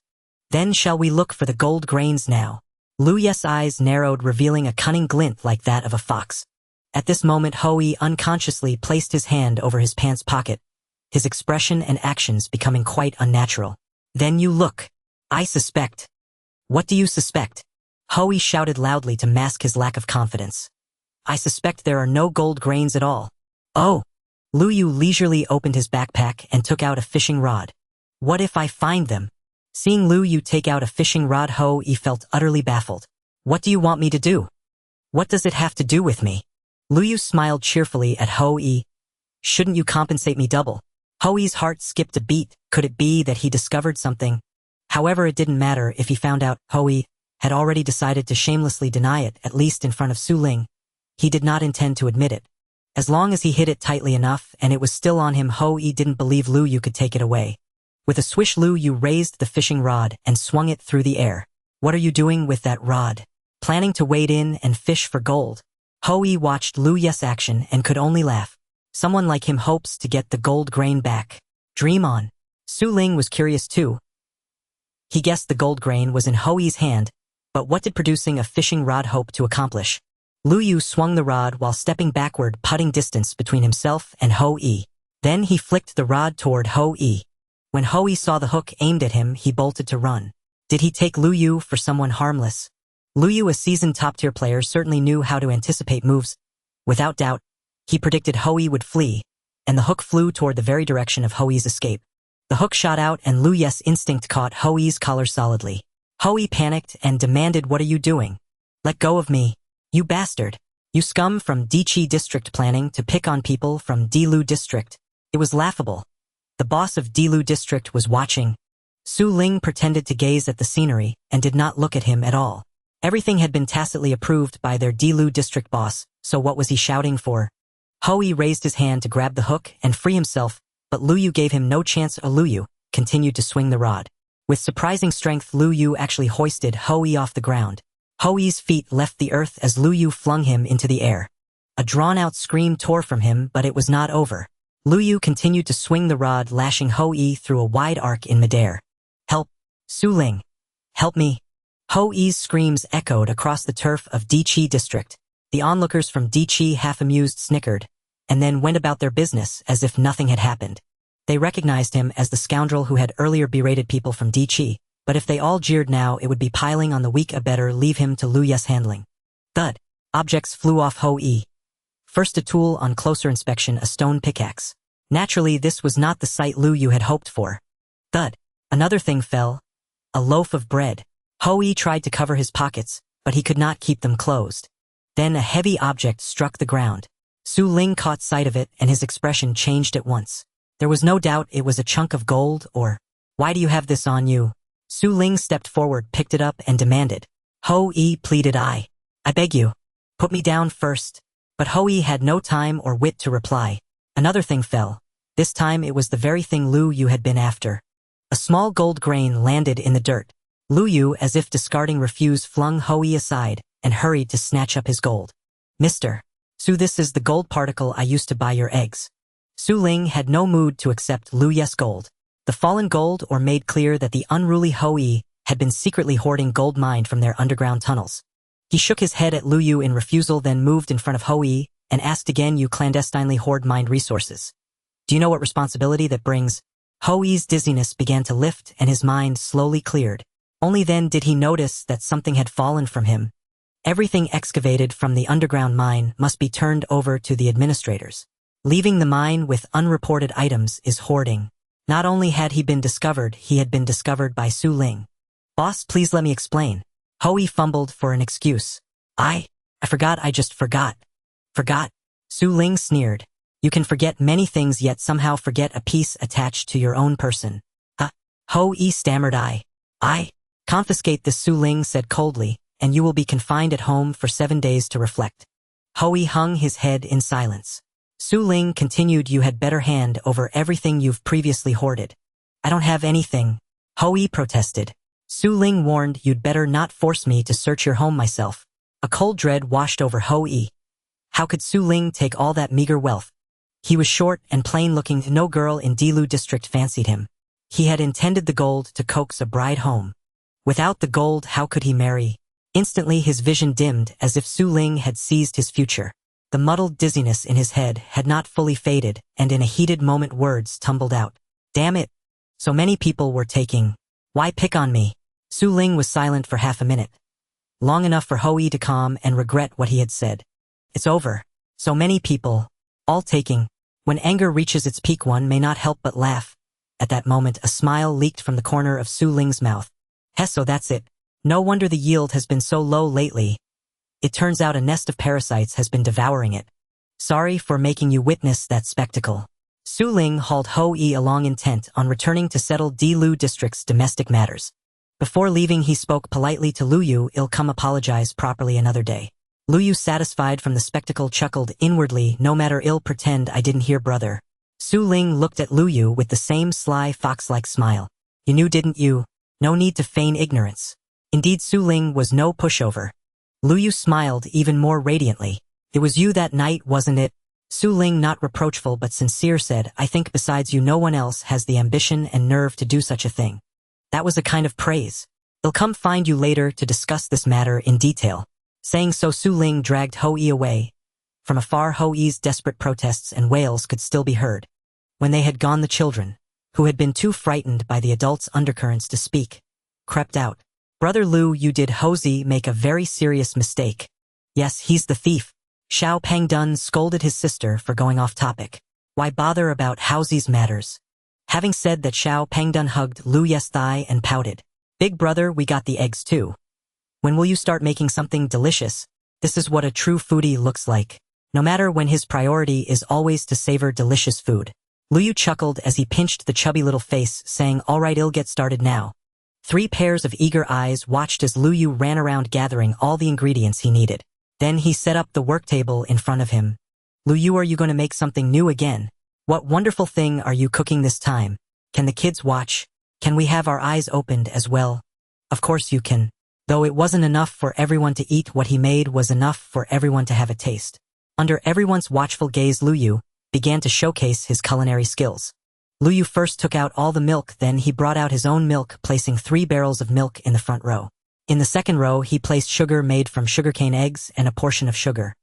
Then shall we look for the gold grains now? Lu Yes' eyes narrowed, revealing a cunning glint like that of a fox. At this moment, Hui unconsciously placed his hand over his pants pocket, his expression and actions becoming quite unnatural. Then you look. I suspect. What do you suspect? Hui shouted loudly to mask his lack of confidence. I suspect there are no gold grains at all. Oh! Lu Yu leisurely opened his backpack and took out a fishing rod. What if I find them? Seeing Lu Yu take out a fishing rod, Hui felt utterly baffled. What do you want me to do? What does it have to do with me? Lu Yu smiled cheerfully at Hui. Shouldn't you compensate me double? Hui's heart skipped a beat. Could it be that he discovered something? However, it didn't matter if he found out. Hui had already decided to shamelessly deny it, at least in front of Su Ling. He did not intend to admit it. As long as he hid it tightly enough and it was still on him, Hui didn't believe Lu Yu could take it away. With a swish, Lu Yu raised the fishing rod and swung it through the air. What are you doing with that rod? Planning to wade in and fish for gold? Hui watched Lu Yes' action and could only laugh. Someone like him hopes to get the gold grain back. Dream on. Su Ling was curious too. He guessed the gold grain was in Hui's hand, but what did producing a fishing rod hope to accomplish? Lu Yu swung the rod while stepping backward, putting distance between himself and Hui. Then he flicked the rod toward Hui. When Hui saw the hook aimed at him, he bolted to run. Did he take Lu Yu for someone harmless? Lu Yu, a seasoned top-tier player, certainly knew how to anticipate moves. Without doubt, he predicted Hui would flee, and the hook flew toward the very direction of Hui's escape. The hook shot out and Lu Yes' instinct caught Hui's collar solidly. Hui panicked and demanded, "What are you doing? Let go of me. You bastard. You scum from Dichi district planning to pick on people from Dilu district." It was laughable. The boss of Dilu district was watching. Su Ling pretended to gaze at the scenery and did not look at him at all. Everything had been tacitly approved by their Dilu district boss, so what was he shouting for? Hui raised his hand to grab the hook and free himself, but Lu Yu gave him no chance. Lu Yu continued to swing the rod. With surprising strength, Lu Yu actually hoisted Hui off the ground. Hui's feet left the earth as Lu Yu flung him into the air. A drawn-out scream tore from him, but it was not over. Lu Yu continued to swing the rod, lashing Hui through a wide arc in midair. Help! Su Ling! Help me! Hui's screams echoed across the turf of Dichi district. The onlookers from Dichi, half-amused, snickered, and then went about their business as if nothing had happened. They recognized him as the scoundrel who had earlier berated people from Dichi, but if they all jeered now, it would be piling on the weak. Better leave him to Lu Yes' handling. Thud! Objects flew off Hui. First a tool, on closer inspection a stone pickaxe. Naturally, this was not the sight Lu Yu had hoped for. Thud! Another thing fell. A loaf of bread. Hui tried to cover his pockets, but he could not keep them closed. Then a heavy object struck the ground. Su Ling caught sight of it and his expression changed at once. There was no doubt it was a chunk of gold, or, "Why do you have this on you?" Su Ling stepped forward, picked it up and demanded. Hui pleaded, I beg you, put me down first. But Hui had no time or wit to reply. Another thing fell. This time it was the very thing Lu Yu had been after. A small gold grain landed in the dirt. Lu Yu, as if discarding refuse, flung Hui aside and hurried to snatch up his gold. Mr. Su, this is the gold particle I used to buy your eggs. Su Ling had no mood to accept Lu Yes' gold. The fallen gold or made clear that the unruly Hui had been secretly hoarding gold mined from their underground tunnels. He shook his head at Lu Yu in refusal, then moved in front of Hui and asked again, "You clandestinely hoard mined resources. Do you know what responsibility that brings?" Hui's dizziness began to lift and his mind slowly cleared. Only then did he notice that something had fallen from him. Everything excavated from the underground mine must be turned over to the administrators. Leaving the mine with unreported items is hoarding. Not only had he been discovered, he had been discovered by Su Ling. "Boss, please let me explain." Hui fumbled for an excuse. I forgot, I just forgot. Forgot? Su Ling sneered. You can forget many things yet somehow forget a piece attached to your own person. Hui stammered. I confiscate this, Su Ling said coldly, and you will be confined at home for 7 days to reflect. Hui hung his head in silence. Su Ling continued, you had better hand over everything you've previously hoarded. I don't have anything. Hui protested. Su Ling warned, you'd better not force me to search your home myself. A cold dread washed over Hui. How could Su Ling take all that meager wealth? He was short and plain-looking. No girl in Dilu district fancied him. He had intended the gold to coax a bride home. Without the gold, how could he marry? Instantly his vision dimmed as if Su Ling had seized his future. The muddled dizziness in his head had not fully faded, and in a heated moment words tumbled out. Damn it! So many people were taking. Why pick on me? Su Ling was silent for half a minute. Long enough for Hou Yi to calm and regret what he had said. It's over. So many people. All taking. When anger reaches its peak one may not help but laugh. At that moment a smile leaked from the corner of Su Ling's mouth. So that's it. No wonder the yield has been so low lately. It turns out a nest of parasites has been devouring it. Sorry for making you witness that spectacle. Su Ling hauled Hou Yi along intent on returning to settle Di-Lu District's domestic matters. Before leaving he spoke politely to Lu Yu. I'll come apologize properly another day. Lu Yu, satisfied from the spectacle, chuckled inwardly. No matter, I'll pretend I didn't hear, brother. Su Ling looked at Lu Yu with the same sly fox-like smile. You knew, didn't you? No need to feign ignorance. Indeed, Su Ling was no pushover. Lu Yu smiled even more radiantly. It was you that night, wasn't it? Su Ling, not reproachful but sincere, said, I think besides you no one else has the ambition and nerve to do such a thing. That was a kind of praise. I'll come find you later to discuss this matter in detail. Saying so, Su Ling dragged Hou Yi away. From afar, Hou Yi's desperate protests and wails could still be heard. When they had gone, the children, who had been too frightened by the adults' undercurrents to speak, crept out. Brother Lu, you did Houzi make a very serious mistake. Yes, he's the thief. Xiao Pangdun scolded his sister for going off topic. Why bother about Houzi's matters? Having said that, Xiao Pangdun hugged Lu Ye's thigh and pouted. Big brother, we got the eggs too. When will you start making something delicious? This is what a true foodie looks like. No matter when, his priority is always to savor delicious food. Lu Yu chuckled as he pinched the chubby little face, saying, all right, I'll get started now. 3 pairs of eager eyes watched as Lu Yu ran around gathering all the ingredients he needed. Then he set up the work table in front of him. Lu Yu, are you going to make something new again? What wonderful thing are you cooking this time? Can the kids watch? Can we have our eyes opened as well? Of course you can. Though it wasn't enough for everyone to eat, what he made was enough for everyone to have a taste. Under everyone's watchful gaze, Lu Yu began to showcase his culinary skills. Lu Yu first took out all the milk, then he brought out his own milk, placing 3 barrels of milk in the front row. In the second row, he placed sugar made from sugarcane eggs and a portion of sugar.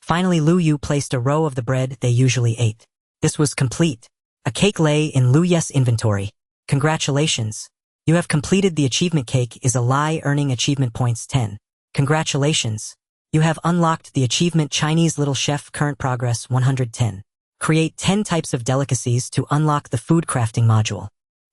Finally, Lu Yu placed a row of the bread they usually ate. This was complete. A cake lay in Lu Ye's inventory. Congratulations. You have completed the achievement. Cake is a lie, earning achievement points 10. Congratulations. You have unlocked the achievement Chinese Little Chef, current progress 110. Create 10 types of delicacies to unlock the food crafting module.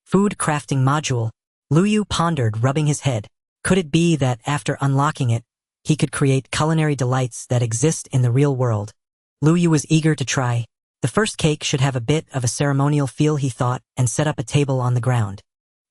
Food crafting module. Lu Yu pondered, rubbing his head. Could it be that after unlocking it, he could create culinary delights that exist in the real world? Lu Yu was eager to try. The first cake should have a bit of a ceremonial feel, he thought, and set up a table on the ground.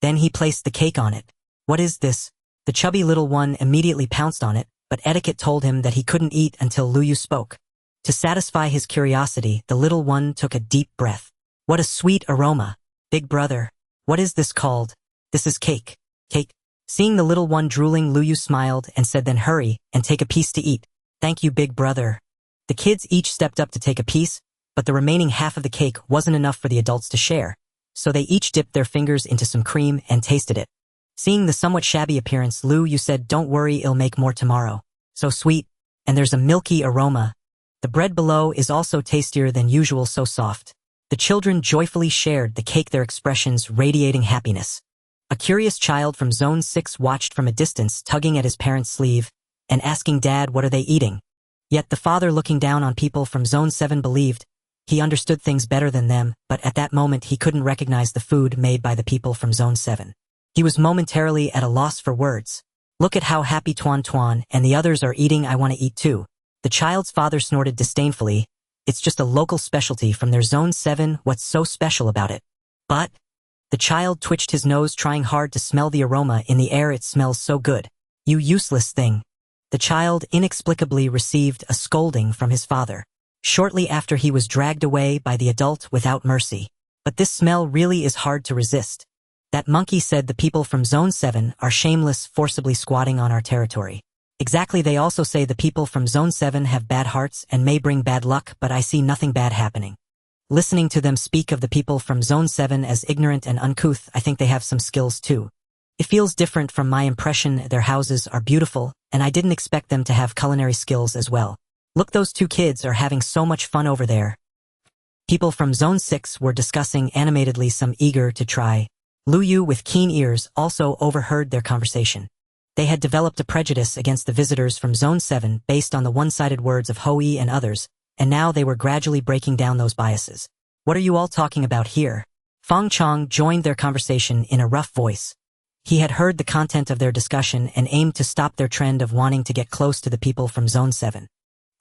Then he placed the cake on it. What is this? The chubby little one immediately pounced on it, but etiquette told him that he couldn't eat until Lu Yu spoke. To satisfy his curiosity, the little one took a deep breath. What a sweet aroma. Big brother. What is this called? This is cake. Cake. Seeing the little one drooling, Lu Yu smiled and said, then hurry and take a piece to eat. Thank you, big brother. The kids each stepped up to take a piece, but the remaining half of the cake wasn't enough for the adults to share, so they each dipped their fingers into some cream and tasted it. Seeing the somewhat shabby appearance, Lu Yu said, don't worry, I'll make more tomorrow. So sweet, and there's a milky aroma. The bread below is also tastier than usual, so soft. The children joyfully shared the cake, their expressions radiating happiness. A curious child from Zone 6 watched from a distance, tugging at his parent's sleeve and asking, Dad, what are they eating? Yet the father, looking down on people from Zone 7, believed he understood things better than them, but at that moment he couldn't recognize the food made by the people from Zone 7. He was momentarily at a loss for words. Look at how happy Tuan Tuan and the others are eating. I want to eat too. The child's father snorted disdainfully. It's just a local specialty from their Zone 7. What's so special about it? But the child twitched his nose, trying hard to smell the aroma in the air. It smells so good. You useless thing. The child inexplicably received a scolding from his father. Shortly after, he was dragged away by the adult without mercy. But this smell really is hard to resist. That monkey said the people from Zone 7 are shameless, forcibly squatting on our territory. Exactly, they also say the people from Zone 7 have bad hearts and may bring bad luck, but I see nothing bad happening. Listening to them speak of the people from Zone 7 as ignorant and uncouth, I think they have some skills too. It feels different from my impression. Their houses are beautiful, and I didn't expect them to have culinary skills as well. Look, those two kids are having so much fun over there. People from Zone 6 were discussing animatedly, some eager to try. Lu Yu, with keen ears, also overheard their conversation. They had developed a prejudice against the visitors from Zone 7 based on the one-sided words of Hoi and others, and now they were gradually breaking down those biases. What are you all talking about here? Feng Chong joined their conversation in a rough voice. He had heard the content of their discussion and aimed to stop their trend of wanting to get close to the people from Zone 7.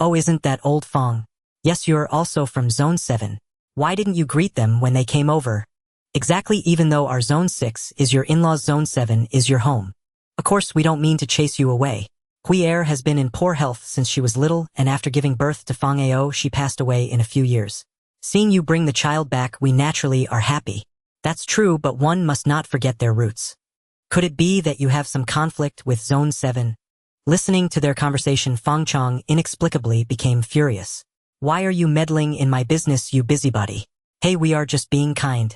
Oh, isn't that old Feng? Yes, you're also from Zone 7. Why didn't you greet them when they came over? Exactly, even though our Zone 6 is your in-laws, Zone 7 is your home. Of course, we don't mean to chase you away. Hui Er has been in poor health since she was little, and after giving birth to Fang Ao, she passed away in a few years. Seeing you bring the child back, we naturally are happy. That's true, but one must not forget their roots. Could it be that you have some conflict with Zone 7? Listening to their conversation, Feng Chong inexplicably became furious. Why are you meddling in my business, you busybody? Hey, we are just being kind.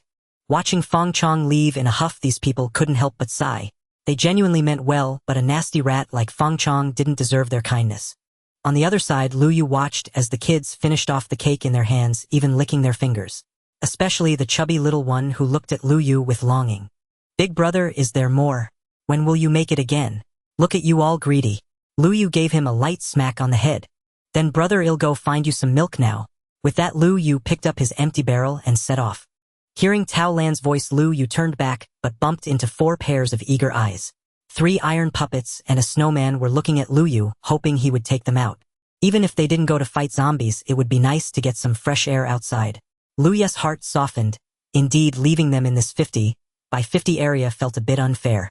Watching Feng Chong leave in a huff, these people couldn't help but sigh. They genuinely meant well, but a nasty rat like Feng Chong didn't deserve their kindness. On the other side, Lu Yu watched as the kids finished off the cake in their hands, even licking their fingers. Especially the chubby little one, who looked at Lu Yu with longing. Big brother, is there more? When will you make it again? Look at you all greedy. Lu Yu gave him a light smack on the head. Then brother, I'll go find you some milk now. With that, Lu Yu picked up his empty barrel and set off. Hearing Tao Lan's voice, Lu Yu turned back, but bumped into 4 pairs of eager eyes. 3 iron puppets and a snowman were looking at Lu Yu, hoping he would take them out. Even if they didn't go to fight zombies, it would be nice to get some fresh air outside. Lu Yu's heart softened. Indeed, leaving them in this 50 by 50 area felt a bit unfair.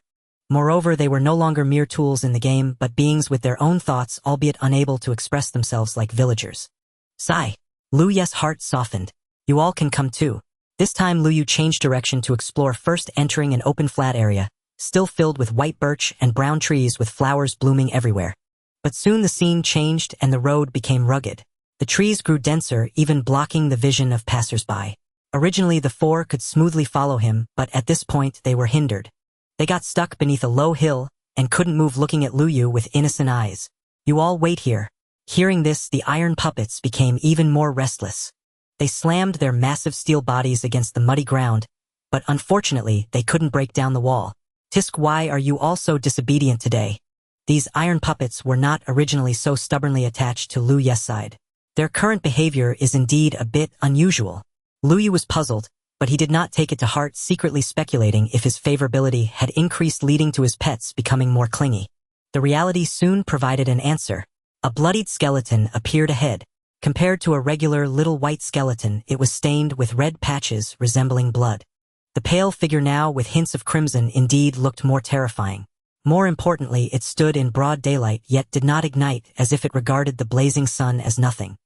Moreover, they were no longer mere tools in the game, but beings with their own thoughts, albeit unable to express themselves like villagers. Sigh. Lu Yu's heart softened. You all can come too. This time Lu Yu changed direction to explore, first entering an open flat area, still filled with white birch and brown trees with flowers blooming everywhere. But soon the scene changed and the road became rugged. The trees grew denser, even blocking the vision of passers-by. Originally the 4 could smoothly follow him, but at this point they were hindered. They got stuck beneath a low hill and couldn't move, looking at Lu Yu with innocent eyes. You all wait here. Hearing this, the iron puppets became even more restless. They slammed their massive steel bodies against the muddy ground, but unfortunately they couldn't break down the wall. Tisk, why are you all so disobedient today? These iron puppets were not originally so stubbornly attached to Lu Yu's side. Their current behavior is indeed a bit unusual. Lu Yu was puzzled, but he did not take it to heart, secretly speculating if his favorability had increased, leading to his pets becoming more clingy. The reality soon provided an answer. A bloodied skeleton appeared ahead. Compared to a regular little white skeleton, it was stained with red patches resembling blood. The pale figure, now with hints of crimson, indeed looked more terrifying. More importantly, it stood in broad daylight, yet did not ignite, as if it regarded the blazing sun as nothing.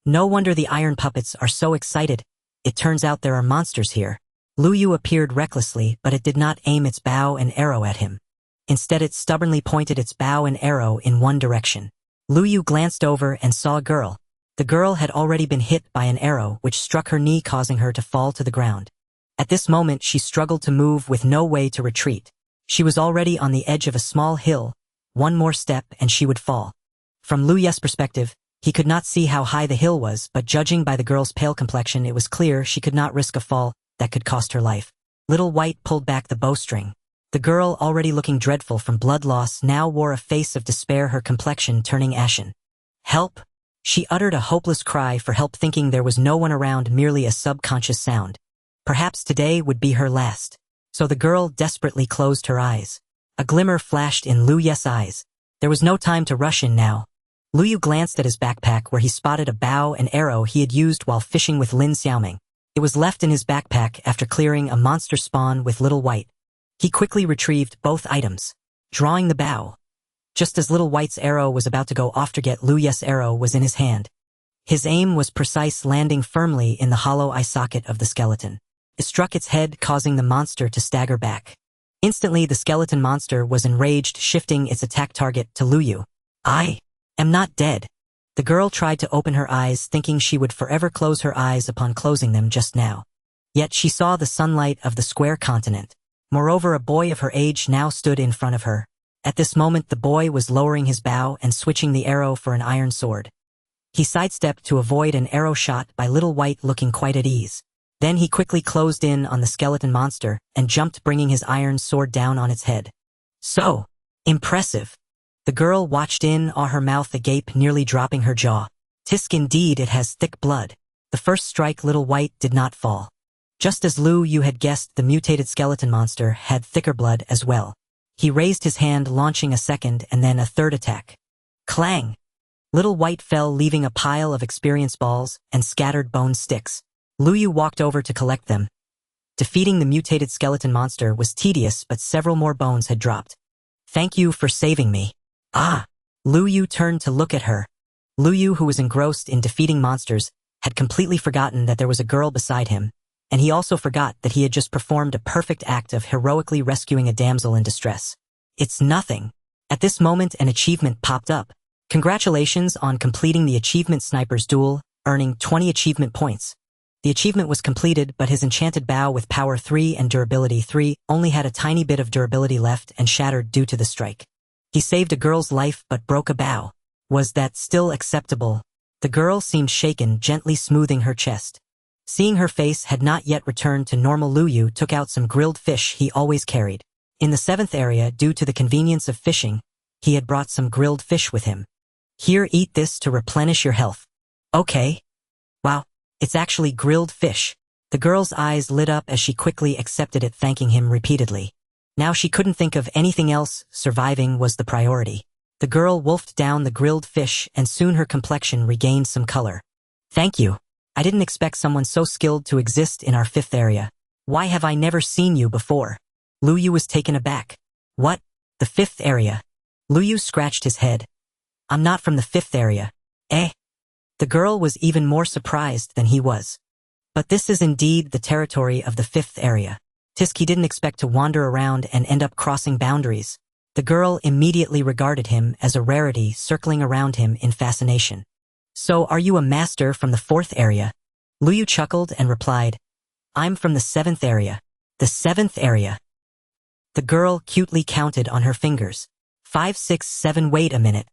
No wonder the iron puppets are so excited. It turns out there are monsters here. Lu Yu appeared recklessly, but it did not aim its bow and arrow at him. Instead, it stubbornly pointed its bow and arrow in one direction. Lu Yu glanced over and saw a girl. The girl had already been hit by an arrow, which struck her knee, causing her to fall to the ground. At this moment, she struggled to move with no way to retreat. She was already on the edge of a small hill. One more step and she would fall. From Lu Yu's perspective, he could not see how high the hill was, but judging by the girl's pale complexion, it was clear she could not risk a fall that could cost her life. Little White pulled back the bowstring. The girl, already looking dreadful from blood loss, now wore a face of despair, her complexion turning ashen. Help! She uttered a hopeless cry for help, thinking there was no one around, merely a subconscious sound. Perhaps today would be her last. So the girl desperately closed her eyes. A glimmer flashed in Lu Yu's eyes. There was no time to rush in now. Lu Yu glanced at his backpack, where he spotted a bow and arrow he had used while fishing with Lin Xiaoming. It was left in his backpack after clearing a monster spawn with Little White. He quickly retrieved both items, drawing the bow. Just as Little White's arrow was about to go off, target Lu Yu's arrow was in his hand. His aim was precise, landing firmly in the hollow eye socket of the skeleton. It struck its head, causing the monster to stagger back. Instantly, the skeleton monster was enraged, shifting its attack target to Lu Yu. I am not dead. The girl tried to open her eyes, thinking she would forever close her eyes upon closing them just now. Yet she saw the sunlight of the square continent. Moreover, a boy of her age now stood in front of her. At this moment the boy was lowering his bow and switching the arrow for an iron sword. He sidestepped to avoid an arrow shot by Little White, looking quite at ease. Then he quickly closed in on the skeleton monster and jumped, bringing his iron sword down on its head. So impressive. The girl watched in awe, her mouth agape, nearly dropping her jaw. Tisk, indeed, it has thick blood. The first strike, Little White did not fall. Just as Lu Yu had guessed, the mutated skeleton monster had thicker blood as well. He raised his hand, launching a second and then a third attack. Clang! Little White fell, leaving a pile of experience balls and scattered bone sticks. Lu Yu walked over to collect them. Defeating the mutated skeleton monster was tedious, but several more bones had dropped. Thank you for saving me. Ah! Lu Yu turned to look at her. Lu Yu, who was engrossed in defeating monsters, had completely forgotten that there was a girl beside him, and he also forgot that he had just performed a perfect act of heroically rescuing a damsel in distress. It's nothing. At this moment an achievement popped up. Congratulations on completing the achievement Sniper's Duel, earning 20 achievement points. The achievement was completed, but his enchanted bow with power 3 and durability 3 only had a tiny bit of durability left and shattered due to the strike. He saved a girl's life but broke a bow. Was that still acceptable? The girl seemed shaken, gently smoothing her chest. Seeing her face had not yet returned to normal, Lu Yu took out some grilled fish he always carried. In the 7th area, due to the convenience of fishing, he had brought some grilled fish with him. Here, eat this to replenish your health. Okay. Wow, it's actually grilled fish. The girl's eyes lit up as she quickly accepted it, thanking him repeatedly. Now she couldn't think of anything else, surviving was the priority. The girl wolfed down the grilled fish and soon her complexion regained some color. Thank you. I didn't expect someone so skilled to exist in our 5th area. Why have I never seen you before? Lu Yu was taken aback. What? The 5th area? Lu Yu scratched his head. I'm not from the 5th area. Eh? The girl was even more surprised than he was. But this is indeed the territory of the 5th area. Tisk didn't expect to wander around and end up crossing boundaries. The girl immediately regarded him as a rarity, circling around him in fascination. So are you a master from the 4th area? Lu Yu chuckled and replied, I'm from the 7th area. The 7th area. The girl cutely counted on her fingers. 5, 6, 7, wait a minute.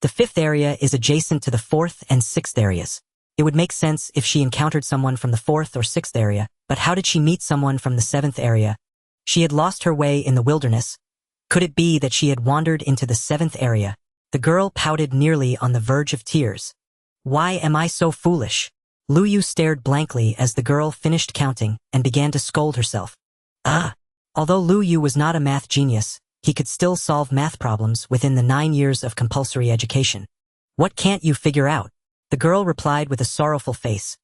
The 5th area is adjacent to the 4th and 6th areas. It would make sense if she encountered someone from the 4th or 6th area, but how did she meet someone from the 7th area? She had lost her way in the wilderness. Could it be that she had wandered into the 7th area? The girl pouted, nearly on the verge of tears. Why am I so foolish? Lu Yu stared blankly as the girl finished counting and began to scold herself. Although Lu Yu was not a math genius, he could still solve math problems within the 9 years of compulsory education. What can't you figure out? The girl replied with a sorrowful face.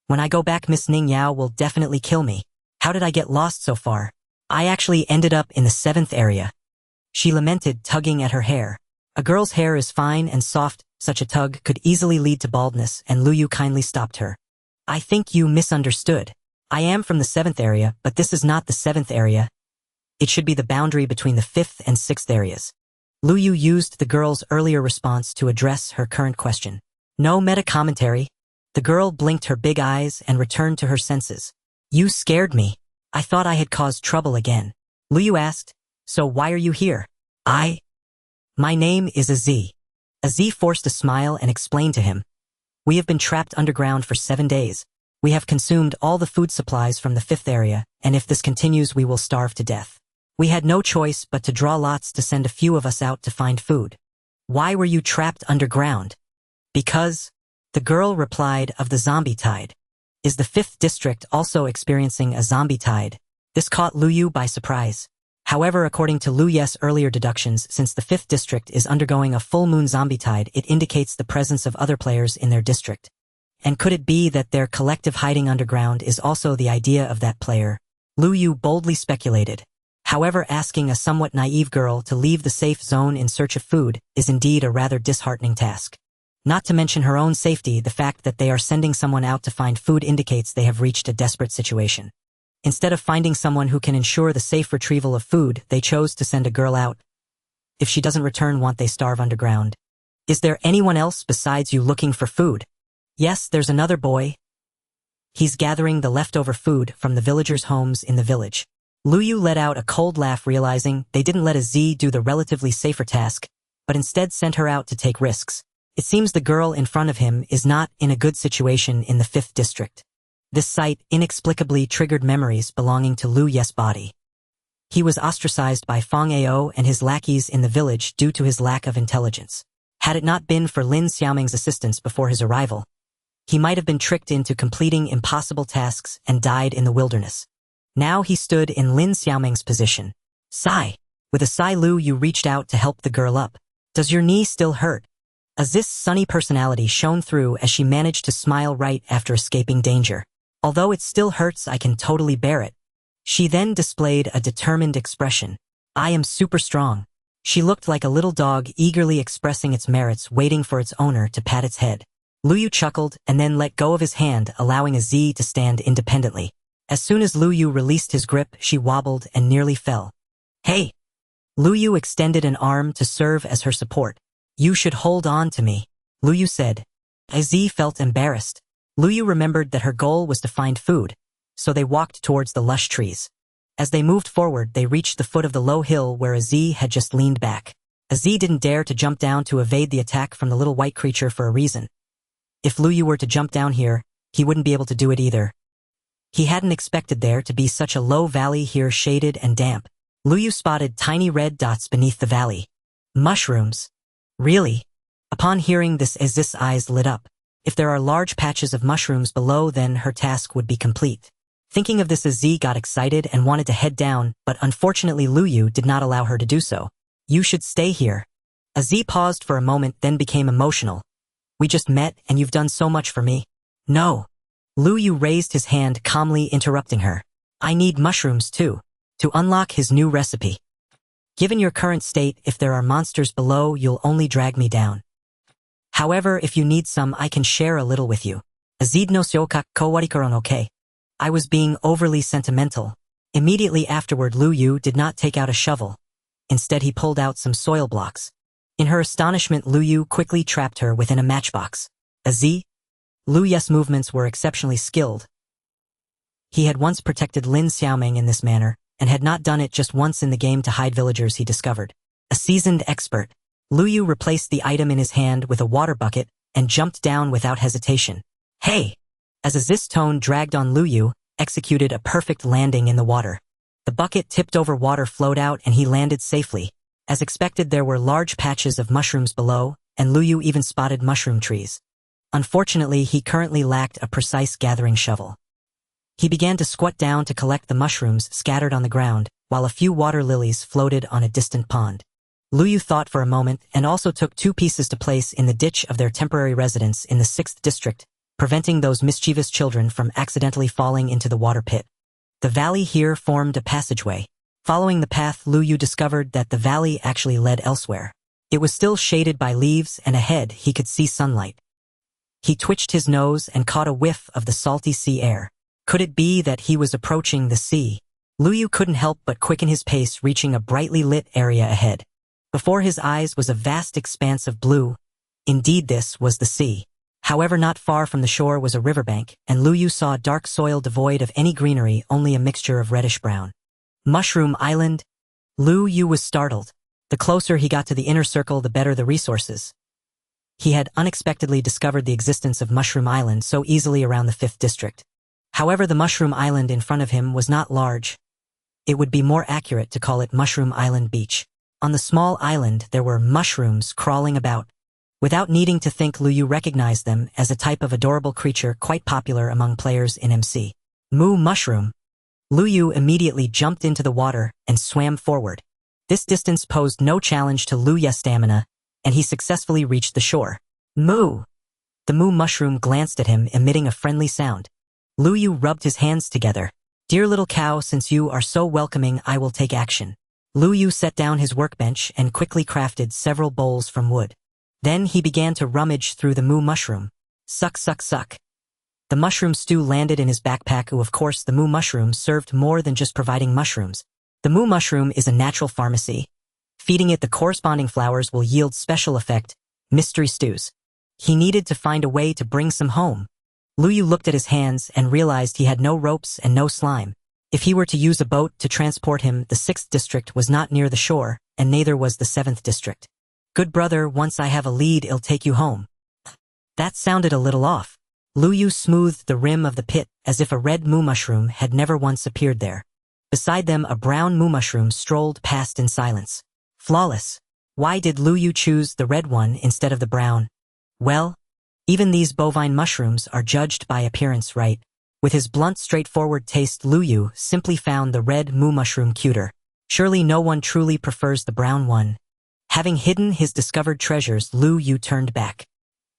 When I go back, Miss Ning Yao will definitely kill me. How did I get lost so far? I actually ended up in the 7th area. She lamented, tugging at her hair. A girl's hair is fine and soft, such a tug could easily lead to baldness, and Lu Yu kindly stopped her. I think you misunderstood. I am from the 7th area, but this is not the 7th area. It should be the boundary between the 5th and 6th areas. Lu Yu used the girl's earlier response to address her current question. No meta-commentary. The girl blinked her big eyes and returned to her senses. You scared me. I thought I had caused trouble again. Lu Yu asked, so why are you here? My name is Az. Az forced a smile and explained to him. We have been trapped underground for 7 days. We have consumed all the food supplies from the 5th area, and if this continues we will starve to death. We had no choice but to draw lots to send a few of us out to find food. Why were you trapped underground? Because, the girl replied, of the zombie tide. Is the 5th district also experiencing a zombie tide? This caught Lu Yu by surprise. However, according to Lu Ye's earlier deductions, since the 5th district is undergoing a full moon zombie tide, it indicates the presence of other players in their district. And could it be that their collective hiding underground is also the idea of that player? Lu Yu boldly speculated. However, asking a somewhat naive girl to leave the safe zone in search of food is indeed a rather disheartening task. Not to mention her own safety, the fact that they are sending someone out to find food indicates they have reached a desperate situation. Instead of finding someone who can ensure the safe retrieval of food, they chose to send a girl out. If she doesn't return, won't they starve underground? Is there anyone else besides you looking for food? Yes, there's another boy. He's gathering the leftover food from the villagers' homes in the village. Lu Yu let out a cold laugh, realizing they didn't let a Z do the relatively safer task, but instead sent her out to take risks. It seems the girl in front of him is not in a good situation in the 5th district. This sight inexplicably triggered memories belonging to Lu Ye's body. He was ostracized by Fang Ao and his lackeys in the village due to his lack of intelligence. Had it not been for Lin Xiaoming's assistance before his arrival, he might have been tricked into completing impossible tasks and died in the wilderness. Now he stood in Lin Xiaoming's position. Sigh. With a sigh, Lu Yu reached out to help the girl up. Does your knee still hurt? Aziz's sunny personality shone through as she managed to smile right after escaping danger. Although it still hurts, I can totally bear it. She then displayed a determined expression. I am super strong. She looked like a little dog eagerly expressing its merits, waiting for its owner to pat its head. Lu Yu chuckled and then let go of his hand, allowing a Z to stand independently. As soon as Lu Yu released his grip, she wobbled and nearly fell. Hey! Lu Yu extended an arm to serve as her support. You should hold on to me, Lu Yu said. Z felt embarrassed. Lu Yu remembered that her goal was to find food, so they walked towards the lush trees. As they moved forward, they reached the foot of the low hill where Z had just leaned back. Z didn't dare to jump down to evade the attack from the little white creature for a reason. If Lu Yu were to jump down here, he wouldn't be able to do it either. He hadn't expected there to be such a low valley here, shaded and damp. Lu Yu spotted tiny red dots beneath the valley. Mushrooms. Really? Upon hearing this, Aziz's eyes lit up. If there are large patches of mushrooms below, then her task would be complete. Thinking of this, Z got excited and wanted to head down, but unfortunately Lu Yu did not allow her to do so. You should stay here. Z paused for a moment, then became emotional. We just met and you've done so much for me. No. Lu Yu raised his hand, calmly interrupting her. I need mushrooms too, to unlock his new recipe. Given your current state, if there are monsters below, you'll only drag me down. However, if you need some, I can share a little with you. Azid no syoka kowarikaron okay. I was being overly sentimental. Immediately afterward, Lu Yu did not take out a shovel. Instead, he pulled out some soil blocks. In her astonishment, Lu Yu quickly trapped her within a matchbox. Azid? Lu Yu's movements were exceptionally skilled. He had once protected Lin Xiaoming in this manner, and had not done it just once in the game to hide villagers he discovered. A seasoned expert, Lu Yu replaced the item in his hand with a water bucket and jumped down without hesitation. Hey! As Aziz's tone dragged on, Lu Yu executed a perfect landing in the water. The bucket tipped over, water flowed out, and he landed safely. As expected, there were large patches of mushrooms below, and Lu Yu even spotted mushroom trees. Unfortunately, he currently lacked a precise gathering shovel. He began to squat down to collect the mushrooms scattered on the ground, while a few water lilies floated on a distant pond. Lu Yu thought for a moment and also took 2 pieces to place in the ditch of their temporary residence in the 6th district, preventing those mischievous children from accidentally falling into the water pit. The valley here formed a passageway. Following the path, Lu Yu discovered that the valley actually led elsewhere. It was still shaded by leaves, and ahead he could see sunlight. He twitched his nose and caught a whiff of the salty sea air. Could it be that he was approaching the sea? Lu Yu couldn't help but quicken his pace, reaching a brightly lit area ahead. Before his eyes was a vast expanse of blue. Indeed, this was the sea. However, not far from the shore was a riverbank, and Lu Yu saw dark soil devoid of any greenery, only a mixture of reddish-brown. Mushroom Island? Lu Yu was startled. The closer he got to the inner circle, the better the resources. He had unexpectedly discovered the existence of Mushroom Island so easily around the 5th district. However, the Mushroom Island in front of him was not large. It would be more accurate to call it Mushroom Island Beach. On the small island, there were mushrooms crawling about. Without needing to think, Lu Yu recognized them as a type of adorable creature quite popular among players in MC. Moo mushroom. Lu Yu immediately jumped into the water and swam forward. This distance posed no challenge to Lu Ye's stamina, and he successfully reached the shore. Moo! The moo mushroom glanced at him, emitting a friendly sound. Lu Yu rubbed his hands together. Dear little cow, since you are so welcoming, I will take action. Lu Yu set down his workbench and quickly crafted several bowls from wood. Then he began to rummage through the moo mushroom. Suck, suck, suck. The mushroom stew landed in his backpack. Of course, the moo mushroom served more than just providing mushrooms. The moo mushroom is a natural pharmacy. Feeding it the corresponding flowers will yield special effect, mystery stews. He needed to find a way to bring some home. Lu Yu looked at his hands and realized he had no ropes and no slime. If he were to use a boat to transport him, the 6th district was not near the shore, and neither was the 7th district. Good brother, once I have a lead, I'll take you home. That sounded a little off. Luyu smoothed the rim of the pit as if a red moo mushroom had never once appeared there. Beside them, a brown moo mushroom strolled past in silence. Flawless. Why did Luyu choose the red one instead of the brown? Well, even these bovine mushrooms are judged by appearance, right? With his blunt, straightforward taste, Luyu simply found the red moo mushroom cuter. Surely no one truly prefers the brown one. Having hidden his discovered treasures, Luyu turned back.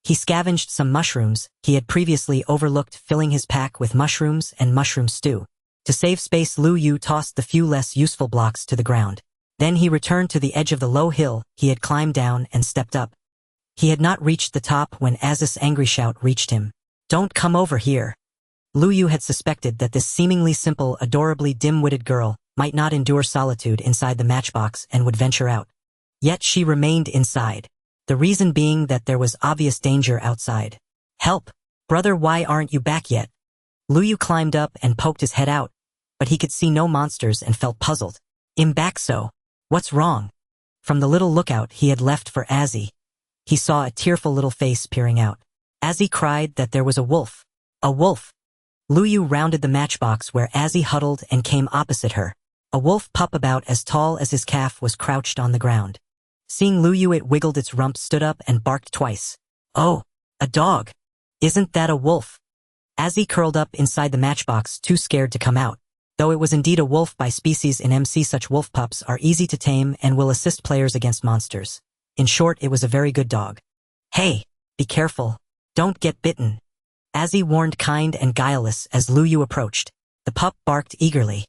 He scavenged some mushrooms he had previously overlooked, filling his pack with mushrooms and mushroom stew. To save space, Luyu tossed the few less useful blocks to the ground. Then he returned to the edge of the low hill he had climbed down and stepped up. He had not reached the top when Aziz's angry shout reached him. Don't come over here. Luyu had suspected that this seemingly simple, adorably dim-witted girl might not endure solitude inside the matchbox and would venture out. Yet she remained inside. The reason being that there was obvious danger outside. Help! Brother, why aren't you back yet? Luyu climbed up and poked his head out, but he could see no monsters and felt puzzled. I'm back, so. What's wrong? From the little lookout he had left for Azzy, he saw a tearful little face peering out. Azzy cried that there was a wolf. A wolf! Luyu rounded the matchbox where Azzy huddled and came opposite her. A wolf pup about as tall as his calf was crouched on the ground. Seeing Luyu, it wiggled its rump, stood up, and barked twice. Oh, a dog! Isn't that a wolf? Azzy curled up inside the matchbox, too scared to come out. Though it was indeed a wolf by species in MC, such wolf pups are easy to tame and will assist players against monsters. In short, it was a very good dog. Hey, be careful. Don't get bitten. Azzy warned, kind and guileless, as Luyu approached. The pup barked eagerly.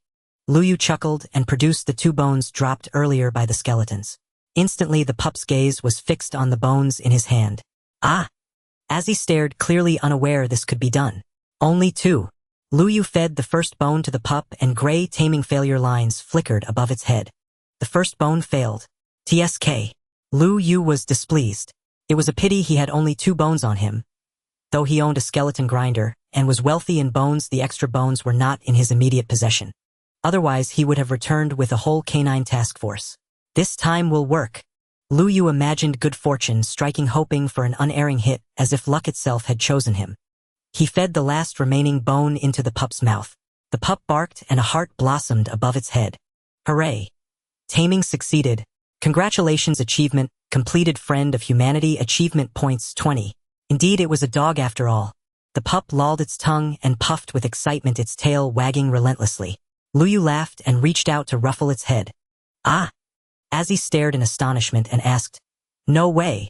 Luyu chuckled and produced the 2 bones dropped earlier by the skeletons. Instantly, the pup's gaze was fixed on the bones in his hand. Ah! Azzy stared, clearly unaware this could be done. Only 2. Luyu fed the first bone to the pup, and gray taming failure lines flickered above its head. The first bone failed. TSK. Luyu was displeased. It was a pity he had only 2 bones on him. Though he owned a skeleton grinder and was wealthy in bones, the extra bones were not in his immediate possession. Otherwise, he would have returned with a whole canine task force. This time will work. Luyu imagined good fortune striking, hoping for an unerring hit, as if luck itself had chosen him. He fed the last remaining bone into the pup's mouth. The pup barked and a heart blossomed above its head. Hooray! Taming succeeded. Congratulations, achievement, completed, friend of humanity, achievement points 20. Indeed, it was a dog after all. The pup lolled its tongue and puffed with excitement, its tail wagging relentlessly. Luyu laughed and reached out to ruffle its head. Ah! Azzy stared in astonishment and asked, No way.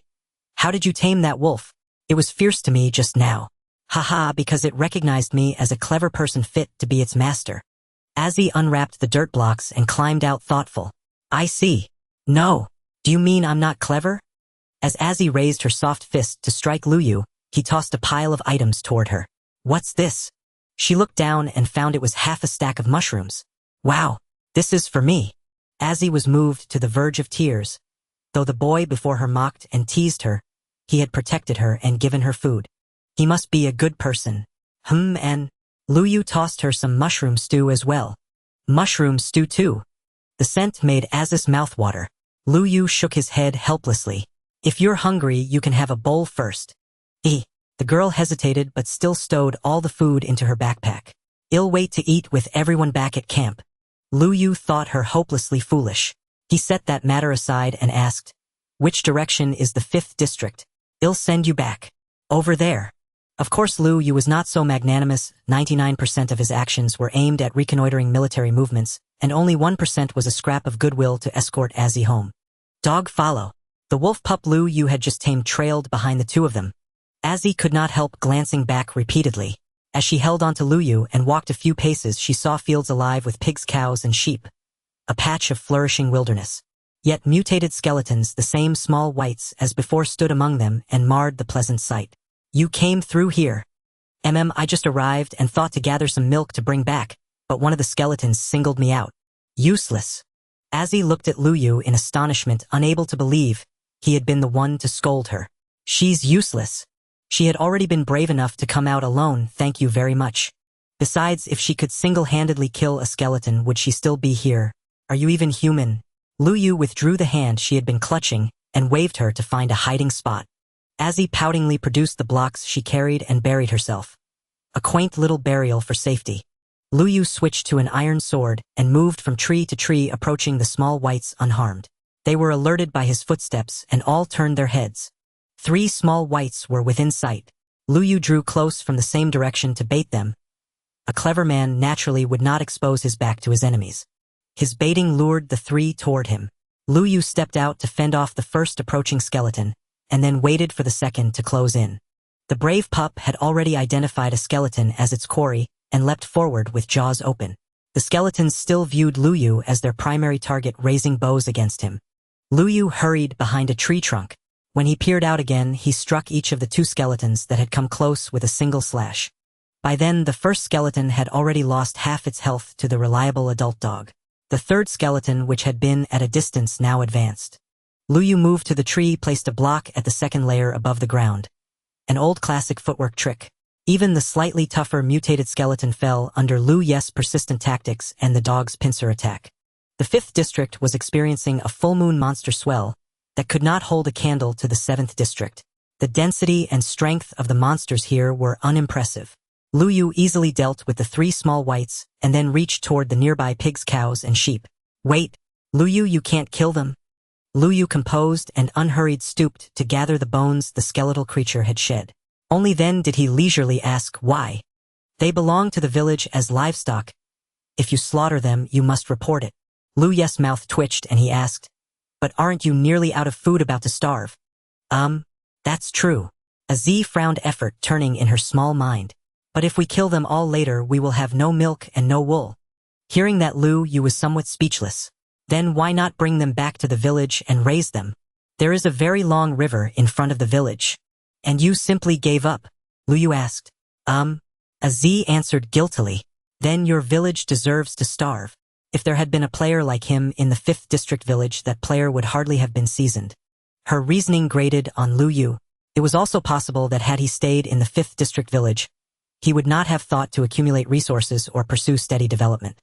How did you tame that wolf? It was fierce to me just now. Haha, because it recognized me as a clever person fit to be its master. Azzy unwrapped the dirt blocks and climbed out, thoughtful. I see. No. Do you mean I'm not clever? As Azzy raised her soft fist to strike Luyu, he tossed a pile of items toward her. What's this? She looked down and found it was half a stack of mushrooms. Wow, this is for me. Azzy was moved to the verge of tears. Though the boy before her mocked and teased her, he had protected her and given her food. He must be a good person. And Luyu tossed her some mushroom stew as well. Mushroom stew too. The scent made Aziz's mouth water. Luyu shook his head helplessly. If you're hungry, you can have a bowl first. The girl hesitated but still stowed all the food into her backpack. I'll wait to eat with everyone back at camp. Luyu thought her hopelessly foolish. He set that matter aside and asked, Which direction is the 5th district? I'll send you back. Over there. Of course, Luyu was not so magnanimous. 99% of his actions were aimed at reconnoitering military movements, and only 1% was a scrap of goodwill to escort Azzy home. Dog follow. The wolf pup Luyu had just tamed trailed behind the 2 of them. Azzy could not help glancing back repeatedly. As she held onto Luyu and walked a few paces, she saw fields alive with pigs, cows, and sheep. A patch of flourishing wilderness. Yet mutated skeletons, the same small whites as before, stood among them and marred the pleasant sight. You came through here. I just arrived and thought to gather some milk to bring back, but one of the skeletons singled me out. Useless. Azzy looked at Luyu in astonishment, unable to believe he had been the one to scold her. She's useless. She had already been brave enough to come out alone, thank you very much. Besides, if she could single-handedly kill a skeleton, would she still be here? Are you even human? Lu Yu withdrew the hand she had been clutching and waved her to find a hiding spot. Azzy poutingly produced the blocks she carried and buried herself. A quaint little burial for safety. Lu Yu switched to an iron sword and moved from tree to tree, approaching the small whites unharmed. They were alerted by his footsteps and all turned their heads. 3 small whites were within sight. Lu Yu drew close from the same direction to bait them. A clever man naturally would not expose his back to his enemies. His baiting lured the 3 toward him. Lu Yu stepped out to fend off the first approaching skeleton, and then waited for the second to close in. The brave pup had already identified a skeleton as its quarry and leapt forward with jaws open. The skeletons still viewed Lu Yu as their primary target, raising bows against him. Lu Yu hurried behind a tree trunk. When he peered out again, he struck each of the 2 skeletons that had come close with a single slash. By then, the first skeleton had already lost half its health to the reliable adult dog. The third skeleton, which had been at a distance, now advanced. Lu Yu moved to the tree, placed a block at the second layer above the ground. An old classic footwork trick. Even the slightly tougher mutated skeleton fell under Lu Yu's persistent tactics and the dog's pincer attack. The 5th district was experiencing a full moon monster swell that could not hold a candle to the 7th district. The density and strength of the monsters here were unimpressive. Lu Yu easily dealt with the 3 small whites and then reached toward the nearby pigs, cows, and sheep. Wait, Lu Yu, you can't kill them. Lu Yu composed and unhurried stooped to gather the bones the skeletal creature had shed. Only then did he leisurely ask why. They belong to the village as livestock. If you slaughter them, you must report it. Lu Yu's mouth twitched and he asked, but aren't you nearly out of food, about to starve? That's true. Azzy frowned, effort turning in her small mind. But if we kill them all later, we will have no milk and no wool. Hearing that, Lu Yu was somewhat speechless. Then why not bring them back to the village and raise them? There is a very long river in front of the village. And you simply gave up? Lu Yu asked. Azzy answered guiltily. Then your village deserves to starve. If there had been a player like him in the 5th district village, that player would hardly have been seasoned. Her reasoning grated on Lu Yu. It was also possible that had he stayed in the 5th district village, he would not have thought to accumulate resources or pursue steady development.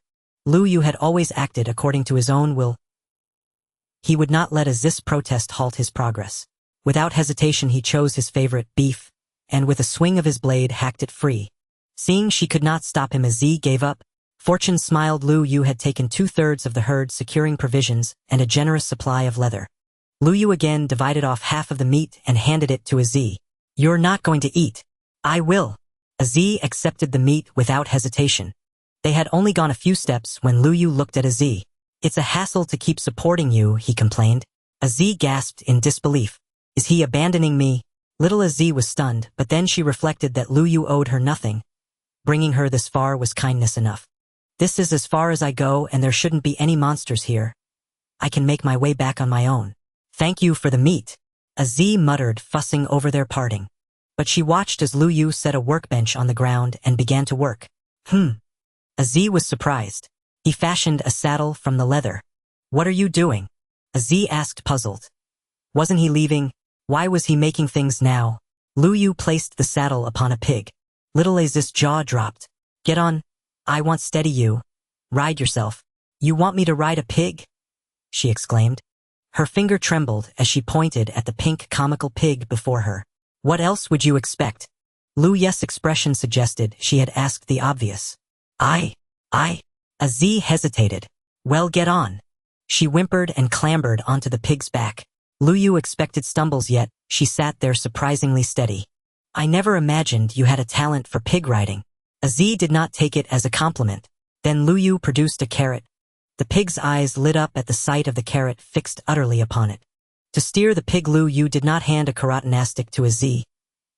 Lu Yu had always acted according to his own will. He would not let Azzy's protest halt his progress. Without hesitation, he chose his favorite, beef, and with a swing of his blade hacked it free. Seeing she could not stop him, Azzy gave up. Fortune smiled. Lu Yu had taken 2/3 of the herd, securing provisions and a generous supply of leather. Lu Yu again divided off half of the meat and handed it to Azzy. You're not going to eat. I will. Azzy accepted the meat without hesitation. They had only gone a few steps when Lu Yu looked at Azzy. It's a hassle to keep supporting you, he complained. Azzy gasped in disbelief. Is he abandoning me? Little Azzy was stunned, but then she reflected that Lu Yu owed her nothing. Bringing her this far was kindness enough. This is as far as I go, and there shouldn't be any monsters here. I can make my way back on my own. Thank you for the meat, Azzy muttered, fussing over their parting. But she watched as Lu Yu set a workbench on the ground and began to work. Azzy was surprised. He fashioned a saddle from the leather. What are you doing? Azzy asked, puzzled. Wasn't he leaving? Why was he making things now? Lu Yu placed the saddle upon a pig. Little Azzy's jaw dropped. Get on. I want steady you. Ride yourself. You want me to ride a pig? She exclaimed. Her finger trembled as she pointed at the pink comical pig before her. What else would you expect? Lu Yu's expression suggested she had asked the obvious. I. Azzy hesitated. Well, get on. She whimpered and clambered onto the pig's back. Lu Yu expected stumbles, yet she sat there surprisingly steady. I never imagined you had a talent for pig riding. Azzy did not take it as a compliment. Then Lu Yu produced a carrot. The pig's eyes lit up at the sight of the carrot, fixed utterly upon it. To steer the pig, Lu Yu did not hand a carottenastic to Azzy.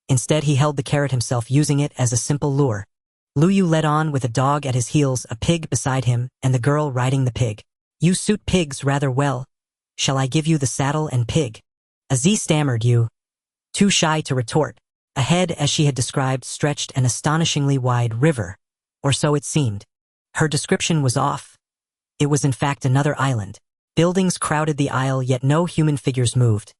Instead, he held the carrot himself, using it as a simple lure. Lu Yu led on with a dog at his heels, a pig beside him, and the girl riding the pig. You suit pigs rather well. Shall I give you the saddle and pig? Azzy stammered. You. Too shy to retort. Ahead, as she had described, stretched an astonishingly wide river, or so it seemed. Her description was off. It was in fact another island. Buildings crowded the isle, yet no human figures moved.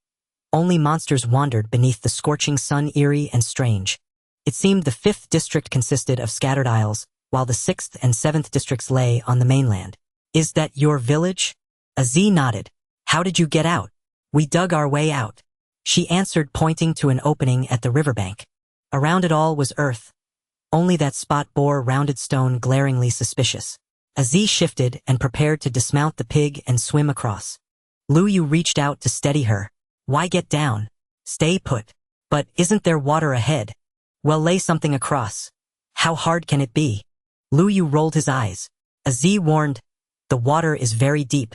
Only monsters wandered beneath the scorching sun, eerie and strange. It seemed the 5th district consisted of scattered isles, while the 6th and 7th districts lay on the mainland. Is that your village? Aziz nodded. How did you get out? We dug our way out. She answered, pointing to an opening at the riverbank. Around it all was earth. Only that spot bore rounded stone glaringly suspicious. Aziz shifted and prepared to dismount the pig and swim across. Lu Yu reached out to steady her. Why get down? Stay put. But isn't there water ahead? Well, lay something across. How hard can it be? Lu Yu rolled his eyes. Aziz warned, the water is very deep.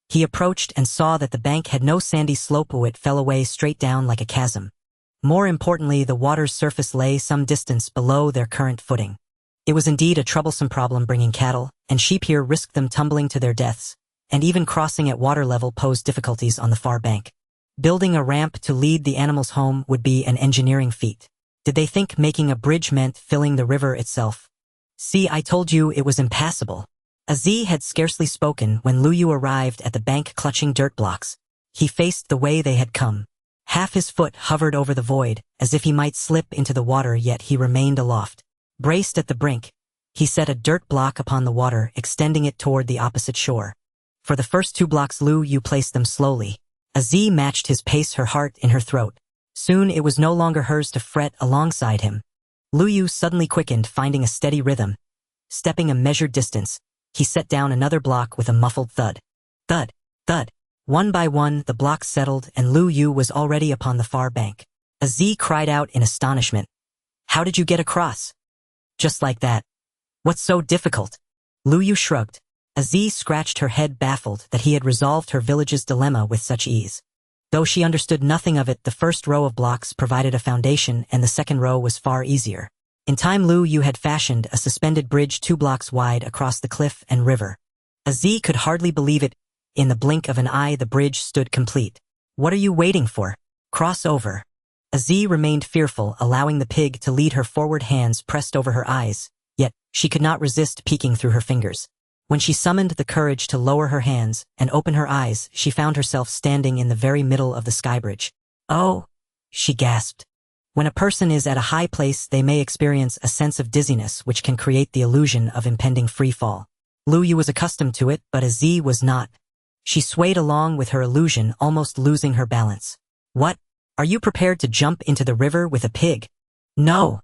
He approached and saw that the bank had no sandy slope, it fell away straight down like a chasm. More importantly, the water's surface lay some distance below their current footing. It was indeed a troublesome problem bringing cattle and sheep here risked them tumbling to their deaths, and even crossing at water level posed difficulties on the far bank. Building a ramp to lead the animals home would be an engineering feat. Did they think making a bridge meant filling the river itself? See, I told you it was impassable. Aziz had scarcely spoken when Lu Yu arrived at the bank clutching dirt blocks. He faced the way they had come. Half his foot hovered over the void, as if he might slip into the water, yet he remained aloft. Braced at the brink, he set a dirt block upon the water, extending it toward the opposite shore. For the first 2 blocks Lu Yu placed them slowly. Aziz matched his pace, her heart in her throat. Soon it was no longer hers to fret alongside him. Lu Yu suddenly quickened, finding a steady rhythm. Stepping a measured distance, he set down another block with a muffled thud. Thud, thud. One by one, the blocks settled and Lu Yu was already upon the far bank. Aziz cried out in astonishment. How did you get across? Just like that. What's so difficult? Lu Yu shrugged. Aziz scratched her head, baffled that he had resolved her village's dilemma with such ease. Though she understood nothing of it, the first row of blocks provided a foundation and the second row was far easier. In time, Lu Yu had fashioned a suspended bridge 2 blocks wide across the cliff and river. Aziz could hardly believe it. In the blink of an eye, the bridge stood complete. What are you waiting for? Cross over. Aziz remained fearful, allowing the pig to lead her forward, hands pressed over her eyes, yet she could not resist peeking through her fingers. When she summoned the courage to lower her hands and open her eyes, she found herself standing in the very middle of the skybridge. Oh, she gasped. When a person is at a high place, they may experience a sense of dizziness which can create the illusion of impending free fall. Lu Yu was accustomed to it, but Aziz was not. She swayed along with her illusion, almost losing her balance. What? Are you prepared to jump into the river with a pig? No.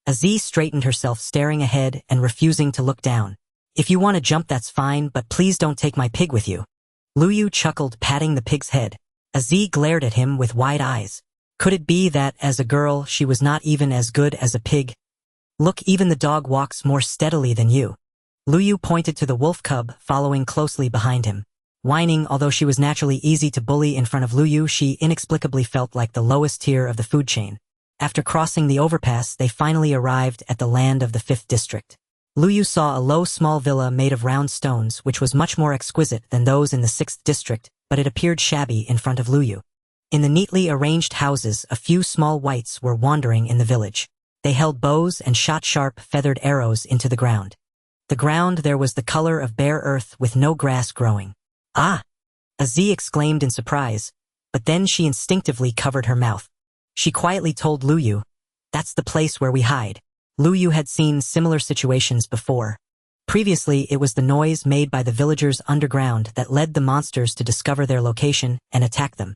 Aziz straightened herself, staring ahead and refusing to look down. If you want to jump, that's fine, but please don't take my pig with you. Lu Yu chuckled, patting the pig's head. Aziz glared at him with wide eyes. Could it be that, as a girl, she was not even as good as a pig? Look, even the dog walks more steadily than you. Lu Yu pointed to the wolf cub, following closely behind him. Whining, although she was naturally easy to bully in front of Lu Yu, she inexplicably felt like the lowest tier of the food chain. After crossing the overpass, they finally arrived at the land of the 5th district. Lu Yu saw a low, small villa made of round stones, which was much more exquisite than those in the 6th district, but it appeared shabby in front of Lu Yu. In the neatly arranged houses, a few small whites were wandering in the village. They held bows and shot sharp, feathered arrows into the ground. The ground there was the color of bare earth with no grass growing. Ah! Aziz exclaimed in surprise, but then she instinctively covered her mouth. She quietly told Lu Yu, "That's the place where we hide." Lu Yu had seen similar situations before. Previously, it was the noise made by the villagers underground that led the monsters to discover their location and attack them.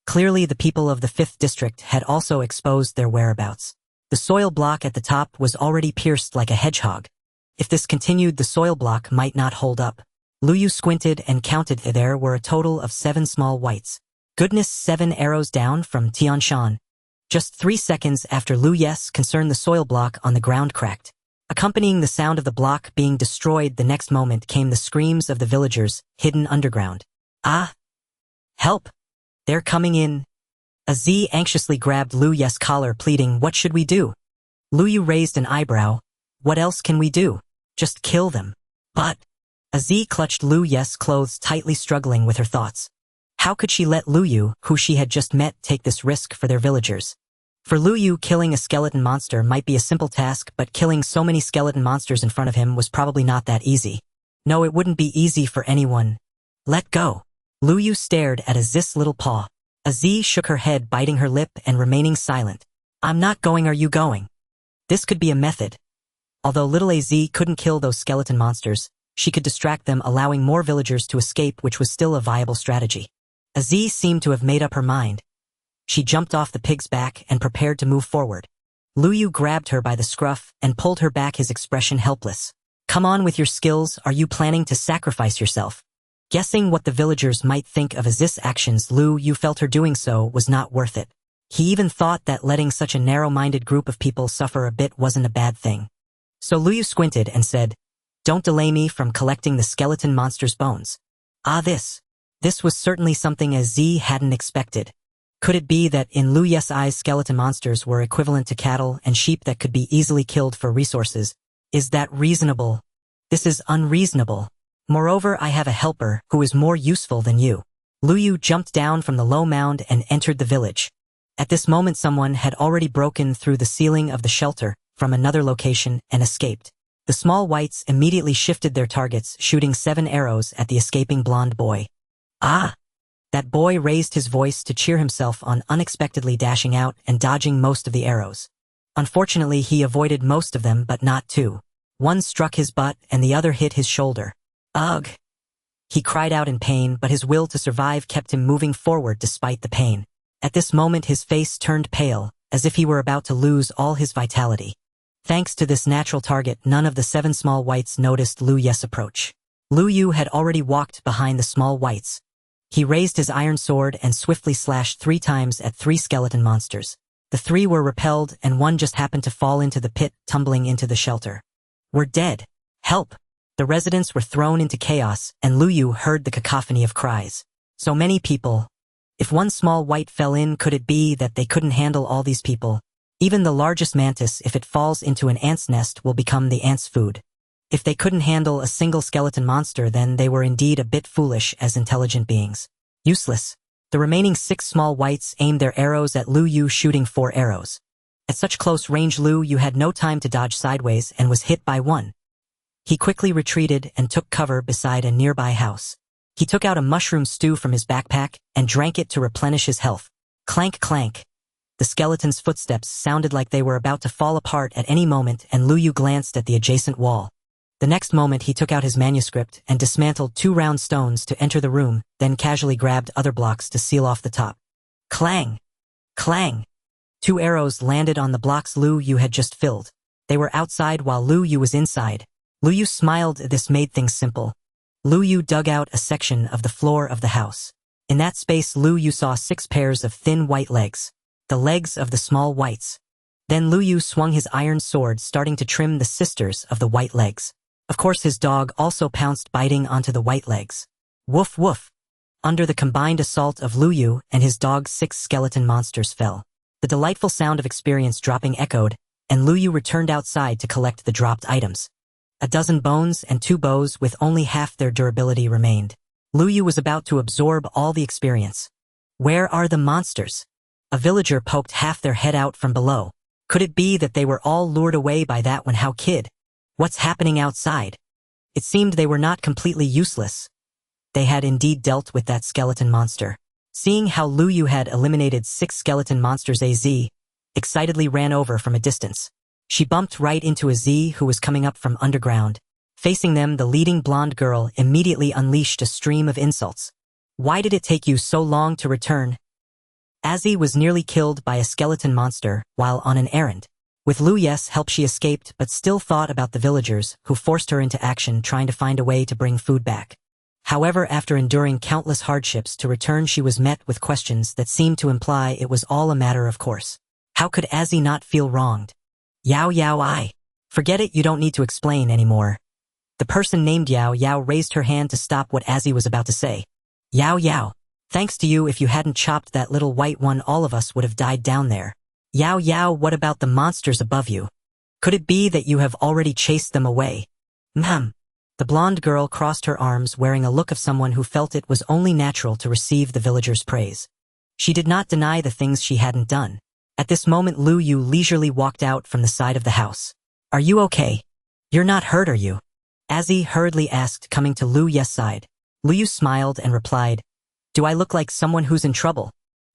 Clearly, the people of the 5th district had also exposed their whereabouts. The soil block at the top was already pierced like a hedgehog. If this continued, the soil block might not hold up. Lu Yu squinted and counted. There were a total of 7 small whites. Goodness, 7 arrows down from Tianshan. Just 3 seconds after Lu Yu's concern, the soil block on the ground cracked. Accompanying the sound of the block being destroyed, the next moment came the screams of the villagers, hidden underground. Ah! Help! They're coming in. Aziz anxiously grabbed Lu Yu's collar, pleading, "What should we do?" Lu Yu raised an eyebrow. "What else can we do? Just kill them." But Aziz clutched Lu Yu's clothes tightly, struggling with her thoughts. How could she let Lu Yu, who she had just met, take this risk for their villagers? For Lu Yu, killing a skeleton monster might be a simple task, but killing so many skeleton monsters in front of him was probably not that easy. No, it wouldn't be easy for anyone. Let go. Lu Yu stared at Aziz's little paw. Aziz shook her head, biting her lip and remaining silent. "I'm not going. Are you going?" This could be a method. Although little Az couldn't kill those skeleton monsters, she could distract them, allowing more villagers to escape, which was still a viable strategy. Az seemed to have made up her mind. She jumped off the pig's back and prepared to move forward. Luyu grabbed her by the scruff and pulled her back, his expression helpless. Come on with your skills, are you planning to sacrifice yourself? Guessing what the villagers might think of Aziz's actions, Luyu felt her doing so was not worth it. He even thought that letting such a narrow-minded group of people suffer a bit wasn't a bad thing. So Luyu squinted and said, "Don't delay me from collecting the skeleton monster's bones." This was certainly something Az hadn't expected. Could it be that in Luyu's eyes skeleton monsters were equivalent to cattle and sheep that could be easily killed for resources? Is that reasonable? This is unreasonable. Moreover, I have a helper who is more useful than you. Luyu jumped down from the low mound and entered the village. At this moment someone had already broken through the ceiling of the shelter from another location and escaped. The small whites immediately shifted their targets, shooting 7 arrows at the escaping blonde boy. Ah! That boy raised his voice to cheer himself on, unexpectedly dashing out and dodging most of the arrows. Unfortunately, he avoided most of them, but not 2. One struck his butt and the other hit his shoulder. Ugh! He cried out in pain, but his will to survive kept him moving forward despite the pain. At this moment his face turned pale, as if he were about to lose all his vitality. Thanks to this natural target, none of the 7 small whites noticed Luyu's approach. Luyu had already walked behind the small whites. He raised his iron sword and swiftly slashed 3 times at 3 skeleton monsters. The 3 were repelled and one just happened to fall into the pit, tumbling into the shelter. "We're dead. Help!" The residents were thrown into chaos, and Luyu heard the cacophony of cries. So many people. If one small white fell in, could it be that they couldn't handle all these people? Even the largest mantis, if it falls into an ant's nest, will become the ant's food. If they couldn't handle a single skeleton monster, then they were indeed a bit foolish as intelligent beings. Useless. The remaining 6 small whites aimed their arrows at Luyu, shooting 4 arrows. At such close range, Luyu had no time to dodge sideways and was hit by 1. He quickly retreated and took cover beside a nearby house. He took out a mushroom stew from his backpack and drank it to replenish his health. Clank, clank. The skeleton's footsteps sounded like they were about to fall apart at any moment, and Luyu glanced at the adjacent wall. The next moment he took out his manuscript and dismantled 2 round stones to enter the room, then casually grabbed other blocks to seal off the top. Clang! Clang! 2 arrows landed on the blocks Luyu had just filled. They were outside while Luyu was inside. Luyu smiled. This made things simple. Luyu dug out a section of the floor of the house. In that space Luyu saw 6 pairs of thin white legs. The legs of the small whites. Then Luyu swung his iron sword, starting to trim the sisters of the white legs. Of course his dog also pounced, biting onto the white legs. Woof woof. Under the combined assault of Luyu and his dog, 6 skeleton monsters fell. The delightful sound of experience dropping echoed, and Luyu returned outside to collect the dropped items. A dozen bones and 2 bows with only half their durability remained. Luyu was about to absorb all the experience. Where are the monsters? A villager poked half their head out from below. Could it be that they were all lured away by that one-how kid? What's happening outside? It seemed they were not completely useless. They had indeed dealt with that skeleton monster. Seeing how Luyu had eliminated 6 skeleton monsters, Az excitedly ran over from a distance. She bumped right into Az, who was coming up from underground. Facing them, the leading blonde girl immediately unleashed a stream of insults. "Why did it take you so long to return?" Az was nearly killed by a skeleton monster while on an errand. With Luyu's help she escaped, but still thought about the villagers who forced her into action, trying to find a way to bring food back. However, after enduring countless hardships to return, she was met with questions that seemed to imply it was all a matter of course. How could Az not feel wronged? Yao Yao, I. Forget it, you don't need to explain anymore. The person named Yao Yao raised her hand to stop what Az was about to say. Yao Yao. Thanks to you, if you hadn't chopped that little white one, all of us would have died down there. Yao Yao, what about the monsters above you? Could it be that you have already chased them away? Ma'am. The blonde girl crossed her arms, wearing a look of someone who felt it was only natural to receive the villagers' praise. She did not deny the things she hadn't done. At this moment Luyu leisurely walked out from the side of the house. Are you okay? You're not hurt, are you? Az hurriedly asked, coming to Luyu's side. Luyu smiled and replied, Do I look like someone who's in trouble?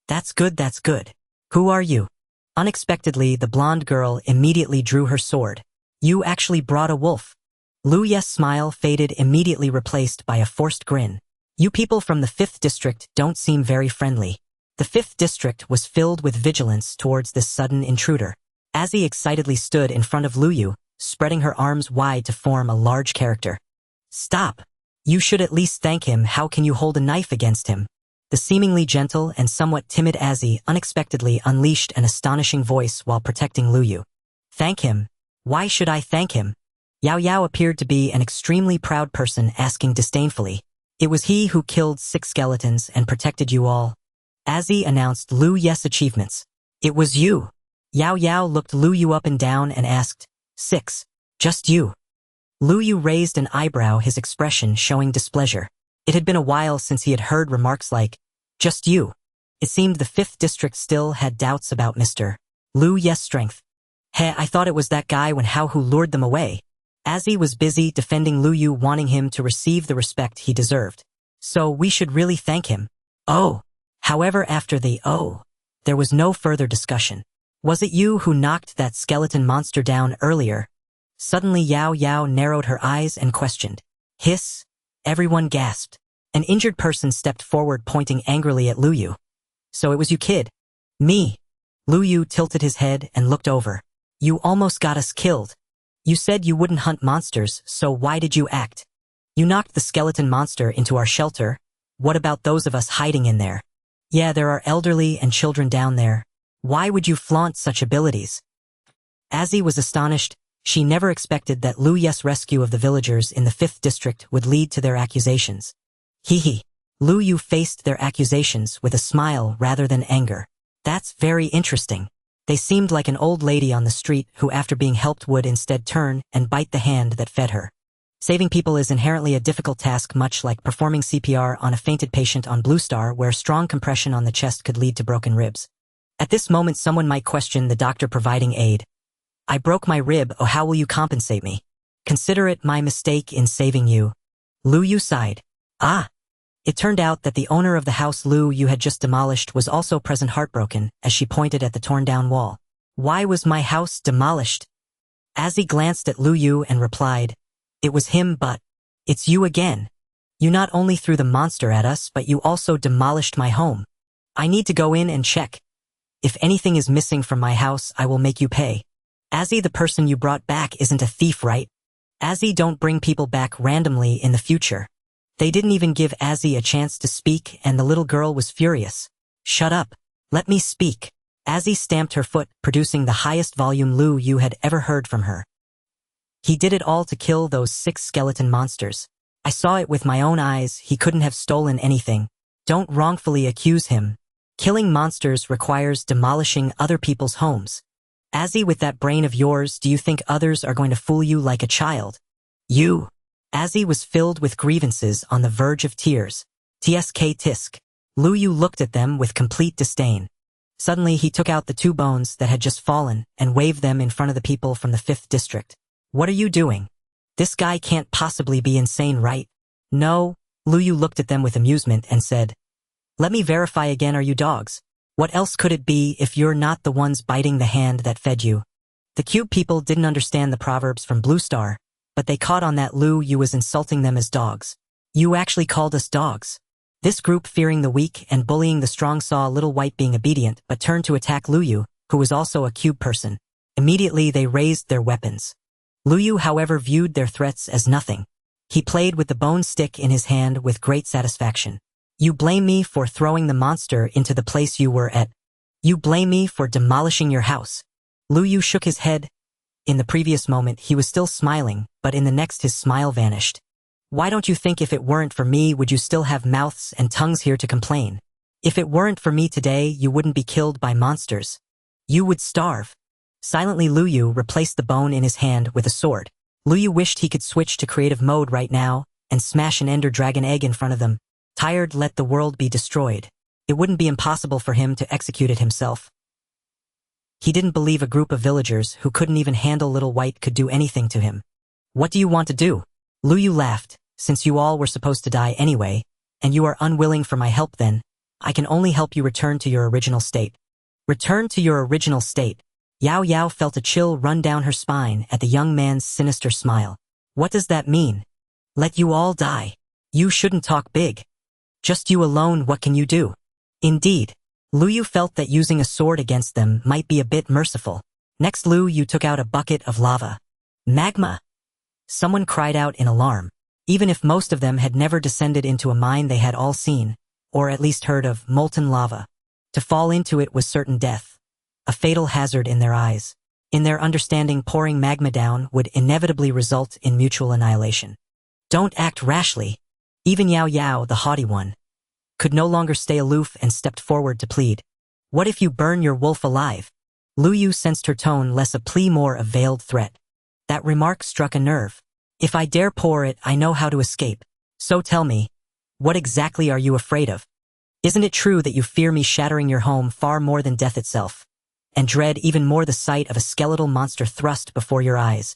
That's good, that's good. Who are you? Unexpectedly, the blonde girl immediately drew her sword. You actually brought a wolf. Lu Ye's smile faded, immediately replaced by a forced grin. You people from the 5th district don't seem very friendly. The 5th district was filled with vigilance towards this sudden intruder. Azzy excitedly stood in front of Lu Yu, spreading her arms wide to form a large character. Stop! You should at least thank him. How can you hold a knife against him? The seemingly gentle and somewhat timid Azzy unexpectedly unleashed an astonishing voice while protecting Lu Yu. Thank him? Why should I thank him? Yao Yao appeared to be an extremely proud person, asking disdainfully. It was he who killed 6 skeletons and protected you all. Azzy announced Lu Ye's achievements. It was you. Yao Yao looked Lu Yu up and down and asked, 6. Just you. Lu Yu raised an eyebrow, his expression showing displeasure. It had been a while since he had heard remarks like, just you. It seemed the 5th district still had doubts about Mr. Lu Ye's strength. Hey, I thought it was that guy when Hao who lured them away. Azzy was busy defending Lu Yu, wanting him to receive the respect he deserved. So we should really thank him. Oh. However, after there was no further discussion. Was it you who knocked that skeleton monster down earlier? Suddenly Yao Yao narrowed her eyes and questioned. Hiss. Everyone gasped. An injured person stepped forward, pointing angrily at Lu Yu. So it was you, kid. Me. Lu Yu tilted his head and looked over. You almost got us killed. You said you wouldn't hunt monsters, so why did you act? You knocked the skeleton monster into our shelter. What about those of us hiding in there? Yeah, there are elderly and children down there. Why would you flaunt such abilities? Azzy was astonished. She never expected that Lu Ye's rescue of the villagers in the 5th district would lead to their accusations. Hee. Lu Yu faced their accusations with a smile rather than anger. That's very interesting. They seemed like an old lady on the street who, after being helped, would instead turn and bite the hand that fed her. Saving people is inherently a difficult task, much like performing CPR on a fainted patient on Blue Star, where strong compression on the chest could lead to broken ribs. At this moment, someone might question the doctor providing aid. I broke my rib. Oh, how will you compensate me? Consider it my mistake in saving you. Lu Yu sighed. Ah. It turned out that the owner of the house Lu Yu had just demolished was also present, heartbroken, as she pointed at the torn-down wall. Why was my house demolished? Azzy glanced at Lu Yu and replied, it was him, but it's you again. You not only threw the monster at us, but you also demolished my home. I need to go in and check. If anything is missing from my house, I will make you pay. Azzy, the person you brought back isn't a thief, right? Azzy don't bring people back randomly in the future. They didn't even give Azzy a chance to speak, and the little girl was furious. Shut up. Let me speak. Azzy stamped her foot, producing the highest volume Lu Yu had ever heard from her. He did it all to kill those 6 skeleton monsters. I saw it with my own eyes. He couldn't have stolen anything. Don't wrongfully accuse him. Killing monsters requires demolishing other people's homes. Azzy, with that brain of yours, do you think others are going to fool you like a child? You. Azzy was filled with grievances, on the verge of tears. Tsk tisk. Lu Yu looked at them with complete disdain. Suddenly he took out the 2 bones that had just fallen and waved them in front of the people from the 5th district. What are you doing? This guy can't possibly be insane, right? No. Lu Yu looked at them with amusement and said, let me verify again, are you dogs? What else could it be if you're not the ones biting the hand that fed you? The cube people didn't understand the proverbs from Blue Star, but they caught on that Lu Yu was insulting them as dogs. You actually called us dogs. This group, fearing the weak and bullying the strong, saw Little White being obedient but turned to attack Lu Yu, who was also a cube person. Immediately they raised their weapons. Lu Yu, however, viewed their threats as nothing. He played with the bone stick in his hand with great satisfaction. You blame me for throwing the monster into the place you were at. You blame me for demolishing your house. Lu Yu shook his head. In the previous moment he was still smiling, but in the next his smile vanished. Why don't you think if it weren't for me would you still have mouths and tongues here to complain? If it weren't for me today you wouldn't be killed by monsters. You would starve. Silently Lu Yu replaced the bone in his hand with a sword. Lu Yu wished he could switch to creative mode right now and smash an ender dragon egg in front of them. Tired, let the world be destroyed. It wouldn't be impossible for him to execute it himself. He didn't believe a group of villagers who couldn't even handle Little White could do anything to him. What do you want to do? Lu Yu laughed. Since you all were supposed to die anyway, and you are unwilling for my help, then I can only help you return to your original state. Return to your original state. Yao Yao felt a chill run down her spine at the young man's sinister smile. What does that mean? Let you all die. You shouldn't talk big. Just you alone, what can you do? Indeed. Lu Yu felt that using a sword against them might be a bit merciful. Next Lu Yu took out a bucket of lava. Magma! Someone cried out in alarm. Even if most of them had never descended into a mine they had all seen, or at least heard of, molten lava. To fall into it was certain death. A fatal hazard in their eyes. In their understanding, pouring magma down would inevitably result in mutual annihilation. Don't act rashly. Even Yao Yao, the haughty one, could no longer stay aloof and stepped forward to plead. What if you burn your wolf alive? Lu Yu sensed her tone less a plea, more a veiled threat. That remark struck a nerve. If I dare pour it, I know how to escape. So tell me, what exactly are you afraid of? Isn't it true that you fear me shattering your home far more than death itself, and dread even more the sight of a skeletal monster thrust before your eyes?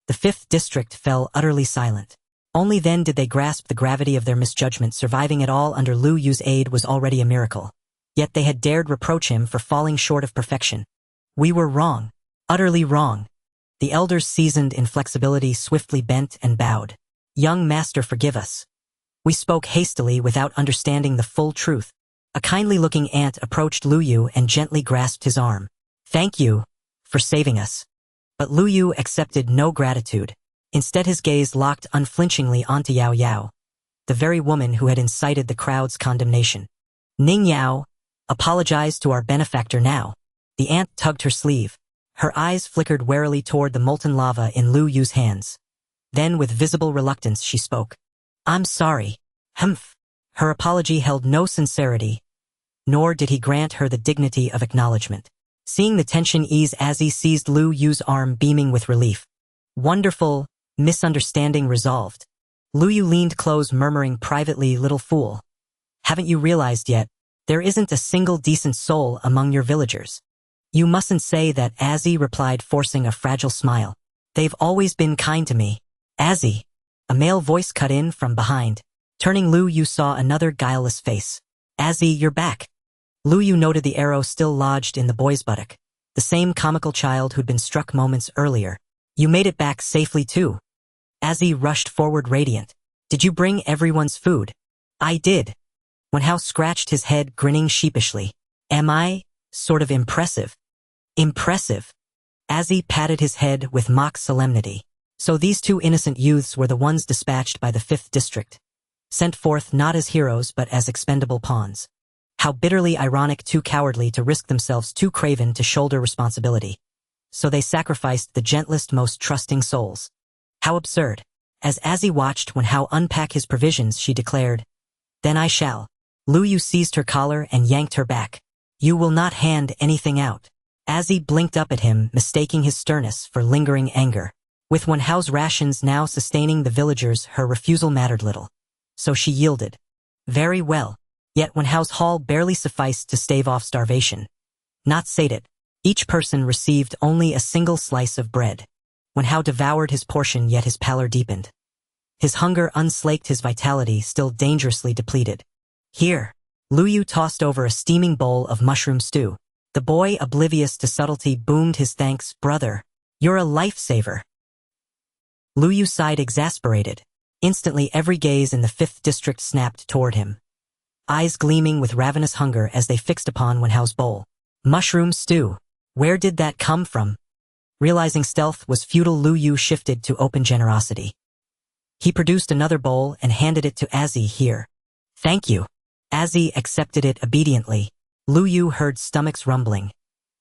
The 5th District fell utterly silent. Only then did they grasp the gravity of their misjudgment. Surviving at all under Lu Yu's aid was already a miracle. Yet they had dared reproach him for falling short of perfection. We were wrong. Utterly wrong. The elder's seasoned inflexibility swiftly bent and bowed. Young master, forgive us. We spoke hastily without understanding the full truth. A kindly-looking aunt approached Lu Yu and gently grasped his arm. Thank you for saving us. But Lu Yu accepted no gratitude. Instead his gaze locked unflinchingly onto Yao Yao, the very woman who had incited the crowd's condemnation. Ning Yao, apologize to our benefactor now. The aunt tugged her sleeve. Her eyes flickered warily toward the molten lava in Lu Yu's hands. Then with visible reluctance she spoke. I'm sorry. Humph. Her apology held no sincerity, nor did he grant her the dignity of acknowledgement. Seeing the tension ease as he seized Lu Yu's arm, beaming with relief. Wonderful, misunderstanding resolved. Lu Yu leaned close, murmuring privately, little fool. Haven't you realized yet? There isn't a single decent soul among your villagers. You mustn't say that, Azzy replied, forcing a fragile smile. They've always been kind to me. Azzy. A male voice cut in from behind. Turning, Lu Yu saw another guileless face. Azzy, you're back. Lu Yu noted the arrow still lodged in the boy's buttock. The same comical child who'd been struck moments earlier. You made it back safely too. Azzy rushed forward, radiant. Did you bring everyone's food? I did. Wenhao scratched his head, grinning sheepishly. Am I sort of impressive? Impressive. Azzy patted his head with mock solemnity. So these 2 innocent youths were the ones dispatched by the 5th District. Sent forth not as heroes but as expendable pawns. How bitterly ironic, too cowardly to risk themselves, too craven to shoulder responsibility. So they sacrificed the gentlest, most trusting souls. How absurd. As Azzy watched Wenhao unpack his provisions, she declared, Then I shall. Lu Yu seized her collar and yanked her back. You will not hand anything out. Azzy blinked up at him, mistaking his sternness for lingering anger. With Wenhao's rations now sustaining the villagers, her refusal mattered little. So she yielded. Very well. Yet Wenhao's haul barely sufficed to stave off starvation. Not sated. Each person received only a single slice of bread. Wenhao devoured his portion, yet his pallor deepened. His hunger unslaked, his vitality still dangerously depleted. Here. Lu Yu tossed over a steaming bowl of mushroom stew. The boy, oblivious to subtlety, boomed his thanks. Brother, you're a lifesaver. Lu Yu sighed, exasperated. Instantly every gaze in the 5th District snapped toward him. Eyes gleaming with ravenous hunger as they fixed upon Wenhao's bowl. Mushroom stew. Where did that come from? Realizing stealth was futile, Lu Yu shifted to open generosity. He produced another bowl and handed it to Azzy. Here. Thank you. Azzy accepted it obediently. Lu Yu heard stomachs rumbling,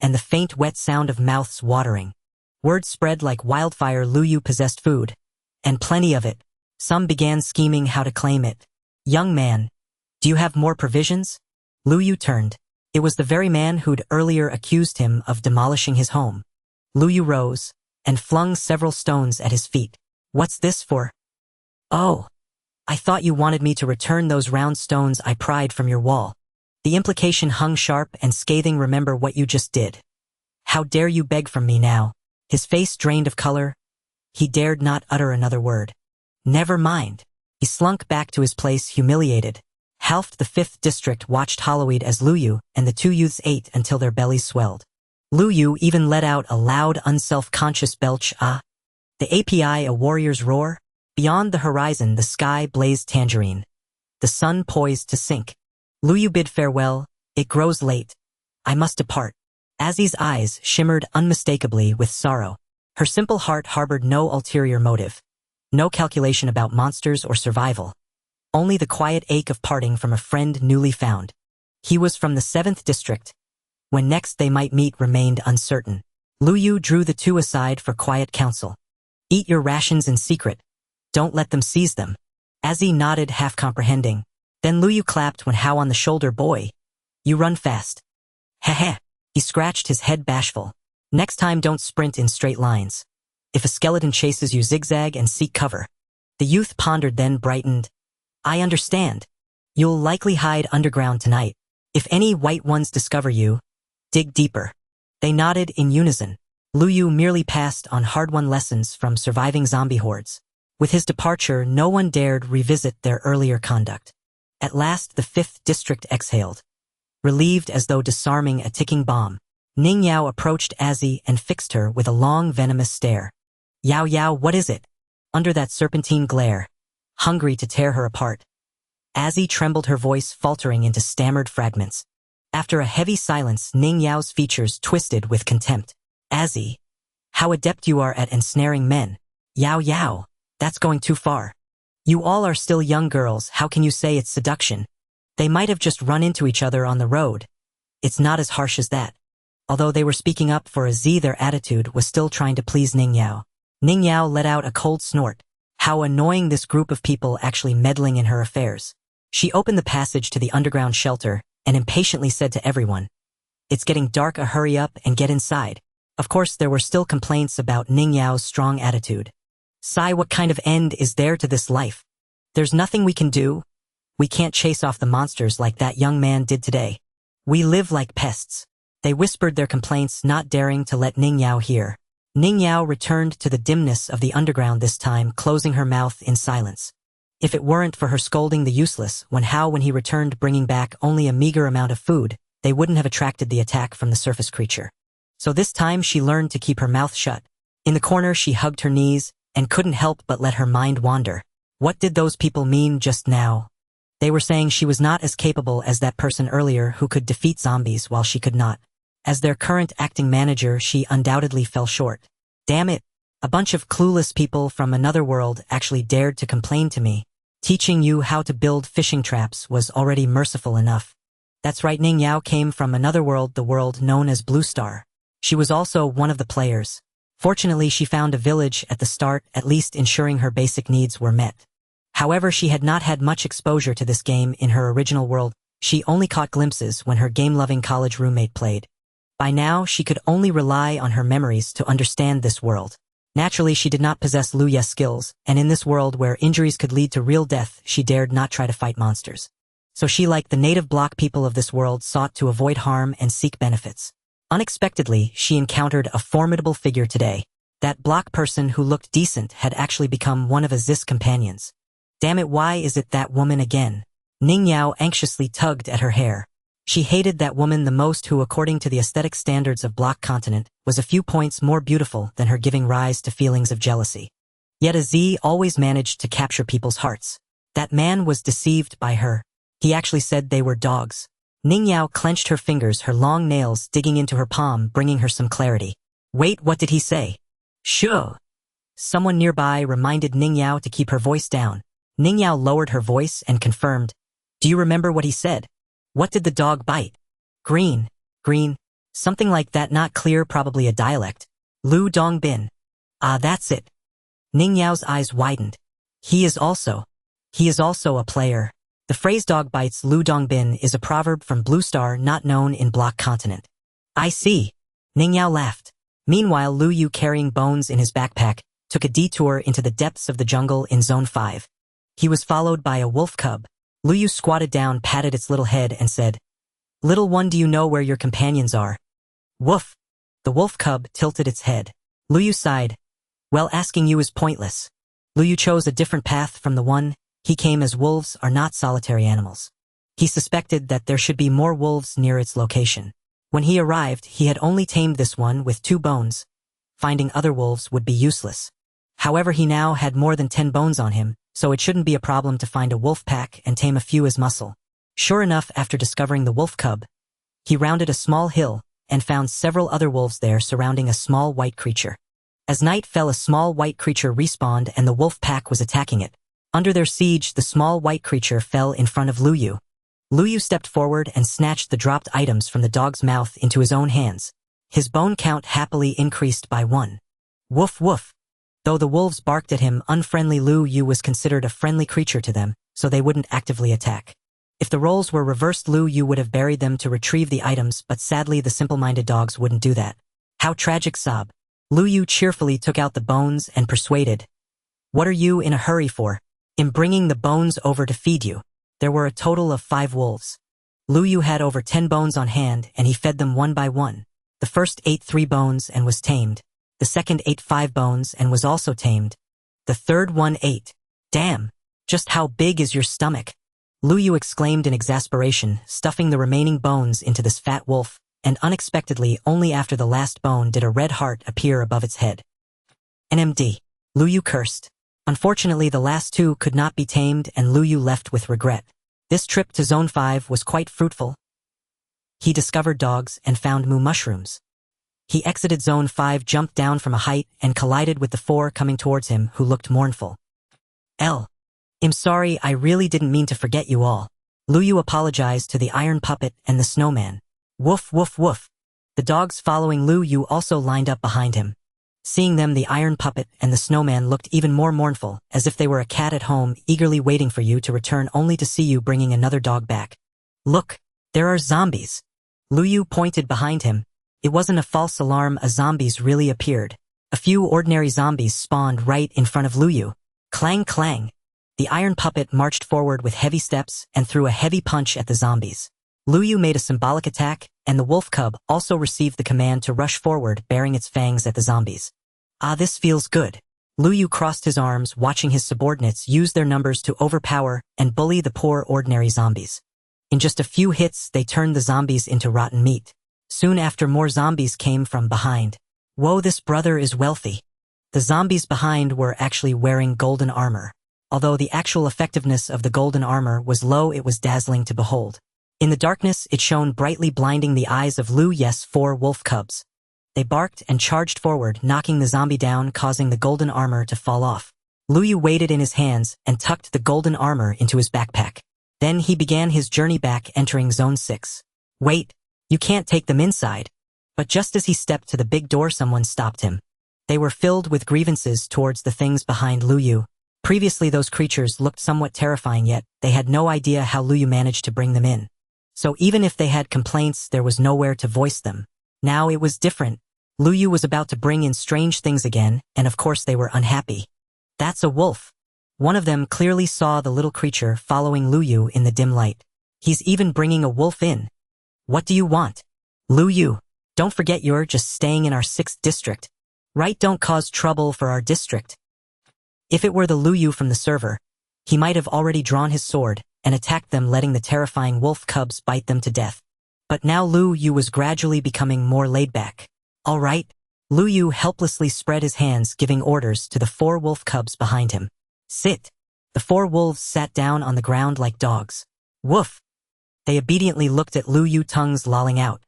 and the faint wet sound of mouths watering. Word spread like wildfire. Lu Yu possessed food, and plenty of it. Some began scheming how to claim it. Young man, do you have more provisions? Lu Yu turned. It was the very man who'd earlier accused him of demolishing his home. Lu Yu rose and flung several stones at his feet. What's this for? Oh, I thought you wanted me to return those round stones I pried from your wall. The implication hung sharp and scathing. Remember what you just did. How dare you beg from me now? His face drained of color. He dared not utter another word. Never mind. He slunk back to his place, humiliated. Halved, the 5th District watched hollow-eyed as Lu Yu and the 2 youths ate until their bellies swelled. Lu Yu even let out a loud, unself-conscious belch. Ah! The API a warrior's roar? Beyond the horizon the sky blazed tangerine. The sun poised to sink. Lu Yu bid farewell. It grows late. I must depart. Azzy's eyes shimmered unmistakably with sorrow. Her simple heart harbored no ulterior motive. No calculation about monsters or survival. Only the quiet ache of parting from a friend newly found. He was from the 7th district. When next they might meet remained uncertain. Lu Yu drew the two aside for quiet counsel. Eat your rations in secret. Don't let them seize them. Azzy nodded, half comprehending. Then Lu Yu clapped when how on the shoulder. Boy, you run fast. Heh. He scratched his head bashful. Next time don't sprint in straight lines. If a skeleton chases you, zigzag and seek cover. The youth pondered, then brightened. I understand. You'll likely hide underground tonight. If any white ones discover you, dig deeper. They nodded in unison. Lu Yu merely passed on hard-won lessons from surviving zombie hordes. With his departure, no one dared revisit their earlier conduct. At last the 5th district exhaled. Relieved as though disarming a ticking bomb, Ning Yao approached Azzy and fixed her with a long, venomous stare. Yao, what is it? Under that serpentine glare, hungry to tear her apart. Azzy trembled, her voice faltering into stammered fragments. After a heavy silence, Ning Yao's features twisted with contempt. Azzy, how adept you are at ensnaring men. Yao, that's going too far. You all are still young girls, how can you say it's seduction? They might have just run into each other on the road. It's not as harsh as that. Although they were speaking up for a Z, their attitude was still trying to please Ning Yao. Ning Yao let out a cold snort. How annoying, this group of people actually meddling in her affairs. She opened the passage to the underground shelter and impatiently said to everyone, It's getting dark, hurry up and get inside. Of course there were still complaints about Ning Yao's strong attitude. Sigh, what kind of end is there to this life? There's nothing we can do. We can't chase off the monsters like that young man did today. We live like pests. They whispered their complaints, not daring to let Ning Yao hear. Ning Yao returned to the dimness of the underground this time, closing her mouth in silence. If it weren't for her scolding the useless, when he returned bringing back only a meager amount of food, they wouldn't have attracted the attack from the surface creature. So this time she learned to keep her mouth shut. In the corner she hugged her knees and couldn't help but let her mind wander. What did those people mean just now? They were saying she was not as capable as that person earlier who could defeat zombies while she could not. As their current acting manager, she undoubtedly fell short. Damn it! A bunch of clueless people from another world actually dared to complain to me. Teaching you how to build fishing traps was already merciful enough. That's right, Ning Yao came from another world, the world known as Blue Star. She was also one of the players. Fortunately, she found a village at the start, at least ensuring her basic needs were met. However, she had not had much exposure to this game in her original world. She only caught glimpses when her game-loving college roommate played. By now, she could only rely on her memories to understand this world. Naturally, she did not possess Lu Ye's skills, and in this world where injuries could lead to real death, she dared not try to fight monsters. So she, like the native block people of this world, sought to avoid harm and seek benefits. Unexpectedly, she encountered a formidable figure today. That block person who looked decent had actually become one of Aziz's companions. Damn it, why is it that woman again? Ning Yao anxiously tugged at her hair. She hated that woman the most, who, according to the aesthetic standards of Block Continent, was a few points more beautiful than her, giving rise to feelings of jealousy. Yet Aziz always managed to capture people's hearts. That man was deceived by her. He actually said they were dogs. Ning Yao clenched her fingers, her long nails digging into her palm, bringing her some clarity. Wait, what did he say? Sure. Someone nearby reminded Ning Yao to keep her voice down. Ning Yao lowered her voice and confirmed. Do you remember what he said? What did the dog bite? Green. Something like that, not clear, probably a dialect. Lu Dongbin. Ah, that's it. Ning Yao's eyes widened. He is also a player. The phrase dog bites Lu Dongbin is a proverb from Blue Star not known in Block Continent. I see. Ning Yao laughed. Meanwhile, Lu Yu, carrying bones in his backpack, took a detour into the depths of the jungle in Zone 5. He was followed by a wolf cub. Lu Yu squatted down, patted its little head, and said, Little one, do you know where your companions are? Woof. The wolf cub tilted its head. Lu Yu sighed. Well, asking you is pointless. Lu Yu chose a different path from the one he came, as wolves are not solitary animals. He suspected that there should be more wolves near its location. When he arrived, he had only tamed this one with 2 bones. Finding other wolves would be useless. However, he now had more than 10 bones on him, so it shouldn't be a problem to find a wolf pack and tame a few as muscle. Sure enough, after discovering the wolf cub, he rounded a small hill and found several other wolves there surrounding a small white creature. As night fell, a small white creature respawned and the wolf pack was attacking it. Under their siege, the small white creature fell in front of Luyu. Luyu stepped forward and snatched the dropped items from the dog's mouth into his own hands. His bone count happily increased by 1. Woof woof. Though the wolves barked at him, unfriendly Luyu was considered a friendly creature to them, so they wouldn't actively attack. If the roles were reversed, Luyu would have buried them to retrieve the items, but sadly the simple-minded dogs wouldn't do that. How tragic, sob. Luyu cheerfully took out the bones and persuaded. What are you in a hurry for? I'm bringing the bones over to feed you. There were a total of 5 wolves. Luyu had over 10 bones on hand and he fed them one by one. The first ate 3 bones and was tamed. The second ate 5 bones and was also tamed. The third one ate. Damn! Just how big is your stomach? Luyu exclaimed in exasperation, stuffing the remaining bones into this fat wolf, and unexpectedly only after the last bone did a red heart appear above its head. NMD. Luyu cursed. Unfortunately, the last 2 could not be tamed and Luyu left with regret. This trip to Zone 5 was quite fruitful. He discovered dogs and found moo mushrooms. He exited Zone 5, jumped down from a height, and collided with the 4 coming towards him, who looked mournful. I'm sorry, I really didn't mean to forget you all. Luyu apologized to the iron puppet and the snowman. Woof woof woof. The dogs following Luyu also lined up behind him. Seeing them, the iron puppet and the snowman looked even more mournful, as if they were a cat at home eagerly waiting for you to return only to see you bringing another dog back. Look, there are zombies. Luyu pointed behind him. It wasn't a false alarm, as zombies really appeared. A few ordinary zombies spawned right in front of Luyu. Clang clang. The iron puppet marched forward with heavy steps and threw a heavy punch at the zombies. Luyu made a symbolic attack, and the wolf cub also received the command to rush forward, bearing its fangs at the zombies. Ah, this feels good. Luyu crossed his arms, watching his subordinates use their numbers to overpower and bully the poor ordinary zombies. In just a few hits, they turned the zombies into rotten meat. Soon after, more zombies came from behind. Whoa, this brother is wealthy. The zombies behind were actually wearing golden armor. Although the actual effectiveness of the golden armor was low, it was dazzling to behold. In the darkness, it shone brightly, blinding the eyes of Luyu's 4 wolf cubs. They barked and charged forward, knocking the zombie down, causing the golden armor to fall off. Luyu weighed it in his hands and tucked the golden armor into his backpack. Then he began his journey back, entering Zone 6. Wait, you can't take them inside. But just as he stepped to the big door, someone stopped him. They were filled with grievances towards the things behind Luyu. Previously, those creatures looked somewhat terrifying, yet they had no idea how Luyu managed to bring them in. So even if they had complaints, there was nowhere to voice them. Now it was different. Luyu was about to bring in strange things again, and of course they were unhappy. That's a wolf. One of them clearly saw the little creature following Luyu in the dim light. He's even bringing a wolf in. What do you want? Luyu, don't forget you're just staying in our 6th district. Right? Don't cause trouble for our district. If it were the Luyu from the server, he might have already drawn his sword and attacked them, letting the terrifying wolf cubs bite them to death. But now Luyu was gradually becoming more laid back. All right. Luyu helplessly spread his hands, giving orders to the 4 wolf cubs behind him. Sit. The 4 wolves sat down on the ground like dogs. Woof. They obediently looked at Luyu, tongues lolling out.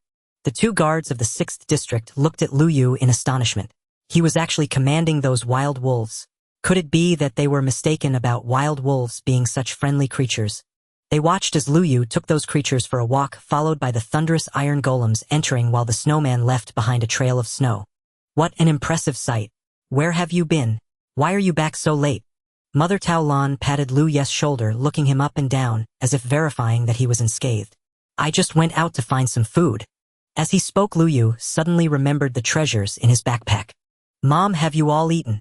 The 2 guards of the 6th district looked at Luyu in astonishment. He was actually commanding those wild wolves. Could it be that they were mistaken about wild wolves being such friendly creatures? They watched as Luyu took those creatures for a walk, followed by the thunderous iron golems entering, while the snowman left behind a trail of snow. What an impressive sight. Where have you been? Why are you back so late? Mother Taolan patted Luyu's shoulder, looking him up and down, as if verifying that he was unscathed. I just went out to find some food. As he spoke, Luyu suddenly remembered the treasures in his backpack. Mom, have you all eaten?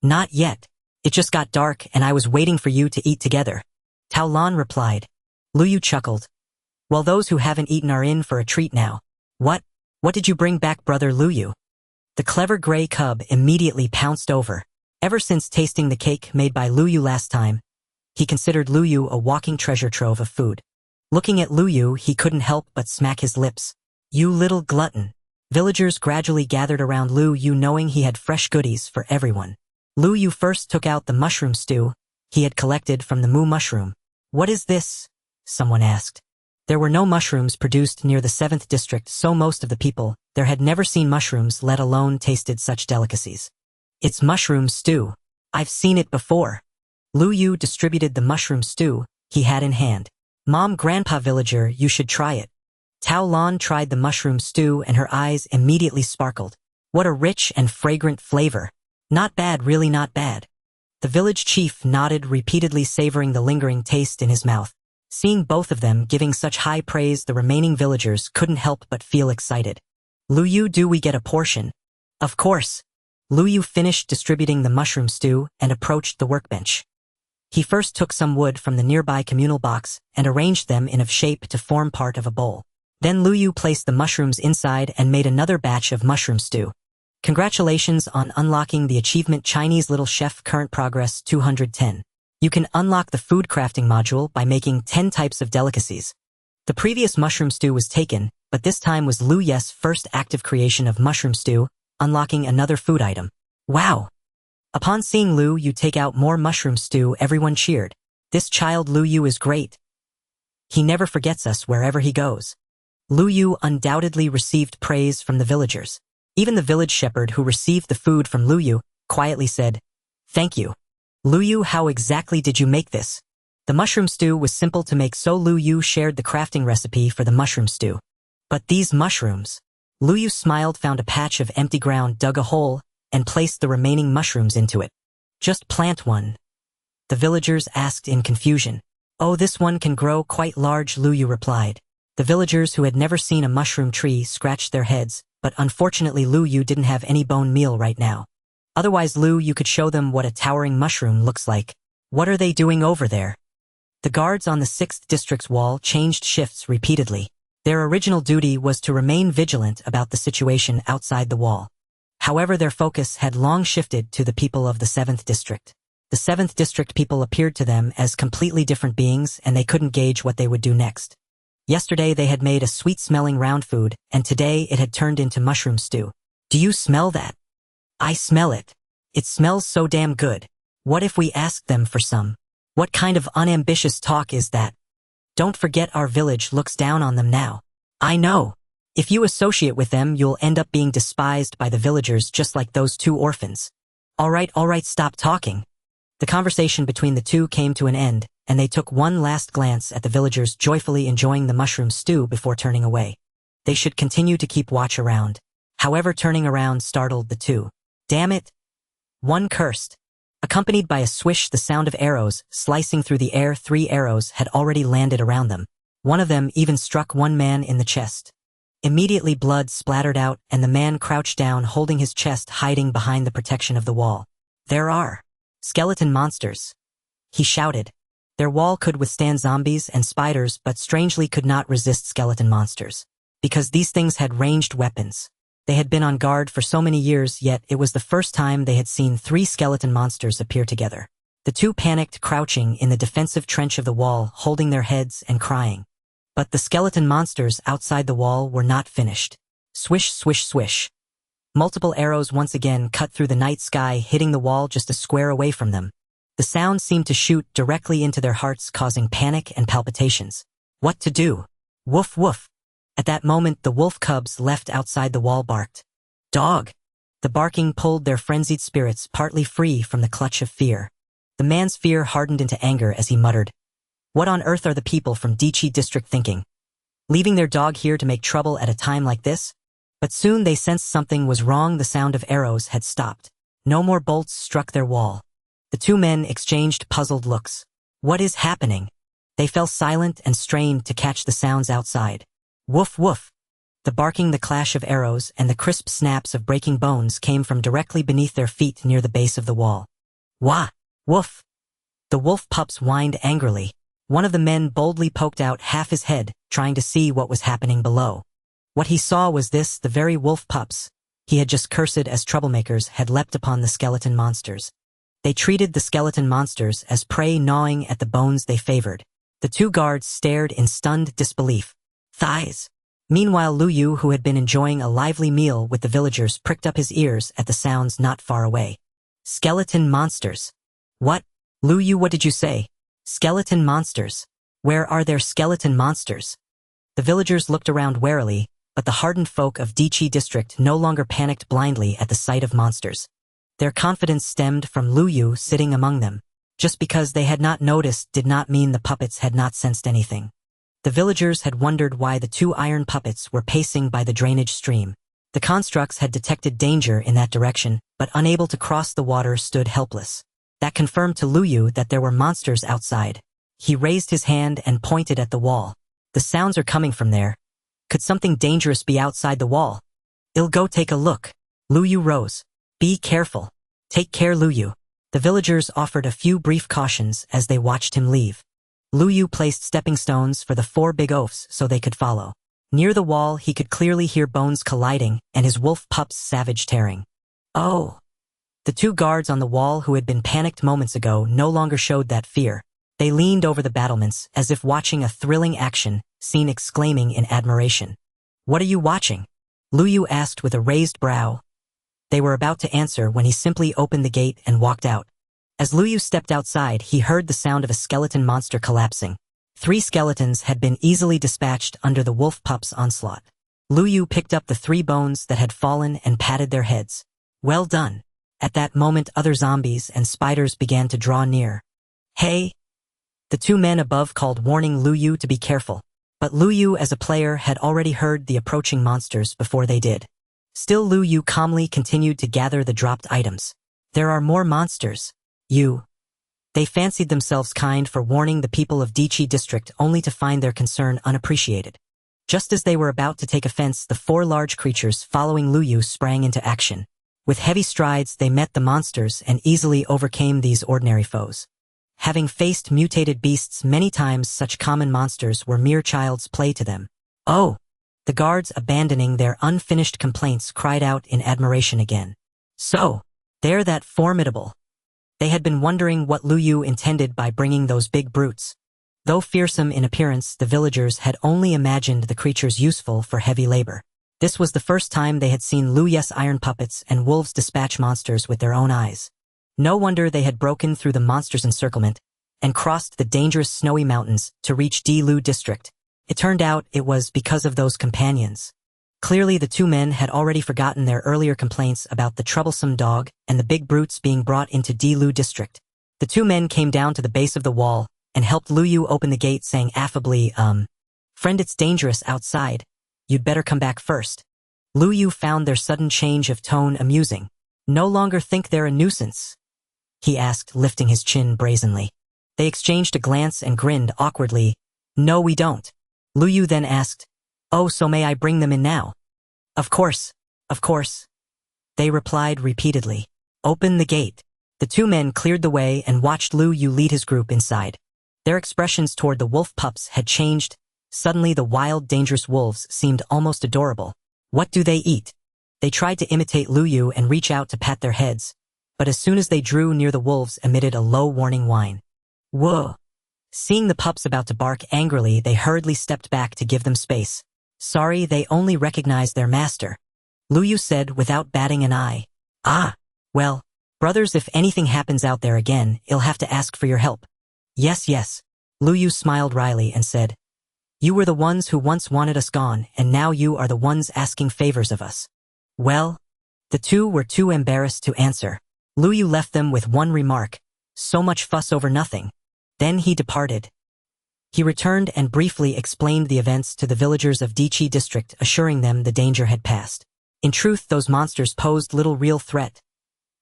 Not yet. It just got dark and I was waiting for you to eat together. Taolan replied. Luyu chuckled. Well, those who haven't eaten are in for a treat now. What did you bring back, brother Luyu? The clever gray cub immediately pounced over. Ever since tasting the cake made by Luyu last time, he considered Luyu a walking treasure trove of food. Looking at Luyu, he couldn't help but smack his lips. You little glutton. Villagers gradually gathered around Lu Yu knowing he had fresh goodies for everyone. Lu Yu first took out the mushroom stew he had collected from the moo mushroom. What is this? Someone asked. There were no mushrooms produced near the 7th district, so most of the people there had never seen mushrooms, let alone tasted such delicacies. It's mushroom stew. I've seen it before. Lu Yu distributed the mushroom stew he had in hand. Mom, Grandpa Villager, you should try it. Tao Lan tried the mushroom stew and her eyes immediately sparkled. What a rich and fragrant flavor. Not bad, really not bad. The village chief nodded, repeatedly savoring the lingering taste in his mouth. Seeing both of them giving such high praise, the remaining villagers couldn't help but feel excited. Lu Yu, do we get a portion? Of course. Lu Yu finished distributing the mushroom stew and approached the workbench. He first took some wood from the nearby communal box and arranged them in a shape to form part of a bowl. Then Lu Yu placed the mushrooms inside and made another batch of mushroom stew. Congratulations on unlocking the achievement Chinese Little Chef, current progress 210. You can unlock the food crafting module by making 10 types of delicacies. The previous mushroom stew was taken, but this time was Lu Ye's first active creation of mushroom stew, unlocking another food item. Wow! Upon seeing Lu Yu take out more mushroom stew, everyone cheered. This child Lu Yu is great. He never forgets us wherever he goes. Lu Yu undoubtedly received praise from the villagers. Even the village shepherd who received the food from Lu Yu quietly said, "Thank you." Lu Yu, how exactly did you make this? The mushroom stew was simple to make, so Lu Yu shared the crafting recipe for the mushroom stew. But these mushrooms? Lu Yu smiled, found a patch of empty ground, dug a hole, and placed the remaining mushrooms into it. Just plant one. The villagers asked in confusion. Oh, this one can grow quite large, Lu Yu replied. The villagers who had never seen a mushroom tree scratched their heads, but unfortunately Lu Yu didn't have any bone meal right now. Otherwise Lu Yu could show them what a towering mushroom looks like. What are they doing over there? The guards on the 6th district's wall changed shifts repeatedly. Their original duty was to remain vigilant about the situation outside the wall. However, their focus had long shifted to the people of the 7th district. The 7th district people appeared to them as completely different beings, and they couldn't gauge what they would do next. Yesterday they had made a sweet-smelling round food, and today it had turned into mushroom stew. Do you smell that? I smell it. It smells so damn good. What if we asked them for some? What kind of unambitious talk is that? Don't forget our village looks down on them now. I know. If you associate with them, you'll end up being despised by the villagers just like those two orphans. All right, stop talking. The conversation between the two came to an end, and they took one last glance at the villagers joyfully enjoying the mushroom stew before turning away. They should continue to keep watch around. However, turning around startled the two. Damn it! One cursed. Accompanied by a swish, the sound of arrows slicing through the air. 3 arrows had already landed around them. One of them even struck one man in the chest. Immediately blood splattered out, and the man crouched down, holding his chest, hiding behind the protection of the wall. There are skeleton monsters, he shouted. Their wall could withstand zombies and spiders, but strangely could not resist skeleton monsters. Because these things had ranged weapons. They had been on guard for so many years, yet it was the first time they had seen 3 skeleton monsters appear together. The two panicked, crouching in the defensive trench of the wall, holding their heads and crying. But the skeleton monsters outside the wall were not finished. Swish, swish, swish. Multiple arrows once again cut through the night sky, hitting the wall just a square away from them. The sound seemed to shoot directly into their hearts, causing panic and palpitations. What to do? Woof, woof. At that moment, the wolf cubs left outside the wall barked. Dog! The barking pulled their frenzied spirits partly free from the clutch of fear. The man's fear hardened into anger as he muttered, "What on earth are the people from Dichi district thinking? Leaving their dog here to make trouble at a time like this?" But soon they sensed something was wrong. The sound of arrows had stopped. No more bolts struck their wall. The two men exchanged puzzled looks. What is happening? They fell silent and strained to catch the sounds outside. Woof, woof. The barking, the clash of arrows, and the crisp snaps of breaking bones came from directly beneath their feet near the base of the wall. Wah! Woof! The wolf pups whined angrily. One of the men boldly poked out half his head, trying to see what was happening below. What he saw was this: the very wolf pups he had just cursed as troublemakers had leapt upon the skeleton monsters. They treated the skeleton monsters as prey, gnawing at the bones they favored. The two guards stared in stunned disbelief. Thighs! Meanwhile, Lu Yu, who had been enjoying a lively meal with the villagers, pricked up his ears at the sounds not far away. Skeleton monsters. What? Lu Yu, what did you say? Skeleton monsters. Where are their skeleton monsters? The villagers looked around warily, but the hardened folk of Dichi district no longer panicked blindly at the sight of monsters. Their confidence stemmed from Lu Yu sitting among them. Just because they had not noticed did not mean the puppets had not sensed anything. The villagers had wondered why the two iron puppets were pacing by the drainage stream. The constructs had detected danger in that direction, but unable to cross the water stood helpless. That confirmed to Lu Yu that there were monsters outside. He raised his hand and pointed at the wall. The sounds are coming from there. Could something dangerous be outside the wall? I'll go take a look. Lu Yu rose. Be careful. Take care, Lu Yu. The villagers offered a few brief cautions as they watched him leave. Lu Yu placed stepping stones for the 4 big oafs so they could follow. Near the wall, he could clearly hear bones colliding and his wolf pup's savage tearing. Oh! The 2 guards on the wall who had been panicked moments ago no longer showed that fear. They leaned over the battlements as if watching a thrilling action scene, exclaiming in admiration. What are you watching? Lu Yu asked with a raised brow. They were about to answer when he simply opened the gate and walked out. As Lu Yu stepped outside, he heard the sound of a skeleton monster collapsing. 3 skeletons had been easily dispatched under the wolf pup's onslaught. Lu Yu picked up the 3 bones that had fallen and patted their heads. Well done. At that moment, other zombies and spiders began to draw near. Hey! The 2 men above called, warning Lu Yu to be careful. But Lu Yu, as a player, had already heard the approaching monsters before they did. Still, Lu Yu calmly continued to gather the dropped items. There are more monsters. They fancied themselves kind for warning the people of Dichi district only to find their concern unappreciated. Just as they were about to take offense, the 4 large creatures following Lu Yu sprang into action. With heavy strides, they met the monsters and easily overcame these ordinary foes. Having faced mutated beasts many times, such common monsters were mere child's play to them. Oh! The guards, abandoning their unfinished complaints, cried out in admiration again. So, they're that formidable. They had been wondering what Lu Yu intended by bringing those big brutes. Though fearsome in appearance, the villagers had only imagined the creatures useful for heavy labor. This was the first time they had seen Lu Yu's iron puppets and wolves dispatch monsters with their own eyes. No wonder they had broken through the monsters' encirclement and crossed the dangerous snowy mountains to reach Di Lu district. It turned out it was because of those companions. Clearly, the 2 men had already forgotten their earlier complaints about the troublesome dog and the big brutes being brought into Di Lu district. The 2 men came down to the base of the wall and helped Lu Yu open the gate, saying affably, Friend, it's dangerous outside. You'd better come back first. Lu Yu found their sudden change of tone amusing. No longer think they're a nuisance? He asked, lifting his chin brazenly. They exchanged a glance and grinned awkwardly. No, we don't. Lu Yu then asked, Oh, so may I bring them in now? Of course. They replied repeatedly. Open the gate. The 2 men cleared the way and watched Lu Yu lead his group inside. Their expressions toward the wolf pups had changed. Suddenly the wild, dangerous wolves seemed almost adorable. What do they eat? They tried to imitate Lu Yu and reach out to pat their heads, but as soon as they drew near, the wolves emitted a low warning whine. Whoa! Seeing the pups about to bark angrily, they hurriedly stepped back to give them space. Sorry, they only recognized their master. Lu Yu said without batting an eye. Ah, well, brothers, if anything happens out there again, I'll have to ask for your help. Yes. Lu Yu smiled wryly and said, You were the ones who once wanted us gone, and now you are the ones asking favors of us. Well, the 2 were too embarrassed to answer. Lu Yu left them with one remark, so much fuss over nothing. Then he departed. He returned and briefly explained the events to the villagers of Dichi district, assuring them the danger had passed. In truth, those monsters posed little real threat.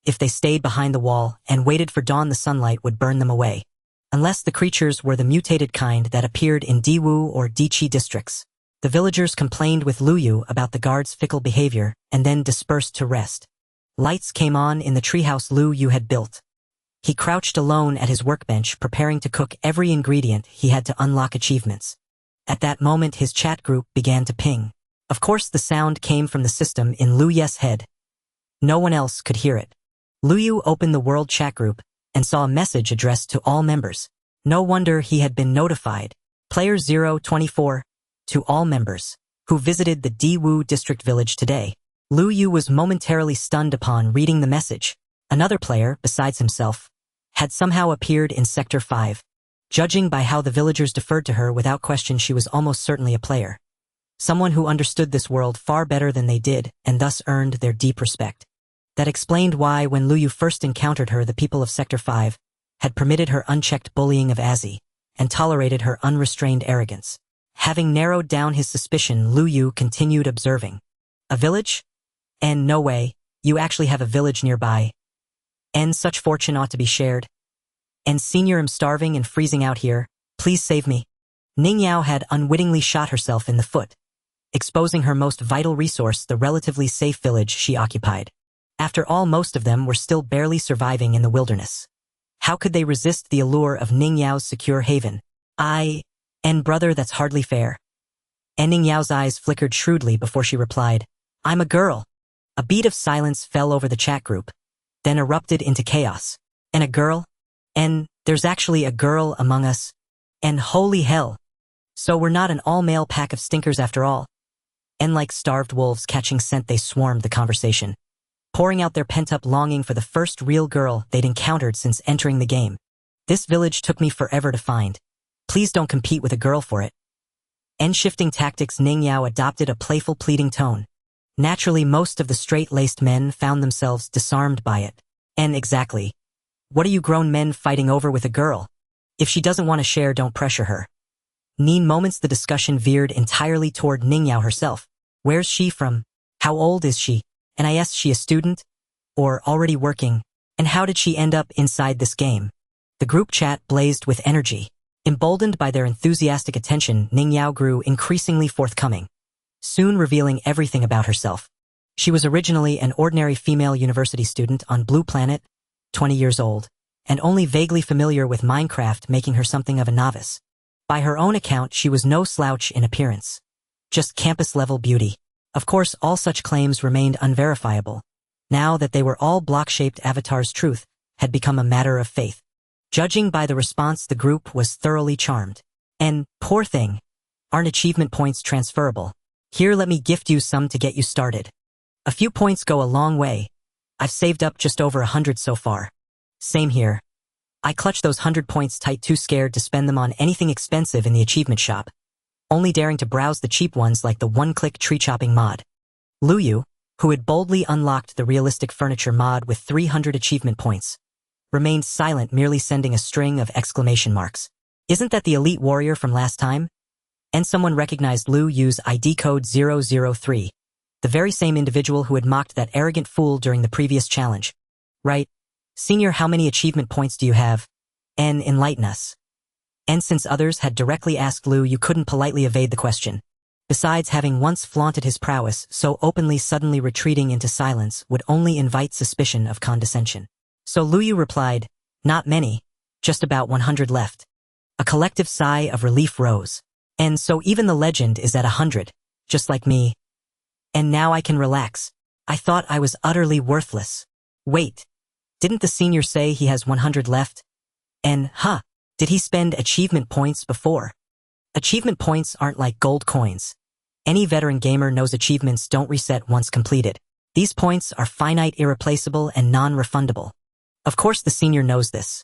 If they stayed behind the wall and waited for dawn, the sunlight would burn them away. Unless the creatures were the mutated kind that appeared in Diwu or Dichi districts. The villagers complained with Lu Yu about the guards' fickle behavior and then dispersed to rest. Lights came on in the treehouse Lu Yu had built. He crouched alone at his workbench, preparing to cook every ingredient he had to unlock achievements. At that moment, his chat group began to ping. Of course, the sound came from the system in Lu Yu's head. No one else could hear it. Lu Yu opened the world chat group and saw a message addressed to all members. No wonder he had been notified. Player 024, to all members. who visited the Diwu district village today. Lu Yu was momentarily stunned upon reading the message. Another player, besides himself, had somehow appeared in Sector 5. Judging by how the villagers deferred to her, without question she was almost certainly a player. Someone who understood this world far better than they did, and thus earned their deep respect. That explained why, when Lu Yu first encountered her, the people of Sector 5 had permitted her unchecked bullying of Azzy, and tolerated her unrestrained arrogance. Having narrowed down his suspicion, Lu Yu continued observing. A village? And no way, you actually have a village nearby. And such fortune ought to be shared. And senior, I'm starving and freezing out here, please save me. Ning Yao had unwittingly shot herself in the foot, exposing her most vital resource, the relatively safe village she occupied. After all, most of them were still barely surviving in the wilderness. How could they resist the allure of Ning Yao's secure haven? And brother, that's hardly fair. And Ning Yao's eyes flickered shrewdly before she replied, I'm a girl. A beat of silence fell over the chat group, then erupted into chaos. And a girl? And there's actually a girl among us? And holy hell. So we're not an all-male pack of stinkers after all. And like starved wolves catching scent, they swarmed the conversation, pouring out their pent-up longing for the first real girl they'd encountered since entering the game. This village took me forever to find. Please don't compete with a girl for it. And shifting tactics, Ning Yao adopted a playful, pleading tone. Naturally, most of the straight-laced men found themselves disarmed by it. And exactly. What are you grown men fighting over with a girl? If she doesn't want to share, don't pressure her. Moments the discussion veered entirely toward Ning Yao herself. Where's she from? How old is she? And is she a student? Or already working? And how did she end up inside this game? The group chat blazed with energy. Emboldened by their enthusiastic attention, Ning Yao grew increasingly forthcoming, soon revealing everything about herself. She was originally an ordinary female university student on Blue Planet, 20 years old, and only vaguely familiar with Minecraft, making her something of a novice. By her own account, she was no slouch in appearance. Just campus-level beauty. Of course, all such claims remained unverifiable. Now that they were all block-shaped avatars, truth had become a matter of faith. Judging by the response, the group was thoroughly charmed. And, poor thing, aren't achievement points transferable? Here, let me gift you some to get you started. A few points go a long way. I've saved up just over 100 so far. Same here. I clutch those 100 points tight, too scared to spend them on anything expensive in the achievement shop, only daring to browse the cheap ones like the one-click tree-chopping mod. Lu Yu, who had boldly unlocked the realistic furniture mod with 300 achievement points, remained silent, merely sending a string of exclamation marks. Isn't that the elite warrior from last time? And someone recognized Lu Yu's ID code 003, the very same individual who had mocked that arrogant fool during the previous challenge. Right. Senior, how many achievement points do you have? And enlighten us. And since others had directly asked Lu, you couldn't politely evade the question. Besides, having once flaunted his prowess so openly, suddenly retreating into silence would only invite suspicion of condescension. So Lu Yu replied, not many, just about 100 left. A collective sigh of relief rose. And so even the legend is at 100, just like me. And now I can relax. I thought I was utterly worthless. Wait. Didn't the senior say he has 100 left? And, did he spend achievement points before? Achievement points aren't like gold coins. Any veteran gamer knows achievements don't reset once completed. These points are finite, irreplaceable, and non-refundable. Of course the senior knows this.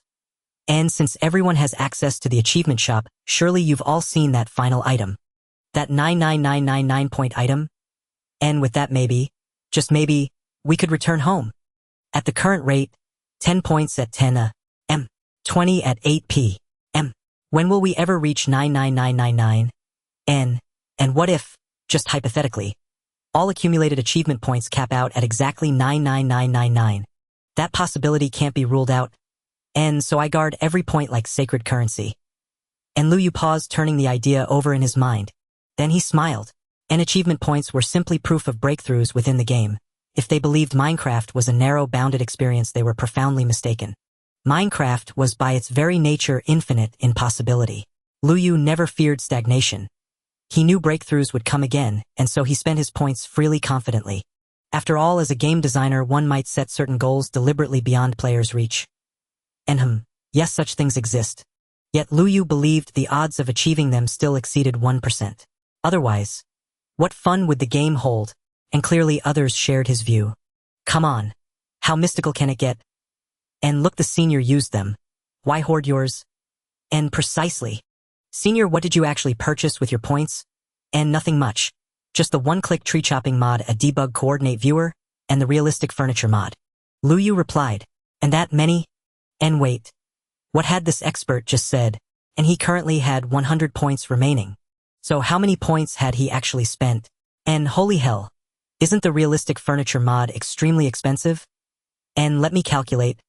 And since everyone has access to the achievement shop, surely you've all seen that final item. That 99999 point item? And with that, maybe, just maybe, we could return home. At the current rate, 10 points at 10 m, 20 at 8 p.m. When will we ever reach 99999? And what if, just hypothetically, all accumulated achievement points cap out at exactly 99999? That possibility can't be ruled out. And so I guard every point like sacred currency. And Lu Yu paused, turning the idea over in his mind. Then he smiled. And achievement points were simply proof of breakthroughs within the game. If they believed Minecraft was a narrow, bounded experience, they were profoundly mistaken. Minecraft was by its very nature infinite in possibility. Lu Yu never feared stagnation. He knew breakthroughs would come again, and so he spent his points freely, confidently. After all, as a game designer, one might set certain goals deliberately beyond players' reach. And yes, such things exist. Yet Lu Yu believed the odds of achieving them still exceeded 1%. Otherwise, What fun would the game hold? And clearly others shared his view. Come on. How mystical can it get? And look, the senior used them. Why hoard yours? And precisely. Senior, what did you actually purchase with your points? And nothing much. Just the one-click tree chopping mod, a debug coordinate viewer, and the realistic furniture mod. Luyu replied. And that many? And wait. What had this expert just said? And he currently had 100 points remaining. So how many points had he actually spent? And holy hell. Isn't the realistic furniture mod extremely expensive? And let me calculate.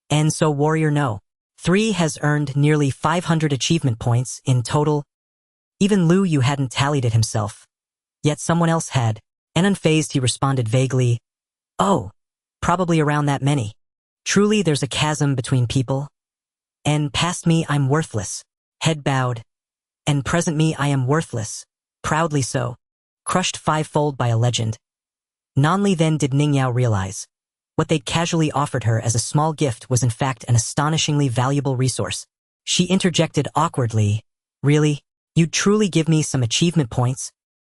And so Warrior No. 3 has earned nearly 500 achievement points in total. Even Luyu hadn't tallied it himself. Yet someone else had. And unfazed he responded vaguely, oh, probably around that many. Truly there's a chasm between people. And past me I'm worthless. Head bowed. And present me I am worthless. Proudly so. Crushed fivefold by a legend. Nonly then did Ningyao realize. What they'd casually offered her as a small gift was in fact an astonishingly valuable resource. She interjected awkwardly, really? You'd truly give me some achievement points?